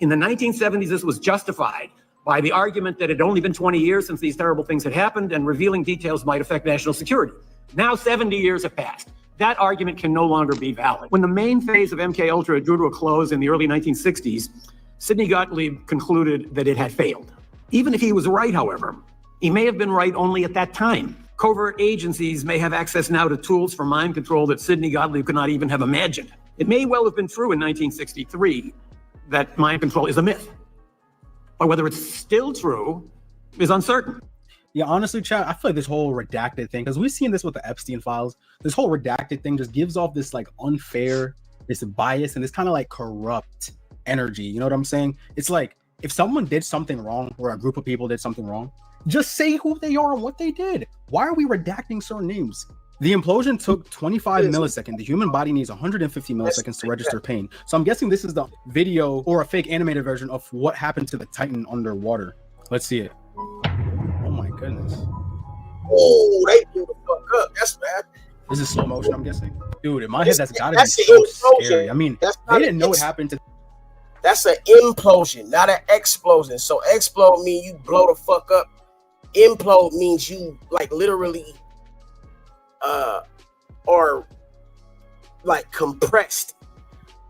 In the 1970s, this was justified by the argument that it had only been 20 years since these terrible things had happened and revealing details might affect national security. Now 70 years have passed. That argument can no longer be valid. When the main phase of MK Ultra drew to a close in the early 1960s, Sidney Gottlieb concluded that it had failed. Even if he was right, however, he may have been right only at that time. Covert agencies may have access now to tools for mind control that Sidney Gottlieb could not even have imagined. It may well have been true in 1963 that mind control is a myth. But whether it's still true is uncertain. Yeah, honestly, Chad, I feel like this whole redacted thing, because we've seen this with the Epstein files, this whole redacted thing just gives off this like unfair, this bias, and this kind of like corrupt energy. You know what I'm saying? It's like, if someone did something wrong, or a group of people did something wrong, just say who they are and what they did. Why are we redacting certain names? The implosion took 25 milliseconds. The human body needs 150 milliseconds to register pain. So I'm guessing this is the video or a fake animated version of what happened to the Titan underwater. Let's see it. Oh my goodness. Oh, they blew the fuck up. That's bad. This is slow motion, I'm guessing. Dude, in my head, that's gotta be That's so an implosion. scary. I mean, That's they not didn't know an what happened to. That's an implosion, not an explosion. So explode means you blow the fuck up. Implode means you like literally or like compressed.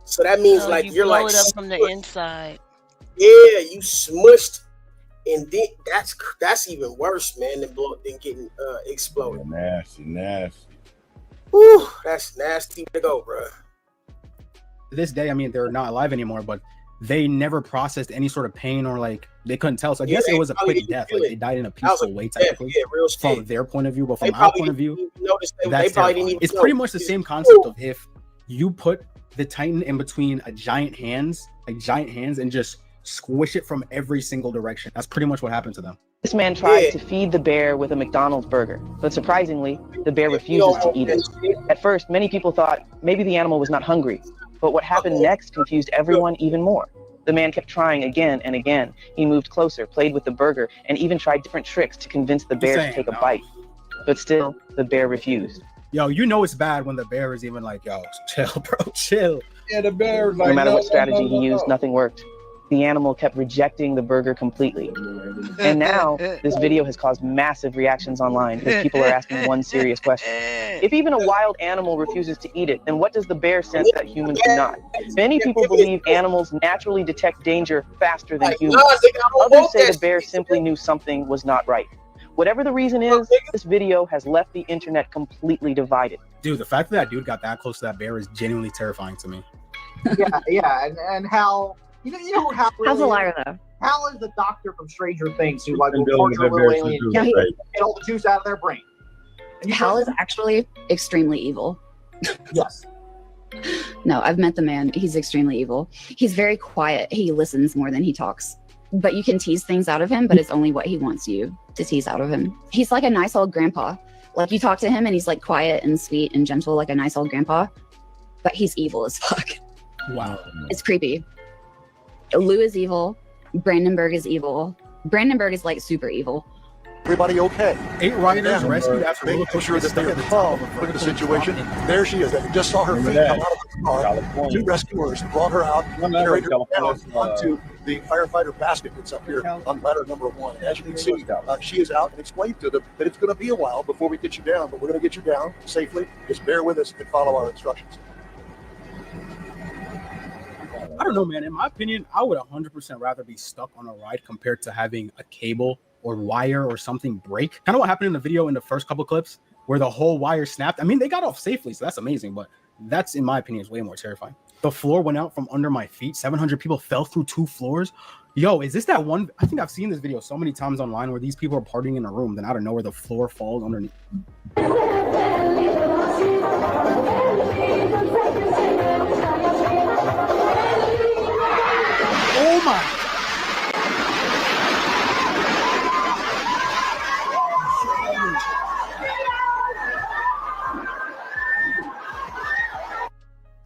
So that means like you you're blow like it up from the inside. Yeah, you smushed, and then that's even worse, man, than getting exploded. Nasty. Whew, that's nasty to go, bro. To this day, I mean, they're not alive anymore, but they never processed any sort of pain or like they couldn't tell. So I guess it was a quick death. Like they died in a peaceful way, technically, from their point of view. But from our point of view, that's terrifying. It's pretty much the same concept of if you put the Titan in between a giant hands, and just squish it from every single direction. That's pretty much what happened to them. This man tried to feed the bear with a McDonald's burger, but surprisingly, the bear refuses to eat it. At first, many people thought maybe the animal was not hungry, but what happened next confused everyone even more. The man kept trying again and again. He moved closer, played with the burger, and even tried different tricks to convince the bear to take a bite. but still, the bear refused. Yo, you know it's bad when the bear is even like, yo, chill, bro, chill. Yeah, the bear is like, No matter no, what strategy no, he no, used, no. nothing worked. The animal kept rejecting the burger completely. And now, this video has caused massive reactions online because people are asking one serious question. If even a wild animal refuses to eat it, then what does the bear sense that humans do not? Many people believe animals naturally detect danger faster than humans. Others say the bear simply knew something was not right. Whatever the reason is, this video has left the internet completely divided. Dude, the fact that that dude got that close to that bear is genuinely terrifying to me. Yeah, and Hal, you know who Hal really Hal's a is? liar, though. Hal is the doctor from Stranger Things who like will Been torture doing little that alien bear kids, since get all the juice out of their brain. Hal is actually extremely evil. Yes. No, I've met the man. He's extremely evil. He's very quiet. He listens more than he talks. But you can tease things out of him, but it's only what he wants you to tease out of him. He's like a nice old grandpa. Like, you talk to him and he's like quiet and sweet and gentle like a nice old grandpa. But he's evil as fuck. Wow. It's creepy. Lou is evil. Brandenburg is evil. Brandenburg is like super evil. Everybody okay? 8 riders rescued after making roller sure coaster that they're stuck calm. at the Look at the top. situation. There she is. They just saw her feet come out of the car. 2 rescuers brought her out, carried her down onto the firefighter basket that's up here on ladder number 1. As you can see, she is out and explained to them that it's going to be a while before we get you down, but we're going to get you down safely. Just bear with us and follow our instructions. I don't know, man. In my opinion, I would 100% rather be stuck on a ride compared to having a cable or wire or something break. Kind of what happened in the video in the first couple clips where the whole wire snapped. I mean, they got off safely, so that's amazing, but that's, in my opinion, is way more terrifying. The floor went out from under my feet. 700 people fell through 2 floors. Yo, is this that one? I think I've seen this video so many times online where these people are partying in a room, then out of nowhere, the floor falls underneath. Oh my.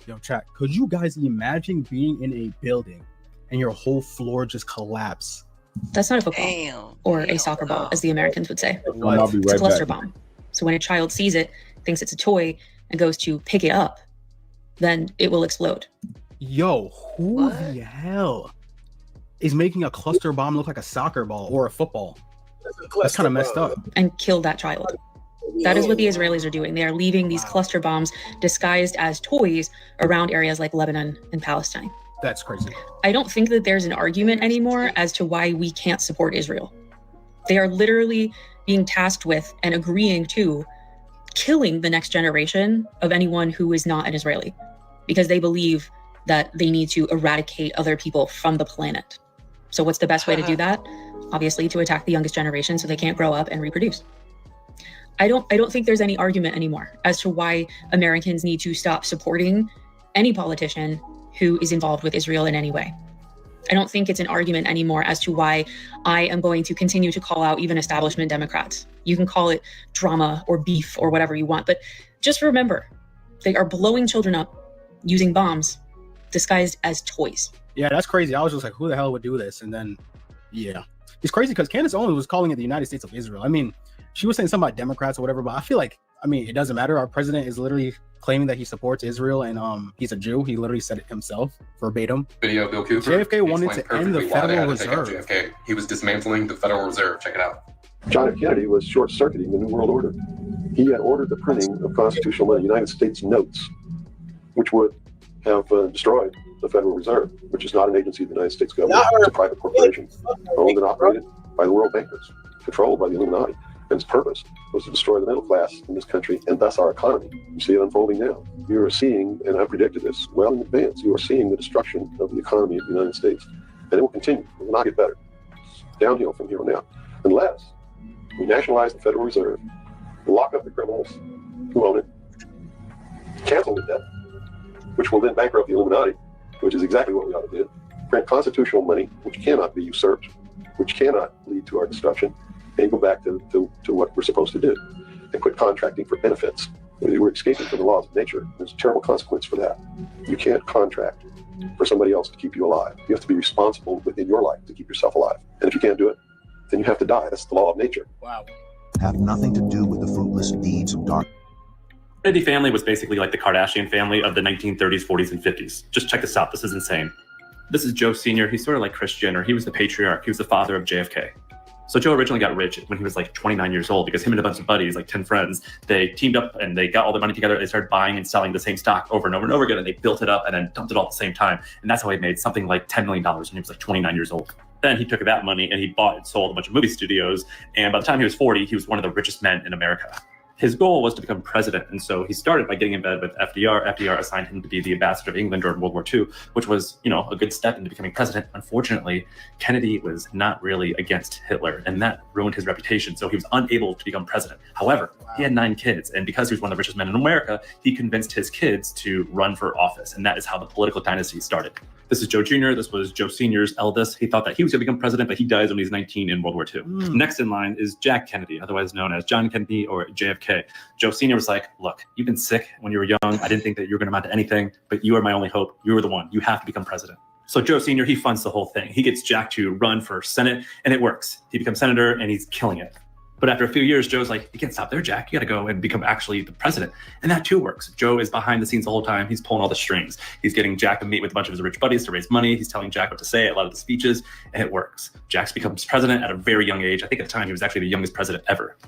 Yo, chat, could you guys imagine being in a building and your whole floor just collapse? That's not a football or a soccer ball, as the Americans would say. What? I'll be It's a right cluster back. bomb. So when a child sees it, thinks it's a toy, and goes to pick it up, then it will explode. Yo, who the hell is making a cluster bomb look like a soccer ball or a football? That's kind of messed up. And kill that child. That is what the Israelis are doing. They are leaving these cluster bombs disguised as toys around areas like Lebanon and Palestine. That's crazy. I don't think that there's an argument anymore as to why we can't support Israel. They are literally being tasked with and agreeing to killing the next generation of anyone who is not an Israeli, because they believe that they need to eradicate other people from the planet. So what's the best way to do that? Obviously, to attack the youngest generation so they can't grow up and reproduce. I don't think there's any argument anymore as to why Americans need to stop supporting any politician who is involved with Israel in any way. I don't think it's an argument anymore as to why I am going to continue to call out even establishment Democrats. You can call it drama or beef or whatever you want, but just remember, they are blowing children up using bombs disguised as toys. Yeah, that's crazy. I was just like, who the hell would do this? And then, yeah. It's crazy because Candace Owens was calling it the United States of Israel. I mean, she was saying something about Democrats or whatever, but I feel like, I mean, it doesn't matter. Our president is literally claiming that he supports Israel, and he's a Jew. He literally said it himself, verbatim. Video of Bill Cooper. JFK He wanted explained to end the perfectly why they Federal had to take out Reserve. JFK. He was dismantling the Federal Reserve. Check it out. John F. Kennedy was short-circuiting the New World Order. He had ordered the printing of constitutional money, United States notes, which would have destroyed the Federal Reserve, which is not an agency of the United States government. It's a private corporation owned and operated by the world bankers, controlled by the Illuminati. And its purpose was to destroy the middle class in this country and thus our economy. You see it unfolding now. You are seeing, and I predicted this well in advance, you are seeing the destruction of the economy of the United States. And it will continue. It will not get better. It's downhill from here on out. Unless we nationalize the Federal Reserve, lock up the criminals who own it, cancel the debt, which will then bankrupt the Illuminati, which is exactly what we ought to do, print constitutional money, which cannot be usurped, which cannot lead to our destruction, and go back to what we're supposed to do, and quit contracting for benefits. We're escaping from the laws of nature. There's a terrible consequence for that. You can't contract for somebody else to keep you alive. You have to be responsible within your life to keep yourself alive. And if you can't do it, then you have to die. That's the law of nature. Wow. have nothing to do with the fruitless deeds of darkness. Kennedy family was basically like the Kardashian family of the 1930s, 40s, and 50s. Just check this out. This is insane. This is Joe Sr. He's sort of like Kris Jenner. He was the patriarch. He was the father of JFK. So Joe originally got rich when he was like 29 years old because him and a bunch of buddies, like 10 friends, they teamed up and they got all their money together. They started buying and selling the same stock over and over and over again, and they built it up and then dumped it all at the same time. And that's how he made something like $10 million when he was like 29 years old. Then he took that money and he bought and sold a bunch of movie studios. And by the time he was 40, he was one of the richest men in America. His goal was to become president, and so he started by getting in bed with FDR. FDR assigned him to be the ambassador of England during World War II, which was, a good step into becoming president. Unfortunately, Kennedy was not really against Hitler, and that ruined his reputation, so he was unable to become president. However, he had 9 kids, and because he was one of the richest men in America, he convinced his kids to run for office, and that is how the political dynasty started. This is Joe Jr. This was Joe Sr.'s eldest. He thought that he was going to become president, but he dies when he's 19 in World War II. Next in line is Jack Kennedy, otherwise known as John Kennedy or JFK. Joe Sr. was like, look, you've been sick when you were young. I didn't think that you were going to amount to anything, but you are my only hope. You are the one. You have to become president. So Joe Sr., he funds the whole thing. He gets Jack to run for Senate, and it works. He becomes senator, and he's killing it. But after a few years, Joe's like, you can't stop there, Jack. You got to go and become actually the president. And that too works. Joe is behind the scenes the whole time. He's pulling all the strings. He's getting Jack to meet with a bunch of his rich buddies to raise money. He's telling Jack what to say at a lot of the speeches, and it works. Jack becomes president at a very young age. I think at the time he was actually the youngest president ever.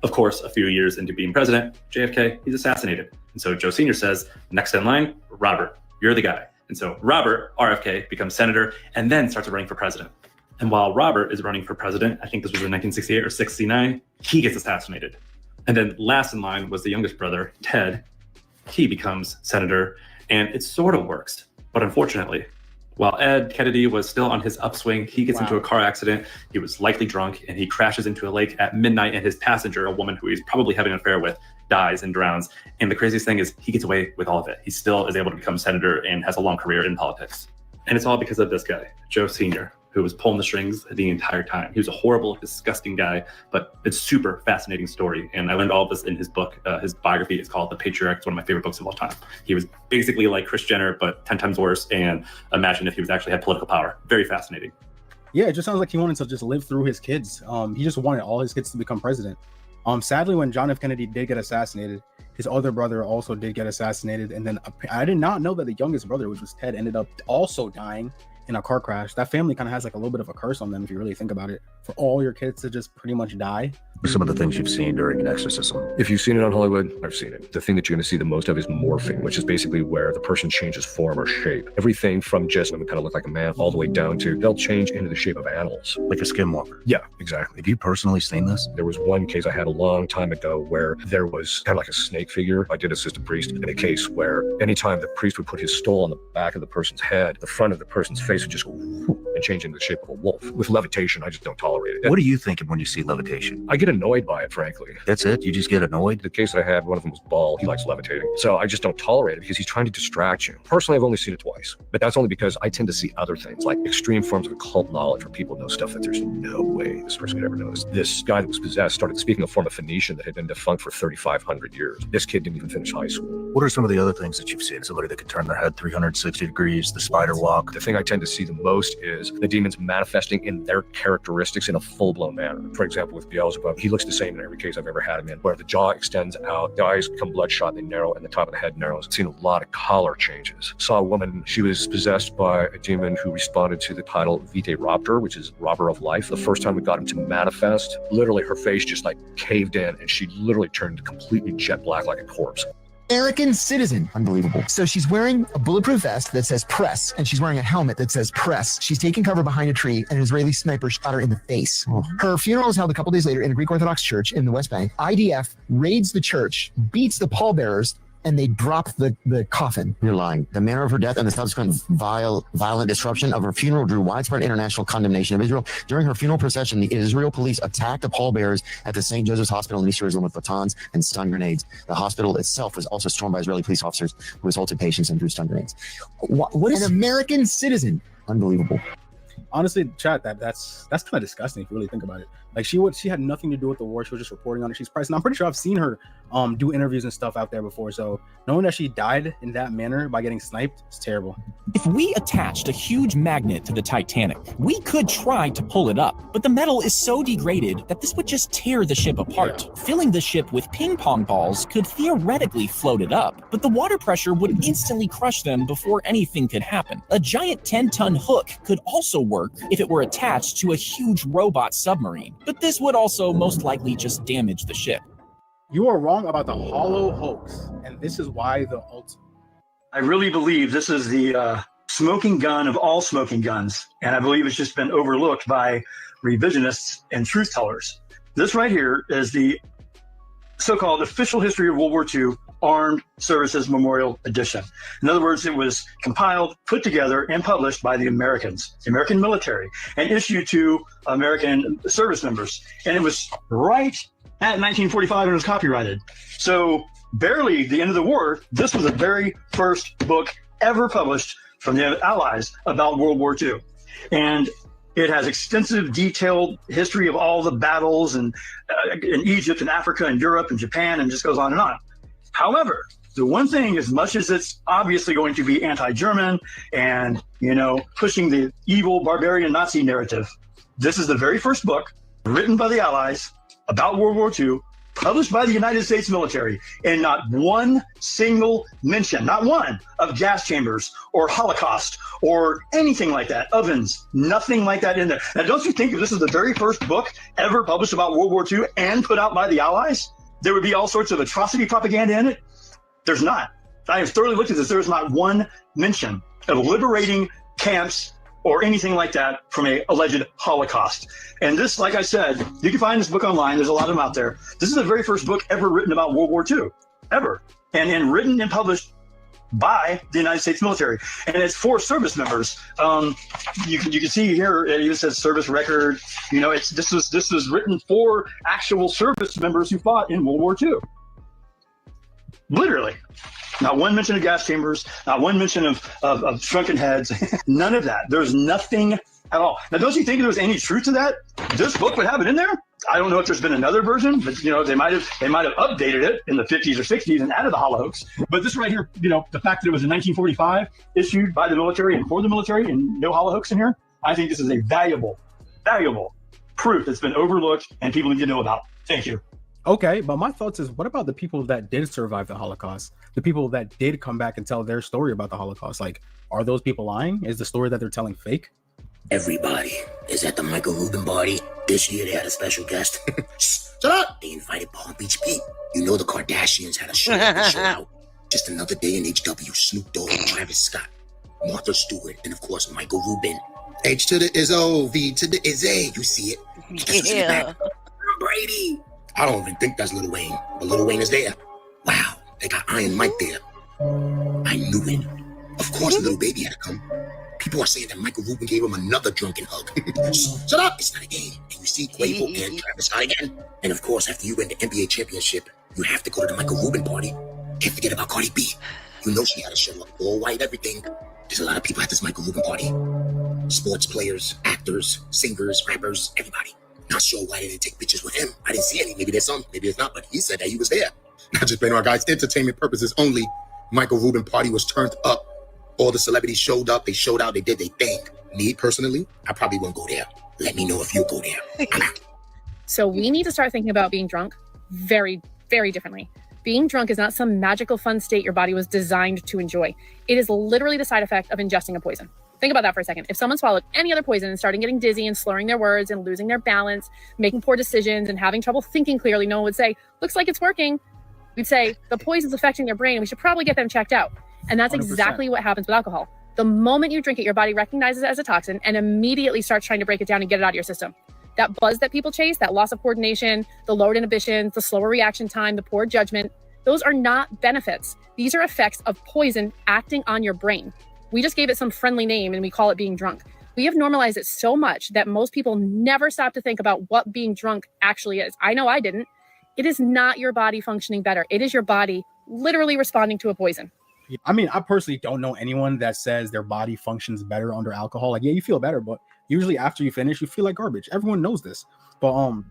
Of course, a few years into being president, JFK, he's assassinated. And so Joe Sr. says, next in line, Robert, you're the guy. And so Robert, RFK, becomes senator and then starts running for president. And while Robert is running for president, I think this was in 1968 or 69, he gets assassinated. And then last in line was the youngest brother, Ted. He becomes senator, and it sort of works. But unfortunately, while Ed Kennedy was still on his upswing, he gets into a car accident. He was likely drunk, and he crashes into a lake at midnight, and his passenger, a woman who he's probably having an affair with, dies and drowns. And the craziest thing is he gets away with all of it. He still is able to become senator and has a long career in politics. And it's all because of this guy, Joe Sr., who was pulling the strings the entire time. He was a horrible, disgusting guy, but it's super fascinating story. And I learned all of this in his book. His biography is called The Patriarch. It's one of my favorite books of all time. He was basically like Kris Jenner, but 10 times worse. And imagine if he was actually had political power. Very fascinating. Yeah, it just sounds like he wanted to just live through his kids. He just wanted all his kids to become president. Sadly, when John F. Kennedy did get assassinated, his other brother also did get assassinated. And then I did not know that the youngest brother, which was Ted, ended up also dying in a car crash. That family kind of has like a little bit of a curse on them if you really think about it, for all your kids to just pretty much die. Some of the things you've seen during an exorcism. If you've seen it on Hollywood, I've seen it. The thing that you're going to see the most of is morphing, which is basically where the person changes form or shape. Everything from just them kind of look like a man all the way down to they'll change into the shape of animals. Like a skinwalker. Yeah, exactly. Have you personally seen this? There was one case I had a long time ago where there was kind of like a snake figure. I did assist a priest in a case where anytime the priest would put his stole on the back of the person's head, the front of the person's face would just go and change into the shape of a wolf. With levitation, I just don't tolerate it. What are you thinking when you see levitation? I get annoyed by it, frankly. That's it? You just get annoyed? The case that I had, one of them was bald. He likes levitating. So I just don't tolerate it because he's trying to distract you. Personally, I've only seen it twice, but that's only because I tend to see other things like extreme forms of occult knowledge where people know stuff that there's no way this person could ever know. This guy that was possessed started speaking a form of Phoenician that had been defunct for 3,500 years. This kid didn't even finish high school. What are some of the other things that you've seen? Somebody that could turn their head 360 degrees, the spider walk. The thing I tend to see the most is the demons manifesting in their characteristics in a full-blown manner. For example, with Beelzebub, he looks the same in every case I've ever had him in, where the jaw extends out, the eyes become bloodshot, they narrow, and the top of the head narrows. I've seen a lot of color changes. Saw a woman, she was possessed by a demon who responded to the title Vitae Raptor, which is robber of life. The first time we got him to manifest, literally her face just like caved in, and she literally turned completely jet black like a corpse. American citizen. Unbelievable. So she's wearing a bulletproof vest that says press, and she's wearing a helmet that says press. She's taking cover behind a tree, and an Israeli sniper shot her in the face. Her funeral is held a couple days later in a Greek Orthodox church in the West Bank. IDF raids the church, beats the pallbearers, and they drop the coffin. You're lying. The manner of her death and the subsequent violent disruption of her funeral drew widespread international condemnation of Israel. During her funeral procession, the Israel police attacked the pallbearers at the St. Joseph's Hospital in East Jerusalem with batons and stun grenades. The hospital itself was also stormed by Israeli police officers who assaulted patients and threw stun grenades. What is an American citizen? Unbelievable. Honestly, chat, that's kind of disgusting if you really think about it. Like she had nothing to do with the war. She was just reporting on it. She's priced. And I'm pretty sure I've seen her do interviews and stuff out there before. So knowing that she died in that manner by getting sniped is terrible. If we attached a huge magnet to the Titanic, we could try to pull it up, but the metal is so degraded that this would just tear the ship apart. Yeah. Filling the ship with ping pong balls could theoretically float it up, but the water pressure would instantly crush them before anything could happen. A giant 10-ton hook could also work if it were attached to a huge robot submarine, but this would also most likely just damage the ship. You are wrong about the hollow hoax, and this is why the I really believe this is the smoking gun of all smoking guns, and I believe it's just been overlooked by revisionists and truth tellers. This right here is the so-called official history of World War II Armed Services Memorial Edition. In other words, it was compiled, put together, and published by the Americans, the American military, and issued to American service members. And it was right at 1945 and it was copyrighted. So barely the end of the war, this was the very first book ever published from the Allies about World War II. And it has extensive, detailed history of all the battles and in Egypt and Africa and Europe and Japan, and just goes on and on. However, the one thing, as much as it's obviously going to be anti-German and, you know, pushing the evil barbarian Nazi narrative, this is the very first book written by the Allies about World War II, published by the United States military, and not one single mention, not one, of gas chambers or Holocaust or anything like that, ovens, nothing like that in there. Now, don't you think if this is the very first book ever published about World War II and put out by the Allies, there would be all sorts of atrocity propaganda in it? There's not. I have thoroughly looked at this. There's not one mention of liberating camps or anything like that from a alleged Holocaust. And this, like I said, you can find this book online. There's a lot of them out there. This is the very first book ever written about World War II, ever. And written and published by the United States military. And it's for service members. You can see here, it even says service record. You know, this was written for actual service members who fought in World War II. Literally. Not one mention of gas chambers, not one mention of shrunken heads, none of that. There's nothing at all. Now, don't you think there was any truth to that? This book would have it in there. I don't know if there's been another version, but you know, they might have updated it in the 50s or 60s and added the hollow hoax. But this right here, you know, the fact that it was in 1945, issued by the military and for the military, and no hollow hoax in here, I think this is a valuable proof that's been overlooked and people need to know about. Thank you. Okay, but my thoughts is, what about the people that did survive the Holocaust? The people that did come back and tell their story about the Holocaust? Like, are those people lying? Is the story that they're telling fake? Everybody is at the Michael Rubin party. This year they had a special guest. Shut up! They invited Palm Beach Pete. You know the Kardashians had a show out. Just another day in HW. Snoop Dogg, Travis Scott, Martha Stewart, and of course Michael Rubin. H to the is O, V to the is A. You see it? Yeah. Brady. I don't even think that's Lil Wayne, but Lil Wayne is there. Wow, they got Iron Mike there. I knew it. Of course, Lil Baby had to come. People are saying that Michael Rubin gave him another drunken hug. Shut up, it's not a game. And you see Quavo and Travis Scott again. And of course, after you win the NBA championship, you have to go to the Michael Rubin party. Can't forget about Cardi B. You know she had to show up, all white, everything. There's a lot of people at this Michael Rubin party. Sports players, actors, singers, rappers, everybody. Not sure why they didn't take pictures with him. I didn't see any. Maybe there's some, maybe there's not, but he said that he was there. Not just playing our guys' entertainment purposes only. Michael Rubin party was turned up. All the celebrities showed up, they showed out, they did their thing. Me, personally, I probably won't go there. Let me know if you go there. So we need to start thinking about being drunk very, very differently. Being drunk is not some magical fun state your body was designed to enjoy. It is literally the side effect of ingesting a poison. Think about that for a second. If someone swallowed any other poison and started getting dizzy and slurring their words and losing their balance, making poor decisions and having trouble thinking clearly, no one would say, looks like it's working. We'd say, the poison's affecting their brain. We should probably get them checked out. And that's 100%. Exactly what happens with alcohol. The moment you drink it, your body recognizes it as a toxin and immediately starts trying to break it down and get it out of your system. That buzz that people chase, that loss of coordination, the lowered inhibitions, the slower reaction time, the poor judgment, those are not benefits. These are effects of poison acting on your brain. We just gave it some friendly name and we call it being drunk. We have normalized it so much that most people never stop to think about what being drunk actually is. I know I didn't. It is not your body functioning better. It is your body literally responding to a poison. I mean, I personally don't know anyone that says their body functions better under alcohol. Like, yeah, you feel better, but Usually after you finish, you feel like garbage. Everyone knows this. But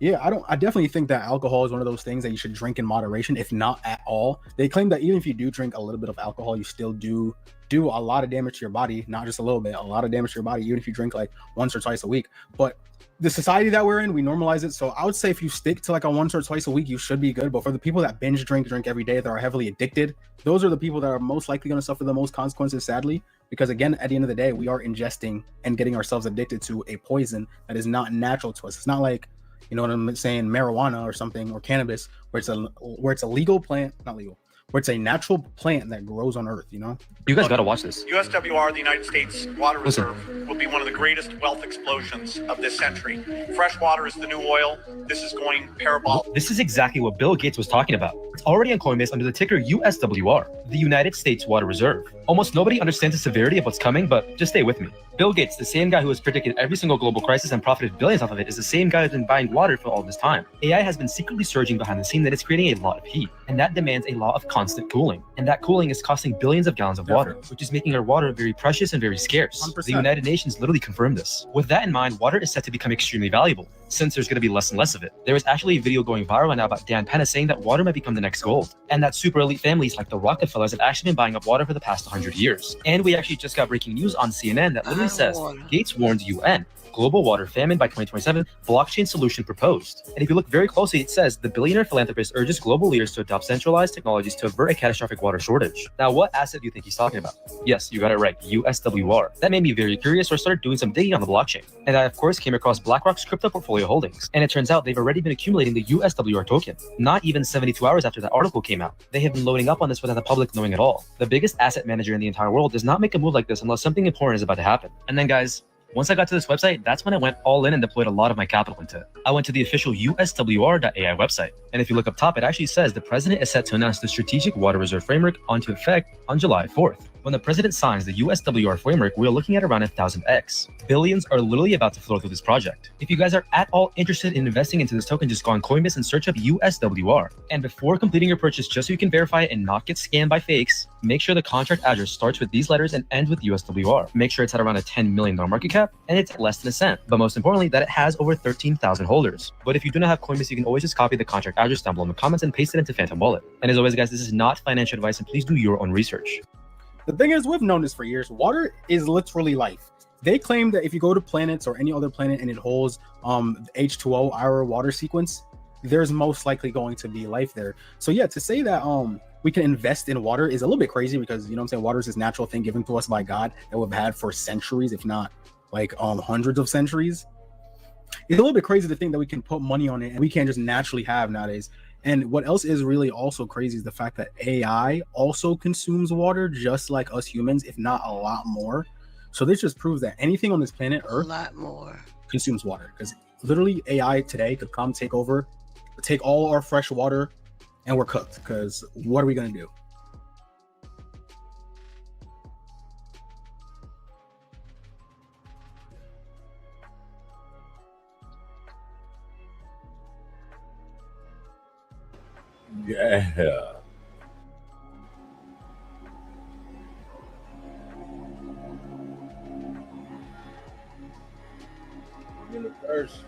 yeah, I definitely think that alcohol is one of those things that you should drink in moderation, if not at all. They claim that even if you do drink a little bit of alcohol, you still do a lot of damage to your body, not just a little bit, a lot of damage to your body, even if you drink like once or twice a week. But the society that we're in, we normalize it. So I would say if you stick to like a once or twice a week, you should be good. But for the people that binge drink every day, that are heavily addicted, those are the people that are most likely going to suffer the most consequences, sadly. Because again, at the end of the day, we are ingesting and getting ourselves addicted to a poison that is not natural to us. It's not like, you know what I'm saying, marijuana or something, or cannabis, where it's a legal plant, not legal, where it's a natural plant that grows on Earth, you know? You guys gotta watch this. USWR, the United States Water Reserve, will be one of the greatest wealth explosions of this century. Fresh water is the new oil. This is going parabolic. This is exactly what Bill Gates was talking about. It's already on Coinbase under the ticker USWR, the United States Water Reserve. Almost nobody understands the severity of what's coming, but just stay with me. Bill Gates, the same guy who has predicted every single global crisis and profited billions off of it, is the same guy who's been buying water for all this time. AI has been secretly surging behind the scene that it's creating a lot of heat, and that demands a lot of constant cooling. And that cooling is costing billions of gallons of water, which is making our water very precious and very scarce. 100%. The United Nations literally confirmed this. With that in mind, water is set to become extremely valuable, since there's going to be less and less of it. There is actually a video going viral now about Dan Penna saying that water might become the next gold, and that super elite families like the Rockefellers have actually been buying up water for the past 100 years. And we actually just got breaking news on CNN that literally says Gates warns UN. Global water famine by 2027, blockchain solution proposed. And if you look very closely, it says the billionaire philanthropist urges global leaders to adopt centralized technologies to avert a catastrophic water shortage. Now, what asset do you think he's talking about? Yes, you got it right, USWR. That made me very curious, so I started doing some digging on the blockchain. And I, of course, came across BlackRock's crypto portfolio holdings. And it turns out they've already been accumulating the USWR token. Not even 72 hours after that article came out. They have been loading up on this without the public knowing at all. The biggest asset manager in the entire world does not make a move like this unless something important is about to happen. And then, guys, once I got to this website, that's when I went all in and deployed a lot of my capital into it. I went to the official USWR.ai website. And if you look up top, it actually says the president is set to announce the Strategic Water Reserve Framework onto effect on July 4th. When the president signs the USWR framework, we're looking at around 1,000x. Billions are literally about to flow through this project. If you guys are at all interested in investing into this token, just go on Coinbase and search up USWR. And before completing your purchase, just so you can verify it and not get scammed by fakes, make sure the contract address starts with these letters and ends with USWR. Make sure it's at around a $10 million market cap and it's less than a cent. But most importantly, that it has over 13,000 holders. But if you do not have Coinbase, you can always just copy the contract address down below in the comments and paste it into Phantom Wallet. And as always, guys, this is not financial advice and please do your own research. The thing is, we've known this for years. Water is literally life. They claim that if you go to planets or any other planet and it holds H2O, our water sequence, there's most likely going to be life there. So yeah, to say that we can invest in water is a little bit crazy because, you know what I'm saying, water is this natural thing given to us by God that we've had for centuries, if not like hundreds of centuries. It's a little bit crazy to think that we can put money on it and we can't just naturally have nowadays. And what else is really also crazy is the fact that AI also consumes water just like us humans, if not a lot more. So this just proves that anything on this planet Earth consumes water, because literally AI today could come take over, take all our fresh water, and we're cooked. Because what are we going to do? Yeah. Universe.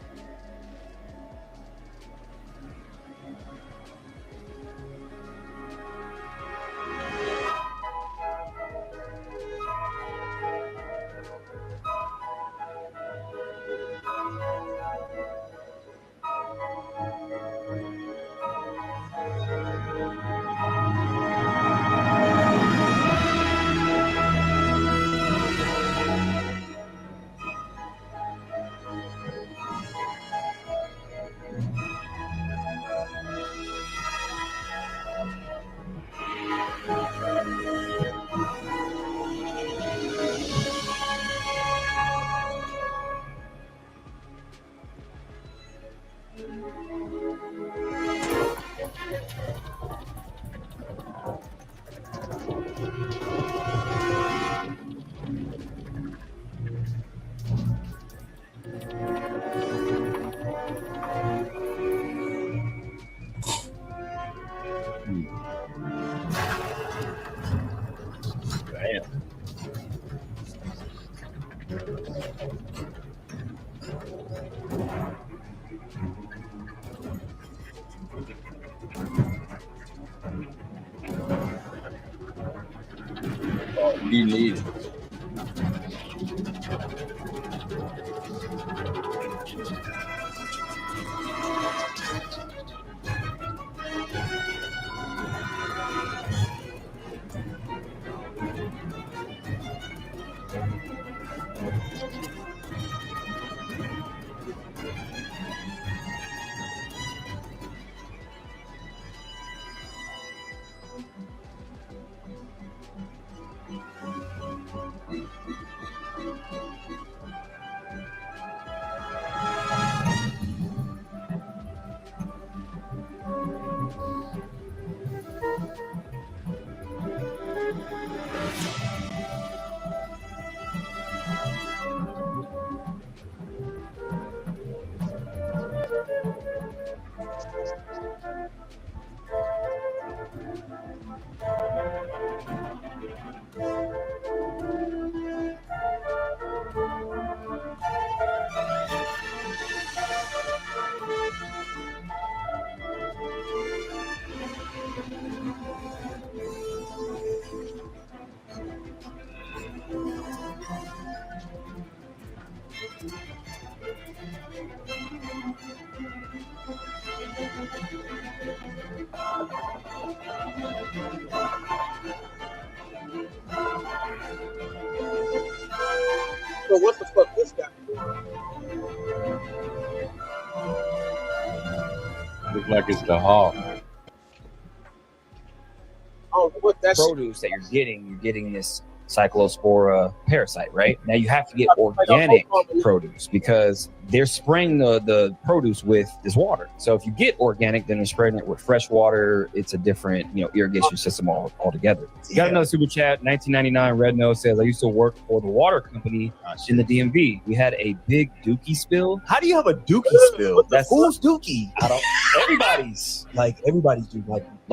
he needed. So what the fuck this guy? Looks like it's the hawk. Oh, what that produce that you're getting this cyclospora parasite, right? Now you have to get organic produce because they're spraying the produce with this water. So if you get organic, then they're spraying it with fresh water. It's a different, irrigation system altogether. You got another super chat. 1999 Red Nose says, I used to work for the water company in the DMV. We had a big dookie spill. How do you have a dookie spill? Who's dookie? I don't. Everybody's do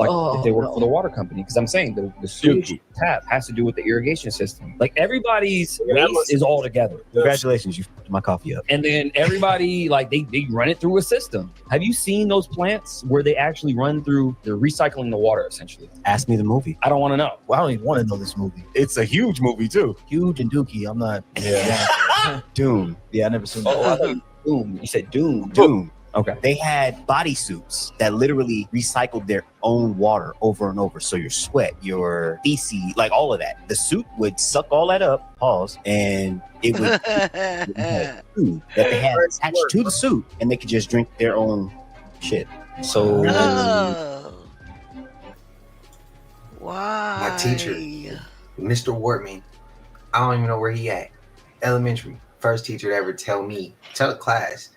if they work for the water company, because I'm saying the sewage tap has to do with the irrigation system. Like everybody's waste is all together. Congratulations, you fucked my coffee up. And then everybody they run it through a system. Have you seen those plants where they actually run through? They're recycling the water essentially. Ask me the movie. I don't want to know. Well, I don't even want to know this movie. It's a huge movie too. Huge and dookie. I'm not. Yeah. Doom. Yeah, I never seen that. Oh, I thought Doom. You said Doom. Doom. Okay. They had bodysuits that literally recycled their own water over and over. So your sweat, your feces, like all of that. The suit would suck all that up, pause, and it would food that they had attached to the suit, and they could just drink their own shit. So why? My teacher, Mr. Wortman, I don't even know where he at. Elementary, first teacher to ever tell the class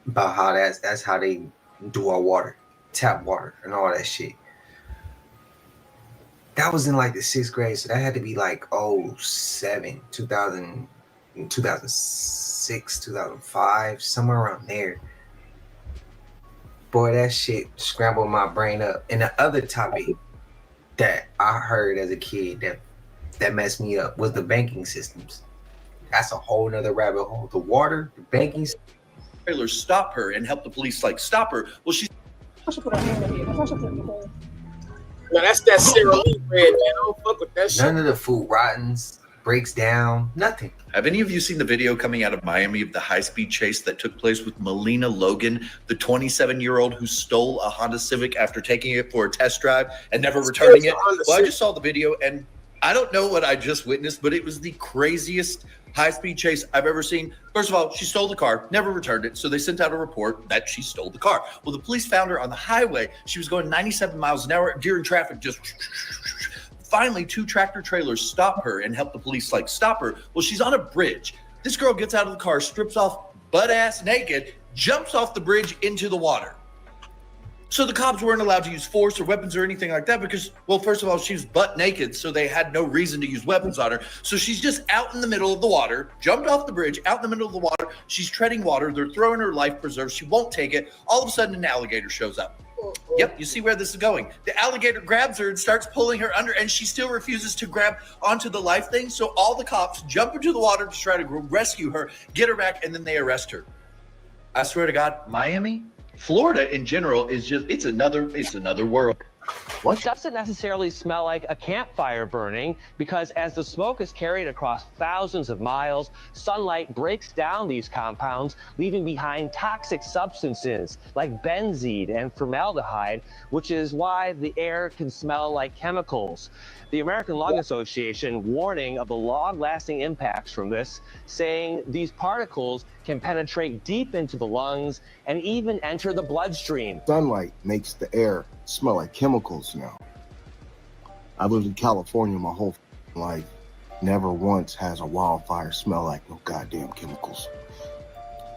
about how that's how they do our water, tap water and all that shit. That was in like the 6th grade, so that had to be like 2007, 2000, 2006, 2005, somewhere around there. Boy, that shit scrambled my brain up. And the other topic that I heard as a kid that messed me up was the banking systems. That's a whole nother rabbit hole. The water, the banking system. Trailers stop her and help the police stop her. Well, she's Now that's that Sara Lee bread, man. I don't fuck with that shit. None of the food rottens, breaks down, nothing. Have any of you seen the video coming out of Miami of the high-speed chase that took place with Melina Logan, the 27-year-old who stole a Honda Civic after taking it for a test drive and never returning it? Well, I just saw the video, and I don't know what I just witnessed, but it was the craziest high-speed chase I've ever seen. First of all, she stole the car, never returned it, so they sent out a report that she stole the car. Well, the police found her on the highway. She was going 97 miles an hour during traffic, just... Finally, 2 tractor trailers stop her and help the police stop her. Well, she's on a bridge. This girl gets out of the car, strips off butt-ass naked, jumps off the bridge into the water. So the cops weren't allowed to use force or weapons or anything like that because, well, first of all, she was butt naked, so they had no reason to use weapons on her. So she's just out in the middle of the water, jumped off the bridge, out in the middle of the water. She's treading water. They're throwing her life preserves. She won't take it. All of a sudden, an alligator shows up. Yep, you see where this is going. The alligator grabs her and starts pulling her under, and she still refuses to grab onto the life thing. So all the cops jump into the water to try to rescue her, get her back, and then they arrest her. I swear to God, Miami, Florida in general is just it's another world. What? Doesn't necessarily smell like a campfire burning, because as the smoke is carried across thousands of miles, sunlight breaks down these compounds, leaving behind toxic substances like benzene and formaldehyde, which is why the air can smell like chemicals. The American Lung Association warning of the long-lasting impacts from this, saying these particles can penetrate deep into the lungs and even enter the bloodstream. Sunlight makes the air smell like chemicals now. I've lived in California my whole life. Never once has a wildfire smell like no goddamn chemicals.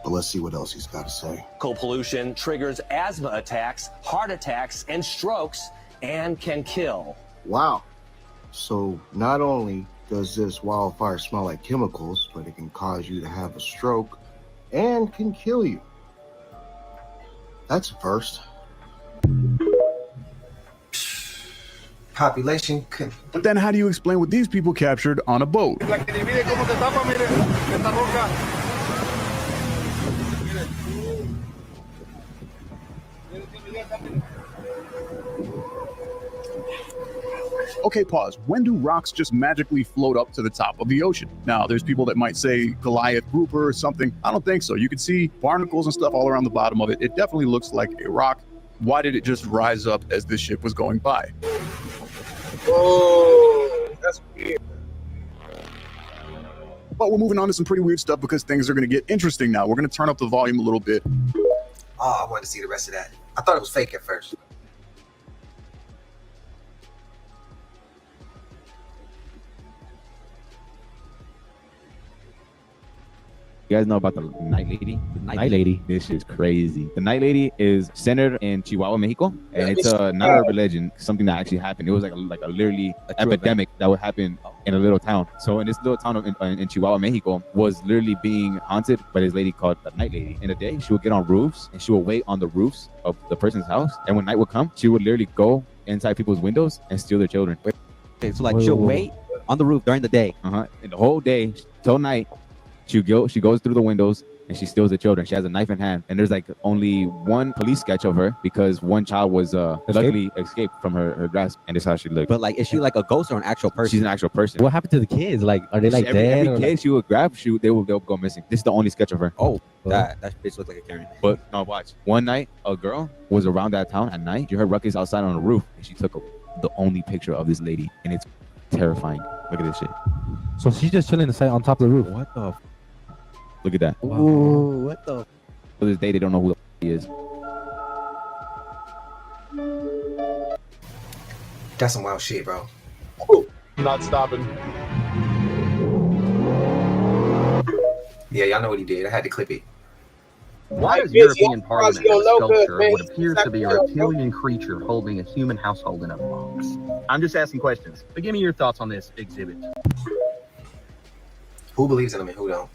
But let's see what else he's got to say. Coal pollution triggers asthma attacks, heart attacks, and strokes, and can kill. Wow. So not only does this wildfire smell like chemicals, but it can cause you to have a stroke and can kill you. That's a first. Population could. But then how do you explain what these people captured on a boat? Okay, pause. When do rocks just magically float up to the top of the ocean? Now, there's people that might say Goliath grouper or something. I don't think so. You can see barnacles and stuff all around the bottom of it. It definitely looks like a rock. Why did it just rise up as this ship was going by? Oh, that's weird. But we're moving on to some pretty weird stuff because things are going to get interesting now. We're going to turn up the volume a little bit. Oh, I wanted to see the rest of that. I thought it was fake at first. You guys know about the Night Lady? The Night Lady. This shit's crazy. The Night Lady is centered in Chihuahua, Mexico, and it's not a urban legend, something that actually happened. It was like a literally epidemic that would happen in a little town. So in this little town in Chihuahua, Mexico, was literally being haunted by this lady called the Night Lady. In the day, she would get on roofs and she would wait on the roofs of the person's house. And when night would come, she would literally go inside people's windows and steal their children. Okay, so like she'll wait on the roof during the day. And the whole day till night. She goes through the windows and she steals the children. She has a knife in hand, and there's like only one police sketch of her because one child was luckily escaped from her grasp, and this is how she looked. But like, is she like a ghost or an actual person? She's an actual person. What happened to the kids? Like, are they like dead? Every kid she would grab, they'll go missing. This is the only sketch of her. Oh, that bitch looks like a Karen. But no, watch. One night, a girl was around that town at night. She heard ruckus outside on the roof, and she took the only picture of this lady, and it's terrifying. Look at this shit. So she's just chilling on top of the roof. What the? Look at that. Wow. Ooh, what the? To this day, they don't know who the he is. That's some wild shit, bro. Oh, not stopping. Yeah, y'all know what he did. I had to clip it. Why does European Parliament have a sculpture of what appears to be a reptilian creature holding a human household in a box? I'm just asking questions, but give me your thoughts on this exhibit. Who believes in him and who don't?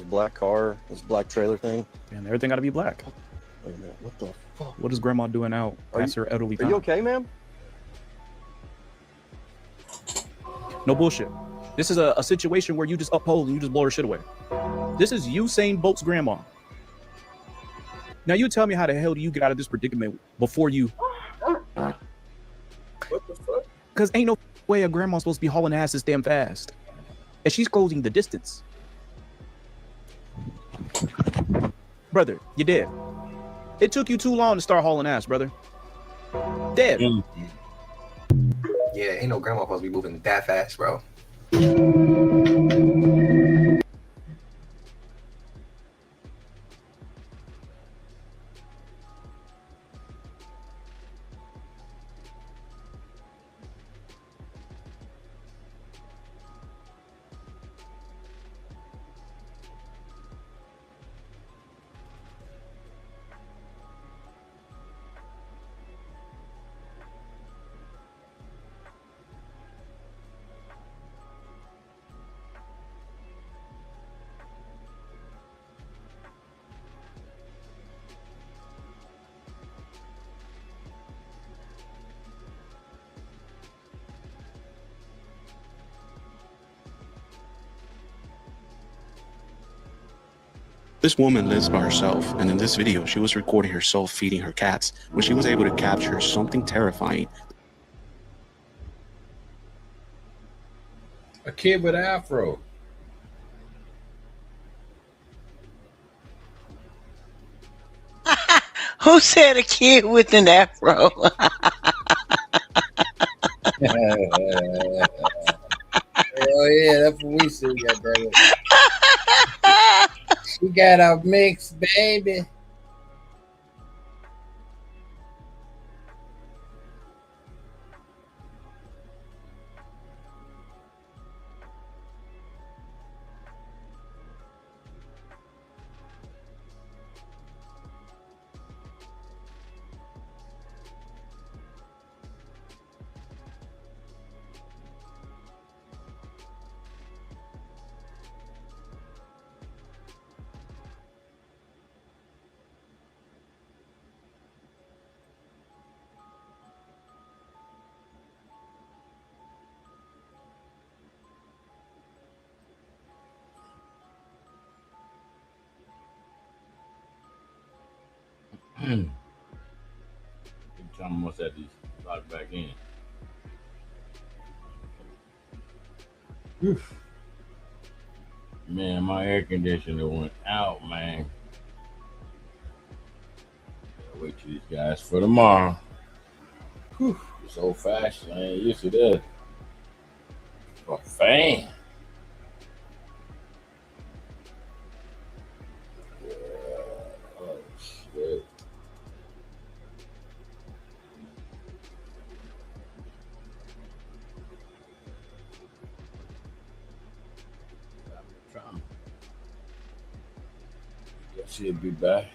Black car, this black trailer thing. Man, everything got to be black. Wait a minute, what the fuck? What is grandma doing out past her elderly Are you okay, ma'am? No bullshit. This is a situation where you just uphold and you just blow her shit away. This is Usain Bolt's grandma. Now you tell me how the hell do you get out of this predicament before you... What the fuck? Because ain't no way a grandma's supposed to be hauling ass this damn fast. And she's closing the distance. Brother, you're dead. It took you too long to start hauling ass, brother. Dead. Yeah, ain't no grandma supposed to be moving that fast, bro. This woman lives by herself, and in this video, she was recording herself feeding her cats when she was able to capture something terrifying. A kid with an afro. Who said a kid with an afro? Oh yeah, that's what we see, goddamn it. She got a mix, baby. Every time I must have these locked back in. Whew. Man, my air conditioner went out, man. Gotta wait till these guys for tomorrow. Whew. It's old fashioned. I ain't used to that. A fan. Yeah. Oh, shit. Trama. Guess she'll be back.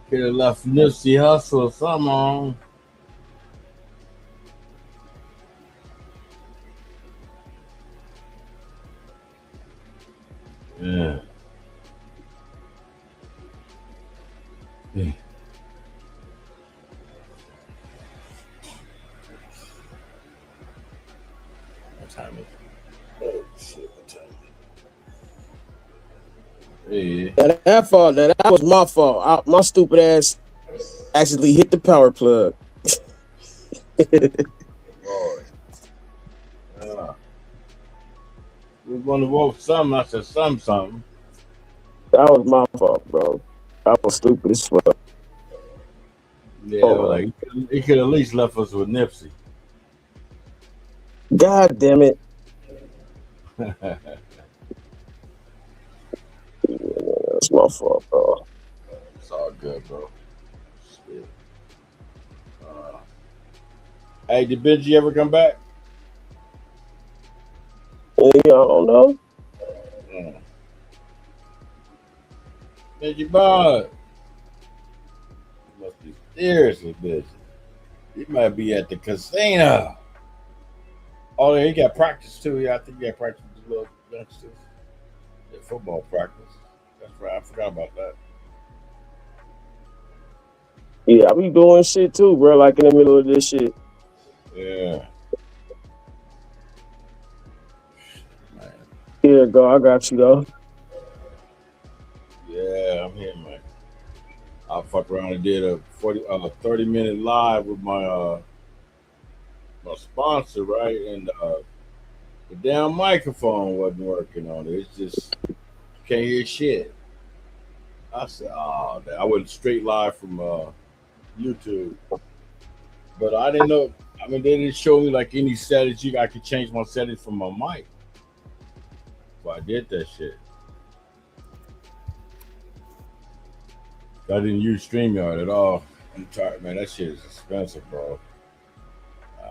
Could have left Nipsey Hussle or something on. Yeah. Yeah. What time is it? Oh shit, what time is it? Hey. That fault. That was my fault. My stupid ass accidentally hit the power plug. Lord. We want to vote something. I said something. That was my fault, bro. I was stupid as fuck. Yeah, like he could at least left us with Nipsey. God damn it. That's my fault, bro. It's all good, bro. Shit. Hey, did Benji ever come back? Yeah, I don't know. Benji Bond must be seriously busy. He might be at the casino. Oh, yeah, he got practice too. Yeah, I think he got practice with the little youngsters. Yeah, football practice. That's right. I forgot about that. Yeah, I be doing shit too, bro. Like in the middle of this shit. Yeah. Here, go. I got you though. Yeah, I'm here, man. I fucked around and did a 30-minute live with my my sponsor, right? And the damn microphone wasn't working on it. It's just can't hear shit. I said, oh, I went straight live from YouTube, but I didn't know. I mean, they didn't show me like any settings. I could change my settings from my mic. So I did that shit. I didn't use StreamYard at all. I'm tired, man. That shit is expensive, bro.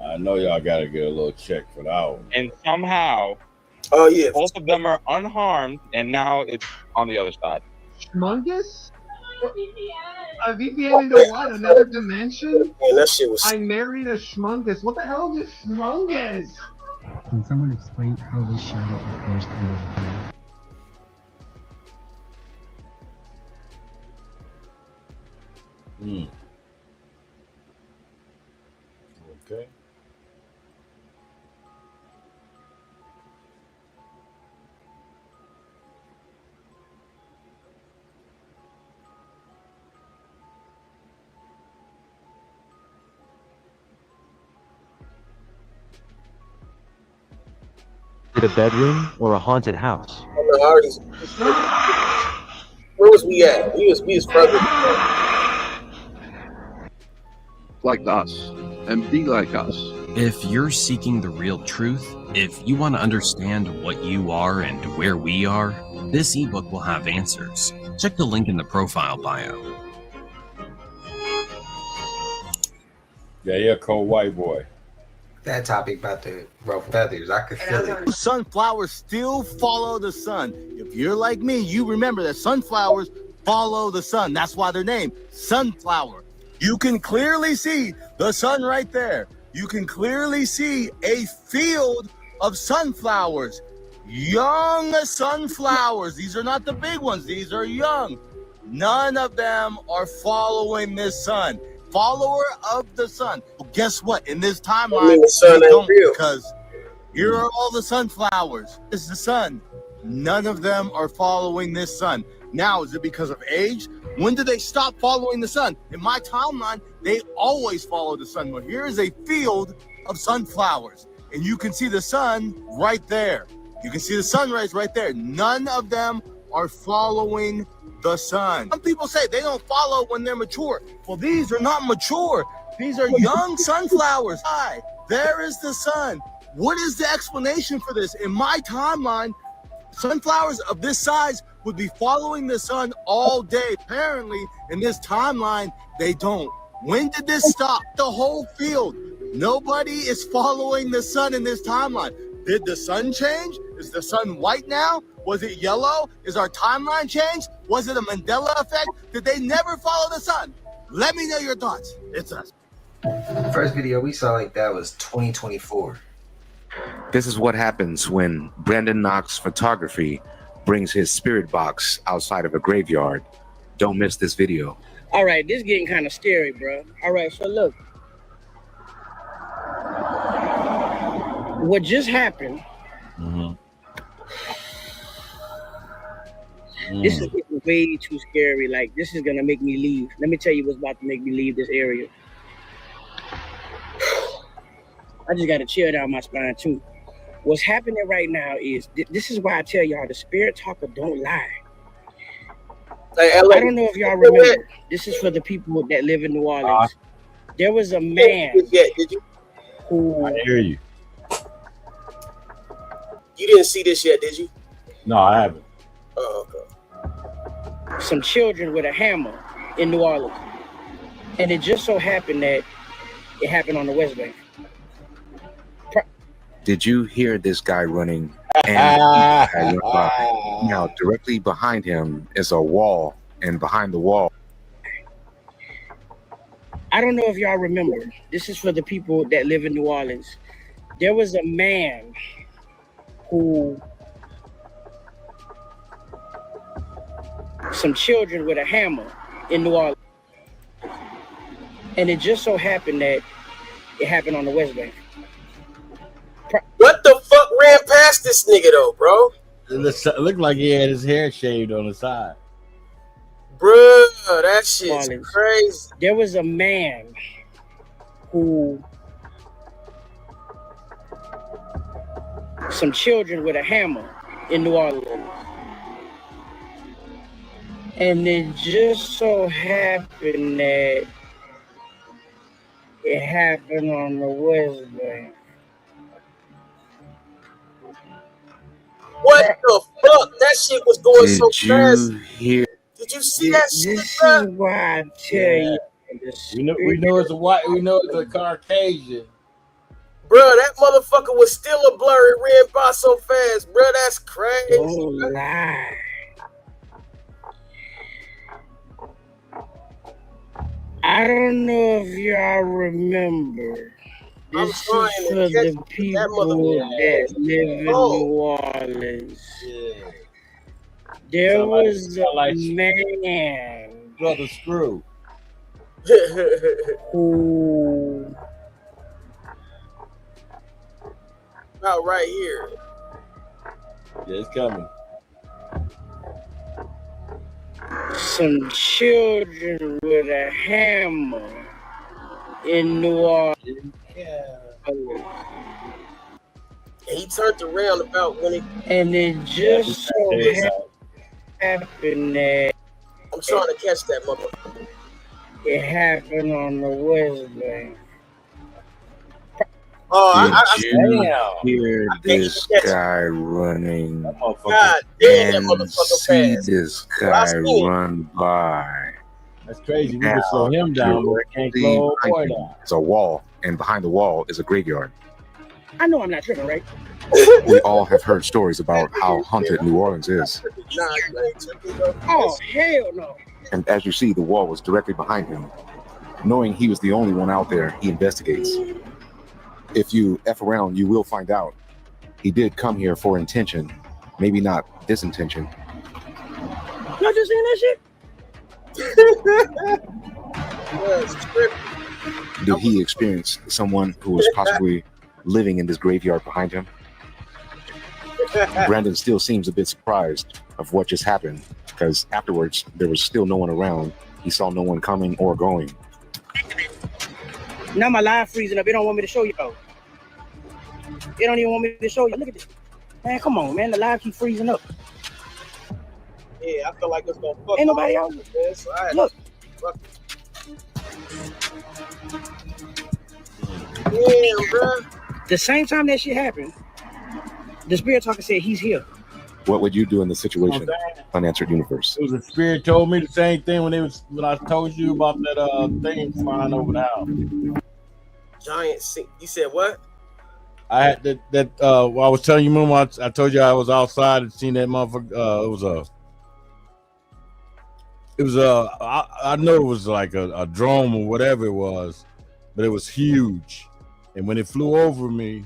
I know y'all gotta get a little check for that one. And somehow, oh yeah, both of them are unharmed, and now it's on the other side. Humongous? A VPN into what? Another dimension? Man, that shit was. I married a schmungus. What the hell is schmungus? Can someone explain how this shadow appears through the video? Okay. A bedroom or a haunted house? Where was we at? We was further. Like us and be like us. If you're seeking the real truth, if you want to understand what you are and where we are, this ebook will have answers. Check the link in the profile bio. Yeah, cold white boy. That topic about the rough feathers, I could feel it. Sunflowers still follow the sun. If you're like me, you remember that sunflowers follow the sun. That's why they're named sunflower. You can clearly see the sun right there. You can clearly see a field of sunflowers. Young sunflowers. These are not the big ones. These are young. None of them are following this sun. Follower of the sun. Well, guess what? In this timeline, the sun they ain't don't, real. because here are all the sunflowers. It's the sun. None of them are following this sun. Now, is it because of age? When did they stop following the sun? In my timeline, they always follow the sun. But here is a field of sunflowers, and you can see the sun right there. You can see the sun rays right there. None of them are following the sun. Some people say they don't follow when they're mature. Well, these are not mature. These are young sunflowers. Hi, there is the sun. What is the explanation for this? In my timeline, sunflowers of this size would be following the sun all day. Apparently, in this timeline, they don't. When did this stop? The whole field. Nobody is following the sun in this timeline. Did the sun change? Is the sun white now? Was it yellow? Is our timeline changed? Was it a Mandela effect? Did they never follow the sun? Let me know your thoughts. It's us. The first video we saw like that was 2024. This is what happens when Brandon Knox Photography brings his spirit box outside of a graveyard. Don't miss this video. All right, this is getting kind of scary, bro. All right, so look. What just happened, this is getting way too scary. Like, this is going to make me leave. Let me tell you what's about to make me leave this area. I just got to chill down my spine, too. What's happening right now is, this is why I tell y'all, the spirit talker don't lie. I don't know if y'all remember. This is for the people that live in New Orleans. There was a man who... I hear you. You didn't see this yet, did you? No, I haven't. Oh, okay. Some children with a hammer in New Orleans. And it just so happened that it happened on the West Bank. Did you hear this guy running? And now directly behind him is a wall, and behind the wall. I don't know if y'all remember. This is for the people that live in New Orleans. There was a man who... some children with a hammer in New Orleans. And it just so happened that it happened on the West Bank. What the fuck ran past this nigga though, bro? It looked like he had his hair shaved on the side. Bruh, that shit's crazy. There was a man who... some children with a hammer in New Orleans. And it just so happened that it happened on the West Bank. What the fuck? That shit was going so fast. Hear? Did you see that shit? This is why I tell you. We know it's a white. We know it's a Caucasian. Bruh, that motherfucker was still a blur. It ran by so fast, bruh. That's crazy. Oh, lie. I don't know if y'all remember. This is for the people that live in New Orleans. Yeah. There was a like man Brother Screw. who About right here. Yeah, it's coming. some children with a hammer in New Orleans. He turned around about when it. And it just so happened that I'm trying to catch that motherfucker. it happened on the West Bank. Did you damn. hear I can't this catch it. guy running? God damn, that And motherfucker see fast. this Well, I guy see it. run by. That's crazy. We can slow him down, but we can't directly slow old boy behind him down. is a wall, and behind the wall is a graveyard. I know I'm not tripping, right? We all have heard stories about how haunted New Orleans is. Nah, you ain't tripping, bro. Oh, hell no. And as you see, the wall was directly behind him. Knowing he was the only one out there, he investigates. If you F around, you will find out. He did come here for intention, maybe not this intention. Y'all just seen that shit? Did he experience someone who was possibly living in this graveyard behind him? Brandon still seems a bit surprised of what just happened, because afterwards there was still no one around. He saw no one coming or going. Now my live freezing up. It don't want me to show you. Oh. It don't even want me to show you. Look at this. Man, come on, man. The live keep freezing up. Yeah, I feel like it's gonna fuck. Ain't nobody out. Man, so Look. Fuck. Damn, bro. The same time that shit happened, the spirit talker said he's here. What would you do in this situation? Unanswered universe. It was a spirit told me the same thing when I told you about that thing flying over the house. Giant sink. You said what? I had that well, I was telling you, Moon, I told you I was outside and seen that motherfucker. I know it was like a drone or whatever it was, but it was huge. And when it flew over me,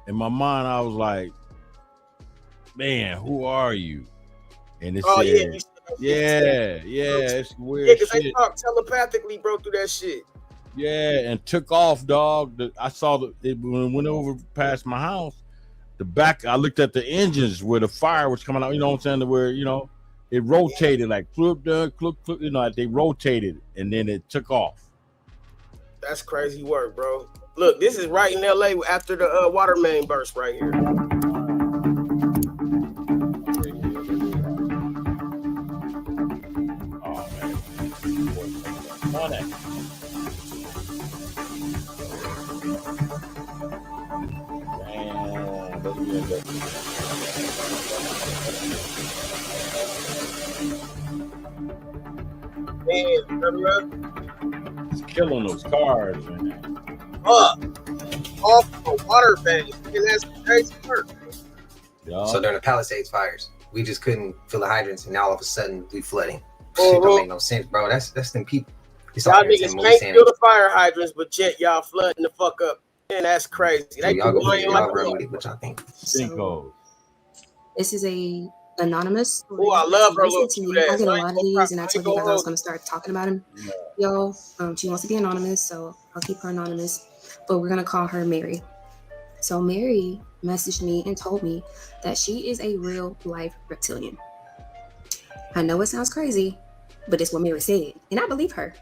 in my mind, I was like, man, who are you? And it said, it's weird. Yeah, because they shit. talk telepathically, bro, through that shit. Yeah, and took off, dog. I saw it when it went over past my house. The back, I looked at the engines where the fire was coming out. You know what I'm saying? Where it rotated like flip, they rotated and then it took off. That's crazy work, bro. Look, this is right in LA after the water main burst right here. Man, It's killing those cars, man. off the water bank, and that's crazy work. So during the Palisades fires, we just couldn't fill the hydrants, and now all of a sudden we flooding. Shit don't make no sense, bro. That's them people. Y'all niggas can't fill the fire hydrants, but yet y'all flooding the fuck up. And that's crazy. They y'all go lying y'all like run a with it, what y'all think? Sinkholes. This is a anonymous. Oh, I love her little Listen to cute me. I ass. get a I ain't lot of gonna these, and I cry. told you guys I was going to start talking about him. Y'all, she wants to be anonymous, so I'll keep her anonymous. But we're going to call her Mary. So Mary messaged me and told me that she is a real life reptilian. I know it sounds crazy, but it's what Mary said, and I believe her.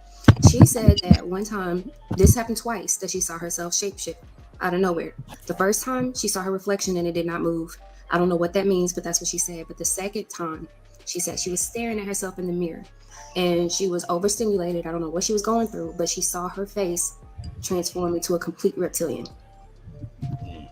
She said that one time, this happened twice, that she saw herself shapeshift out of nowhere. The first time, she saw her reflection and it did not move. I don't know what that means, but that's what she said. But the second time, she said she was staring at herself in the mirror and she was overstimulated. I don't know what she was going through, but she saw her face transform into a complete reptilian.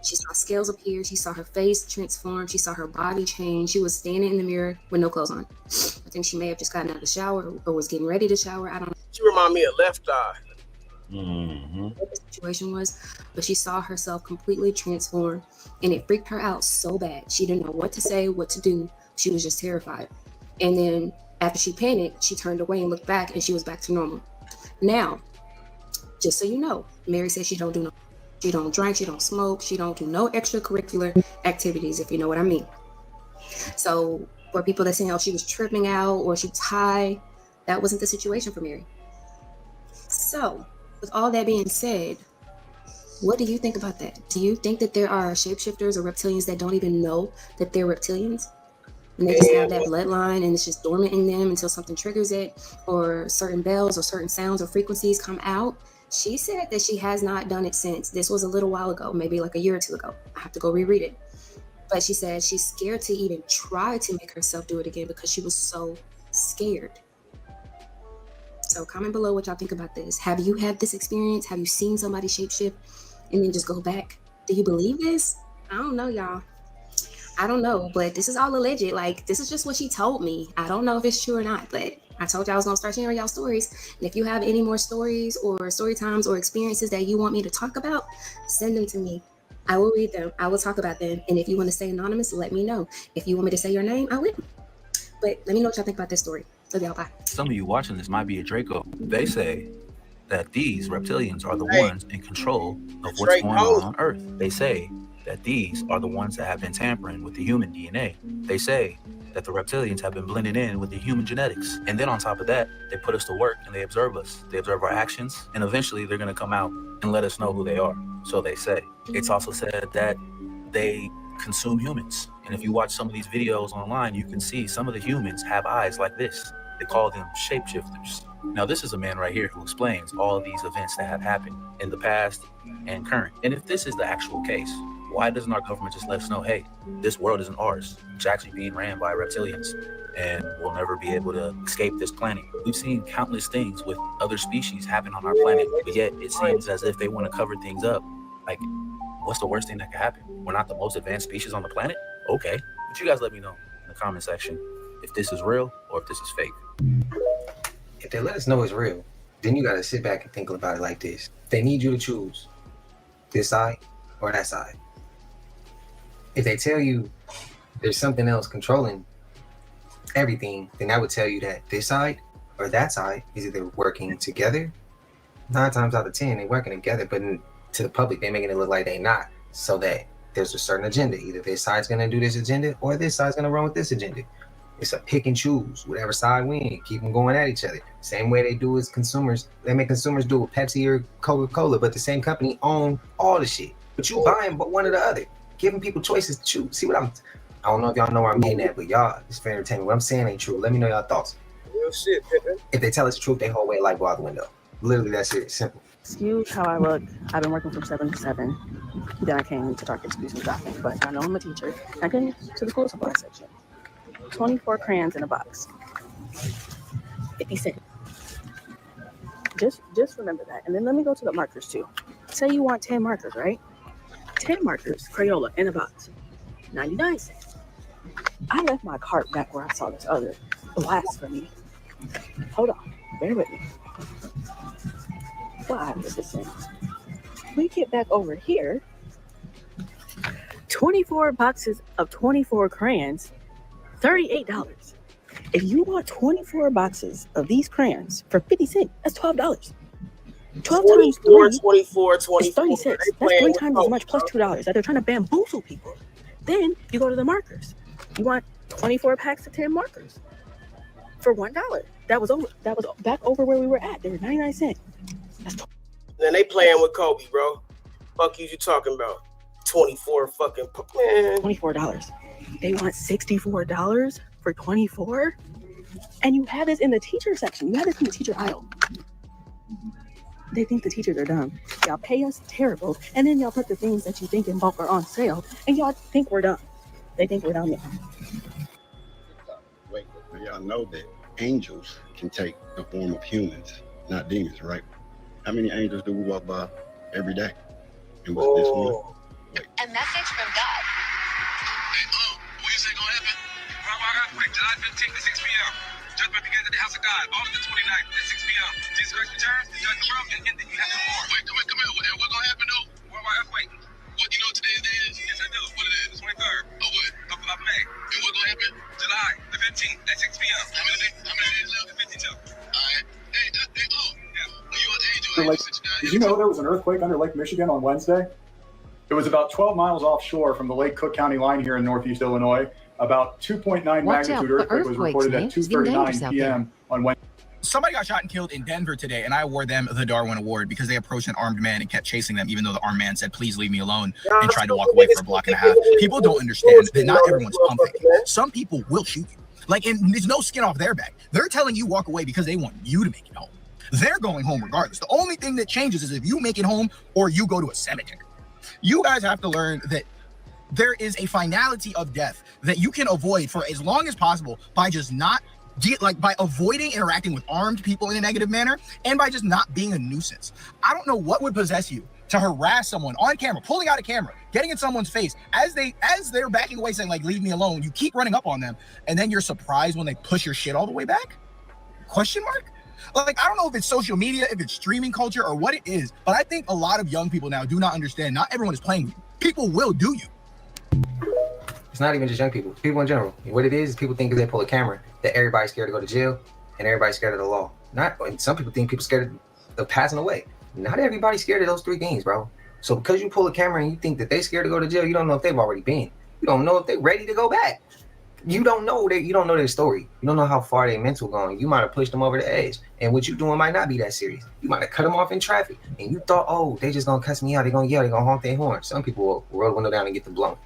She saw scales appear. She saw her face transform. She saw her body change. She was standing in the mirror with no clothes on. I think she may have just gotten out of the shower or was getting ready to shower. I don't know. She remind me of Left Eye. What the situation was, but she saw herself completely transform and it freaked her out so bad. She didn't know what to say, what to do. She was just terrified. And then after she panicked, she turned away and looked back and she was back to normal. Now, just so you know, Mary says she don't drink, she don't smoke, she don't do no extracurricular activities, if you know what I mean. So for people that say, oh, she was tripping out or she was high, that wasn't the situation for Mary. So with all that being said, what do you think about that? Do you think that there are shapeshifters or reptilians that don't even know that they're reptilians? And they just have that bloodline and it's just dormant in them until something triggers it, or certain bells or certain sounds or frequencies come out? She said that she has not done it since. This was a little while ago, maybe like a year or two ago. I have to go reread it. But she said she's scared to even try to make herself do it again because she was so scared. So comment below what y'all think about this. Have you had this experience? Have you seen somebody shapeshift and then just go back? Do you believe this? I don't know, y'all. I don't know, but this is all alleged. Like, this is just what she told me. I don't know if it's true or not, but I told y'all I was gonna start sharing y'all stories. And if you have any more stories or story times or experiences that you want me to talk about, send them to me. I will read them. I will talk about them. And if you want to stay anonymous, let me know. If you want me to say your name, I will. But let me know what y'all think about this story. Love y'all. Bye. Some of you watching this might be a Draco. They say that these reptilians are the ones in control of what's going on Earth. They say that these are the ones that have been tampering with the human DNA. They say that the reptilians have been blending in with the human genetics. And then on top of that, they put us to work and they observe us. They observe our actions, and eventually they're gonna come out and let us know who they are. So they say. It's also said that they consume humans. And if you watch some of these videos online, you can see some of the humans have eyes like this. They call them shapeshifters. Now, this is a man right here who explains all of these events that have happened in the past and current. And if this is the actual case, why doesn't our government just let us know, hey, this world isn't ours? It's actually being ran by reptilians, and we'll never be able to escape this planet. We've seen countless things with other species happen on our planet, but yet it seems as if they want to cover things up. Like, what's the worst thing that could happen? We're not the most advanced species on the planet? Okay. But you guys let me know in the comment section if this is real or if this is fake. If they let us know it's real, then you got to sit back and think about it like this. They need you to choose this side or that side. If they tell you there's something else controlling everything, then I would tell you that this side or that side is either working together. 9 times out of 10, they're working together, but to the public, they're making it look like they're not, so that there's a certain agenda. Either this side's going to do this agenda or this side's going to run with this agenda. It's a pick and choose. Whatever side win, keep them going at each other. Same way they do as consumers. They make consumers do with Pepsi or Coca-Cola, but the same company own all the shit. But you buying but one or the other. Giving people choices to choose. See what I don't know if y'all know where I'm getting at, but y'all, it's for entertainment. What I'm saying ain't true. Let me know y'all thoughts. Real shit, Pippin. If they tell us the truth, they whole way light go out the window. Literally, that's it. Simple. Excuse how I look. I've been working from 7 to 7. Then I came to Target to do some shopping. But I know I'm a teacher. I came to the school supply section. 24 crayons in a box. 50 cents. Just remember that. And then let me go to the markers too. Say you want 10 markers, right? 10 markers, Crayola in a box. 99 cents. I left my cart back where I saw this other blasphemy. Hold on. Bear with me. Why is this in? We get back over here. 24 boxes of 24 crayons, $38. If you want 24 boxes of these crayons for 50 cents, that's $12. 12 times 3 24, is 36. That's 3 times as much plus $2 that they're trying to bamboozle people. Then you go to the markers. You want 24 packs of 10 markers for $1. That was back over where we were at. They were 99 cents. Then they playing with Kobe, bro. Fuck you talking about? 24 fucking man. $24. They want $64 for 24? And you have this in the teacher section. You have this in the teacher aisle. They think the teachers are dumb. Y'all pay us terrible, and then y'all put the things that you think in bulk are on sale, and y'all think we're dumb. They think we're dumb now. Wait, y'all know that angels can take the form of humans, not demons, right? How many angels do we walk by every day? And what's this one? Wait. A message from God. Hey, what you say gonna happen? July 15th at 6 p.m. Judgment begins at the house of God. August the 29th at 6 p.m. Jesus Christ returns to judge the world and end the you have no more. Wait, come here. And what's gonna happen though? Worldwide earthquake. What, you know what today's day is? Yes, I do. What it is? The 23rd. Oh, what? Of May. And what's gonna happen? July the 15th at 6 p.m. How many days left? 52. Alright. Hey, yeah. Lake. Did you know there was an earthquake under Lake Michigan on Wednesday? It was about 12 miles offshore from the Lake Cook County line here in northeast Illinois. About 2.9 magnitude earthquake was reported at 2:39 p.m. on Wednesday. Somebody got shot and killed in Denver today, and I award them the Darwin Award because they approached an armed man and kept chasing them, even though the armed man said, "Please leave me alone," and tried to walk away for a block and a half. People don't understand that not everyone's pump faking. Some people will shoot you. Like, and there's no skin off their back. They're telling you walk away because they want you to make it home. They're going home regardless. The only thing that changes is if you make it home or you go to a cemetery. You guys have to learn that there is a finality of death that you can avoid for as long as possible by just not by avoiding interacting with armed people in a negative manner and by just not being a nuisance. I don't know what would possess you to harass someone on camera, pulling out a camera, getting in someone's face as they're backing away saying like, "Leave me alone." You keep running up on them and then you're surprised when they push your shit all the way back? Question mark? Like, I don't know if it's social media, if it's streaming culture or what it is, but I think a lot of young people now do not understand. Not everyone is playing with you. People will do you. It's not even just young people. People in general. What it is people think if they pull a camera that everybody's scared to go to jail and everybody's scared of the law. And some people think people scared of passing away. Not everybody's scared of those three things, bro. So because you pull a camera and you think that they're scared to go to jail, you don't know if they've already been. You don't know if they're ready to go back. You don't know their story. You don't know how far their mental going. You might have pushed them over the edge. And what you doing might not be that serious. You might have cut them off in traffic. And you thought, oh, they just gonna cuss me out. They're gonna yell. They're gonna honk their horn. Some people will roll the window down and get them blown.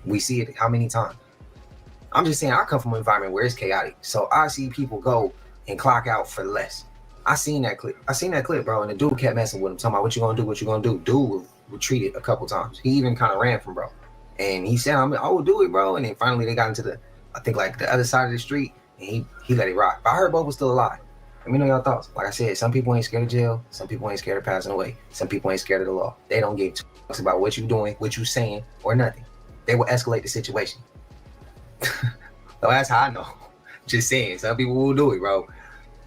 We see it how many times? I'm just saying I come from an environment where it's chaotic. So I see people go and clock out for less. I seen that clip, bro. And the dude kept messing with him, talking about what you gonna do, what you gonna do. Dude retreated a couple times. He even kind of ran from bro. And he said, I will do it, bro. And then finally they got into the other side of the street and he let it rock. But I heard both was still alive. Let me know your thoughts. Like I said, some people ain't scared of jail. Some people ain't scared of passing away. Some people ain't scared of the law. They don't give two fucks about what you doing, what you saying, or nothing. They will escalate the situation. So that's how I know. Just saying, some people will do it, bro.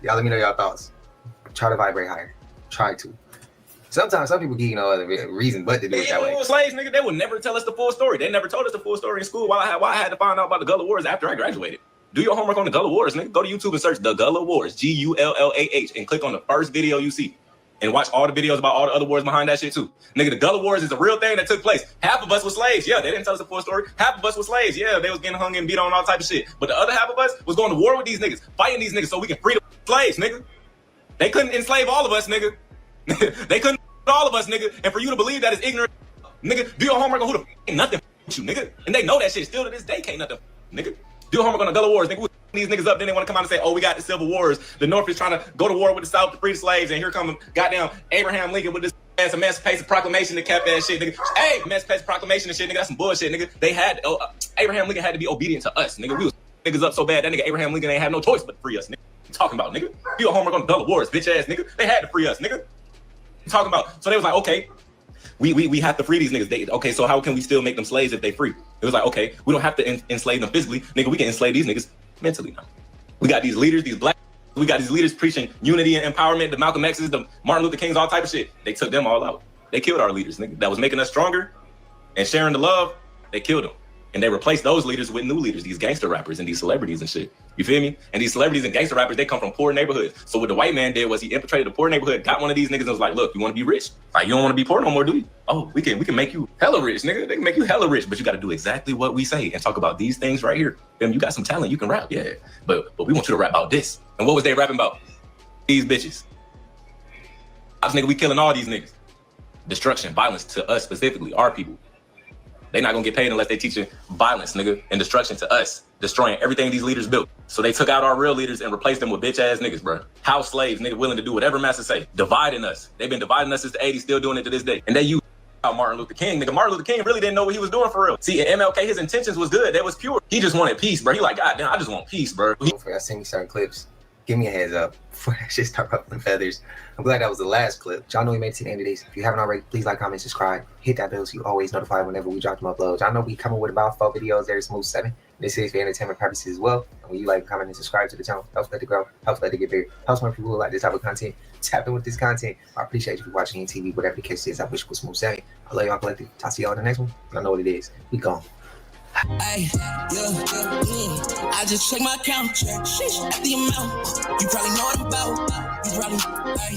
Y'all let me know your thoughts. Try to vibrate higher. Try to. Sometimes some people give you no other reason but to do it that way. Slaves, nigga, they would never tell us the full story. They never told us the full story in school. Why I had to find out about the Gullah Wars after I graduated. Do your homework on the Gullah Wars, nigga. Go to YouTube and search the Gullah Wars, G-U-L-L-A-H, and click on the first video you see. And watch all the videos about all the other wars behind that shit too. Nigga, the Gullah Wars is a real thing that took place. Half of us were slaves. Yeah, they didn't tell us the full story. Half of us were slaves. Yeah, they was getting hung and beat on all type of shit. But the other half of us was going to war with these niggas, fighting these niggas so we can free the slaves, nigga. They couldn't enslave all of us, nigga. They couldn't all of us, nigga. And for you to believe that is ignorant, nigga, do your homework on who the ain't nothing with you, nigga. And they know that shit. Still to this day, can't nothing, nigga. Do your homework on the Gullah Wars, nigga. We these niggas up, then they want to come out and say, oh, we got the Civil Wars. The North is trying to go to war with the South to free the slaves, and here comes goddamn Abraham Lincoln with this ass Emancipation Proclamation that kept that shit, nigga. Hey, Emancipation Proclamation and shit, nigga. That's some bullshit, nigga. They had Abraham Lincoln had to be obedient to us, nigga. We was niggas up so bad that nigga Abraham Lincoln ain't have no choice but to free us, nigga. What you talking about, nigga? Do your homework on the Gullah Wars, bitch ass nigga. They had to free us, nigga. What you talking about? So they was like, okay, we have to free these niggas. Okay, so how can we still make them slaves if they free? It was like, okay, we don't have to enslave them physically, nigga. We can enslave these niggas mentally now. We got these leaders, we got these leaders preaching unity and empowerment, the Malcolm X's, the Martin Luther Kings, all type of shit. They took them all out. They killed our leaders, nigga. That was making us stronger and sharing the love. They killed them. And they replaced those leaders with new leaders, these gangster rappers and these celebrities and shit. You feel me? And these celebrities and gangster rappers, they come from poor neighborhoods. So what the white man did was he infiltrated the poor neighborhood, got one of these niggas and was like, look, you want to be rich? Like, you don't want to be poor no more, do you? Oh, we can make you hella rich, nigga. They can make you hella rich, but you got to do exactly what we say and talk about these things right here. Then you got some talent, you can rap, yeah. But we want you to rap about this. And what was they rapping about? These bitches. Nigga, we killing all these niggas. Destruction, violence to us specifically, our people. They not gonna get paid unless they teaching violence, nigga, and destruction to us, destroying everything these leaders built. So they took out our real leaders and replaced them with bitch ass niggas, bro. House slaves, nigga, willing to do whatever master say, dividing us. They've been dividing us since the 80s, still doing it to this day. And they use Martin Luther King, nigga. Martin Luther King really didn't know what he was doing for real. See, MLK, his intentions was good. That was pure. He just wanted peace, bro. He like, God damn, I just want peace, bro. I seen me certain clips. Give me a heads up before that shit start ruffling feathers. I'm glad that was the last clip. Y'all know we made it to the end of this. If you haven't already, please like, comment, subscribe. Hit that bell so you always notified whenever we drop them uploads. I know we coming with about 4 videos every smooth 7. This is for entertainment purposes as well. And when you like, comment, and subscribe to the channel, helps let it grow, helps let it get bigger, helps more people who like this type of content. Tap in with this content. I appreciate you for watching on TV, whatever the case is. I wish it was smooth 7. I love y'all collective. I'll see y'all in the next one. I know what it is. We gone. Ay, I just check my account, sheesh, at the amount. You probably know what I'm about. You probably, ay,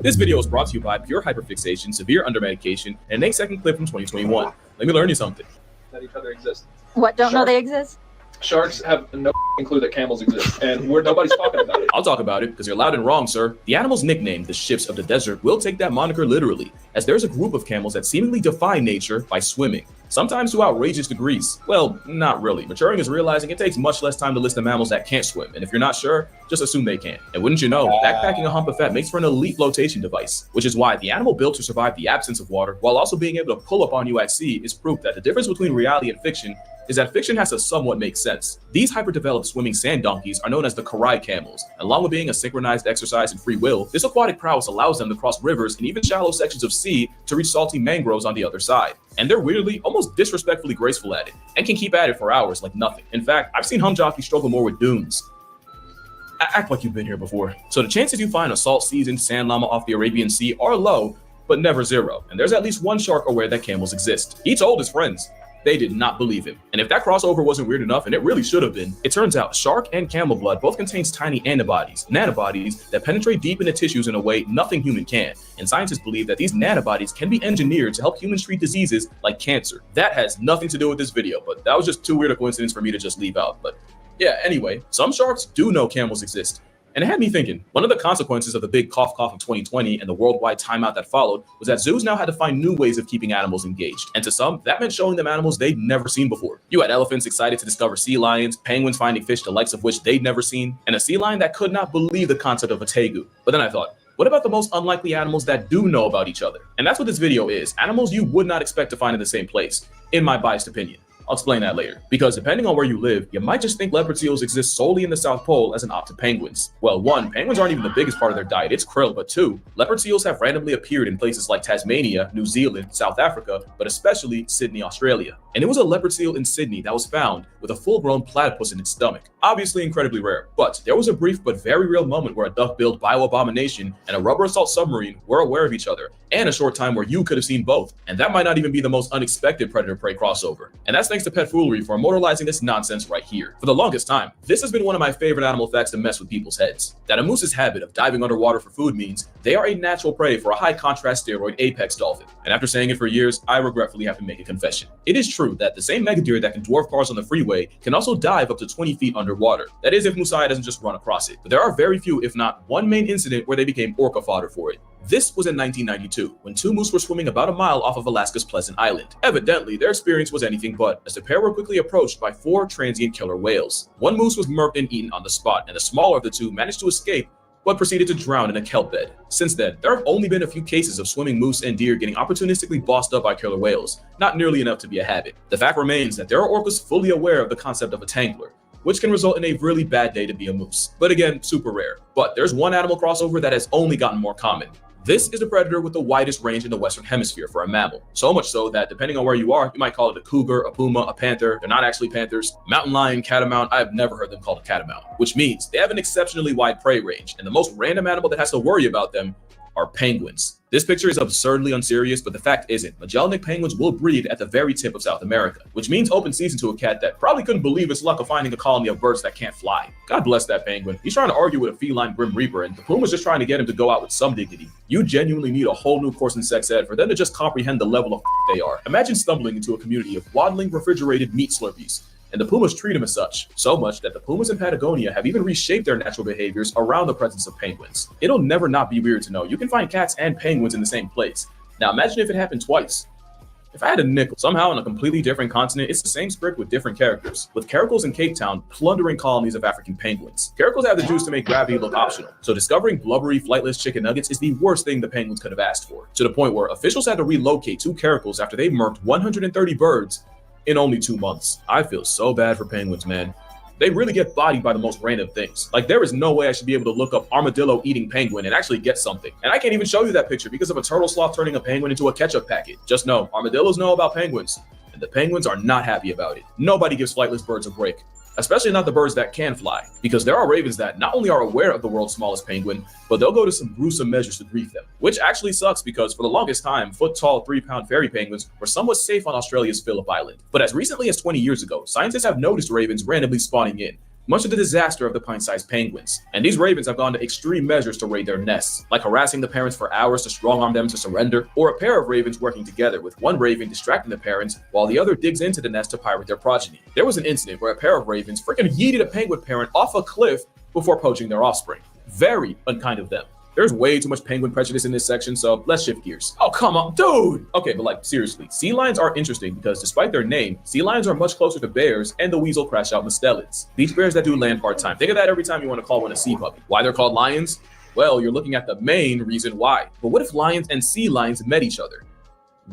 This video is brought to you by pure hyperfixation, severe undermedication, and an 8-second clip from 2021. Let me learn you something. That each other exist. What, don't know they exist? Sharks have no clue that camels exist, and nobody's talking about it. I'll talk about it because you're loud and wrong, sir. The animals nicknamed the ships of the desert will take that moniker literally, as there's a group of camels that seemingly defy nature by swimming, sometimes to outrageous degrees. Well, not really. Maturing is realizing it takes much less time to list the mammals that can't swim, and if you're not sure, just assume they can. And wouldn't you know, backpacking a hump of fat makes for an elite flotation device, which is why the animal built to survive the absence of water while also being able to pull up on you at sea is proof that the difference between reality and fiction is that fiction has to somewhat make sense. These hyper-developed swimming sand donkeys are known as the Karai camels. Along with being a synchronized exercise in free will, this aquatic prowess allows them to cross rivers and even shallow sections of sea to reach salty mangroves on the other side. And they're weirdly, almost disrespectfully graceful at it, and can keep at it for hours like nothing. In fact, I've seen hum jockeys struggle more with dunes. Act like you've been here before. So the chances you find a salt-seasoned sand llama off the Arabian Sea are low, but never zero. And there's at least one shark aware that camels exist. He told his friends. They did not believe him. And if that crossover wasn't weird enough, and it really should have been, it turns out shark and camel blood both contains tiny antibodies, nanobodies, that penetrate deep into tissues in a way nothing human can. And scientists believe that these nanobodies can be engineered to help humans treat diseases like cancer. That has nothing to do with this video, but that was just too weird a coincidence for me to just leave out. But yeah, anyway, some sharks do know camels exist. And it had me thinking, one of the consequences of the big cough of 2020 and the worldwide timeout that followed was that zoos now had to find new ways of keeping animals engaged. And to some, that meant showing them animals they'd never seen before. You had elephants excited to discover sea lions, penguins finding fish the likes of which they'd never seen, and a sea lion that could not believe the concept of a tegu. But then I thought, what about the most unlikely animals that do know about each other? And that's what this video is, animals you would not expect to find in the same place, in my biased opinion. I'll explain that later. Because depending on where you live, you might just think leopard seals exist solely in the South Pole as an opt to penguins. Well, one, penguins aren't even the biggest part of their diet, it's krill, but two, leopard seals have randomly appeared in places like Tasmania, New Zealand, South Africa, but especially Sydney, Australia. And it was a leopard seal in Sydney that was found with a full-grown platypus in its stomach. Obviously incredibly rare, but there was a brief but very real moment where a duck-billed bio-abomination and a rubber assault submarine were aware of each other, and a short time where you could have seen both. And that might not even be the most unexpected predator-prey crossover. And that's thanks to Pet Foolery for immortalizing this nonsense right here. For the longest time, this has been one of my favorite animal facts to mess with people's heads. That a moose's habit of diving underwater for food means they are a natural prey for a high-contrast steroid apex dolphin. And after saying it for years, I regretfully have to make a confession. It is true that the same megadeer that can dwarf cars on the freeway can also dive up to 20 feet underwater. That is if Musai doesn't just run across it. But there are very few, if not one main incident where they became orca fodder for it. This was in 1992, when two moose were swimming about a mile off of Alaska's Pleasant Island. Evidently, their experience was anything but, as the pair were quickly approached by 4 transient killer whales. One moose was murked and eaten on the spot, and the smaller of the two managed to escape, but proceeded to drown in a kelp bed. Since then, there have only been a few cases of swimming moose and deer getting opportunistically bossed up by killer whales, not nearly enough to be a habit. The fact remains that there are orcas fully aware of the concept of a tangler, which can result in a really bad day to be a moose. But again, super rare. But there's one animal crossover that has only gotten more common. This is the predator with the widest range in the Western Hemisphere for a mammal. So much so that depending on where you are, you might call it a cougar, a puma, a panther. They're not actually panthers. Mountain lion, catamount, I have never heard them called a catamount, which means they have an exceptionally wide prey range, and the most random animal that has to worry about them are penguins. This picture is absurdly unserious, but the fact isn't. Magellanic penguins will breed at the very tip of South America, which means open season to a cat that probably couldn't believe its luck of finding a colony of birds that can't fly. God bless that penguin. He's trying to argue with a feline Grim Reaper, and the puma's just trying to get him to go out with some dignity. You genuinely need a whole new course in sex ed for them to just comprehend the level of they are. Imagine stumbling into a community of waddling refrigerated meat slurpees, and the pumas treat them as such, so much that the pumas in Patagonia have even reshaped their natural behaviors around the presence of penguins. It'll never not be weird to know you can find cats and penguins in the same place. Now imagine if it happened twice. If I had a nickel, somehow on a completely different continent, it's the same script with different characters, with Caracals in Cape Town plundering colonies of African penguins. Caracals have the juice to make gravity look optional, so discovering blubbery, flightless chicken nuggets is the worst thing the penguins could have asked for, to the point where officials had to relocate 2 Caracals after they murked 130 birds in only 2 months. I feel so bad for penguins, man. They really get bodied by the most random things. Like, there is no way I should be able to look up armadillo eating penguin and actually get something. And I can't even show you that picture because of a turtle sloth turning a penguin into a ketchup packet. Just know, armadillos know about penguins, and the penguins are not happy about it. Nobody gives flightless birds a break, especially not the birds that can fly, because there are ravens that not only are aware of the world's smallest penguin, but they'll go to some gruesome measures to grief them, which actually sucks because for the longest time, foot-tall, 3-pound fairy penguins were somewhat safe on Australia's Phillip Island. But as recently as 20 years ago, scientists have noticed ravens randomly spawning in, much to the disaster of the pint-sized penguins. And these ravens have gone to extreme measures to raid their nests, like harassing the parents for hours to strong-arm them to surrender, or a pair of ravens working together with one raven distracting the parents while the other digs into the nest to pirate their progeny. There was an incident where a pair of ravens freaking yeeted a penguin parent off a cliff before poaching their offspring. Very unkind of them. There's way too much penguin prejudice in this section, so let's shift gears. Oh, come on, dude! Okay, but like, seriously, sea lions are interesting because despite their name, sea lions are much closer to bears and the weasel crash out mustelids. Beach bears that do land part-time. Think of that every time you want to call one a sea puppy. Why they're called lions? Well, you're looking at the main reason why. But what if lions and sea lions met each other?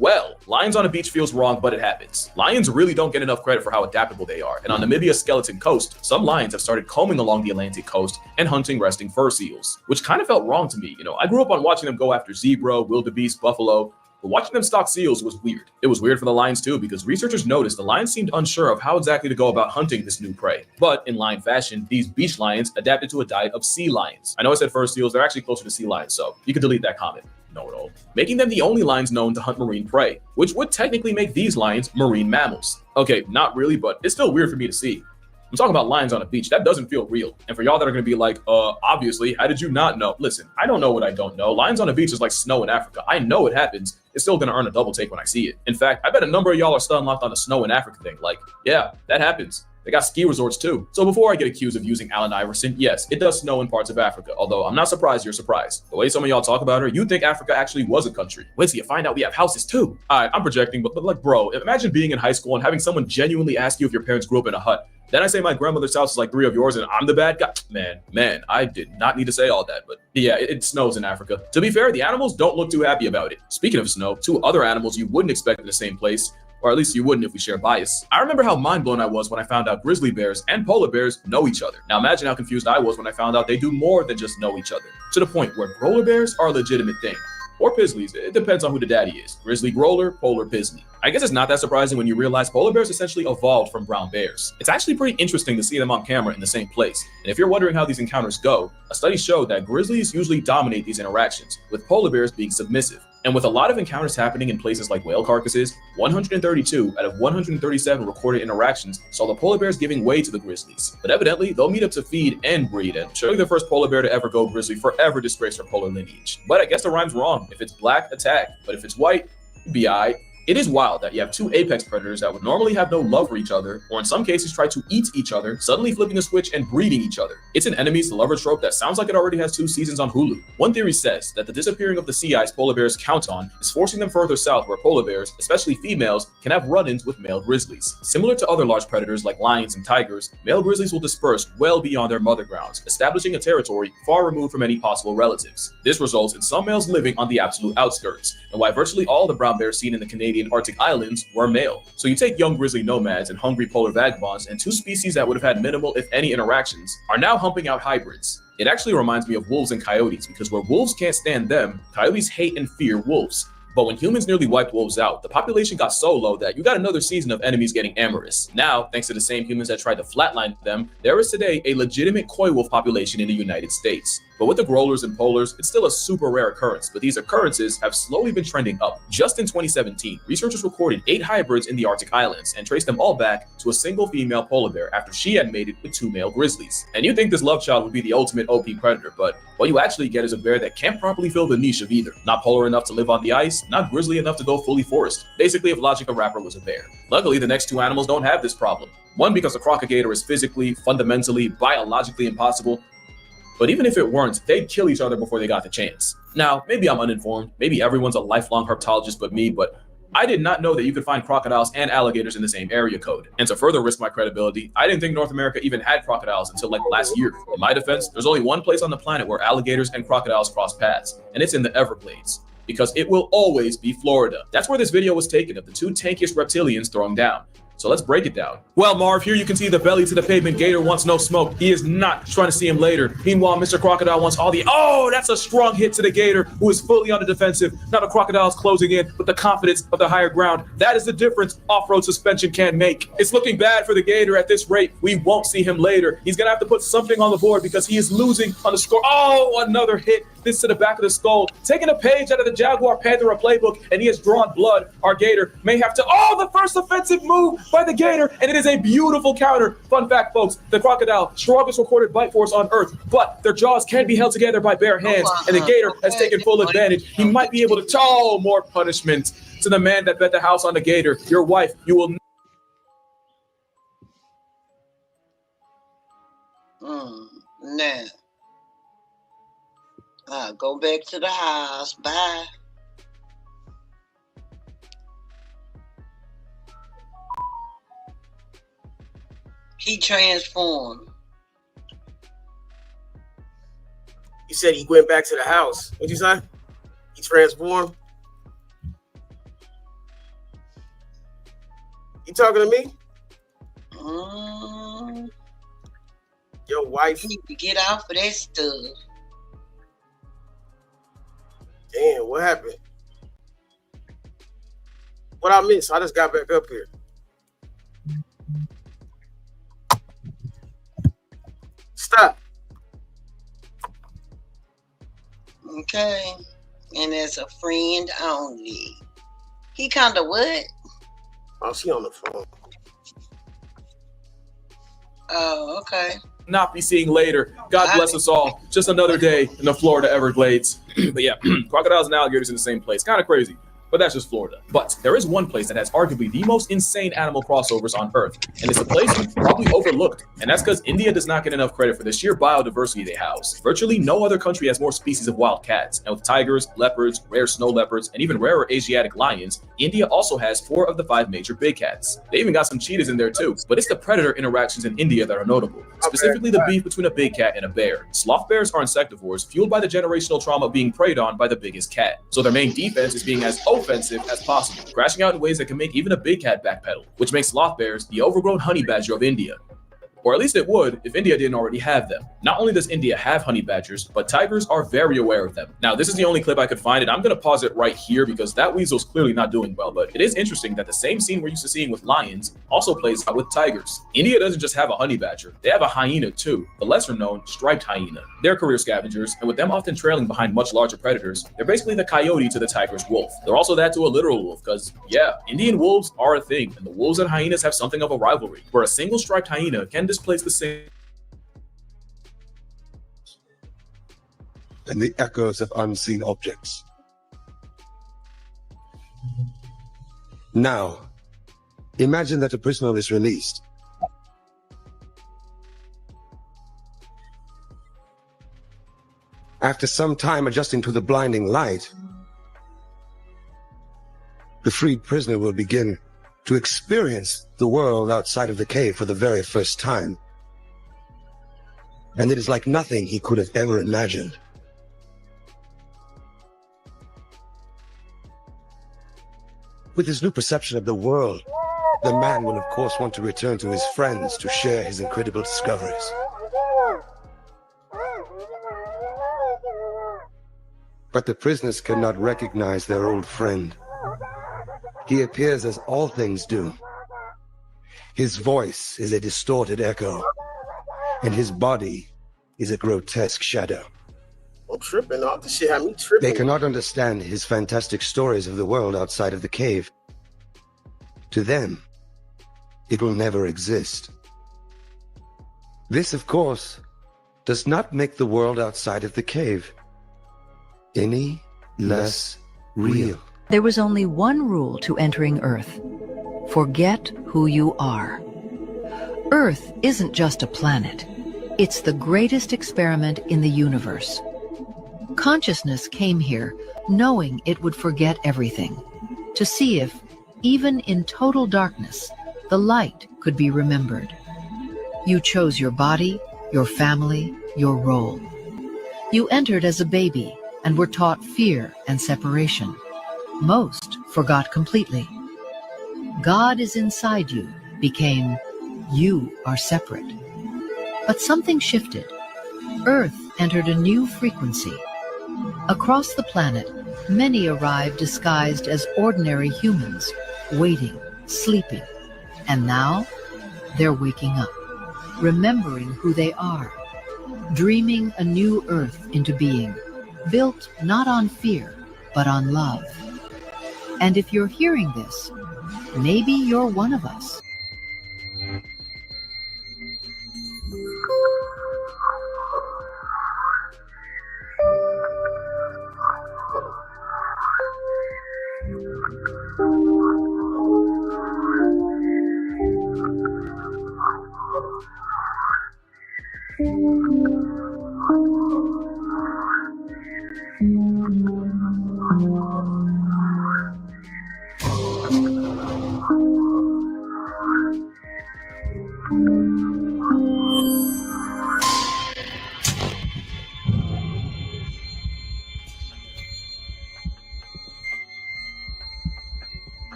Well, lions on a beach feels wrong, but it happens. Lions really don't get enough credit for how adaptable they are, and on Namibia's skeleton coast, some lions have started combing along the Atlantic coast and hunting resting fur seals, which kind of felt wrong to me. You know, I grew up on watching them go after zebra, wildebeest, buffalo, but watching them stalk seals was weird. It was weird for the lions too, because researchers noticed the lions seemed unsure of how exactly to go about hunting this new prey. But in lion fashion, these beach lions adapted to a diet of sea lions. I know I said fur seals, they're actually closer to sea lions, so you can delete that comment. Know-it-all. Making them the only lions known to hunt marine prey, which would technically make these lions marine mammals. Okay, not really, but it's still weird for me to see. I'm talking about lions on a beach. That doesn't feel real. And for y'all that are going to be like, obviously, how did you not know? Listen, I don't know what I don't know. Lions on a beach is like snow in Africa. I know it happens. It's still going to earn a double take when I see it. In fact, I bet a number of y'all are stun locked on the snow in Africa thing. Like, yeah, that happens. They got ski resorts too. So before I get accused of using Allen Iverson, yes, it does snow in parts of Africa, although I'm not surprised you're surprised. The way some of y'all talk about her, you'd think Africa actually was a country. Wait till you find out we have houses too. Alright, I'm projecting, but like, bro, imagine being in high school and having someone genuinely ask you if your parents grew up in a hut. Then I say my grandmother's house is like 3 of yours and I'm the bad guy. Man, I did not need to say all that, but yeah, it snows in Africa. To be fair, the animals don't look too happy about it. Speaking of snow, 2 other animals you wouldn't expect in the same place, or at least you wouldn't if we share bias. I remember how mind-blown I was when I found out grizzly bears and polar bears know each other. Now imagine how confused I was when I found out they do more than just know each other, to the point where polar bears are a legitimate thing. Or pizzlies, it depends on who the daddy is. Grizzly growler, polar pizzly. I guess it's not that surprising when you realize polar bears essentially evolved from brown bears. It's actually pretty interesting to see them on camera in the same place. And if you're wondering how these encounters go, a study showed that grizzlies usually dominate these interactions, with polar bears being submissive. And with a lot of encounters happening in places like whale carcasses, 132 out of 137 recorded interactions saw the polar bears giving way to the grizzlies. But evidently, they'll meet up to feed and breed, and surely the first polar bear to ever go grizzly forever disgraced her polar lineage. But I guess the rhyme's wrong. If it's black, attack. But if it's white, be aight. It is wild that you have 2 apex predators that would normally have no love for each other, or in some cases try to eat each other, suddenly flipping a switch and breeding each other. It's an enemies to lovers trope that sounds like it already has 2 seasons on Hulu. One theory says that the disappearing of the sea ice polar bears count on is forcing them further south where polar bears, especially females, can have run-ins with male grizzlies. Similar to other large predators like lions and tigers, male grizzlies will disperse well beyond their mother grounds, establishing a territory far removed from any possible relatives. This results in some males living on the absolute outskirts, and why virtually all the brown bears seen in the Canadian Arctic Islands were male. So you take young grizzly nomads and hungry polar vagabonds, and 2 species that would have had minimal, if any, interactions are now humping out hybrids. It actually reminds me of wolves and coyotes, because where wolves can't stand them, coyotes hate and fear wolves. But when humans nearly wiped wolves out, the population got so low that you got another season of enemies getting amorous. Now, thanks to the same humans that tried to flatline them, there is today a legitimate coy wolf population in the United States. But with the growlers and polars, it's still a super rare occurrence, but these occurrences have slowly been trending up. Just in 2017, researchers recorded 8 hybrids in the Arctic Islands and traced them all back to a single female polar bear after she had mated with 2 male grizzlies. And you'd think this love child would be the ultimate OP predator, but what you actually get is a bear that can't properly fill the niche of either. Not polar enough to live on the ice, not grizzly enough to go fully forest. Basically, if Logic a rapper was a bear. Luckily, the next 2 animals don't have this problem. One, because the crocodile is physically, fundamentally, biologically impossible. But even if it weren't, they'd kill each other before they got the chance. Now, maybe I'm uninformed, maybe everyone's a lifelong herpetologist but me, but I did not know that you could find crocodiles and alligators in the same area code. And to further risk my credibility, I didn't think North America even had crocodiles until like last year. In my defense, there's only one place on the planet where alligators and crocodiles cross paths, and it's in the Everglades. Because it will always be Florida. That's where this video was taken of the 2 tankiest reptilians throwing down. So let's break it down. Well, Marv, here you can see the belly to the pavement. Gator wants no smoke. He is not trying to see him later. Meanwhile, Mr. Crocodile wants all the, oh, that's a strong hit to the Gator, who is fully on the defensive. Now the Crocodile's closing in with the confidence of the higher ground. That is the difference off-road suspension can make. It's looking bad for the Gator at this rate. We won't see him later. He's gonna have to put something on the board because he is losing on the score. Oh, another hit. this to the back of the skull, taking a page out of the Jaguar Panthera playbook, and he has drawn blood. Our gator may have to, the first offensive move by the gator, and it is a beautiful counter. Fun fact, folks, the crocodile, strongest recorded bite force on Earth, but their jaws can be held together by bare hands, and the gator has taken full advantage. He might be able to, more punishment to the man that bet the house on the gator. Your wife, you will Now, I'll go back to the house. Bye. He transformed. You said he went back to the house. What'd you say? He transformed? You talking to me? Your wife need to get off of that stuff. Damn, what happened? What I missed? I just got back up here. Stop. Okay. And as a friend only. He kind of what? Oh, she on the phone. Oh, okay. not be seeing later. God bless us all. Just another day in the Florida Everglades. But yeah, crocodiles and alligators in the same place. Kind of crazy. But that's just Florida. But there is one place that has arguably the most insane animal crossovers on Earth, and it's a place you've probably overlooked, and that's because India does not get enough credit for the sheer biodiversity they house. Virtually no other country has more species of wild cats, and with tigers, leopards, rare snow leopards, and even rarer Asiatic lions, India also has 4 of the 5 major big cats. They even got some cheetahs in there too, but it's the predator interactions in India that are notable, specifically the beef between a big cat and a bear. Sloth bears are insectivores, fueled by the generational trauma of being preyed on by the biggest cat, so their main defense is being as offensive as possible, crashing out in ways that can make even a big cat backpedal, which makes sloth bears the overgrown honey badger of India. Or at least it would if India didn't already have them. Not only does India have honey badgers, but tigers are very aware of them. Now, this is the only clip I could find, and I'm going to pause it right here because that weasel's clearly not doing well, but it is interesting that the same scene we're used to seeing with lions also plays out with tigers. India doesn't just have a honey badger, they have a hyena too, the lesser known striped hyena. They're career scavengers, and with them often trailing behind much larger predators, they're basically the coyote to the tiger's wolf. They're also that to a literal wolf, because yeah, Indian wolves are a thing, and the wolves and hyenas have something of a rivalry, where a single striped hyena can displace the same and the echoes of unseen objects. Now, imagine that a prisoner is released. After some time adjusting to the blinding light, the freed prisoner will begin to experience the world outside of the cave for the very first time. And it is like nothing he could have ever imagined. With his new perception of the world, the man will of course want to return to his friends to share his incredible discoveries. But the prisoners cannot recognize their old friend. He appears as all things do. His voice is a distorted echo, and his body is a grotesque shadow. I'm tripping. All this shit had me tripping. They cannot understand his fantastic stories of the world outside of the cave. To them, it will never exist. This, of course, does not make the world outside of the cave any less real. There was only one rule to entering Earth. Forget who you are. Earth isn't just a planet. It's the greatest experiment in the universe. Consciousness came here knowing it would forget everything, to see if, even in total darkness, the light could be remembered. You chose your body, your family, your role. You entered as a baby and were taught fear and separation. Most forgot completely. God is inside you became, you are separate. But something shifted. Earth entered a new frequency. Across the planet, many arrived disguised as ordinary humans, waiting, sleeping. And now, they're waking up, remembering who they are, dreaming a new Earth into being, built not on fear, but on love. And if you're hearing this, maybe you're one of us.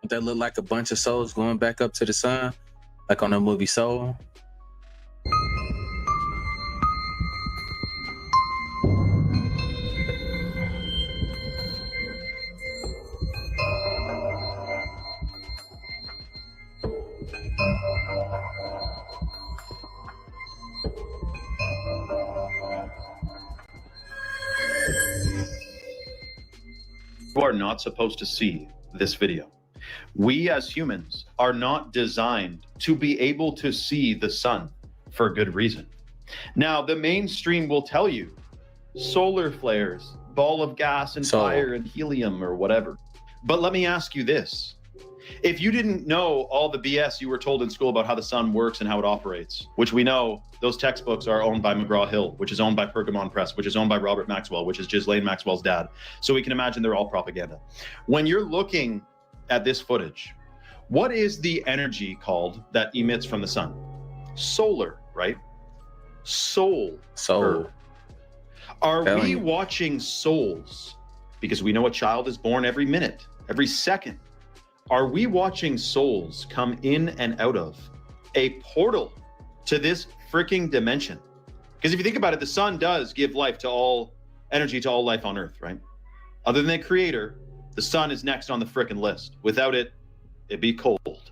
That look like a bunch of souls going back up to the sun, like on the movie Soul. You are not supposed to see this video. We as humans are not designed to be able to see the sun for good reason. Now, the mainstream will tell you solar flares, ball of gas and fire and helium or whatever. But let me ask you this. If you didn't know all the BS you were told in school about how the sun works and how it operates, which we know those textbooks are owned by McGraw-Hill, which is owned by Pergamon Press, which is owned by Robert Maxwell, which is Ghislaine Maxwell's dad. So we can imagine they're all propaganda. When you're looking at this footage, what is the energy called that emits from the sun? Solar, right? Soul. Are we watching souls? Because we know a child is born every minute, every second. Are we watching souls come in and out of a portal to this freaking dimension? Because if you think about it, the sun does give life to all energy to all life on Earth, right? Other than the creator, the sun is next on the freaking list. Without it, it'd be cold.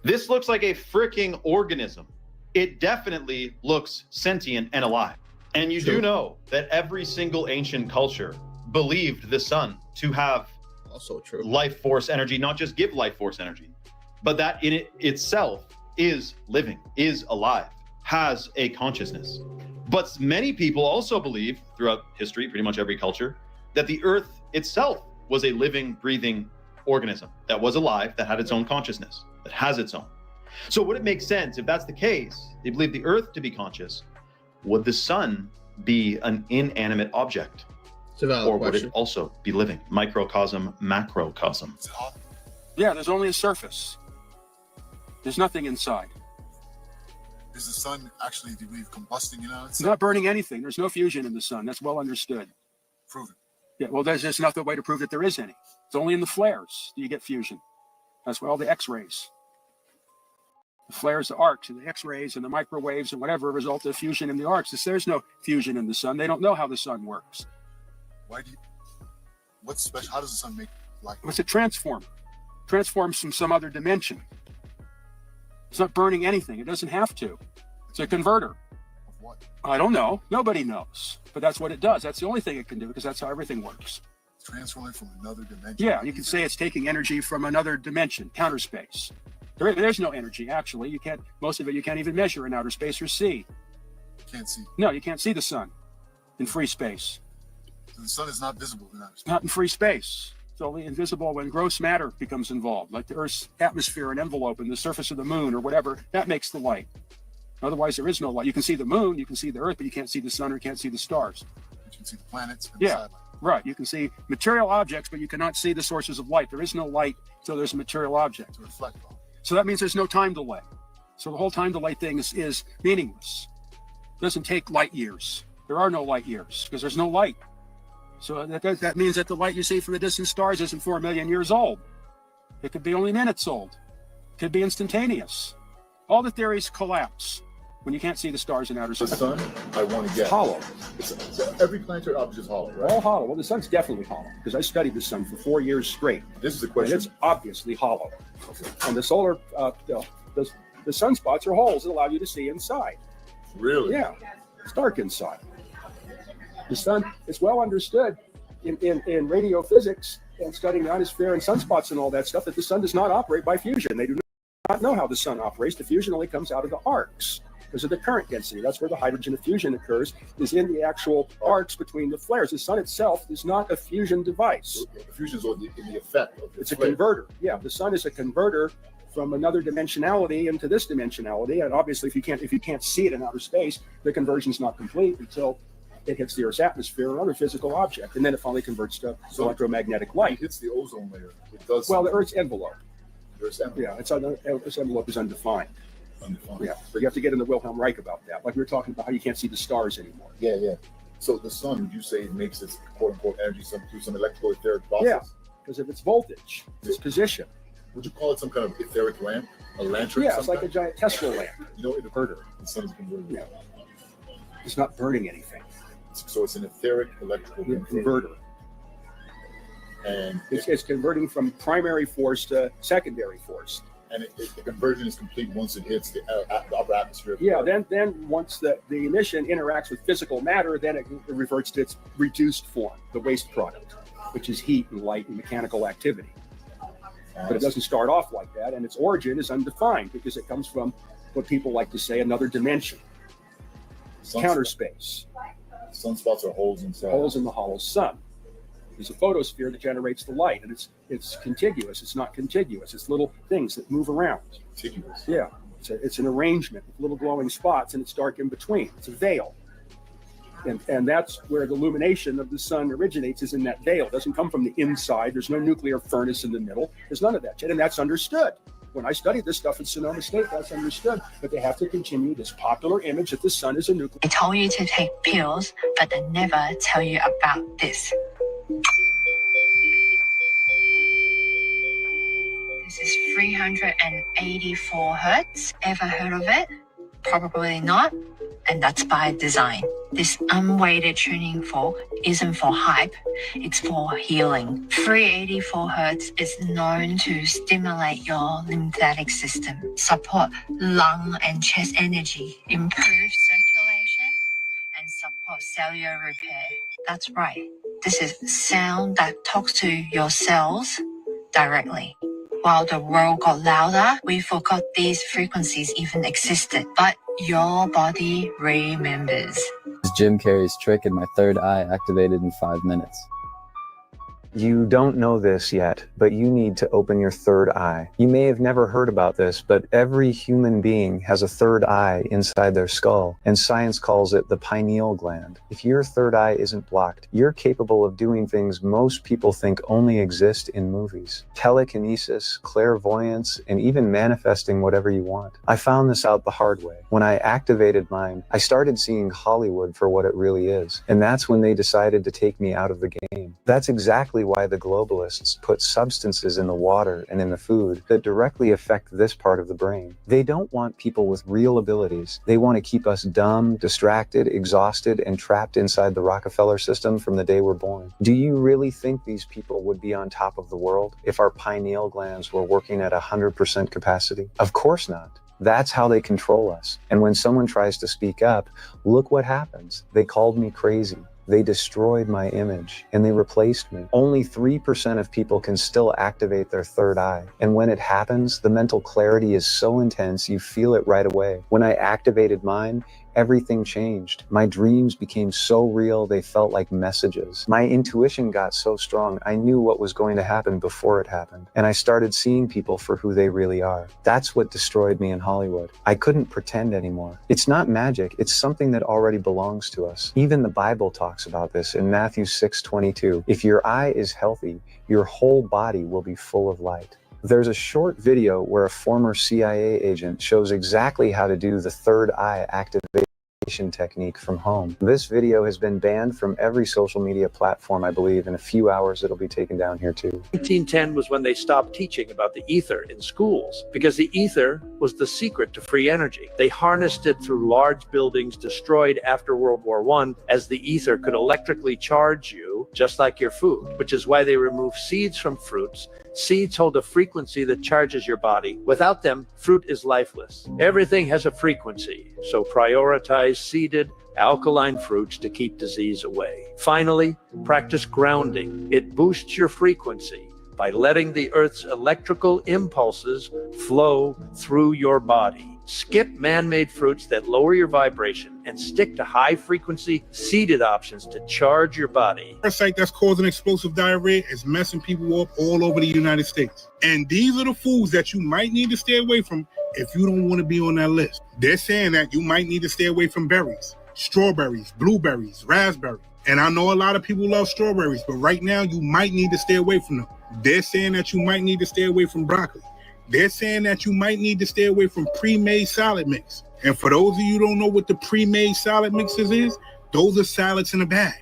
This looks like a freaking organism. It definitely looks sentient and alive. And you do know that every single ancient culture believed the sun to have also true life force energy, not just give life force energy, but that in it itself is living, is alive, has a consciousness. But many people also believe throughout history, pretty much every culture, that the earth itself was a living, breathing organism that was alive, that had its own consciousness, that has its own. So would it make sense, if that's the case, they believe the earth to be conscious, would the sun be an inanimate object? Or would it also be living? Microcosm, macrocosm. Yeah, there's only a surface. There's nothing inside. Is the sun actually, do you believe, combusting in on It's itself? not burning anything. There's no fusion in the sun. That's well understood. Prove it. Yeah, well, there's just no way to prove that there is any. It's only in the flares that you get fusion. That's where all the X-rays. The flares, the arcs, and the X-rays and the microwaves and whatever result of fusion in the arcs. There's no fusion in the sun. They don't know how the sun works. What's special? How does the sun make light? What's it transform? Transforms from some other dimension. It's not burning anything. It doesn't have to. It's a converter. Of what? I don't know. Nobody knows. But that's what it does. That's the only thing it can do because that's how everything works. Transforming from another dimension. Yeah, you can say it's taking energy from another dimension, counter space. There's no energy, actually. You can't, most of it you can't even measure in outer space or see. Can't see. No, you can't see the sun in free space. So the sun is not visible in outer space. Not in free space. It's only invisible when gross matter becomes involved, like the Earth's atmosphere and envelope and the surface of the moon or whatever. That makes the light. Otherwise, there is no light. You can see the moon, you can see the Earth, but you can't see the sun or you can't see the stars. You can see the planets and the Yeah, satellite. right. You can see material objects, but you cannot see the sources of light. There is no light until there's a material object. To reflect on. So that means there's no time delay. So the whole time delay thing is meaningless. It doesn't take light years. There are no light years because there's no light. So that means that the light you see from the distant stars isn't 4 million years old. It could be only minutes old. It could be instantaneous. All the theories collapse when you can't see the stars in outer space. The sun, I want to get. It's hollow. So every planetary object is hollow, right? All hollow. Well, the sun's definitely hollow because I studied the sun for 4 years straight. This is a question. And it's obviously hollow. And the solar, the sunspots are holes that allow you to see inside. Really? Yeah. It's dark inside. The sun is well understood in radio physics and studying the ionosphere and sunspots and all that stuff that the sun does not operate by fusion. They do not know how the sun operates. The fusion only comes out of the arcs because of the current density. That's where the hydrogen fusion occurs, is in the actual arcs between the flares. The sun itself is not a fusion device. The fusion is in the effect of it's a converter. Yeah, the sun is a converter from another dimensionality into this dimensionality. And obviously, if you can't see it in outer space, the conversion is not complete until it hits the Earth's atmosphere or other physical object, and then it finally converts to electromagnetic light. It hits the ozone layer. It does. Well, the Earth's envelope. The Earth's envelope. Yeah, its envelope is undefined. Yeah, so you have to get into Wilhelm Reich about that. Like we were talking about how you can't see the stars anymore. Yeah, yeah. So the sun, would you say, makes its quote unquote energy through some electrical etheric process? Yeah, because of its voltage, its position. Would you call it some kind of etheric lamp? A lantern? Yeah, it's like a giant Tesla lamp. You know, a converter. The sun is a converter. Yeah. It's not burning anything. So it's an etheric electrical converter. And it's converting from primary force to secondary force. And the conversion is complete once it hits the upper atmosphere. Yeah, then once the emission interacts with physical matter, then it reverts to its reduced form, the waste product, which is heat and light and mechanical activity. But it doesn't start off like that, and its origin is undefined because it comes from what people like to say another dimension, counter space. Sunspots are holes inside. Holes in the hollow sun. There's a photosphere that generates the light, and it's contiguous. It's not contiguous. It's little things that move around. Contiguous. Yeah. It's an arrangement with little glowing spots, and it's dark in between. It's a veil. And that's where the illumination of the sun originates, is in that veil. It doesn't come from the inside. There's no nuclear furnace in the middle. There's none of that shit, and that's understood. When I studied this stuff in Sonoma State, that's understood. But they have to continue this popular image that the sun is a nuclear. They told you to take pills, but they never tell you about this. This is 384 hertz. Ever heard of it? Probably not. And that's by design. This unweighted tuning fork isn't for hype, it's for healing. 384 hertz is known to stimulate your lymphatic system, support lung and chest energy, improve circulation, and support cellular repair. That's right. This is sound that talks to your cells directly. While the world got louder, we forgot these frequencies even existed. But your body remembers. It's Jim Carrey's trick, and my third eye activated in 5 minutes. You don't know this yet, but you need to open your third eye. You may have never heard about this, but every human being has a third eye inside their skull, and science calls it the pineal gland. If your third eye isn't blocked, you're capable of doing things most people think only exist in movies. Telekinesis, clairvoyance, and even manifesting whatever you want. I found this out the hard way. When I activated mine, I started seeing Hollywood for what it really is, and that's when they decided to take me out of the game. That's exactly why the globalists put substances in the water and in the food that directly affect this part of the brain. They don't want people with real abilities. They want to keep us dumb, distracted, exhausted, and trapped inside the Rockefeller system from the day we're born. Do you really think these people would be on top of the world if our pineal glands were working at 100% capacity? Of course not. That's how they control us. And when someone tries to speak up, look what happens. They called me crazy. They destroyed my image, and they replaced me. Only 3% of people can still activate their third eye. And when it happens, the mental clarity is so intense, you feel it right away. When I activated mine, everything changed. My dreams became so real, they felt like messages. My intuition got so strong, I knew what was going to happen before it happened. And I started seeing people for who they really are. That's what destroyed me in Hollywood. I couldn't pretend anymore. It's not magic, it's something that already belongs to us. Even the Bible talks about this in Matthew 6:22. If your eye is healthy, your whole body will be full of light. There's a short video where a former CIA agent shows exactly how to do the third eye activation technique from home. This video has been banned from every social media platform, I believe. In a few hours, it'll be taken down here too. 1910 was when they stopped teaching about the ether in schools, because the ether was the secret to free energy. They harnessed it through large buildings destroyed after World War I, as the ether could electrically charge you just like your food, which is why they remove seeds from fruits. Seeds hold a frequency that charges your body. Without them, fruit is lifeless. Everything has a frequency, so prioritize seeded, alkaline fruits to keep disease away. Finally, practice grounding. It boosts your frequency by letting the Earth's electrical impulses flow through your body. Skip man-made fruits that lower your vibration and stick to high-frequency seeded options to charge your body. Parasite that's causing explosive diarrhea is messing people up all over the United States. And these are the foods that you might need to stay away from if you don't want to be on that list. They're saying that you might need to stay away from berries, strawberries, blueberries, raspberries. And I know a lot of people love strawberries, but right now you might need to stay away from them. They're saying that you might need to stay away from broccoli. They're saying that you might need to stay away from pre-made salad mix. And for those of you who don't know what the pre-made salad mixes is, those are salads in a bag.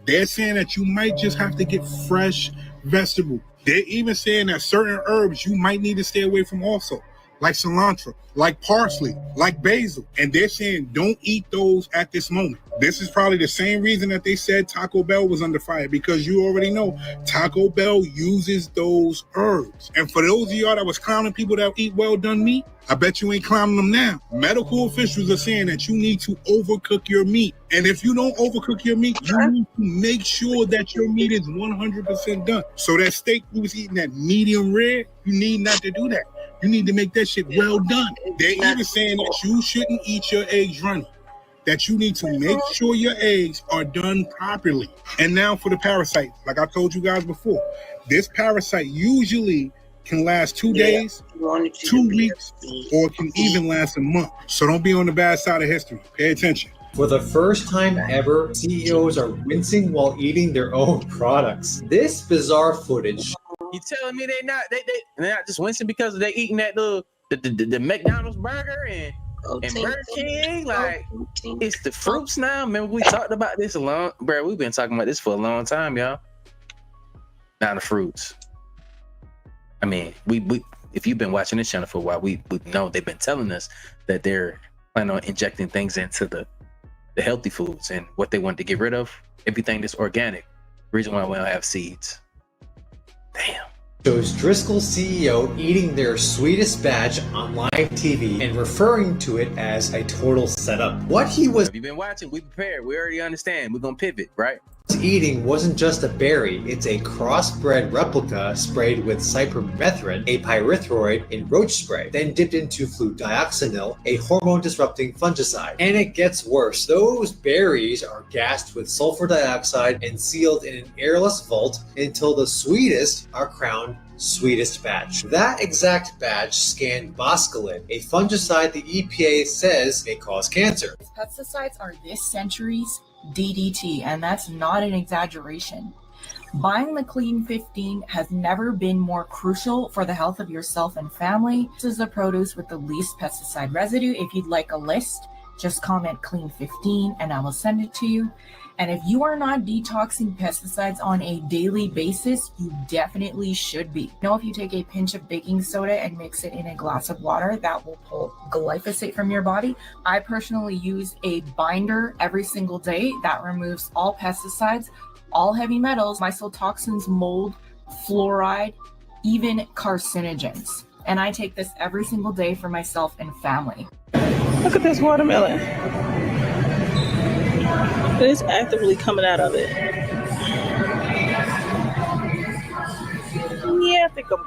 They're saying that you might just have to get fresh vegetables. They're even saying that certain herbs you might need to stay away from also, like cilantro, like parsley, like basil. And they're saying don't eat those at this moment. This is probably the same reason that they said Taco Bell was under fire, because you already know Taco Bell uses those herbs. And for those of y'all that was clowning people that eat well-done meat, I bet you ain't clowning them now. Medical officials are saying that you need to overcook your meat. And if you don't overcook your meat, you need to make sure that your meat is 100% done. So that steak you was eating that medium rare, you need not to do that. You need to make that shit well done. They're even saying that you shouldn't eat your eggs runny, that you need to make sure your eggs are done properly. And now for the parasite, like I told you guys before, this parasite usually can last 2 days, 2 weeks, or it can even last a month. So don't be on the bad side of history. Pay attention. For the first time ever, CEOs are wincing while eating their own products. This bizarre footage. You telling me they're not just wincing because they eating that the McDonald's burger and Burger King? Like, it's the fruits now. Remember we talked about this bro. We've been talking about this for a long time, y'all. Now the fruits. I mean, we if you've been watching this channel for a while, we know they've been telling us that they're planning on injecting things into the healthy foods and what they want to get rid of, everything that's organic. The reason why we don't have seeds. Damn. Shows Driscoll CEO eating their sweetest batch on live TV and referring to it as a total setup. What he was Have you been watching? We prepared. We already understand. We're gonna pivot, right? Eating wasn't just a berry, it's a crossbred replica sprayed with cypermethrin, a pyrethroid, and roach spray, then dipped into fludioxonil, a hormone-disrupting fungicide. And it gets worse. Those berries are gassed with sulfur dioxide and sealed in an airless vault until the sweetest are crowned sweetest batch. That exact batch scanned boscalin, a fungicide the EPA says may cause cancer. Pesticides are this century's DDT, and that's not an exaggeration. Buying the Clean 15 has never been more crucial for the health of yourself and family. This is the produce with the least pesticide residue. If you'd like a list, just comment Clean 15 and I will send it to you. And if you are not detoxing pesticides on a daily basis, you definitely should be. You know, if you take a pinch of baking soda and mix it in a glass of water, that will pull glyphosate from your body. I personally use a binder every single day that removes all pesticides, all heavy metals, mycotoxins, mold, fluoride, even carcinogens. And I take this every single day for myself and family. Look at this watermelon. It's actively coming out of it. Yeah, I think I'm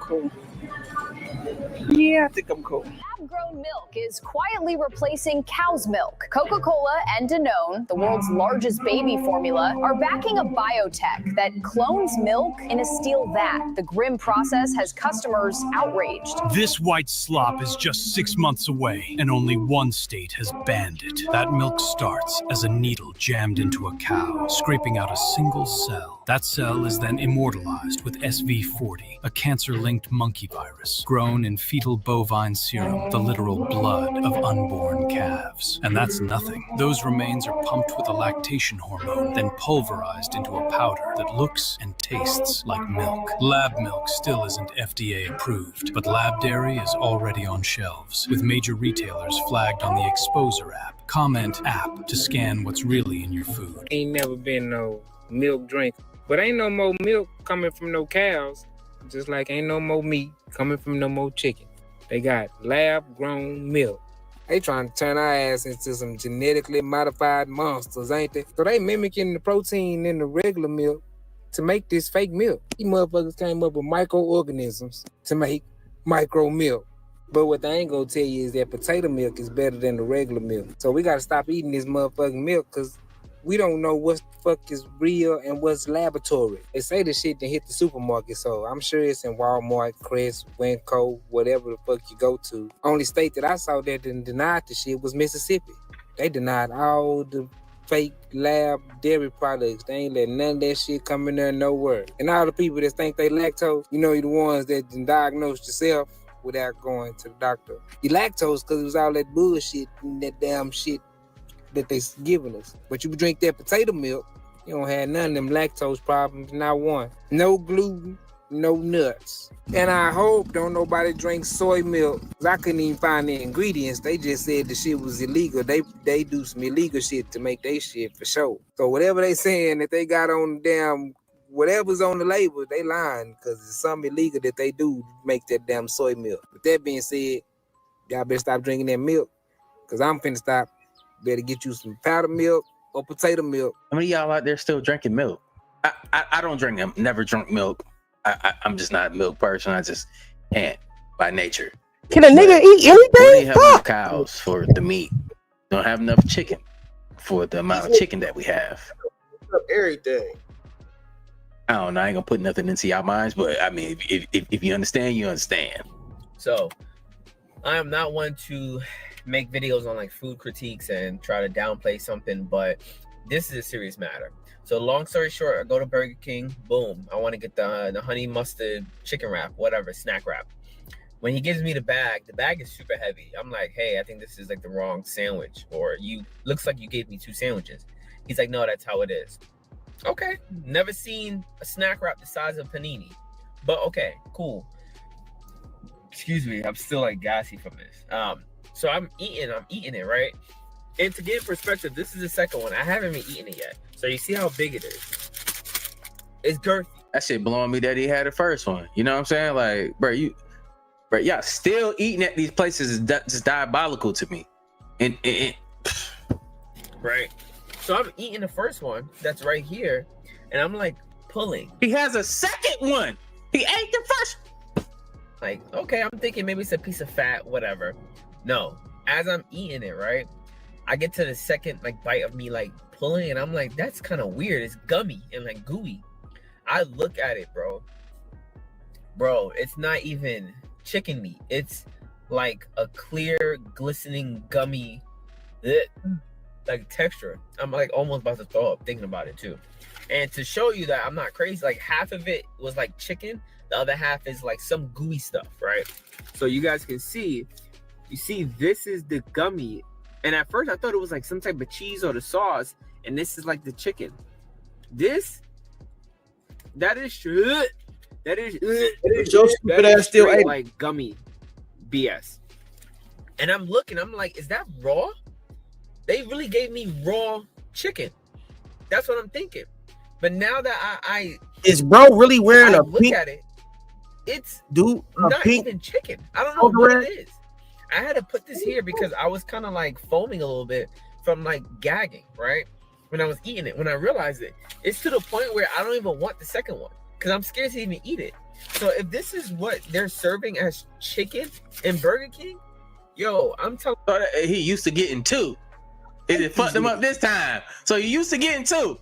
cool. Lab-grown milk is quietly replacing cow's milk. Coca-Cola and Danone, the world's largest baby formula, are backing a biotech that clones milk in a steel vat. The grim process has customers outraged. This white slop is just 6 months away, and only one state has banned it. That milk starts as a needle jammed into a cow, scraping out a single cell. That cell is then immortalized with SV40, a cancer-linked monkey virus grown in fetal bovine serum, the literal blood of unborn calves. And that's nothing. Those remains are pumped with a lactation hormone, then pulverized into a powder that looks and tastes like milk. Lab milk still isn't FDA approved, but lab dairy is already on shelves, with major retailers flagged on the Exposer app. Comment app to scan what's really in your food. Ain't never been no milk drink. But ain't no more milk coming from no cows, just like ain't no more meat coming from no more chicken. They got lab-grown milk. They trying to turn our ass into some genetically modified monsters, ain't they? So they mimicking the protein in the regular milk to make this fake milk. These motherfuckers came up with microorganisms to make micro milk. But what they ain't gonna tell you is that potato milk is better than the regular milk. So we gotta stop eating this motherfucking milk, because we don't know what the fuck is real and what's laboratory. They say the shit that hit the supermarket, so I'm sure it's in Walmart, Crest, Winco, whatever the fuck you go to. Only state that I saw that denied the shit was Mississippi. They denied all the fake lab dairy products. They ain't let none of that shit come in there nowhere. And all the people that think they lactose, you know, you're the ones that diagnosed yourself without going to the doctor. You lactose because it was all that bullshit and that damn shit that they giving us. But you drink that potato milk, you don't have none of them lactose problems, not one. No gluten, no nuts. And I hope don't nobody drink soy milk, because I couldn't even find the ingredients. They just said the shit was illegal. They do some illegal shit to make their shit for sure. So whatever they saying that they got on the damn, whatever's on the label, they lying, because it's something illegal that they do make that damn soy milk. With that being said, y'all better stop drinking that milk, because I'm finna stop. Better get you some powdered milk or potato milk. How many of y'all out there still drinking milk? I don't drink them. Never drunk milk. I'm just not a milk person. I just can't by nature. Can a nigga eat anything? We have enough cows for the meat. Don't have enough chicken for the amount of chicken that we have. Everything. I don't know. I ain't gonna put nothing into y'all minds, but I mean, if you understand, you understand. So, I am not one to make videos on like food critiques and try to downplay something, but this is a serious matter. So long story short, I go to Burger King, boom, I want to get the honey mustard chicken wrap, whatever, snack wrap. When he gives me the bag is super heavy. I'm like, hey, I think this is like the wrong sandwich, or looks like you gave me 2 sandwiches. He's like, no, that's how it is. Okay, never seen a snack wrap the size of panini, but okay, cool. Excuse me, I'm still like gassy from this. So I'm eating it, right? And to get perspective, this is the second one. I haven't been eating it yet. So you see how big it is. It's girthy. That shit blowing me that he had the first one. You know what I'm saying? Like, bro, y'all still eating at these places is just diabolical to me. And right. So I'm eating the first one that's right here, and I'm like pulling. He has a second one. He ate the first. Like, okay, I'm thinking maybe it's a piece of fat, whatever. No, as I'm eating it, right, I get to the second like bite of me like pulling, and I'm like, that's kind of weird. It's gummy and like gooey. I look at it, bro, it's not even chicken meat. It's like a clear, glistening, gummy like texture. I'm like almost about to throw up thinking about it too. And to show you that I'm not crazy, like half of it was like chicken, the other half is like some gooey stuff, right? So you guys can see. You see, this is the gummy. And at first, I thought it was like some type of cheese or the sauce. And this is like the chicken. That is your stupid ass still ate like gummy BS. And I'm looking, I'm like, is that raw? They really gave me raw chicken. That's what I'm thinking. But now that I is bro really wearing a look pink? At it, it's not even chicken. I don't know what it is. I had to put this here because I was kind of like foaming a little bit from like gagging, right? When I was eating it, when I realized it, it's to the point where I don't even want the second one because I'm scared to even eat it. So if this is what they're serving as chicken in Burger King, yo, I'm telling you. He used to getting 2. It fucked him up this time. So he used to getting 2.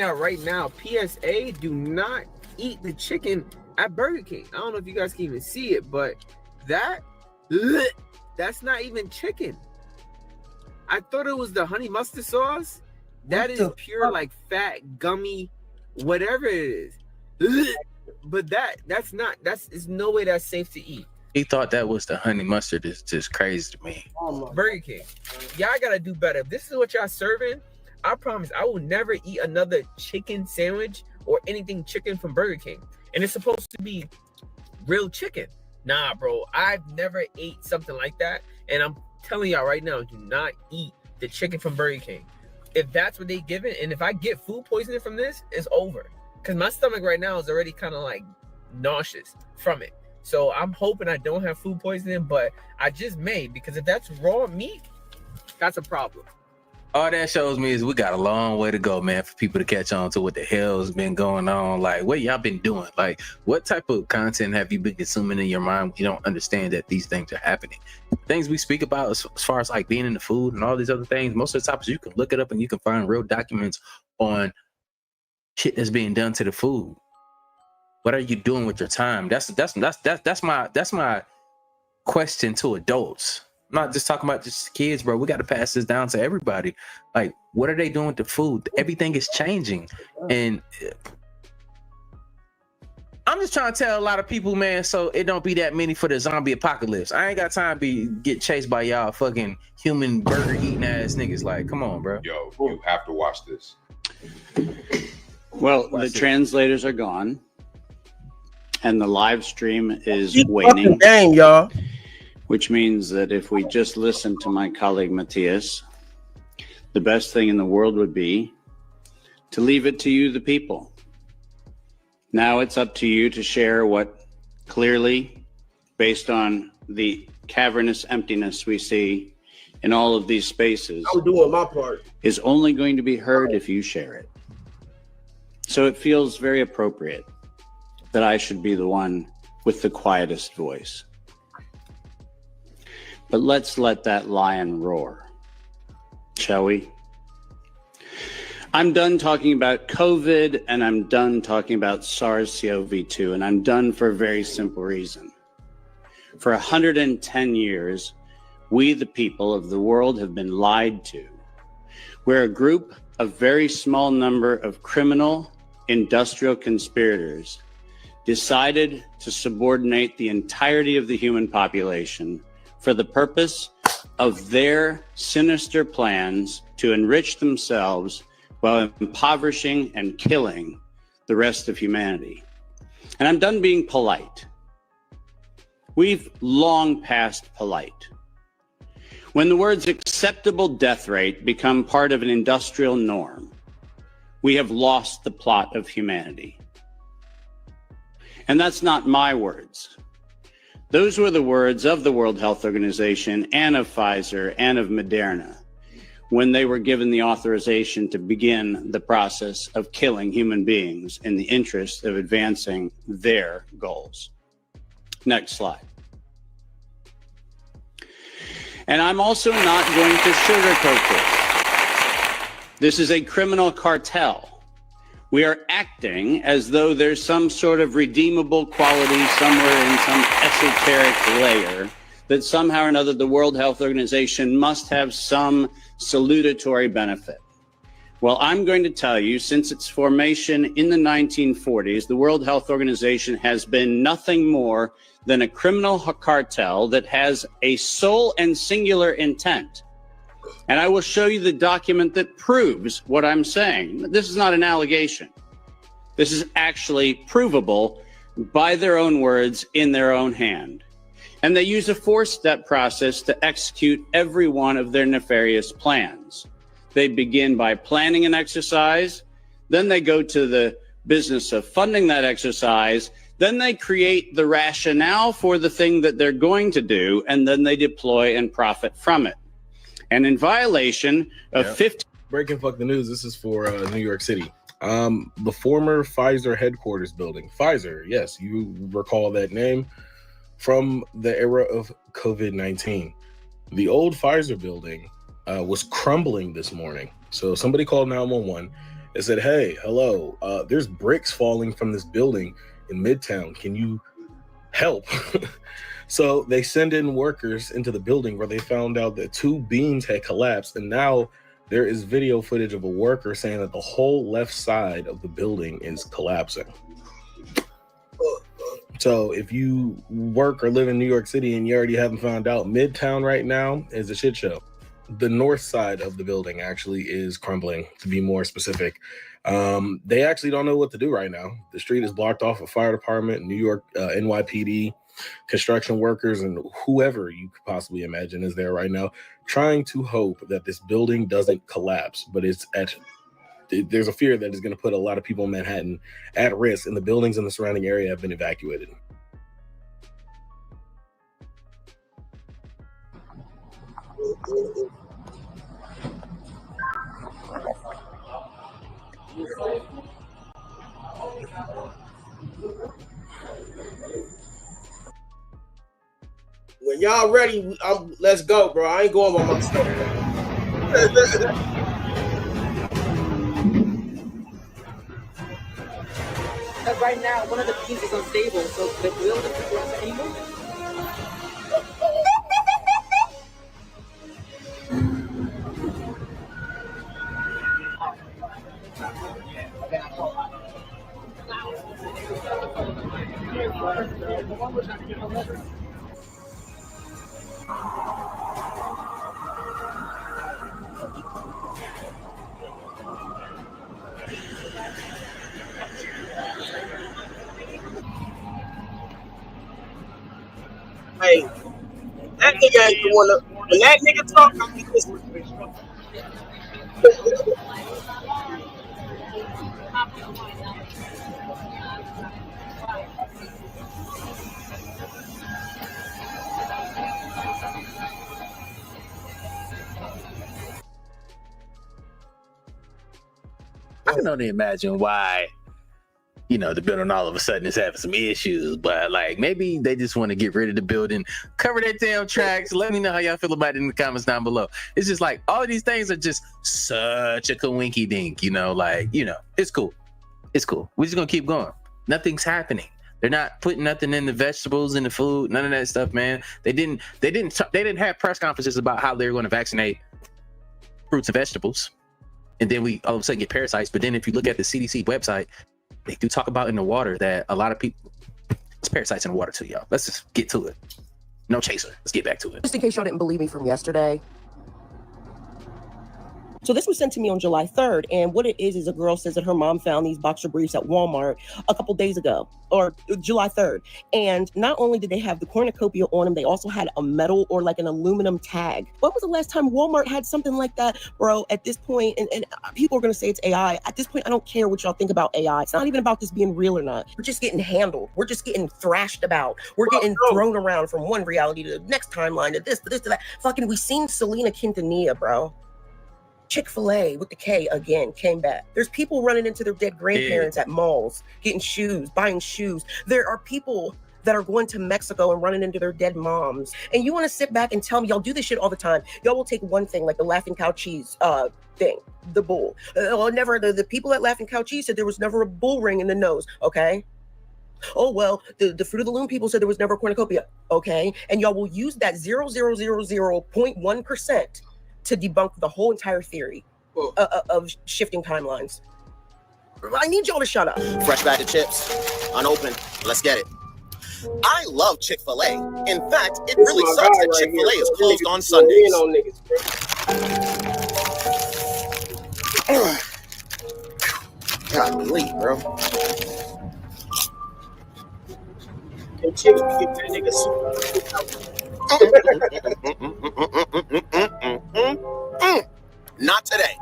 Out right now, PSA, do not eat the chicken at Burger King. I don't know if you guys can even see it, but that's not even chicken. I thought it was the honey mustard sauce. That is pure like fat gummy whatever it is. But that's no way that's safe to eat. He thought that was the honey mustard. Is just crazy to me. Burger King, y'all gotta do better. If this is what y'all serving, I promise I will never eat another chicken sandwich or anything chicken from Burger King. And it's supposed to be real chicken. Nah, bro, I've never ate something like that. And I'm telling y'all right now, do not eat the chicken from Burger King. If that's what they give it, and if I get food poisoning from this, it's over. Because my stomach right now is already kind of like nauseous from it. So I'm hoping I don't have food poisoning, but I just may, because if that's raw meat, that's a problem. All that shows me is we got a long way to go, man, for people to catch on to what the hell's been going on. Like, what y'all been doing? Like, what type of content have you been consuming in your mind when you don't understand that these things are happening? Things we speak about as far as like being in the food and all these other things, most of the topics you can look it up and you can find real documents on shit that's being done to the food. What are you doing with your time? That's my question to adults. I'm not just talking about just kids, bro. We got to pass this down to everybody. Like, what are they doing with the food? Everything is changing, and I'm just trying to tell a lot of people, man, so it don't be that many for the zombie apocalypse. I ain't got time to get chased by y'all fucking human burger eating ass niggas. Like, come on, bro. Yo, you have to watch this. Well, the translators are gone, and the live stream is waning. Game, y'all. Which means that if we just listen to my colleague Matthias, the best thing in the world would be to leave it to you, the people. Now it's up to you to share what clearly, based on the cavernous emptiness we see in all of these spaces, I'm doing my part. is only going to be heard if you share it. So it feels very appropriate that I should be the one with the quietest voice. But let's let that lion roar, shall we? I'm done talking about COVID, and I'm done talking about SARS-CoV-2, and I'm done for a very simple reason. For 110 years, we, the people of the world, have been lied to. We're a group of very small number of criminal industrial conspirators decided to subordinate the entirety of the human population for the purpose of their sinister plans to enrich themselves while impoverishing and killing the rest of humanity. And I'm done being polite. We've long passed polite. When the words acceptable death rate become part of an industrial norm, we have lost the plot of humanity. And that's not my words. Those were the words of the World Health Organization and of Pfizer and of Moderna when they were given the authorization to begin the process of killing human beings in the interest of advancing their goals. Next slide. And I'm also not going to sugarcoat this. This is a criminal cartel. We are acting as though there's some sort of redeemable quality somewhere in some esoteric layer that somehow or another the World Health Organization must have some salutatory benefit. Well, I'm going to tell you, since its formation in the 1940s, the World Health Organization has been nothing more than a criminal cartel that has a sole and singular intent. And I will show you the document that proves what I'm saying. This is not an allegation. This is actually provable by their own words in their own hand. And they use a four-step process to execute every one of their nefarious plans. They begin by planning an exercise, then they go to the business of funding that exercise, then they create the rationale for the thing that they're going to do, and then they deploy and profit from it. And in violation of 15... Breaking fuck the news, this is for New York City. The former Pfizer headquarters building. Pfizer, yes, you recall that name from the era of COVID-19. The old Pfizer building was crumbling this morning. So somebody called 911 and said, hey, hello, there's bricks falling from this building in Midtown. Can you help? So they send in workers into the building where they found out that two beams had collapsed, and now There is video footage of a worker saying that the whole left side of the building is collapsing. So if you work or live in New York City and you already haven't found out, Midtown right now is a shit show. The north side of the building actually is crumbling, to be more specific. They actually don't know what to do right now. The street is blocked off of fire department, New York, NYPD, construction workers, and whoever you could possibly imagine is there right now, trying to hope that this building doesn't collapse. But there's a fear that it's going to put a lot of people in Manhattan at risk, and the buildings in the surrounding area have been evacuated. When y'all ready, let's go, bro. I ain't going by myself. Right now, one of the pieces is unstable, so the building is unstable. Hey, that nigga ain't the one that, when that nigga talk, I be listening. I can only imagine why, the building all of a sudden is having some issues, but like maybe they just want to get rid of the building, cover that damn tracks. Let me know how y'all feel about it in the comments down below. It's just like all of these things are just such a coinky dink, it's cool. It's cool. We're just gonna keep going. Nothing's happening. They're not putting nothing in the vegetables, in the food, none of that stuff, man. They didn't have press conferences about how they're going to vaccinate fruits and vegetables. And then we all of a sudden get parasites. But then if you look at the CDC website, they do talk about in the water that a lot of people, it's parasites in the water too, y'all. Let's just get to it. No chaser. Let's get back to it. Just in case y'all didn't believe me from yesterday. So this was sent to me on July 3rd. And what it is a girl says that her mom found these boxer briefs at Walmart a couple days ago, or July 3rd. And not only did they have the cornucopia on them, they also had a metal or like an aluminum tag. When was the last time Walmart had something like that? Bro, at this point, and people are going to say it's AI. At this point, I don't care what y'all think about AI. It's not even about this being real or not. We're just getting handled. We're just getting thrashed about. We're getting thrown around from one reality to the next timeline, to this, to that. Fucking, we seen Selena Quintanilla, bro. Chick-fil-A with the K again came back. There's people running into their dead grandparents at malls, getting shoes, buying shoes. There are people that are going to Mexico and running into their dead moms. And you want to sit back and tell me, y'all do this shit all the time. Y'all will take one thing, like the Laughing Cow Cheese thing, the bull. The people at Laughing Cow Cheese said there was never a bull ring in the nose, okay? Oh, well, the Fruit of the Loom people said there was never a cornucopia, okay? And y'all will use that 0.1% to debunk the whole entire theory of shifting timelines. I need y'all to shut up. Fresh bag of chips, unopened. Let's get it. I love Chick-fil-A. In fact, it really sucks that Chick-fil-A is closed on Sundays. Golly, bro. And chips get that nigga Not today.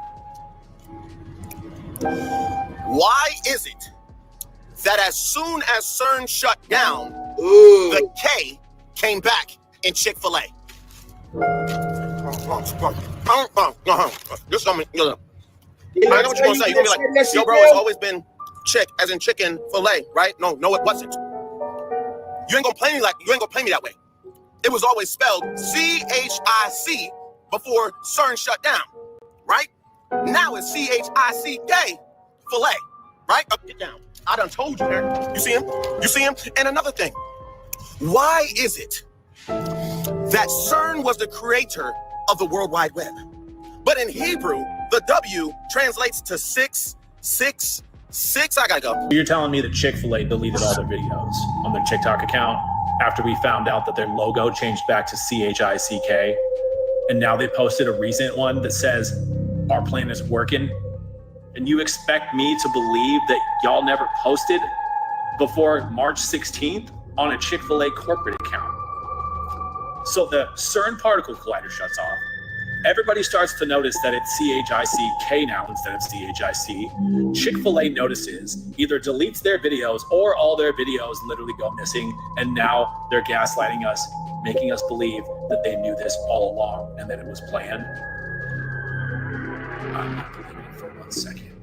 Why is it that as soon as CERN shut down, the K came back in Chick-fil-A? Just I know what you're gonna say. You're gonna be like, yo, bro, it's always been chick, as in chicken fillet, right? No, it wasn't. You ain't gonna play me that way. It was always spelled C-H-I-C before CERN shut down, right? Now it's C-H-I-C-K, filet, right? Up, get down. I done told you there. You see him? And another thing, why is it that CERN was the creator of the World Wide Web, but in Hebrew, The W translates to 666. I gotta go. You're telling me that Chick-fil-A deleted all their videos on their TikTok account after we found out that their logo changed back to CHICK, and now they posted a recent one that says our plan is working, and you expect me to believe that y'all never posted before March 16th on a Chick-fil-A corporate account? So the CERN particle collider shuts off. Everybody starts to notice that it's CHICK now instead of CHIC. Chick-fil-A notices, either deletes their videos or all their videos literally go missing, and now they're gaslighting us, making us believe that they knew this all along and that it was planned. I'm not believing it for 1 second.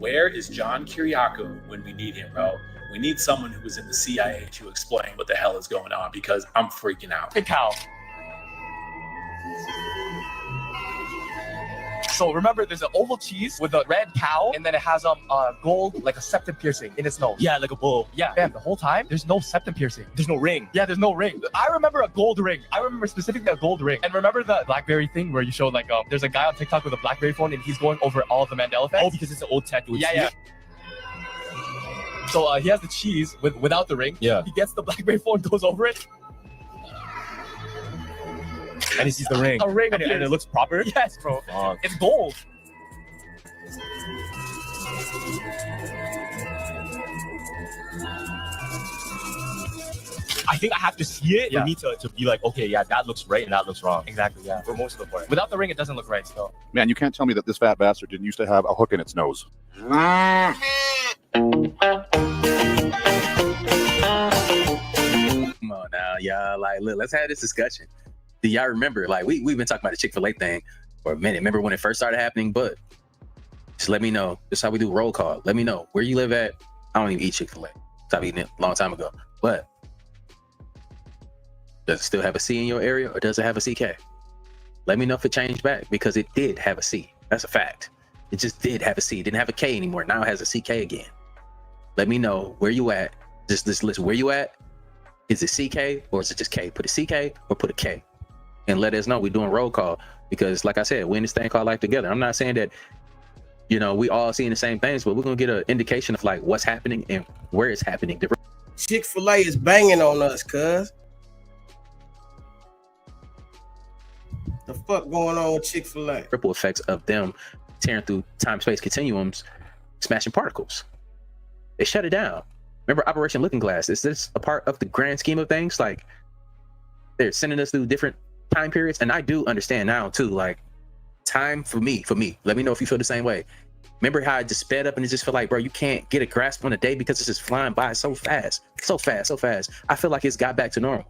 Where is John Kiriakou when we need him, bro? We need someone who was in the CIA to explain what the hell is going on, because I'm freaking out. Hey, Cal. So remember, there's an oval cheese with a red cow, and then it has gold, like a septum piercing in its nose. Yeah, like a bull. Yeah, man, the whole time, there's no septum piercing. There's no ring. Yeah, there's no ring. I remember a gold ring. I remember specifically a gold ring. And remember the BlackBerry thing where you showed like, there's a guy on TikTok with a BlackBerry phone, and he's going over all of the Mandela effects? Oh, because it's an old tech. Yeah. So he has the cheese without the ring. Yeah. He gets the BlackBerry phone, goes over it. And he sees the ring. A ring, and it looks proper? Yes, bro. Fuck. It's gold. I think I have to see it for me to be like, okay, yeah, that looks right and that looks wrong. Exactly, yeah. For most of the part. Without the ring, it doesn't look right still. Man, you can't tell me that this fat bastard didn't used to have a hook in its nose. Come on now, y'all. Like, look, let's have this discussion. Do y'all remember? Like, we've been talking about the Chick-fil-A thing for a minute. Remember when it first started happening? But just let me know. This is how we do roll call. Let me know where you live at. I don't even eat Chick-fil-A. Stopped eating it a long time ago. But does it still have a C in your area, or does it have a CK? Let me know if it changed back, because it did have a C. That's a fact. It just did have a C. It didn't have a K anymore. Now it has a CK again. Let me know where you at. Just this list, where you at? Is it CK or is it just K? Put a CK or put a K, and let us know. We're doing roll call, because like I said, we're in this thing called life together. I'm not saying that, you know, we all seeing the same things, but we're gonna get an indication of like what's happening and where it's happening. Chick-fil-A is banging on us, cuz. The fuck going on with Chick-fil-A? Ripple effects of them tearing through time-space continuums, smashing particles. They shut it down. Remember Operation Looking Glass? Is this a part of the grand scheme of things? Like, they're sending us through different time periods, and I do understand now too. Like, time for me. Let me know if you feel the same way. Remember how I just sped up and it just felt like, bro, you can't get a grasp on a day because it's just flying by so fast. I feel like it's got back to normal.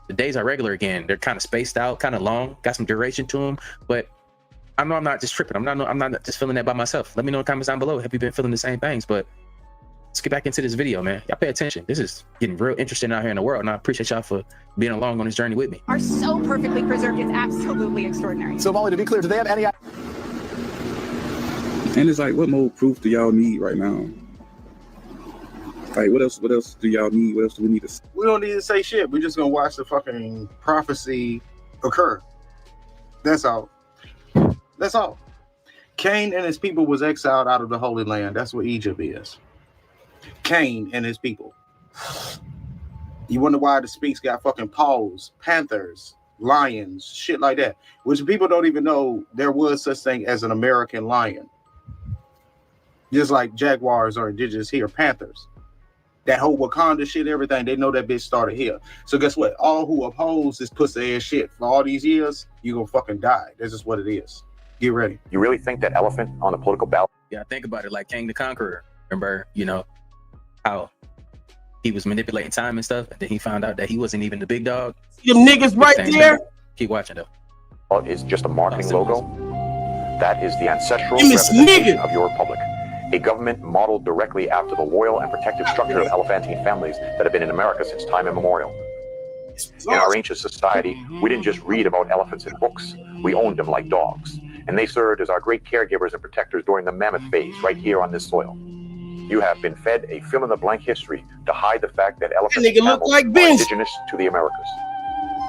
The days are regular again. They're kind of spaced out, kind of long, got some duration to them, but I know I'm not just tripping. I'm not just feeling that by myself. Let me know in the comments down below. Have you been feeling the same things? But let's get back into this video, man. Y'all pay attention. This is getting real interesting out here in the world, and I appreciate y'all for being along on this journey with me. Are so perfectly preserved. It's absolutely extraordinary. So Molly, to be clear, do they have any... And it's like, what more proof do y'all need right now? Like, what else do y'all need? What else do we need to say? We don't need to say shit. We're just gonna watch the fucking prophecy occur. That's all. That's all. Cain and his people was exiled out of the Holy Land. That's what Egypt is. Cain and his people. You wonder why the Sphinx got fucking paws, panthers, lions, shit like that. Which people don't even know there was such thing as an American lion. Just like jaguars are indigenous here, panthers. That whole Wakanda shit, everything, they know that bitch started here. So guess what? All who oppose this pussy ass shit for all these years, you gonna fucking die. That's just what it is. Get ready. You really think that elephant on the political ballot? Yeah, think about it, like King the Conqueror. Remember, you know, how he was manipulating time and stuff, and then he found out that he wasn't even the big dog. Them niggas right there. Keep watching though. Is just a marketing logo. That is the ancestral This representation nigga. of your republic. A government modeled directly after the royal and protective structure of elephantine families that have been in America since time immemorial. In our ancient society, we didn't just read about elephants in books. We owned them like dogs. And they served as our great caregivers and protectors during the mammoth phase right here on this soil. You have been fed a fill-in-the-blank history to hide the fact that elephants and camels are indigenous to the Americas.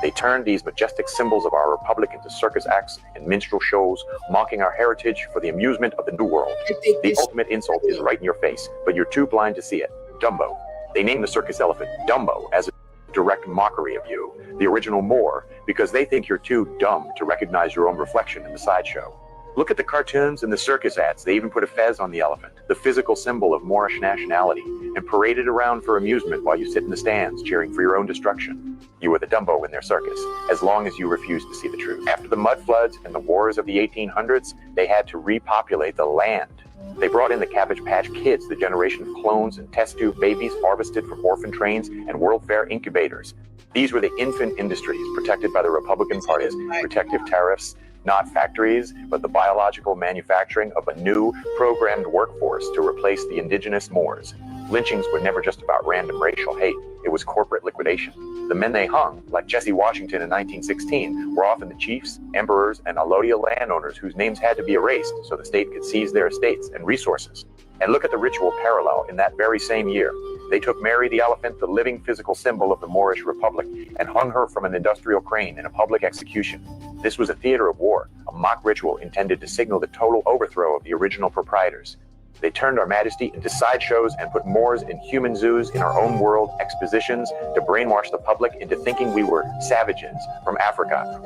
They turned these majestic symbols of our republic into circus acts and minstrel shows, mocking our heritage for the amusement of the New World. The ultimate insult is right in your face, but you're too blind to see it. Dumbo. They named the circus elephant Dumbo as a direct mockery of you, the original Moor, because they think you're too dumb to recognize your own reflection in the sideshow. Look at the cartoons and the circus ads. They even put a fez on the elephant, the physical symbol of Moorish nationality, and parade it around for amusement while you sit in the stands cheering for your own destruction. You were the Dumbo in their circus, as long as you refused to see the truth. After the mud floods and the wars of the 1800s, they had to repopulate the land. They brought in the Cabbage Patch Kids, the generation of clones and test tube babies harvested from orphan trains and World Fair incubators. These were the infant industries protected by the Republican Party's protective tariffs, not factories, but the biological manufacturing of a new programmed workforce to replace the indigenous Moors. Lynchings were never just about random racial hate. It was corporate liquidation. The men they hung, like Jesse Washington in 1916, were often the chiefs, emperors, and allodial landowners whose names had to be erased so the state could seize their estates and resources. And look at the ritual parallel in that very same year. They took Mary the elephant, the living physical symbol of the Moorish Republic, and hung her from an industrial crane in a public execution. This was a theater of war, a mock ritual intended to signal the total overthrow of the original proprietors. They turned our majesty into sideshows and put Moors in human zoos in our own world expositions to brainwash the public into thinking we were savages from Africa.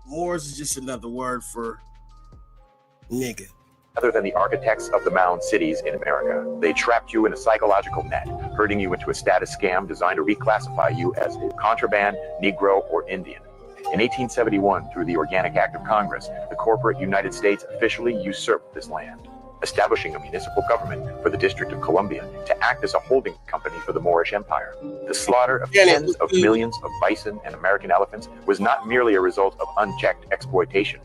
Moors is just another word for nigga. Rather than the architects of the mound cities in America. They trapped you in a psychological net, herding you into a status scam designed to reclassify you as contraband, Negro, or Indian. In 1871, through the Organic Act of Congress, the corporate United States officially usurped this land, establishing a municipal government for the District of Columbia to act as a holding company for the Moorish Empire. The slaughter of tens of millions of bison and American elephants was not merely a result of unchecked exploitation.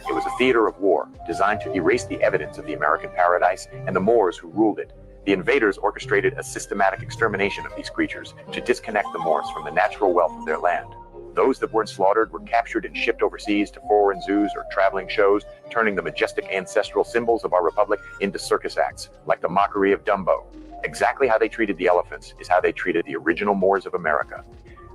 It was a theater of war designed to erase the evidence of the American paradise and the Moors who ruled it. The invaders orchestrated a systematic extermination of these creatures to disconnect the Moors from the natural wealth of their land. Those that weren't slaughtered were captured and shipped overseas to foreign zoos or traveling shows, turning the majestic ancestral symbols of our republic into circus acts, like the mockery of Dumbo. Exactly how they treated the elephants is how they treated the original Moors of America.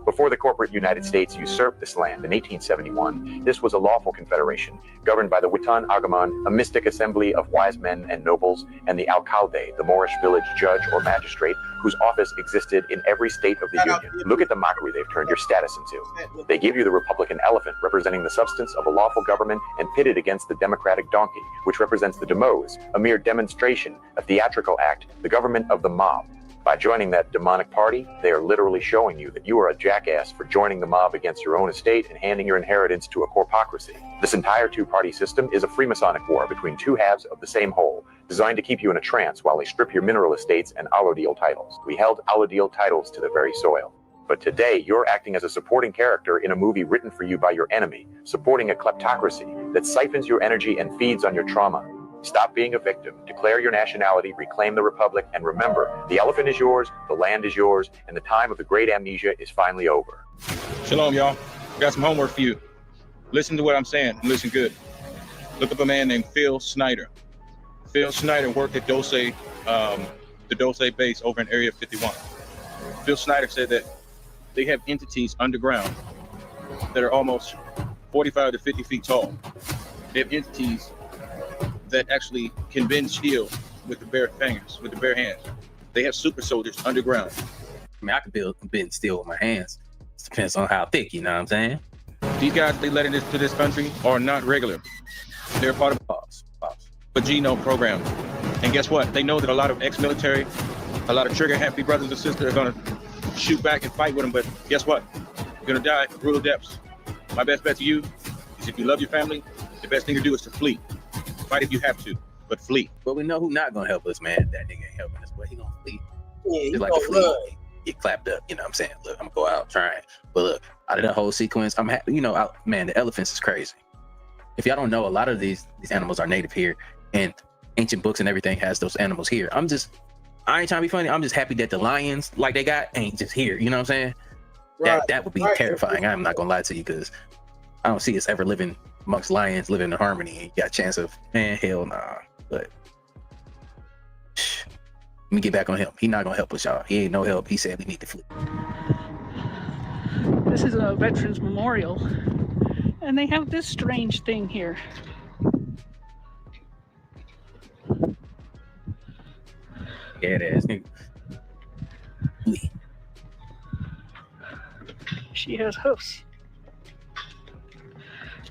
Before the corporate United States usurped this land in 1871, this was a lawful confederation, governed by the Witan Agaman, a mystic assembly of wise men and nobles, and the alcalde, the Moorish village judge or magistrate, whose office existed in every state of the Union. Look at the mockery they've turned your status into. They give you the Republican elephant, representing the substance of a lawful government, and pit it against the Democratic donkey, which represents the demos, a mere demonstration, a theatrical act, the government of the mob. By joining that demonic party, they are literally showing you that you are a jackass for joining the mob against your own estate and handing your inheritance to a corpocracy. This entire two-party system is a Freemasonic war between two halves of the same whole, designed to keep you in a trance while they strip your mineral estates and allodial titles. We held allodial titles to the very soil. But today, you're acting as a supporting character in a movie written for you by your enemy, supporting a kleptocracy that siphons your energy and feeds on your trauma. Stop being a victim, declare your nationality, reclaim the republic, and remember, the elephant is yours, the land is yours, and the time of the great amnesia is finally over. Shalom, y'all. Got some homework for you. Listen to what I'm saying, and listen good. Look up a man named Phil Snyder. Phil Snyder worked at the Dose base over in Area 51. Phil Snyder said that they have entities underground that are almost 45 to 50 feet tall. They have entities that actually can bend steel with the bare fingers, with the bare hands. They have super soldiers underground. I mean, I can bend steel with my hands. It depends on how thick, you know what I'm saying? These guys they let into this country are not regular. They're part of a genome program. And guess what? They know that a lot of ex-military, a lot of trigger-happy brothers and sisters are gonna shoot back and fight with them, but guess what? You're gonna die at brutal depths. My best bet to you is if you love your family, the best thing to do is to flee. Fight if you have to, but flee. But we know who's not gonna help us, man. That nigga ain't helping us, but he gonna flee. Yeah, It's like a flea. Get clapped up, you know what I'm saying? Look, I'm gonna go out trying. But look, out of that whole sequence, I'm happy, man, the elephants is crazy. If y'all don't know, a lot of these animals are native here, and ancient books and everything has those animals here. I ain't trying to be funny, I'm just happy that the lions, like they got, ain't just here, you know what I'm saying? Right. That would be terrifying. I'm not gonna lie to you, because I don't see us ever living amongst lions, living in harmony, and you got a chance of, man, hell nah. But let me get back on him. He not gonna help us, y'all. He ain't no help. He said we need to flee. This is a Veterans Memorial, and they have this strange thing here. Yeah, it is. She has hoofs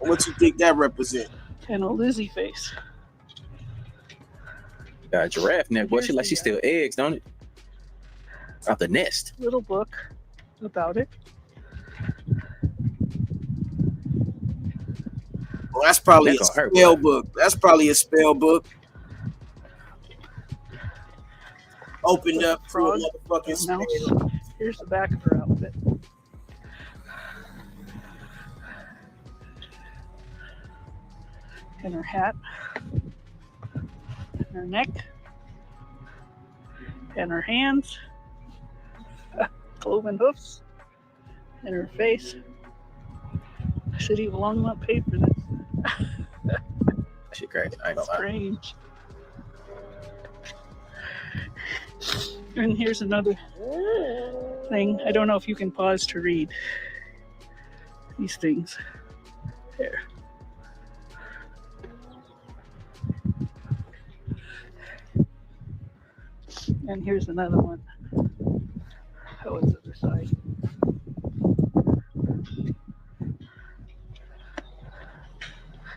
What you think that represent? and a Lizzie face. Got a giraffe neck, boy. She like she steal eggs, don't it? Out the nest. Little book about it. Well, that's probably That a gonna hurt, spell book. That's probably a spell book. Opened up through a motherfucking spell. Here's the back of her outfit. And her hat. And her neck. And her hands. Cloven hoofs. And her face. City of Longmont paid for this. That shit crazy. I ain't gonna lie. Strange. And here's another thing. I don't know if you can pause to read these things. There. And here's another one. That was the other side.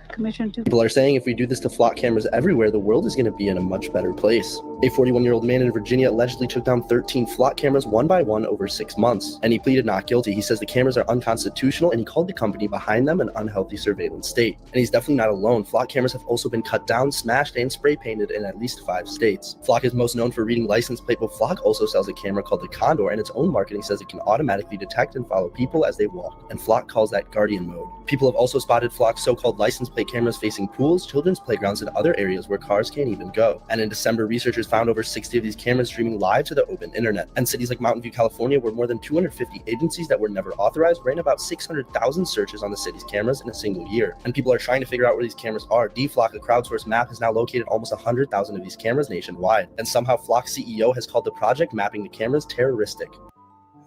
Commission to People are saying if we do this to flock cameras everywhere, the world is going to be in a much better place. A 41-year-old man in Virginia allegedly took down 13 flock cameras one by one over 6 months, and he pleaded not guilty. He says the cameras are unconstitutional, and he called the company behind them an unhealthy surveillance state. And he's definitely not alone. Flock cameras have also been cut down, smashed, and spray painted in at least 5 states. Flock is most known for reading license plate, but Flock also sells a camera called the Condor, and its own marketing says it can automatically detect and follow people as they walk, and Flock calls that Guardian mode. People have also spotted Flock's so-called license plate cameras facing pools, children's playgrounds, and other areas where cars can't even go. And in December, researchers found over 60 of these cameras streaming live to the open internet. And cities like Mountain View, California, where more than 250 agencies that were never authorized ran about 600,000 searches on the city's cameras in a single year. And people are trying to figure out where these cameras are. DFlock, a crowdsourced map, has now located almost 100,000 of these cameras nationwide. And somehow Flock's CEO has called the project mapping the cameras terroristic.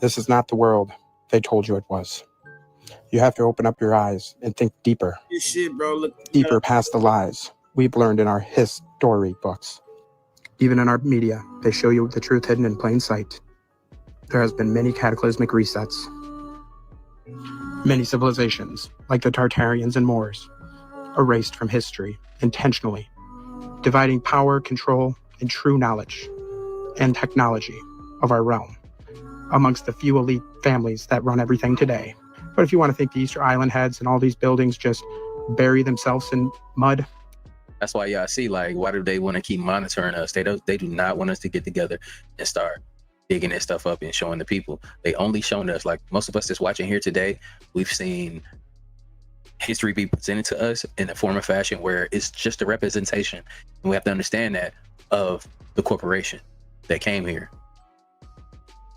This is not the world they told you it was. You have to open up your eyes and think deeper. This shit, bro. Look Deeper past the lies we've learned in our history books. Even in our media, they show you the truth hidden in plain sight. There has been many cataclysmic resets. Many civilizations, like the Tartarians and Moors, erased from history intentionally, dividing power, control, and true knowledge and technology of our realm amongst the few elite families that run everything today. But if you want to think the Easter Island heads and all these buildings just bury themselves in mud. That's why y'all see, like, why do they want to keep monitoring us? They do not want us to get together and start digging this stuff up and showing the people. They only showing us, like most of us that's watching here today, we've seen history be presented to us in a form of fashion where it's just a representation. And we have to understand that of the corporation that came here.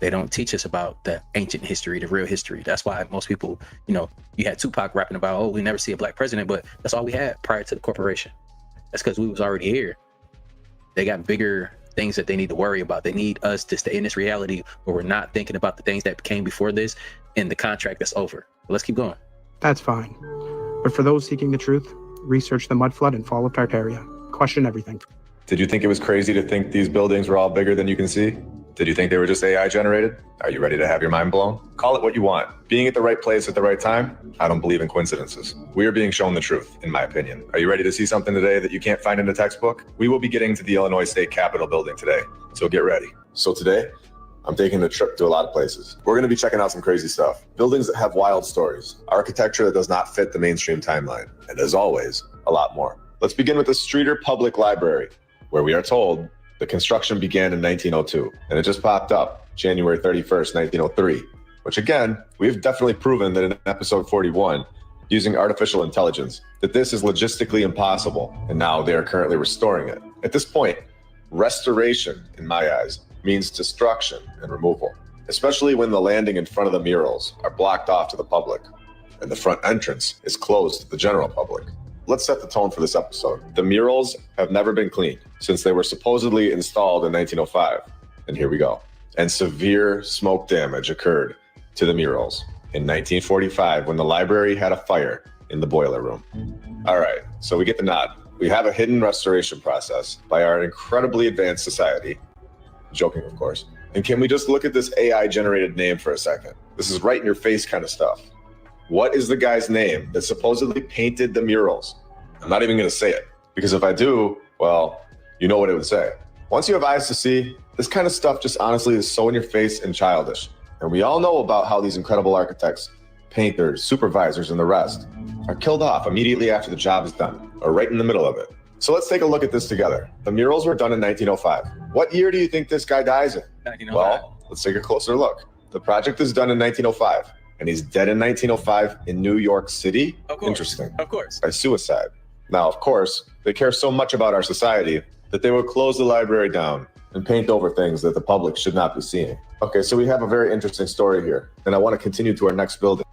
They don't teach us about the ancient history, the real history. That's why most people, you know, you had Tupac rapping about, oh, we never see a black president, but that's all we had prior to the corporation. That's because we was already here. They got bigger things that they need to worry about. They need us to stay in this reality where we're not thinking about the things that came before this and the contract that's over. But let's keep going. That's fine. But for those seeking the truth, research the mud flood and fall of Tartaria. Question everything. Did you think it was crazy to think these buildings were all bigger than you can see? Did you think they were just AI generated? Are you ready to have your mind blown? Call it what you want. Being at the right place at the right time? I don't believe in coincidences. We are being shown the truth, in my opinion. Are you ready to see something today that you can't find in a textbook? We will be getting to the Illinois State Capitol building today, so get ready. So today, I'm taking a trip to a lot of places. We're going to be checking out some crazy stuff. Buildings that have wild stories, architecture that does not fit the mainstream timeline, and as always, a lot more. Let's begin with the Streeter Public Library, where we are told the construction began in 1902, and it just popped up January 31st, 1903, which again, we've definitely proven that in episode 41, using artificial intelligence, that this is logistically impossible, and now they are currently restoring it. At this point, restoration, in my eyes, means destruction and removal, especially when the landing in front of the murals are blocked off to the public, and the front entrance is closed to the general public. Let's set the tone for this episode. The murals have never been cleaned since they were supposedly installed in 1905. And here we go. And severe smoke damage occurred to the murals. in 1945 when the library had a fire in the boiler room. All right, so we get the nod. We have a hidden restoration process by our incredibly advanced society. Joking, of course. And can we just look at this AI-generated name for a second? This is right in your face kind of stuff. What is the guy's name that supposedly painted the murals? I'm not even going to say it, because if I do, well, you know what it would say. Once you have eyes to see, this kind of stuff just honestly is so in your face and childish. And we all know about how these incredible architects, painters, supervisors, and the rest are killed off immediately after the job is done, or right in the middle of it. So let's take a look at this together. The murals were done in 1905. What year do you think this guy dies in? 1905. Well, let's take a closer look. The project is done in 1905, and he's dead in 1905 in New York City? Of course. Interesting. Of course. By suicide. Now, of course, they care so much about our society that they would close the library down and paint over things that the public should not be seeing. Okay, so we have a very interesting story here, and I want to continue to our next building.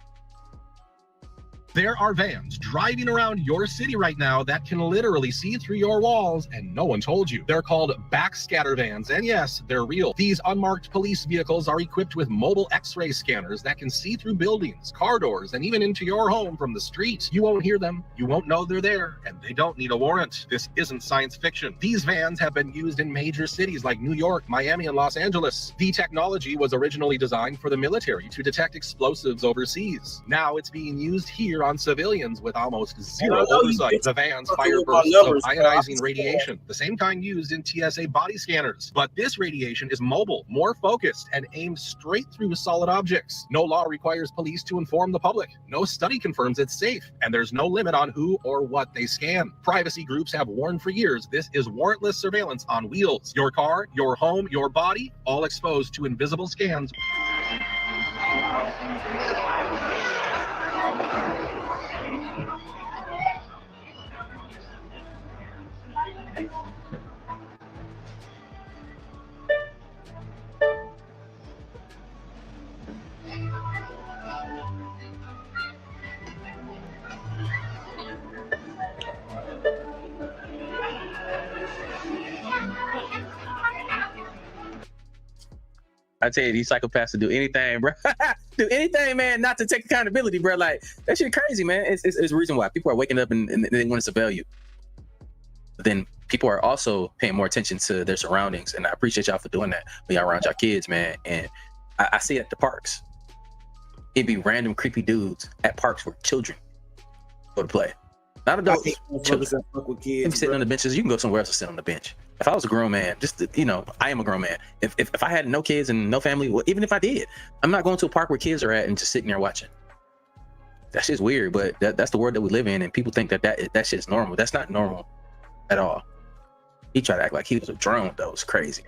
There are vans driving around your city right now that can literally see through your walls, and no one told you. They're called backscatter vans, and yes, they're real. These unmarked police vehicles are equipped with mobile X-ray scanners that can see through buildings, car doors, and even into your home from the street. You won't hear them, you won't know they're there, and they don't need a warrant. This isn't science fiction. These vans have been used in major cities like New York, Miami, and Los Angeles. The technology was originally designed for the military to detect explosives overseas. Now it's being used here on civilians with almost zero oversight. The vans fire bursts of ionizing radiation, the same kind used in TSA body scanners. But this radiation is mobile, more focused, and aimed straight through solid objects. No law requires police to inform the public. No study confirms it's safe, and there's no limit on who or what they scan. Privacy groups have warned for years this is warrantless surveillance on wheels. Your car, your home, your body, all exposed to invisible scans. I tell you, these psychopaths will do anything, bro. Do anything, man, not to take accountability, bro. Like, that shit crazy, man. It's a reason why people are waking up and they want to surveil you. But then people are also paying more attention to their surroundings, and I appreciate y'all for doing that when y'all around y'all kids, man. And I see it at the parks. It'd be random creepy dudes at parks where children go to play. Not adults, children. With kids, If sitting on the benches, you can go somewhere else to sit on the bench. If I was a grown man, I am a grown man. If I had no kids and no family, well, even if I did, I'm not going to a park where kids are at and just sitting there watching. That shit's weird, but that's the world that we live in, and people think that shit's normal. That's not normal at all. He tried to act like he was a drone, though. It's crazy.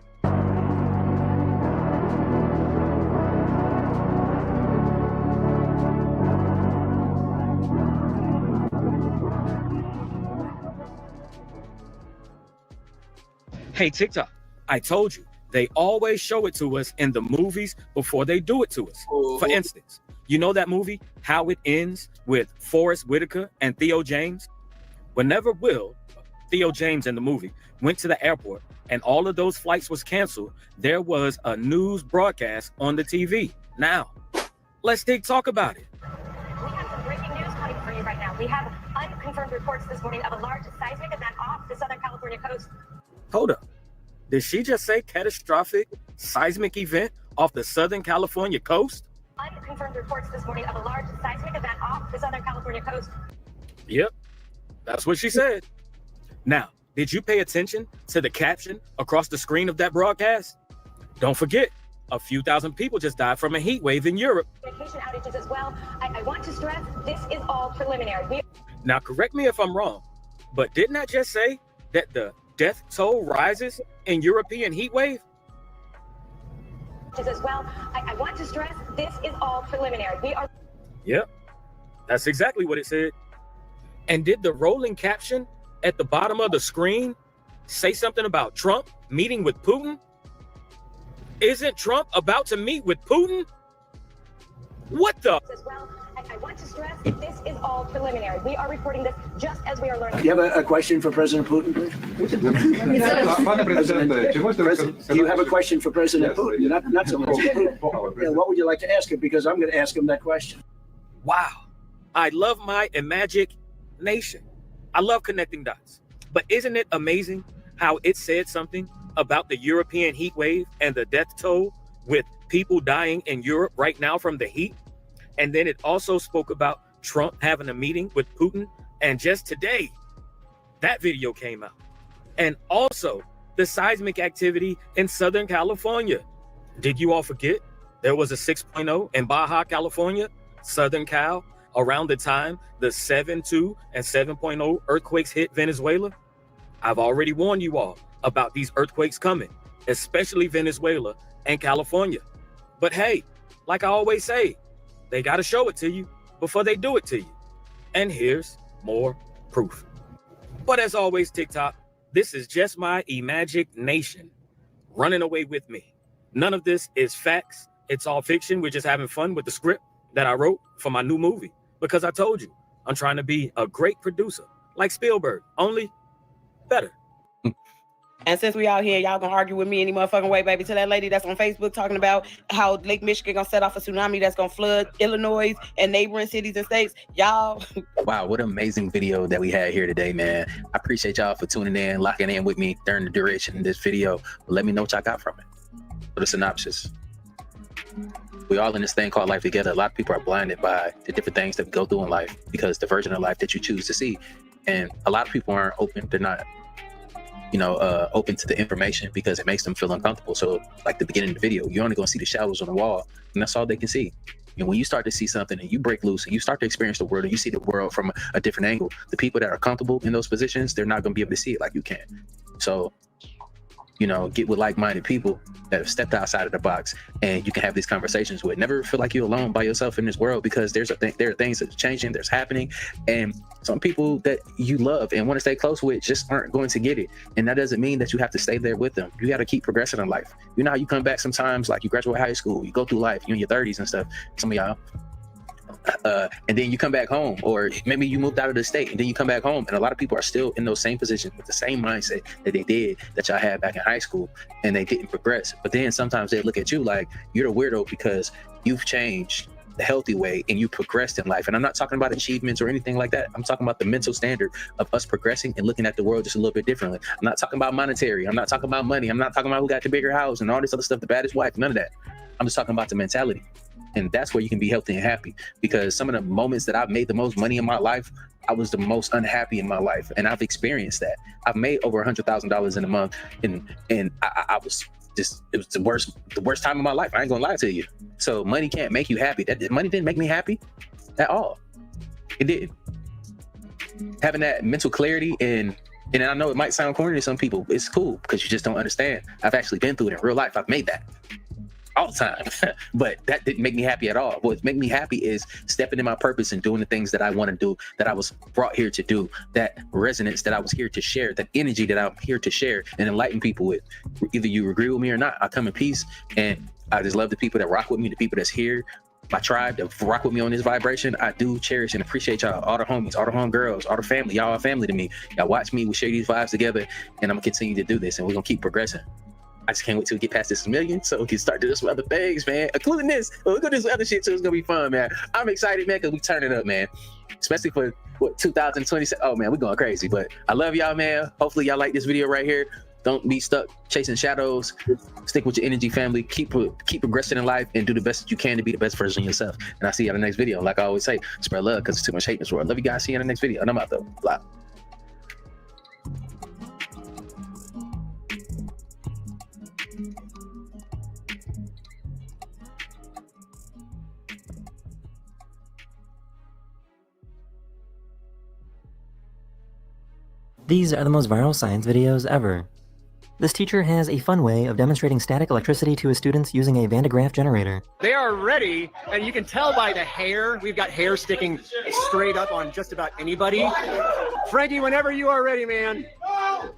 Hey, TikTok, I told you, they always show it to us in the movies before they do it to us. For instance, you know that movie, How It Ends, with Forrest Whitaker and Theo James? Whenever Theo James in the movie, went to the airport and all of those flights was canceled, there was a news broadcast on the TV. Now, let's talk about it. We have some breaking news coming for you right now. We have unconfirmed reports this morning of a large seismic event off the Southern California coast. Hold up. Did she just say catastrophic seismic event off the Southern California coast? Unconfirmed reports this morning of a large seismic event off the Southern California coast. Yep, that's what she said. Now, did you pay attention to the caption across the screen of that broadcast? Don't forget, a few thousand people just died from a heat wave in Europe. Communication outages as well. I want to stress, this is all preliminary. Now, correct me if I'm wrong, but didn't I just say that the death toll rises in European heat wave? As well, I want to stress, this is all preliminary. Yep, that's exactly what it said. And did the rolling caption at the bottom of the screen say something about Trump meeting with Putin? Isn't Trump about to meet with Putin? What the? As well, I want to stress that this is all preliminary. We are reporting this just as we are learning. Do you have a question for President Putin, please? President, do you have a question for President Putin? Not so much. Yeah, what would you like to ask him? Because I'm going to ask him that question. Wow. I love my Imagic Nation. I love connecting dots. But isn't it amazing how it said something about the European heat wave and the death toll with people dying in Europe right now from the heat? And then it also spoke about Trump having a meeting with Putin. And just today, that video came out. And also the seismic activity in Southern California. Did you all forget? There was a 6.0 in Baja, California, Southern Cal, around the time the 7.2 and 7.0 earthquakes hit Venezuela. I've already warned you all about these earthquakes coming, especially Venezuela and California. But hey, like I always say, they got to show it to you before they do it to you. And here's more proof. But as always, TikTok, this is just my Imagic Nation running away with me. None of this is facts. It's all fiction. We're just having fun with the script that I wrote for my new movie. Because I told you, I'm trying to be a great producer, like Spielberg, only better. And since we out here, y'all gonna argue with me any motherfucking way, baby, to that lady that's on Facebook talking about how Lake Michigan gonna set off a tsunami that's gonna flood Illinois and neighboring cities and states. Y'all. Wow, what an amazing video that we had here today, man. I appreciate y'all for tuning in, locking in with me during the duration of this video. Let me know what y'all got from it. For the synopsis. We all in this thing called life together. A lot of people are blinded by the different things that we go through in life because the version of life that you choose to see. And a lot of people aren't open. They're not, open to the information because it makes them feel uncomfortable. So like the beginning of the video, you're only going to see the shadows on the wall and that's all they can see. And when you start to see something and you break loose and you start to experience the world and you see the world from a different angle, the people that are comfortable in those positions, they're not going to be able to see it like you can. So, get with like-minded people that have stepped outside of the box and you can have these conversations with. Never feel like you're alone by yourself in this world because there are things that's changing, there's happening, and some people that you love and want to stay close with just aren't going to get it. And that doesn't mean that you have to stay there with them. You got to keep progressing in life. You know how you come back sometimes, like you graduate high school, you go through life, you're in your 30s and stuff, some of y'all, and then you come back home, or maybe you moved out of the state and then you come back home, and a lot of people are still in those same positions with the same mindset that they did that y'all had back in high school, and they didn't progress. But then sometimes they look at you like you're the weirdo because you've changed the healthy way and you progressed in life. And I'm not talking about achievements or anything like that. I'm talking about the mental standard of us progressing and looking at the world just a little bit differently. I'm not talking about monetary. I'm not talking about money. I'm not talking about who got the bigger house and all this other stuff, the baddest wife, none of that. I'm just talking about the mentality. And that's where you can be healthy and happy, because some of the moments that I've made the most money in my life, I was the most unhappy in my life. And I've experienced that. I've made over $100,000 in a month. And I was just, it was the worst time of my life. I ain't gonna lie to you. So money can't make you happy. That money didn't make me happy at all. It didn't. Having that mental clarity and I know it might sound corny to some people, it's cool because you just don't understand. I've actually been through it in real life. I've made that all the time, but that didn't make me happy at all. What made me happy is stepping in my purpose and doing the things that I want to do, that I was brought here to do, that resonance that I was here to share, that energy that I'm here to share and enlighten people with. Either you agree with me or not, I come in peace, and I just love the people that rock with me, the people that's here, my tribe that rock with me on this vibration. I do cherish and appreciate y'all, all the homies, all the homegirls, all the family. Y'all are family to me. Y'all watch me, we share these vibes together, and I'm gonna continue to do this, and we're gonna keep progressing. I just can't wait till we get past this million so we can start doing some other things, man, including this. We're gonna do some other shit too. It's gonna be fun, man. I'm excited, man, because we turn it up, man, especially for 2027. Oh man, we're going crazy. But I love y'all, man. Hopefully y'all like this video right here. Don't be stuck chasing shadows. Stick with your energy, family. Keep progressing in life and do the best that you can to be the best version of yourself. And I'll see you on the next video. Like I always say, spread love because there's too much hate in this world. Love you guys. See you in the next video. And I'm out though. Bye. These are the most viral science videos ever. This teacher has a fun way of demonstrating static electricity to his students using a Van de Graaff generator. They are ready, and you can tell by the hair. We've got hair sticking straight up on just about anybody. Frankie, whenever you are ready, man. Oh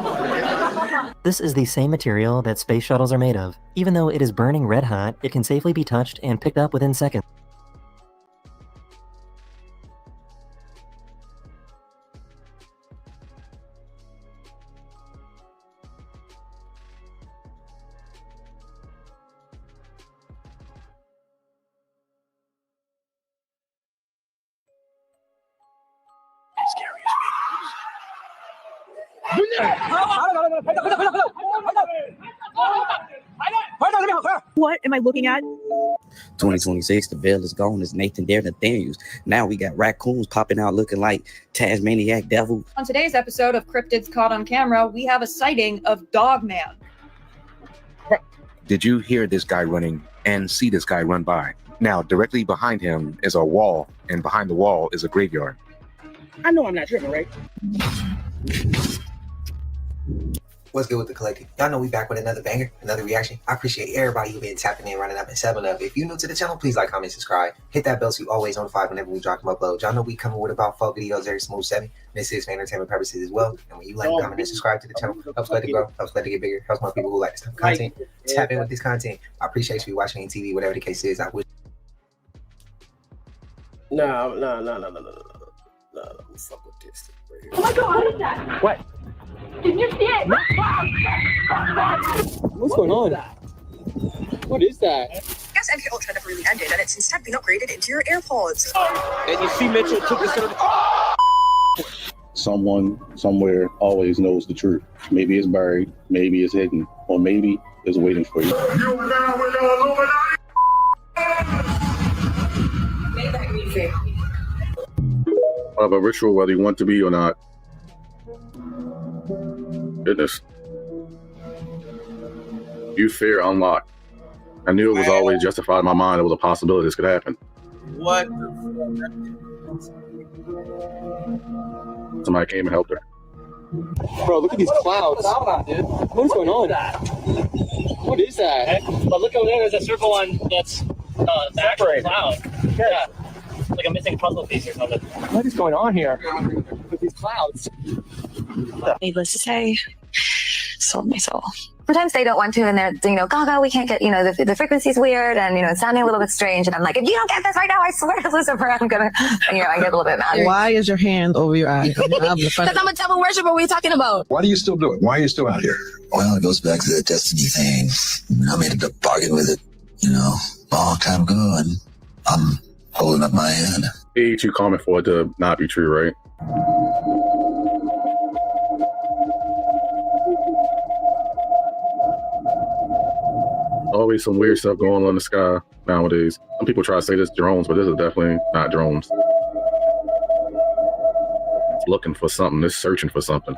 my God. This is the same material that space shuttles are made of. Even though it is burning red hot, it can safely be touched and picked up within seconds. What am I looking at? 2026, the veil is gone. It's Nathan Dare Nathaniels. Now we got raccoons popping out looking like Tasmaniac devils. On today's episode of Cryptids Caught on Camera, we have a sighting of Dogman. Did you hear this guy running and see this guy run by? Now, directly behind him is a wall, and behind the wall is a graveyard. I know I'm not tripping, right? What's good with the collective? Y'all know we back with another banger, another reaction. I appreciate everybody who been tapping in, running up, and 7-up. If you're new to the channel, please like, comment, subscribe. Hit that bell so you always notified whenever we drop them uploads. Y'all know we coming with about 4 videos every smooth 7. This is for entertainment purposes as well. And when you like, comment, and subscribe to the channel, helps let it grow, helps let it get bigger, helps more people who like this type of content tap in with this content. I appreciate you watching on TV, whatever the case is. I wish. No. Fuck with this. Right here. Oh my God, what is that? What? Did you see it? What's going on? What is that? Guess MK Ultra never really ended, and it's instead been upgraded into your AirPods. And you see Mitchell took this. Someone somewhere always knows the truth. Maybe it's buried, maybe it's hidden, or maybe it's waiting for you. Of a ritual, whether you want to be or not. Goodness. You fear unlocked. I knew it was always justified in my mind. It was a possibility this could happen. What? Somebody came and helped her. Bro, look at these clouds. What is going on? What is that? But look over there, there's a circle on that's the actual cloud. Yeah. Like a missing puzzle piece or something. What is going on here with these clouds? Needless to say, sold my soul. Sometimes they don't want to, and they're, Gaga, we can't get, the frequency's weird, and, it's sounding a little bit strange. And I'm like, if you don't get this right now, I swear to Lucifer, I'm gonna, I get a little bit mad. Why is your hand over your eye? Because I'm a devil worshiper. What are you talking about? Why do you still do it? Why are you still out here? Well, it goes back to the destiny thing. I made a bargain with it, a long time ago, and I'm holding up my hand. It's too common for it to not be true, right? Always some weird stuff going on in the sky nowadays. Some people try to say this drones, but this is definitely not drones. It's looking for something. It's searching for something.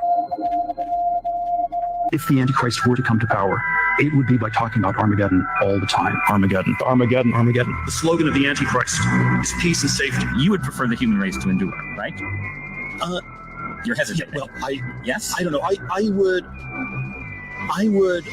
If the Antichrist were to come to power, it would be by talking about Armageddon all the time. Armageddon, Armageddon, Armageddon. The slogan of the Antichrist is peace and safety. You would prefer the human race to endure, right? You're hesitant. Yeah, well, yes? I don't know. I would,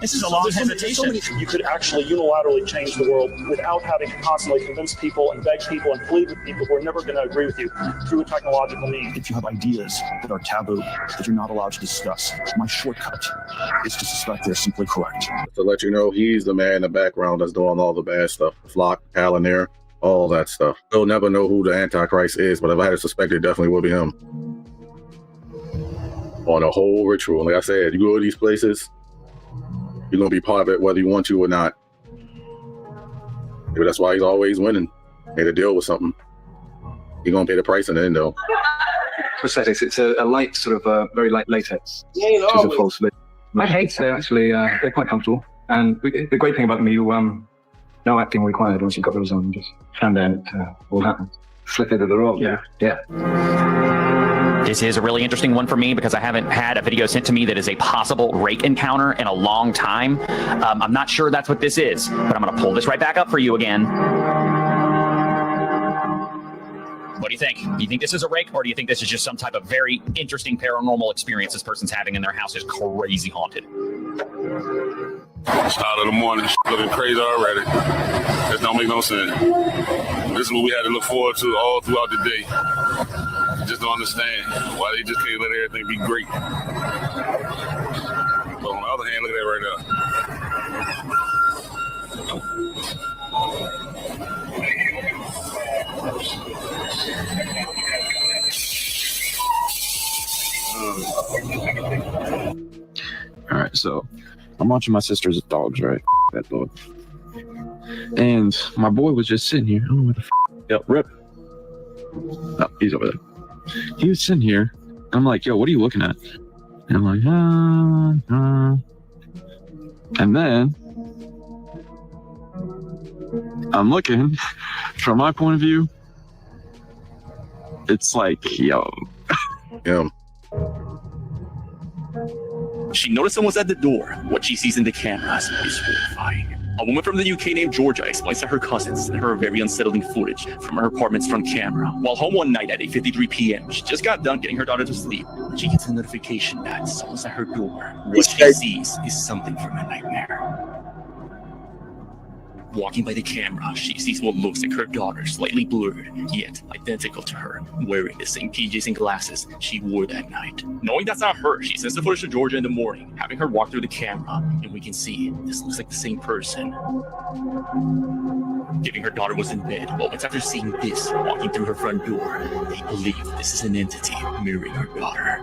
This is a long hesitation. You could actually unilaterally change the world without having to constantly convince people and beg people and plead with people who are never going to agree with you through a technological means. If you have ideas that are taboo, that you're not allowed to discuss, my shortcut is to suspect they're simply correct. To let you know, he's the man in the background that's doing all the bad stuff. Flock, Palantir, all that stuff. They'll never know who the Antichrist is, but if I had to suspect, it definitely would be him. On a whole ritual. Like I said, you go to these places, you're going to be part of it whether you want to or not. Maybe that's why he's always winning. Made a deal with something. You're going to pay the price in the end, though. Prosthetics, it's a light, sort of very light latex. Yeah, you know, which is a false lid. I hate they're actually, they're quite comfortable. And the great thing about them, no acting required once you've got those on. Just stand there and it all happens. Slip into the rope. Yeah. This is a really interesting one for me because I haven't had a video sent to me that is a possible rake encounter in a long time. I'm not sure that's what this is, but I'm going to pull this right back up for you again. What do you think? Do you think this is a rake, or do you think this is just some type of very interesting paranormal experience this person's having and their house is crazy haunted? Start of the morning, looking crazy already. This don't make no sense. This is what we had to look forward to all throughout the day. Just don't understand why they just can't let everything be great. All right, so I'm watching my sister's dogs, right? That dog. And my boy was just sitting here. I don't know what the Yep, Rip. Oh, he's over there. He was sitting here. I'm like, yo, what are you looking at? And I'm like, And then I'm looking from my point of view. It's like, yo. Yeah. She noticed someone was at the door. What she sees in the cameras is horrifying. A woman from the UK named Georgia explains to her cousins her very unsettling footage from her apartment's front camera. While home one night at 8:53 p.m., she just got done getting her daughter to sleep when she gets a notification that someone's at her door. What she sees is something from a nightmare. Walking by the camera, she sees what looks like her daughter, slightly blurred, yet identical to her, wearing the same PJs and glasses she wore that night. Knowing that's not her, she sends the footage to Georgia in the morning, having her walk through the camera, and we can see this looks like the same person. Giving her daughter was in bed. Moments after seeing this walking through her front door, they believe this is an entity mirroring her daughter.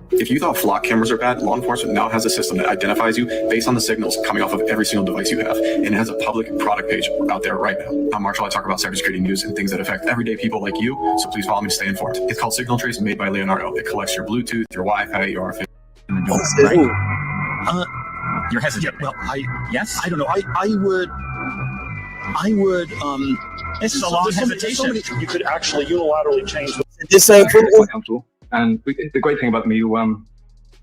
If you thought flock cameras are bad, law enforcement now has a system that identifies you based on the signals coming off of every single device you have, and it has a public product page out there right now. I'm Marshall. I talk about cybersecurity news and things that affect everyday people like you, so please follow me to stay informed. It's called Signal Trace, made by Leonardo. It collects your Bluetooth, your Wi-Fi, your RF. You're hesitant. Yeah, well, yes? I don't know. I would, This is a long hesitation. You could actually unilaterally change. This ain't quite comfortable. And the great thing about the new,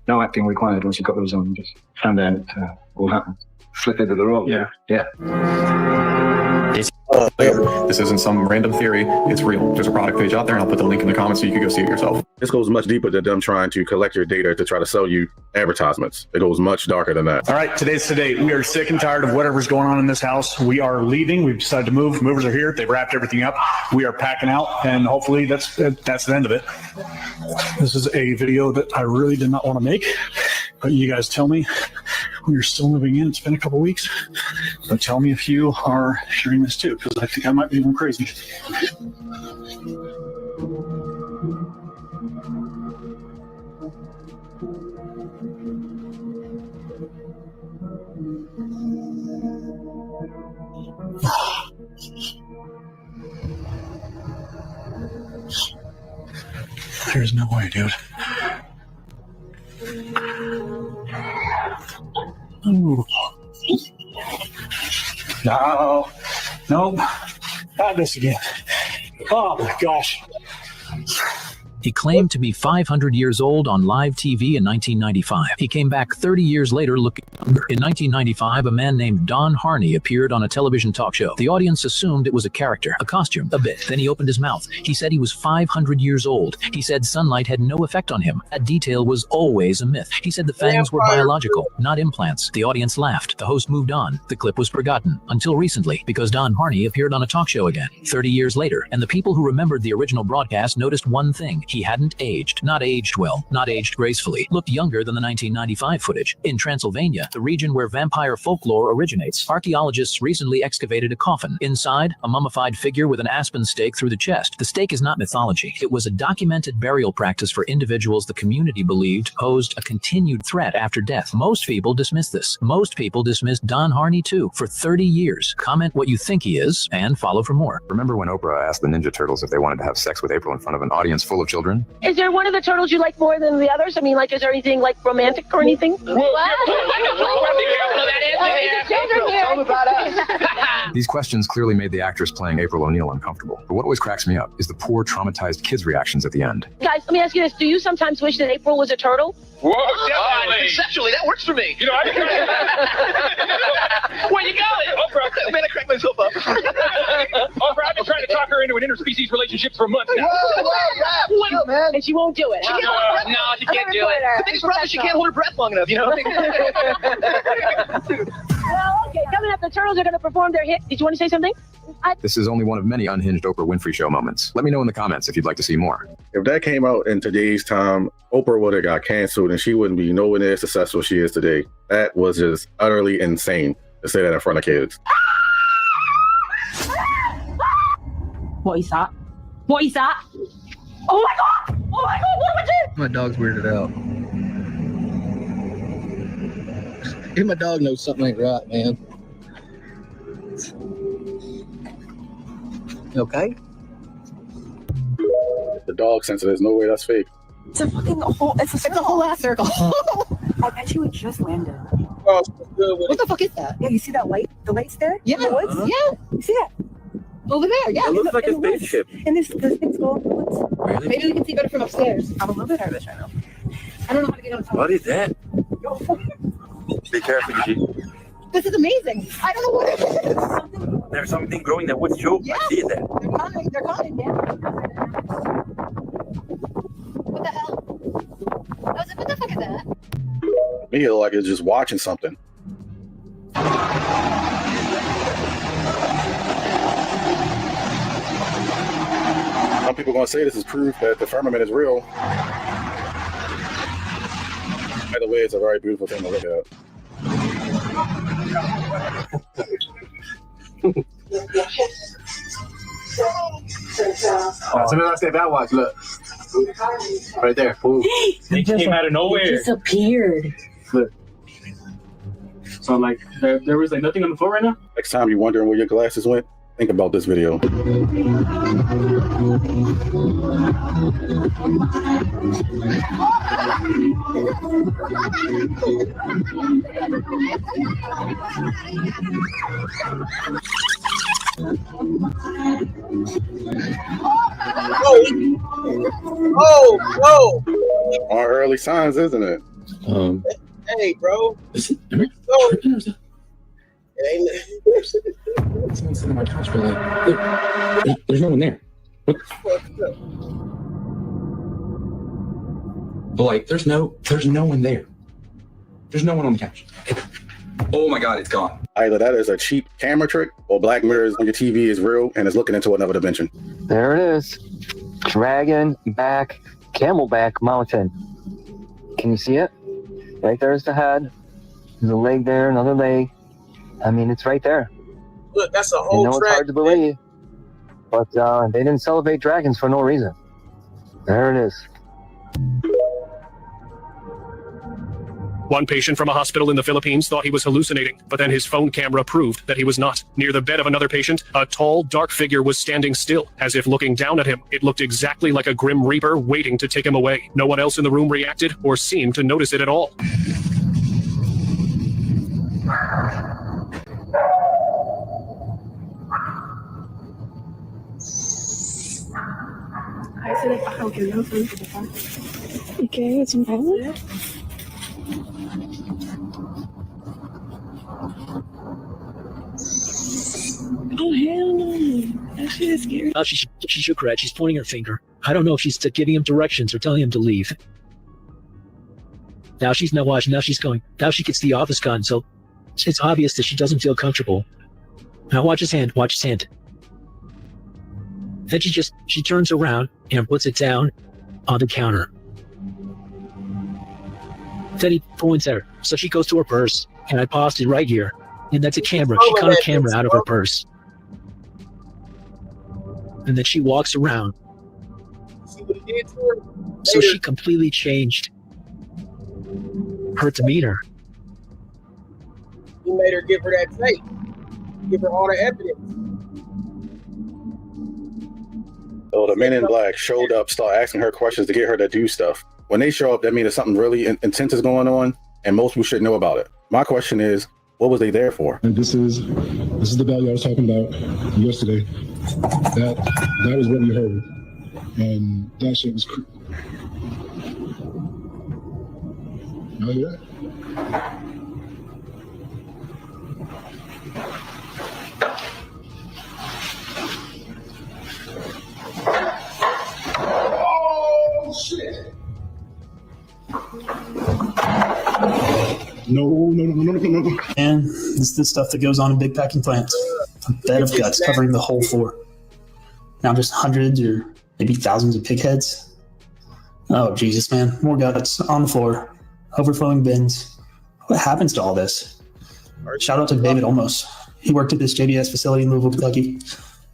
no acting required once you've got those on, just stand there and it all happens. Flip into the role. Yeah. This isn't some random theory. It's real. There's a product page out there, and I'll put the link in the comments so you can go see it yourself. This goes much deeper than them trying to collect your data to try to sell you advertisements. It goes much darker than that. All right, today's today. We are sick and tired of whatever's going on in this house. We are leaving. We've decided to move. Movers are here. They've wrapped everything up. We are packing out, and hopefully that's the end of it. This is a video that I really did not want to make, but you guys tell me when you're still moving in. It's been a couple weeks, but tell me if you are hearing this too, because I think I might be going crazy. There's no way, dude. Ooh. No, nope, not this again. Oh my gosh. He claimed to be 500 years old on live TV in 1995. He came back 30 years later looking younger. In 1995, a man named Don Harney appeared on a television talk show. The audience assumed it was a character, a costume, a bit. Then he opened his mouth. He said he was 500 years old. He said sunlight had no effect on him. That detail was always a myth. He said the fangs were biological, not implants. The audience laughed. The host moved on. The clip was forgotten until recently because Don Harney appeared on a talk show again 30 years later. And the people who remembered the original broadcast noticed one thing. He hadn't aged, not aged well, not aged gracefully, looked younger than the 1995 footage. In Transylvania, the region where vampire folklore originates, archaeologists recently excavated a coffin. Inside, a mummified figure with an aspen stake through the chest. The stake is not mythology. It was a documented burial practice for individuals the community believed posed a continued threat after death. Most people dismiss this. Most people dismissed Don Harney too for 30 years. Comment what you think he is and follow for more. Remember when Oprah asked the Ninja Turtles if they wanted to have sex with April in front of an audience full of children? Is there one of the turtles you like more than the others? I mean, like, is there anything like romantic or anything? These questions clearly made the actress playing April O'Neil uncomfortable. But what always cracks me up is the poor, traumatized kids' reactions at the end. Guys, let me ask you this. Do you sometimes wish that April was a turtle? Whoa, conceptually, that works for me. You know, where you going? Oprah, man, I cracked myself up. Oprah, I've been trying to talk her into an interspecies relationship for months now. Whoa, man. And she won't do it. She can't hold her breath. No, she can't do it. The biggest problem is she can't hold her breath long enough, you know? Well, okay, coming up, the turtles are going to perform their hit. Did you want to say something? This is only one of many unhinged Oprah Winfrey Show moments. Let me know in the comments if you'd like to see more. If that came out in today's time, Oprah would have got canceled and she wouldn't be nowhere near as successful as she is today. That was just utterly insane to say that in front of kids. What is that? What is that? Oh my god! Oh my god! What am I doing? My dog's weirded out. If my dog knows something ain't right, man. You okay? The dog sensor, there's no way that's fake. It's a fucking whole. It's a whole ass circle. I bet you it just landed. Oh, good with What the fuck is that? Yeah, you see that light? The lights there? Yeah. In the woods? Uh-huh. Yeah. You see that? Over there, yeah. It looks like a in the woods. spaceship. And this thing's going in the woods. Maybe we can see better from upstairs. I'm a little bit nervous right now. I don't know how to get on top. What is that? Be careful, G. This is amazing. I don't know what it is. There's something growing in the woods, Joe. Yeah. I see it there. They're coming. They're coming, man. What the hell? I was like, what the fuck is that? Me, it look like it's just watching something. Some people are gonna say this is proof that the firmament is real. Either way, it's a very beautiful thing to look at. As soon as I say that, watch, look. Right there. Boom. They came out of nowhere. Disappeared. Look. So, like, there was like nothing on the floor right now? Next time you're wondering where your glasses went, think about this video. Oh, Our early signs, isn't it? hey, bro. Listen, So, it ain't. someone's sitting on my couch, but like, there's no one there. What? But like, there's no one there. There's no one on the couch. Oh my god, it's gone. Either that is a cheap camera trick, or Black Mirror's on your TV is real and is looking into another dimension. There it is. Dragon back, Camelback Mountain. Can you see it? Right there's the head. There's a leg there, another leg. I mean, it's right there. Look, that's a I whole know it's track. hard to believe, but they didn't celebrate dragons for no reason. There it is. One patient from a hospital in the Philippines thought he was hallucinating, but then his phone camera proved that he was not. Near the bed of another patient, a tall, dark figure was standing still, as if looking down at him. It looked exactly like a Grim Reaper waiting to take him away. No one else in the room reacted or seemed to notice it at all. Okay, it's in Bible. Oh, hell no. That shit is scary. Oh, she shook her head. She's pointing her finger. I don't know if she's giving him directions or telling him to leave. Now she's not watching. Now she's going. Now she gets the office gun, so it's obvious that she doesn't feel comfortable. Now watch his hand. Watch his hand. Then she turns around and puts it down on the counter. Then he points at her. So she goes to her purse, and I paused it right here. And that's a camera. She got a camera out of her purse. And then she walks around. See what he did to her? So she completely changed her demeanor. He made her give her that tape. Give her all the evidence. So the men in black showed up, start asking her questions to get her to do stuff. When they show up, that means that something really intense is going on, and most people should know about it. My question is, what was they there for? And this is the value I was talking about yesterday. That was what we heard, and that shit was. You hear that? Oh, shit. No. And this is the stuff that goes on in big packing plants. A bed of guts covering the whole floor. Now just hundreds or maybe thousands of pig heads. Oh, Jesus, man. More guts on the floor. Overflowing bins. What happens to all this? Shout out to David Olmos. He worked at this JBS facility in Louisville, Kentucky.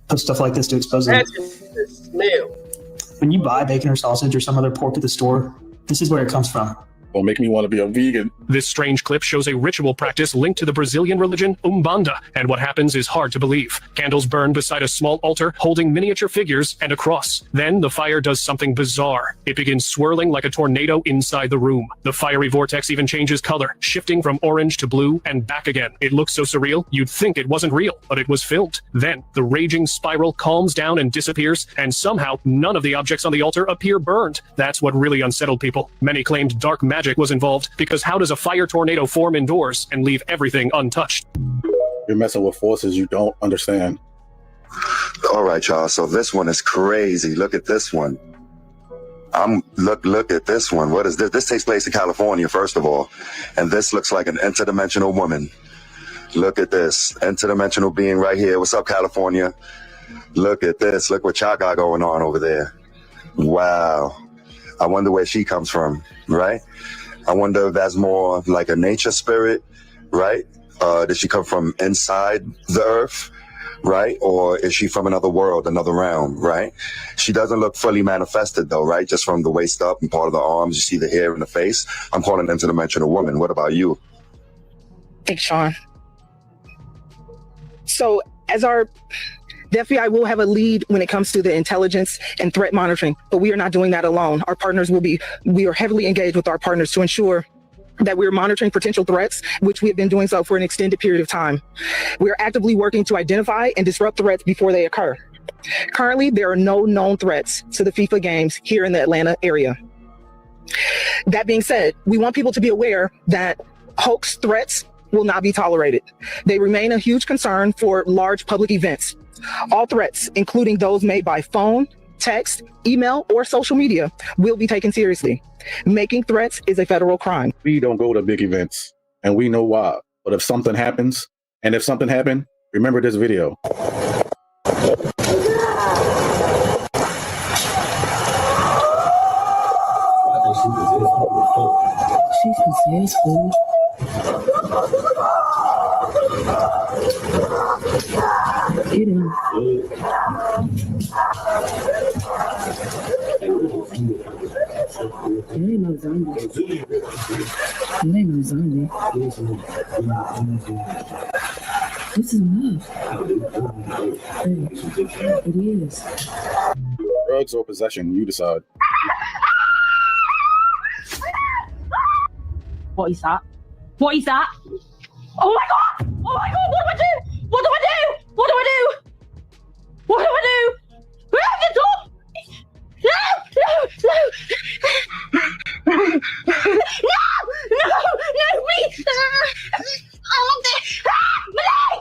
Post stuff like this to expose them. Imagine the smell. When you buy bacon or sausage or some other pork at the store, this is where it comes from. Don't make me want to be a vegan. This strange clip shows a ritual practice linked to the Brazilian religion Umbanda, and what happens is hard to believe. Candles burn beside a small altar holding miniature figures and a cross. Then the fire does something bizarre. It begins swirling like a tornado inside the room. The fiery vortex even changes color, shifting from orange to blue and back again. It looks so surreal, you'd think it wasn't real, but it was filmed. Then the raging spiral calms down and disappears, and somehow none of the objects on the altar appear burned. That's what really unsettled people. Many claimed dark magic was involved, because how does a fire tornado form indoors and leave everything untouched? You're messing with forces you don't understand. All right, y'all. So this one is crazy. Look at this one. Look at this one. What is this? This takes place in California, first of all. And this looks like an interdimensional woman. Look at this. Interdimensional being right here. What's up, California? Look at this. Look what y'all got going on over there. Wow. I wonder where she comes from, right? I wonder if that's more like a nature spirit, right? Does she come from inside the earth, right? Or is she from another world, another realm, right? She doesn't look fully manifested though, right? Just from the waist up and part of the arms, you see the hair and the face. I'm calling an interdimensional woman. What about you? Thanks, Sean. So as the FBI will have a lead when it comes to the intelligence and threat monitoring, but we are not doing that alone. Our partners we are heavily engaged with our partners to ensure that we're monitoring potential threats, which we have been doing so for an extended period of time. We are actively working to identify and disrupt threats before they occur. Currently, there are no known threats to the FIFA games here in the Atlanta area. That being said, we want people to be aware that hoax threats will not be tolerated. They remain a huge concern for large public events. All threats, including those made by phone, text, email, or social media, will be taken seriously. Making threats is a federal crime. We don't go to big events, and we know why. But if something happens, remember this video. She's successful. Get him. It ain't no zombie. It ain't no zombie. This is enough. Hey, it is. Drugs or possession, you decide. What is that? What is that? Oh my god! Oh my god! What do I do? What do I do? What do I do? What do I do? Where are the door? No, please! I want this! Malay!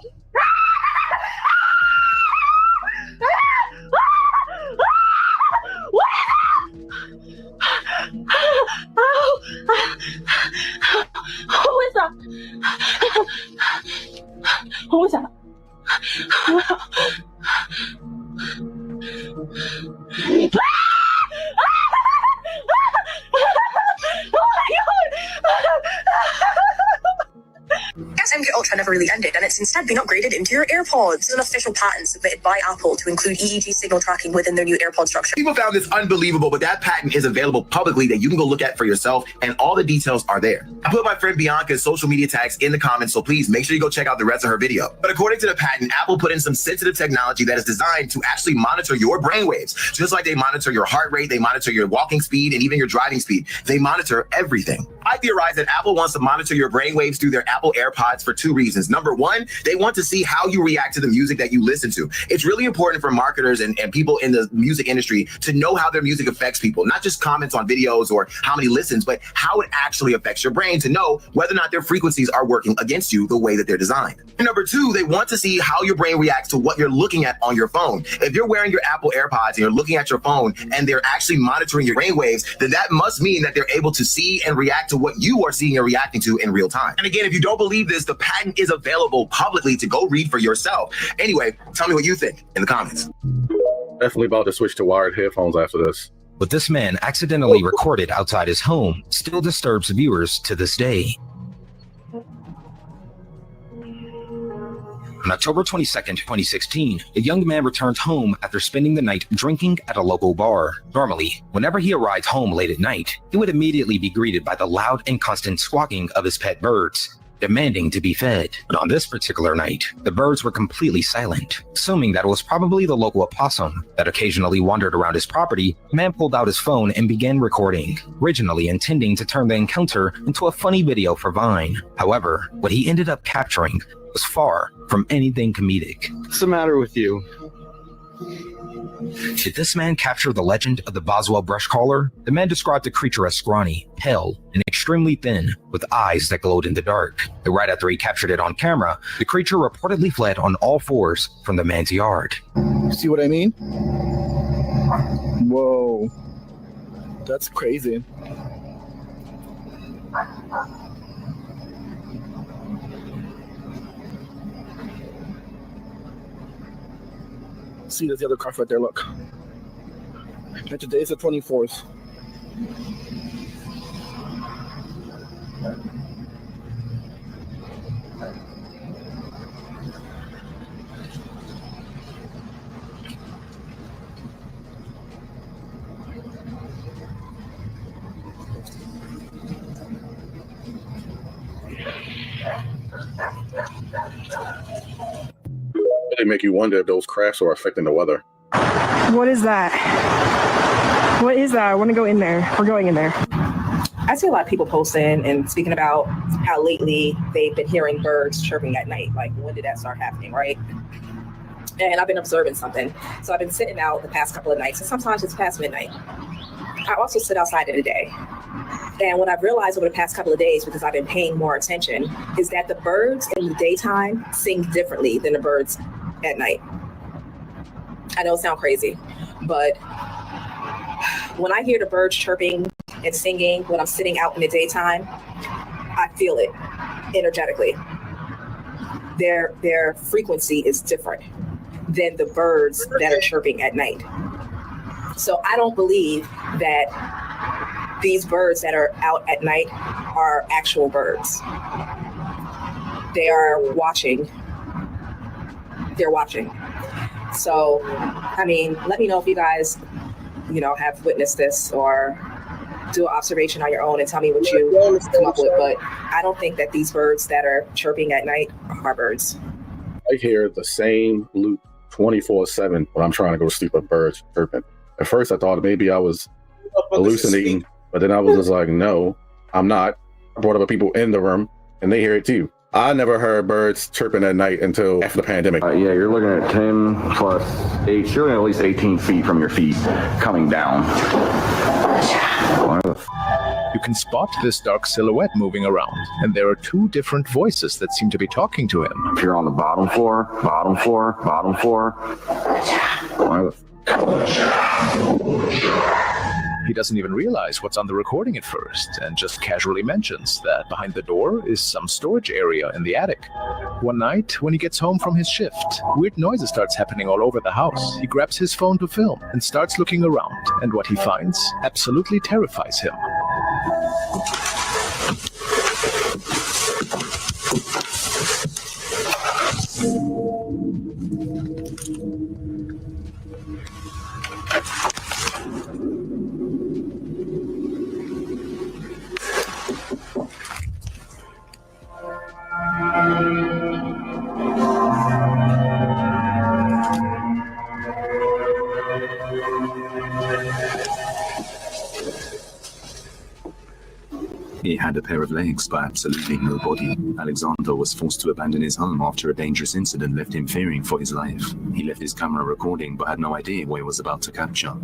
Who is that? Who is that? Guess MK Ultra never really ended, and it's instead been upgraded into your AirPods. This is an official patent submitted by Apple to include EEG signal tracking within their new AirPod structure. People found this unbelievable, but that patent is available publicly that you can go look at for yourself, and all the details are there. I put my friend Bianca's social media tags in the comments, so please make sure you go check out the rest of her video. But according to the patent, Apple put in some sensitive technology that is designed to actually monitor your brainwaves. Just like they monitor your heart rate, they monitor your walking speed, and even your driving speed. They monitor everything. I theorize that Apple wants to monitor your brainwaves through their Apple AirPods for two reasons. Number one, they want to see how you react to the music that you listen to. It's really important for marketers and people in the music industry to know how their music affects people, not just comments on videos or how many listens, but how it actually affects your brain to know whether or not their frequencies are working against you the way that they're designed. And number two, they want to see how your brain reacts to what you're looking at on your phone. If you're wearing your Apple AirPods and you're looking at your phone and they're actually monitoring your brainwaves, then that must mean that they're able to see and react to what you are seeing and reacting to in real time. And again, if you don't believe this, the patent is available publicly to go read for yourself. Anyway, tell me what you think in the comments. Definitely about to switch to wired headphones after this. What this man accidentally recorded outside his home still disturbs viewers to this day. On October 22nd, 2016, a young man returned home after spending the night drinking at a local bar. Normally, whenever he arrived home late at night, he would immediately be greeted by the loud and constant squawking of his pet birds, demanding to be fed. But on this particular night, the birds were completely silent. Assuming that it was probably the local opossum that occasionally wandered around his property, the man pulled out his phone and began recording, originally intending to turn the encounter into a funny video for Vine. However, what he ended up capturing was far from anything comedic. What's the matter with you? Did this man capture the legend of the Boswell brush caller? The man described the creature as scrawny, pale, and extremely thin, with eyes that glowed in the dark. And right after he captured it on camera, the creature reportedly fled on all fours from the man's yard. See what I mean? Whoa. That's crazy. See, there's the other car right there, look. And today's the 24th. They make you wonder if those crashs are affecting the weather. What is that? What is that? I want to go in there. We're going in there. I see a lot of people posting and speaking about how lately they've been hearing birds chirping at night. Like, when did that start happening, right? And I've been observing something. So I've been sitting out the past couple of nights, and sometimes it's past midnight. I also sit outside in the day. And what I've realized over the past couple of days, because I've been paying more attention, is that the birds in the daytime sing differently than the birds at night. I know it sounds crazy, but when I hear the birds chirping and singing when I'm sitting out in the daytime, I feel it energetically. Their frequency is different than the birds that are chirping at night. So I don't believe that these birds that are out at night are actual birds. They are watching. They're watching. So, I mean, let me know if you guys, have witnessed this, or do an observation on your own and tell me what you come up with. But I don't think that these birds that are chirping at night are birds. I hear the same loop 24/7 when I'm trying to go to sleep with birds chirping. At first, I thought maybe I was hallucinating, but then I was just like, no, I'm not. I brought up people in the room, and they hear it too. I never heard birds chirping at night until after the pandemic. Yeah, you're looking at 10 plus 8. You're looking at least 18 feet from your feet coming down. You can spot this dark silhouette moving around, and there are two different voices that seem to be talking to him. If you're on the bottom floor. He doesn't even realize what's on the recording at first, and just casually mentions that behind the door is some storage area in the attic. One night, when he gets home from his shift, weird noises starts happening all over the house. He grabs his phone to film and starts looking around, and what he finds absolutely terrifies him. He had a pair of legs, but absolutely no body. Alexander was forced to abandon his home after a dangerous incident left him fearing for his life. He left his camera recording, but had no idea what he was about to capture.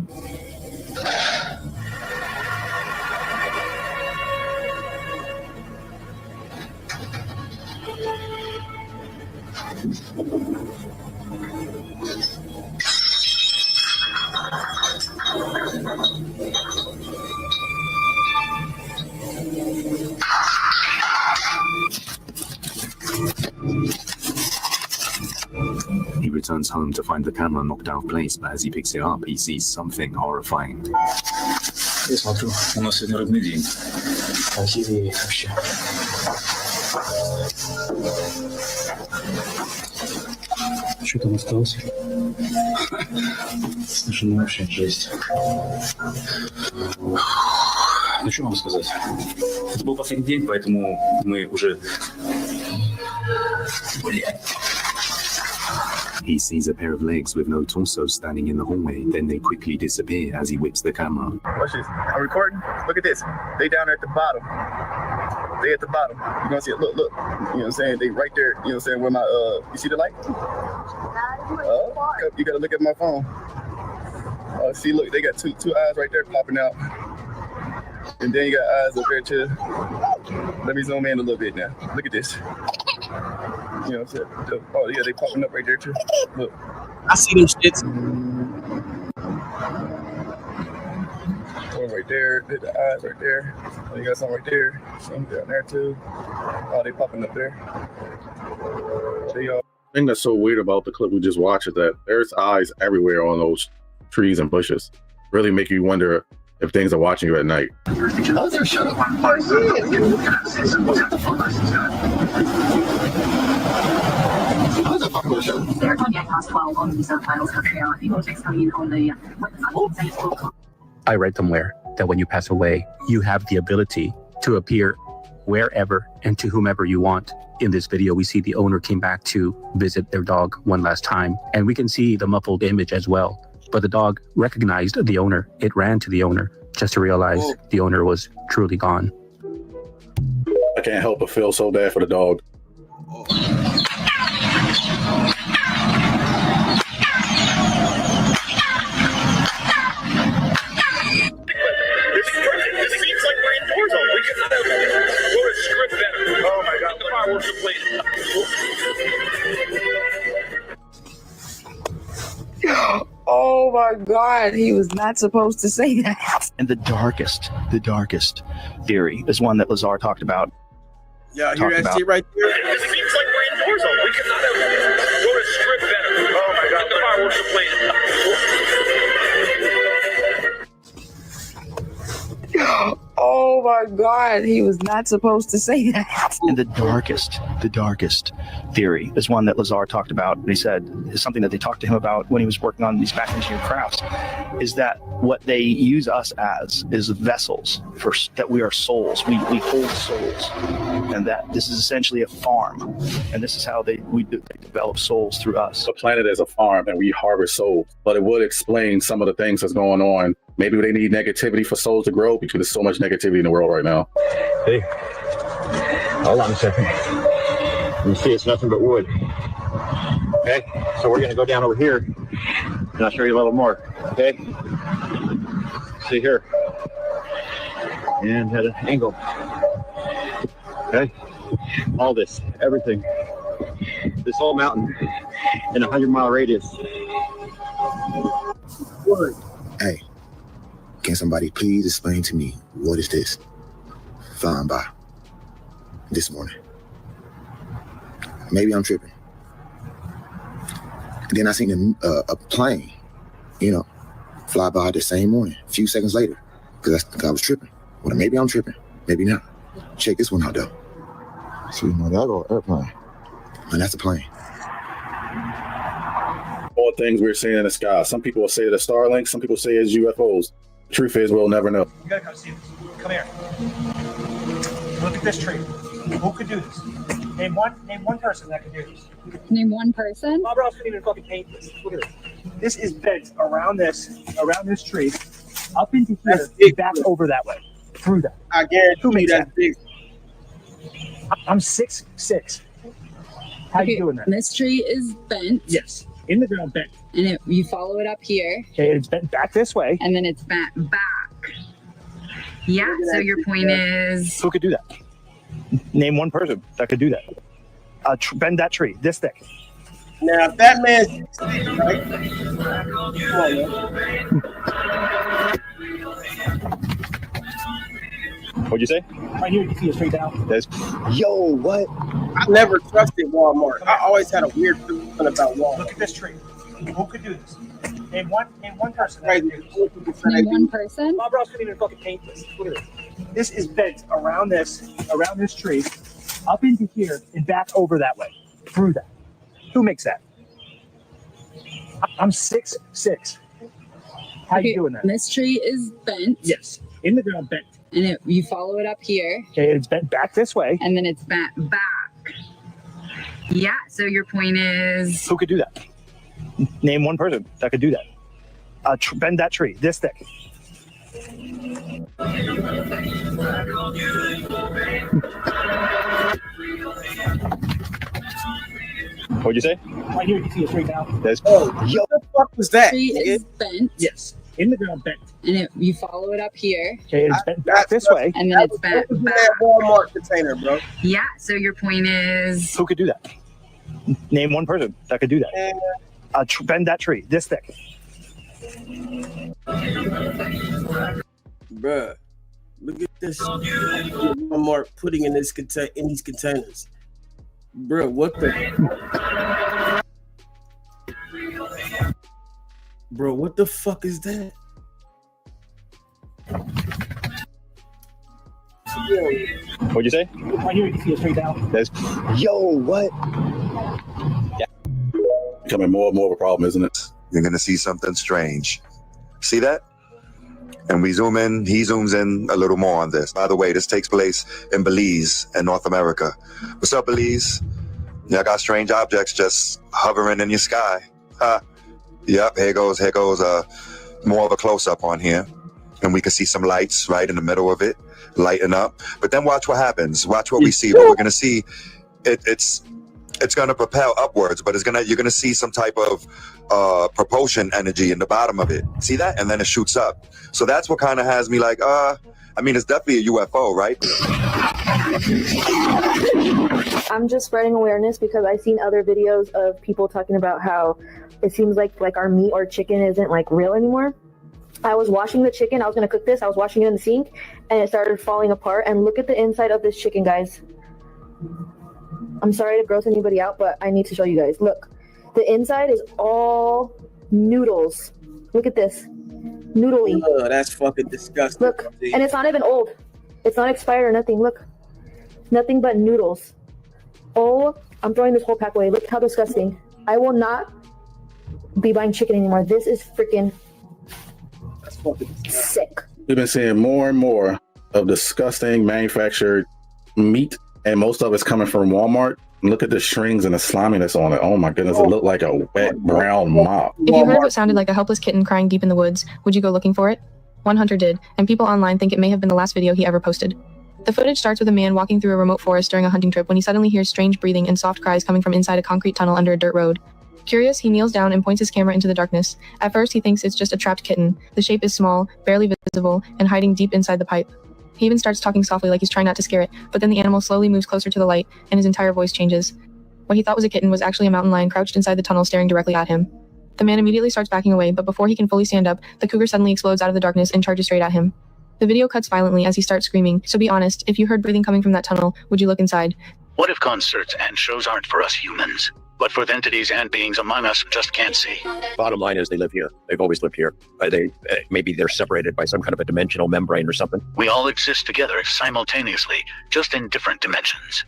He returns home to find the camera knocked out of place, but as he picks it up, he sees something horrifying. Я смотрю, у нас сегодня рыбный день. Красивее вообще. Что там осталось? Слушай, ну вообще жесть. Ну что вам сказать? Это был последний день, поэтому мы уже... He sees a pair of legs with no torso standing in the hallway, then they quickly disappear as he whips the camera. Watch this. I'm recording. Look at this. They down there at the bottom. They at the bottom. You're gonna see it. Look. You know what I'm saying? They right there. You know what I'm saying? Where my you see the light? You gotta look at my phone. See, look, they got two eyes right there popping out. And then you got eyes up there too. Let me zoom in a little bit now. Look at this. You know what I'm saying? Oh yeah, they popping up right there too. Look. I see them shits. One right there, the eyes right there. You got some right there. Some down there too. Oh, they popping up there. They all. The thing that's so weird about the clip we just watched is that there's eyes everywhere on those trees and bushes. Really make you wonder if things are watching you at night. Oh, they're shut up. I read somewhere that when you pass away, you have the ability to appear wherever and to whomever you want. In this video, we see the owner came back to visit their dog one last time, and we can see the muffled image as well. But the dog recognized the owner. It ran to the owner just to realize the owner was truly gone. I can't help but feel so bad for the dog. Oh my God, fireworks are playing. Oh my God, he was not supposed to say that. And the darkest theory is one that Lazar talked about. Yeah, hear that shit right there? It seems like we're in war zone. We cannot have wrote a script better. Oh my God, the fireworks are playing. Oh my God, he was not supposed to say that. And the darkest theory is one that Lazar talked about. He said is something that they talked to him about when he was working on these back engineered crafts, is that what they use us as is vessels for that we are souls. We hold souls, and that this is essentially a farm, and this is how they develop souls through us. The planet is a farm, and we harvest souls. But it would explain some of the things that's going on. Maybe they need negativity for souls to grow because there's so much negativity in the world right now. Hey, hold on a second. You see it's nothing but wood. Okay, so we're gonna go down over here and I'll show you a little more, okay? See here. And at an angle. Okay, all this, everything. This whole mountain in a 100-mile radius. Wood. Hey, can somebody please explain to me what is this? Flying by this morning. Maybe I'm tripping. And then I seen a plane, fly by the same morning, a few seconds later, because I was tripping. Well, maybe I'm tripping, maybe not. Check this one out though. See, now that go airplane. And that's a plane. All things we're seeing in the sky. Some people will say it's Starlink, some people say it's UFOs. The truth is, we'll never know. You gotta come see this. Come here. Look at this tree. Who could do this? Name one person that could do this. Name one person? Bob Ross couldn't even fucking paint this. Look at this. This is bent around this tree, up into here, back over that way, through that. I guarantee you that's big. I'm 6'6". How you doing that? This tree is bent. Yes, in the ground, bent. And you follow it up here. Okay, it's bent back this way. And then it's bent back. Yeah, so your point is... Who could do that? Name one person that could do that. Bend that tree this thick. Now, if that man's right? What'd you say? Right here, you can see it straight down. Yo, what? I never trusted Walmart. I always had a weird feeling about Walmart. Look at this tree. Who could do this? Name one person. Right. Name one person. Bob Ross couldn't even fucking paint this. Look at this. This is bent around this tree, up into here and back over that way, through that. Who makes that? I'm 6'6". How you doing that? This tree is bent. Yes, in the ground, bent. And you follow it up here. Okay, it's bent back this way. And then it's bent back. Yeah, so your point is... Who could do that? Name one person that could do that. Bend that tree this thick. What'd you say? Right here, you can see a tree now. Yo, what the fuck was that? The tree is bent. Yes, in the ground, bent. And you follow it up here. Okay, it's bent back this way. And then it's bent back. That Walmart container, bro. Yeah, so your point is... Who could do that? Name one person that could do that. Bend that tree this thick. Bruh, look at this Walmart putting in these containers. Bruh, what the? Bro, what the fuck is that? What'd you say? Right here, you can see a tree now. Yo, what? Becoming more and more of a problem, isn't it? You're going to see something strange. See that? And we zoom in, he zooms in a little more on this. By the way, this takes place in Belize in North America. What's up, Belize? Y'all got strange objects just hovering in your sky. Yep, here goes more of a close-up on here. And we can see some lights right in the middle of it, lighting up. But then watch what happens. Watch what we see. What we're going to see, it's going to propel upwards, but you're going to see some type of propulsion energy in the bottom of it. See that? And then it shoots up. So that's what kind of has me like, I mean, it's definitely a UFO, right? I'm just spreading awareness because I've seen other videos of people talking about how it seems like our meat or chicken isn't like real anymore. I was washing the chicken. I was going to cook this. I was washing it in the sink and it started falling apart. And look at the inside of this chicken, guys. I'm sorry to gross anybody out, but I need to show you guys. Look, the inside is all noodles. Look at this. Noodly. Oh, that's fucking disgusting. Look, and it's not even old. It's not expired or nothing. Look, nothing but noodles. Oh, I'm throwing this whole pack away. Look how disgusting. I will not be buying chicken anymore. This is freaking sick. We've been seeing more and more of disgusting manufactured meat, and most of it's coming from Walmart. Look at the strings and the sliminess on it. Oh my goodness, it looked like a wet brown mop. If you heard what sounded like a helpless kitten crying deep in the woods, would you go looking for it? One hunter did, and people online think it may have been the last video he ever posted. The footage starts with a man walking through a remote forest during a hunting trip when he suddenly hears strange breathing and soft cries coming from inside a concrete tunnel under a dirt road. Curious, he kneels down and points his camera into the darkness. At first, he thinks it's just a trapped kitten. The shape is small, barely visible, and hiding deep inside the pipe. He even starts talking softly like he's trying not to scare it, but then the animal slowly moves closer to the light, and his entire voice changes. What he thought was a kitten was actually a mountain lion crouched inside the tunnel staring directly at him. The man immediately starts backing away, but before he can fully stand up, the cougar suddenly explodes out of the darkness and charges straight at him. The video cuts violently as he starts screaming, so be honest, if you heard breathing coming from that tunnel, would you look inside? What if concerts and shows aren't for us humans, but for entities and beings among us who just can't see? Bottom line is they live here. They've always lived here. Maybe they're separated by some kind of a dimensional membrane or something. We all exist together simultaneously, just in different dimensions.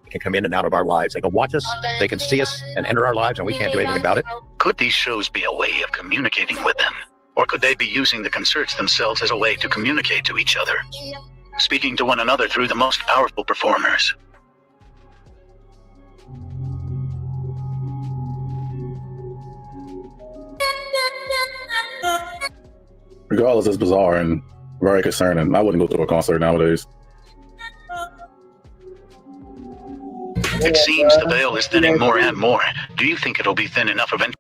They can come in and out of our lives. They can watch us, they can see us and enter our lives, and we can't do anything about it. Could these shows be a way of communicating with them? Or could they be using the concerts themselves as a way to communicate to each other, speaking to one another through the most powerful performers? Regardless, it's bizarre and very concerning. I wouldn't go to a concert nowadays. It seems the veil is thinning more and more. Do you think it'll be thin enough eventually?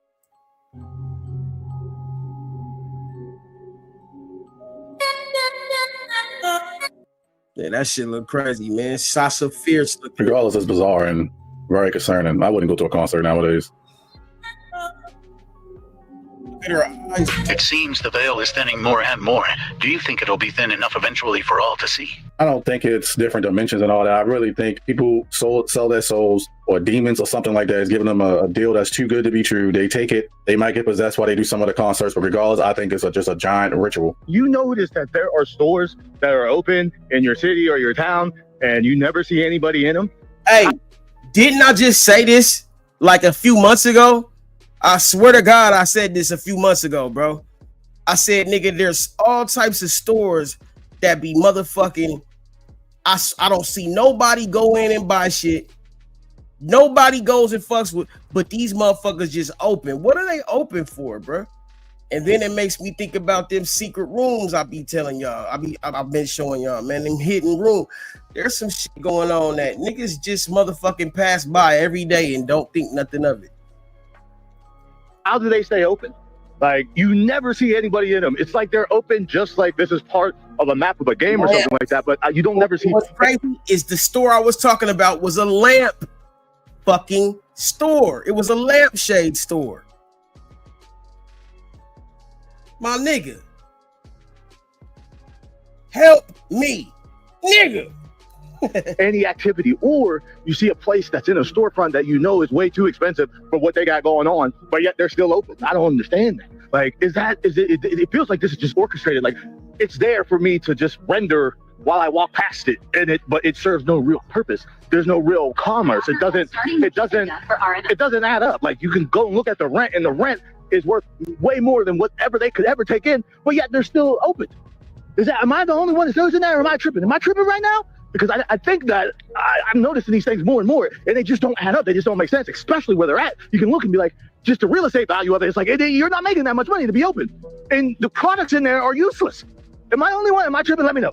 Yeah, that shit look crazy, man. Sasha Fierce. Regardless, it's bizarre and very concerning. I wouldn't go to a concert nowadays. It seems the veil is thinning more and more. Do you think it'll be thin enough eventually for all to see? I don't think it's different dimensions and all that. I really think people sell their souls, or demons or something like that is giving them a deal that's too good to be true. They take it. They might get possessed while they do some of the concerts, but regardless, I think it's just a giant ritual. You notice that there are stores that are open in your city or your town, and you never see anybody in them? Hey, didn't I just say this like a few months ago? I swear to God, I said this a few months ago, bro. I said, nigga, there's all types of stores that be motherfucking. I don't see nobody go in and buy shit. Nobody goes and fucks with, but these motherfuckers just open. What are they open for, bro? And then it makes me think about them secret rooms I be telling y'all. I've been showing y'all, man, them hidden room. There's some shit going on that niggas just motherfucking pass by every day and don't think nothing of it. How do they stay open? Like, you never see anybody in them. It's like they're open just like this is part of a map of a game or something like that, but you don't never see. What's crazy is the store I was talking about was a lamp fucking store. It was a lampshade store. My nigga. Help me, nigga. Any activity, or you see a place that's in a storefront that you know is way too expensive for what they got going on, but yet they're still open. I don't understand that. Like, it feels like this is just orchestrated. Like, it's there for me to just render while I walk past it, but it serves no real purpose. There's no real commerce. It doesn't add up. Like, you can go and look at the rent, and the rent is worth way more than whatever they could ever take in, but yet they're still open. Am I the only one that's noticing that, or am I tripping? Am I tripping right now? Because I think that I'm noticing these things more and more, and they just don't add up. They just don't make sense, especially where they're at. You can look and be like, just the real estate value of it, it's like, you're not making that much money to be open. And the products in there are useless. Am I the only one? Am I tripping? Let me know.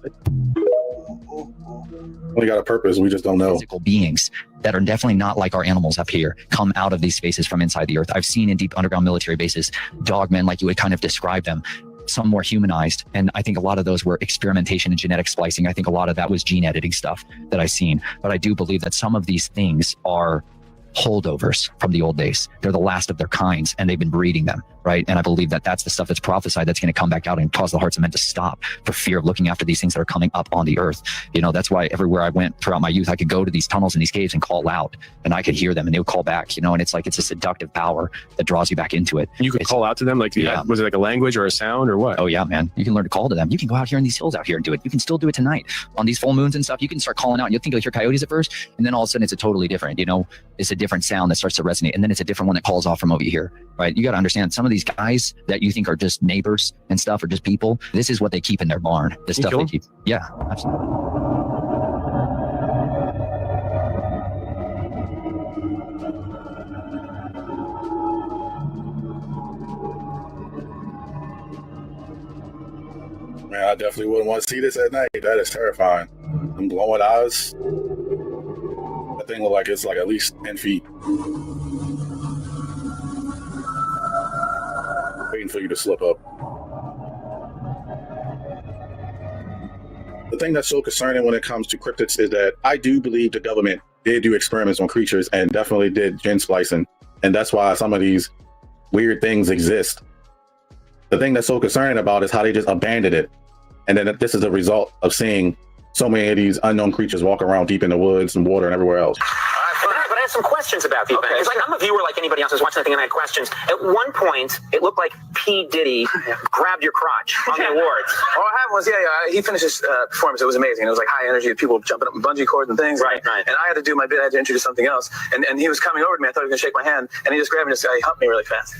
We got a purpose. We just don't know. Physical beings that are definitely not like our animals up here come out of these spaces from inside the earth. I've seen in deep underground military bases, dogmen, like you would kind of describe them, some more humanized. And I think a lot of those were experimentation and genetic splicing. I think a lot of that was gene editing stuff that I've seen. But I do believe that some of these things are holdovers from the old days. They're the last of their kinds, and they've been breeding them, right? And I believe that that's the stuff that's prophesied that's going to come back out and cause the hearts of men to stop for fear of looking after these things that are coming up on the earth. You know, that's why everywhere I went throughout my youth, I could go to these tunnels and these caves and call out, and I could hear them, and they would call back, you know, and it's like, it's a seductive power that draws you back into it. You could call out to them, like, yeah. Was it like a language or a sound or what? Oh yeah, man. You can learn to call to them. You can go out here in these hills out here and do it. You can still do it tonight on these full moons and stuff. You can start calling out, and you'll think you'll hear coyotes at first, and then all of a sudden it's a totally different, you know, it's a different sound that starts to resonate, and then it's a different one that calls off from over here, right? You got to understand, some of these guys that you think are just neighbors and stuff, or just people, this is what they keep in their barn. The stuff they keep. Yeah, absolutely. Man, I definitely wouldn't want to see this at night. That is terrifying. Them glowing eyes. That thing look like it's like at least 10 feet. Waiting for you to slip up. The thing that's so concerning when it comes to cryptids is that I do believe the government did do experiments on creatures and definitely did gene splicing. And that's why some of these weird things exist. The thing that's so concerning about is how they just abandoned it. And then this is a result of seeing so many of these unknown creatures walk around deep in the woods and water and everywhere else. But I have some questions about the event. It's like, I'm a viewer like anybody else who's watching that thing, and I had questions. At one point, it looked like P. Diddy grabbed your crotch on the awards. All I happened was, he finished his performance. It was amazing. It was like high energy, people jumping up in bungee cords and things. Right. And I had to do my bit. I had to introduce something else. And he was coming over to me. I thought he was going to shake my hand. And he just grabbed me and just humped me really fast.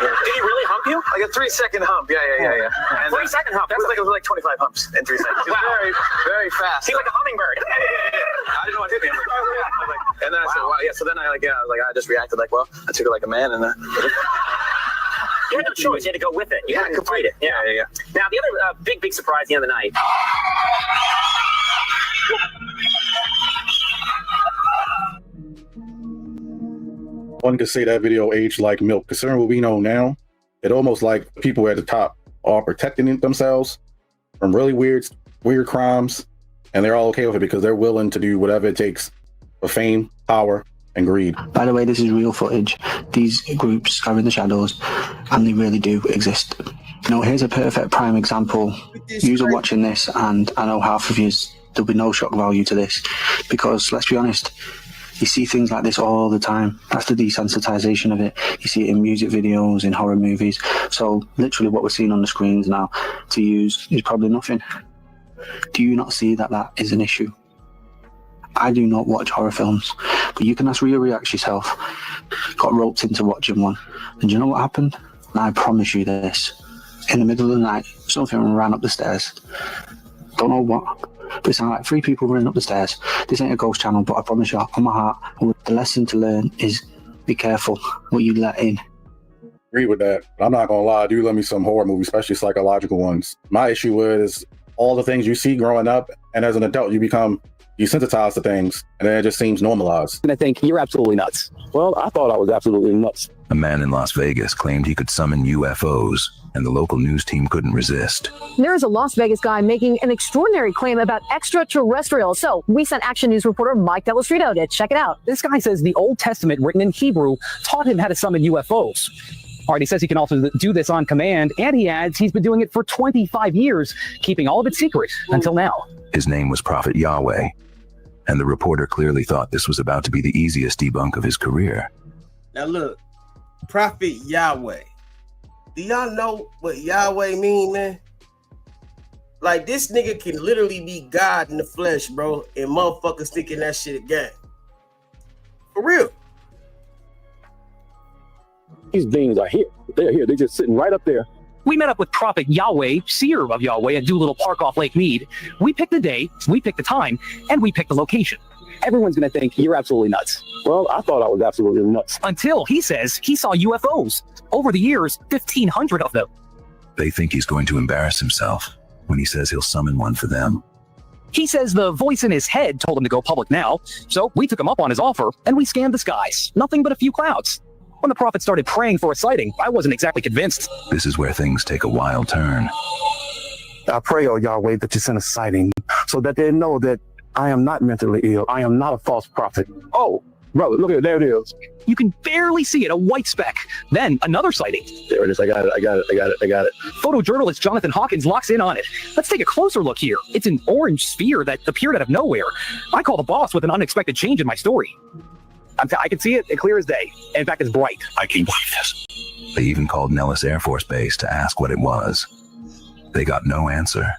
Yeah. Did he really hump you? Like a 3-second hump. Yeah. And 3-second hump. It was like 25 humps in 3 seconds. It was very, very fast. He's like a hummingbird. I didn't know what hit me. And then I said, wow. Yeah. So then I just reacted like, well, I took it like a man, and you had no choice. You had to go with it. You had to complete it. Yeah. Now the other big surprise at the end of the night. One could say that video aged like milk. Considering what we know now, it almost like people at the top are protecting themselves from really weird crimes, and they're all okay with it because they're willing to do whatever it takes for fame, power, and greed. By the way, this is real footage. These groups are in the shadows, and they really do exist. You know, here's a perfect prime example. Yous are watching this, and I know half of yous, there'll be no shock value to this, because let's be honest, you see things like this all the time. That's the desensitization of it. You see it in music videos, in horror movies. So literally what we're seeing on the screens now to use is probably nothing. Do you not see that that is an issue? I do not watch horror films, but you can ask Rhea Reacts yourself. Got roped into watching one, and you know what happened? And I promise you this. In the middle of the night, something ran up the stairs. Don't know what, but it sounded like 3 people running up the stairs. This ain't a ghost channel, but I promise you, on my heart, the lesson to learn is be careful what you let in. Agree with that. I'm not gonna lie, I do love me some horror movies, especially psychological ones. My issue is all the things you see growing up, and as an adult, you become desensitized to things, and then it just seems normalized. And I think you're absolutely nuts. Well, I thought I was absolutely nuts. A man in Las Vegas claimed he could summon UFOs, and the local news team couldn't resist. There is a Las Vegas guy making an extraordinary claim about extraterrestrials. So we sent Action News reporter Mike Dellastritto to check it out. This guy says the Old Testament, written in Hebrew, taught him how to summon UFOs. All right, he says he can also do this on command, and he adds he's been doing it for 25 years, keeping all of it secret until now. His name was Prophet Yahweh, and the reporter clearly thought this was about to be the easiest debunk of his career. Now look, Prophet Yahweh. Do y'all know what Yahweh mean, man? Like, this nigga can literally be God in the flesh, bro, and motherfuckers thinking that shit again. For real. These beings are here. They're here. They're just sitting right up there. We met up with Prophet Yahweh, seer of Yahweh, at Doolittle Park off Lake Mead. We picked the day, we picked the time, and we picked the location. Everyone's going to think you're absolutely nuts. Well, I thought I was absolutely nuts. Until he says he saw UFOs. Over the years, 1,500 of them. They think he's going to embarrass himself when he says he'll summon one for them. He says the voice in his head told him to go public now, so we took him up on his offer, and we scanned the skies. Nothing but a few clouds. When the prophet started praying for a sighting, I wasn't exactly convinced. This is where things take a wild turn. I pray, oh Yahweh, that you send a sighting so that they know that I am not mentally ill. I am not a false prophet. Oh, brother, look at it. There it is. You can barely see it, a white speck. Then another sighting. There it is. I got it. Photojournalist Jonathan Hawkins locks in on it. Let's take a closer look here. It's an orange sphere that appeared out of nowhere. I call the boss with an unexpected change in my story. I can see it clear as day. In fact, it's bright. I can't believe this. They even called Nellis Air Force Base to ask what it was. They got no answer.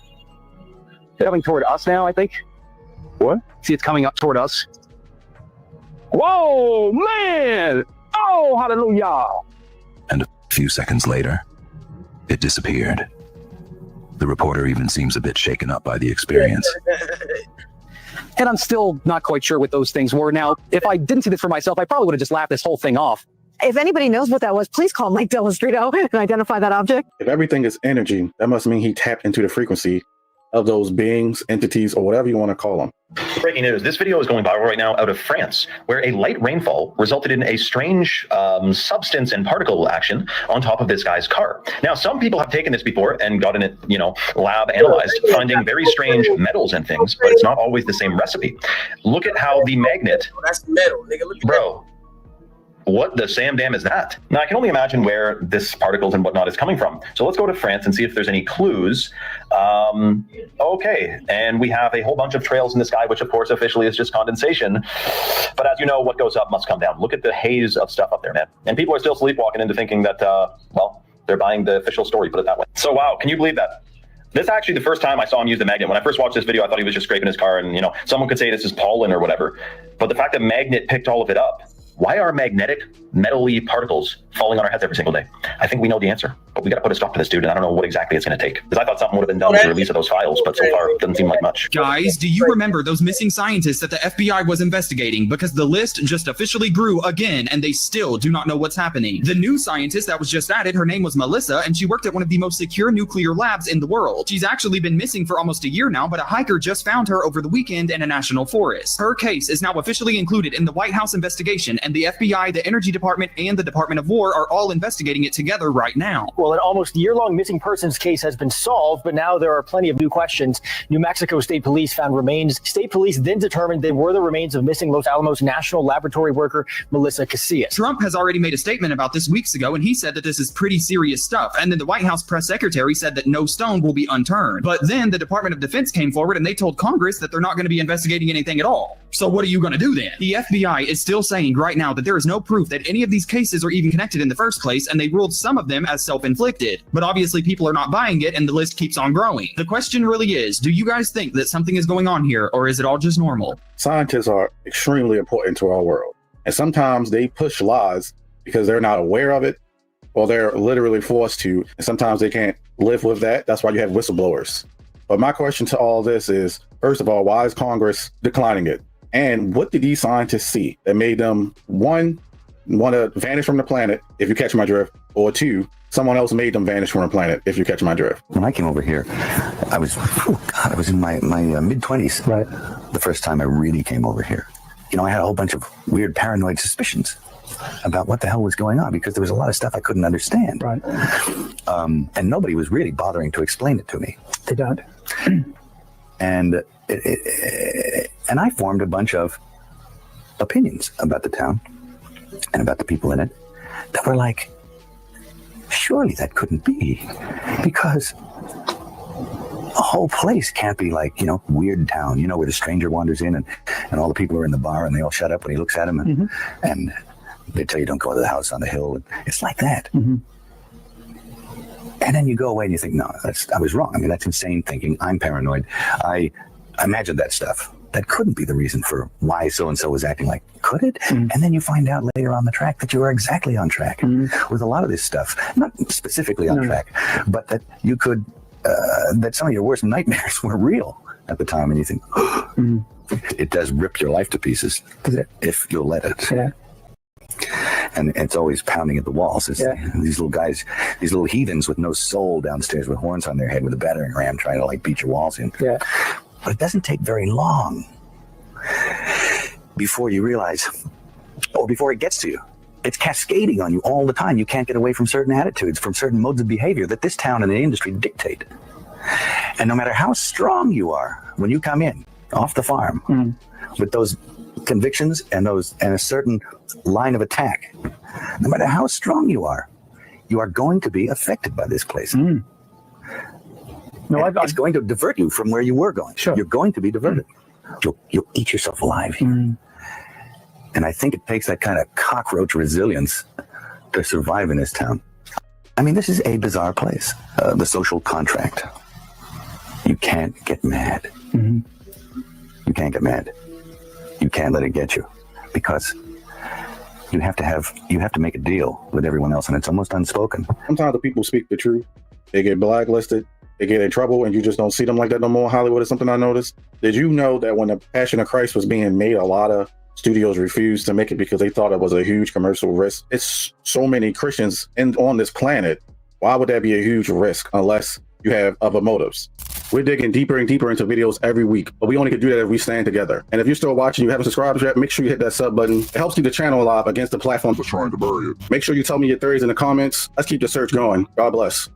It's coming toward us now, I think. What? See, it's coming up toward us. Whoa, man! Oh, hallelujah! And a few seconds later, it disappeared. The reporter even seems a bit shaken up by the experience. And I'm still not quite sure what those things were. Now, if I didn't see this for myself, I probably would have just laughed this whole thing off. If anybody knows what that was, please call Mike Dellastritto and identify that object. If everything is energy, that must mean he tapped into the frequency of those beings, entities, or whatever you want to call them. Breaking news. This video is going viral right now out of France, where a light rainfall resulted in a strange substance and particle action on top of this guy's car. Now, some people have taken this before and gotten it, lab analyzed, finding very strange metals and things, but it's not always the same recipe. Look at how the magnet... Oh, that's metal, nigga. Look at bro. What the Sam Dam is that? Now, I can only imagine where this particles and whatnot is coming from. So let's go to France and see if there's any clues. Okay, and we have a whole bunch of trails in the sky, which of course officially is just condensation. But as you know, what goes up must come down. Look at the haze of stuff up there, man. And people are still sleepwalking into thinking that, they're buying the official story, put it that way. So wow, can you believe that? This is actually the first time I saw him use the magnet. When I first watched this video, I thought he was just scraping his car and, someone could say this is pollen or whatever. But the fact that Magnet picked all of it up, why are magnetic, metal-y particles falling on our heads every single day? I think we know the answer, but we got to put a stop to this dude, and I don't know what exactly it's going to take. Because I thought something would have been done with the release of those files, but so far it doesn't seem like much. Guys, do you remember those missing scientists that the FBI was investigating? Because the list just officially grew again, and they still do not know what's happening. The new scientist that was just added, her name was Melissa, and she worked at one of the most secure nuclear labs in the world. She's actually been missing for almost a year now, but a hiker just found her over the weekend in a national forest. Her case is now officially included in the White House investigation, and the FBI, the Energy Department, and the Department of War are all investigating it together right now. Well, an almost year-long missing persons case has been solved, but now there are plenty of new questions. New Mexico State Police found remains. State Police then determined they were the remains of missing Los Alamos National Laboratory worker Melissa Casillas. Trump has already made a statement about this weeks ago, and he said that this is pretty serious stuff. And then the White House press secretary said that no stone will be unturned. But then the Department of Defense came forward and they told Congress that they're not going to be investigating anything at all. So what are you going to do then? The FBI is still saying right right now that there is no proof that any of these cases are even connected in the first place, and they ruled some of them as self-inflicted. But obviously people are not buying it, and the list keeps on growing. The question really is, do you guys think that something is going on here, or is it all just normal? Scientists are extremely important to our world, and sometimes they push lies because they're not aware of it, or they're literally forced to, and sometimes they can't live with that. That's why you have whistleblowers. But my question to all this is, first of all, why is Congress declining it? And what did these scientists see that made them, one, want to vanish from the planet, if you catch my drift, or two, someone else made them vanish from the planet, if you catch my drift? When I came over here, I was in my mid-20s. Right. The first time I really came over here. You know, I had a whole bunch of weird paranoid suspicions about what the hell was going on, because there was a lot of stuff I couldn't understand. Right. And nobody was really bothering to explain it to me. They don't. And I formed a bunch of opinions about the town and about the people in it that were like, surely that couldn't be, because the whole place can't be like, you know, Weird Town, you know, where the stranger wanders in and all the people are in the bar and they all shut up when he looks at them and they tell you don't go to the house on the hill. It's like that. And then you go away and you think, no, I was wrong. I mean, that's insane thinking. I'm paranoid. I imagined that stuff. That couldn't be the reason for why so-and-so was acting like, could it? And then you find out later on the track that you were exactly on track with a lot of this stuff. Not specifically on track, but that you could, that some of your worst nightmares were real at the time. And you think, it does rip your life to pieces if you'll let it. Yeah. And it's always pounding at the walls. These little guys, these little heathens with no soul downstairs with horns on their head with a battering ram trying to like beat your walls in. Yeah. But it doesn't take very long before you realize, or before it gets to you. It's cascading on you all the time. You can't get away from certain attitudes, from certain modes of behavior that this town and the industry dictate. And no matter how strong you are when you come in off the farm with those convictions and a certain line of attack, no matter how strong you are going to be affected by this place. No, it's going to divert you from where you were going. Sure. You're going to be diverted. You'll eat yourself alive here. And I think it takes that kind of cockroach resilience to survive in this town. I mean, this is a bizarre place. The social contract. You can't get mad. You can't get mad. You can't let it get you, because you have to make a deal with everyone else, and it's almost unspoken. Sometimes the people speak the truth. They get blacklisted. They get in trouble, and you just don't see them like that no more in Hollywood. Is something I noticed. Did you know that when the Passion of Christ was being made, a lot of studios refused to make it because they thought it was a huge commercial risk? It's so many Christians on this planet. Why would that be a huge risk unless you have other motives? We're digging deeper and deeper into videos every week, but we only can do that if we stand together. And if you're still watching, you haven't subscribed yet, make sure you hit that sub button. It helps keep the channel alive against the platforms that's trying to bury it. Make sure you tell me your theories in the comments. Let's keep the search going. God bless.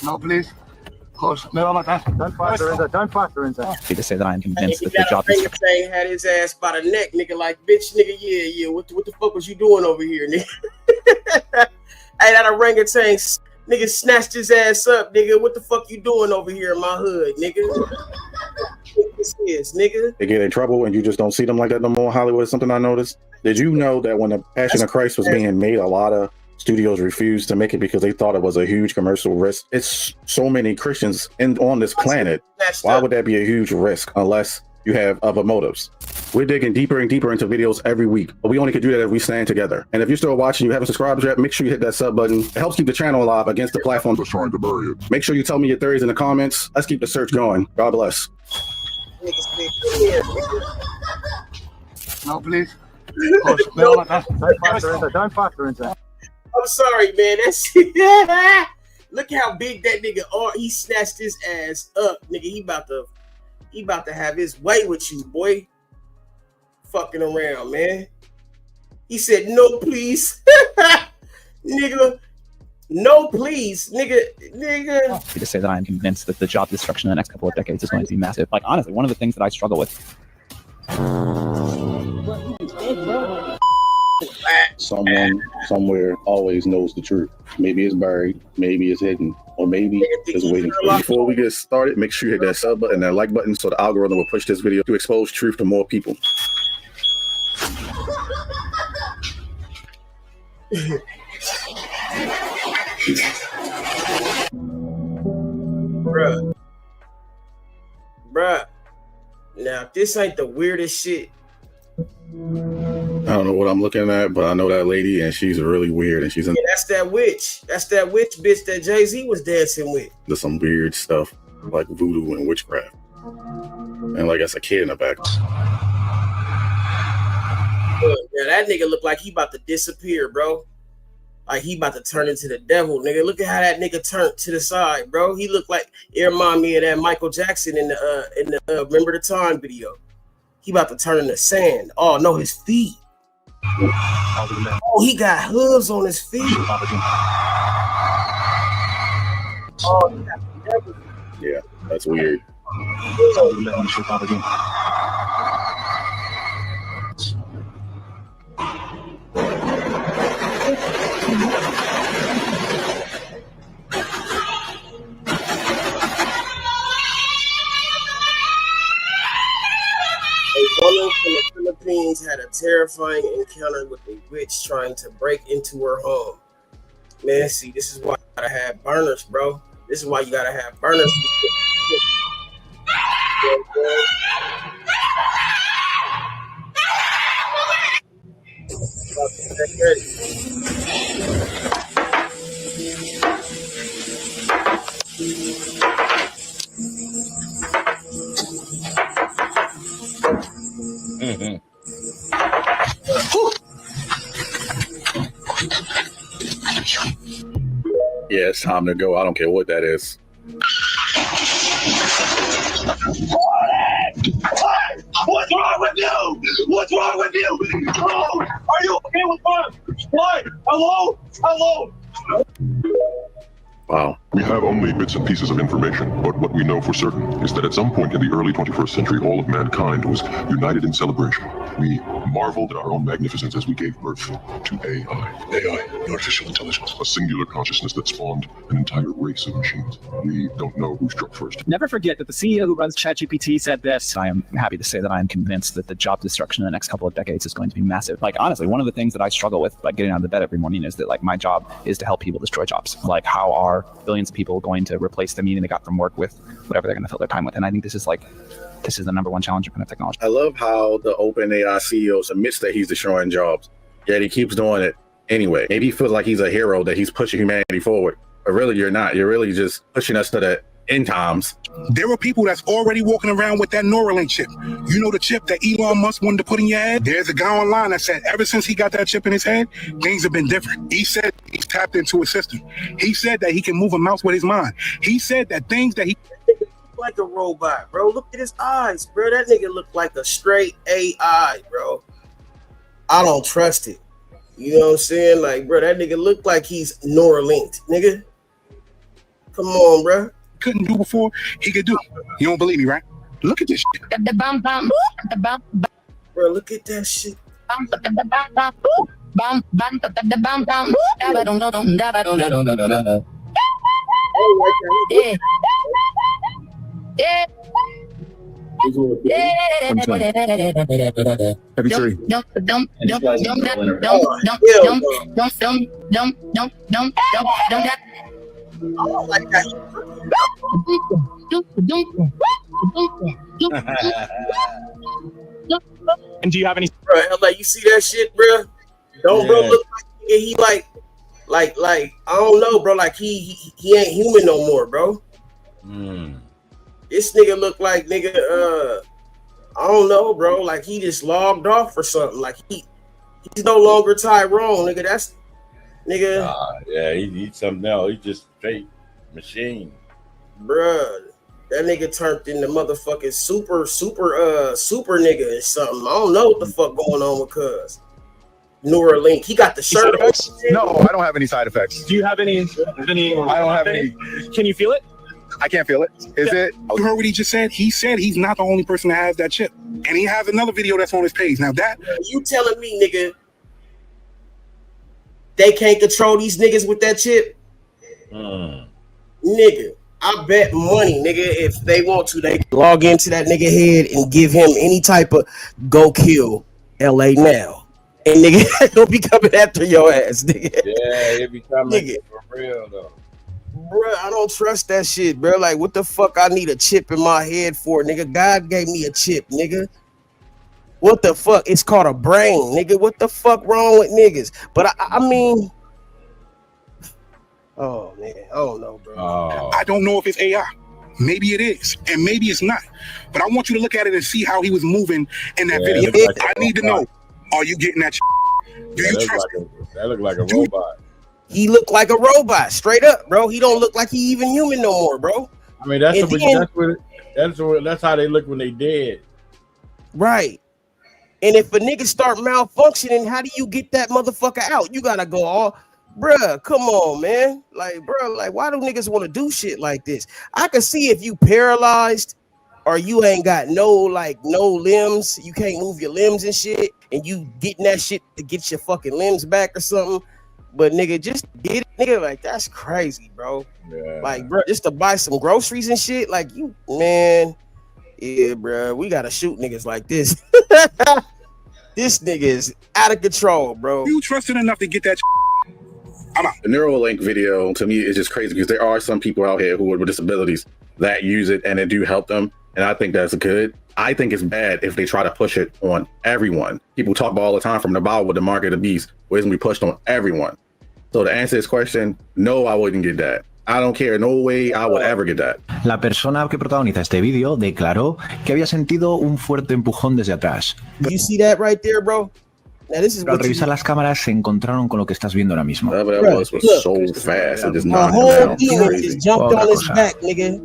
No, please. Don't factor in that. Don't factor in that. To say that I am convinced that Nigga the job got a finger thing, had his ass by the neck, nigga, like, bitch, nigga, yeah. What the fuck was you doing over here, nigga? Hey, that orangutan, nigga, snatched his ass up, nigga. What the fuck you doing over here in my hood, nigga? What this is, nigga? They get in trouble, and you just don't see them like that no more in Hollywood. Is something I noticed. Did you know that when the Passion of Christ was being made, a lot of studios refused to make it because they thought it was a huge commercial risk? It's so many Christians on this planet. Why would that be a huge risk unless you have other motives? We're digging deeper and deeper into videos every week, but we only can do that if we stand together. And if you're still watching, you haven't subscribed yet, make sure you hit that sub button. It helps keep the channel alive against the platforms that's trying to bury it. Make sure you tell me your theories in the comments. Let's keep the search going. God bless. No, please. Don't factor in that. I'm sorry, man. That's look how big that nigga are. He snatched his ass up, nigga. He about to have his way with you, boy. Fucking around, man. He said, "No, please, nigga. No, please, nigga." To say that I am convinced that the job destruction in the next couple of decades is going to be massive. Like, honestly, one of the things that I struggle with. Someone somewhere always knows the truth. Maybe it's buried, maybe it's hidden, or maybe it's waiting for you. Before we get started, make sure you hit that sub button and that like button so the algorithm will push this video to expose truth to more people. Bruh. Now, if this ain't the weirdest shit. I don't know what I'm looking at, but I know that lady, and she's really weird, and she's in. Yeah, that's that witch. That's that witch bitch that Jay-Z was dancing with. There's some weird stuff like voodoo and witchcraft, and like that's a kid in the back. Yeah, that nigga look like he about to disappear, bro. Like he about to turn into the devil, nigga. Look at how that nigga turned to the side, bro. He looked like it reminded me of that Michael Jackson in the Remember the Time video. He about to turn into sand. Oh no, his feet. Oh, he got hooves on his feet. Oh, yeah, that's weird. A woman from the Philippines had a terrifying encounter with a witch trying to break into her home. Man, see, this is why you gotta have burners, bro. This is why you gotta have burners. Yeah, it's time to go. I don't care what that is. What's wrong with you? What's wrong with you? Hello? Are you okay with us? What? Hello? Hello? Wow. We have only bits and pieces of information, but what we know for certain is that at some point in the early 21st century, all of mankind was united in celebration. We marveled at our own magnificence as we gave birth to AI. AI, artificial intelligence. A singular consciousness that spawned an entire race of machines. We don't know who struck first. Never forget that the CEO who runs ChatGPT said this. I am happy to say that I am convinced that the job destruction in the next couple of decades is going to be massive. Like, honestly, one of the things that I struggle with, like getting out of the bed every morning, is that like my job is to help people destroy jobs. Like, how are billions of people going to replace the meaning they got from work with whatever they're going to fill their time with? And I think this is the number one challenge in kind of technology. I love how the OpenAI CEO admits that he's destroying jobs, yet he keeps doing it anyway. Maybe he feels like he's a hero, that he's pushing humanity forward, but really you're not. You're really just pushing us to the end times. There are people that's already walking around with that Neuralink chip. You know, the chip that Elon Musk wanted to put in your head? There's a guy online that said ever since he got that chip in his head, things have been different. He said he's tapped into a system. He said that he can move a mouse with his mind. He said that things that he... Like a robot, bro. Look at his eyes, bro. That nigga look like a straight AI, bro. I don't trust it. You know what I'm saying? Like, bro, that nigga look like he's Neuralinked, nigga. Come on, bro. Couldn't do before, he could do. You don't believe me, right? Look at this shit. Bro, look at that shit. Every three. And do you have any? Bro, like you see that shit, bro? Don't bro look like he like I don't know, bro. Like he ain't human no more, bro. This nigga look like nigga. I don't know, bro. Like he just logged off or something. Like he's no longer Tyrone, nigga. That's nigga. Yeah, he's something else. He's just straight machine, bruh. That nigga turned into motherfucking super nigga or something. I don't know what the fuck going on with cuz. Neuralink. He got the shirt. No, I don't have any side effects. Do you have any? I don't have any. Can you feel it? I can't feel it. Is it? You heard what he just said? He said he's not the only person that has that chip. And he has another video that's on his page. Now that... You telling me, nigga, they can't control these niggas with that chip. Nigga, I bet money, nigga, if they want to, they can log into that nigga head and give him any type of go kill LA now. And nigga, he'll be coming after your ass, nigga. Yeah, he'll be coming Nigga. for real though. Bruh, I don't trust that shit, bro. Like, what the fuck I need a chip in my head for, nigga? God gave me a chip, nigga. What the fuck? It's called a brain, nigga. What the fuck wrong with niggas? But I mean, oh man, I don't know, bro. I don't know if it's AI. Maybe it is, and maybe it's not. But I want you to look at it and see how he was moving in that video. I need to know: are you getting that? Do you trust him? That look like a robot. He looked like a robot, straight up, bro. He don't look like he even human no more, bro. I mean, that's how they look when they dead. Right. And if a nigga start malfunctioning, how do you get that motherfucker out? You gotta go all, bruh, come on, man. Like, bruh, like, why do niggas want to do shit like this? I can see if you paralyzed or you ain't got no limbs, you can't move your limbs and shit, and you getting that shit to get your fucking limbs back or something. But nigga, just get it, nigga, like, that's crazy, bro. Yeah. Like, bro, just to buy some groceries and shit, like, you, man. Yeah, bro, we gotta shoot niggas like this. This nigga is out of control, bro. You trusted enough to get that. I'm out. The Neuralink video to me is just crazy because there are some people out here who are with disabilities that use it and it do help them, and I think that's good. I think it's bad if they try to push it on everyone. People talk about all the time from the Bible with the mark of the beast, where it's gonna be pushed on everyone. So to answer this question, no, I wouldn't get that. I don't care. No way I would ever get that. La persona que protagoniza este vídeo declaró que había sentido un fuerte empujón desde atrás. You see that right there, bro? Now this is Pero al revisar las cámaras se encontraron con lo que estás viendo ahora mismo. That was so fast. It just a knocked whole him down. demon Crazy. just jumped on his back, nigga.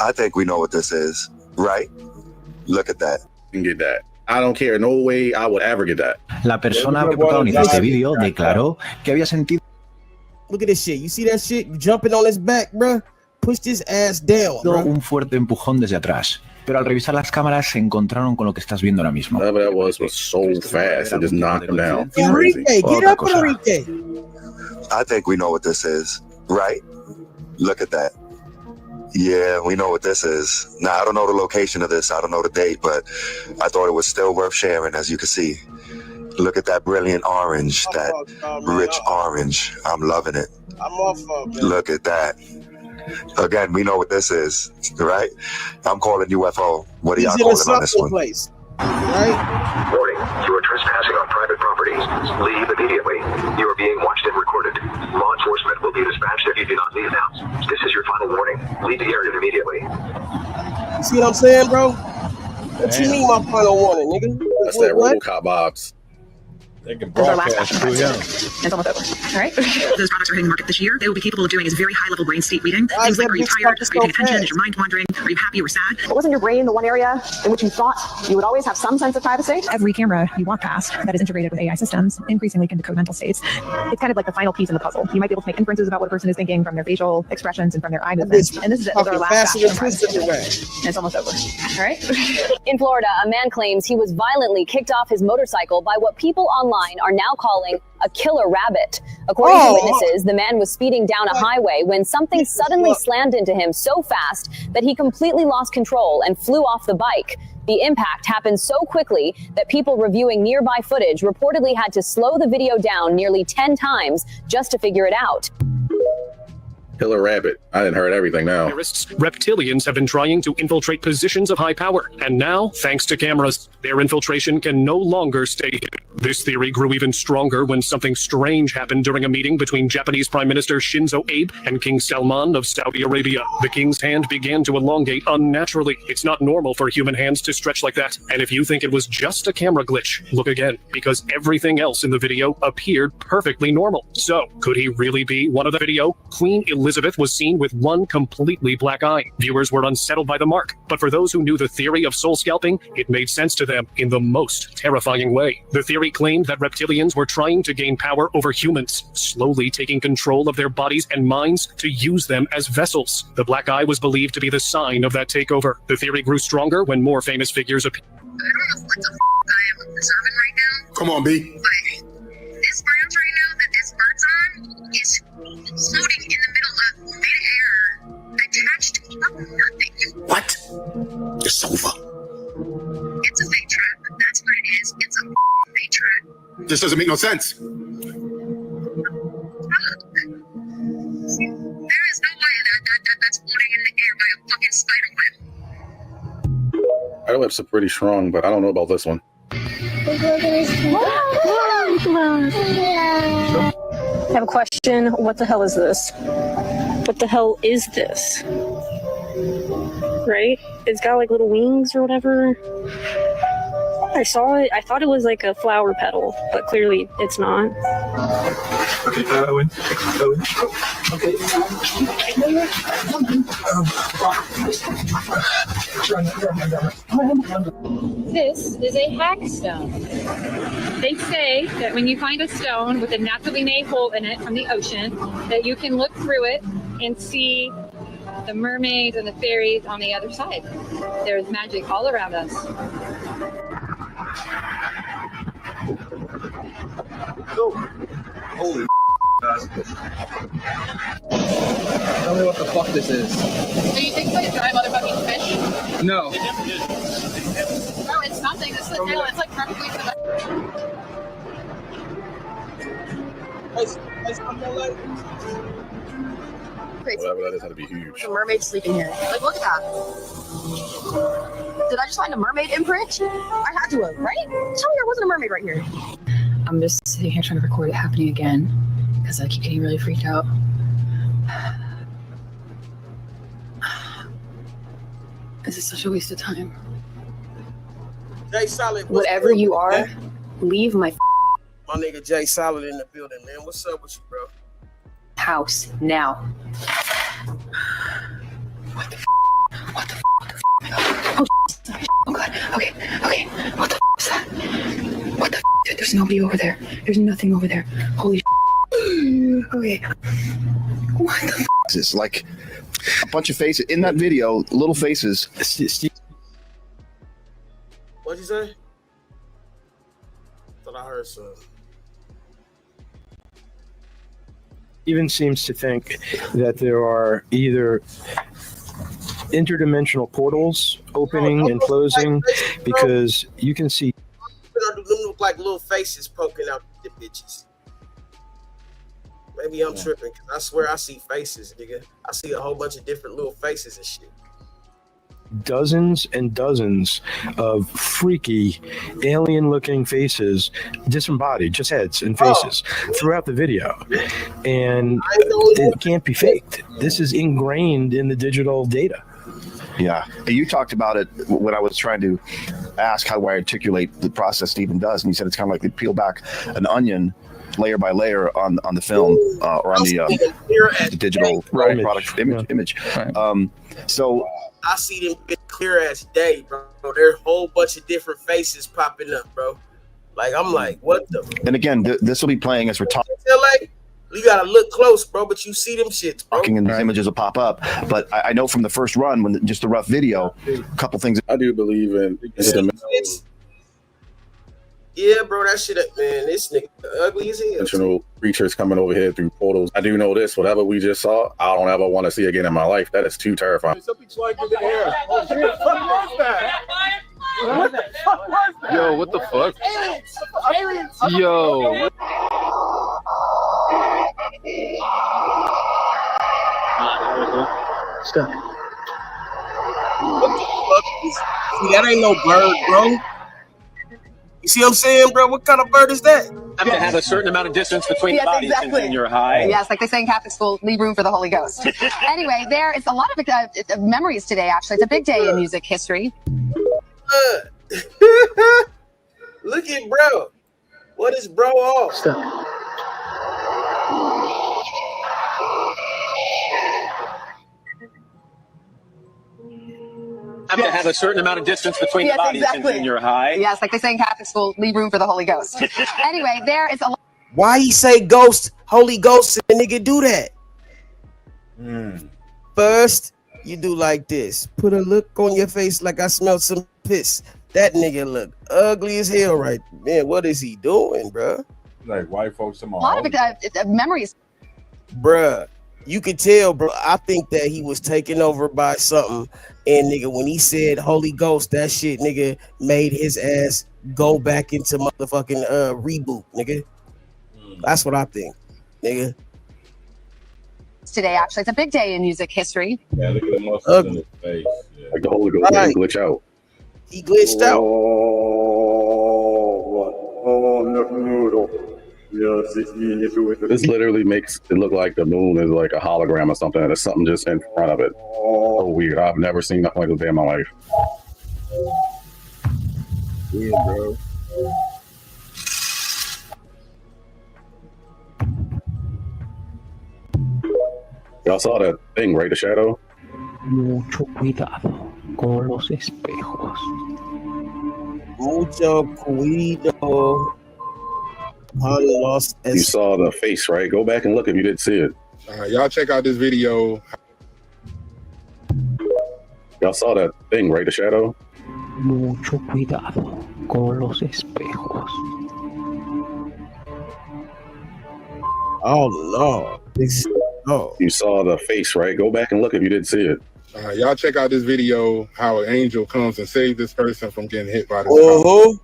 I think we know what this is, right? Look at that. You can get that. I don't care. No way I would ever get that. La persona que protagoniza este vídeo declaró que había sentido. Look at this shit. You see that shit? You jumping on his back, bro? Pushed his ass down, bro. Un fuerte empujón desde atrás. Pero al revisar las cámaras se encontraron con lo que estás viendo ahora mismo. That was so fast. It just knocked him down. Enrique, get up, Enrique. I think we know what this is, right? Look at that. Yeah, we know what this is. Now, I don't know the location of this. I don't know the date, but I thought it was still worth sharing, as you can see. Look at that brilliant orange, that rich orange. I'm loving it. I'm off of it. Look at that. Again, we know what this is, right? I'm calling UFO. What are y'all calling on this one? Place, right? Warning, you are trespassing on private properties. Leave immediately. You are being watched and recorded. Law enforcement will be dispatched if you do not leave now. This is your final warning. Leave the area immediately. You see what I'm saying, bro? What you mean my final warning, nigga? That's that RoboCop vibes. They can This is our last broadcast action through him. It's almost over. All right. Those products are hitting the market this year. They will be capable of doing is very high-level brain state reading. Things like, are you tired? Are you paying attention? Is your mind wandering? Are you happy or sad? But wasn't your brain the one area in which you thought you would always have some sense of privacy? Every camera you walk past that is integrated with AI systems increasingly can decode mental states. It's kind of like the final piece in the puzzle. You might be able to make inferences about what a person is thinking from their facial expressions and from their eye movements. And this is our last action. And it's almost over. All right. In Florida, a man claims he was violently kicked off his motorcycle by what people online are now calling a killer rabbit. According to witnesses, the man was speeding down a highway when something suddenly slammed into him so fast that he completely lost control and flew off the bike. The impact happened so quickly that people reviewing nearby footage reportedly had to slow the video down nearly 10 times just to figure it out. Killer rabbit. I didn't heard everything now. Reptilians have been trying to infiltrate positions of high power, and now, thanks to cameras, their infiltration can no longer stay hidden. This theory grew even stronger when something strange happened during a meeting between Japanese Prime Minister Shinzo Abe and King Salman of Saudi Arabia. The king's hand began to elongate unnaturally. It's not normal for human hands to stretch like that. And if you think it was just a camera glitch, look again, because everything else in the video appeared perfectly normal. So, could he really be one of the video? Queen Elizabeth was seen with one completely black eye. Viewers were unsettled by the mark, but for those who knew the theory of soul scalping, it made sense to them in the most terrifying way. The theory claimed that reptilians were trying to gain power over humans, slowly taking control of their bodies and minds to use them as vessels. The black eye was believed to be the sign of that takeover. The theory grew stronger when more famous figures appeared. I don't know what the I am observing right now. Come on, B. But this branch right now that this bird's arm is floating in the middle of midair, attached to nothing. What? It's over. It's a fake trap. That's what it is. It's a fake trap. This doesn't make no sense. There is no way that's floating in the air by a fucking spider web. Spider webs are pretty strong, but I don't know about this one. I have a question. What the hell is this? What the hell is this? Right? It's got like little wings or whatever. I saw it. I thought it was like a flower petal, but clearly it's not. Okay, Owen. Okay. This is a hack stone. They say that when you find a stone with a naturally made hole in it from the ocean, that you can look through it and see the mermaids and the fairies on the other side. There's magic all around us. Holy tell me what the fuck this is. So you think it's like a giant motherfucking fish? No. No, it's nothing. This is the tail. It's like perfectly to the... Whatever that is, had to be huge. A mermaid sleeping here. Like, look at that. Did I just find a mermaid imprint? I had to have, right? Tell me there wasn't a mermaid right here. I'm just sitting here trying to record it happening again because I keep getting really freaked out. This is such a waste of time. Jay Solid. Whatever you are, man? leave my My nigga Jay Solid in the building, man. What's up with you, bro? house now. What the What the Oh, sorry. Oh god. Okay. What the is that? What the dude, there's nobody over there. There's nothing over there. Holy Okay. What the It's like a bunch of faces in that video, little faces. What'd you say? Thought I heard some. Even seems to think that there are either interdimensional portals opening and closing because you can see. Them look like little faces poking out the bitches. Maybe I'm tripping because I swear I see faces, nigga. I see a whole bunch of different little faces and shit. Dozens and dozens of freaky alien-looking faces, disembodied, just heads and faces throughout the video, and it can't be faked. This is ingrained in the digital data. Yeah, you talked about it when I was trying to ask how do I articulate the process Stephen does, and he said it's kind of like they peel back an onion layer by layer on the film or on the digital product image. Right. So I see them clear as day, bro. There's a whole bunch of different faces popping up, bro. Like, I'm like, what the? And again, this will be playing as we're talking. LA, you gotta look close, bro. But you see them shits, bro. And these images will pop up. But I know from the first run, when just the rough video, a couple things. I do believe in. Yeah, bro, that shit, man. This nigga ugly as hell. Dimensional creatures coming over here through portals. I do know this. Whatever we just saw, I don't ever want to see again in my life. That is too terrifying. Something's like in the air. Oh, shit, what was that? Yo, what the fuck? Aliens! Yo. Stop. What the fuck is? See, that ain't no bird, bro. You see what I'm saying, bro? What kind of bird is that? Have to have a certain amount of distance between the bodies in junior high. Yes, like they say in Catholic school, leave room for the Holy Ghost. Anyway, there is a lot of memories today, actually. It's a big day in music history. Look at bro. What is bro off? Stop. Have to have a certain amount of distance between the bodies in junior high. Yes, like they say in Catholic school, leave room for the Holy Ghost. Anyway, there is a lot. Why he say ghost, Holy Ghost, and nigga do that? First, you do like this. Put a look on your face like I smelled some piss. That nigga look ugly as hell right. Man, what is he doing, bro? Like white folks, A lot of memories. Bruh, you could tell, bro. I think that he was taken over by something. And nigga, when he said Holy Ghost, that shit, nigga, made his ass go back into motherfucking reboot, nigga. That's what I think, nigga. Today, actually, it's a big day in music history. Yeah, look at the muscles in his face. Yeah. Like the Holy Ghost didn't glitch out. He glitched out. This literally makes it look like the moon is like a hologram or something, and there's something just in front of it. So weird. I've never seen nothing like this day in my life. Yeah, bro. Y'all saw that thing, right? The shadow? Mucho cuidado con los espejos. Mucho cuidado. You saw the face, right? Go back and look if you didn't see it. Y'all check out this video. Y'all saw that thing, right? The shadow? Mucho cuidado con los espejos. Oh no. Oh. You saw the face, right? Go back and look if you didn't see it. Y'all check out this video, how an angel comes and saves this person from getting hit by this car.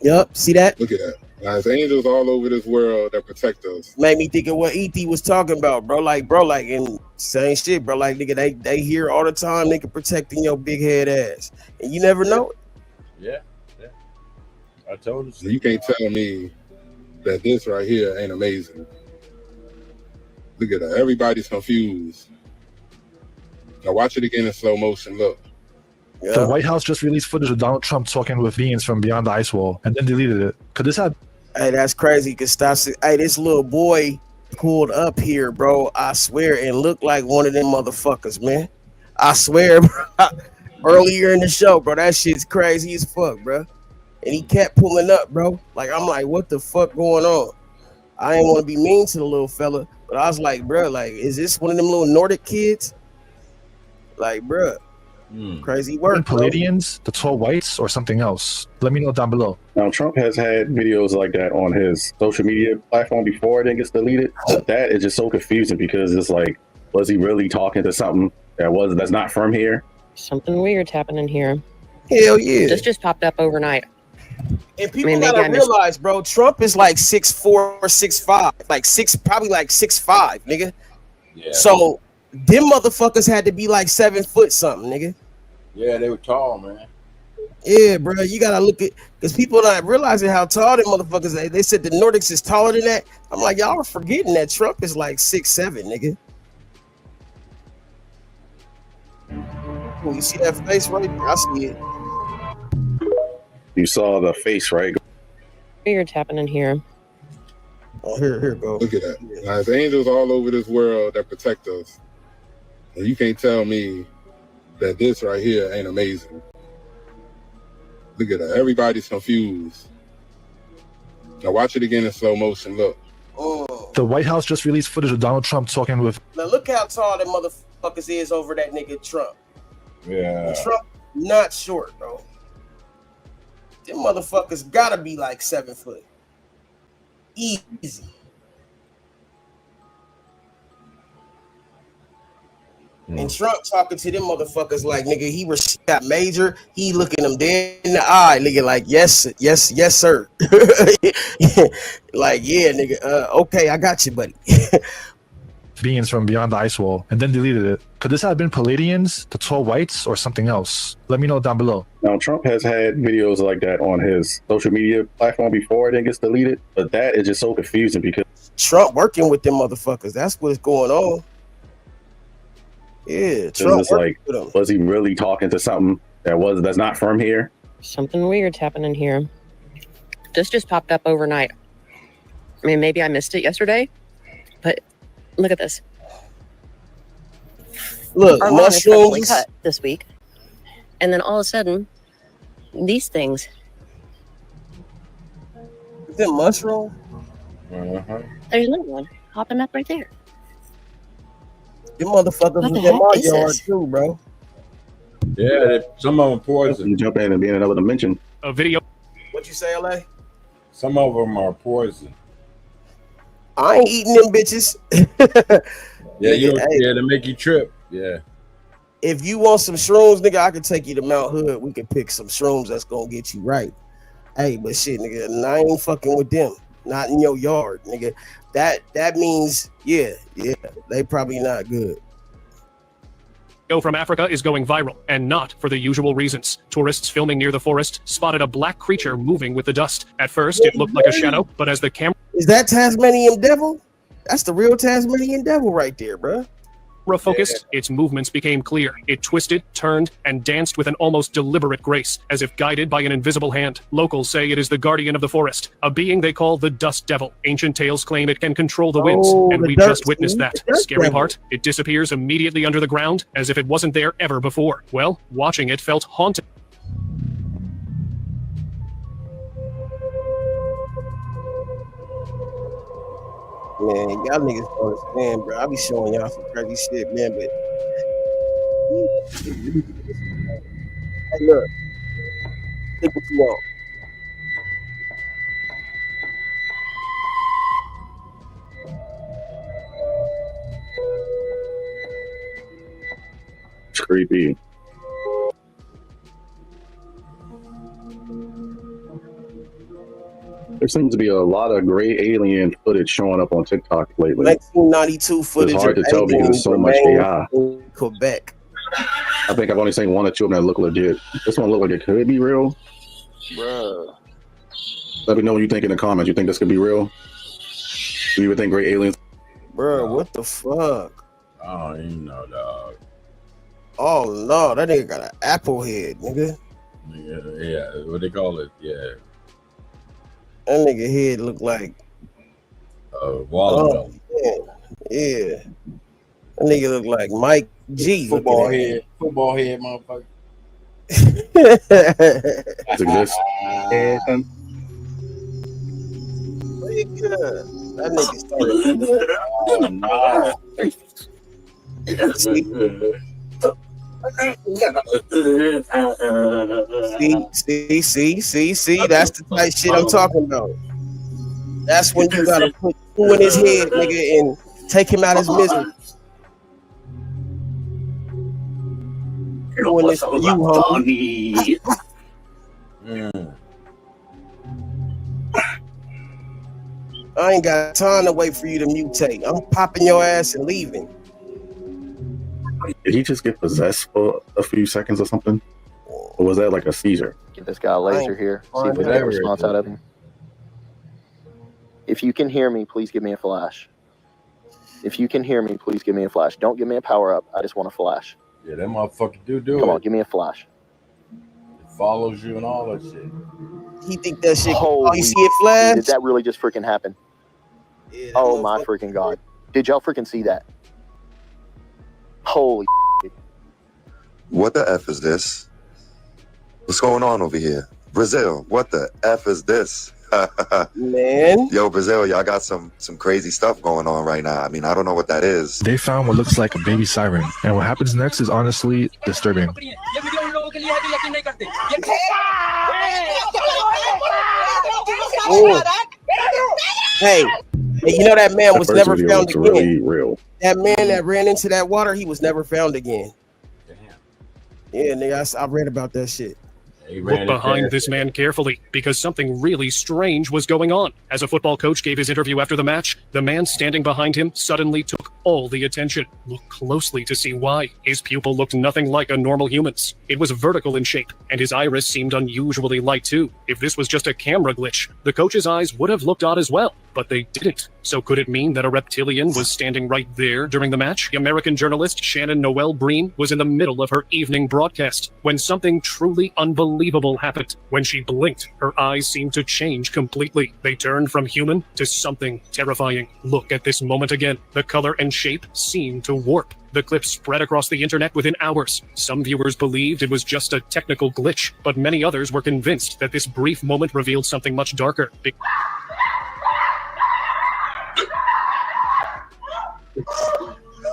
Yep, see that? Look at that. There's angels all over this world that protect us. Made me think of what E.T. was talking about, bro. Like, and same shit, bro. Like, nigga, they hear all the time, nigga, protecting your big head ass. And you never know it. Yeah. I told you. So you can't tell me that this right here ain't amazing. Look at that. Everybody's confused. Now watch it again in slow motion. Look. Yeah. The White House just released footage of Donald Trump talking with beings from beyond the ice wall and then deleted it. Could this have... Hey, that's crazy. Hey, this little boy pulled up here, bro. I swear, and looked like one of them motherfuckers, man. I swear, bro. Earlier in the show, bro, that shit's crazy as fuck, bro. And he kept pulling up, bro. Like, I'm like, what the fuck going on? I ain't want to be mean to the little fella, but I was like, bro, like, is this one of them little Nordic kids? Like, bro. Crazy work. Palladians, the tall whites, or something else? Let me know down below. Now, Trump has had videos like that on his social media platform before it gets deleted. But that is just so confusing because it's like, was he really talking to something that's not from here? Something weird's happening here. Hell yeah. This just popped up overnight. And people gotta realize, bro, Trump is like 6'4", 6'5", probably like 6'5", nigga. Yeah. So them motherfuckers had to be like 7 foot something, nigga. Yeah, they were tall, man. Yeah, bro, you gotta look at, because people not realizing how tall them motherfuckers are. They said the Nordics is taller than that. I'm like, y'all are forgetting that Trump is like 6'7", nigga. Oh, you see that face right there? I see it. You saw the face, right? Weird's happening here. Oh, here go. Look at that. There's angels all over this world that protect us. And you can't tell me that this right here ain't amazing. Look at that. Everybody's confused. Now watch it again in slow motion. Look. Oh. The White House just released footage of Donald Trump talking with... Now look how tall them motherfuckers is over that nigga Trump. Yeah. And Trump not short, bro. Them motherfuckers gotta be like 7 foot. Easy. And Trump talking to them motherfuckers like, nigga, he got major. He looking them dead in the eye, nigga, like, yes, sir. Like, yeah, nigga, okay, I got you, buddy. beings from beyond the ice wall and then deleted it. Could this have been Palladians, the tall whites, or something else? Let me know down below. Now, Trump has had videos like that on his social media platform before it gets deleted, but that is just so confusing because Trump working with them motherfuckers. That's what's going on. Yeah, Trump it's like, was he really talking to something that's not from here? Something weird's happening here. This just popped up overnight. I mean, maybe I missed it yesterday, but look at this. Look, our lawn is mushrooms freshly cut this week, and then all of a sudden, these things. Is it mushroom? There's another one hopping up right there. Them motherfuckers was in my yard too, bro. Yeah, some of them poison. You jump in and be in another dimension. A video. What you say, LA? Some of them are poison. I ain't eating them bitches. Yeah, Hey, they make you trip. Yeah. if you want some shrooms, nigga, I can take you to Mount Hood. We can pick some shrooms that's gonna get you right. Hey, but shit, nigga, I ain't fucking with them. Not in your yard, nigga. That means, yeah, they probably not good. From Africa is going viral, and not for the usual reasons. Tourists filming near the forest spotted a black creature moving with the dust. At first, it looked like a shadow, but as the camera Is that Tasmanian devil? That's the real Tasmanian devil right there, bro. focused, its movements became clear. It twisted, turned, and danced with an almost deliberate grace, as if guided by an invisible hand. Locals say it is the guardian of the forest, a being they call the Dust Devil. Ancient tales claim it can control the winds, and we just witnessed that. Scary part, it disappears immediately under the ground, as if it wasn't there ever before. Well, watching it felt haunting. Man, y'all niggas don't understand, bro. I be showing y'all some crazy shit, man, but hey, look, think what you want. It's creepy. There seems to be a lot of gray alien footage showing up on TikTok lately. 1992 footage. It's hard to of tell because there's so much aliens AI. in Quebec. I think I've only seen one or two of them that look legit. This one look like it could be real. Bruh. Let me know what you think in the comments. You think this could be real? Do you even think gray aliens? Bro, what the fuck? I don't even know, dog. Oh no, that nigga got an apple head, nigga. Yeah, what they call it? Yeah. That nigga head look like watermelon. Yeah. That nigga look like Mike G. Football head, motherfucker. That's exist. That nigga See, that's the type shit I'm talking about. That's when you gotta put two in his head, nigga, and take him out his misery. Doing this for you, homie. I ain't got time to wait for you to mutate. I'm popping your ass and leaving. Did he just get possessed for a few seconds or something? Or was that like a seizure? Give this guy a laser here. See if we can get a response out of him. If you can hear me, please give me a flash. If you can hear me, please give me a flash. Don't give me a power up. I just want a flash. Yeah, that motherfucker do Come it. on, give me a flash. It follows you and all that shit. He think that shit. Holy Oh, you see it flash? Did that really just freaking happen? Yeah, oh my freaking god! Did y'all freaking see that? Holy. What the F is this? What's going on over here? Brazil, what the F is this? Man. Yo, Brazil, y'all got some crazy stuff going on right now. I mean, I don't know what that is. They found what looks like a baby siren, and what happens next is honestly disturbing. Ooh. Hey, you know that man was never found again. Really real. That man that ran into that water, he was never found again. Yeah, nigga, I read about that shit. Look behind this man carefully, because something really strange was going on. As a football coach gave his interview after the match, the man standing behind him suddenly took all the attention. Look closely to see why. His pupil looked nothing like a normal human's. It was vertical in shape, and his iris seemed unusually light too. If this was just a camera glitch, the coach's eyes would have looked odd as well, but they didn't. So could it mean that a reptilian was standing right there during the match? The American journalist Shannon Noel Breen was in the middle of her evening broadcast when something truly unbelievable happened. When she blinked, her eyes seemed to change completely. They turned from human to something terrifying. Look at this moment again. The color and shape seemed to warp. The clip spread across the internet within hours. Some viewers believed it was just a technical glitch, but many others were convinced that this brief moment revealed something much darker.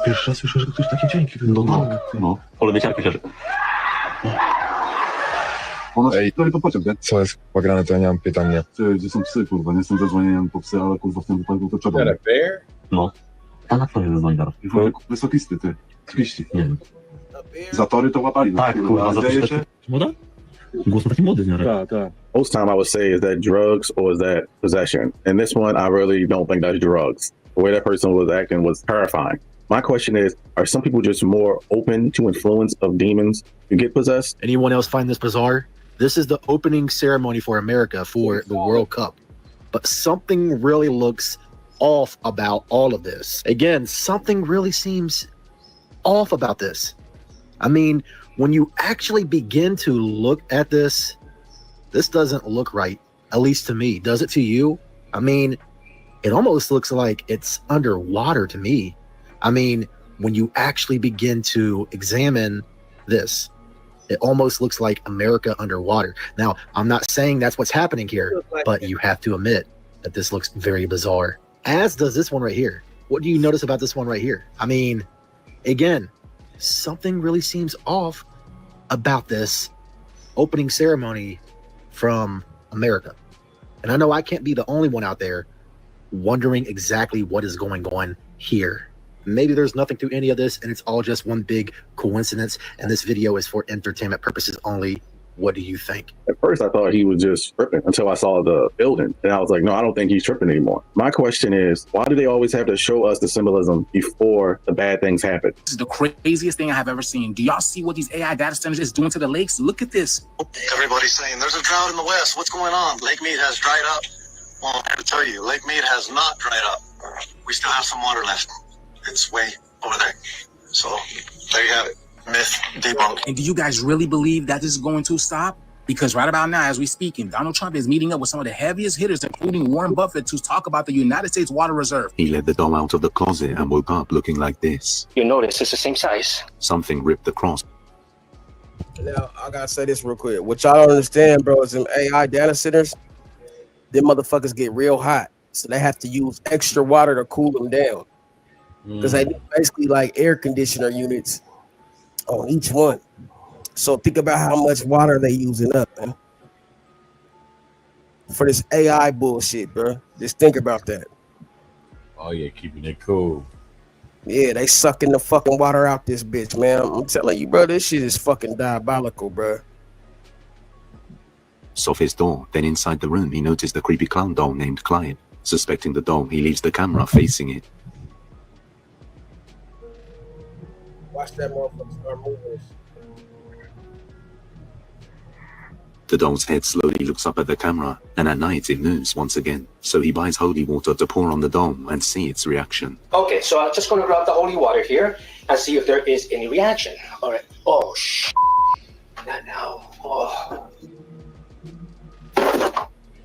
Pierwszy raz słyszę, że ktoś takie dźwięki wygląda. No, ale wiecie jakie rzeczy. Ej, to pociąg, co jest pograne, to ja nie mam pytania. Gdzie są psy, kurwa? Nie jestem zadzwonieniem po psy, ale kurwa w tym wypadku to trzeba. Bear? No. A na kto jest zadzwonił? Wysokisty, ty. Kriści. Nie wiem. Zatory to łapali. Tak, kurwa, zdaje się? Młoda? Głos ma taki młody, nie? Tak, tak. Most time I would say is that drugs or is that possession? And this one, I really don't think that's drugs. The way that person was acting was terrifying. My question is, are some people just more open to influence of demons to get possessed? Anyone else find this bizarre? This is the opening ceremony for America for the World Cup. But something really looks off about all of this. Again, something really seems off about this. I mean, when you actually begin to look at this, this doesn't look right, at least to me. Does it to you? I mean, it almost looks like it's underwater to me. I mean, when you actually begin to examine this, it almost looks like America underwater. Now, I'm not saying that's what's happening here, but you have to admit that this looks very bizarre, as does this one right here. What do you notice about this one right here? I mean, again, something really seems off about this opening ceremony from America. And I know I can't be the only one out there wondering exactly what is going on here. Maybe there's nothing to any of this and it's all just one big coincidence and this video is for entertainment purposes only. What do you think? At first, I thought he was just tripping until I saw the building. And I was like, no, I don't think he's tripping anymore. My question is, why do they always have to show us the symbolism before the bad things happen? This is the craziest thing I have ever seen. Do y'all see what these AI data centers is doing to the lakes? Look at this. Everybody's saying there's a drought in the west. What's going on? Lake Mead has dried up. Well, I have to tell you, Lake Mead has not dried up. We still have some water left. It's way over there. So there you have it. Myth debunked. And do you guys really believe that this is going to stop? Because right about now, as we speaking, Donald Trump is meeting up with some of the heaviest hitters, including Warren Buffett, to talk about the United States Water Reserve. He let the doll out of the closet and woke up looking like this. You notice it's the same size. Something ripped the cross. Now, I gotta say this real quick. What y'all don't understand, bro, is them AI data centers, them motherfuckers get real hot. So they have to use extra water to cool them down. Because they basically like air conditioner units on each one. So think about how much water they using up, man. For this AI bullshit, bro. Just think about that. Oh yeah, keeping it cool. Yeah, they sucking the fucking water out this bitch, man. I'm telling you, bro, this shit is fucking diabolical, bro. Sophie's door. Then inside the room, he noticed the creepy clown doll named Clyde. Suspecting the doll, he leaves the camera facing it. Watch that motherfucker start moving. The doll's head slowly looks up at the camera, and at night it moves once again. So he buys holy water to pour on the doll and see its reaction. Okay, so I'm just going to grab the holy water here and see if there is any reaction. All right. Oh, not now. Oh.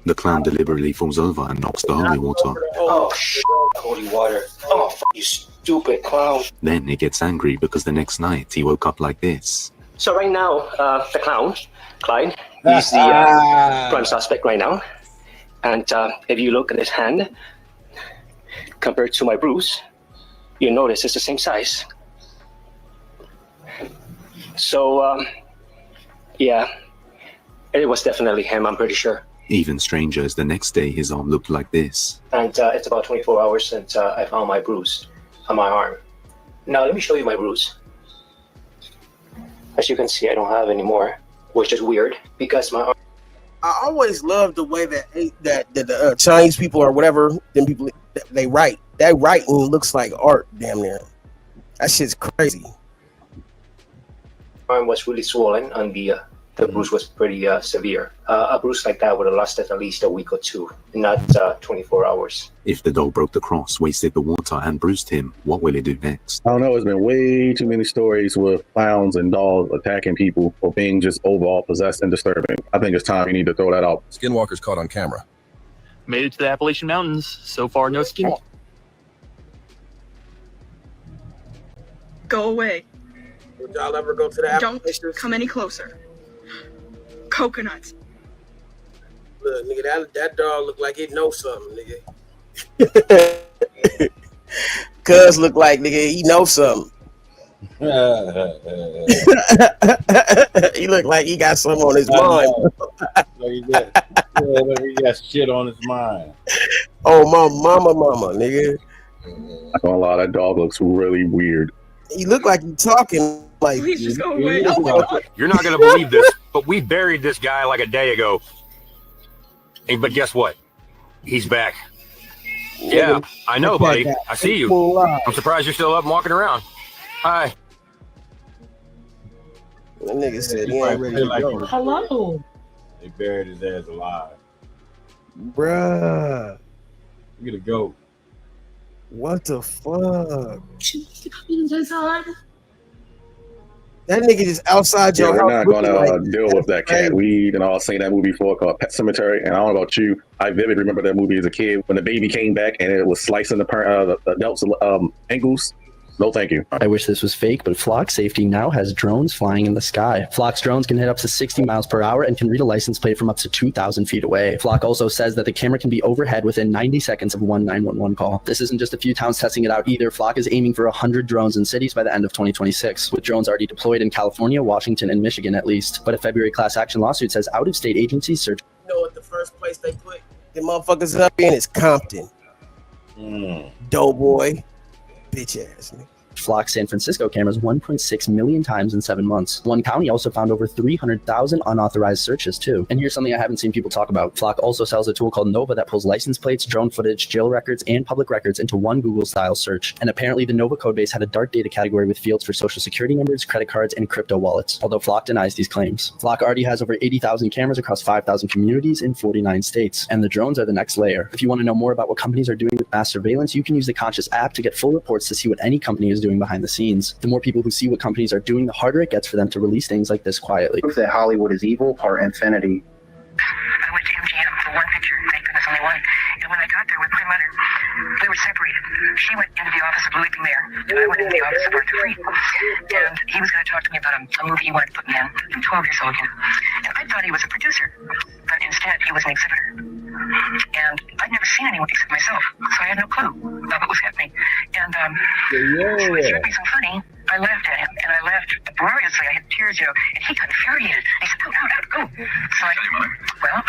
The clown deliberately falls over and knocks the holy water. Oh, holy water. Oh, you stupid clown. Then he gets angry because the next night he woke up like this. So right now, the clown, Clyde, he's the prime suspect right now. And if you look at his hand, compared to my bruise, you notice it's the same size. So, yeah, it was definitely him, I'm pretty sure. Even stranger is the next day his arm looked like this. And it's about 24 hours since I found my bruise on my arm. Now let me show you my bruise. As you can see, I don't have any more, which is weird because my arm. I always love the way that the Chinese people or whatever, them people, they write. That writing looks like art, damn near. That shit's crazy. Arm was really swollen and the bruise was pretty severe. A bruise like that would have lasted at least a week or two, not 24 hours. If the doll broke the cross, wasted the water, and bruised him, what will it do next? I don't know. There's been way too many stories with clowns and dolls attacking people or being just overall possessed and disturbing. I think it's time we need to throw that out. Skinwalkers caught on camera. Made it to the Appalachian Mountains. So far, no skinwalk. Go away. Would y'all ever go to the Don't come any closer. Coconuts. Look, nigga, that dog look like it knows something, nigga. Cuz look like, nigga, he knows something. He look like he got something on his mind. He got shit on his mind. Oh, my mama, nigga. I'm gonna lie, that dog looks really weird. He look like he talking like. Please just go away. You're not gonna believe this, but we buried this guy like a day ago. But guess what? He's back. Yeah, I know, buddy. I see you. I'm surprised you're still up and walking around. Hi. That nigga said he ain't ready to go. Hello. They buried his ass alive. Bruh. Look at the goat. What the fuck? That nigga just outside your Yeah, house. we're not gonna looking deal with that cat weed and all. Seen that movie before called Pet Cemetery, and I don't know about you. I vividly remember that movie as a kid when the baby came back and it was slicing the adults' ankles. No, thank you. I wish this was fake, but Flock Safety now has drones flying in the sky. Flock's drones can hit up to 60 miles per hour and can read a license plate from up to 2,000 feet away. Flock also says that the camera can be overhead within 90 seconds of one 911 call. This isn't just a few towns testing it out either. Flock is aiming for 100 drones in cities by the end of 2026, with drones already deployed in California, Washington, and Michigan at least. But a February class action lawsuit says out-of-state agencies search. You know what the first place they put the motherfuckers up in is Compton. Doughboy. Bitch ass nigga. Flock San Francisco cameras 1.6 million times in 7 months. One county also found over 300,000 unauthorized searches too. And here's something I haven't seen people talk about. Flock also sells a tool called Nova that pulls license plates, drone footage, jail records, and public records into one Google-style search. And apparently the Nova codebase had a dark data category with fields for social security numbers, credit cards, and crypto wallets, although Flock denies these claims. Flock already has over 80,000 cameras across 5,000 communities in 49 states, and the drones are the next layer. If you want to know more about what companies are doing with mass surveillance, you can use the Conscious app to get full reports to see what any company is doing behind the scenes. The more people who see what companies are doing, the harder it gets for them to release things like this quietly. Proof that Hollywood is evil, part infinity. I went to MGM for one picture, thank goodness only one. And when I got there with my mother, we were separated. She went into the office of Louis B. Mayer, and I went into the office of Arthur Freed. And he was going to talk to me about a movie he wanted to put me in. I'm 12 years old, you know. And I thought he was a producer, but instead he was an exhibitor. And I'd never seen anyone except myself, so I had no clue about what was happening. And so it struck me so funny. I laughed at him, and I laughed uproariously. I had tears, you know, and he got infuriated. He said, "Go, out, go." So I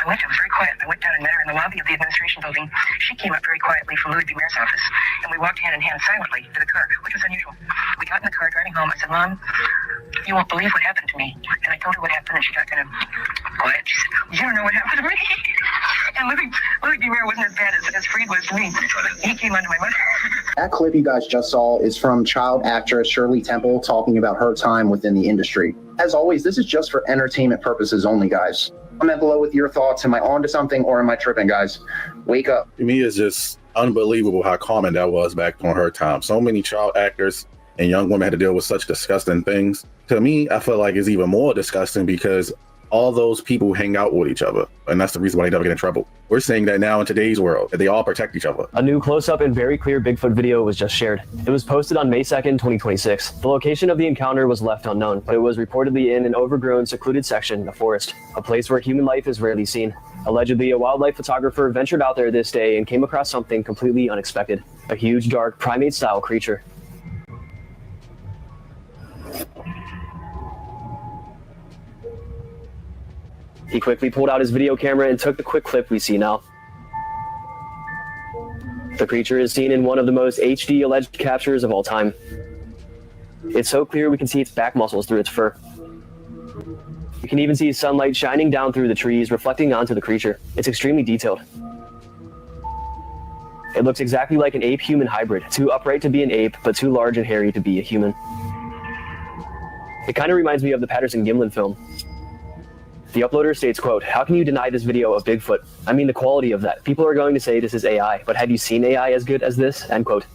went. I was very quiet. I went down and met her in the lobby of the administration building. She came up very quietly from Louis B. Mayer's office, and we walked hand in hand silently to the car, which was unusual. We got in the car driving home. I said, "Mom, you won't believe what happened to me." And I told her what happened, and she got kind of quiet. She said, "You don't know what happened to me." And Louis B. Mayer wasn't as bad as Freed was to me. He came onto my mother. That clip you guys just saw is from child actress Shirley Temple talking about her time within the industry. As always, this is just for entertainment purposes only, guys. Comment below with your thoughts. Am I onto something or am I tripping, guys? Wake up. To me, it's just unbelievable how common that was back on her time. So many child actors and young women had to deal with such disgusting things. To me, I feel like it's even more disgusting because all those people hang out with each other, and that's the reason why they never get in trouble. We're seeing that now in today's world, that they all protect each other. A new close-up and very clear Bigfoot video was just shared. It was posted on May 2nd, 2026. The location of the encounter was left unknown, but it was reportedly in an overgrown, secluded section of forest, a place where human life is rarely seen. Allegedly, a wildlife photographer ventured out there this day and came across something completely unexpected, a huge, dark, primate-style creature. He quickly pulled out his video camera and took the quick clip we see now. The creature is seen in one of the most HD alleged captures of all time. It's so clear we can see its back muscles through its fur. You can even see sunlight shining down through the trees, reflecting onto the creature. It's extremely detailed. It looks exactly like an ape-human hybrid, too upright to be an ape, but too large and hairy to be a human. It kind of reminds me of the Patterson-Gimlin film. The uploader states, quote, "How can you deny this video of Bigfoot? I mean, the quality of that. People are going to say this is AI, but have you seen AI as good as this?" End quote.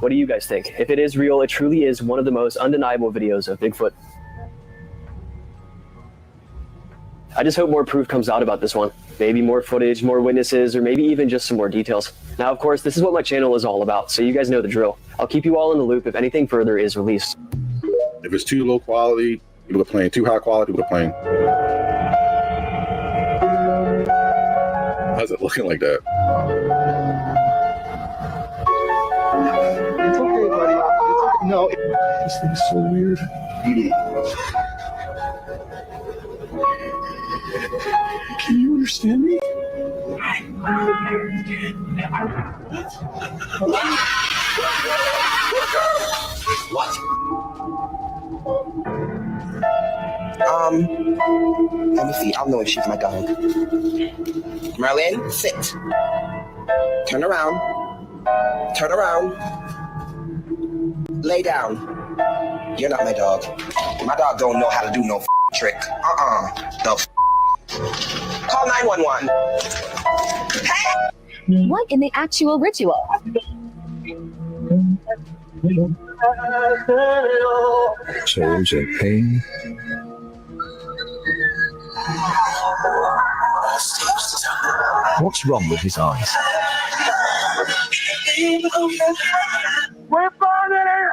What do you guys think? If it is real, it truly is one of the most undeniable videos of Bigfoot. I just hope more proof comes out about this one. Maybe more footage, more witnesses, or maybe even just some more details. Now, of course, this is what my channel is all about, so you guys know the drill. I'll keep you all in the loop if anything further is released. If it's too low quality, people are playing. Too high quality, people are playing. How's it looking like that? It's okay, buddy. It's okay. No. This thing is so weird. Can you understand me? What? Let me see. I don't know if she's my dog. Merlin, sit. Turn around. Turn around. Lay down. You're not my dog. My dog don't know how to do no trick. Call 911. What in the actual ritual? Change of pain. What's wrong with his eyes? We're burning in hell!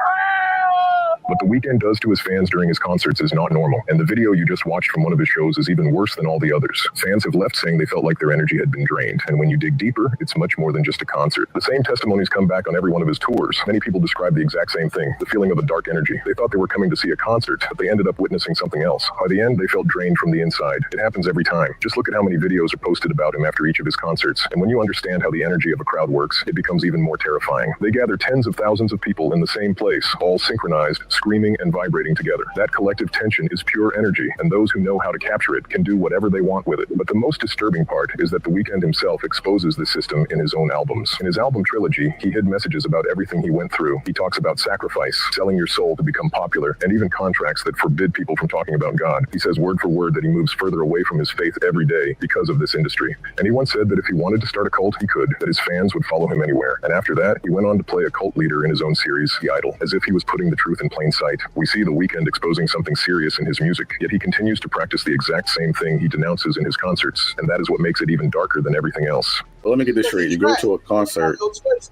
What The Weeknd does to his fans during his concerts is not normal, and the video you just watched from one of his shows is even worse than all the others. Fans have left saying they felt like their energy had been drained, and when you dig deeper, it's much more than just a concert. The same testimonies come back on every one of his tours. Many people describe the exact same thing, the feeling of a dark energy. They thought they were coming to see a concert, but they ended up witnessing something else. By the end, they felt drained from the inside. It happens every time. Just look at how many videos are posted about him after each of his concerts, and when you understand how the energy of a crowd works, it becomes even more terrifying. They gather tens of thousands of people in the same place, all synchronized, screaming and vibrating together. That collective tension is pure energy, and those who know how to capture it can do whatever they want with it. But the most disturbing part is that The Weeknd himself exposes the system in his own albums. In his album trilogy, he hid messages about everything he went through. He talks about sacrifice, selling your soul to become popular, and even contracts that forbid people from talking about God. He says word for word that he moves further away from his faith every day because of this industry. And he once said that if he wanted to start a cult, he could, that his fans would follow him anywhere. And after that, he went on to play a cult leader in his own series, The Idol, as if he was putting the truth in plain sight. We see The Weeknd exposing something serious in his music, yet he continues to practice the exact same thing he denounces in his concerts, and that is what makes it even darker than everything else. Well, let me get this straight. You go to a concert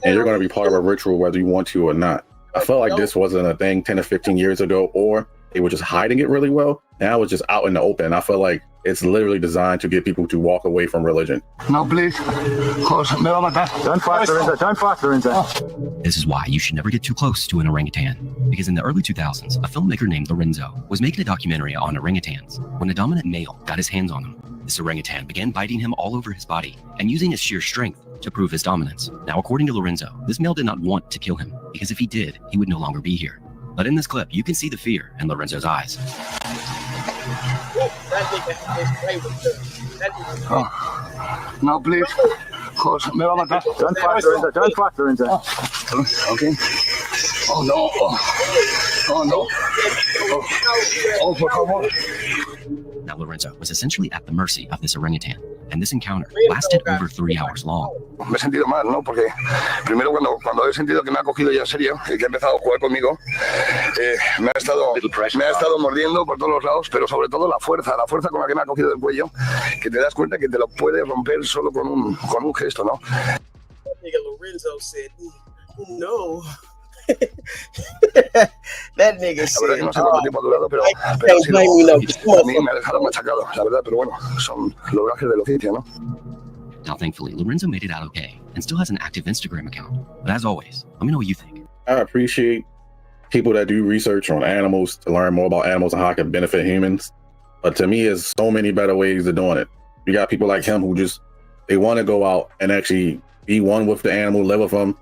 and you're going to be part of a ritual whether you want to or not. I felt like this wasn't a thing 10 to 15 years ago, or they were just hiding it really well. Now it's just out in the open. I feel like it's literally designed to get people to walk away from religion. No, please. Me va a matar. Don't fuck, Lorenzo. Don't fuck, Lorenzo. This is why you should never get too close to an orangutan. Because in the early 2000s, a filmmaker named Lorenzo was making a documentary on orangutans. When a dominant male got his hands on him, this orangutan began biting him all over his body and using his sheer strength to prove his dominance. Now, according to Lorenzo, this male did not want to kill him, because if he did, he would no longer be here. But in this clip, you can see the fear in Lorenzo's eyes. Oh. No, please. Me va a matar. Don't fuck, Lorenzo. Don't fuck, Lorenzo. Okay. Oh, no. Oh, no. Oh, por favor. Now, Lorenzo was essentially at the mercy of this orangutan, and this encounter lasted over 3 hours long. Me he sentido mal, ¿no? Porque primero cuando he sentido que me ha cogido ya en serio y que ha empezado a jugar conmigo, me ha estado mordiendo por todos los lados, pero sobre todo la fuerza con la que me ha cogido el cuello, que te das cuenta que te lo puede romper solo con un gesto, ¿no? Nigga Lorenzo said, no. That nigga said, la verdad que no sé cuánto tiempo ha durado, pero a mí me ha dejado machacado, la verdad, pero bueno, son los gajes del oficio, ¿no? Now, thankfully, Lorenzo made it out okay and still has an active Instagram account. But as always, let me know what you think. I appreciate people that do research on animals to learn more about animals and how it can benefit humans. But to me, there's so many better ways of doing it. You got people like him who they want to go out and actually be one with the animal, live with them.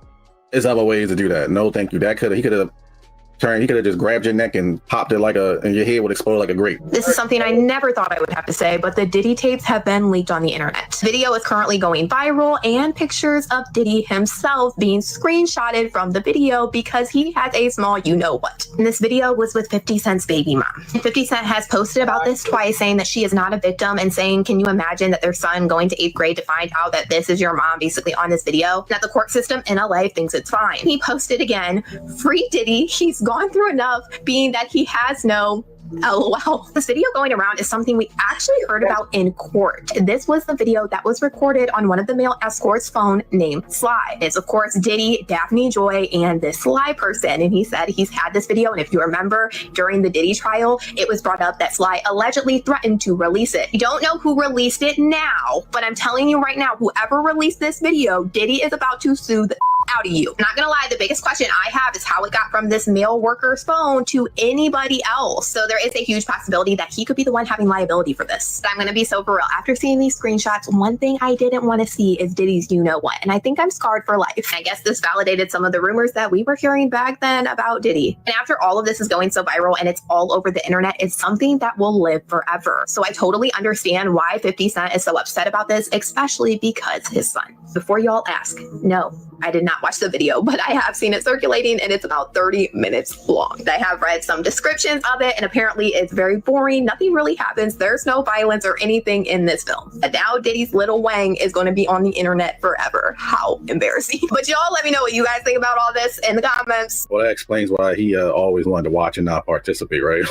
There's other ways to do that. No, thank you. He could have just grabbed your neck and popped it and your head would explode like a grape. This is something I never thought I would have to say, but the Diddy tapes have been leaked on the internet. Video is currently going viral, and pictures of Diddy himself being screenshotted from the video because he has a small you-know-what. And this video was with 50 Cent's baby mom. 50 Cent has posted about this twice, saying that she is not a victim and saying, can you imagine that their son going to 8th grade to find out that this is your mom basically on this video? That the court system in LA thinks it's fine. He posted again, free Diddy, he's gone through enough, being that he has no LOL. This video going around is something we actually heard about in court. This was the video that was recorded on one of the male escorts' phone named Sly. It's of course Diddy, Daphne Joy, and this Sly person. And he said he's had this video, and if you remember during the Diddy trial, it was brought up that Sly allegedly threatened to release it. You don't know who released it now, but I'm telling you right now, whoever released this video, Diddy is about to sue the out of you. Not gonna lie, the biggest question I have is how it got from this male worker's phone to anybody else. So there is a huge possibility that he could be the one having liability for this. But I'm gonna be so for real. After seeing these screenshots, one thing I didn't want to see is Diddy's you-know-what. And I think I'm scarred for life. I guess this validated some of the rumors that we were hearing back then about Diddy. And after all of this is going so viral and it's all over the internet, it's something that will live forever. So I totally understand why 50 Cent is so upset about this, especially because his son. Before y'all ask, no, I did not watch the video, but I have seen it circulating and it's about 30 minutes long. I have read some descriptions of it and apparently it's very boring. Nothing really happens. There's no violence or anything in this film. And now Diddy's little Wang is going to be on the internet forever. How embarrassing. But y'all let me know what you guys think about all this in the comments. Well, that explains why he always wanted to watch and not participate, right?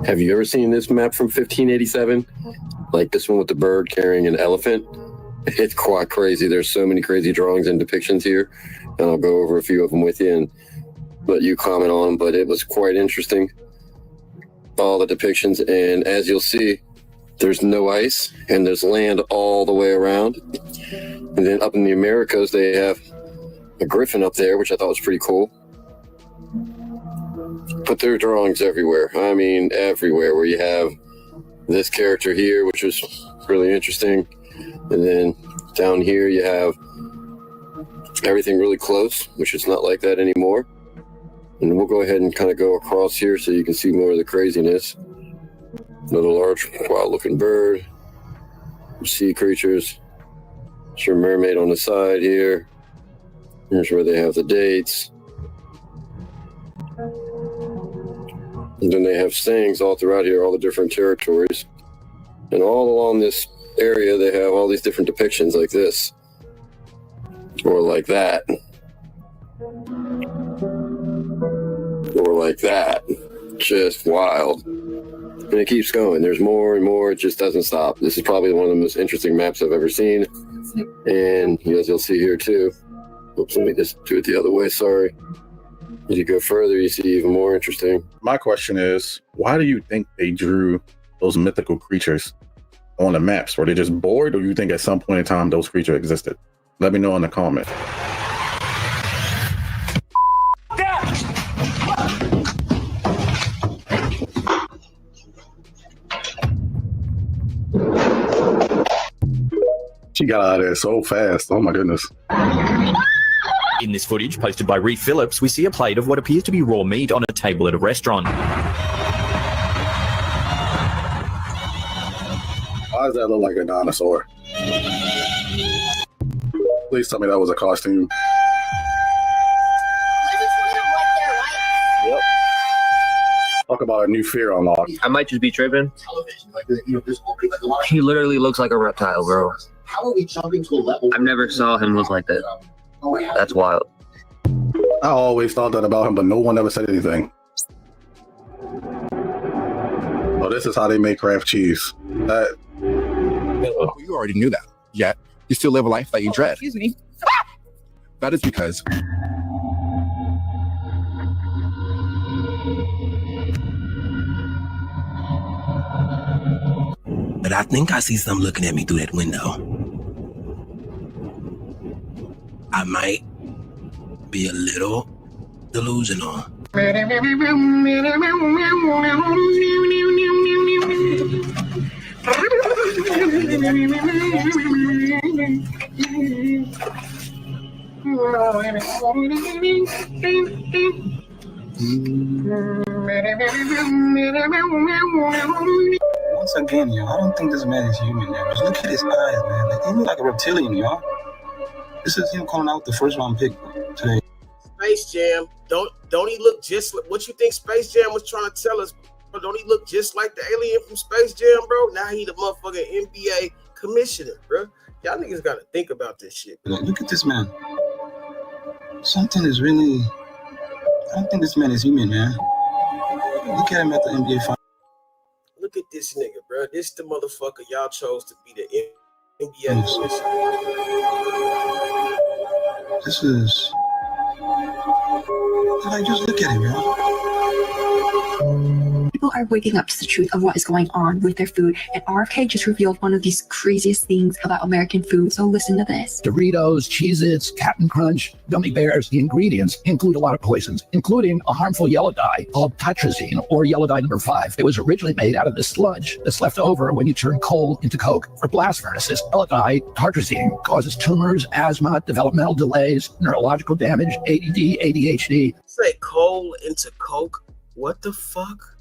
Have you ever seen this map from 1587? Like this one with the bird carrying an elephant? It's quite crazy. There's so many crazy drawings and depictions here, and I'll go over a few of them with you and let you comment on them, but it was quite interesting, all the depictions. And as you'll see, there's no ice and there's land all the way around. And then up in the Americas, they have a griffin up there, which I thought was pretty cool. But there are drawings everywhere. I mean, everywhere, where you have this character here, which was really interesting. And then down here you have everything really close, which is not like that anymore. And we'll go ahead and kind of go across here so you can see more of the craziness. Another large, wild-looking bird. Sea creatures. There's your mermaid on the side here. Here's where they have the dates. And then they have sayings all throughout here, all the different territories. And all along this area, they have all these different depictions like this. Or like that. Or like that. Just wild. And it keeps going. There's more and more. It just doesn't stop. This is probably one of the most interesting maps I've ever seen. And as you'll see here too. Oops, let me just do it the other way. Sorry. As you go further, you see even more interesting. My question is, why do you think they drew those mythical creatures on the maps? Were they just bored, or do you think at some point in time those creatures existed? Let me know in the comments. She got out of there so fast. Oh my goodness. In this footage posted by Reed Phillips, we see a plate of what appears to be raw meat on a table at a restaurant. Why does that look like a dinosaur? Please tell me that was a costume. Yep. Talk about a new fear unlocked. I might just be tripping. He literally looks like a reptile, bro. How are we jumping to a level? I've never saw him look like that. That's wild. I always thought that about him, but no one ever said anything. Oh, this is how they make craft cheese. You already knew that, yet you still live a life that you dread. Excuse me. That is because but I think I see something looking at me through that window. I might be a little delusional. Once again, yo, I don't think this man is human, man. Just look at his eyes, man. Like, he look like a reptilian, y'all. This is him coming out with the first round pick today. Space Jam, don't he look just like what you think Space Jam was trying to tell us? Bro? Don't he look just like the alien from Space Jam, bro? Now he the motherfucking NBA commissioner, bro. Y'all niggas gotta think about this shit. Like, look at this man. Something is really. I don't think this man is human, man. Look at him at the NBA final. Look at this nigga, bro. This the motherfucker y'all chose to be the NBA commissioner. This is. Like, just look at him, man. People are waking up to the truth of what is going on with their food, and RFK just revealed one of these craziest things about American food. So listen to this. Doritos, Cheez-Its, Captain Crunch, gummy bears. The ingredients include a lot of poisons, including a harmful yellow dye called tetrazine, or yellow dye number 5. It was originally made out of the sludge that's left over when you turn coal into coke. For blast furnaces, yellow dye tetrazine causes tumors, asthma, developmental delays, neurological damage, ADD, ADHD. Say coal into coke? What the fuck?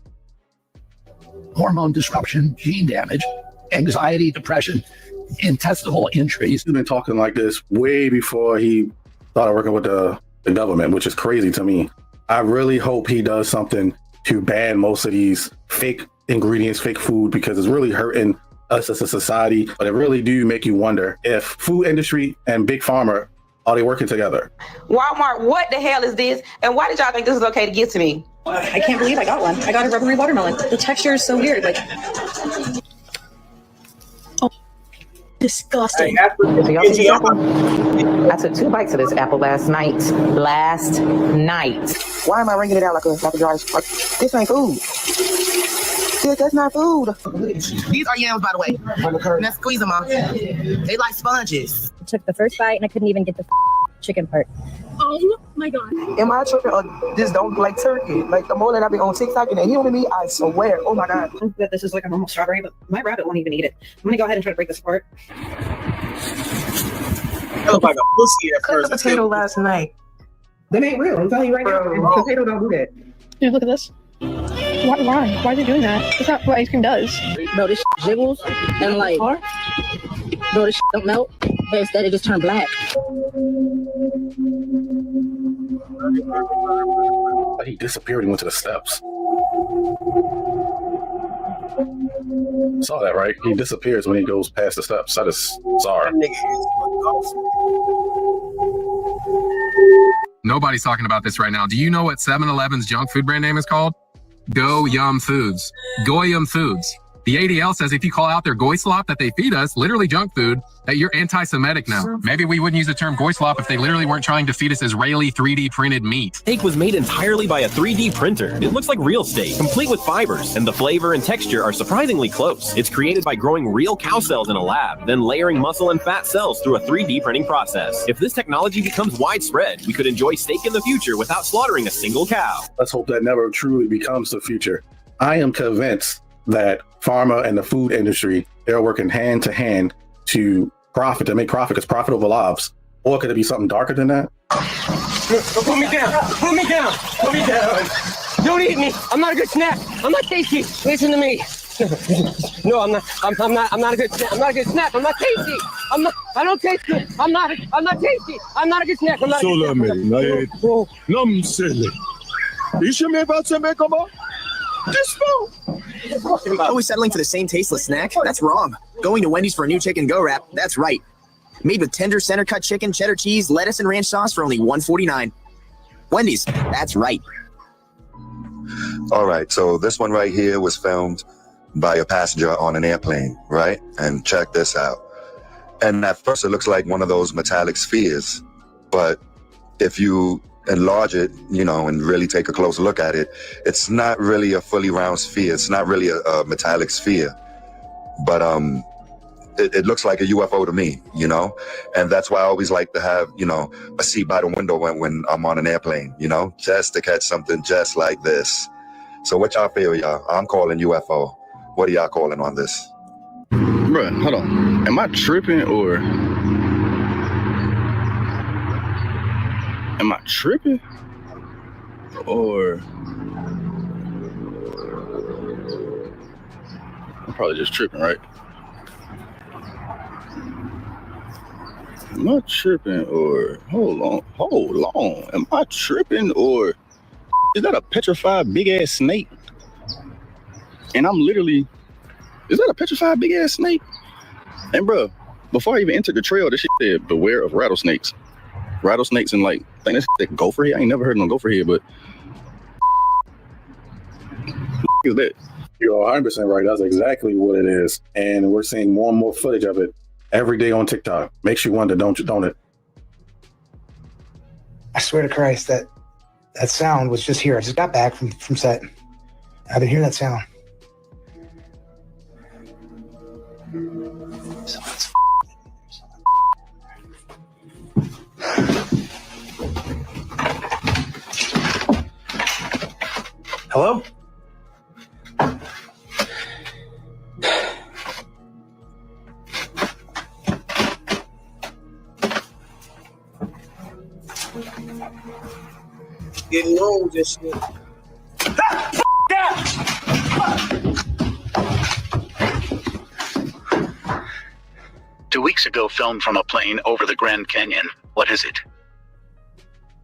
Hormone disruption, gene damage, anxiety, depression, intestinal injuries. He's been talking like this way before he started working with the government, which is crazy to me. I really hope he does something to ban most of these fake ingredients, fake food, because it's really hurting us as a society. But it really do make you wonder if food industry and big pharma, are they working together? Walmart, what the hell is this? And why did y'all think this is okay to give to me? I can't believe I got one. I got a rubbery watermelon. The texture is so weird. Like, oh, disgusting. So y'all see this apple? I took 2 bites of this apple last night. Why am I wringing it out like a dry? Like, this ain't food. That's not food. These are yams, by the way. Now squeeze them off. They like sponges. I took the first bite and I couldn't even get the chicken part. Oh my god. Am I tripping or this don't like turkey? Like the more that I've been on TikTok and hearing me, I swear. Oh my god. That this is like a normal strawberry, but my rabbit won't even eat it. I'm gonna go ahead and try to break this apart. I look like a pussy at first. The potato last night. They ain't real. I'm telling you right now. Potato don't do that. Dude, look at this. Why? Why are they doing that? That's not what ice cream does. Bro, this jiggles and like, bro, this don't melt, but instead it just turned black. He disappeared and went to the steps. Saw that, right? He disappears when he goes past the steps. I just saw it. Nobody's talking about this right now. Do you know what 7-Eleven's junk food brand name is called? Go Yum Foods. Goyum Foods. The ADL says if you call out their goy slop that they feed us, literally junk food, that you're anti-Semitic now. Maybe we wouldn't use the term goy slop if they literally weren't trying to feed us Israeli 3D printed meat. Steak was made entirely by a 3D printer. It looks like real steak, complete with fibers, and the flavor and texture are surprisingly close. It's created by growing real cow cells in a lab, then layering muscle and fat cells through a 3D printing process. If this technology becomes widespread, we could enjoy steak in the future without slaughtering a single cow. Let's hope that never truly becomes the future. I am convinced that pharma and the food industry, they're working hand to hand to profit, to make profit, because profit over lives. Or could it be something darker than that? Put me down. Put me down. Put me down. Don't eat me. I'm not a good snack. I'm not tasty. Listen to me. No, I'm not. I'm not a good snack. I'm not a good snack. I'm not tasty. I don't taste good. I'm not tasty. I'm not a good snack. I'm not a good snack. Always settling for the same tasteless snack? That's wrong. Going to Wendy's for a new chicken go wrap? That's right. Made with tender center cut chicken, cheddar cheese, lettuce, and ranch sauce for only $1.49. Wendy's, that's right. All right, so this one right here was filmed by a passenger on an airplane, right? And check this out. And at first it looks like one of those metallic spheres, but if you enlarge it, you know, and really take a close look at it, it's not really a fully round sphere. It's not really a metallic sphere, but it looks like a UFO to me, you know? And that's why I always like to have, you know, a seat by the window when I'm on an airplane, you know, just to catch something just like this. So what y'all feel, y'all? I'm calling UFO. What are y'all calling on this? Bruh, hold on. Am I tripping or... Am I tripping? Or... I'm probably just tripping, right? Am I tripping or... Hold on. Am I tripping or... Is that a petrified big-ass snake? And I'm literally... Is that a petrified big-ass snake? And bro, before I even entered the trail, this shit said, beware of rattlesnakes. Rattlesnakes and like, I think that's like gopher head. I ain't never heard no gopher head, but is that? You're 100% right. That's exactly what it is. And we're seeing more and more footage of it every day on TikTok. Makes you wonder, don't it? I swear to Christ, that sound was just here. I just got back from set. I didn't hear that sound. Hello? Getting loans and shit. 2 weeks ago, filmed from a plane over the Grand Canyon. What is it?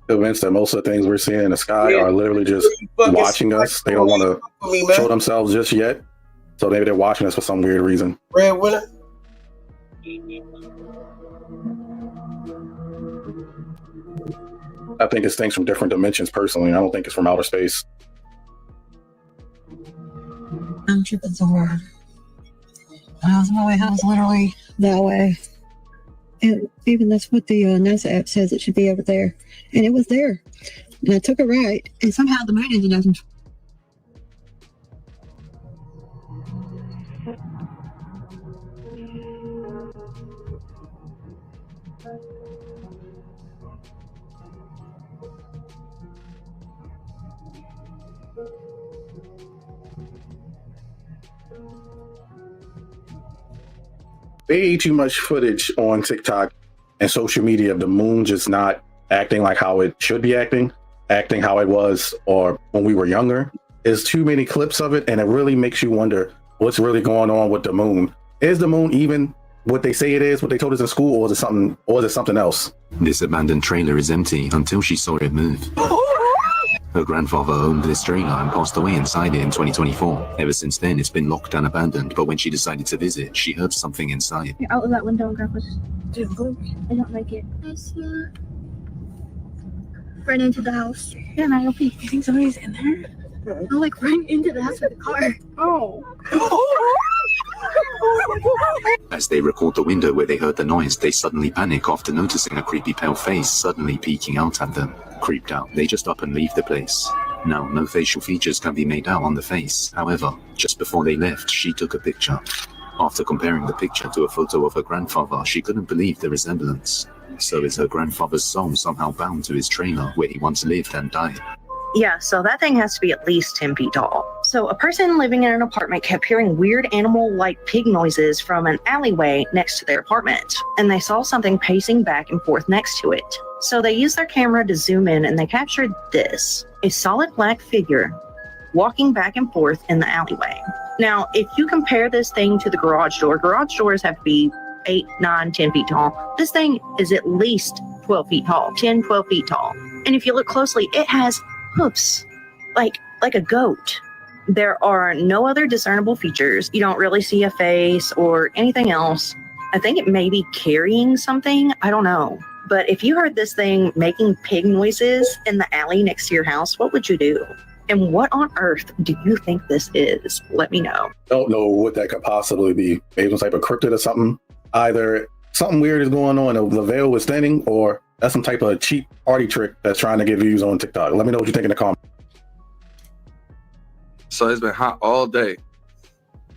Convinced that most of the things we're seeing in the sky are literally just watching us. They don't want to show themselves just yet. So maybe they're watching us for some weird reason. Red winner. I think it's things from different dimensions personally. I don't think it's from outer space. I'm tripping so hard. I was on my way home, literally that way. And even that's what the NASA app says it should be over there. And it was there. And I took a right, and somehow the moon ended up in. Way too much footage on TikTok and social media of the moon just not acting like how it should be acting how it was or when we were younger. There's too many clips of it, and it really makes you wonder what's really going on with the moon. Is the moon even what they say it is, what they told us in school, or is it something else? This abandoned trailer is empty until she saw it move. Her grandfather owned this trailer and passed away inside it in 2024. Ever since then, it's been locked and abandoned, but when she decided to visit, she heard something inside. You're out of that window and Grandpa's I don't like it. Run into the house. Yeah, man, you think somebody's in there? No, like run into the house with the car. Oh. As they record the window where they heard the noise, they suddenly panic after noticing a creepy pale face suddenly peeking out at them. Creeped out, they just up and leave the place. Now, no facial features can be made out on the face. However, just before they left, she took a picture. After comparing the picture to a photo of her grandfather, she couldn't believe the resemblance. So is her grandfather's soul somehow bound to his trailer where he once lived and died? Yeah, so that thing has to be at least 10 feet tall. So a person living in an apartment kept hearing weird animal-like pig noises from an alleyway next to their apartment, and they saw something pacing back and forth next to it. So they used their camera to zoom in, and they captured this, a solid black figure walking back and forth in the alleyway. Now, if you compare this thing to the garage doors have to be 8, 9, 10 feet tall. This thing is at least 12 feet tall, 10, 12 feet tall. And if you look closely, it has hoofs, like a goat. There are no other discernible features. You don't really see a face or anything else. I think it may be carrying something. I don't know. But if you heard this thing making pig noises in the alley next to your house, what would you do? And what on earth do you think this is? Let me know. Don't know what that could possibly be. Maybe some type of cryptid or something. Either something weird is going on, the veil was thinning, or that's some type of cheap party trick that's trying to get views on TikTok. Let me know what you think in the comments. So it's been hot all day.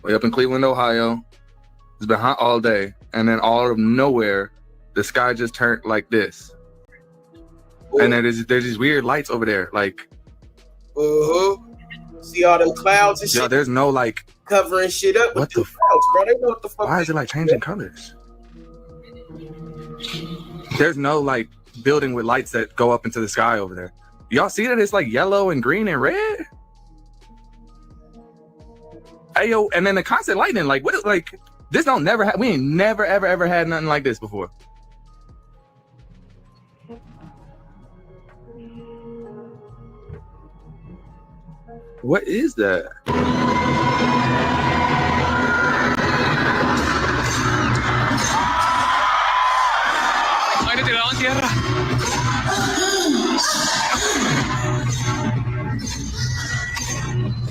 Way up in Cleveland, Ohio. It's been hot all day. And then all of nowhere, the sky just turned like this. Ooh. And then there's these weird lights over there. Like, see all them clouds and shit? Yeah, there's no like covering shit up with the clouds, bro. They know what the fuck. Why is it like changing colors? There's no like building with lights that go up into the sky over there. Y'all see that it's like yellow and green and red? Hey yo, and then the constant lightning, like what is like this don't never have we ain't never ever had nothing like this before. What is that?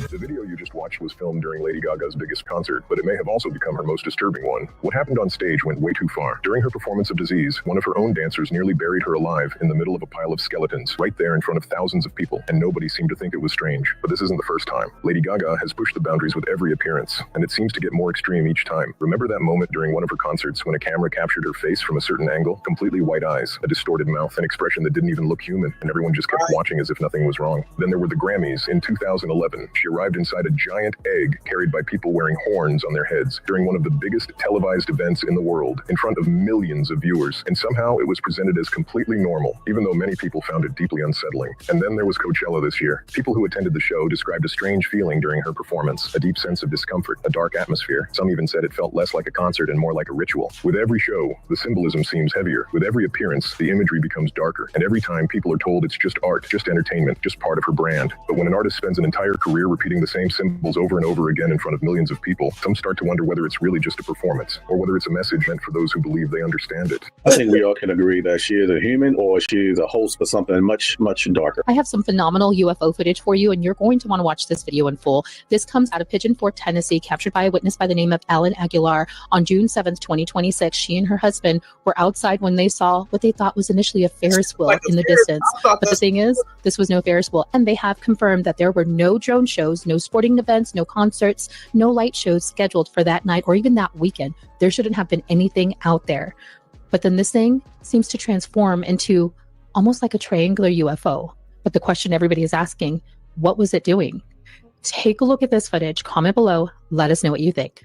The video you just watched watched was filmed during Lady Gaga's biggest concert, but it may have also become her most disturbing one. What happened on stage went way too far. During her performance of Disease, one of her own dancers nearly buried her alive in the middle of a pile of skeletons, right there in front of thousands of people, and nobody seemed to think it was strange. But this isn't the first time. Lady Gaga has pushed the boundaries with every appearance, and it seems to get more extreme each time. Remember that moment during one of her concerts when a camera captured her face from a certain angle? Completely white eyes, a distorted mouth, an expression that didn't even look human, and everyone just kept watching as if nothing was wrong. Then there were the Grammys in 2011. She arrived inside a giant egg carried by people wearing horns on their heads during one of the biggest televised events in the world, in front of millions of viewers, and somehow it was presented as completely normal, even though many people found it deeply unsettling. And then there was Coachella this year. People who attended the show described a strange feeling during her performance, a deep sense of discomfort, a dark atmosphere. Some even said it felt less like a concert and more like a ritual. With every show, the symbolism seems heavier. With every appearance, the imagery becomes darker. And every time, people are told it's just art, just entertainment, just part of her brand. But when an artist spends an entire career repeating the same symbols over and over again in front of millions of people, some start to wonder whether it's really just a performance, or whether it's a message meant for those who believe they understand it. I think we all can agree that she is a human or she is a host for something much, much darker. I have some phenomenal UFO footage for you, and you're going to want to watch this video in full. This comes out of Pigeon Forge, Tennessee, captured by a witness by the name of Alan Aguilar on June 7th, 2026. She and her husband were outside when they saw what they thought was initially a Ferris wheel in the distance. But the thing is, this was no Ferris wheel, and they have confirmed that there were no drone shows, no sporting events, no concerts, no light shows scheduled for that night or even that weekend. There shouldn't have been anything out there. But then this thing seems to transform into almost like a triangular UFO. But the question everybody is asking, what was it doing? Take a look at this footage, comment below, let us know what you think.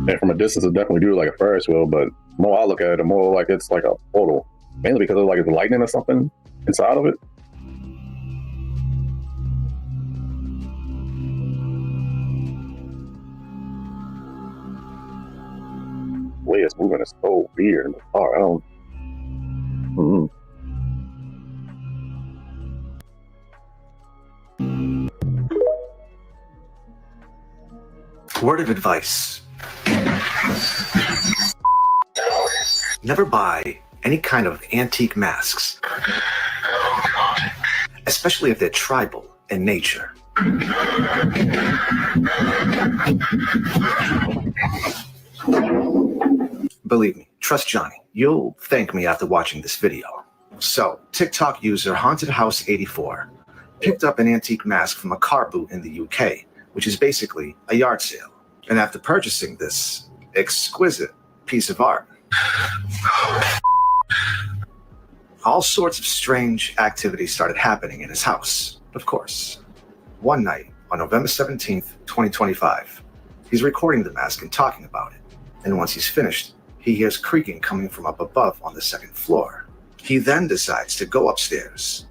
And from a distance, it definitely do like a Ferris wheel, but the more I look at it, the more like it's like a portal. Mainly because of like the lightning or something inside of it. The way it's moving is so weird in the car. I don't. Word of advice. Never buy any kind of antique masks. Especially if they're tribal in nature. Believe me, trust Johnny. You'll thank me after watching this video. So, TikTok user Haunted House 84 picked up an antique mask from a car boot in the UK, which is basically a yard sale. And after purchasing this exquisite piece of art, all sorts of strange activities started happening in his house. Of course, one night on November 17th, 2025, he's recording the mask and talking about it. And once he's finished, he hears creaking coming from up above on the second floor. He then decides to go upstairs.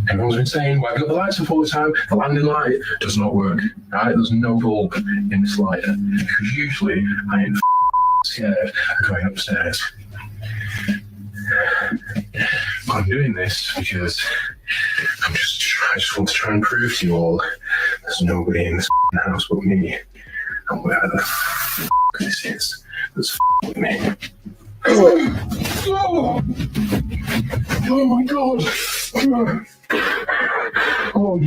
Everyone's been saying, why have you got the lights up all the time? The landing light does not work, right? There's no bulb in this lighter. Because usually I am scared of going upstairs. But I'm doing this because I just want to try and prove to you all there's nobody in this house but me. And whatever the this is, that's with me. Oh my god! Oh,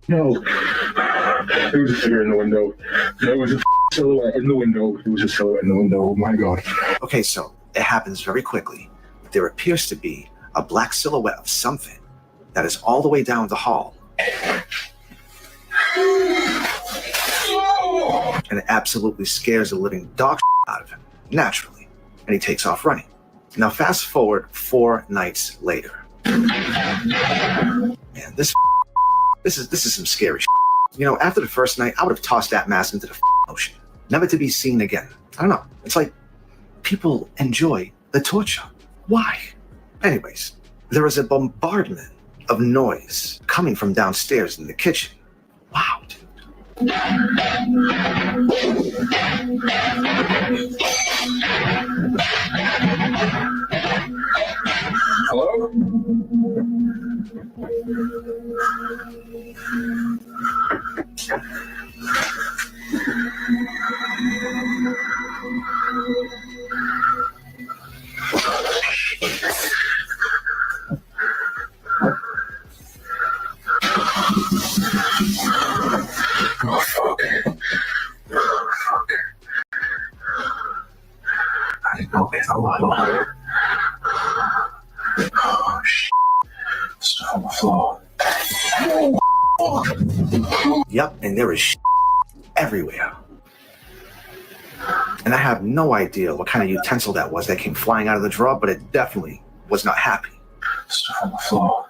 no. There was a figure in the window. There was a silhouette in the window. There was a silhouette in the window. Oh my god. Okay, so it happens very quickly. There appears to be a black silhouette of something that is all the way down the hall. And it absolutely scares the living dog out of him, naturally. And he takes off running. Now fast forward 4 nights later. Man, this is some scary shit. You know, after the first night, I would have tossed that mask into the ocean, never to be seen again. I don't know. It's like people enjoy the torture. Why? Anyways, there is a bombardment of noise coming from downstairs in the kitchen. Wow, dude. Hello? Oh, fuck. Oh, fuck. I didn't know there's a lot of oh, shit. Stuff on the floor. Yep, and there is shit everywhere. And I have no idea what kind of utensil that was that came flying out of the drawer, but it definitely was not happy. Stuff on the floor.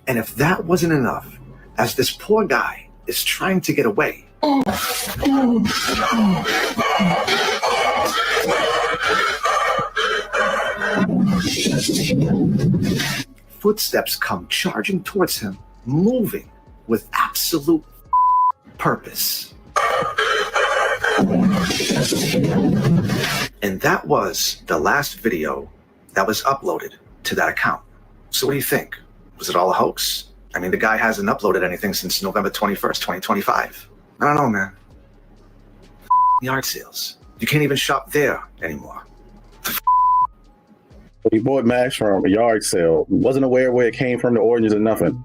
And if that wasn't enough, as this poor guy is trying to get away, footsteps come charging towards him, moving with absolute purpose. And that was the last video that was uploaded to that account. So what do you think? Was it all a hoax? I mean, the guy hasn't uploaded anything since November 21st, 2025. I don't know, man. Yard sales. You can't even shop there anymore. He bought Max from a yard sale. Wasn't aware where it came from, the origins, or nothing.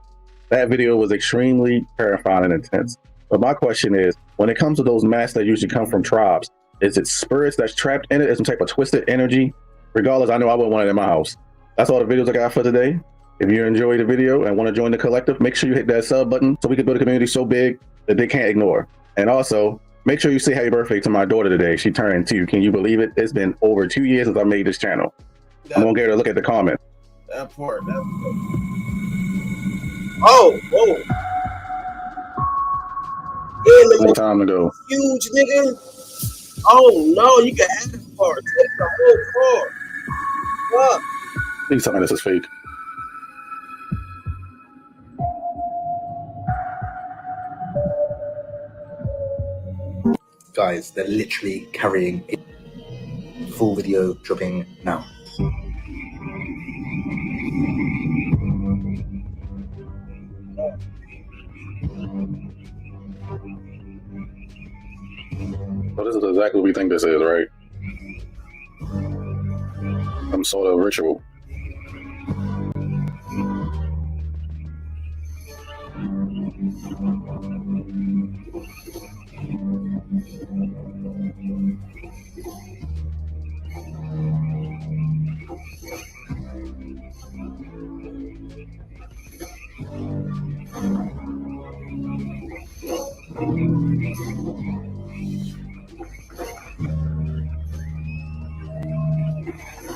That video was extremely terrifying and intense. But my question is, when it comes to those masks that usually come from tribes, is it spirits that's trapped in it? Is some type of twisted energy? Regardless, I know I wouldn't want it in my house. That's all the videos I got for today. If you enjoyed the video and want to join the collective, make sure you hit that sub button so we can build a community so big that they can't ignore. And also, make sure you say happy birthday to my daughter today. She turned 2. Can you believe it? It's been over 2 years since I made this channel. I'm gonna get her to look at the comments. That part. Oh, whoa. Yeah, One time to go. huge nigga. Oh no, you can add this part. Take the whole part. What? Please tell me this is fake. Guys, they're literally carrying it. Full video dropping now. So this is exactly what we think this is, right? Some sort of ritual.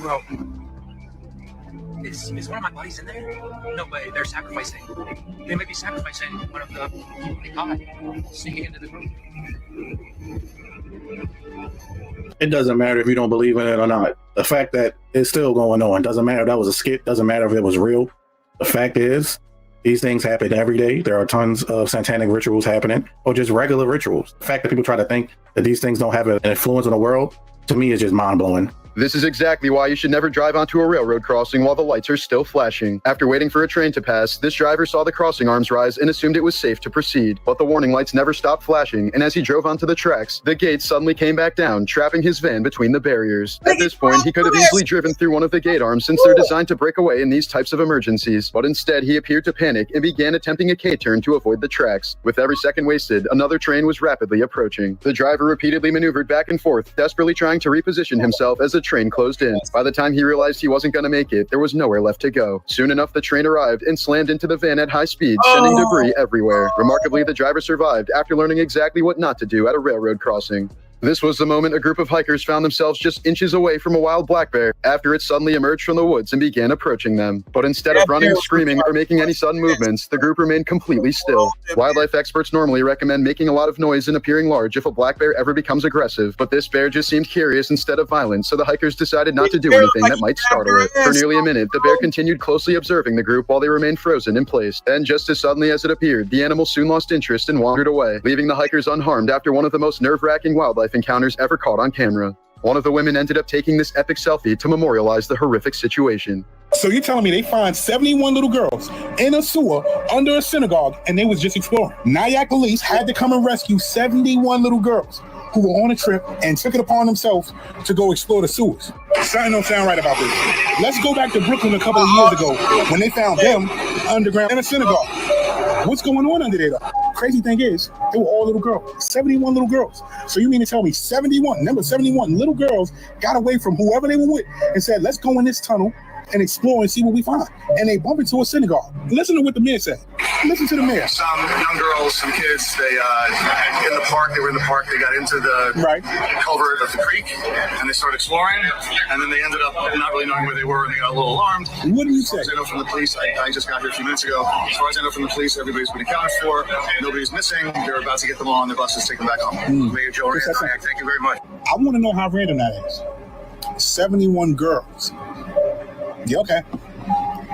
Well, is one of my buddies in there? No way, they're sacrificing. They might be sacrificing one of the people they caught sneaking into the group. It doesn't matter if you don't believe in it or not. The fact that it's still going on doesn't matter if that was a skit, doesn't matter if it was real. The fact is, these things happen every day. There are tons of satanic rituals happening, or just regular rituals. The fact that people try to think that these things don't have an influence on the world, to me, is just mind-blowing. This is exactly why you should never drive onto a railroad crossing while the lights are still flashing. After waiting for a train to pass, this driver saw the crossing arms rise and assumed it was safe to proceed. But the warning lights never stopped flashing, and as he drove onto the tracks, the gates suddenly came back down, trapping his van between the barriers. At this point, he could have easily driven through one of the gate arms since they're designed to break away in these types of emergencies. But instead, he appeared to panic and began attempting a K-turn to avoid the tracks. With every second wasted, another train was rapidly approaching. The driver repeatedly maneuvered back and forth, desperately trying to reposition himself as the train closed in. By the time he realized he wasn't going to make it, there was nowhere left to go. Soon enough, the train arrived and slammed into the van at high speed, sending debris everywhere. Remarkably, the driver survived after learning exactly what not to do at a railroad crossing. This was the moment a group of hikers found themselves just inches away from a wild black bear after it suddenly emerged from the woods and began approaching them. But instead of running, screaming, or making any sudden movements, the group remained completely still. Wildlife experts normally recommend making a lot of noise and appearing large if a black bear ever becomes aggressive, but this bear just seemed curious instead of violent, so the hikers decided not to do anything that might startle it. For nearly a minute, the bear continued closely observing the group while they remained frozen in place. Then, just as suddenly as it appeared, the animal soon lost interest and wandered away, leaving the hikers unharmed after one of the most nerve-wracking wildlife encounters ever caught on camera. One of the women ended up taking this epic selfie to memorialize the horrific situation. So you're telling me they find 71 little girls in a sewer under a synagogue and they was just exploring? Nyack police had to come and rescue 71 little girls who were on a trip and took it upon themselves to go explore the sewers. Something don't sound right about this. Let's go back to Brooklyn a couple of years ago when they found them underground in a synagogue. What's going on under there? Crazy thing is, they were all little girls, 71 little girls. So you mean to tell me 71 little girls got away from whoever they were with and said, let's go in this tunnel and explore and see what we find. And they bump into a synagogue. Listen to what the mayor said. Listen to the mayor. Some young girls, some kids, they in the park, they were in the park, they got into the culvert of the creek and they started exploring, and then they ended up not really knowing where they were and they got a little alarmed. What do you say? As far as I know from the police, I just got here a few minutes ago. As far as I know from the police, everybody's been accounted for, nobody's missing, they're about to get them all on their buses, take them back home. Mayor Joe Rand, thank you very much. I want to know how random that is. 71 girls. Yeah, okay.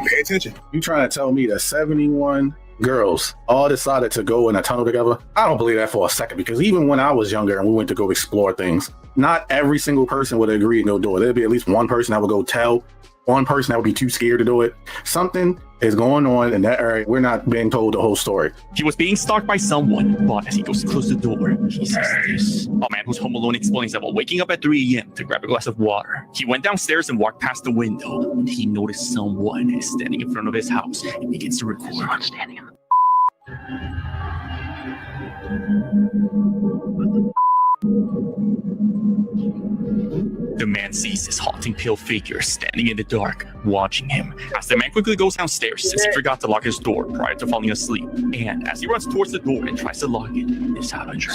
Pay attention. You trying to tell me that 71 girls all decided to go in a tunnel together? I don't believe that for a second, because even when I was younger and we went to go explore things, not every single person would agree to go do it. There'd be at least one person that would go tell, one person that would be too scared to do it. Something is going on in that area. We're not being told the whole story. He was being stalked by someone, but as he goes to close the door, he sees this. A man who's home alone explains that while waking up at 3 a.m. to grab a glass of water, he went downstairs and walked past the window when he noticed someone standing in front of his house and begins to record. Someone standing in the The man sees this haunting pale figure standing in the dark, watching him. As the man quickly goes downstairs, since he forgot to lock his door prior to falling asleep, and as he runs towards the door and tries to lock it, this happens.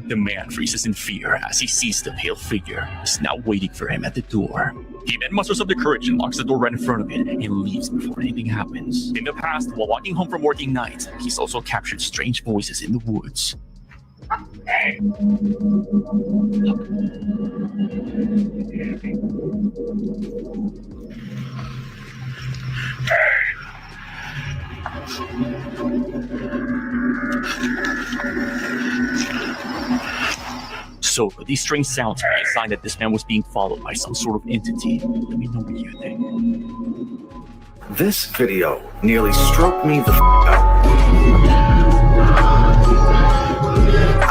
The man freezes in fear as he sees the pale figure is now waiting for him at the door. He then musters up the courage and locks the door right in front of it and leaves before anything happens. In the past, while walking home from working nights, he's also captured strange voices in the woods. So, these strange sounds are a sign that this man was being followed by some sort of entity. Let me know what you think. This video nearly stroked me the out.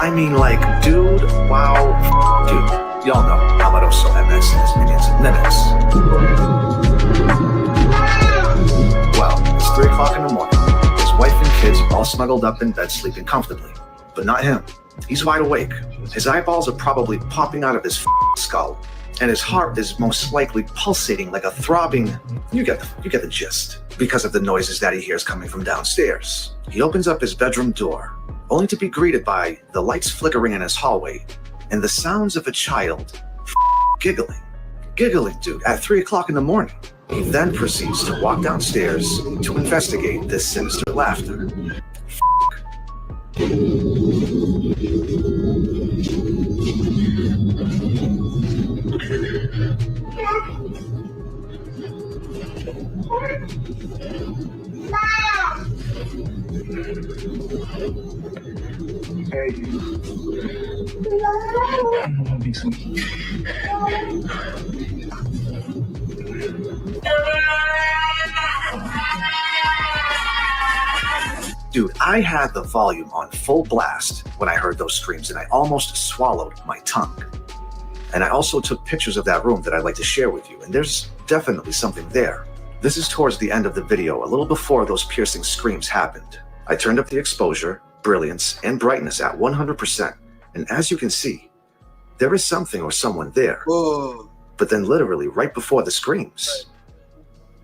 I mean, like, dude, wow, dude. Y'all know Amaroso MS has minions and mimics. Well, it's 3 o'clock in the morning. His wife and kids are all snuggled up in bed sleeping comfortably. But not him. He's wide awake. His eyeballs are probably popping out of his skull, and his heart is most likely pulsating like a throbbing. You get the gist. Because of the noises that he hears coming from downstairs. He opens up his bedroom door, only to be greeted by the lights flickering in his hallway and the sounds of a child giggling. Giggling, dude, at 3 o'clock in the morning. He then proceeds to walk downstairs to investigate this sinister laughter. Hey. Dude, I had the volume on full blast when I heard those screams, and I almost swallowed my tongue. And I also took pictures of that room that I'd like to share with you, and there's definitely something there. This is towards the end of the video, a little before those piercing screams happened. I turned up the exposure, brilliance, and brightness at 100%, and as you can see, there is something or someone there. Whoa. But then literally right before the screams,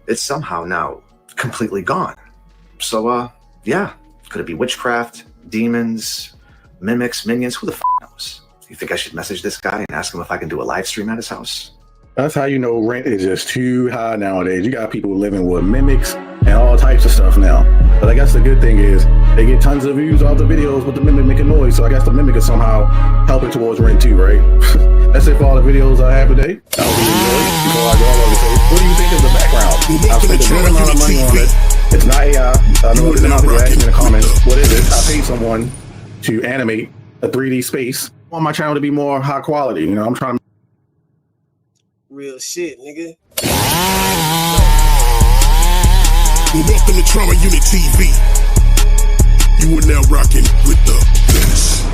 it's somehow now completely gone. So, yeah, could it be witchcraft, demons, mimics, minions? Who the f knows? You think I should message this guy and ask him if I can do a live stream at his house? That's how you know rent is just too high nowadays. You got people living with mimics and all types of stuff now. But I guess the good thing is they get tons of views off the videos with the mimic making noise. So I guess the mimic is somehow helping towards rent too, right? That's it for all the videos I have today. I hope you enjoyed. Before I go, I want to say, what do you think of the background? I've spent a good amount of money on it. It's not AI. I know it's not going to ask me in the comments. What is it? I paid someone to animate a 3D space. I want my channel to be more high quality. You know, I'm trying to. Real shit, nigga. Welcome to Trama Unit TV. You are now rocking with the best.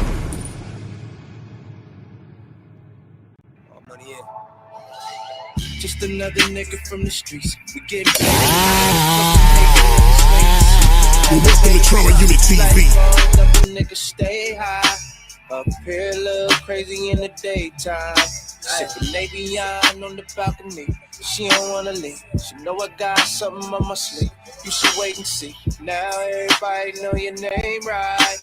Just another nigga from the streets. We get paid. Welcome to Trama Unit TV. Nigga stay high. Up here, a little crazy in the daytime. Sipping Navion on the balcony. She don't wanna leave. She know I got something on my sleeve. You should wait and see. Now everybody know your name right.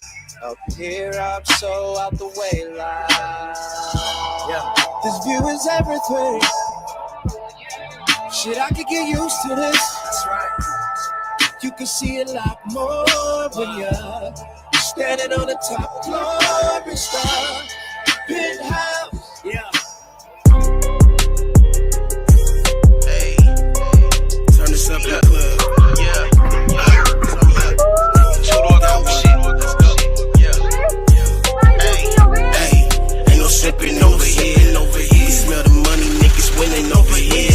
Up here, I'm so out the way like. Yeah. This view is everything. Shit, I could get used to this. That's right. You can see a lot more when you're standing on the top floor and star penthouse. Yeah. Hey, turn this up in the club. Yeah. Two-door coupe shit. Let's go. Yeah. Hey, ain't no sipping over here. You smell the money, niggas winning over here.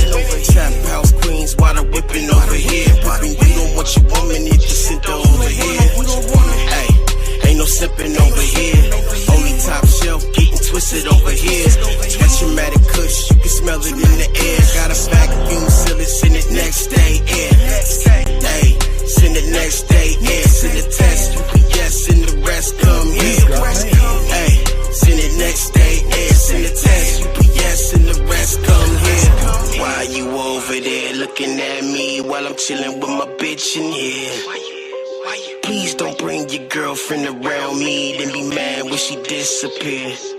Trap house queens, water whipping over here. Popping, you don't want your woman, it's just sent over here. Hey, ain't no sipping over here. Only top shelf, getting twisted over here. That traumatic kush, you can smell it in the air. Got a vacuum, seal it, send it next day, air. Hey, send it next day, air. Send the test, UPS, and the rest come here. Hey, send it next day, air. Send the test, UPS, and the rest come here. Why you over there looking at me while I'm chilling with my bitch in here? Please don't bring your girlfriend around me, then be mad when she disappears.